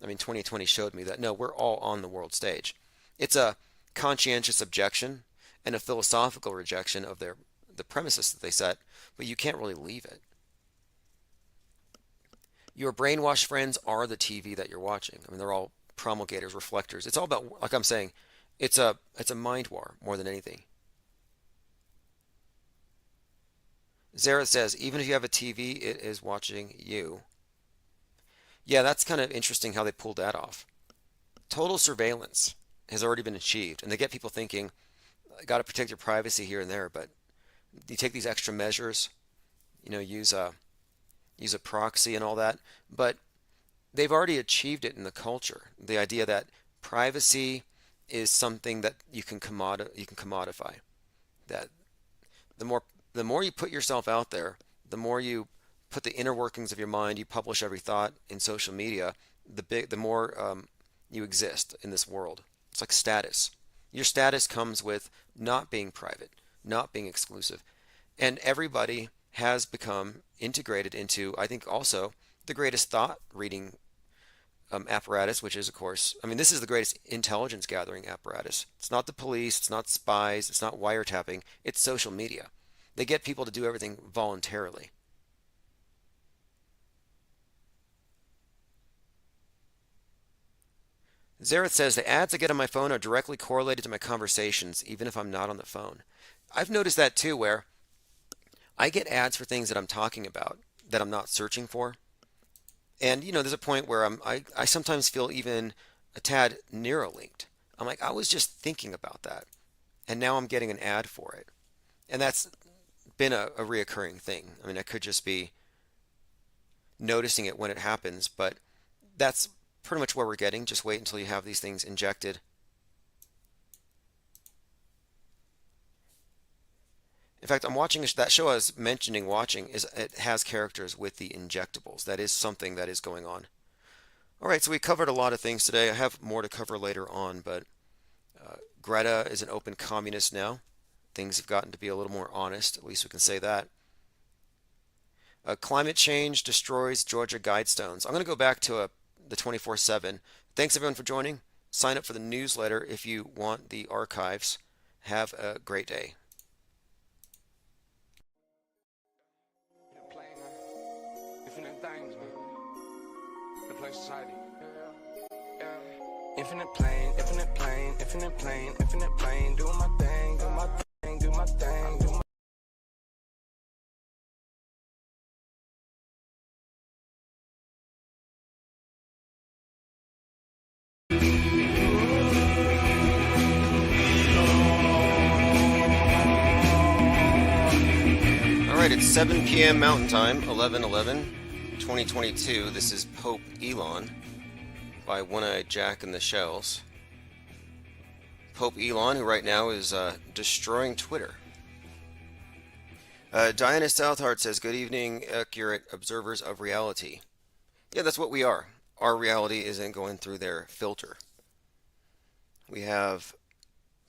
I mean, 2020 showed me that, no, we're all on the world stage. It's a conscientious objection and a philosophical rejection of the premises that they set, but you can't really leave it. Your brainwashed friends are the TV that you're watching. I mean, they're all promulgators, reflectors. It's all about, like I'm saying, it's a mind war more than anything. Zara says, even if you have a TV, it is watching you. Yeah, that's kind of interesting how they pulled that off. Total surveillance has already been achieved, and they get people thinking, I got to protect your privacy here and there, but you take these extra measures, use a proxy and all that, but they've already achieved it in the culture. The idea that privacy is something that you can commodify. That the more you put yourself out there, the more you put the inner workings of your mind, you publish every thought in social media, the more you exist in this world. It's like status. Your status comes with not being private, not being exclusive. And everybody has become integrated into, I think, also the greatest thought reading apparatus, which is, of course, I mean, this is the greatest intelligence gathering apparatus. It's not the police, it's not spies, it's not wiretapping, it's social media. They get people to do everything voluntarily. Zareth says, the ads I get on my phone are directly correlated to my conversations, even if I'm not on the phone. I've noticed that too, where I get ads for things that I'm talking about that I'm not searching for. And, there's a point where I sometimes feel even a tad Neuralinked. I'm like, I was just thinking about that, and now I'm getting an ad for it. And that's been a reoccurring thing. I mean, I could just be noticing it when it happens, but that's pretty much where we're getting. Just wait until you have these things injected. In fact, I'm watching that show I was mentioning watching. It has characters with the injectables. That is something that is going on. All right, so we covered a lot of things today. I have more to cover later on, but Greta is an open communist now. Things have gotten to be a little more honest. At least we can say that. Climate change destroys Georgia Guidestones. I'm going to go back to the 24/7. Thanks everyone for joining. Sign up for the newsletter if you want the archives. Have a great day. Infinite plane, infinite plane, infinite plane, infinite plane. Doing my thing, do my thing, do my thing, do my. All right, it's 7 p.m. Mountain Time, 11/11/2022. This is Pope Elon by One-Eyed Jack and the Shells. Pope Elon, who right now is destroying Twitter. Diana Southheart says, good evening, accurate observers of reality. Yeah, that's what we are. Our reality isn't going through their filter. We have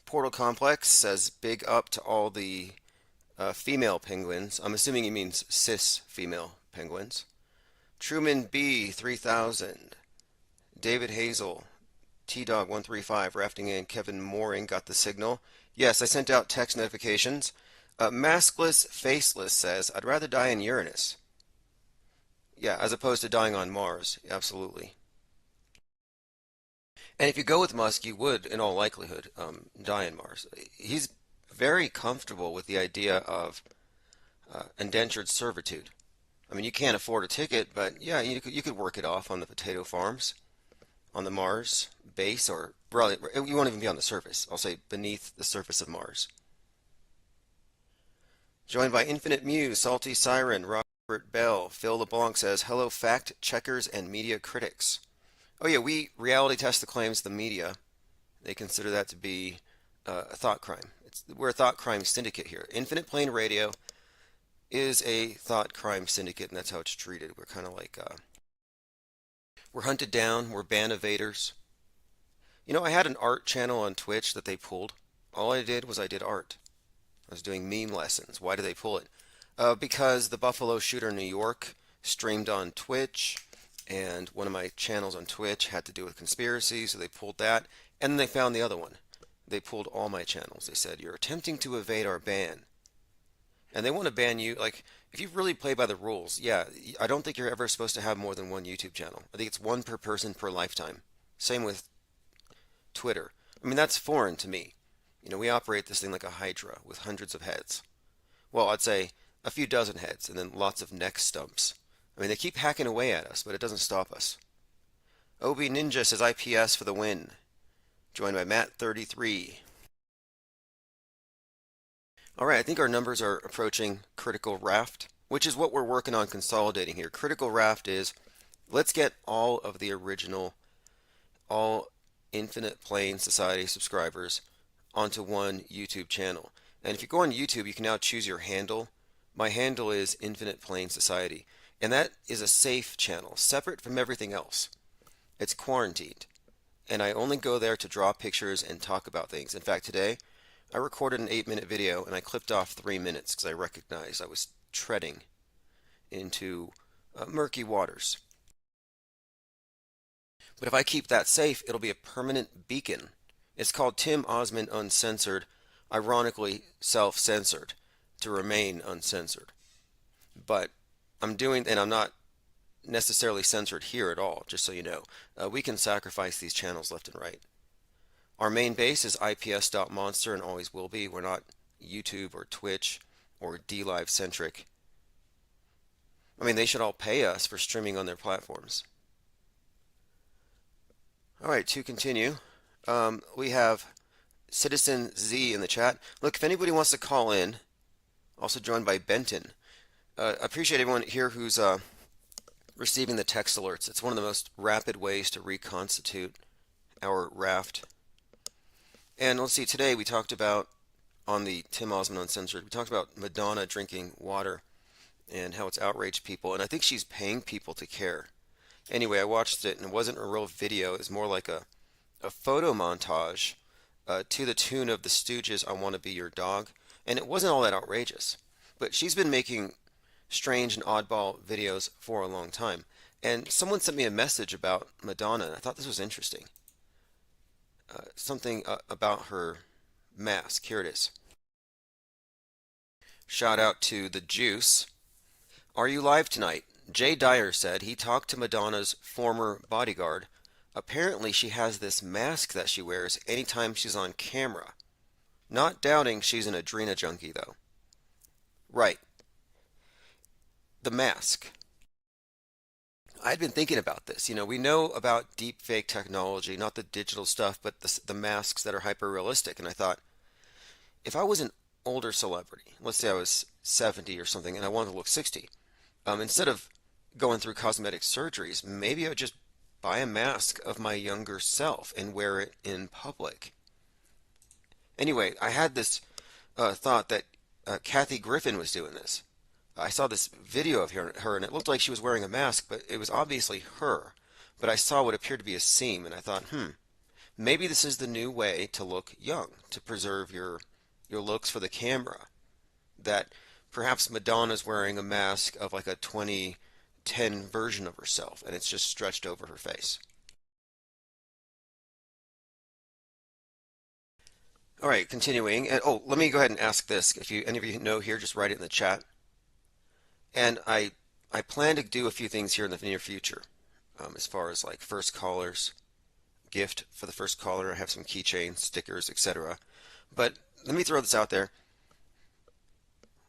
Portal Complex says, big up to all the female penguins. I'm assuming he means cis female penguins. Truman B 3000. David Hazel, T-Dog 135, rafting in. Kevin Mooring got the signal. Yes, I sent out text notifications. Maskless Faceless says, I'd rather die in Uranus. Yeah, as opposed to dying on Mars. Absolutely. And if you go with Musk, you would, in all likelihood, die on Mars. He's very comfortable with the idea of indentured servitude. I mean, you can't afford a ticket, but yeah, you could work it off on the potato farms, on the Mars base, or really, you won't even be on the surface. I'll say beneath the surface of Mars. Joined by Infinite Muse, Salty Siren, Robert Bell, Phil LeBlanc says, hello fact checkers and media critics. Oh yeah, we reality test the claims of the media. They consider that to be a thought crime. We're a thought crime syndicate here. Infinite Plane Radio is a thought crime syndicate, and that's how it's treated. We're kind of like, we're hunted down, we're ban evaders. You know, I had an art channel on Twitch that they pulled. All I did was I did art. I was doing meme lessons. Why did they pull it? Because the Buffalo Shooter in New York streamed on Twitch, and one of my channels on Twitch had to do with conspiracy, so they pulled that, and then they found the other one. They pulled all my channels. They said, you're attempting to evade our ban. And they want to ban you, like, if you really play by the rules, yeah, I don't think you're ever supposed to have more than one YouTube channel. I think it's one per person per lifetime. Same with Twitter. I mean, that's foreign to me. You know, we operate this thing like a hydra with hundreds of heads. Well, I'd say a few dozen heads and then lots of neck stumps. I mean, they keep hacking away at us, but it doesn't stop us. OB Ninja says IPS for the win. Joined by Matt33. Alright, I think our numbers are approaching critical raft, which is what we're working on consolidating here. Critical raft is, let's get all of the original, all Infinite Plane Society subscribers onto one YouTube channel. And if you go on YouTube, you can now choose your handle. My handle is Infinite Plane Society. And that is a safe channel, separate from everything else. It's quarantined. And I only go there to draw pictures and talk about things. In fact, today, I recorded an 8-minute video and I clipped off 3 minutes because I recognized I was treading into murky waters. But if I keep that safe, it'll be a permanent beacon. It's called Tim Osmond Uncensored, ironically self-censored, to remain uncensored. But I'm doing, and I'm not necessarily censored here at all, just so you know. We can sacrifice these channels left and right. Our main base is ips.monster and always will be. We're not YouTube or Twitch or DLive centric. I mean, they should all pay us for streaming on their platforms. Alright, to continue, we have Citizen Z in the chat. Look, if anybody wants to call in, also joined by Benton. I appreciate everyone here who's receiving the text alerts. It's one of the most rapid ways to reconstitute our raft. And let's see, today we talked about, on the Tim Osmond Uncensored, we talked about Madonna drinking water and how it's outraged people. And I think she's paying people to care. Anyway, I watched it and it wasn't a real video. It was more like a photo montage to the tune of the Stooges' I Want to Be Your Dog. And it wasn't all that outrageous. But she's been making strange and oddball videos for a long time. And someone sent me a message about Madonna, and I thought this was interesting. Something about her mask. Here it is. Shout out to The Juice. Are you live tonight? Jay Dyer said he talked to Madonna's former bodyguard. Apparently she has this mask that she wears anytime she's on camera. Not doubting she's an adrena junkie, though. Right. The mask. I'd been thinking about this. You know, we know about deep fake technology, not the digital stuff, but the masks that are hyper realistic. And I thought, if I was an older celebrity, let's say I was 70 or something, and I wanted to look 60, instead of going through cosmetic surgeries, maybe I would just buy a mask of my younger self and wear it in public. Anyway, I had this thought that Kathy Griffin was doing this. I saw this video of her, and it looked like she was wearing a mask, but it was obviously her. But I saw what appeared to be a seam, and I thought, maybe this is the new way to look young, to preserve your looks for the camera. That perhaps Madonna's wearing a mask of like a 2010 version of herself, and it's just stretched over her face. All right, continuing. And oh, let me go ahead and ask this. If any of you know here, just write it in the chat. And I plan to do a few things here in the near future, as far as like first callers, gift for the first caller. I have some keychains, stickers, etc. But let me throw this out there.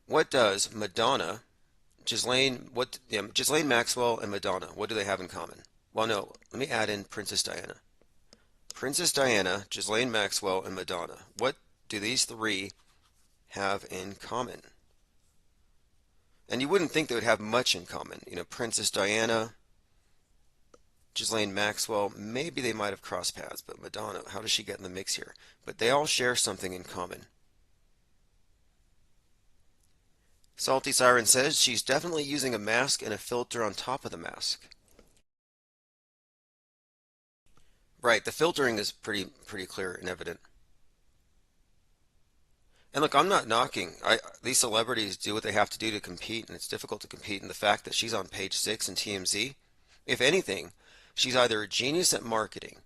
What does Madonna, Ghislaine Maxwell and Madonna, what do they have in common? Well, no, let me add in Princess Diana. Princess Diana, Ghislaine Maxwell, and Madonna. What do these three have in common? And you wouldn't think they would have much in common. You know, Princess Diana, Ghislaine Maxwell, maybe they might have crossed paths, but Madonna, how does she get in the mix here? But they all share something in common. Salty Siren says she's definitely using a mask and a filter on top of the mask. Right, the filtering is pretty clear and evident. And look, I'm not knocking. These celebrities do what they have to do to compete, and it's difficult to compete. And the fact that she's on page 6 in TMZ, if anything, she's either a genius at marketing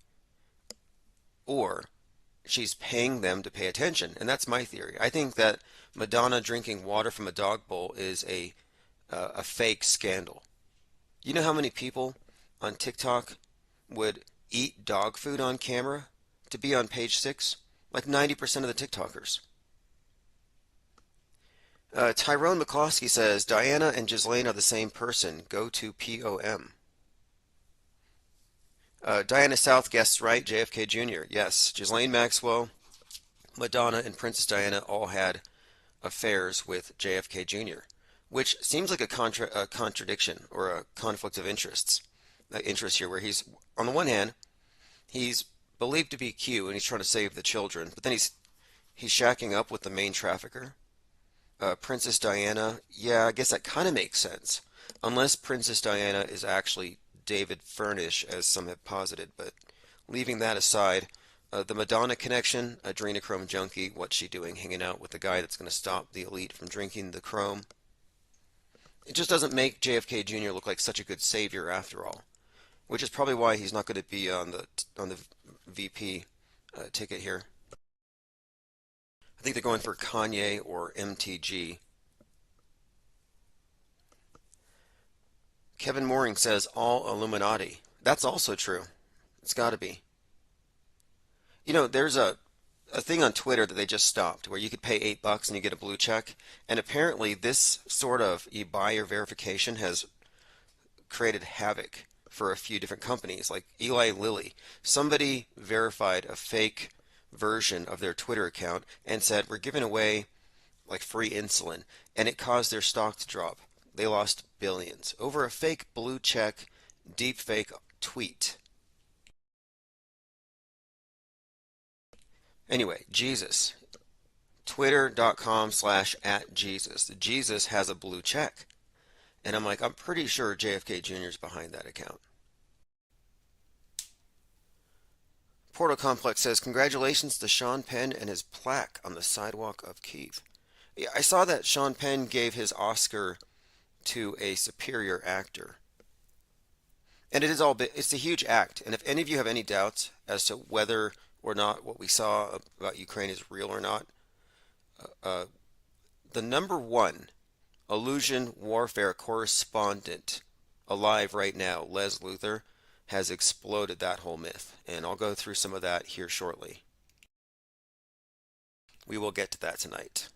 or she's paying them to pay attention. And that's my theory. I think that Madonna drinking water from a dog bowl is a fake scandal. You know how many people on TikTok would eat dog food on camera to be on page 6? Like 90% of the TikTokers. Tyrone McCloskey says, Diana and Ghislaine are the same person. Go to POM. Diana South guessed right. JFK Jr. Yes. Ghislaine Maxwell, Madonna, and Princess Diana all had affairs with JFK Jr., which seems like a contradiction or a conflict of interest here, where he's, on the one hand, he's believed to be Q and he's trying to save the children, but then he's shacking up with the main trafficker. Princess Diana, yeah, I guess that kind of makes sense, unless Princess Diana is actually David Furnish, as some have posited. But leaving that aside, the Madonna connection, adrenochrome junkie, what's she doing hanging out with the guy that's going to stop the elite from drinking the chrome? It just doesn't make JFK Jr. look like such a good savior after all, which is probably why he's not going to be on the VP ticket here. I think they're going for Kanye or MTG. Kevin Mooring says all Illuminati. That's also true. It's got to be. You know, there's a thing on Twitter that they just stopped where you could pay $8 and you get a blue check. And apparently this sort of e-buyer verification has created havoc for a few different companies, like Eli Lilly. Somebody verified a fake version of their Twitter account and said, we're giving away like free insulin, and it caused their stock to drop. They lost billions over a fake blue check, deep fake tweet. Anyway, Jesus. Twitter.com/@Jesus. Jesus has a blue check. And I'm like, I'm pretty sure JFK Jr. is behind that account. Portal Complex says, congratulations to Sean Penn and his plaque on the sidewalk of Kyiv. Yeah, I saw that Sean Penn gave his Oscar to a superior actor. And it's a huge act. And if any of you have any doubts as to whether or not what we saw about Ukraine is real or not, the #1 illusion warfare correspondent alive right now, Les Luthor, has exploded that whole myth, and I'll go through some of that here shortly. We will get to that tonight.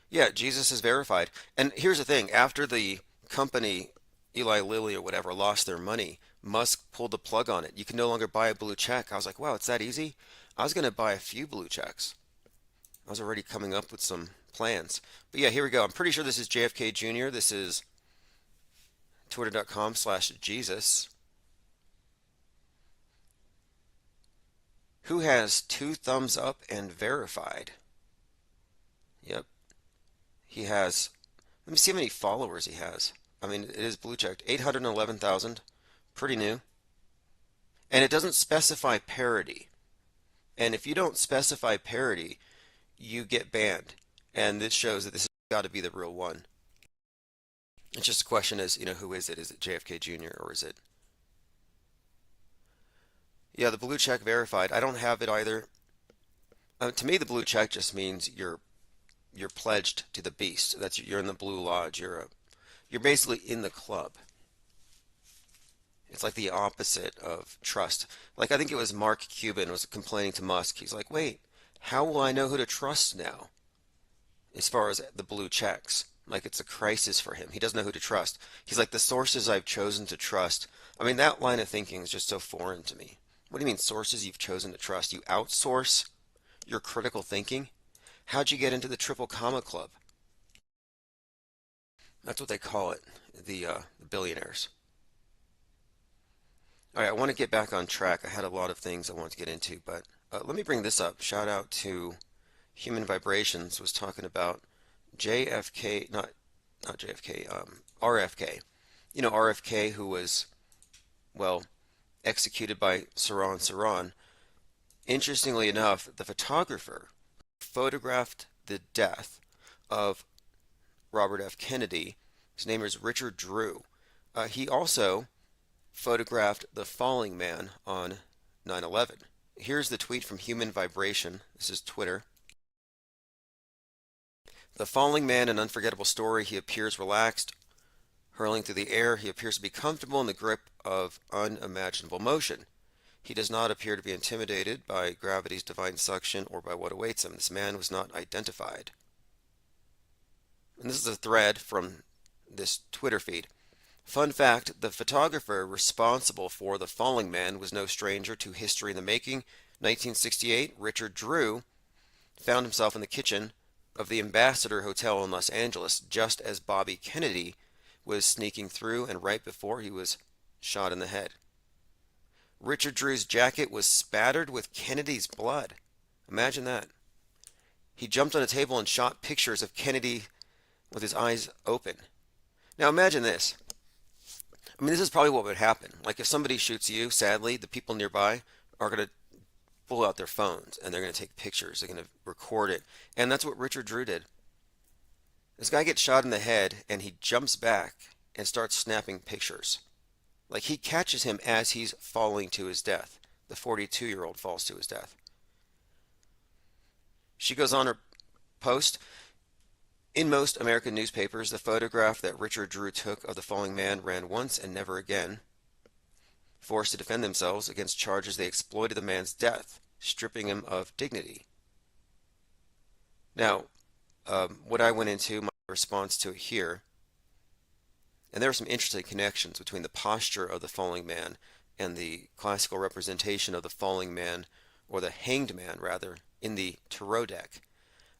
Yeah, Jesus is verified. And here's the thing, after the company, Eli Lilly or whatever, lost their money, Musk pulled the plug on it. You can no longer buy a blue check. I was like, wow, it's that easy? I was going to buy a few blue checks. I was already coming up with some plans. But yeah, here we go. I'm pretty sure this is JFK Jr. This is twitter.com/Jesus. Who has 2 thumbs up and verified? Yep. He has, let me see how many followers he has. I mean, it is blue checked. 811,000. Pretty new. And it doesn't specify parody. And if you don't specify parody, you get banned. And this shows that this has got to be the real one. It's just a question is, who is it? Is it JFK Jr. or is it? Yeah, the blue check verified. I don't have it either. To me, the blue check just means you're pledged to the beast. That's you're in the Blue Lodge. You're basically in the club. It's like the opposite of trust. Like I think it was Mark Cuban was complaining to Musk. He's like, "Wait, how will I know who to trust now?" As far as the blue checks, like it's a crisis for him. He doesn't know who to trust. He's like, "The sources I've chosen to trust." I mean, that line of thinking is just so foreign to me. What do you mean sources you've chosen to trust? You outsource your critical thinking? How'd you get into the Triple Comma Club? That's what they call it, the billionaires. All right, I want to get back on track. I had a lot of things I wanted to get into, but let me bring this up. Shout out to Human Vibrations was talking about JFK, not JFK, RFK. You know RFK, who was, well, executed by Saran. Interestingly enough, the photographer photographed the death of Robert F. Kennedy. His name is Richard Drew. He also photographed the falling man on 9/11. Here's the tweet from Human Vibration. This is Twitter. The falling man, an unforgettable story. He appears relaxed, hurling through the air. He appears to be comfortable in the grip of unimaginable motion. He does not appear to be intimidated by gravity's divine suction or by what awaits him. This man was not identified. And this is a thread from this Twitter feed. Fun fact, the photographer responsible for the falling man was no stranger to history in the making. 1968, Richard Drew found himself in the kitchen of the Ambassador Hotel in Los Angeles just as Bobby Kennedy was sneaking through and right before he was shot in the head. Richard Drew's jacket was spattered with Kennedy's blood. Imagine that. He jumped on a table and shot pictures of Kennedy with his eyes open. Now imagine this. I mean, this is probably what would happen. Like if somebody shoots you, sadly, the people nearby are going to pull out their phones and they're going to take pictures. They're going to record it. And that's what Richard Drew did. This guy gets shot in the head and he jumps back and starts snapping pictures. Like he catches him as he's falling to his death. The 42-year-old falls to his death. She goes on her post. In most American newspapers, the photograph that Richard Drew took of the falling man ran once and never again. Forced to defend themselves against charges they exploited the man's death, stripping him of dignity. Now, what I went into, my response to it here, and there are some interesting connections between the posture of the falling man and the classical representation of the falling man, or the hanged man rather, in the tarot deck.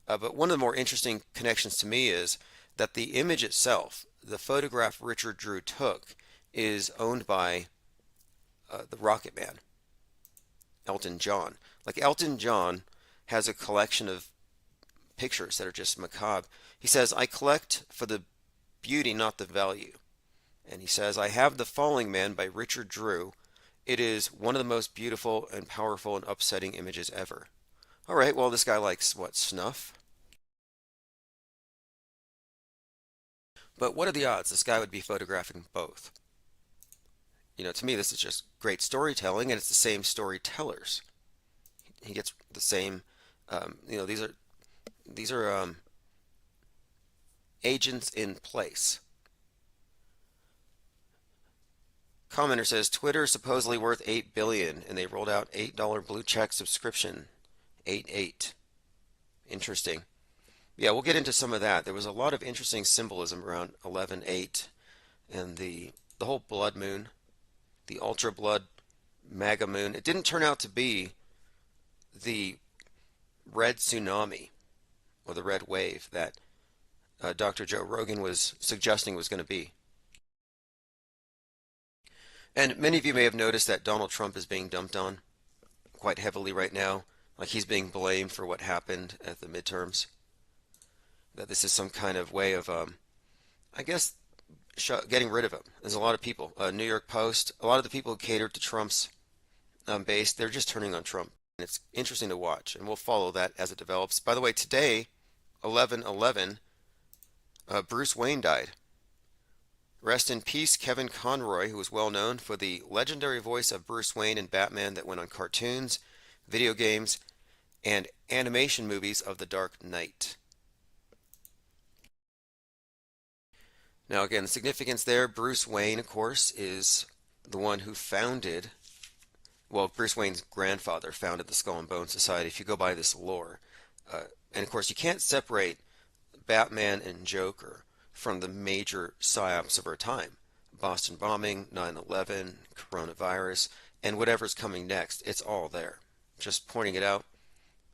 But one of the more interesting connections to me is that the image itself, the photograph Richard Drew took, is owned by the Rocket Man, Elton John. Like Elton John has a collection of pictures that are just macabre. He says, "I collect for the beauty, not the value." And he says, "I have The Falling Man by Richard Drew. It is one of the most beautiful and powerful and upsetting images ever." All right, well, this guy likes, what, snuff? But what are the odds this guy would be photographing both? You know, to me, this is just great storytelling, and it's the same storytellers. He gets the same, you know, these are agents in place. Commenter says, Twitter is supposedly worth $8 billion, and they rolled out $8 blue check subscription. 8-8. Interesting. Yeah, we'll get into some of that. There was a lot of interesting symbolism around 11-8 and the whole blood moon, the ultra blood MAGA moon. It didn't turn out to be the red tsunami or the red wave that Dr. Joe Rogan was suggesting was going to be. And many of you may have noticed that Donald Trump is being dumped on quite heavily right now. Like he's being blamed for what happened at the midterms. That this is some kind of way of, I guess, getting rid of him. There's a lot of people. New York Post, a lot of the people who catered to Trump's base, they're just turning on Trump. And it's interesting to watch, and we'll follow that as it develops. By the way, today, 11/11, Bruce Wayne died. Rest in peace, Kevin Conroy, who was well known for the legendary voice of Bruce Wayne in Batman that went on cartoons, video games, and animation movies of The Dark Knight. Now, again, the significance there, Bruce Wayne, of course, is the one who founded, well, Bruce Wayne's grandfather founded the Skull and Bone Society, if you go by this lore. And, of course, you can't separate Batman and Joker from the major psyops of our time. Boston bombing, 9/11, coronavirus, and whatever's coming next. It's all there. Just pointing it out.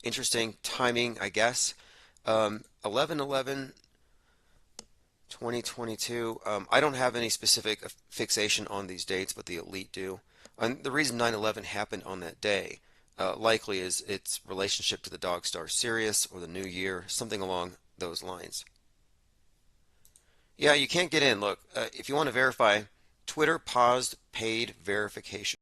Interesting timing, I guess. 11/11, 2022. I don't have any specific fixation on these dates, but the elite do. And the reason 9/11 happened on that day likely is its relationship to the dog star Sirius or the new year, something along those lines. Yeah, you can't get in. Look, if you want to verify, Twitter paused paid verification.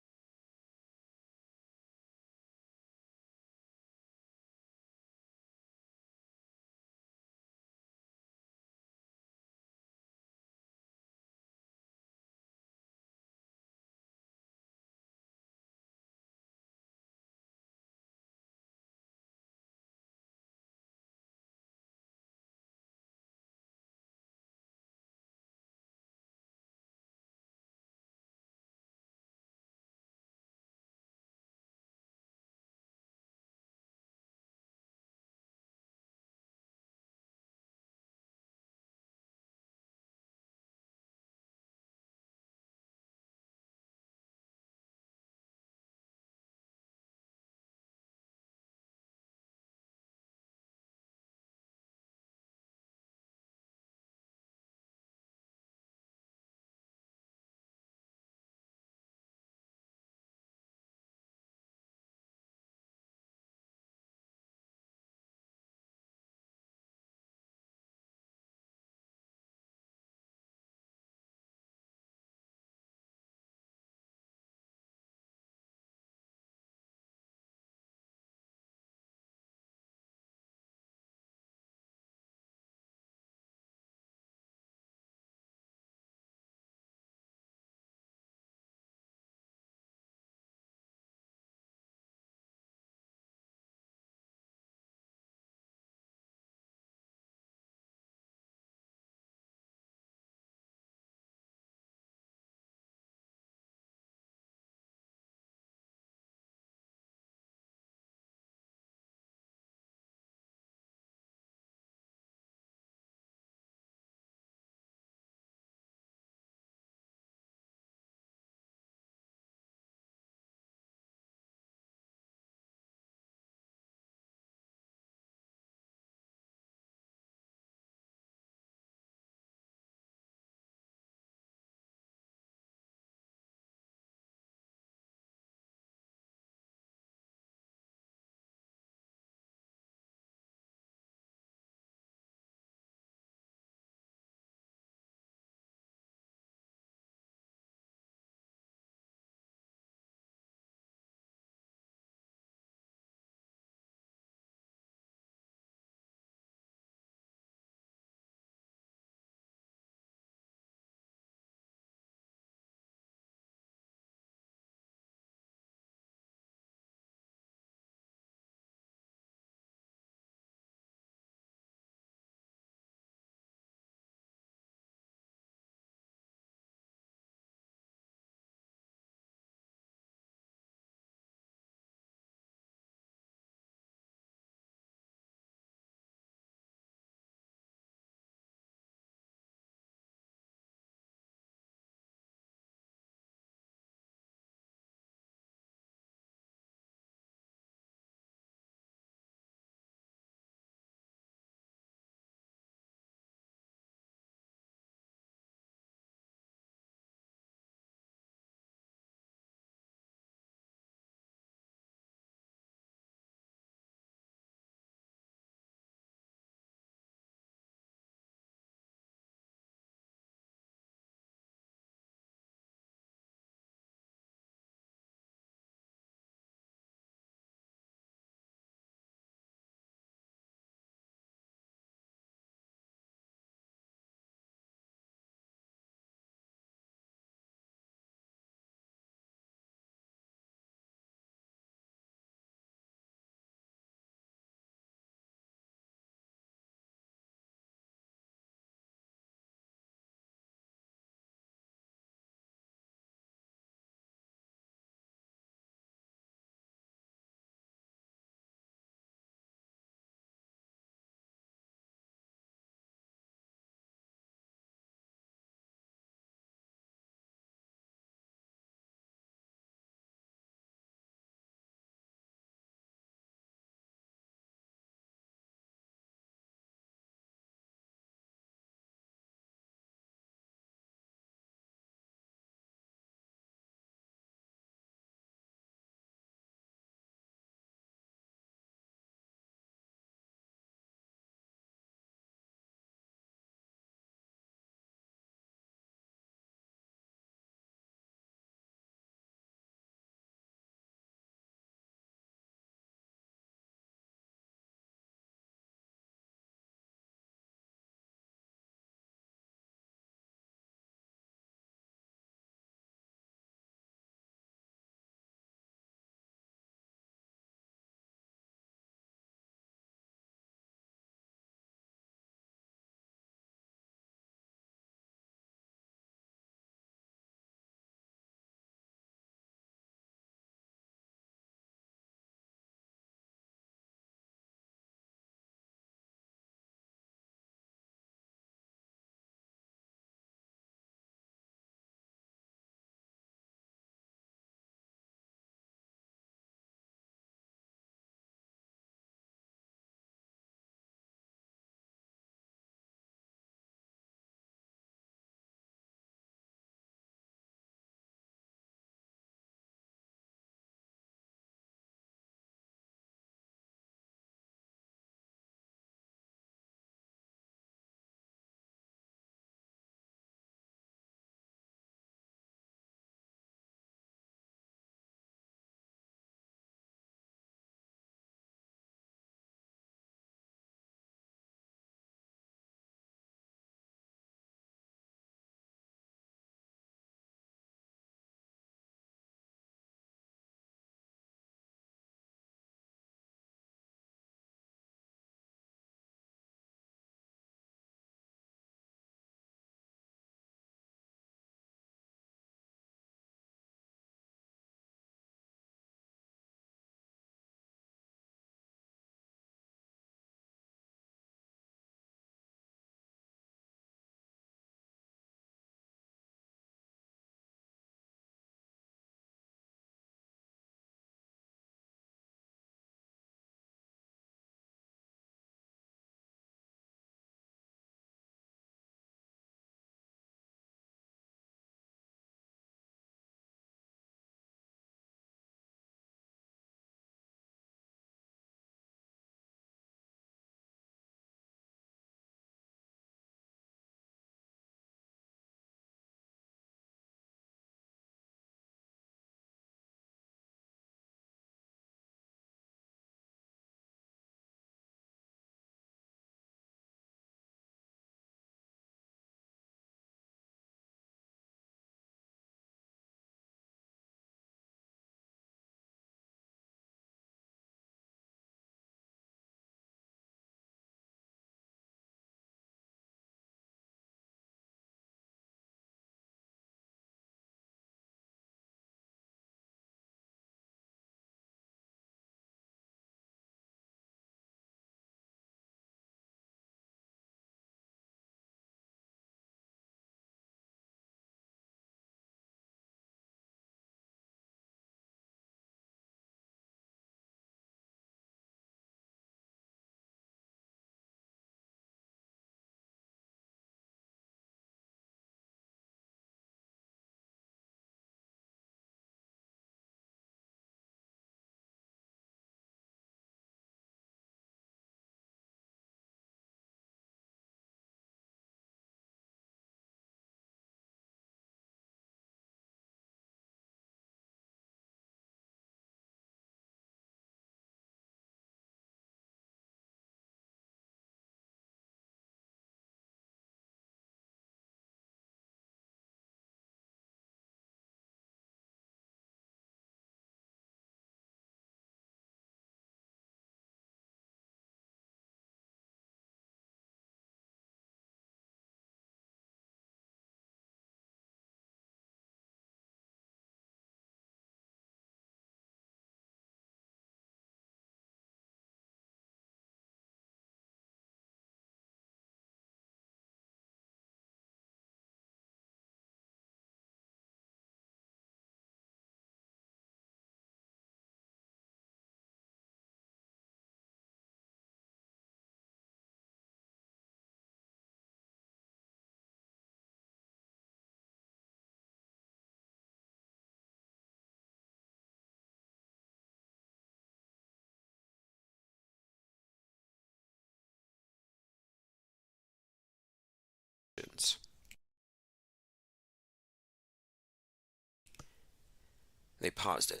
They paused it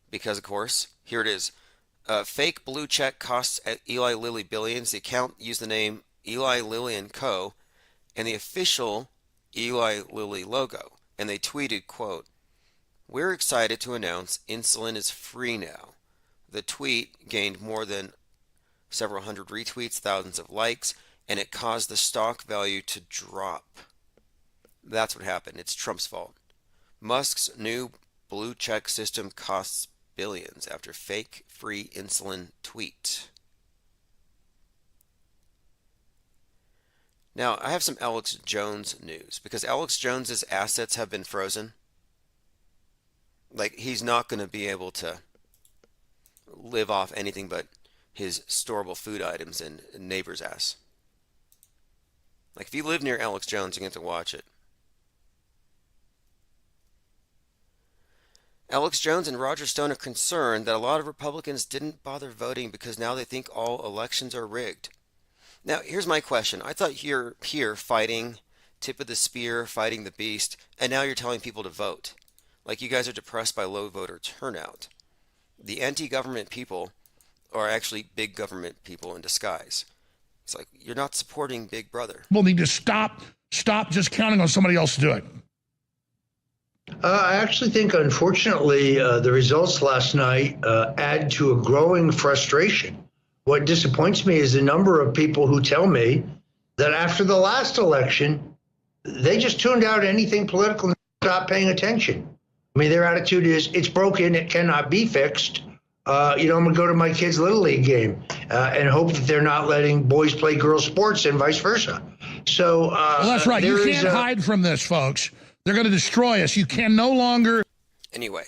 because, of course, here it is. Fake blue check costs at Eli Lilly billions. The account used the name Eli Lilly and Co. and the official Eli Lilly logo. And they tweeted, quote, "We're excited to announce insulin is free now." The tweet gained more than several hundred retweets, thousands of likes, and it caused the stock value to drop. That's what happened. It's Trump's fault. Musk's new blue check system costs billions after fake free insulin tweet. Now, I have some Alex Jones news because Alex Jones's assets have been frozen. Like, he's not going to be able to live off anything but his storable food items and neighbor's ass. Like, if you live near Alex Jones, you get to watch it. Alex Jones and Roger Stone are concerned that a lot of Republicans didn't bother voting because now they think all elections are rigged. Now, here's my question. I thought you're here fighting, tip of the spear, fighting the beast, and now you're telling people to vote. Like, you guys are depressed by low voter turnout. The anti-government people are actually big government people in disguise. It's like, you're not supporting Big Brother. People need to stop just counting on somebody else to do it. I actually think, unfortunately, the results last night add to a growing frustration. What disappoints me is the number of people who tell me that after the last election, they just tuned out anything political and stopped paying attention. I mean, their attitude is, it's broken, it cannot be fixed. I'm going to go to my kid's Little League game and hope that they're not letting boys play girls' sports and vice versa. So, well, that's right. You can't hide from this, folks. They're going to destroy us. You can no longer. Anyway,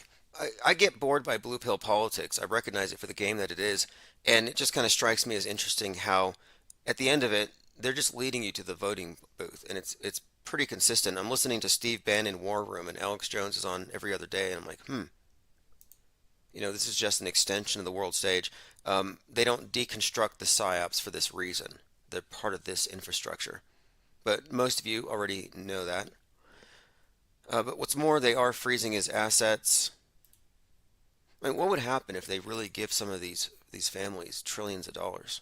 I get bored by blue pill politics. I recognize it for the game that it is. And it just kind of strikes me as interesting how, at the end of it, they're just leading you to the voting booth. And it's pretty consistent. I'm listening to Steve Bannon War Room, and Alex Jones is on every other day. And I'm like, this is just an extension of the world stage. They don't deconstruct the PSYOPs for this reason. They're part of this infrastructure. But most of you already know that. But what's more, they are freezing his assets. I mean, what would happen if they really give some of these families trillions of dollars?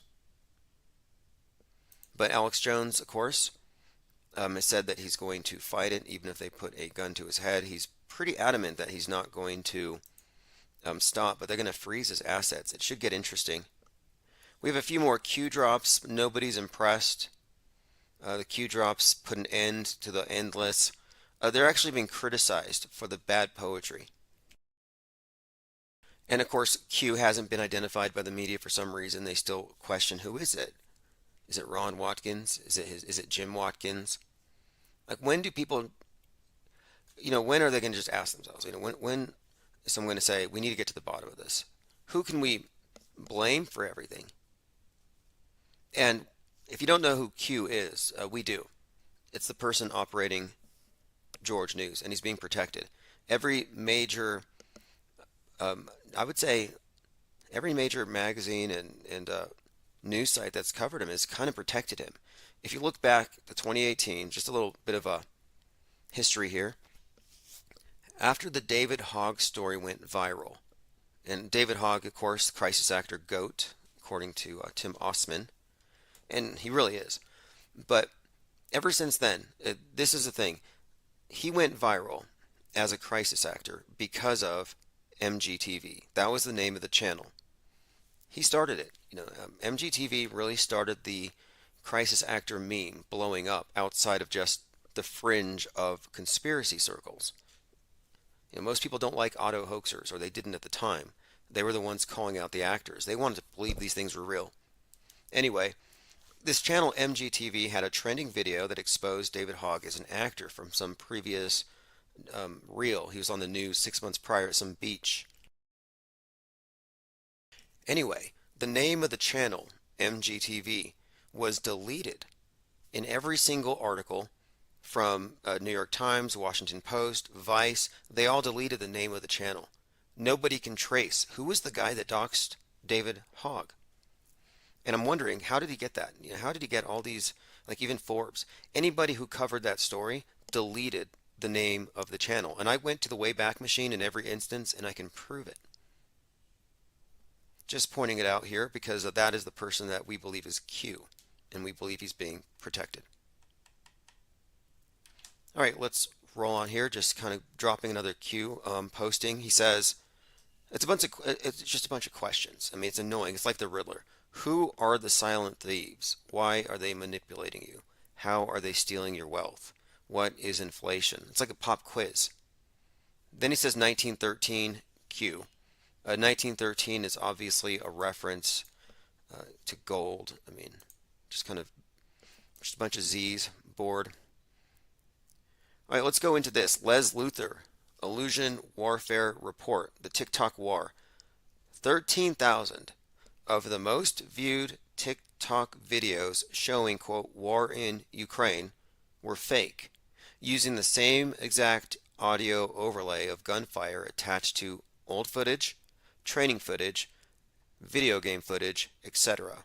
But Alex Jones, of course, has said that he's going to fight it, even if they put a gun to his head. He's pretty adamant that he's not going to stop, but they're going to freeze his assets. It should get interesting. We have a few more Q drops. Nobody's impressed. The Q drops put an end to the endless. They're actually being criticized for the bad poetry. And of course, Q hasn't been identified by the media for some reason. They still question, who is it? Is it Ron Watkins? Is it Jim Watkins? Like, when do people, when are they going to just ask themselves, when is someone going to say, we need to get to the bottom of this? Who can we blame for everything? And if you don't know who Q is, we do. It's the person operating George News, and he's being protected. Every major, I would say, every major magazine and news site that's covered him has kind of protected him. If you look back to 2018, just a little bit of a history here. After the David Hogg story went viral, and David Hogg, of course, crisis actor GOAT, according to Tim Osman, and he really is. But ever since then, this is the thing. He went viral as a crisis actor because of MGTV. That was the name of the channel. He started it. MGTV really started the crisis actor meme blowing up outside of just the fringe of conspiracy circles. Most people don't like auto hoaxers, or they didn't at the time. They were the ones calling out the actors. They wanted to believe these things were real. Anyway, this channel MGTV had a trending video that exposed David Hogg as an actor from some previous reel. He was on the news 6 months prior at some beach. Anyway, the name of the channel, MGTV, was deleted in every single article from New York Times, Washington Post, Vice. They all deleted the name of the channel. Nobody can trace who was the guy that doxed David Hogg. And I'm wondering, how did he get that? How did he get all these, like even Forbes? Anybody who covered that story deleted the name of the channel. And I went to the Wayback Machine in every instance, and I can prove it. Just pointing it out here because that is the person that we believe is Q, and we believe he's being protected. All right, let's roll on here. Just kind of dropping another Q posting. He says it's just a bunch of questions. I mean, it's annoying. It's like the Riddler. Who are the silent thieves? Why are they manipulating you? How are they stealing your wealth? What is inflation? It's like a pop quiz. Then he says 1913 Q. 1913 is obviously a reference to gold. I mean, just a bunch of Z's, bored. All right, let's go into this. Les Luthor, Illusion Warfare Report, the TikTok war. 13,000 of the most viewed TikTok videos showing, quote, war in Ukraine were fake, using the same exact audio overlay of gunfire attached to old footage, training footage, video game footage, etc.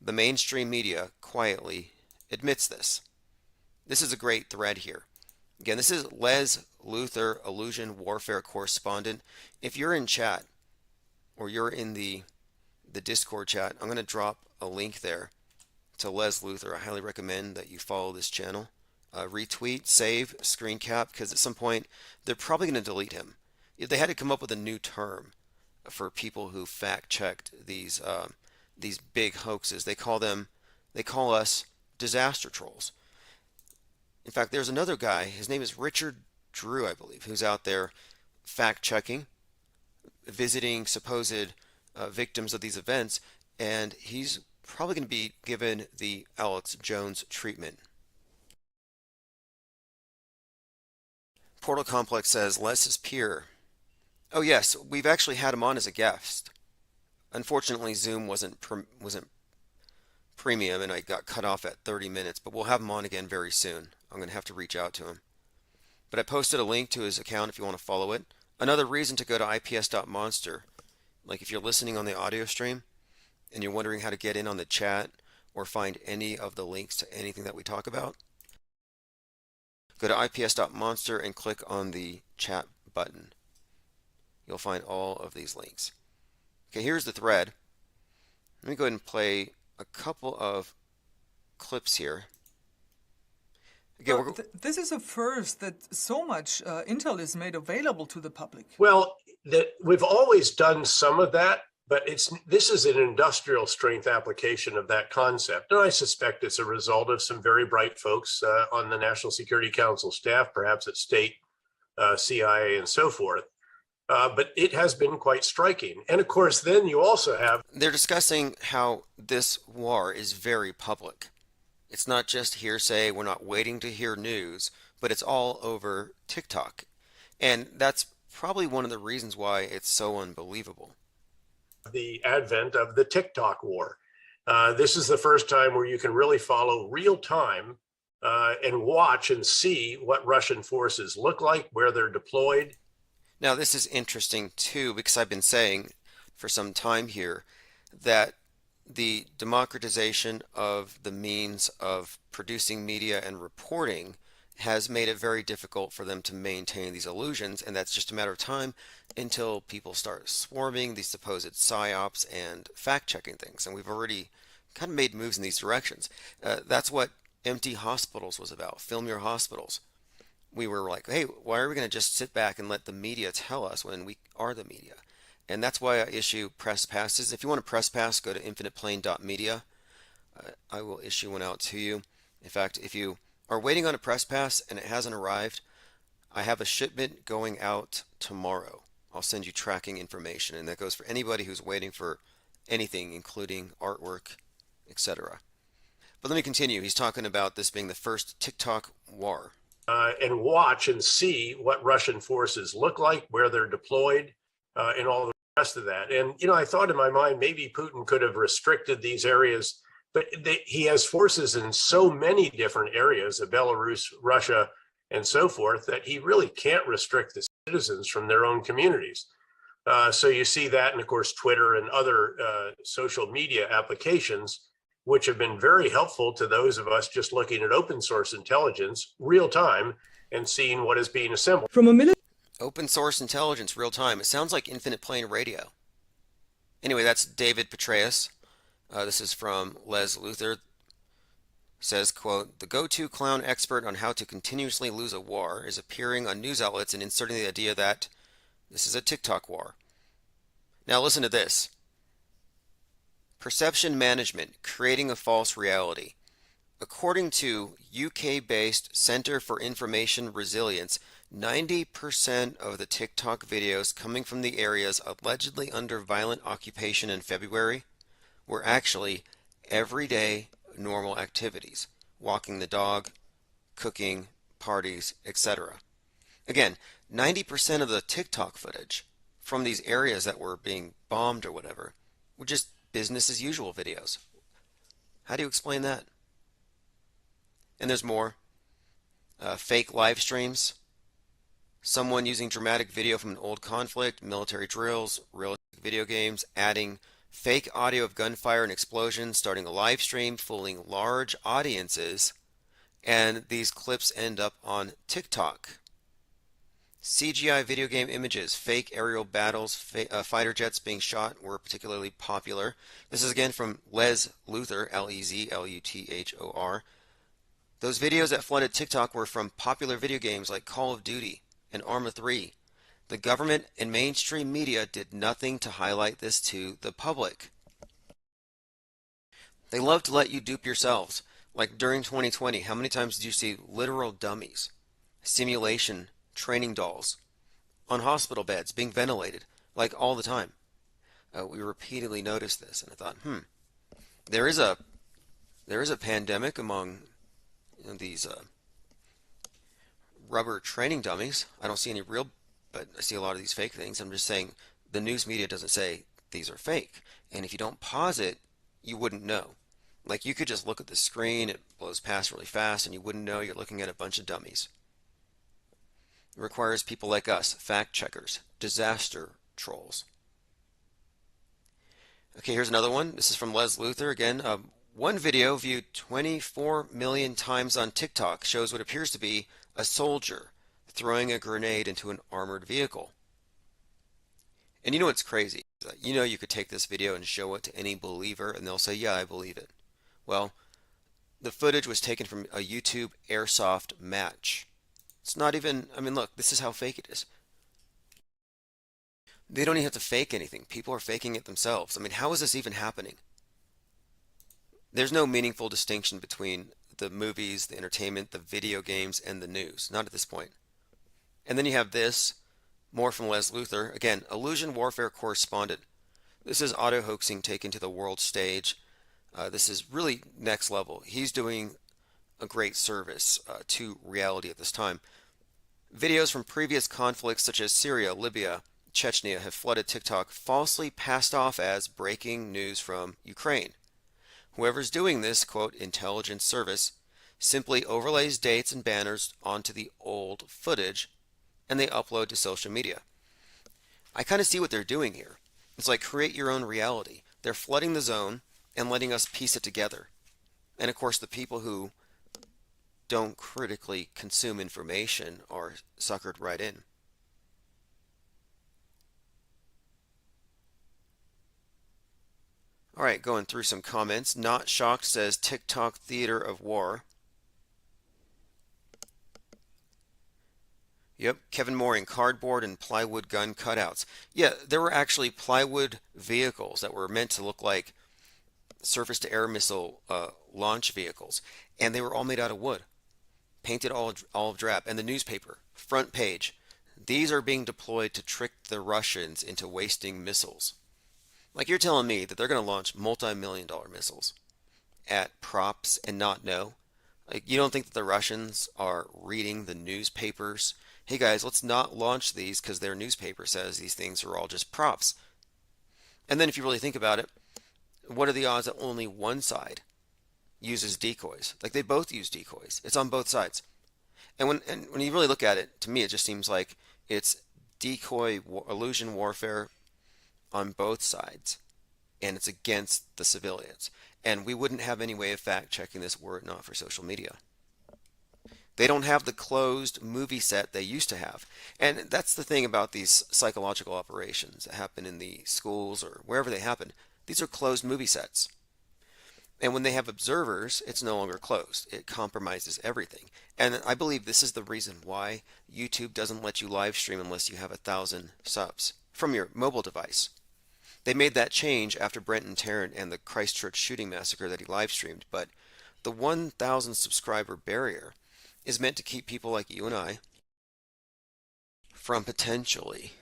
The mainstream media quietly admits this. This is a great thread here. Again, this is Les Luthor, Illusion Warfare correspondent. If you're in chat or you're in the Discord chat, I'm going to drop a link there to Les Luthor. I highly recommend that you follow this channel. Retweet, save, screen cap, because at some point they're probably going to delete him. If they had to come up with a new term for people who fact-checked these big hoaxes. They call us disaster trolls. In fact, there's another guy, his name is Richard Drew, I believe, who's out there fact-checking, visiting supposed victims of these events, and he's probably going to be given the Alex Jones treatment. Portal Complex says, Les is pure. Oh yes, we've actually had him on as a guest. Unfortunately, Zoom wasn't premium, and I got cut off at 30 minutes, but we'll have him on again very soon. I'm going to have to reach out to him. But I posted a link to his account if you want to follow it. Another reason to go to ips.monster. Like if you're listening on the audio stream and you're wondering how to get in on the chat or find any of the links to anything that we talk about, go to ips.monster and click on the chat button. You'll find all of these links. Okay, here's the thread. Let me go ahead and play a couple of clips here. Again, this is a first that so much intel is made available to the public. Well, we've always done some of that, but this is an industrial strength application of that concept. And I suspect it's a result of some very bright folks on the National Security Council staff, perhaps at state, CIA, and so forth. But it has been quite striking. And of course, then you also have... They're discussing how this war is very public. It's not just hearsay, we're not waiting to hear news, but it's all over TikTok. And that's probably one of the reasons why it's so unbelievable. The advent of the TikTok war. This is the first time where you can really follow real time and watch and see what Russian forces look like, where they're deployed. Now, this is interesting, too, because I've been saying for some time here that the democratization of the means of producing media and reporting has made it very difficult for them to maintain these illusions, and that's just a matter of time until people start swarming these supposed psyops and fact-checking things. And we've already kind of made moves in these directions. That's what Empty Hospitals was about, Film Your Hospitals. We were like, hey, why are we going to just sit back and let the media tell us when we are the media? And that's why I issue press passes. If you want a press pass, go to infiniteplane.media. I will issue one out to you. In fact, if you are waiting on a press pass and it hasn't arrived, I have a shipment going out tomorrow. I'll send you tracking information, and that goes for anybody who's waiting for anything, including artwork, etc. But let me continue. He's talking about this being the first TikTok war. And watch and see what Russian forces look like, where they're deployed, and all the rest of that. And, you know, I thought in my mind, maybe Putin could have restricted these areas, but he has forces in so many different areas of Belarus, Russia, and so forth, that he really can't restrict the citizens from their own communities. So you see that, and of course, Twitter and other social media applications, which have been very helpful to those of us just looking at open source intelligence real time and seeing what is being assembled. Open source intelligence, real time. It sounds like Infinite Plane Radio. Anyway, that's David Petraeus. This is from Les Luther. Says, quote, "The go-to clown expert on how to continuously lose a war is appearing on news outlets and inserting the idea that this is a TikTok war." Now listen to this. Perception management, creating a false reality. According to UK-based Center for Information Resilience, 90% of the TikTok videos coming from the areas allegedly under violent occupation in February were actually everyday normal activities. Walking the dog, cooking, parties, etc. Again, 90% of the TikTok footage from these areas that were being bombed or whatever were just business as usual videos. How do you explain that? And there's more. Fake live streams. Someone using dramatic video from an old conflict, military drills, realistic video games, adding fake audio of gunfire and explosions, starting a live stream, fooling large audiences, and these clips end up on TikTok. CGI video game images, fake aerial battles, fighter jets being shot were particularly popular. This is again from Les Luther, Lezluthor. Those videos that flooded TikTok were from popular video games like Call of Duty and Arma 3. The government and mainstream media did nothing to highlight this to the public. They love to let you dupe yourselves. Like during 2020, how many times did you see literal dummies, simulation training dolls, on hospital beds being ventilated, like all the time? We repeatedly noticed this, and I thought, there is a pandemic among these rubber training dummies. I don't see any real, but I see a lot of these fake things. I'm just saying the news media doesn't say these are fake, and if you don't pause it, you wouldn't know. Like you could just look at the screen, it blows past really fast, and you wouldn't know you're looking at a bunch of dummies. It requires people like us, fact checkers, disaster trolls. Okay, here's another one. This is from Les Luther again. One video viewed 24 million times on TikTok shows what appears to be a soldier throwing a grenade into an armored vehicle. And you know what's crazy? You know you could take this video and show it to any believer and they'll say, yeah, I believe it. Well, the footage was taken from a YouTube airsoft match. It's not even, I mean, look, this is how fake it is. They don't even have to fake anything. People are faking it themselves. I mean, how is this even happening? There's no meaningful distinction between the movies, the entertainment, the video games, and the news. Not at this point. And then you have this, more from Les Luther. Again, illusion warfare correspondent. This is auto-hoaxing taken to the world stage. This is really next level. He's doing a great service to reality at this time. Videos from previous conflicts such as Syria, Libya, Chechnya have flooded TikTok, falsely passed off as breaking news from Ukraine. Whoever's doing this, quote, intelligence service, simply overlays dates and banners onto the old footage and they upload to social media. I kind of see what they're doing here. It's like create your own reality. They're flooding the zone and letting us piece it together. And of course, the people who don't critically consume information are suckered right in. All right, going through some comments. Not Shocked says TikTok theater of war. Yep, Kevin Mooring, cardboard and plywood gun cutouts. Yeah, there were actually plywood vehicles that were meant to look like surface-to-air missile launch vehicles, and they were all made out of wood, painted olive drab. And the newspaper, front page, these are being deployed to trick the Russians into wasting missiles. Like you're telling me that they're going to launch multi-million-dollar missiles at props and not know? Like you don't think that the Russians are reading the newspapers? Hey guys, let's not launch these because their newspaper says these things are all just props. And then if you really think about it, what are the odds that only one side uses decoys? Like they both use decoys. It's on both sides. And when you really look at it, to me it just seems like it's decoy illusion warfare on both sides, and it's against the civilians. And we wouldn't have any way of fact checking this were it not for social media. They don't have the closed movie set they used to have. And that's the thing about these psychological operations that happen in the schools or wherever they happen. These are closed movie sets. And when they have observers, it's no longer closed. It compromises everything. And I believe this is the reason why YouTube doesn't let you live stream unless you have 1,000 subs from your mobile device. They made that change after Brenton Tarrant and the Christchurch shooting massacre that he live streamed, but the 1,000 subscriber barrier is meant to keep people like you and I from potentially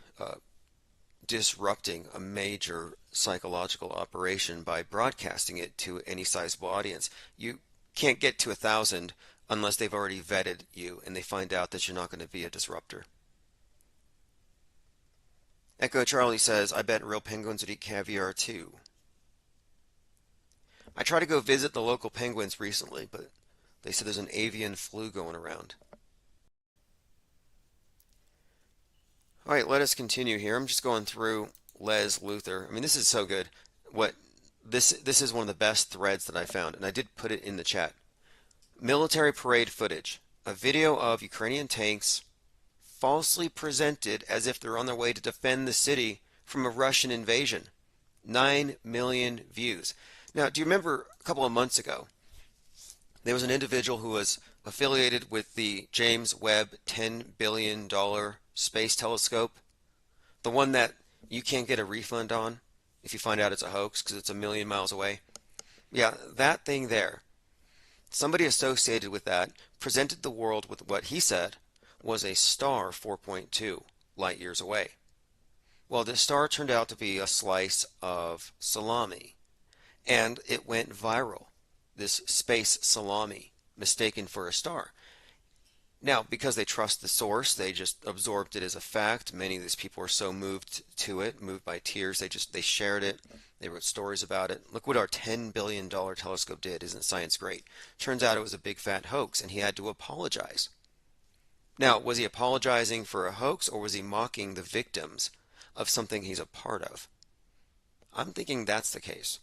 disrupting a major psychological operation by broadcasting it to any sizable audience. You can't get to 1,000 unless they've already vetted you and they find out that you're not going to be a disruptor. Echo Charlie says, I bet real penguins would eat caviar too. I tried to go visit the local penguins recently, but they said there's an avian flu going around. All right, let us continue here. I'm just going through Les Luther. I mean, this is so good. This is one of the best threads that I found, and I did put it in the chat. Military parade footage. A video of Ukrainian tanks falsely presented as if they're on their way to defend the city from a Russian invasion. 9 million views. Now, do you remember a couple of months ago, there was an individual who was affiliated with the James Webb $10 billion space telescope, the one that you can't get a refund on if you find out it's a hoax because it's a million miles away? Yeah, that thing there. Somebody associated with that presented the world with what he said was a star 4.2 light years away. Well, this star turned out to be a slice of salami, and it went viral. This space salami, mistaken for a star. Now, because they trust the source, they just absorbed it as a fact. Many of these people were so moved to it, moved by tears, they shared it. They wrote stories about it. Look what our $10 billion telescope did. Isn't science great? Turns out it was a big fat hoax, and he had to apologize. Now, was he apologizing for a hoax, or was he mocking the victims of something he's a part of? I'm thinking that's the case.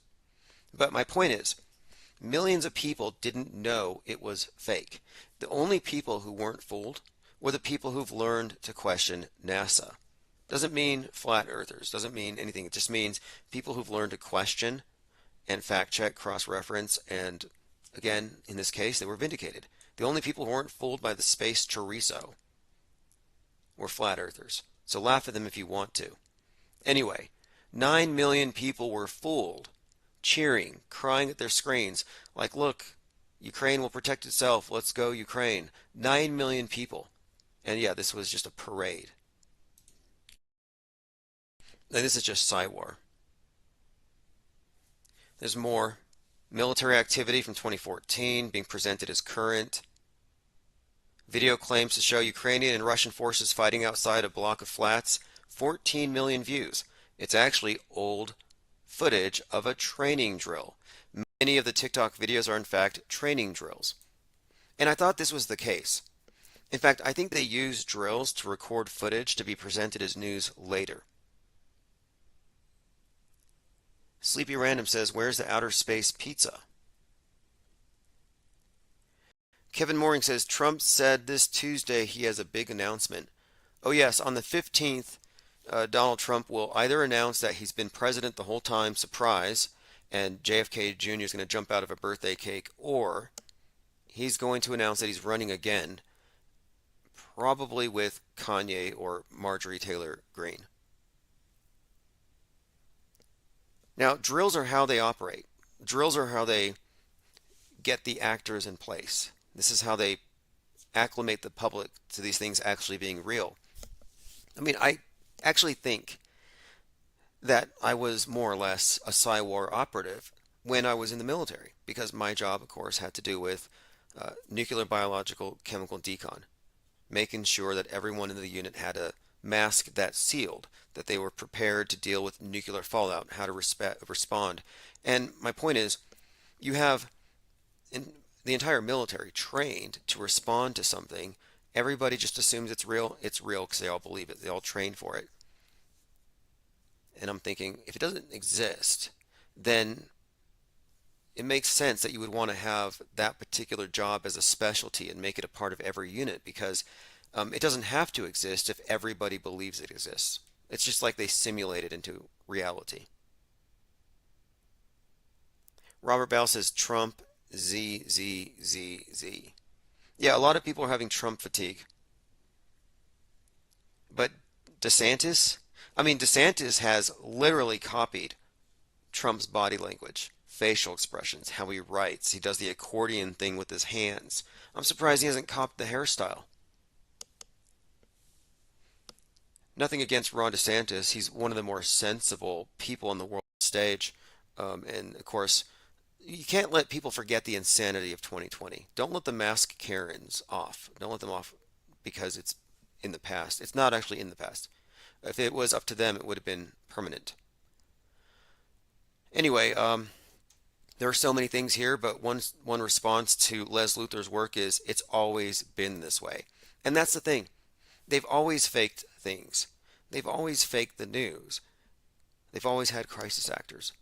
But my point is, millions of people didn't know it was fake. The only people who weren't fooled were the people who've learned to question NASA. Doesn't mean flat earthers, doesn't mean anything. It just means people who've learned to question and fact check, cross-reference, and again, in this case, they were vindicated. The only people who weren't fooled by the space chorizo were flat earthers. So laugh at them if you want to. Anyway, 9 million people were fooled, cheering, crying at their screens, like, look, Ukraine will protect itself, let's go Ukraine. 9 million people. And yeah, this was just a parade. And this is just Psywar. There's more. Military activity from 2014 being presented as current. Video claims to show Ukrainian and Russian forces fighting outside a block of flats. 14 million views. It's actually old footage of a training drill. Many of the TikTok videos are in fact training drills. And I thought this was the case. In fact, I think they use drills to record footage to be presented as news later. Sleepy Random says, where's the outer space pizza? Kevin Mooring says, Trump said this Tuesday he has a big announcement. Oh yes, on the 15th, Donald Trump will either announce that he's been president the whole time, surprise, and JFK Jr. is going to jump out of a birthday cake, or he's going to announce that he's running again, probably with Kanye or Marjorie Taylor Greene. Now, drills are how they operate. Drills are how they get the actors in place. This is how they acclimate the public to these things actually being real. I mean, I actually think that I was more or less a Psywar operative when I was in the military, because my job, of course, had to do with nuclear, biological, chemical decon, making sure that everyone in the unit had a mask that sealed, that they were prepared to deal with nuclear fallout, how to respond. And my point is, you have the entire military trained to respond to something. Everybody just assumes it's real because they all believe it. They all train for it. And I'm thinking, if it doesn't exist, then it makes sense that you would want to have that particular job as a specialty and make it a part of every unit because it doesn't have to exist if everybody believes it exists. It's just like they simulate it into reality. Robert Bell says Trump Z, Z, Z, Z. Yeah, a lot of people are having Trump fatigue. But DeSantis has literally copied Trump's body language, facial expressions, how he writes. He does the accordion thing with his hands. I'm surprised he hasn't copied the hairstyle. Nothing against Ron DeSantis. He's one of the more sensible people on the world stage. And of course, you can't let people forget the insanity of 2020. Don't let the mask Karens off. Don't let them off because it's in the past. It's not actually in the past. If it was up to them, it would have been permanent. Anyway, there are so many things here, but one response to Les Luthor's work is it's always been this way. And that's the thing. They've always faked things. They've always faked the news. They've always had crisis actors.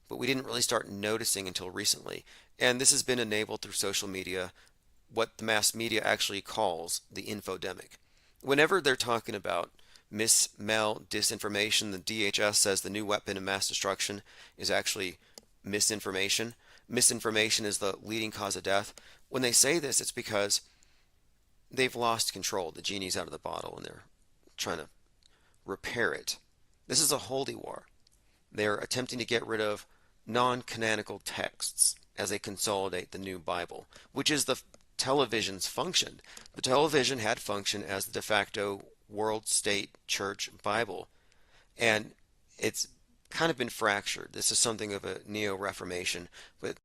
But we didn't really start noticing until recently. And this has been enabled through social media, what the mass media actually calls the infodemic. Whenever they're talking about disinformation, the DHS says the new weapon of mass destruction is actually misinformation. Misinformation is the leading cause of death. When they say this, it's because they've lost control. The genie's out of the bottle and they're trying to repair it. This is a holy war. They're attempting to get rid of non-canonical texts as they consolidate the new Bible, which is the television's function. The television had function as the de facto world state church Bible, and it's kind of been fractured. This is something of a neo-reformation, but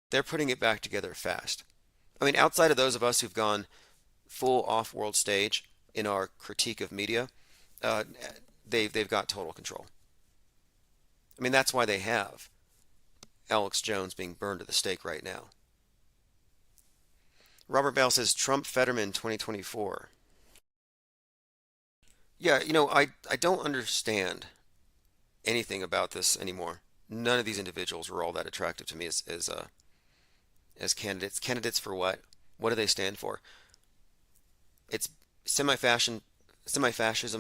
they're putting it back together fast. I mean, outside of those of us who've gone full off-world stage in our critique of media, they've got total control. I mean, that's why they have Alex Jones being burned at the stake right now. Robert Bale says Trump Fetterman 2024. Yeah, I don't understand anything about this anymore. None of these individuals were all that attractive to me as candidates. Candidates for what? What do they stand for? It's semi-fascism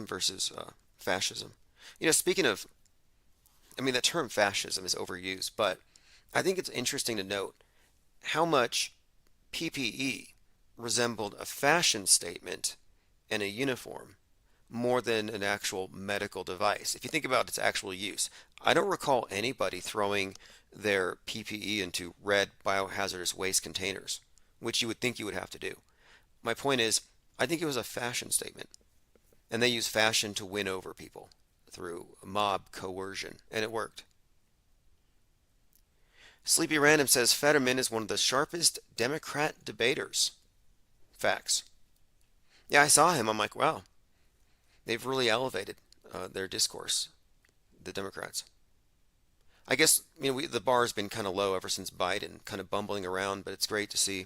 versus fascism. Speaking of, I mean, the term fascism is overused, but I think it's interesting to note how much PPE resembled a fashion statement and a uniform more than an actual medical device. If you think about its actual use, I don't recall anybody throwing their PPE into red biohazardous waste containers, which you would think you would have to do. My point is, I think it was a fashion statement, and they use fashion to win over people through mob coercion, and it worked. Sleepy Random says Fetterman is one of the sharpest Democrat debaters. Facts. Yeah, I saw him. I'm like, wow. They've really elevated their discourse, the Democrats. I guess the bar has been kind of low ever since Biden, kind of bumbling around, but it's great to see.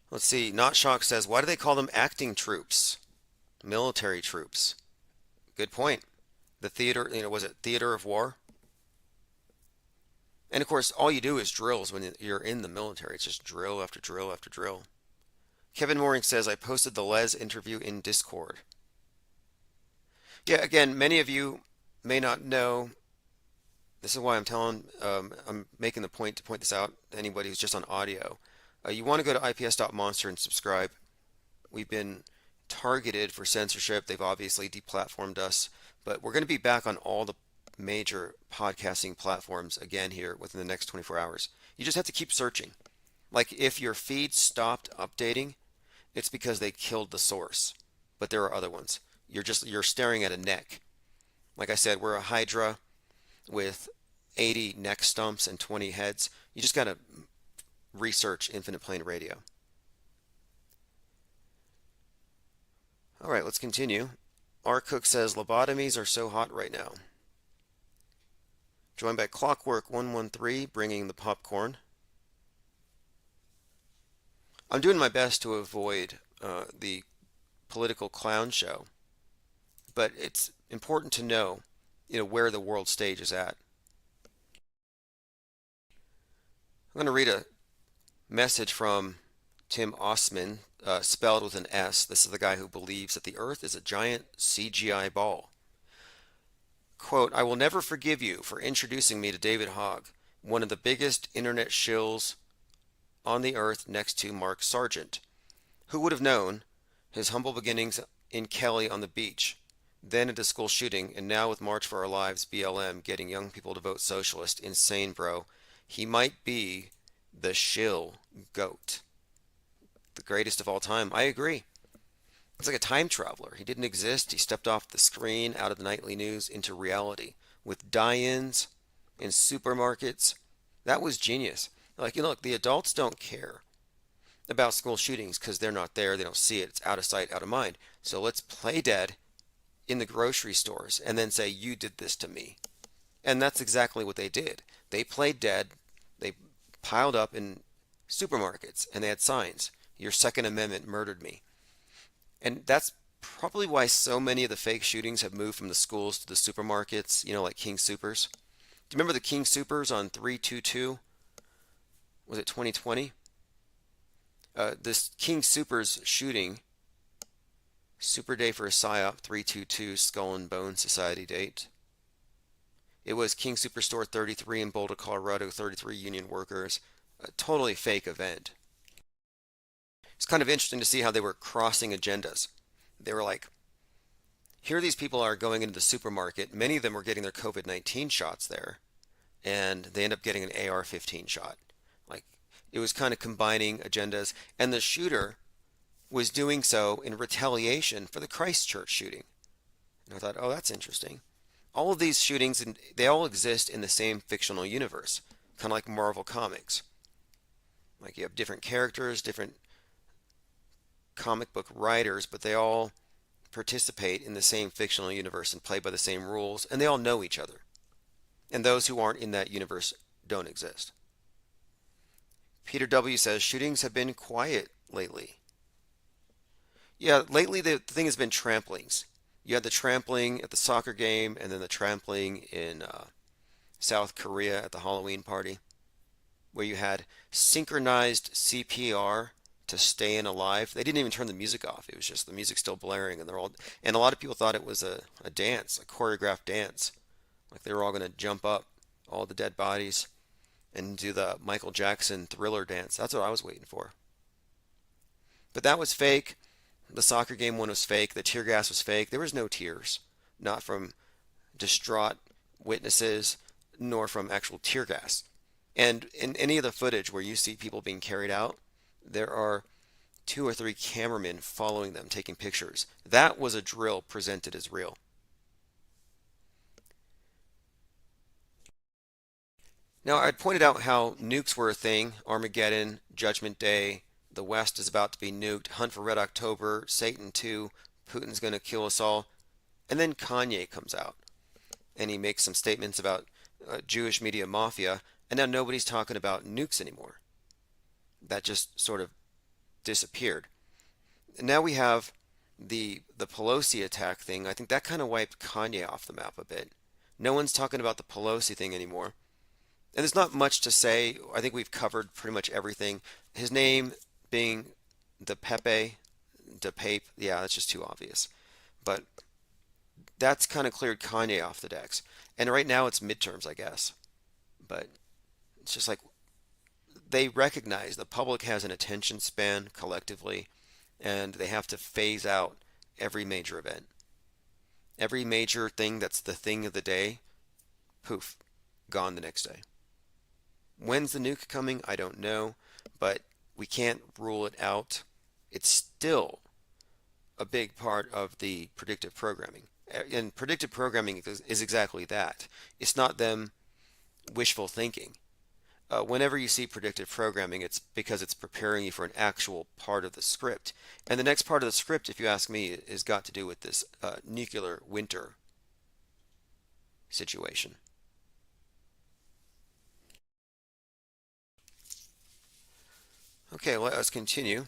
Let's see. Not Shock says, why do they call them acting troops? Military troops. Good point. The theater, was it theater of war? And of course, all you do is drills when you're in the military. It's just drill after drill after drill. Kevin Mooring says, I posted the Les interview in Discord. Yeah, again, many of you may not know. This is why I'm making the point to point this out to anybody who's just on audio. You want to go to ips.monster and subscribe. We've been targeted for censorship. They've obviously deplatformed us, but we're going to be back on all the major podcasting platforms again here within the next 24 hours. You just have to keep searching. Like if your feed stopped updating, it's because they killed the source, but there are other ones. You're staring at a neck. Like I said, we're a hydra with 80 neck stumps and 20 heads. You just got to research Infinite Plane Radio. All right, let's continue. R. Cook says lobotomies are so hot right now. Joined by Clockwork 113, bringing the popcorn. I'm doing my best to avoid the political clown show, but it's important to know, where the world stage is at. I'm going to read a message from Tim Osman, spelled with an S. This is the guy who believes that the Earth is a giant CGI ball. Quote, I will never forgive you for introducing me to David Hogg, one of the biggest internet shills on the earth next to Mark Sargent. Who would have known his humble beginnings in Kelly on the beach, then into school shooting, and now with March for Our Lives, BLM, getting young people to vote socialist. Insane, bro. He might be the shill goat. The greatest of all time. I agree. It's like a time traveler. He didn't exist. He stepped off the screen, out of the nightly news, into reality. With die-ins in supermarkets. That was genius. Like, look, the adults don't care about school shootings because they're not there. They don't see it. It's out of sight, out of mind. So let's play dead in the grocery stores and then say, you did this to me. And that's exactly what they did. They played dead. They piled up in supermarkets and they had signs. Your Second Amendment murdered me. And that's probably why so many of the fake shootings have moved from the schools to the supermarkets, like King Soopers. Do you remember the King Soopers on 322? Was it 2020? This King Soopers shooting, Super Day for a PSYOP 322 Skull and Bone Society date. It was King Superstore 33 in Boulder, Colorado, 33 union workers. A totally fake event. It's kind of interesting to see how they were crossing agendas. They were like, here these people are going into the supermarket. Many of them were getting their COVID-19 shots there. And they end up getting an AR-15 shot. Like, it was kind of combining agendas. And the shooter was doing so in retaliation for the Christchurch shooting. And I thought, oh, that's interesting. All of these shootings, they all exist in the same fictional universe, kind of like Marvel Comics. Like you have different characters, different comic book writers, but they all participate in the same fictional universe and play by the same rules, and they all know each other. And those who aren't in that universe don't exist. Peter W. says shootings have been quiet lately. Yeah, lately the thing has been tramplings. You had the trampling at the soccer game, and then the trampling in South Korea at the Halloween party, where you had synchronized CPR to stay in alive. They didn't even turn the music off. It was just the music still blaring, and a lot of people thought it was a dance, a choreographed dance, like they were all going to jump up, all the dead bodies, and do the Michael Jackson Thriller dance. That's what I was waiting for. But that was fake. The soccer game one was fake. The tear gas was fake. There was no tears, not from distraught witnesses, nor from actual tear gas. And in any of the footage where you see people being carried out, there are 2 or 3 cameramen following them, taking pictures. That was a drill presented as real. Now, I pointed out how nukes were a thing. Armageddon, Judgment Day, the West is about to be nuked, Hunt for Red October, Satan 2, Putin's going to kill us all. And then Kanye comes out, and he makes some statements about Jewish media mafia, and now nobody's talking about nukes anymore. That just sort of disappeared. And now we have the Pelosi attack thing. I think that kind of wiped Kanye off the map a bit. No one's talking about the Pelosi thing anymore. And there's not much to say. I think we've covered pretty much everything. His name being the Pepe, the Pape, yeah, that's just too obvious. But that's kind of cleared Kanye off the decks. And right now it's midterms, I guess. But it's just like they recognize the public has an attention span collectively, and they have to phase out every major event. Every major thing that's the thing of the day, poof, gone the next day. When's the nuke coming? I don't know, but we can't rule it out. It's still a big part of the predictive programming. And predictive programming is exactly that. It's not them wishful thinking. Whenever you see predictive programming, it's because it's preparing you for an actual part of the script. And the next part of the script, if you ask me, has got to do with this nuclear winter situation. Okay, let us continue.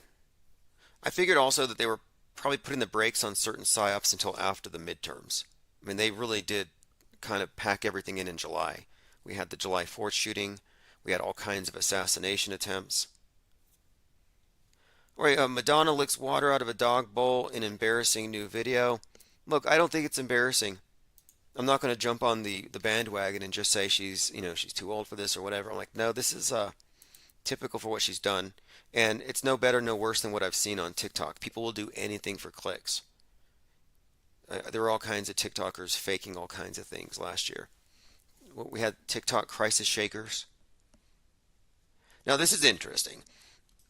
I figured also that they were probably putting the brakes on certain psyops until after the midterms. I mean, they really did kind of pack everything in July. We had the July 4th shooting. We had all kinds of assassination attempts. All right, Madonna licks water out of a dog bowl in embarrassing new video. Look, I don't think it's embarrassing. I'm not going to jump on the bandwagon and just say she's too old for this or whatever. I'm like, no, this is typical for what she's done. And it's no better, no worse than what I've seen on TikTok. People will do anything for clicks. There were all kinds of TikTokers faking all kinds of things last year. We had TikTok crisis shakers. Now this is interesting.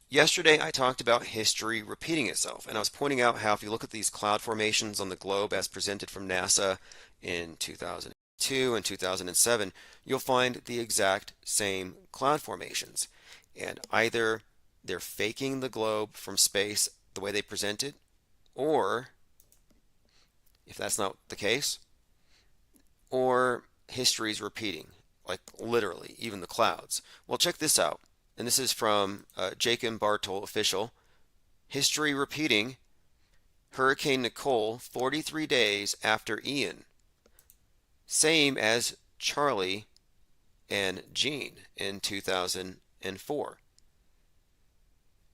Yesterday I talked about history repeating itself, and I was pointing out how if you look at these cloud formations on the globe as presented from NASA in 2002 and 2007, you'll find the exact same cloud formations. And either they're faking the globe from space the way they present it, or, if that's not the case, or history's repeating, like literally, even the clouds. Well, check this out. And this is from Jacob Bartol official. History repeating. Hurricane Nicole 43 days after Ian. Same as Charlie and Jean in 2004.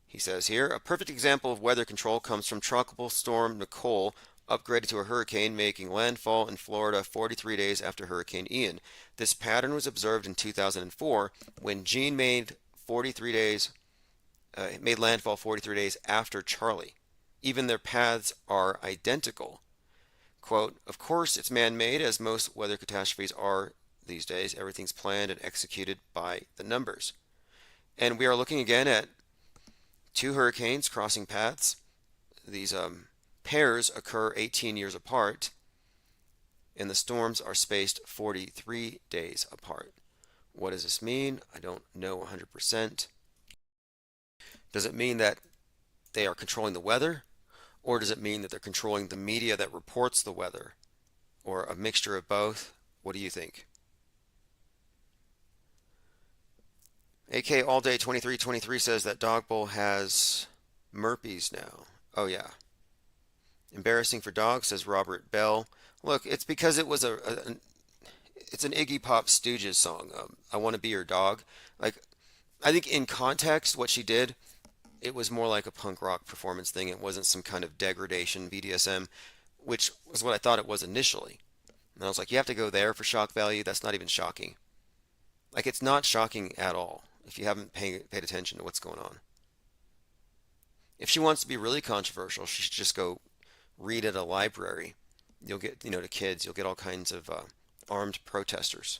He says here, a perfect example of weather control comes from Tropical Storm Nicole, upgraded to a hurricane, making landfall in Florida 43 days after Hurricane Ian. This pattern was observed in 2004 when Jean made landfall 43 days after Charlie. Even their paths are identical. Quote, of course it's man-made, as most weather catastrophes are these days. Everything's planned and executed by the numbers. And we are looking again at 2 hurricanes crossing paths. These pairs occur 18 years apart. and the storms are spaced 43 days apart. What does this mean? I don't know 100%. Does it mean that they are controlling the weather? Or does it mean that they're controlling the media that reports the weather? Or a mixture of both? What do you think? AK All Day 2323 says that Dog Bowl has Murpies now. Oh yeah. Embarrassing for dogs, says Robert Bell. Look, it's because it was it's an Iggy Pop Stooges song. I Want to Be Your Dog. Like, I think in context, what she did, it was more like a punk rock performance thing. It wasn't some kind of degradation BDSM, which was what I thought it was initially. And I was like, you have to go there for shock value? That's not even shocking. Like, it's not shocking at all if you haven't paid attention to what's going on. If she wants to be really controversial, she should just go read at a library. You'll get, to kids, you'll get all kinds of armed protesters.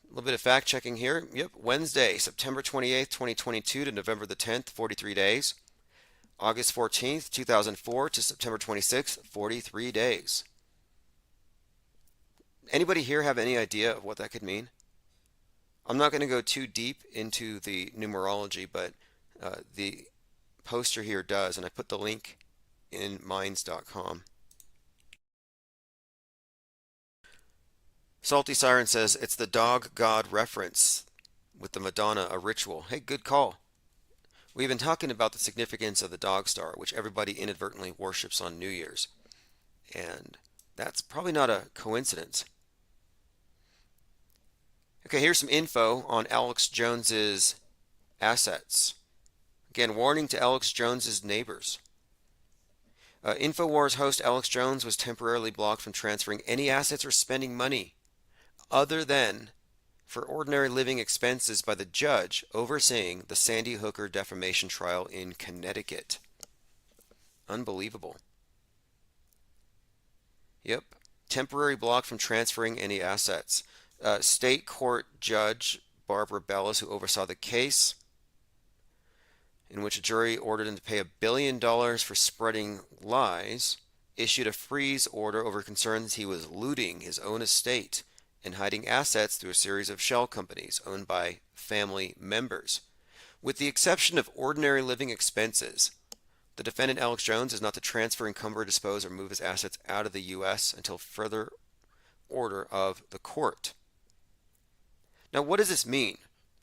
A little bit of fact checking here. Yep, Wednesday, September 28th, 2022 to November the 10th, 43 days. August 14th, 2004 to September 26th, 43 days. Anybody here have any idea of what that could mean? I'm not going to go too deep into the numerology, but the poster here does, and I put the link in minds.com. Salty Siren says it's the dog god reference with the Madonna, a ritual. Hey, good call. We've been talking about the significance of the dog star, which everybody inadvertently worships on New Year's. And that's probably not a coincidence. Okay, here's some info on Alex Jones's assets. Again, warning to Alex Jones's neighbors. InfoWars host Alex Jones was temporarily blocked from transferring any assets or spending money other than for ordinary living expenses by the judge overseeing the Sandy Hooker defamation trial in Connecticut. Unbelievable. Yep. Temporary block from transferring any assets. State court judge Barbara Bellis, who oversaw the case, in which a jury ordered him to pay $1 billion for spreading lies, issued a freeze order over concerns he was looting his own estate and hiding assets through a series of shell companies owned by family members. With the exception of ordinary living expenses, the defendant Alex Jones is not to transfer, encumber, dispose, or move his assets out of the U.S. until further order of the court. Now, what does this mean?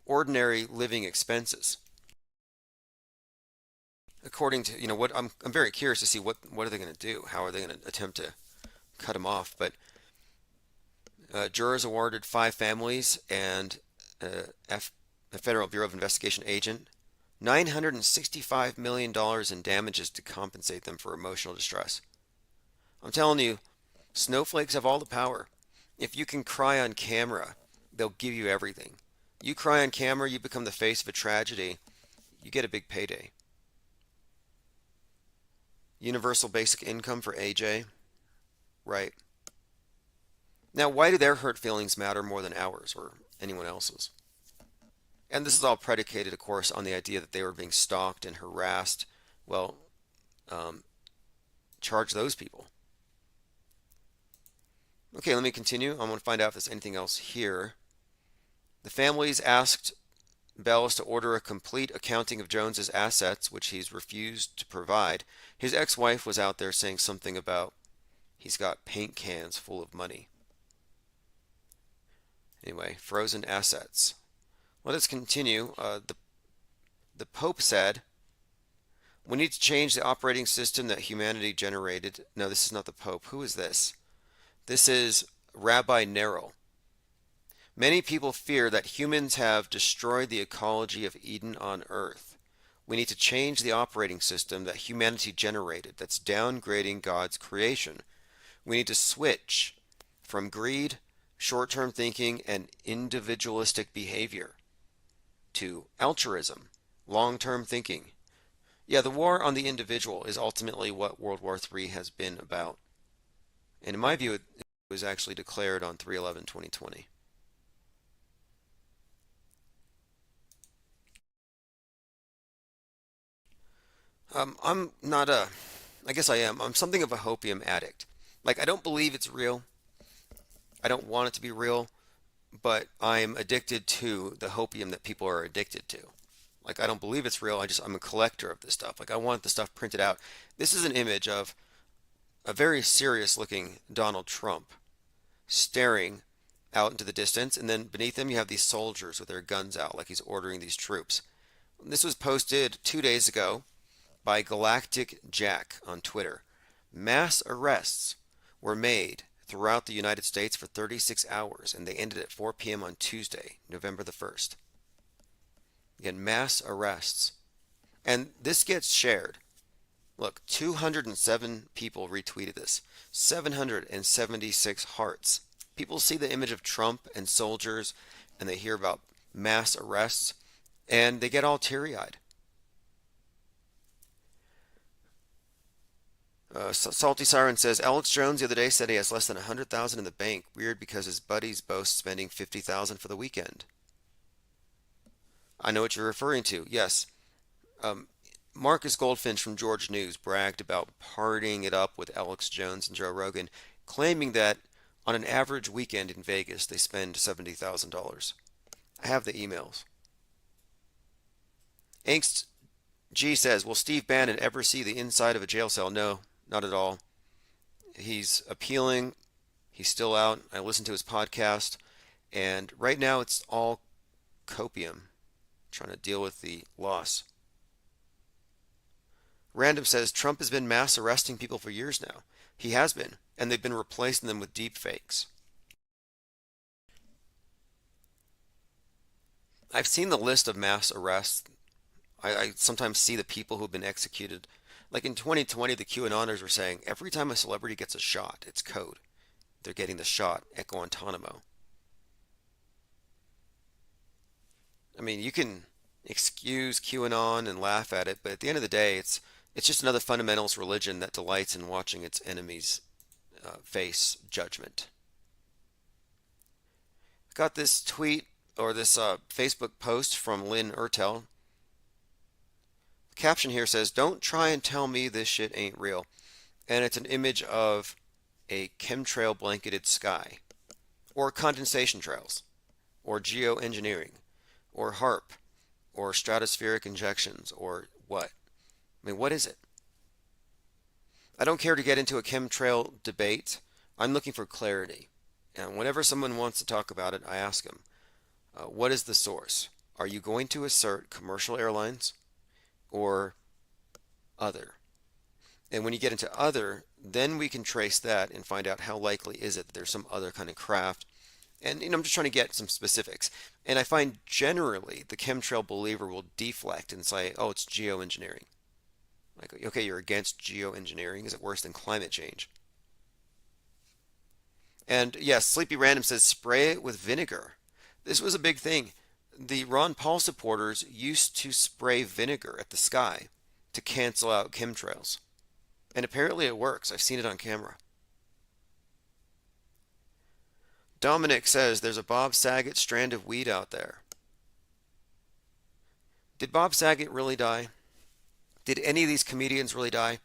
Ordinary living expenses. According to, what I'm very curious to see what are they going to do? How are they going to attempt to cut him off? But jurors awarded 5 families and a Federal Bureau of Investigation agent $965 million in damages to compensate them for emotional distress. I'm telling you, snowflakes have all the power. If you can cry on camera, they'll give you everything. You cry on camera, you become the face of a tragedy, you get a big payday. Universal basic income for AJ. Right. Now, why do their hurt feelings matter more than ours or anyone else's? And this is all predicated, of course, on the idea that they were being stalked and harassed. Well, charge those people. Okay, let me continue. I'm going to find out if there's anything else here. The families asked Bellis to order a complete accounting of Jones's assets, which he's refused to provide. His ex-wife was out there saying something about he's got paint cans full of money. Anyway, frozen assets. Let us continue. The Pope said, we need to change the operating system that humanity generated. No, this is not the Pope. Who is this? This is Rabbi Neril. Many people fear that humans have destroyed the ecology of Eden on Earth. We need to change the operating system that humanity generated that's downgrading God's creation. We need to switch from greed, short-term thinking, and individualistic behavior to altruism, long-term thinking. Yeah, the war on the individual is ultimately what World War III has been about. And in my view, it was actually declared on 3/11/2020. I'm not I guess I am. I'm something of a hopium addict. Like, I don't believe it's real. I don't want it to be real, but I'm addicted to the hopium that people are addicted to. Like, I don't believe it's real. I'm a collector of this stuff. Like, I want the stuff printed out. This is an image of a very serious looking Donald Trump staring out into the distance, and then beneath him you have these soldiers with their guns out like he's ordering these troops. This was posted 2 days ago by Galactic Jack on Twitter. Mass arrests were made throughout the United States for 36 hours, and they ended at 4 p.m. on Tuesday, November the 1st. Again, mass arrests. And this gets shared. Look, 207 people retweeted this. 776 hearts. People see the image of Trump and soldiers, and they hear about mass arrests, and they get all teary-eyed. Salty Siren says, Alex Jones the other day said he has less than $100,000 in the bank. Weird because his buddies boast spending $50,000 for the weekend. I know what you're referring to. Yes. Marcus Goldfinch from George News bragged about partying it up with Alex Jones and Joe Rogan, claiming that on an average weekend in Vegas they spend $70,000. I have the emails. Angst G says, will Steve Bannon ever see the inside of a jail cell? No, not at all. He's appealing. He's still out. I listened to his podcast, and right now it's all copium, trying to deal with the loss. Random says, Trump has been mass arresting people for years now. He has been, and they've been replacing them with deep fakes. I've seen the list of mass arrests. I sometimes see the people who've been executed. Like in 2020, the QAnoners were saying every time a celebrity gets a shot, it's code. They're getting the shot at Guantanamo. I mean, you can excuse QAnon and laugh at it, but at the end of the day, it's just another fundamentalist religion that delights in watching its enemies face judgment. Got this tweet or this Facebook post from Lynn Ertel. The caption here says, don't try and tell me this shit ain't real. And it's an image of a chemtrail blanketed sky, or condensation trails, or geoengineering, or HARP, or stratospheric injections, or what? I mean, what is it? I don't care to get into a chemtrail debate. I'm looking for clarity. And whenever someone wants to talk about it, I ask them, what is the source? Are you going to assert commercial airlines or other? And when you get into other, then we can trace that and find out how likely is it that there's some other kind of craft. And I'm just trying to get some specifics. And I find generally the chemtrail believer will deflect and say, oh, it's geoengineering. Like, okay, you're against geoengineering. Is it worse than climate change? And yes, Sleepy Random says spray it with vinegar. This was a big thing. The Ron Paul supporters used to spray vinegar at the sky to cancel out chemtrails. And apparently it works. I've seen it on camera. Dominic says there's a Bob Saget strand of weed out there. Did Bob Saget really die? Did any of these comedians really die?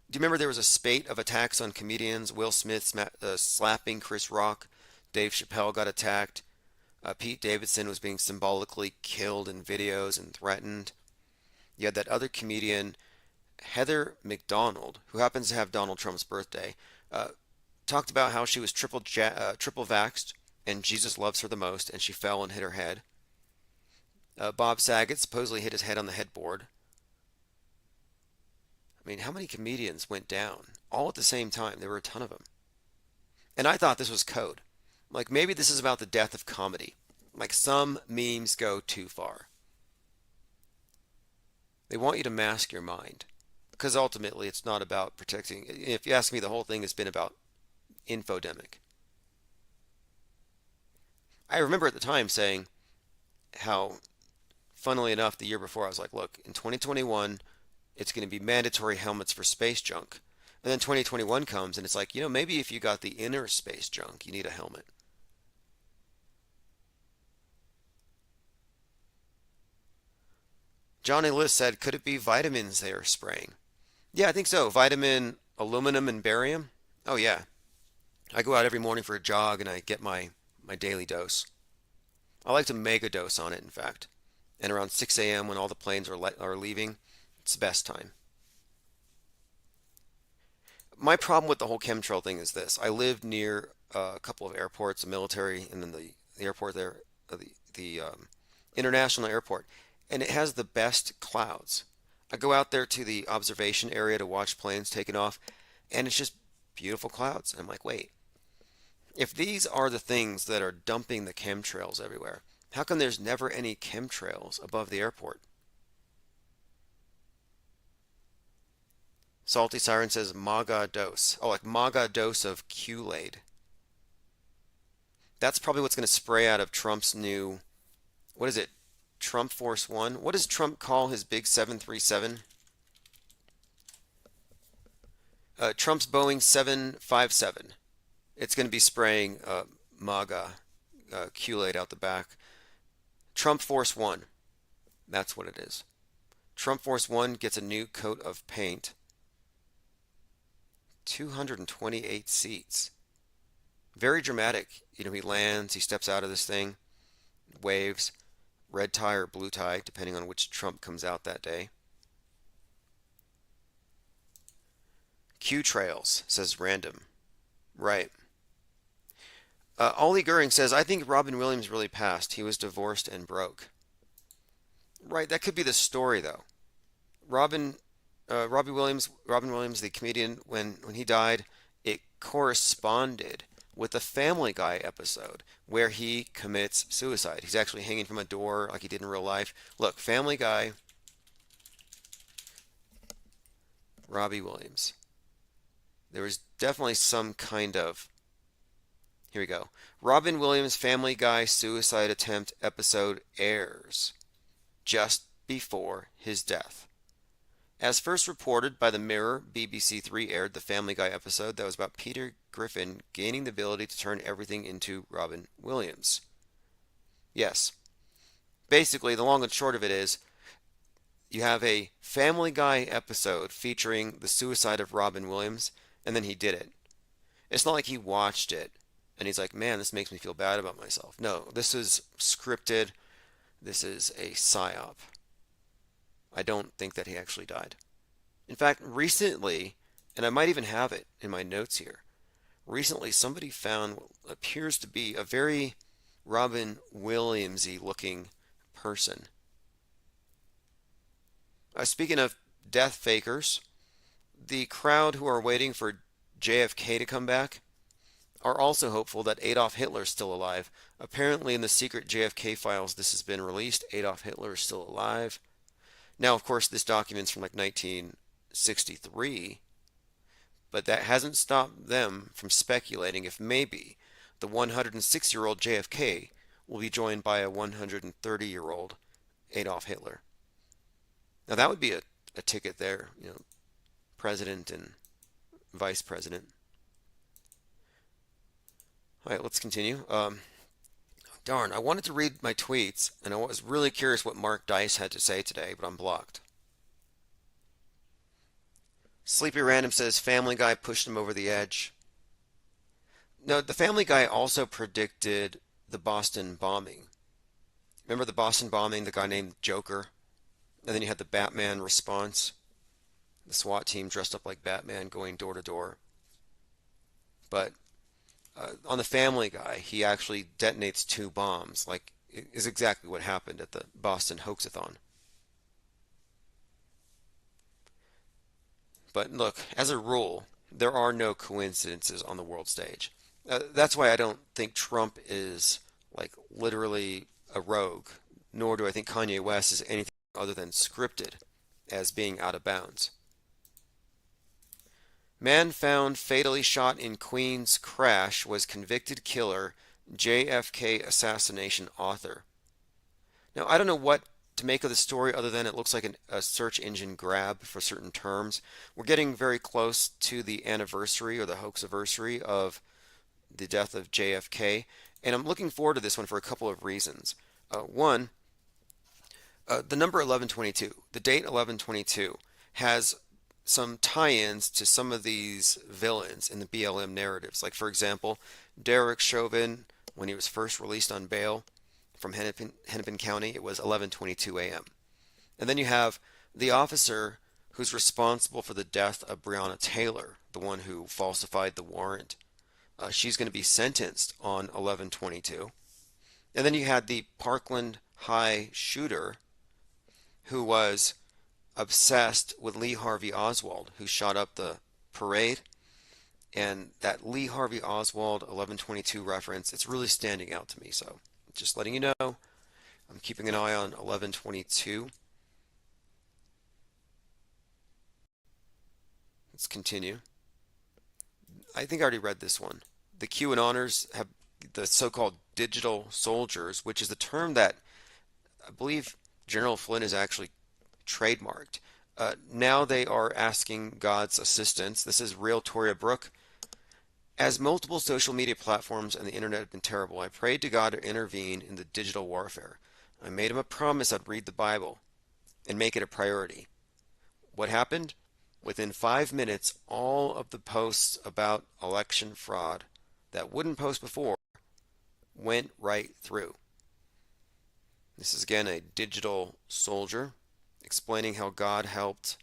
Do you remember there was a spate of attacks on comedians? Will Smith slapping Chris Rock. Dave Chappelle got attacked. Pete Davidson was being symbolically killed in videos and threatened. You had that other comedian, Heather McDonald, who happens to have Donald Trump's birthday, talked about how she was triple vaxxed and Jesus loves her the most, and she fell and hit her head. Bob Saget supposedly hit his head on the headboard. I mean, how many comedians went down all at the same time? There were a ton of them. And I thought this was code. Like, maybe this is about the death of comedy. Like, some memes go too far. They want you to mask your mind. Because ultimately, it's not about protecting. If you ask me, the whole thing has been about infodemic. I remember at the time saying how, funnily enough, the year before, I was like, look, in 2021, it's going to be mandatory helmets for space junk. And then 2021 comes, and it's like, maybe if you got the inner space junk, you need a helmet. Johnny List said, could it be vitamins they are spraying? Yeah, I think so. Vitamin, aluminum, and barium. Oh, yeah. I go out every morning for a jog and I get my daily dose. I like to mega dose on it, in fact. And around 6 a.m. when all the planes are leaving, it's the best time. My problem with the whole chemtrail thing is this. I live near a couple of airports, a military, and then the airport there, the international airport, and it has the best clouds. I go out there to the observation area to watch planes taking off, and it's just beautiful clouds. I'm like, wait, if these are the things that are dumping the chemtrails everywhere, how come there's never any chemtrails above the airport? Salty Siren says MAGA dose. Oh, like MAGA dose of Kool-Aid. That's probably what's going to spray out of Trump's new, what is it, Trump Force One? What does Trump call his big 737? Trump's Boeing 757. It's going to be spraying MAGA Kool-Aid out the back. Trump Force One. That's what it is. Trump Force One gets a new coat of paint. 228 seats. Very dramatic. You know, he lands, he steps out of this thing, waves, red tie or blue tie, depending on which Trump comes out that day. Q trails, says Random. Right. Ollie Goering says, I think Robin Williams really passed. He was divorced and broke. Right, that could be the story, though. Robin Williams, the comedian, when he died, it corresponded with the Family Guy episode where he commits suicide. He's actually hanging from a door like he did in real life. Look, Family Guy, Robbie Williams. There was definitely some kind of... Here we go. Robin Williams' Family Guy suicide attempt episode airs just before his death. As first reported by the Mirror, BBC Three aired the Family Guy episode that was about Peter Griffin gaining the ability to turn everything into Robin Williams. Yes. Basically, the long and short of it is, you have a Family Guy episode featuring the suicide of Robin Williams, and then he did it. It's not like he watched it, and he's like, man, this makes me feel bad about myself. No, this is scripted. This is a psyop. I don't think that he actually died. In fact, recently, and I might even have it in my notes here, recently somebody found what appears to be a very Robin Williams-y looking person. Speaking of death fakers, the crowd who are waiting for JFK to come back are also hopeful that Adolf Hitler is still alive. Apparently in the secret JFK files this has been released. Adolf Hitler is still alive. Now, of course, this document's from like 1963, but that hasn't stopped them from speculating if maybe the 106-year-old JFK will be joined by a 130-year-old Adolf Hitler. Now, that would be a ticket there, you know, president and vice president. All right, let's continue. Darn, I wanted to read my tweets, and I was really curious what Mark Dice had to say today, but I'm blocked. Sleepy Random says Family Guy pushed him over the edge. No, the Family Guy also predicted the Boston bombing. Remember the Boston bombing, the guy named Joker? And then you had the Batman response. The SWAT team dressed up like Batman going door to door. But on the Family Guy, he actually detonates 2 bombs, like is exactly what happened at the Boston Hoaxathon. But look, as a rule, there are no coincidences on the world stage. That's why I don't think Trump is like literally a rogue, nor do I think Kanye West is anything other than scripted as being out of bounds. Man found fatally shot in Queens crash was convicted killer, JFK assassination author. Now, I don't know what to make of the story other than it looks like a search engine grab for certain terms. We're getting very close to the anniversary or the hoaxiversary of the death of JFK, and I'm looking forward to this one for a couple of reasons. One, the number 1122, the date 1122, has some tie-ins to some of these villains in the BLM narratives. Like, for example, Derek Chauvin, when he was first released on bail from Hennepin County, it was 11:22 a.m. And then you have the officer who's responsible for the death of Breonna Taylor, the one who falsified the warrant. She's going to be sentenced on 11/22. And then you had the Parkland High shooter who was obsessed with Lee Harvey Oswald, who shot up the parade. And that Lee Harvey Oswald 11/22 reference, it's really standing out to me. So just letting you know, I'm keeping an eye on 11/22. Let's continue. I think I already read this one. The QAnoners have the so-called digital soldiers, which is the term that I believe General Flynn has actually trademarked. Now they are asking God's assistance. This is real Toria Brooke. As multiple social media platforms and the internet have been terrible, I prayed to God to intervene in the digital warfare. I made him a promise I'd read the Bible and make it a priority. What happened? Within 5 minutes, all of the posts about election fraud that wouldn't post before went right through. This is again a digital soldier explaining how God helped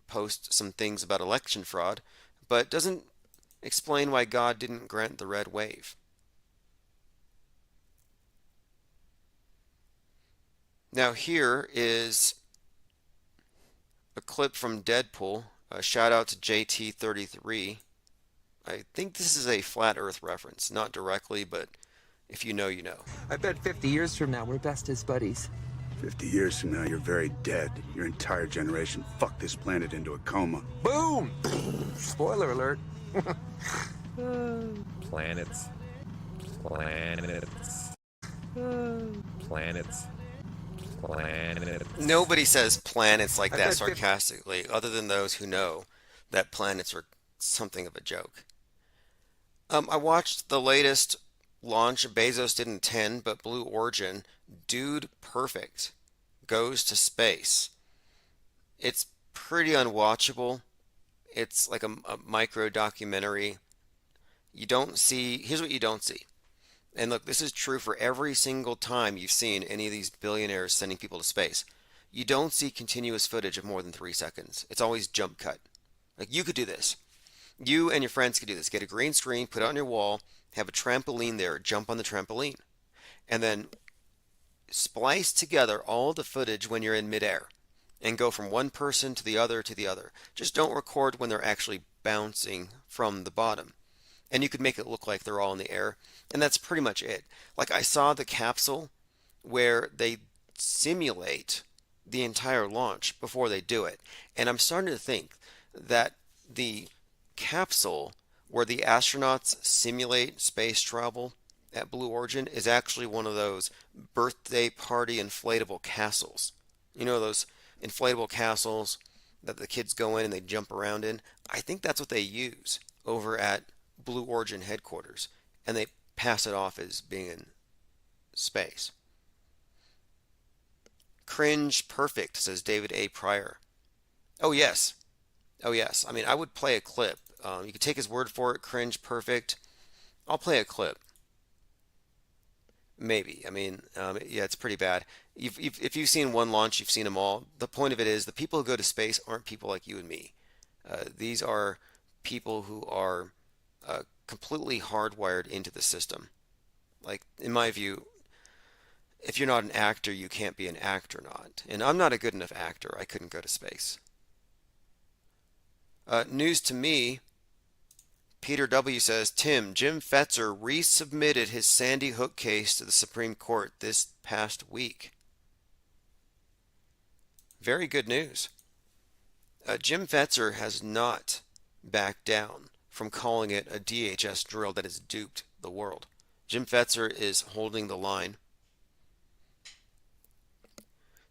post some things about election fraud, but doesn't explain why God didn't grant the red wave. Now here is a clip from Deadpool. A shout out to JT33. I think this is a flat earth reference, not directly, but if you know, you know. I bet 50 years from now we're best as buddies. 50 years from now, you're very dead. Your entire generation fucked this planet into a coma. Boom! Spoiler alert. Planets. Planets. Planets. Planets. Nobody says planets like that sarcastically, other than those who know that planets are something of a joke. I watched the latest launch. Bezos didn't 10, but Blue Origin. Dude Perfect goes to space. It's pretty unwatchable. It's like a micro documentary. You don't see, here's what you don't see. And look, this is true for every single time you've seen any of these billionaires sending people to space. You don't see continuous footage of more than 3 seconds. It's always jump cut. Like, you could do this. You and your friends could do this. Get a green screen, put it on your wall, have a trampoline there, jump on the trampoline, and then splice together all the footage when you're in midair and go from one person to the other to the other. Just don't record when they're actually bouncing from the bottom. And you could make it look like they're all in the air. And that's pretty much it. Like, I saw the capsule where they simulate the entire launch before they do it. And I'm starting to think that the capsule where the astronauts simulate space travel at Blue Origin is actually one of those birthday party inflatable castles. You know, those inflatable castles that the kids go in and they jump around in? I think that's what they use over at Blue Origin headquarters, and they pass it off as being in space. Cringe perfect, says David A. Pryor. Oh yes. Oh yes. I mean, I would play a clip. You could take his word for it. Cringe perfect. I'll play a clip. Maybe. I mean, yeah, it's pretty bad. If you've seen one launch, you've seen them all. The point of it is the people who go to space aren't people like you and me. These are people who are completely hardwired into the system. Like, in my view, if you're not an actor, you can't be an actor-not. And I'm not a good enough actor. I couldn't go to space. News to me. Peter W. says, Tim, Jim Fetzer resubmitted his Sandy Hook case to the Supreme Court this past week. Very good news. Jim Fetzer has not backed down from calling it a DHS drill that has duped the world. Jim Fetzer is holding the line.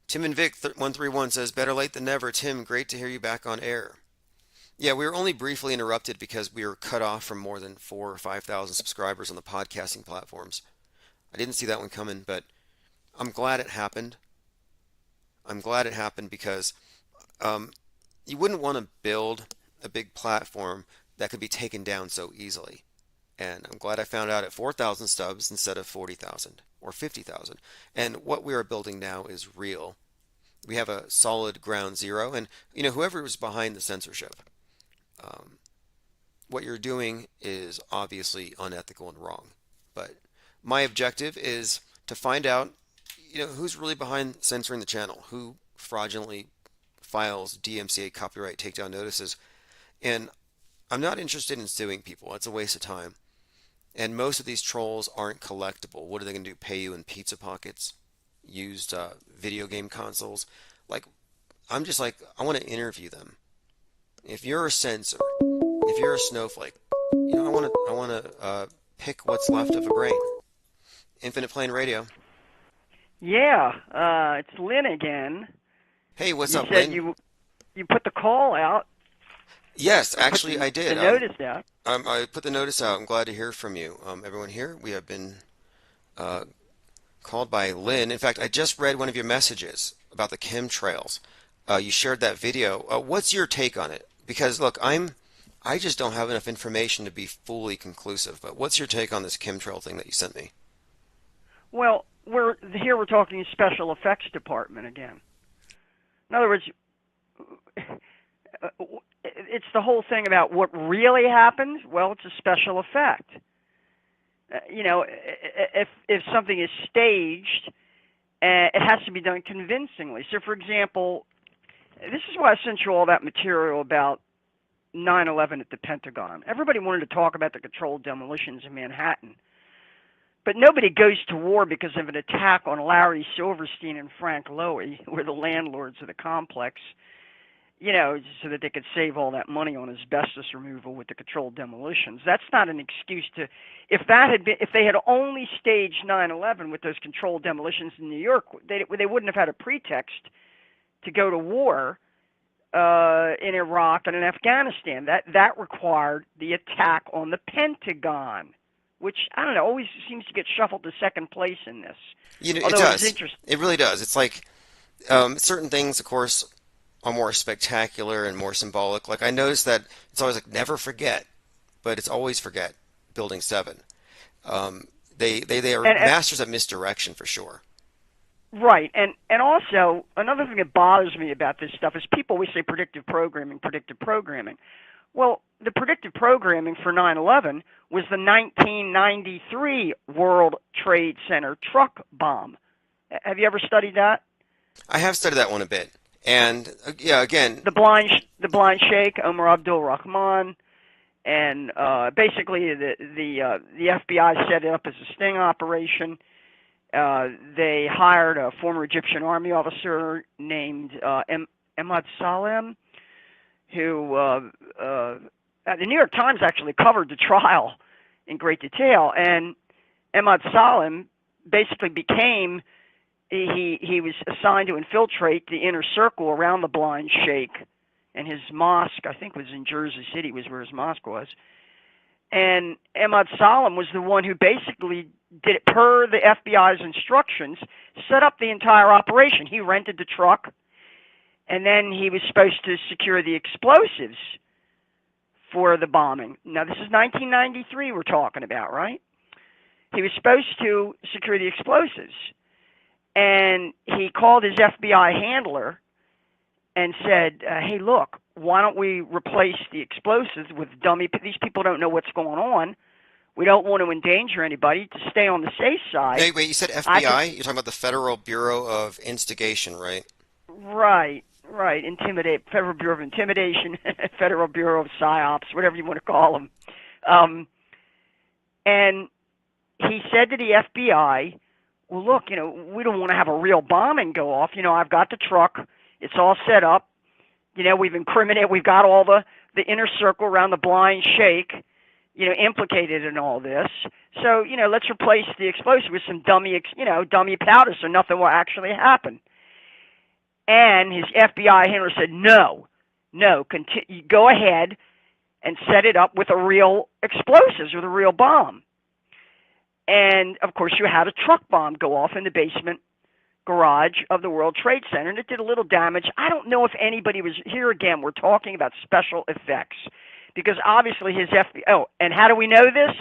Tim and Vic 131 says, better late than never. Tim, great to hear you back on air. Yeah, we were only briefly interrupted because we were cut off from more than 4,000 or 5,000 subscribers on the podcasting platforms. I didn't see that one coming, but I'm glad it happened. I'm glad it happened because you wouldn't want to build a big platform that could be taken down so easily. And I'm glad I found out at 4,000 stubs instead of 40,000 or 50,000. And what we are building now is real. We have a solid ground zero, and whoever was behind the censorship, what you're doing is obviously unethical and wrong. But my objective is to find out, who's really behind censoring the channel, who fraudulently files DMCA copyright takedown notices. And I'm not interested in suing people. It's a waste of time. And most of these trolls aren't collectible. What are they going to do? Pay you in pizza pockets? Used video game consoles? I'm just I want to interview them. If you're a censor, if you're a snowflake, I want to pick what's left of a brain. Infinite Plane Radio. Yeah, it's Lynn again. Hey, what's you up, said Lynn? You put the call out. Yes, actually, I did. The notice out. I put the notice out. I'm glad to hear from you. Everyone here, we have been called by Lynn. In fact, I just read one of your messages about the chemtrails. You shared that video. What's your take on it? Because, look, I just don't have enough information to be fully conclusive. But what's your take on this chemtrail thing that you sent me? Well, we're talking special effects department again. In other words, it's the whole thing about what really happened. Well, it's a special effect. If something is staged, it has to be done convincingly. So, for example, this is why I sent you all that material about 9/11 at the Pentagon. Everybody wanted to talk about the controlled demolitions in Manhattan. But nobody goes to war because of an attack on Larry Silverstein and Frank Lowy, who were the landlords of the complex, so that they could save all that money on asbestos removal with the controlled demolitions. That's not an excuse to, if they had only staged 9/11 with those controlled demolitions in New York, they wouldn't have had a pretext to go to war in Iraq and in Afghanistan. That required the attack on the Pentagon, which, I don't know, always seems to get shuffled to second place in this. It does. It really does. It's like certain things, of course, are more spectacular and more symbolic. Like I noticed that it's always never forget, but it's always forget. Building 7. They are masters at misdirection for sure. Right, and also another thing that bothers me about this stuff is people always say predictive programming. Well, the predictive programming for 9/11 was the 1993 World Trade Center truck bomb. Have you ever studied that? I have studied that one a bit, and again, the blind sheikh Omar Abdul Rahman, and basically the FBI set it up as a sting operation. They hired a former Egyptian army officer named Ahmad Salem, who the New York Times actually covered the trial in great detail. And Ahmad Salem basically became, he was assigned to infiltrate the inner circle around the blind sheikh, and his mosque, I think, was in Jersey City, was where his mosque was. And Ahmad Salem was the one who basically did it per the FBI's instructions, set up the entire operation. He rented the truck, and then he was supposed to secure the explosives for the bombing. Now, this is 1993 we're talking about, right? He was supposed to secure the explosives, and he called his FBI handler and said, hey, look, why don't we replace the explosives with dummy? These people don't know what's going on. We don't want to endanger anybody, to stay on the safe side. Wait, you said FBI? You're talking about the Federal Bureau of Instigation, right? Right. Federal Bureau of Intimidation, Federal Bureau of PSYOPs, whatever you want to call them. And he said to the FBI, well, look, we don't want to have a real bombing go off. I've got the truck. It's all set up. We've got all the inner circle around the blind sheikh, implicated in all this. So, let's replace the explosive with some dummy powder so nothing will actually happen. And his FBI handler said, no, go ahead and set it up with a real explosives, with a real bomb. And, of course, you had a truck bomb go off in the basement garage of the World Trade Center, and it did a little damage. I don't know if anybody was here. Again, we're talking about special effects, because obviously his FBI. Oh, and how do we know this?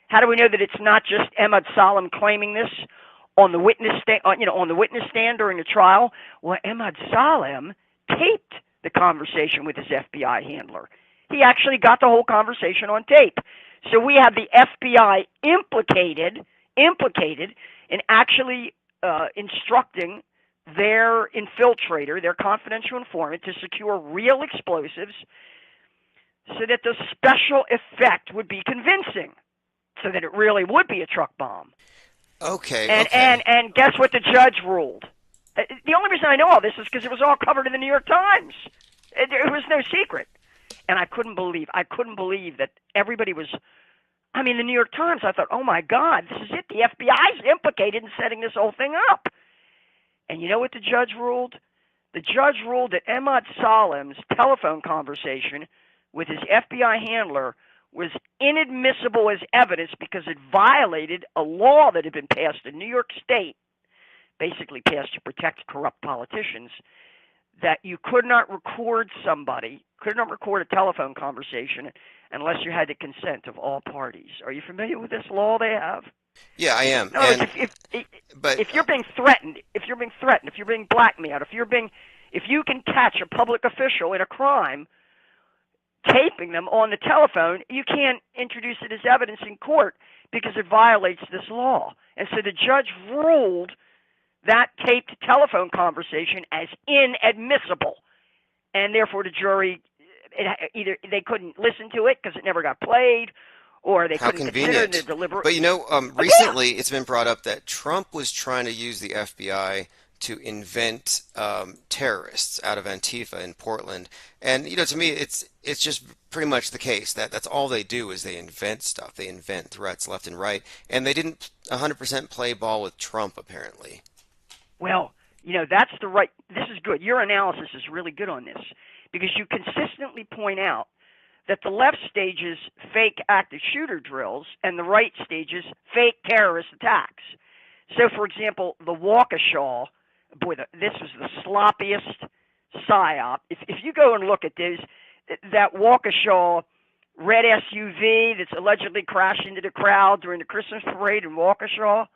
How do we know that it's not just Ahmad Salem claiming this on the witness stand? On the witness stand during the trial. Well, Ahmad Salem taped the conversation with his FBI handler. He actually got the whole conversation on tape. So we have the FBI implicated in actually instructing their infiltrator, their confidential informant, to secure real explosives so that the special effect would be convincing, so that it really would be a truck bomb. Okay. And guess what the judge ruled? The only reason I know all this is because it was all covered in the New York Times. It was no secret. And I couldn't believe that everybody was, the New York Times, I thought, oh my God, this is it. The FBI's implicated in setting this whole thing up. And you know what the judge ruled? The judge ruled that Ahmad Salem's telephone conversation with his FBI handler was inadmissible as evidence because it violated a law that had been passed in New York State, basically passed to protect corrupt politicians, that you could not record a telephone conversation unless you had the consent of all parties. Are you familiar with this law they have? Yeah, I am. No, if you're being threatened, if you're being blackmailed, if you can catch a public official in a crime, taping them on the telephone, you can't introduce it as evidence in court because it violates this law. And so the judge ruled that taped telephone conversation as inadmissible, and therefore the jury, either they couldn't listen to it because it never got played, or they couldn't consider it deliberate. But recently it's been brought up that Trump was trying to use the FBI to invent terrorists out of Antifa in Portland, and to me it's just pretty much the case that that's all they do is they invent stuff, they invent threats left and right, and they didn't 100% play ball with Trump apparently. Well, that's the right. This is good. Your analysis is really good on this because you consistently point out that the left stages fake active shooter drills and the right stages fake terrorist attacks. So, for example, the Waukesha, this was the sloppiest psyop. If you go and look at that Waukesha red SUV that's allegedly crashed into the crowd during the Christmas parade in Waukesha,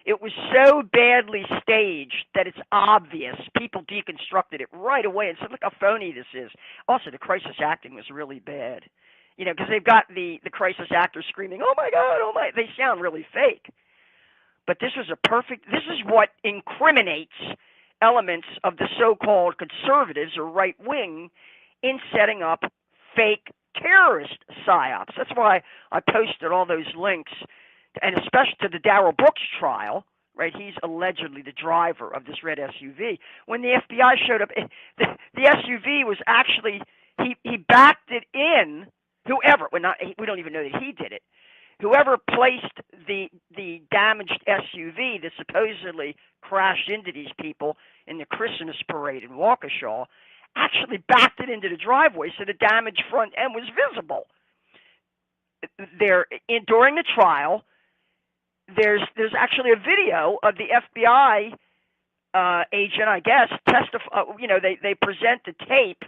it was so badly staged that it's obvious. People deconstructed it right away and said, look how phony this is. Also, the crisis acting was really bad. Because they've got the crisis actors screaming, oh my God, oh my, they sound really fake. But this is what incriminates elements of the so-called conservatives or right wing in setting up fake terrorist psyops. That's why I posted all those links, and especially to the Darrell Brooks trial, right? He's allegedly the driver of this red SUV. When the FBI showed up, the SUV was actually, he backed it in, we don't even know that he did it. Whoever placed the damaged SUV that supposedly crashed into these people in the Christmas parade in Waukesha actually backed it into the driveway so the damaged front end was visible. During the trial, there's actually a video of the FBI agent, I guess, testify. They present the tape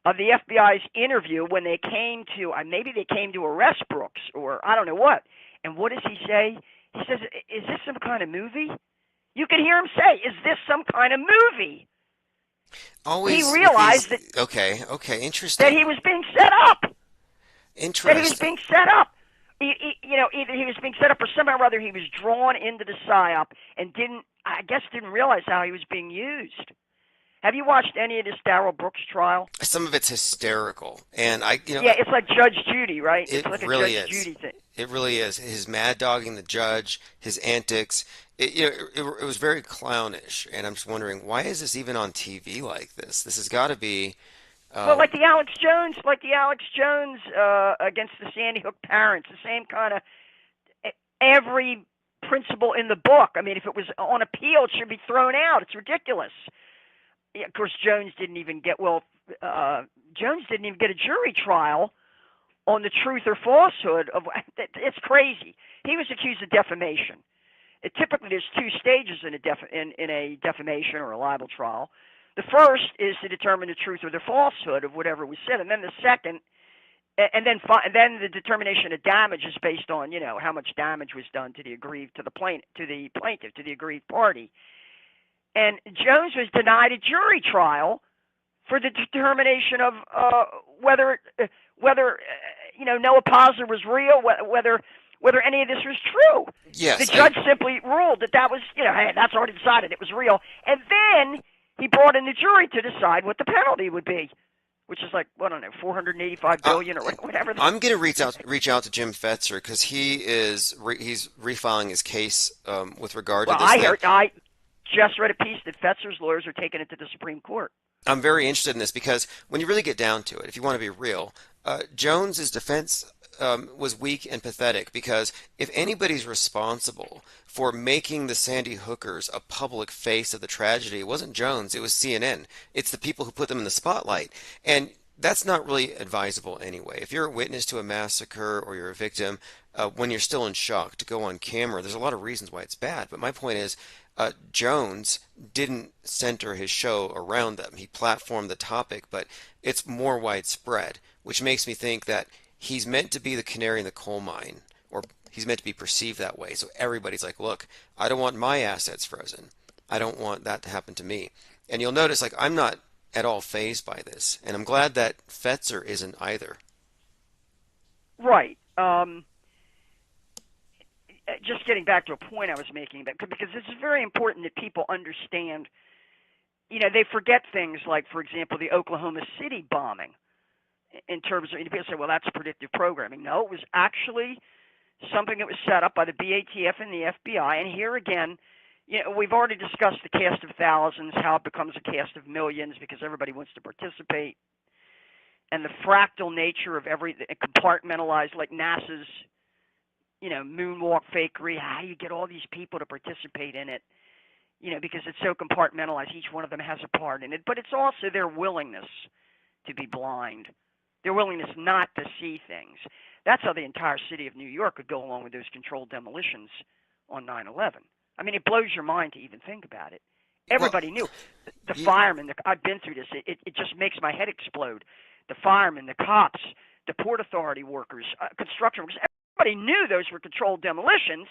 of the FBI's interview when they came to, maybe they came to arrest Brooks, or I don't know what. And what does he say? He says, is this some kind of movie? You can hear him say, is this some kind of movie? Always. He realized that. Okay, interesting. That he was being set up. Interesting. That he was being set up. Either he was being set up or somehow or other he was drawn into the psyop and didn't realize how he was being used. Have you watched any of this Darrell Brooks trial? Some of it's hysterical, and yeah, it's like Judge Judy, right? It's like really a Judge Judy thing. It really is. His mad dogging the judge, his antics. It was very clownish, and I'm just wondering, why is this even on TV like this? This has got to be. Well, like the Alex Jones against the Sandy Hook parents, the same kind of every principle in the book. I mean, if it was on appeal, it should be thrown out. It's ridiculous. Yeah, of course, Jones didn't even get a jury trial on the truth or falsehood of. It's crazy. He was accused of defamation. typically there's two stages in a defamation or a libel trial. The first is to determine the truth or the falsehood of whatever was said, and then the second, and then the determination of damage is based on how much damage was done to the aggrieved to the plaintiff to the aggrieved party. And Jones was denied a jury trial for the determination of whether Noah Posner was real, whether any of this was true. Yes, the judge simply ruled that was, hey, that's already decided, it was real. And then he brought in the jury to decide what the penalty would be, which is like, I don't know, $485 billion or whatever. I'm going to reach out to Jim Fetzer because he's refiling his case with regard to this. I just read a piece that Fetzer's lawyers are taking it to the Supreme Court. I'm very interested in this because when you really get down to it, if you want to be real, Jones's defense was weak and pathetic because if anybody's responsible for making the Sandy Hookers a public face of the tragedy, it wasn't Jones, it was CNN. It's the people who put them in the spotlight. And that's not really advisable anyway. If you're a witness to a massacre or you're a victim, when you're still in shock, to go on camera, there's a lot of reasons why it's bad. But my point is, Jones didn't center his show around them. He platformed the topic, but it's more widespread, which makes me think that he's meant to be the canary in the coal mine, or he's meant to be perceived that way. So everybody's like, look, I don't want my assets frozen. I don't want that to happen to me. And you'll notice, like, I'm not at all fazed by this, and I'm glad that Fetzer isn't either. Right. Just getting back to a point I was making, because it's very important that people understand, they forget things like, for example, the Oklahoma City bombing in terms of, people say, well, that's predictive programming. No, it was actually something that was set up by the BATF and the FBI. And here again, we've already discussed the cast of thousands, how it becomes a cast of millions because everybody wants to participate, and the fractal nature of compartmentalized, like NASA's moonwalk fakery, how you get all these people to participate in it, because it's so compartmentalized. Each one of them has a part in it. But it's also their willingness to be blind, their willingness not to see things. That's how the entire city of New York could go along with those controlled demolitions on 9/11. I mean, it blows your mind to even think about it. Everybody knew. The firemen, I've been through this. It just makes my head explode. The firemen, the cops, the Port Authority workers, construction workers, everybody knew those were controlled demolitions,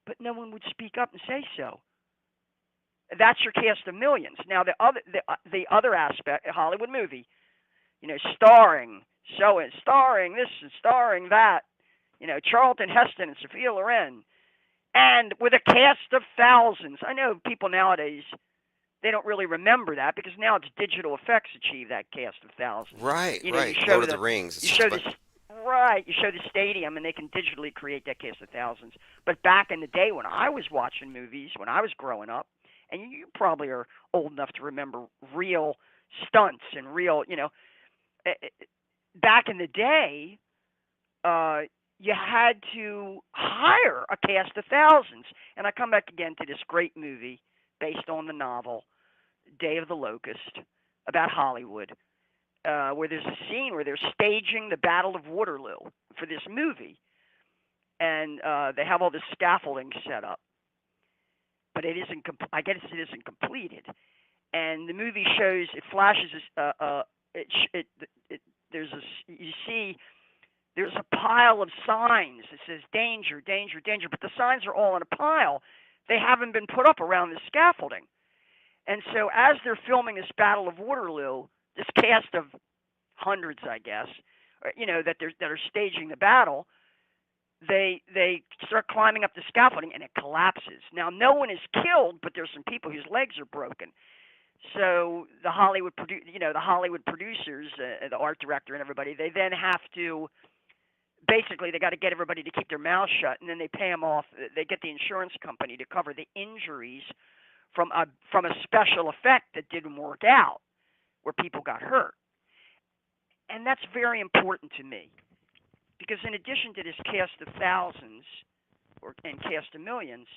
but no one would speak up and say so. That's your cast of millions. Now, the other aspect, a Hollywood movie, starring this and starring that, Charlton Heston and Sophia Loren, and with a cast of thousands. I know people nowadays, they don't really remember that because now it's digital effects achieve that cast of thousands. Right, right. You show Lord of the Rings. You show you show the stadium, and they can digitally create that cast of thousands. But back in the day when I was watching movies, when I was growing up, and you probably are old enough to remember real stunts and real, back in the day, you had to hire a cast of thousands. And I come back again to this great movie based on the novel Day of the Locust about Hollywood, where there's a scene where they're staging the Battle of Waterloo for this movie. And they have all this scaffolding set up. But it isn't. I guess it isn't completed, and the movie shows. It flashes. There's a pile of signs that says danger, danger, danger. But the signs are all in a pile. They haven't been put up around the scaffolding, and so as they're filming this Battle of Waterloo, this cast of hundreds, I guess, that are staging the battle. They start climbing up the scaffolding and it collapses. Now, no one is killed, but there's some people whose legs are broken. So the Hollywood producers, the art director and everybody, they then have to basically they got to get everybody to keep their mouths shut, and then they pay them off. They get the insurance company to cover the injuries from a special effect that didn't work out, where people got hurt, and that's very important to me. Because in addition to this cast of thousands and cast of millions,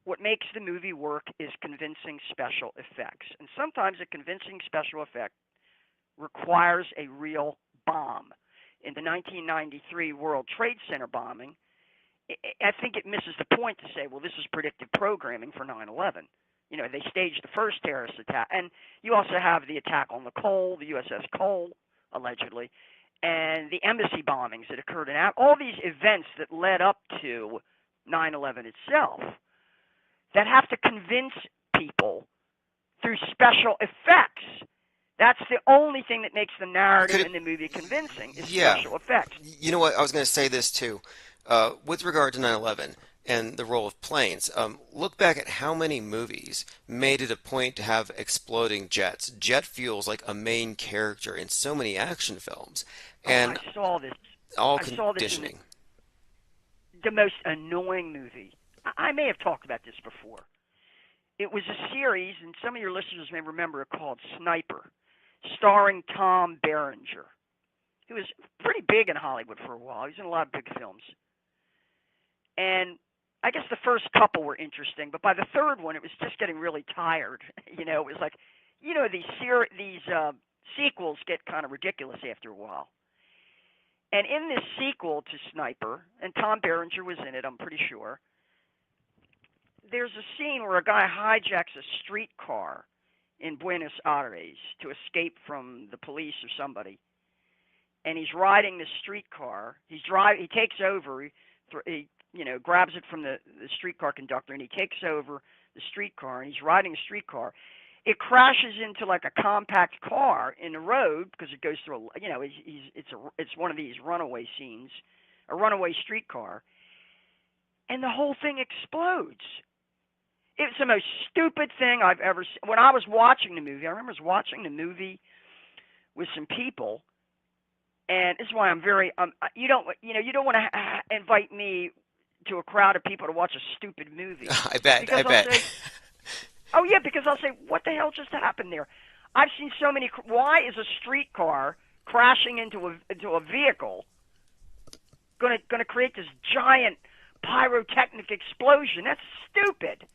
what makes the movie work is convincing special effects. And sometimes a convincing special effect requires a real bomb. In the 1993 World Trade Center bombing, I think it misses the point to say, well, this is predictive programming for 9/11. You know, they staged the first terrorist attack, and you also have the attack on the Cole, the USS Cole, allegedly, and the embassy bombings that occurred in all these events that led up to 9/11 itself, that have to convince people through special effects. That's the only thing that makes the narrative in the movie convincing is special effects. You know what? I was going to say this too. With regard to 9/11 and the role of planes, look back at how many movies made it a point to have exploding jets. Jet fuel's like a main character in so many action films. And I saw this. All I saw this in conditioning. the most annoying movie. I may have talked about this before. It was a series, and some of your listeners may remember it, called Sniper, starring Tom Berenger, who was pretty big in Hollywood for a while. He was in a lot of big films. And I guess the first couple were interesting, but by the third one, it was just getting really tired. You know, it was like, you know, these sequels get kind of ridiculous after a while. And in this sequel to Sniper, and Tom Berenger was in it, I'm pretty sure, there's a scene where a guy hijacks a streetcar in Buenos Aires to escape from the police or somebody. And he's riding the streetcar. He takes over. He grabs it from the streetcar conductor, and he takes over the streetcar, and he's riding the streetcar. It crashes into like a compact car in the road because it goes through it's one of these runaway scenes, a runaway streetcar, and the whole thing explodes. It's the most stupid thing I've ever seen. When I was watching the movie, I remember watching the movie with some people, and this is why I'm very you don't want to invite me to a crowd of people to watch a stupid movie. I bet. Oh, yeah, because I'll say, what the hell just happened there? I've seen so many. Why is a streetcar crashing into a vehicle going to create this giant pyrotechnic explosion? That's stupid.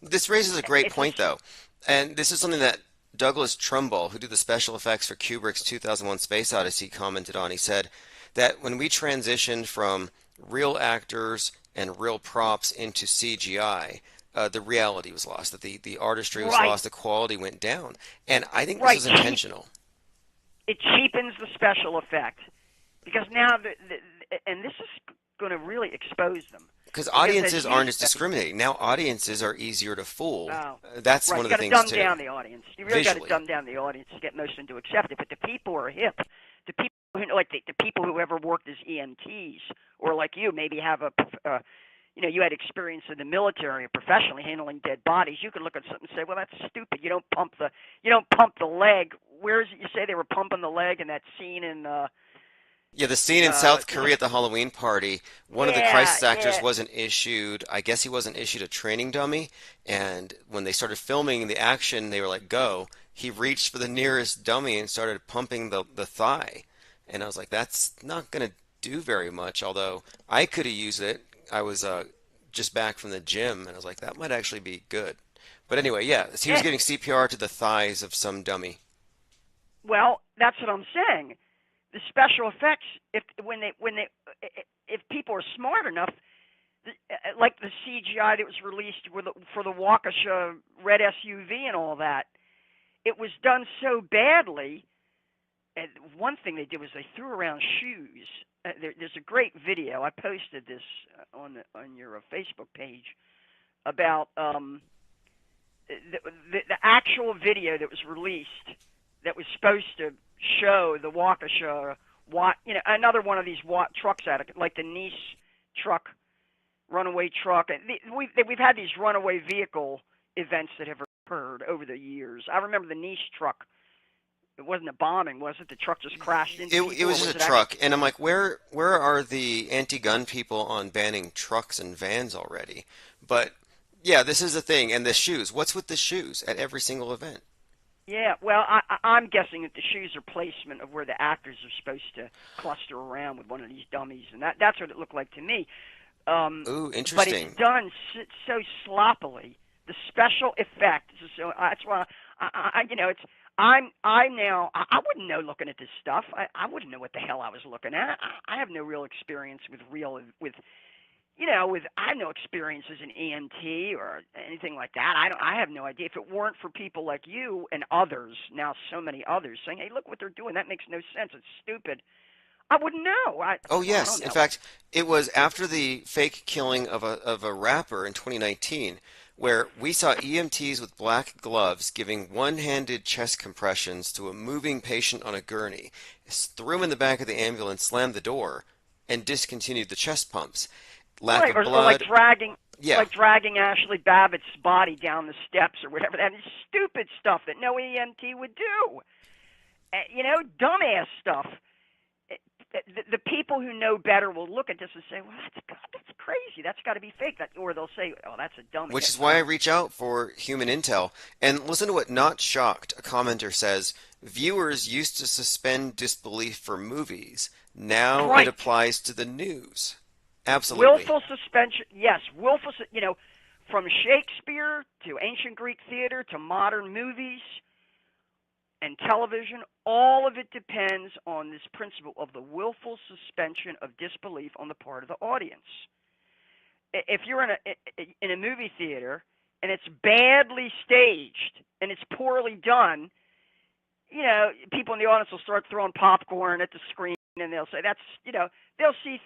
This raises a great point, though. And this is something that Douglas Trumbull, who did the special effects for Kubrick's 2001 Space Odyssey, commented on. He said that when we transitioned from real actors and real props into CGI, the reality was lost, that the artistry was lost, the quality went down. And I think this is intentional. It cheapens the special effect because now, and this is going to really expose them. Because audiences aren't as discriminating. Now audiences are easier to fool. That's one of the things, too. You got to dumb down the audience. You really got to dumb down the audience to get most of them to accept it. But the people who are hip, the people who, like the people who ever worked as EMTs, or like you, maybe have you had experience in the military or professionally handling dead bodies. You could look at something and say, well, that's stupid. You don't pump the leg. Where is it? You say they were pumping the leg in that scene in the scene in South Korea at the Halloween party, one of the crisis actors wasn't issued, I guess he wasn't issued a training dummy, and when they started filming the action, they were like, go. He reached for the nearest dummy and started pumping the thigh. And I was like, that's not going to do very much, although I could have used it. I was just back from the gym, and I was like, that might actually be good. But anyway, he was giving CPR to the thighs of some dummy. Well, that's what I'm saying. The special effects, if people are smart enough, like the CGI that was released for the Waukesha red SUV and all that, it was done so badly. And one thing they did was they threw around shoes. There's a great video. I posted this on your Facebook page about the actual video that was released that was supposed to show the Waukesha, another one of these trucks out of it, like the Nice truck, runaway truck. And we've had these runaway vehicle events that have occurred over the years. I remember the Nice truck. It wasn't a bombing, was it? The truck just crashed into people? It was just a truck. And I'm like, where are the anti-gun people on banning trucks and vans already? But, yeah, this is the thing. And the shoes. What's with the shoes at every single event? Yeah, well, I'm guessing that the shoes are placement of where the actors are supposed to cluster around with one of these dummies. And that's what it looked like to me. Ooh, interesting. But it's done so sloppily. The special effect. So that's why, I wouldn't know looking at this stuff. I wouldn't know what the hell I was looking at. I have no real experience with I have no experience as an EMT or anything like that. I have no idea. If it weren't for people like you and others, now so many others saying, "Hey, look what they're doing. That makes no sense. It's stupid." I wouldn't know. Oh I yes, don't know. in fact, it was after the fake killing of a rapper in 2019, where we saw EMTs with black gloves giving one-handed chest compressions to a moving patient on a gurney, threw him in the back of the ambulance, slammed the door, and discontinued the chest pumps. Lack of or blood. like dragging Ashley Babbitt's body down the steps or whatever. That is stupid stuff that no EMT would do. Dumbass stuff. The people who know better will look at this and say, "Well, that's crazy. That's got to be fake." Or they'll say, "Oh, that's a dumb." Which is why I reach out for human intel. And listen to what Not Shocked, a commenter, says. Viewers used to suspend disbelief for movies. Now Right. it applies to the news. Absolutely. Willful suspension. Yes, willful. From Shakespeare to ancient Greek theater to modern movies and television, all of it depends on this principle of the willful suspension of disbelief on the part of the audience. If you're in a movie theater and it's badly staged and it's poorly done, people in the audience will start throwing popcorn at the screen and they'll say they'll see,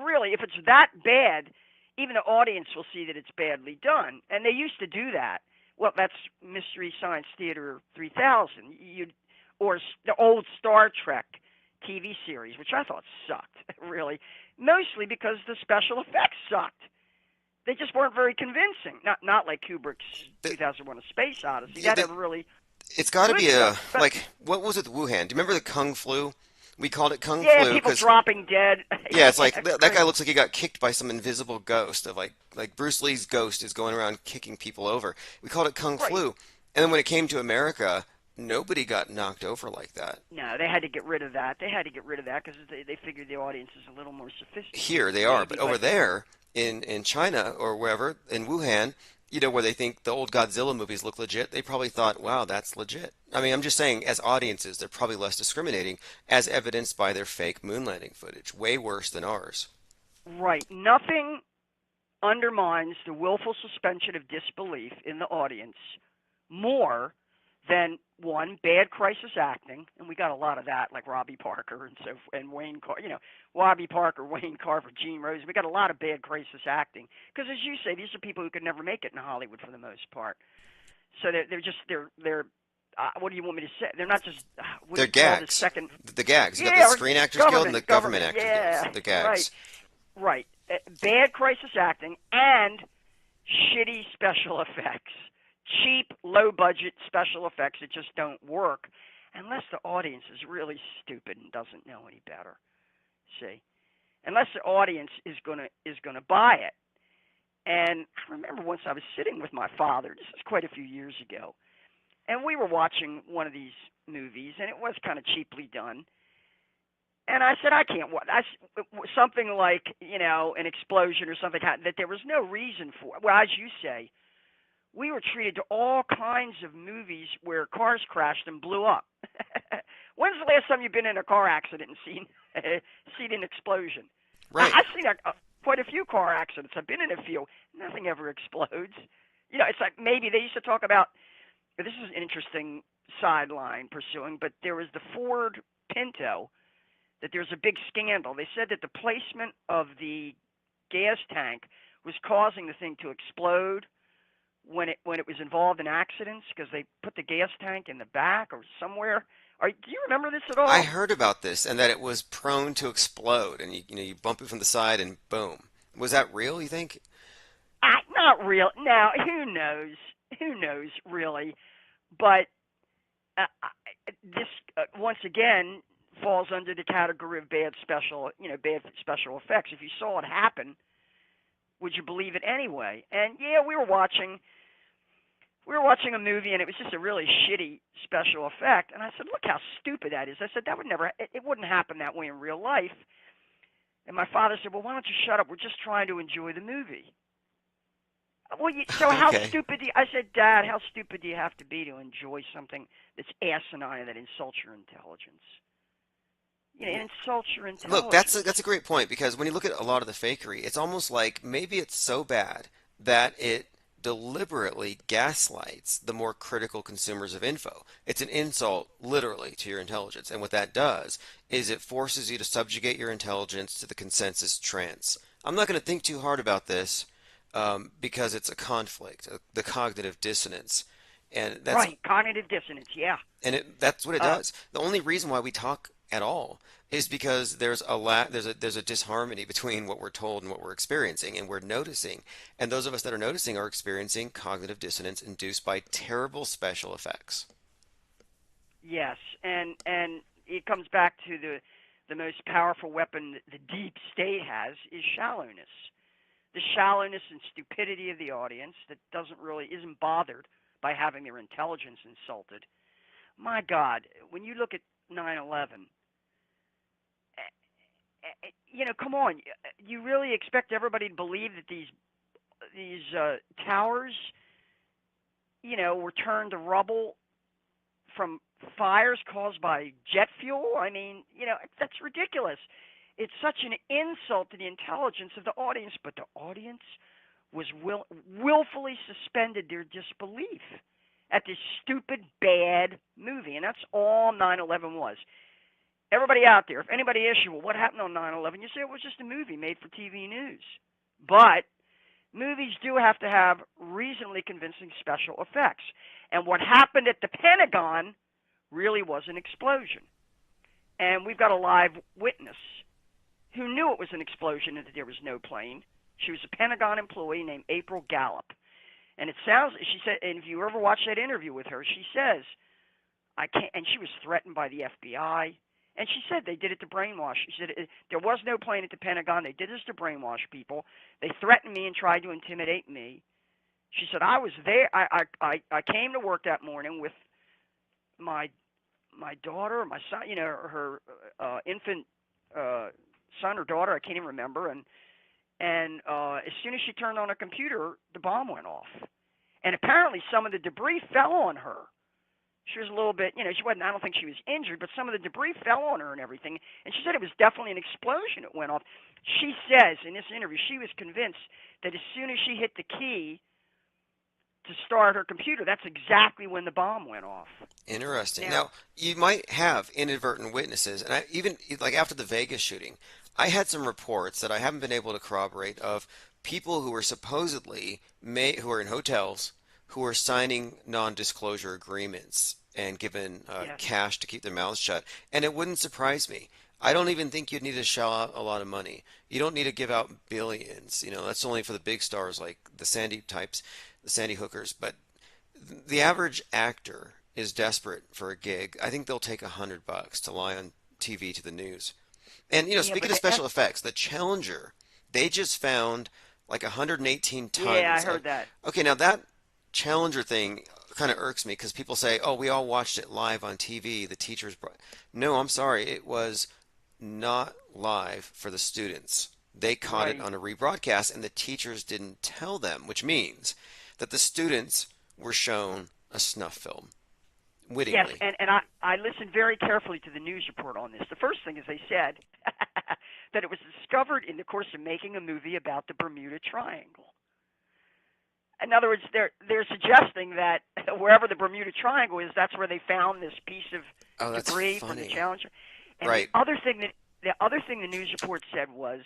really, if it's that bad, even the audience will see that it's badly done. And they used to do that. Well, that's Mystery Science Theater 3000, or the old Star Trek TV series, which I thought sucked, really, mostly because the special effects sucked. They just weren't very convincing. Not like Kubrick's 2001: A Space Odyssey. That ever really. It's got to be what was it? Wuhan. Do you remember the Kung Flu? We called it Kung Flu. Yeah, people dropping dead. Yeah, it's like that guy looks like he got kicked by some invisible ghost of like Bruce Lee's ghost is going around kicking people over. We called it Kung Flu. And then when it came to America, nobody got knocked over like that. No, they had to get rid of that. They had to get rid of that because they figured the audience is a little more sophisticated. Here they are, but over there in China or wherever, in Wuhan, where they think the old Godzilla movies look legit, they probably thought, wow, that's legit. I mean, I'm just saying, as audiences, they're probably less discriminating, as evidenced by their fake moon landing footage. Way worse than ours. Right. Nothing undermines the willful suspension of disbelief in the audience more than, one, bad crisis acting, and we got a lot of that, like Robbie Parker and Wayne Carver, Robbie Parker, Wayne Carver, Gene Rose. We got a lot of bad crisis acting because, as you say, these are people who could never make it in Hollywood for the most part. So they're what do you want me to say? They're not just they're gags. The gags. You got the Screen Actors Guild and the Government Actors Guild. The gags. Right. Bad crisis acting and shitty special effects. Cheap, low-budget special effects that just don't work unless the audience is really stupid and doesn't know any better. See? Unless the audience is gonna buy it. And I remember once I was sitting with my father, this was quite a few years ago, and we were watching one of these movies, and it was kind of cheaply done. And I said, I can't watch something like, an explosion or something that there was no reason for. Well, as you say, we were treated to all kinds of movies where cars crashed and blew up. When's the last time you've been in a car accident and seen an explosion? Right. I've seen quite a few car accidents. I've been in a few. Nothing ever explodes. It's like maybe they used to talk about, this is an interesting sideline pursuing, but there was the Ford Pinto, that there was a big scandal. They said that the placement of the gas tank was causing the thing to explode when it was involved in accidents because they put the gas tank in the back or somewhere. Do you remember this at all? I heard about this and that it was prone to explode, and you bump it from the side and boom. Was that real? You think? Not real. Now who knows? Who knows really? But this once again falls under the category of bad special effects. If you saw it happen, would you believe it anyway? And yeah, we were watching a movie, and it was just a really shitty special effect. And I said, look how stupid that is. I said, it wouldn't happen that way in real life. And my father said, well, why don't you shut up? We're just trying to enjoy the movie. Well, how stupid I said, Dad, how stupid do you have to be to enjoy something that's asinine that insults your intelligence? You know, it insults your intelligence. Look, that's a great point, because when you look at a lot of the fakery, it's almost like maybe it's so bad that it deliberately gaslights the more critical consumers of info. It's an insult, literally, to your intelligence. And what that does is it forces you to subjugate your intelligence to the consensus trance. I'm not going to think too hard about this because it's a conflict, the cognitive dissonance. And that's right, cognitive dissonance, yeah. And that's what it does. The only reason why we talk at all is because there's a disharmony between what we're told and what we're experiencing, and we're noticing. And those of us that are noticing are experiencing cognitive dissonance induced by terrible special effects. Yes, and it comes back to the most powerful weapon the deep state has is shallowness. The shallowness and stupidity of the audience that isn't bothered by having their intelligence insulted. My God, when you look at 9/11, you know, come on, you really expect everybody to believe that these towers, you know, were turned to rubble from fires caused by jet fuel? I mean, you know, that's ridiculous. It's such an insult to the intelligence of the audience, but the audience was willfully suspended their disbelief at this stupid, bad movie. And that's all 9/11 was. Everybody out there, if anybody asks you, well, what happened on 9/11? You say it was just a movie made for TV news. But movies do have to have reasonably convincing special effects. And what happened at the Pentagon really was an explosion. And we've got a live witness who knew it was an explosion and that there was no plane. She was a Pentagon employee named April Gallup. And it sounds, she said, and if you ever watch that interview with her, she says, I can't, and she was threatened by the FBI. And she said they did it to brainwash. She said there was no plane at the Pentagon. They did this to brainwash people. They threatened me and tried to intimidate me. She said I was there. I came to work that morning with my daughter, my son, you know, her infant son or daughter. I can't even remember. And as soon as she turned on her computer, the bomb went off. And apparently some of the debris fell on her. She was a little bit, you know, I don't think she was injured, but some of the debris fell on her and everything. And she said it was definitely an explosion that went off. She says in this interview she was convinced that as soon as she hit the key to start her computer, that's exactly when the bomb went off. Interesting. Now, you might have inadvertent witnesses, and even like after the Vegas shooting, I had some reports that I haven't been able to corroborate of people who were supposedly who are in hotels who are signing non-disclosure agreements and given cash to keep their mouths shut. And it wouldn't surprise me. I don't even think you'd need to shell out a lot of money. You don't need to give out billions. You know, that's only for the big stars like the Sandy types, the Sandy Hookers. But the average actor is desperate for a gig. I think they'll take $100 to lie on TV to the news. And, you know, speaking of special effects, the Challenger, they just found like 118 tons. Yeah, I heard that. Okay, now that Challenger thing kind of irks me because people say, oh, we all watched it live on TV. The teachers brought. No, I'm sorry. It was not live for the students. They caught it on a rebroadcast, and the teachers didn't tell them, which means that the students were shown a snuff film. Wittingly. Yes, and I listened very carefully to the news report on this. The first thing is they said that it was discovered in the course of making a movie about the Bermuda Triangle. In other words, they're suggesting that wherever the Bermuda Triangle is, that's where they found this piece of debris from the Challenger. And the other thing the news report said was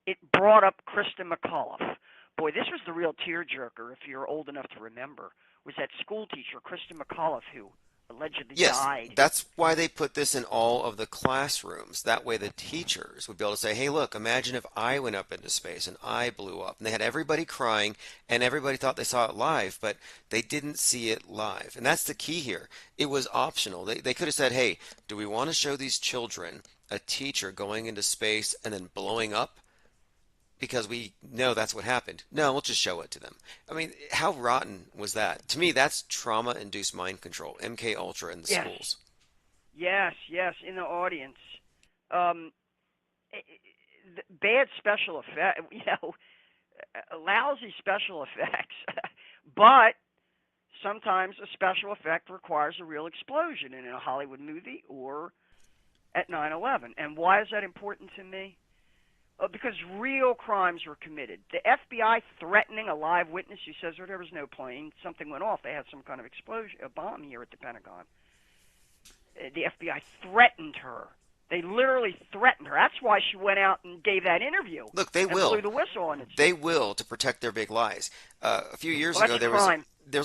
it brought up Krista McAuliffe. Boy, this was the real tearjerker, if you're old enough to remember, was that school teacher, Krista McAuliffe, who allegedly died. Yes, that's why they put this in all of the classrooms. That way the teachers would be able to say, hey, look, imagine if I went up into space and I blew up. And they had everybody crying, and everybody thought they saw it live, but they didn't see it live. And that's the key here. It was optional. They could have said, hey, do we want to show these children a teacher going into space and then blowing up? Because we know that's what happened. No, we'll just show it to them. I mean, how rotten was that? To me, that's trauma-induced mind control. MK Ultra in the schools. Yes, in the audience. Bad special effects, you know, lousy special effects. But sometimes a special effect requires a real explosion in a Hollywood movie or at 9/11. And why is that important to me? Because real crimes were committed. The FBI threatening a live witness who says, there was no plane, something went off, they had some kind of explosion, a bomb here at the Pentagon. The FBI threatened her. They literally threatened her. That's why she went out and gave that interview. Look, they and will. blew the whistle on it. They will, to protect their big lies. A few years ago, there was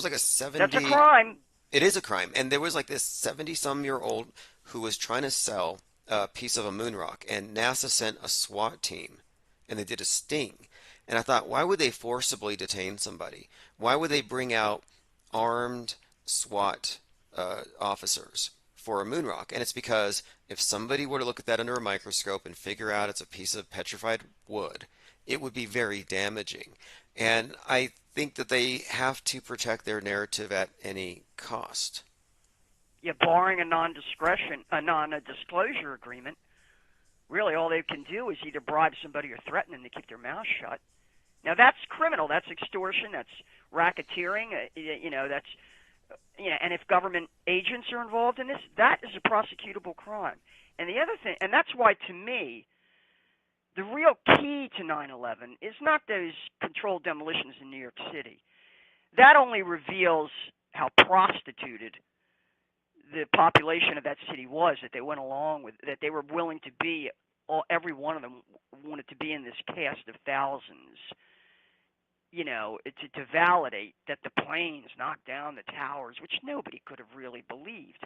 like a 70. That's a crime. It is a crime, and there was like this 70-some-year-old who was trying to sell a piece of a moon rock, and NASA sent a SWAT team, and they did a sting. And I thought, why would they forcibly detain somebody? Why would they bring out armed SWAT officers for a moon rock? And it's because if somebody were to look at that under a microscope and figure out it's a piece of petrified wood, it would be very damaging. And I think that they have to protect their narrative at any cost. Yeah, barring a non-disclosure agreement, really all they can do is either bribe somebody or threaten them to keep their mouth shut. Now that's criminal. That's extortion. That's racketeering. And if government agents are involved in this, that is a prosecutable crime. And the other thing, and that's why to me, the real key to 9/11 is not those controlled demolitions in New York City. That only reveals how prostituted the population of that city was, that they went along with, that they were willing to be, every one of them wanted to be in this cast of thousands, to validate that the planes knocked down the towers, which nobody could have really believed.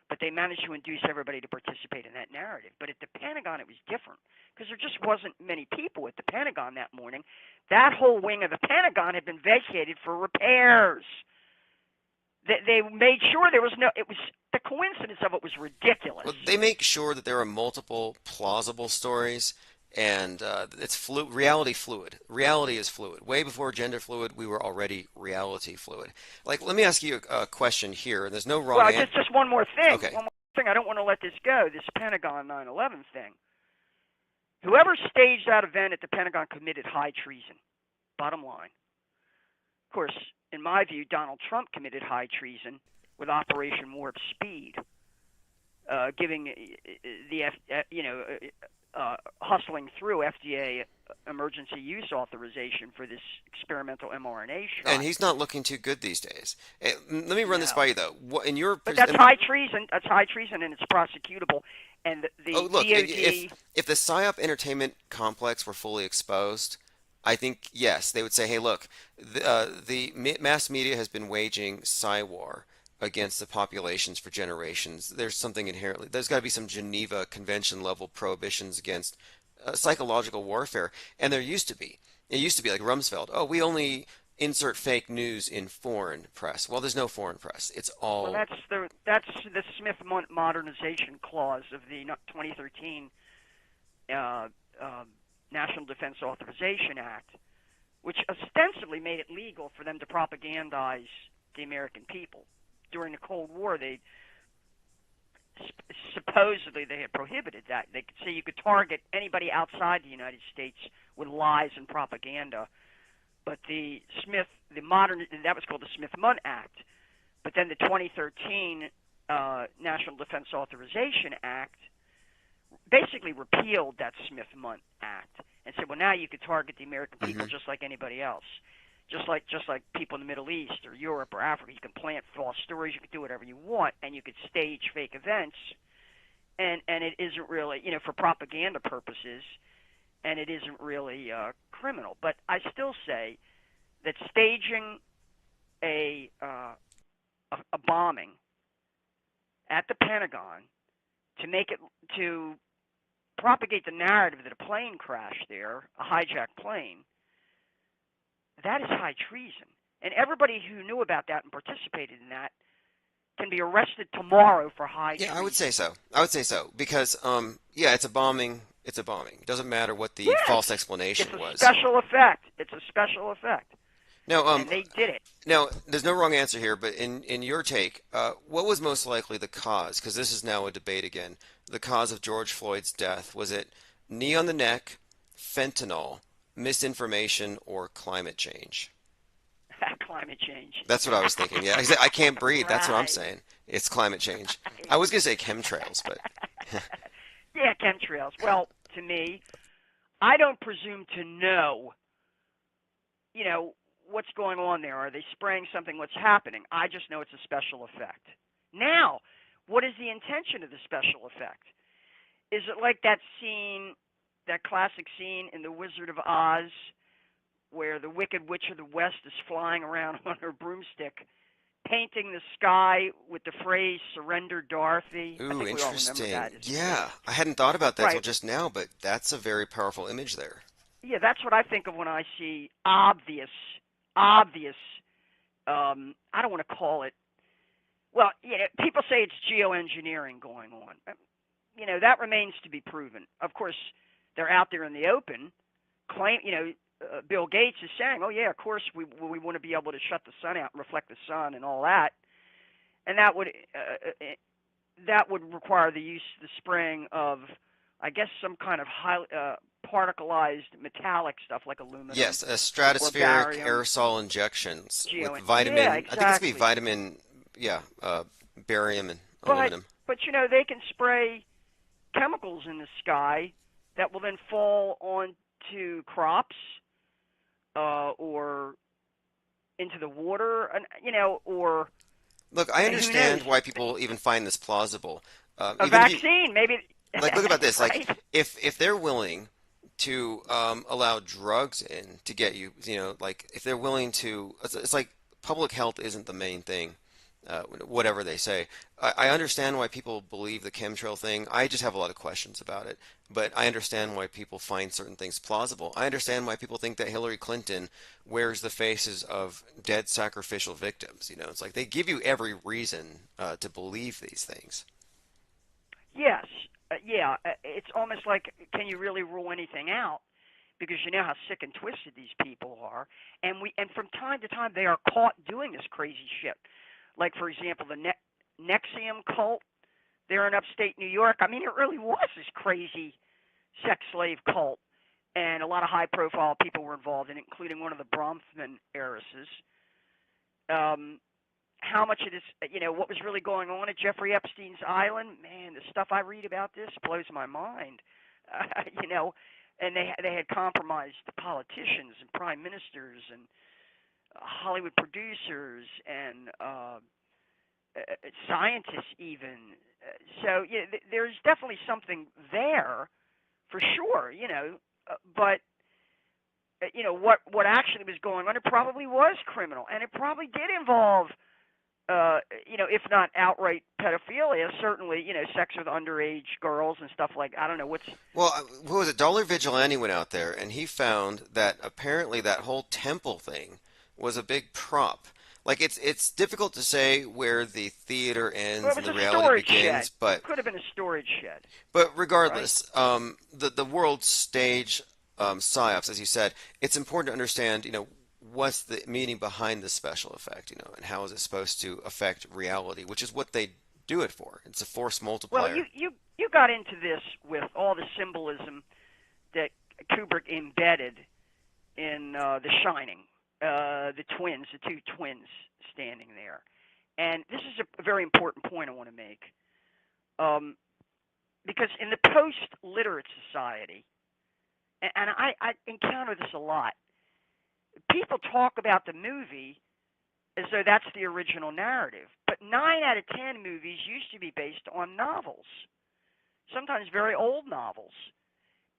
But they managed to induce everybody to participate in that narrative. But at the Pentagon, it was different because there just wasn't many people at the Pentagon that morning. That whole wing of the Pentagon had been vacated for repairs. They made sure there was the coincidence of it was ridiculous. Well, they make sure that there are multiple plausible stories, and it's reality fluid. Reality is fluid. Way before gender fluid, we were already reality fluid. Like, let me ask you a question here, and there's no wrong answer. Just one more thing. Okay. One more thing. I don't want to let this go, this Pentagon 9/11 thing. Whoever staged that event at the Pentagon committed high treason. Bottom line. Of course, in my view, Donald Trump committed high treason with Operation Warp Speed, giving hustling through FDA emergency use authorization for this experimental mRNA shot. And he's not looking too good these days. Let me run this by you, though. But that's high treason. That's high treason, and it's prosecutable. And the look, DOD... if the PSYOP entertainment complex were fully exposed, I think, yes, they would say, hey, look, the mass media has been waging PSY-war against the populations for generations. There's something inherently, there's got to be some Geneva Convention level prohibitions against psychological warfare, and there used to be. It used to be like Rumsfeld. Oh, we only insert fake news in foreign press. Well, there's no foreign press. It's all. Well, that's the Smith Modernization Clause of the 2013 National Defense Authorization Act, which ostensibly made it legal for them to propagandize the American people. During the Cold War, supposedly they had prohibited that. They could say you could target anybody outside the United States with lies and propaganda. But that was called the Smith-Mundt Act. But then the 2013 National Defense Authorization Act basically repealed that Smith-Mundt Act and said, well, now you could target the American people just like anybody else. Just like people in the Middle East or Europe or Africa, you can plant false stories, you can do whatever you want, and you could stage fake events, and it isn't really, for propaganda purposes, and it isn't really criminal. But I still say that staging a bombing at the Pentagon to propagate the narrative that a plane crashed there, a hijacked plane, that is high treason. And everybody who knew about that and participated in that can be arrested tomorrow for high treason. Yeah, I would say so. Because, it's a bombing. It's a bombing. It doesn't matter what the false explanation was. It's a special effect. No, and they did it. Now, there's no wrong answer here, but in your take, what was most likely the cause? Because this is now a debate again. The cause of George Floyd's death. Was it knee on the neck, fentanyl, misinformation, or climate change? Climate change. That's what I was thinking. Yeah, I can't breathe. That's what I'm saying. It's climate change. I was going to say chemtrails, but Yeah, chemtrails. Well, to me, I don't presume to know, what's going on there. Are they spraying something? What's happening? I just know it's a special effect. Now, what is the intention of the special effect? Is it like that scene, that classic scene in The Wizard of Oz, where the Wicked Witch of the West is flying around on her broomstick, painting the sky with the phrase "Surrender, Dorothy"? I Ooh, think we all remember interesting. that. as a Yeah, kid. I hadn't thought about that till Right. just now, but that's a very powerful image there. Yeah, that's what I think of when I see obvious. I don't want to call it. Well, people say it's geoengineering going on. That remains to be proven. Of course, they're out there in the open. Bill Gates is saying, "Oh yeah, of course we want to be able to shut the sun out and reflect the sun and all that," and that would require the spraying of, I guess, some kind of high particleized metallic stuff like aluminum. Yes, or stratospheric barium. aerosol injections with Yeah, vitamin. I think it's gonna exactly. be vitamin. Yeah, barium and aluminum. But they can spray chemicals in the sky that will then fall onto crops or into the water, or Look, I and who understand knows? why people even find this plausible. A Even if you, vaccine, maybe. like, look about this. Right? Like, if they're willing to allow drugs in to get you, like if they're willing to, it's like public health isn't the main thing. Whatever they say, I understand why people believe the chemtrail thing. I just have a lot of questions about it, but I understand why people find certain things plausible. I understand why people think that Hillary Clinton wears the faces of dead sacrificial victims. It's like they give you every reason to believe these things. Yes. It's almost like, can you really rule anything out? Because you know how sick and twisted these people are, and from time to time they are caught doing this crazy shit. Like, for example, the Nexium cult there in upstate New York. I mean, it really was this crazy sex slave cult, and a lot of high-profile people were involved in it, including one of the Bronfman heiresses. How much of this, what was really going on at Jeffrey Epstein's island? Man, the stuff I read about this blows my mind. And they had compromised politicians and prime ministers and Hollywood producers and scientists even. So there's definitely something there for sure, but what actually was going on, it probably was criminal, and it probably did involve if not outright pedophilia, certainly, sex with underage girls and stuff like, I don't know, Well, what was it? Dollar Vigilante went out there, and he found that apparently that whole temple thing was a big prop. Like, it's difficult to say where the theater ends and the reality begins, but it could have been a storage shed. But regardless, right? The world stage psyops, as you said, it's important to understand, what's the meaning behind the special effect, and how is it supposed to affect reality, which is what they do it for. It's a force multiplier. Well, you got into this with all the symbolism that Kubrick embedded in The Shining, the two twins standing there. And this is a very important point I want to make. Because in the post-literate society, and I encounter this a lot, people talk about the movie as though that's the original narrative. But 9 out of 10 movies used to be based on novels, sometimes very old novels.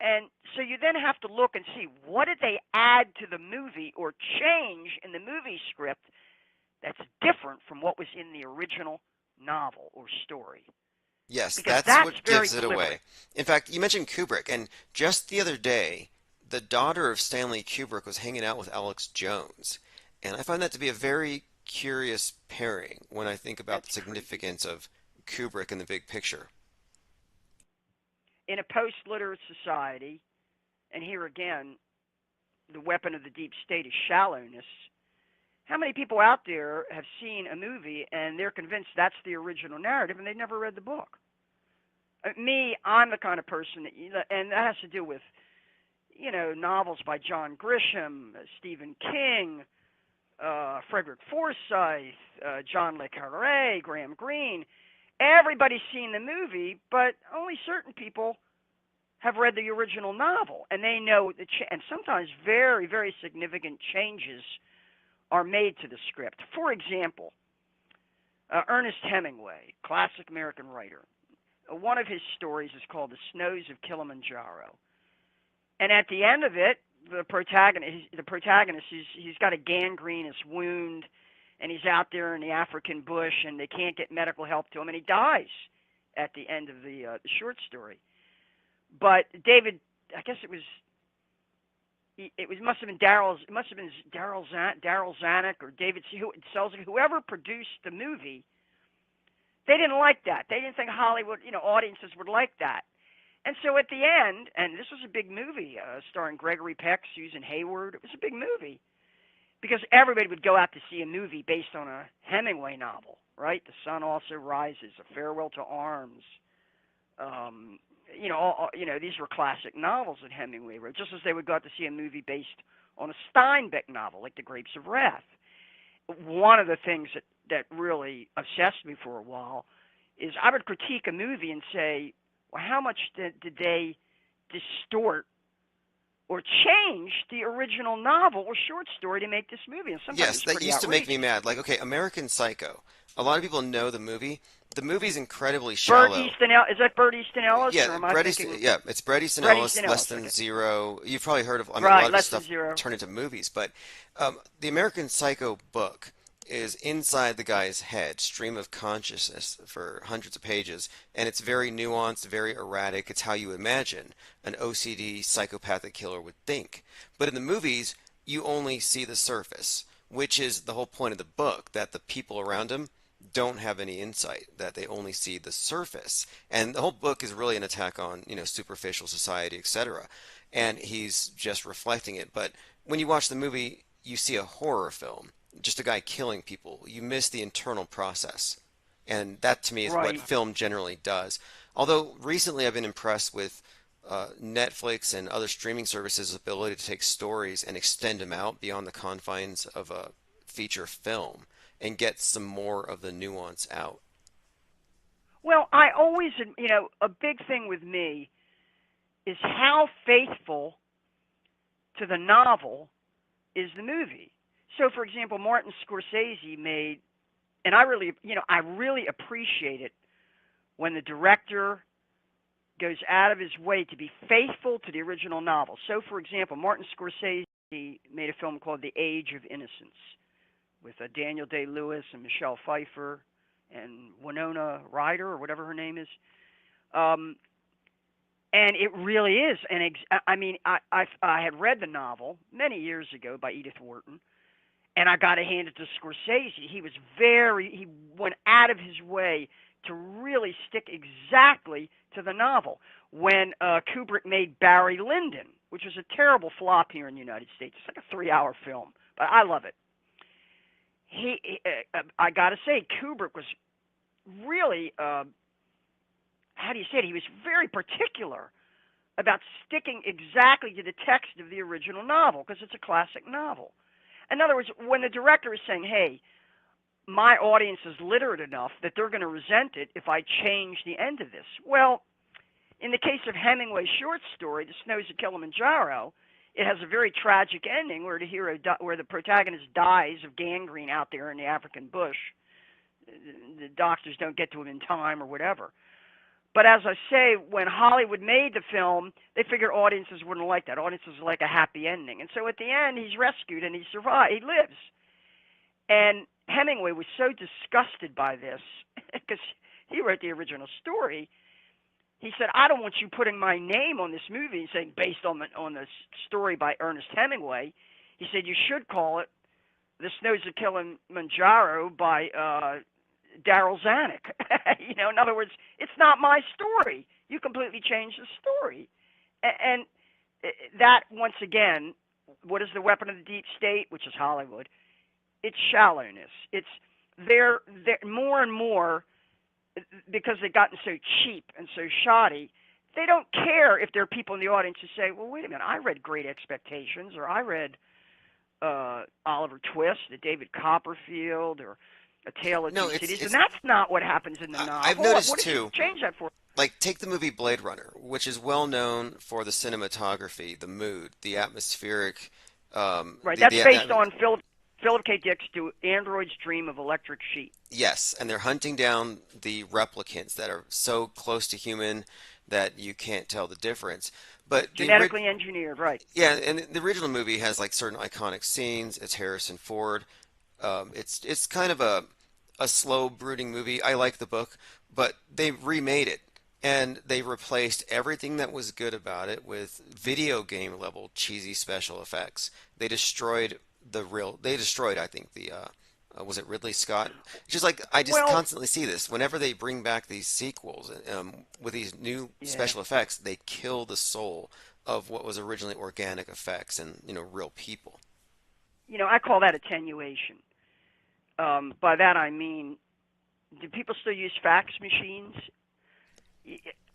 And so you then have to look and see, what did they add to the movie or change in the movie script that's different from what was in the original novel or story? Yes, because that's what very gives it deliberate. away. In fact, you mentioned Kubrick, and just the other day, the daughter of Stanley Kubrick was hanging out with Alex Jones. And I find that to be a very curious pairing when I think about the significance of Kubrick in the big picture. In a post-literate society, and here again, the weapon of the deep state is shallowness, how many people out there have seen a movie and they're convinced that's the original narrative and they've never read the book? Me, I'm the kind of person that, and that has to do with, novels by John Grisham, Stephen King, Frederick Forsyth, John le Carré, Graham Greene. everybody's seen the movie, but only certain people have read the original novel, and they know and sometimes very, very significant changes are made to the script. For example, Ernest Hemingway, classic American writer, one of his stories is called The Snows of Kilimanjaro. And at the end of it, the protagonist he's got a gangrenous wound, and he's out there in the African bush, and they can't get medical help to him, and he dies at the end of the short story. But David, I guess it must have been Darryl Zanuck or David Selznick, whoever produced the movie. They didn't like that. They didn't think Hollywood, audiences would like that. And so at the end, and this was a big movie starring Gregory Peck, Susan Hayward. It was a big movie because everybody would go out to see a movie based on a Hemingway novel, right? The Sun Also Rises, A Farewell to Arms. These were classic novels that Hemingway wrote, just as they would go out to see a movie based on a Steinbeck novel like The Grapes of Wrath. One of the things that really obsessed me for a while is I would critique a movie and say, well, how much did they distort or change the original novel or short story to make this movie? And sometimes Yes, that used to make me mad. Like, okay, American Psycho. A lot of people know the movie. The movie's incredibly shallow. Bret Easton Ellis, is that Bret Easton Ellis? Yeah, or am I thinking... it's Bret Easton Bret Ellis, Easton Less Ellis, Than Zero. You've probably heard of. I mean, right, a lot of Less this Than Zero. stuff turned into movies, but the American Psycho book is inside the guy's head, stream of consciousness for hundreds of pages, and it's very nuanced, very erratic. It's how you imagine an OCD psychopathic killer would think. But in the movies, you only see the surface, which is the whole point of the book, that the people around him don't have any insight, that they only see the surface. And the whole book is really an attack on, superficial society, etc. And he's just reflecting it. But when you watch the movie, you see a horror film, just a guy killing people. You miss the internal process. And that, to me, is what film generally does. Although recently I've been impressed with Netflix and other streaming services' ability to take stories and extend them out beyond the confines of a feature film and get some more of the nuance out. Well, I always, a big thing with me is how faithful to the novel is the movie. So, for example, Martin Scorsese made, and I really appreciate it when the director goes out of his way to be faithful to the original novel. So, for example, Martin Scorsese made a film called The Age of Innocence with Daniel Day-Lewis and Michelle Pfeiffer and Winona Ryder or whatever her name is. And it really is. And I had read the novel many years ago by Edith Wharton, and I got to hand it to Scorsese. He went out of his way to really stick exactly to the novel. When Kubrick made Barry Lyndon, which was a terrible flop here in the United States, it's like a 3-hour film, but I love it. I got to say, Kubrick was really, how do you say it? He was very particular about sticking exactly to the text of the original novel because it's a classic novel. In other words, when the director is saying, hey, my audience is literate enough that they're going to resent it if I change the end of this. Well, in the case of Hemingway's short story, The Snows of Kilimanjaro, it has a very tragic ending where the protagonist dies of gangrene out there in the African bush. The doctors don't get to him in time or whatever. But as I say, when Hollywood made the film, they figured audiences wouldn't like that. Audiences like a happy ending. And so at the end, he's rescued and he survives. He lives. And Hemingway was so disgusted by this because he wrote the original story. He said, I don't want you putting my name on this movie and saying based on the story by Ernest Hemingway. He said, you should call it The Snows of Kilimanjaro by Darryl Zanuck. In other words, it's not my story. You completely changed the story. And that, once again, what is the weapon of the deep state, which is Hollywood? It's shallowness. It's they're more and more, because they've gotten so cheap and so shoddy, they don't care if there are people in the audience who say, well, wait a minute, I read Great Expectations, or I read Oliver Twist, David Copperfield, or A Tale of No, Two it's- Cities, it's- and that's not what happens in the novel. I've noticed what did too. you change that for? Like, take the movie Blade Runner, which is well known for the cinematography, the mood, the atmospheric. Right, the- that's the- based on Philip K. Dick's "To Android's Dream of Electric Sheep." Yes, and they're hunting down the replicants that are so close to human that you can't tell the difference. But Genetically engineered, right? yeah, and the original movie has like certain iconic scenes. It's Harrison Ford. It's kind of a slow, brooding movie. I like the book, but they remade it and they replaced everything that was good about it with video game level cheesy special effects. They destroyed I think the was it Ridley Scott? Just like I just constantly see this whenever they bring back these sequels with these new special effects, they kill the soul of what was originally organic effects and real people. I call that attenuation. By that I mean, do people still use fax machines?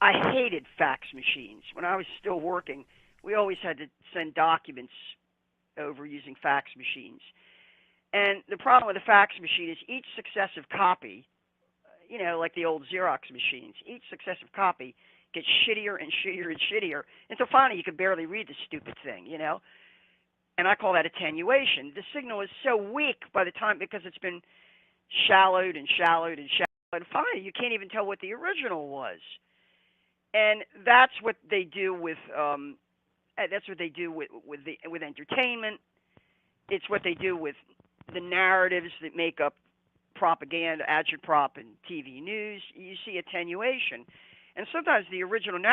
I hated fax machines. When I was still working, we always had to send documents over using fax machines. And the problem with a fax machine is each successive copy, like the old Xerox machines, each successive copy gets shittier and shittier and shittier until finally you can barely read the stupid thing, And I call that attenuation. The signal is so weak by the time, because it's been shallowed and shallowed and shallowed, and finally you can't even tell what the original was. And that's what they do with with entertainment. It's what they do with the narratives that make up propaganda, agitprop, and TV news. You see attenuation, and sometimes the original narrative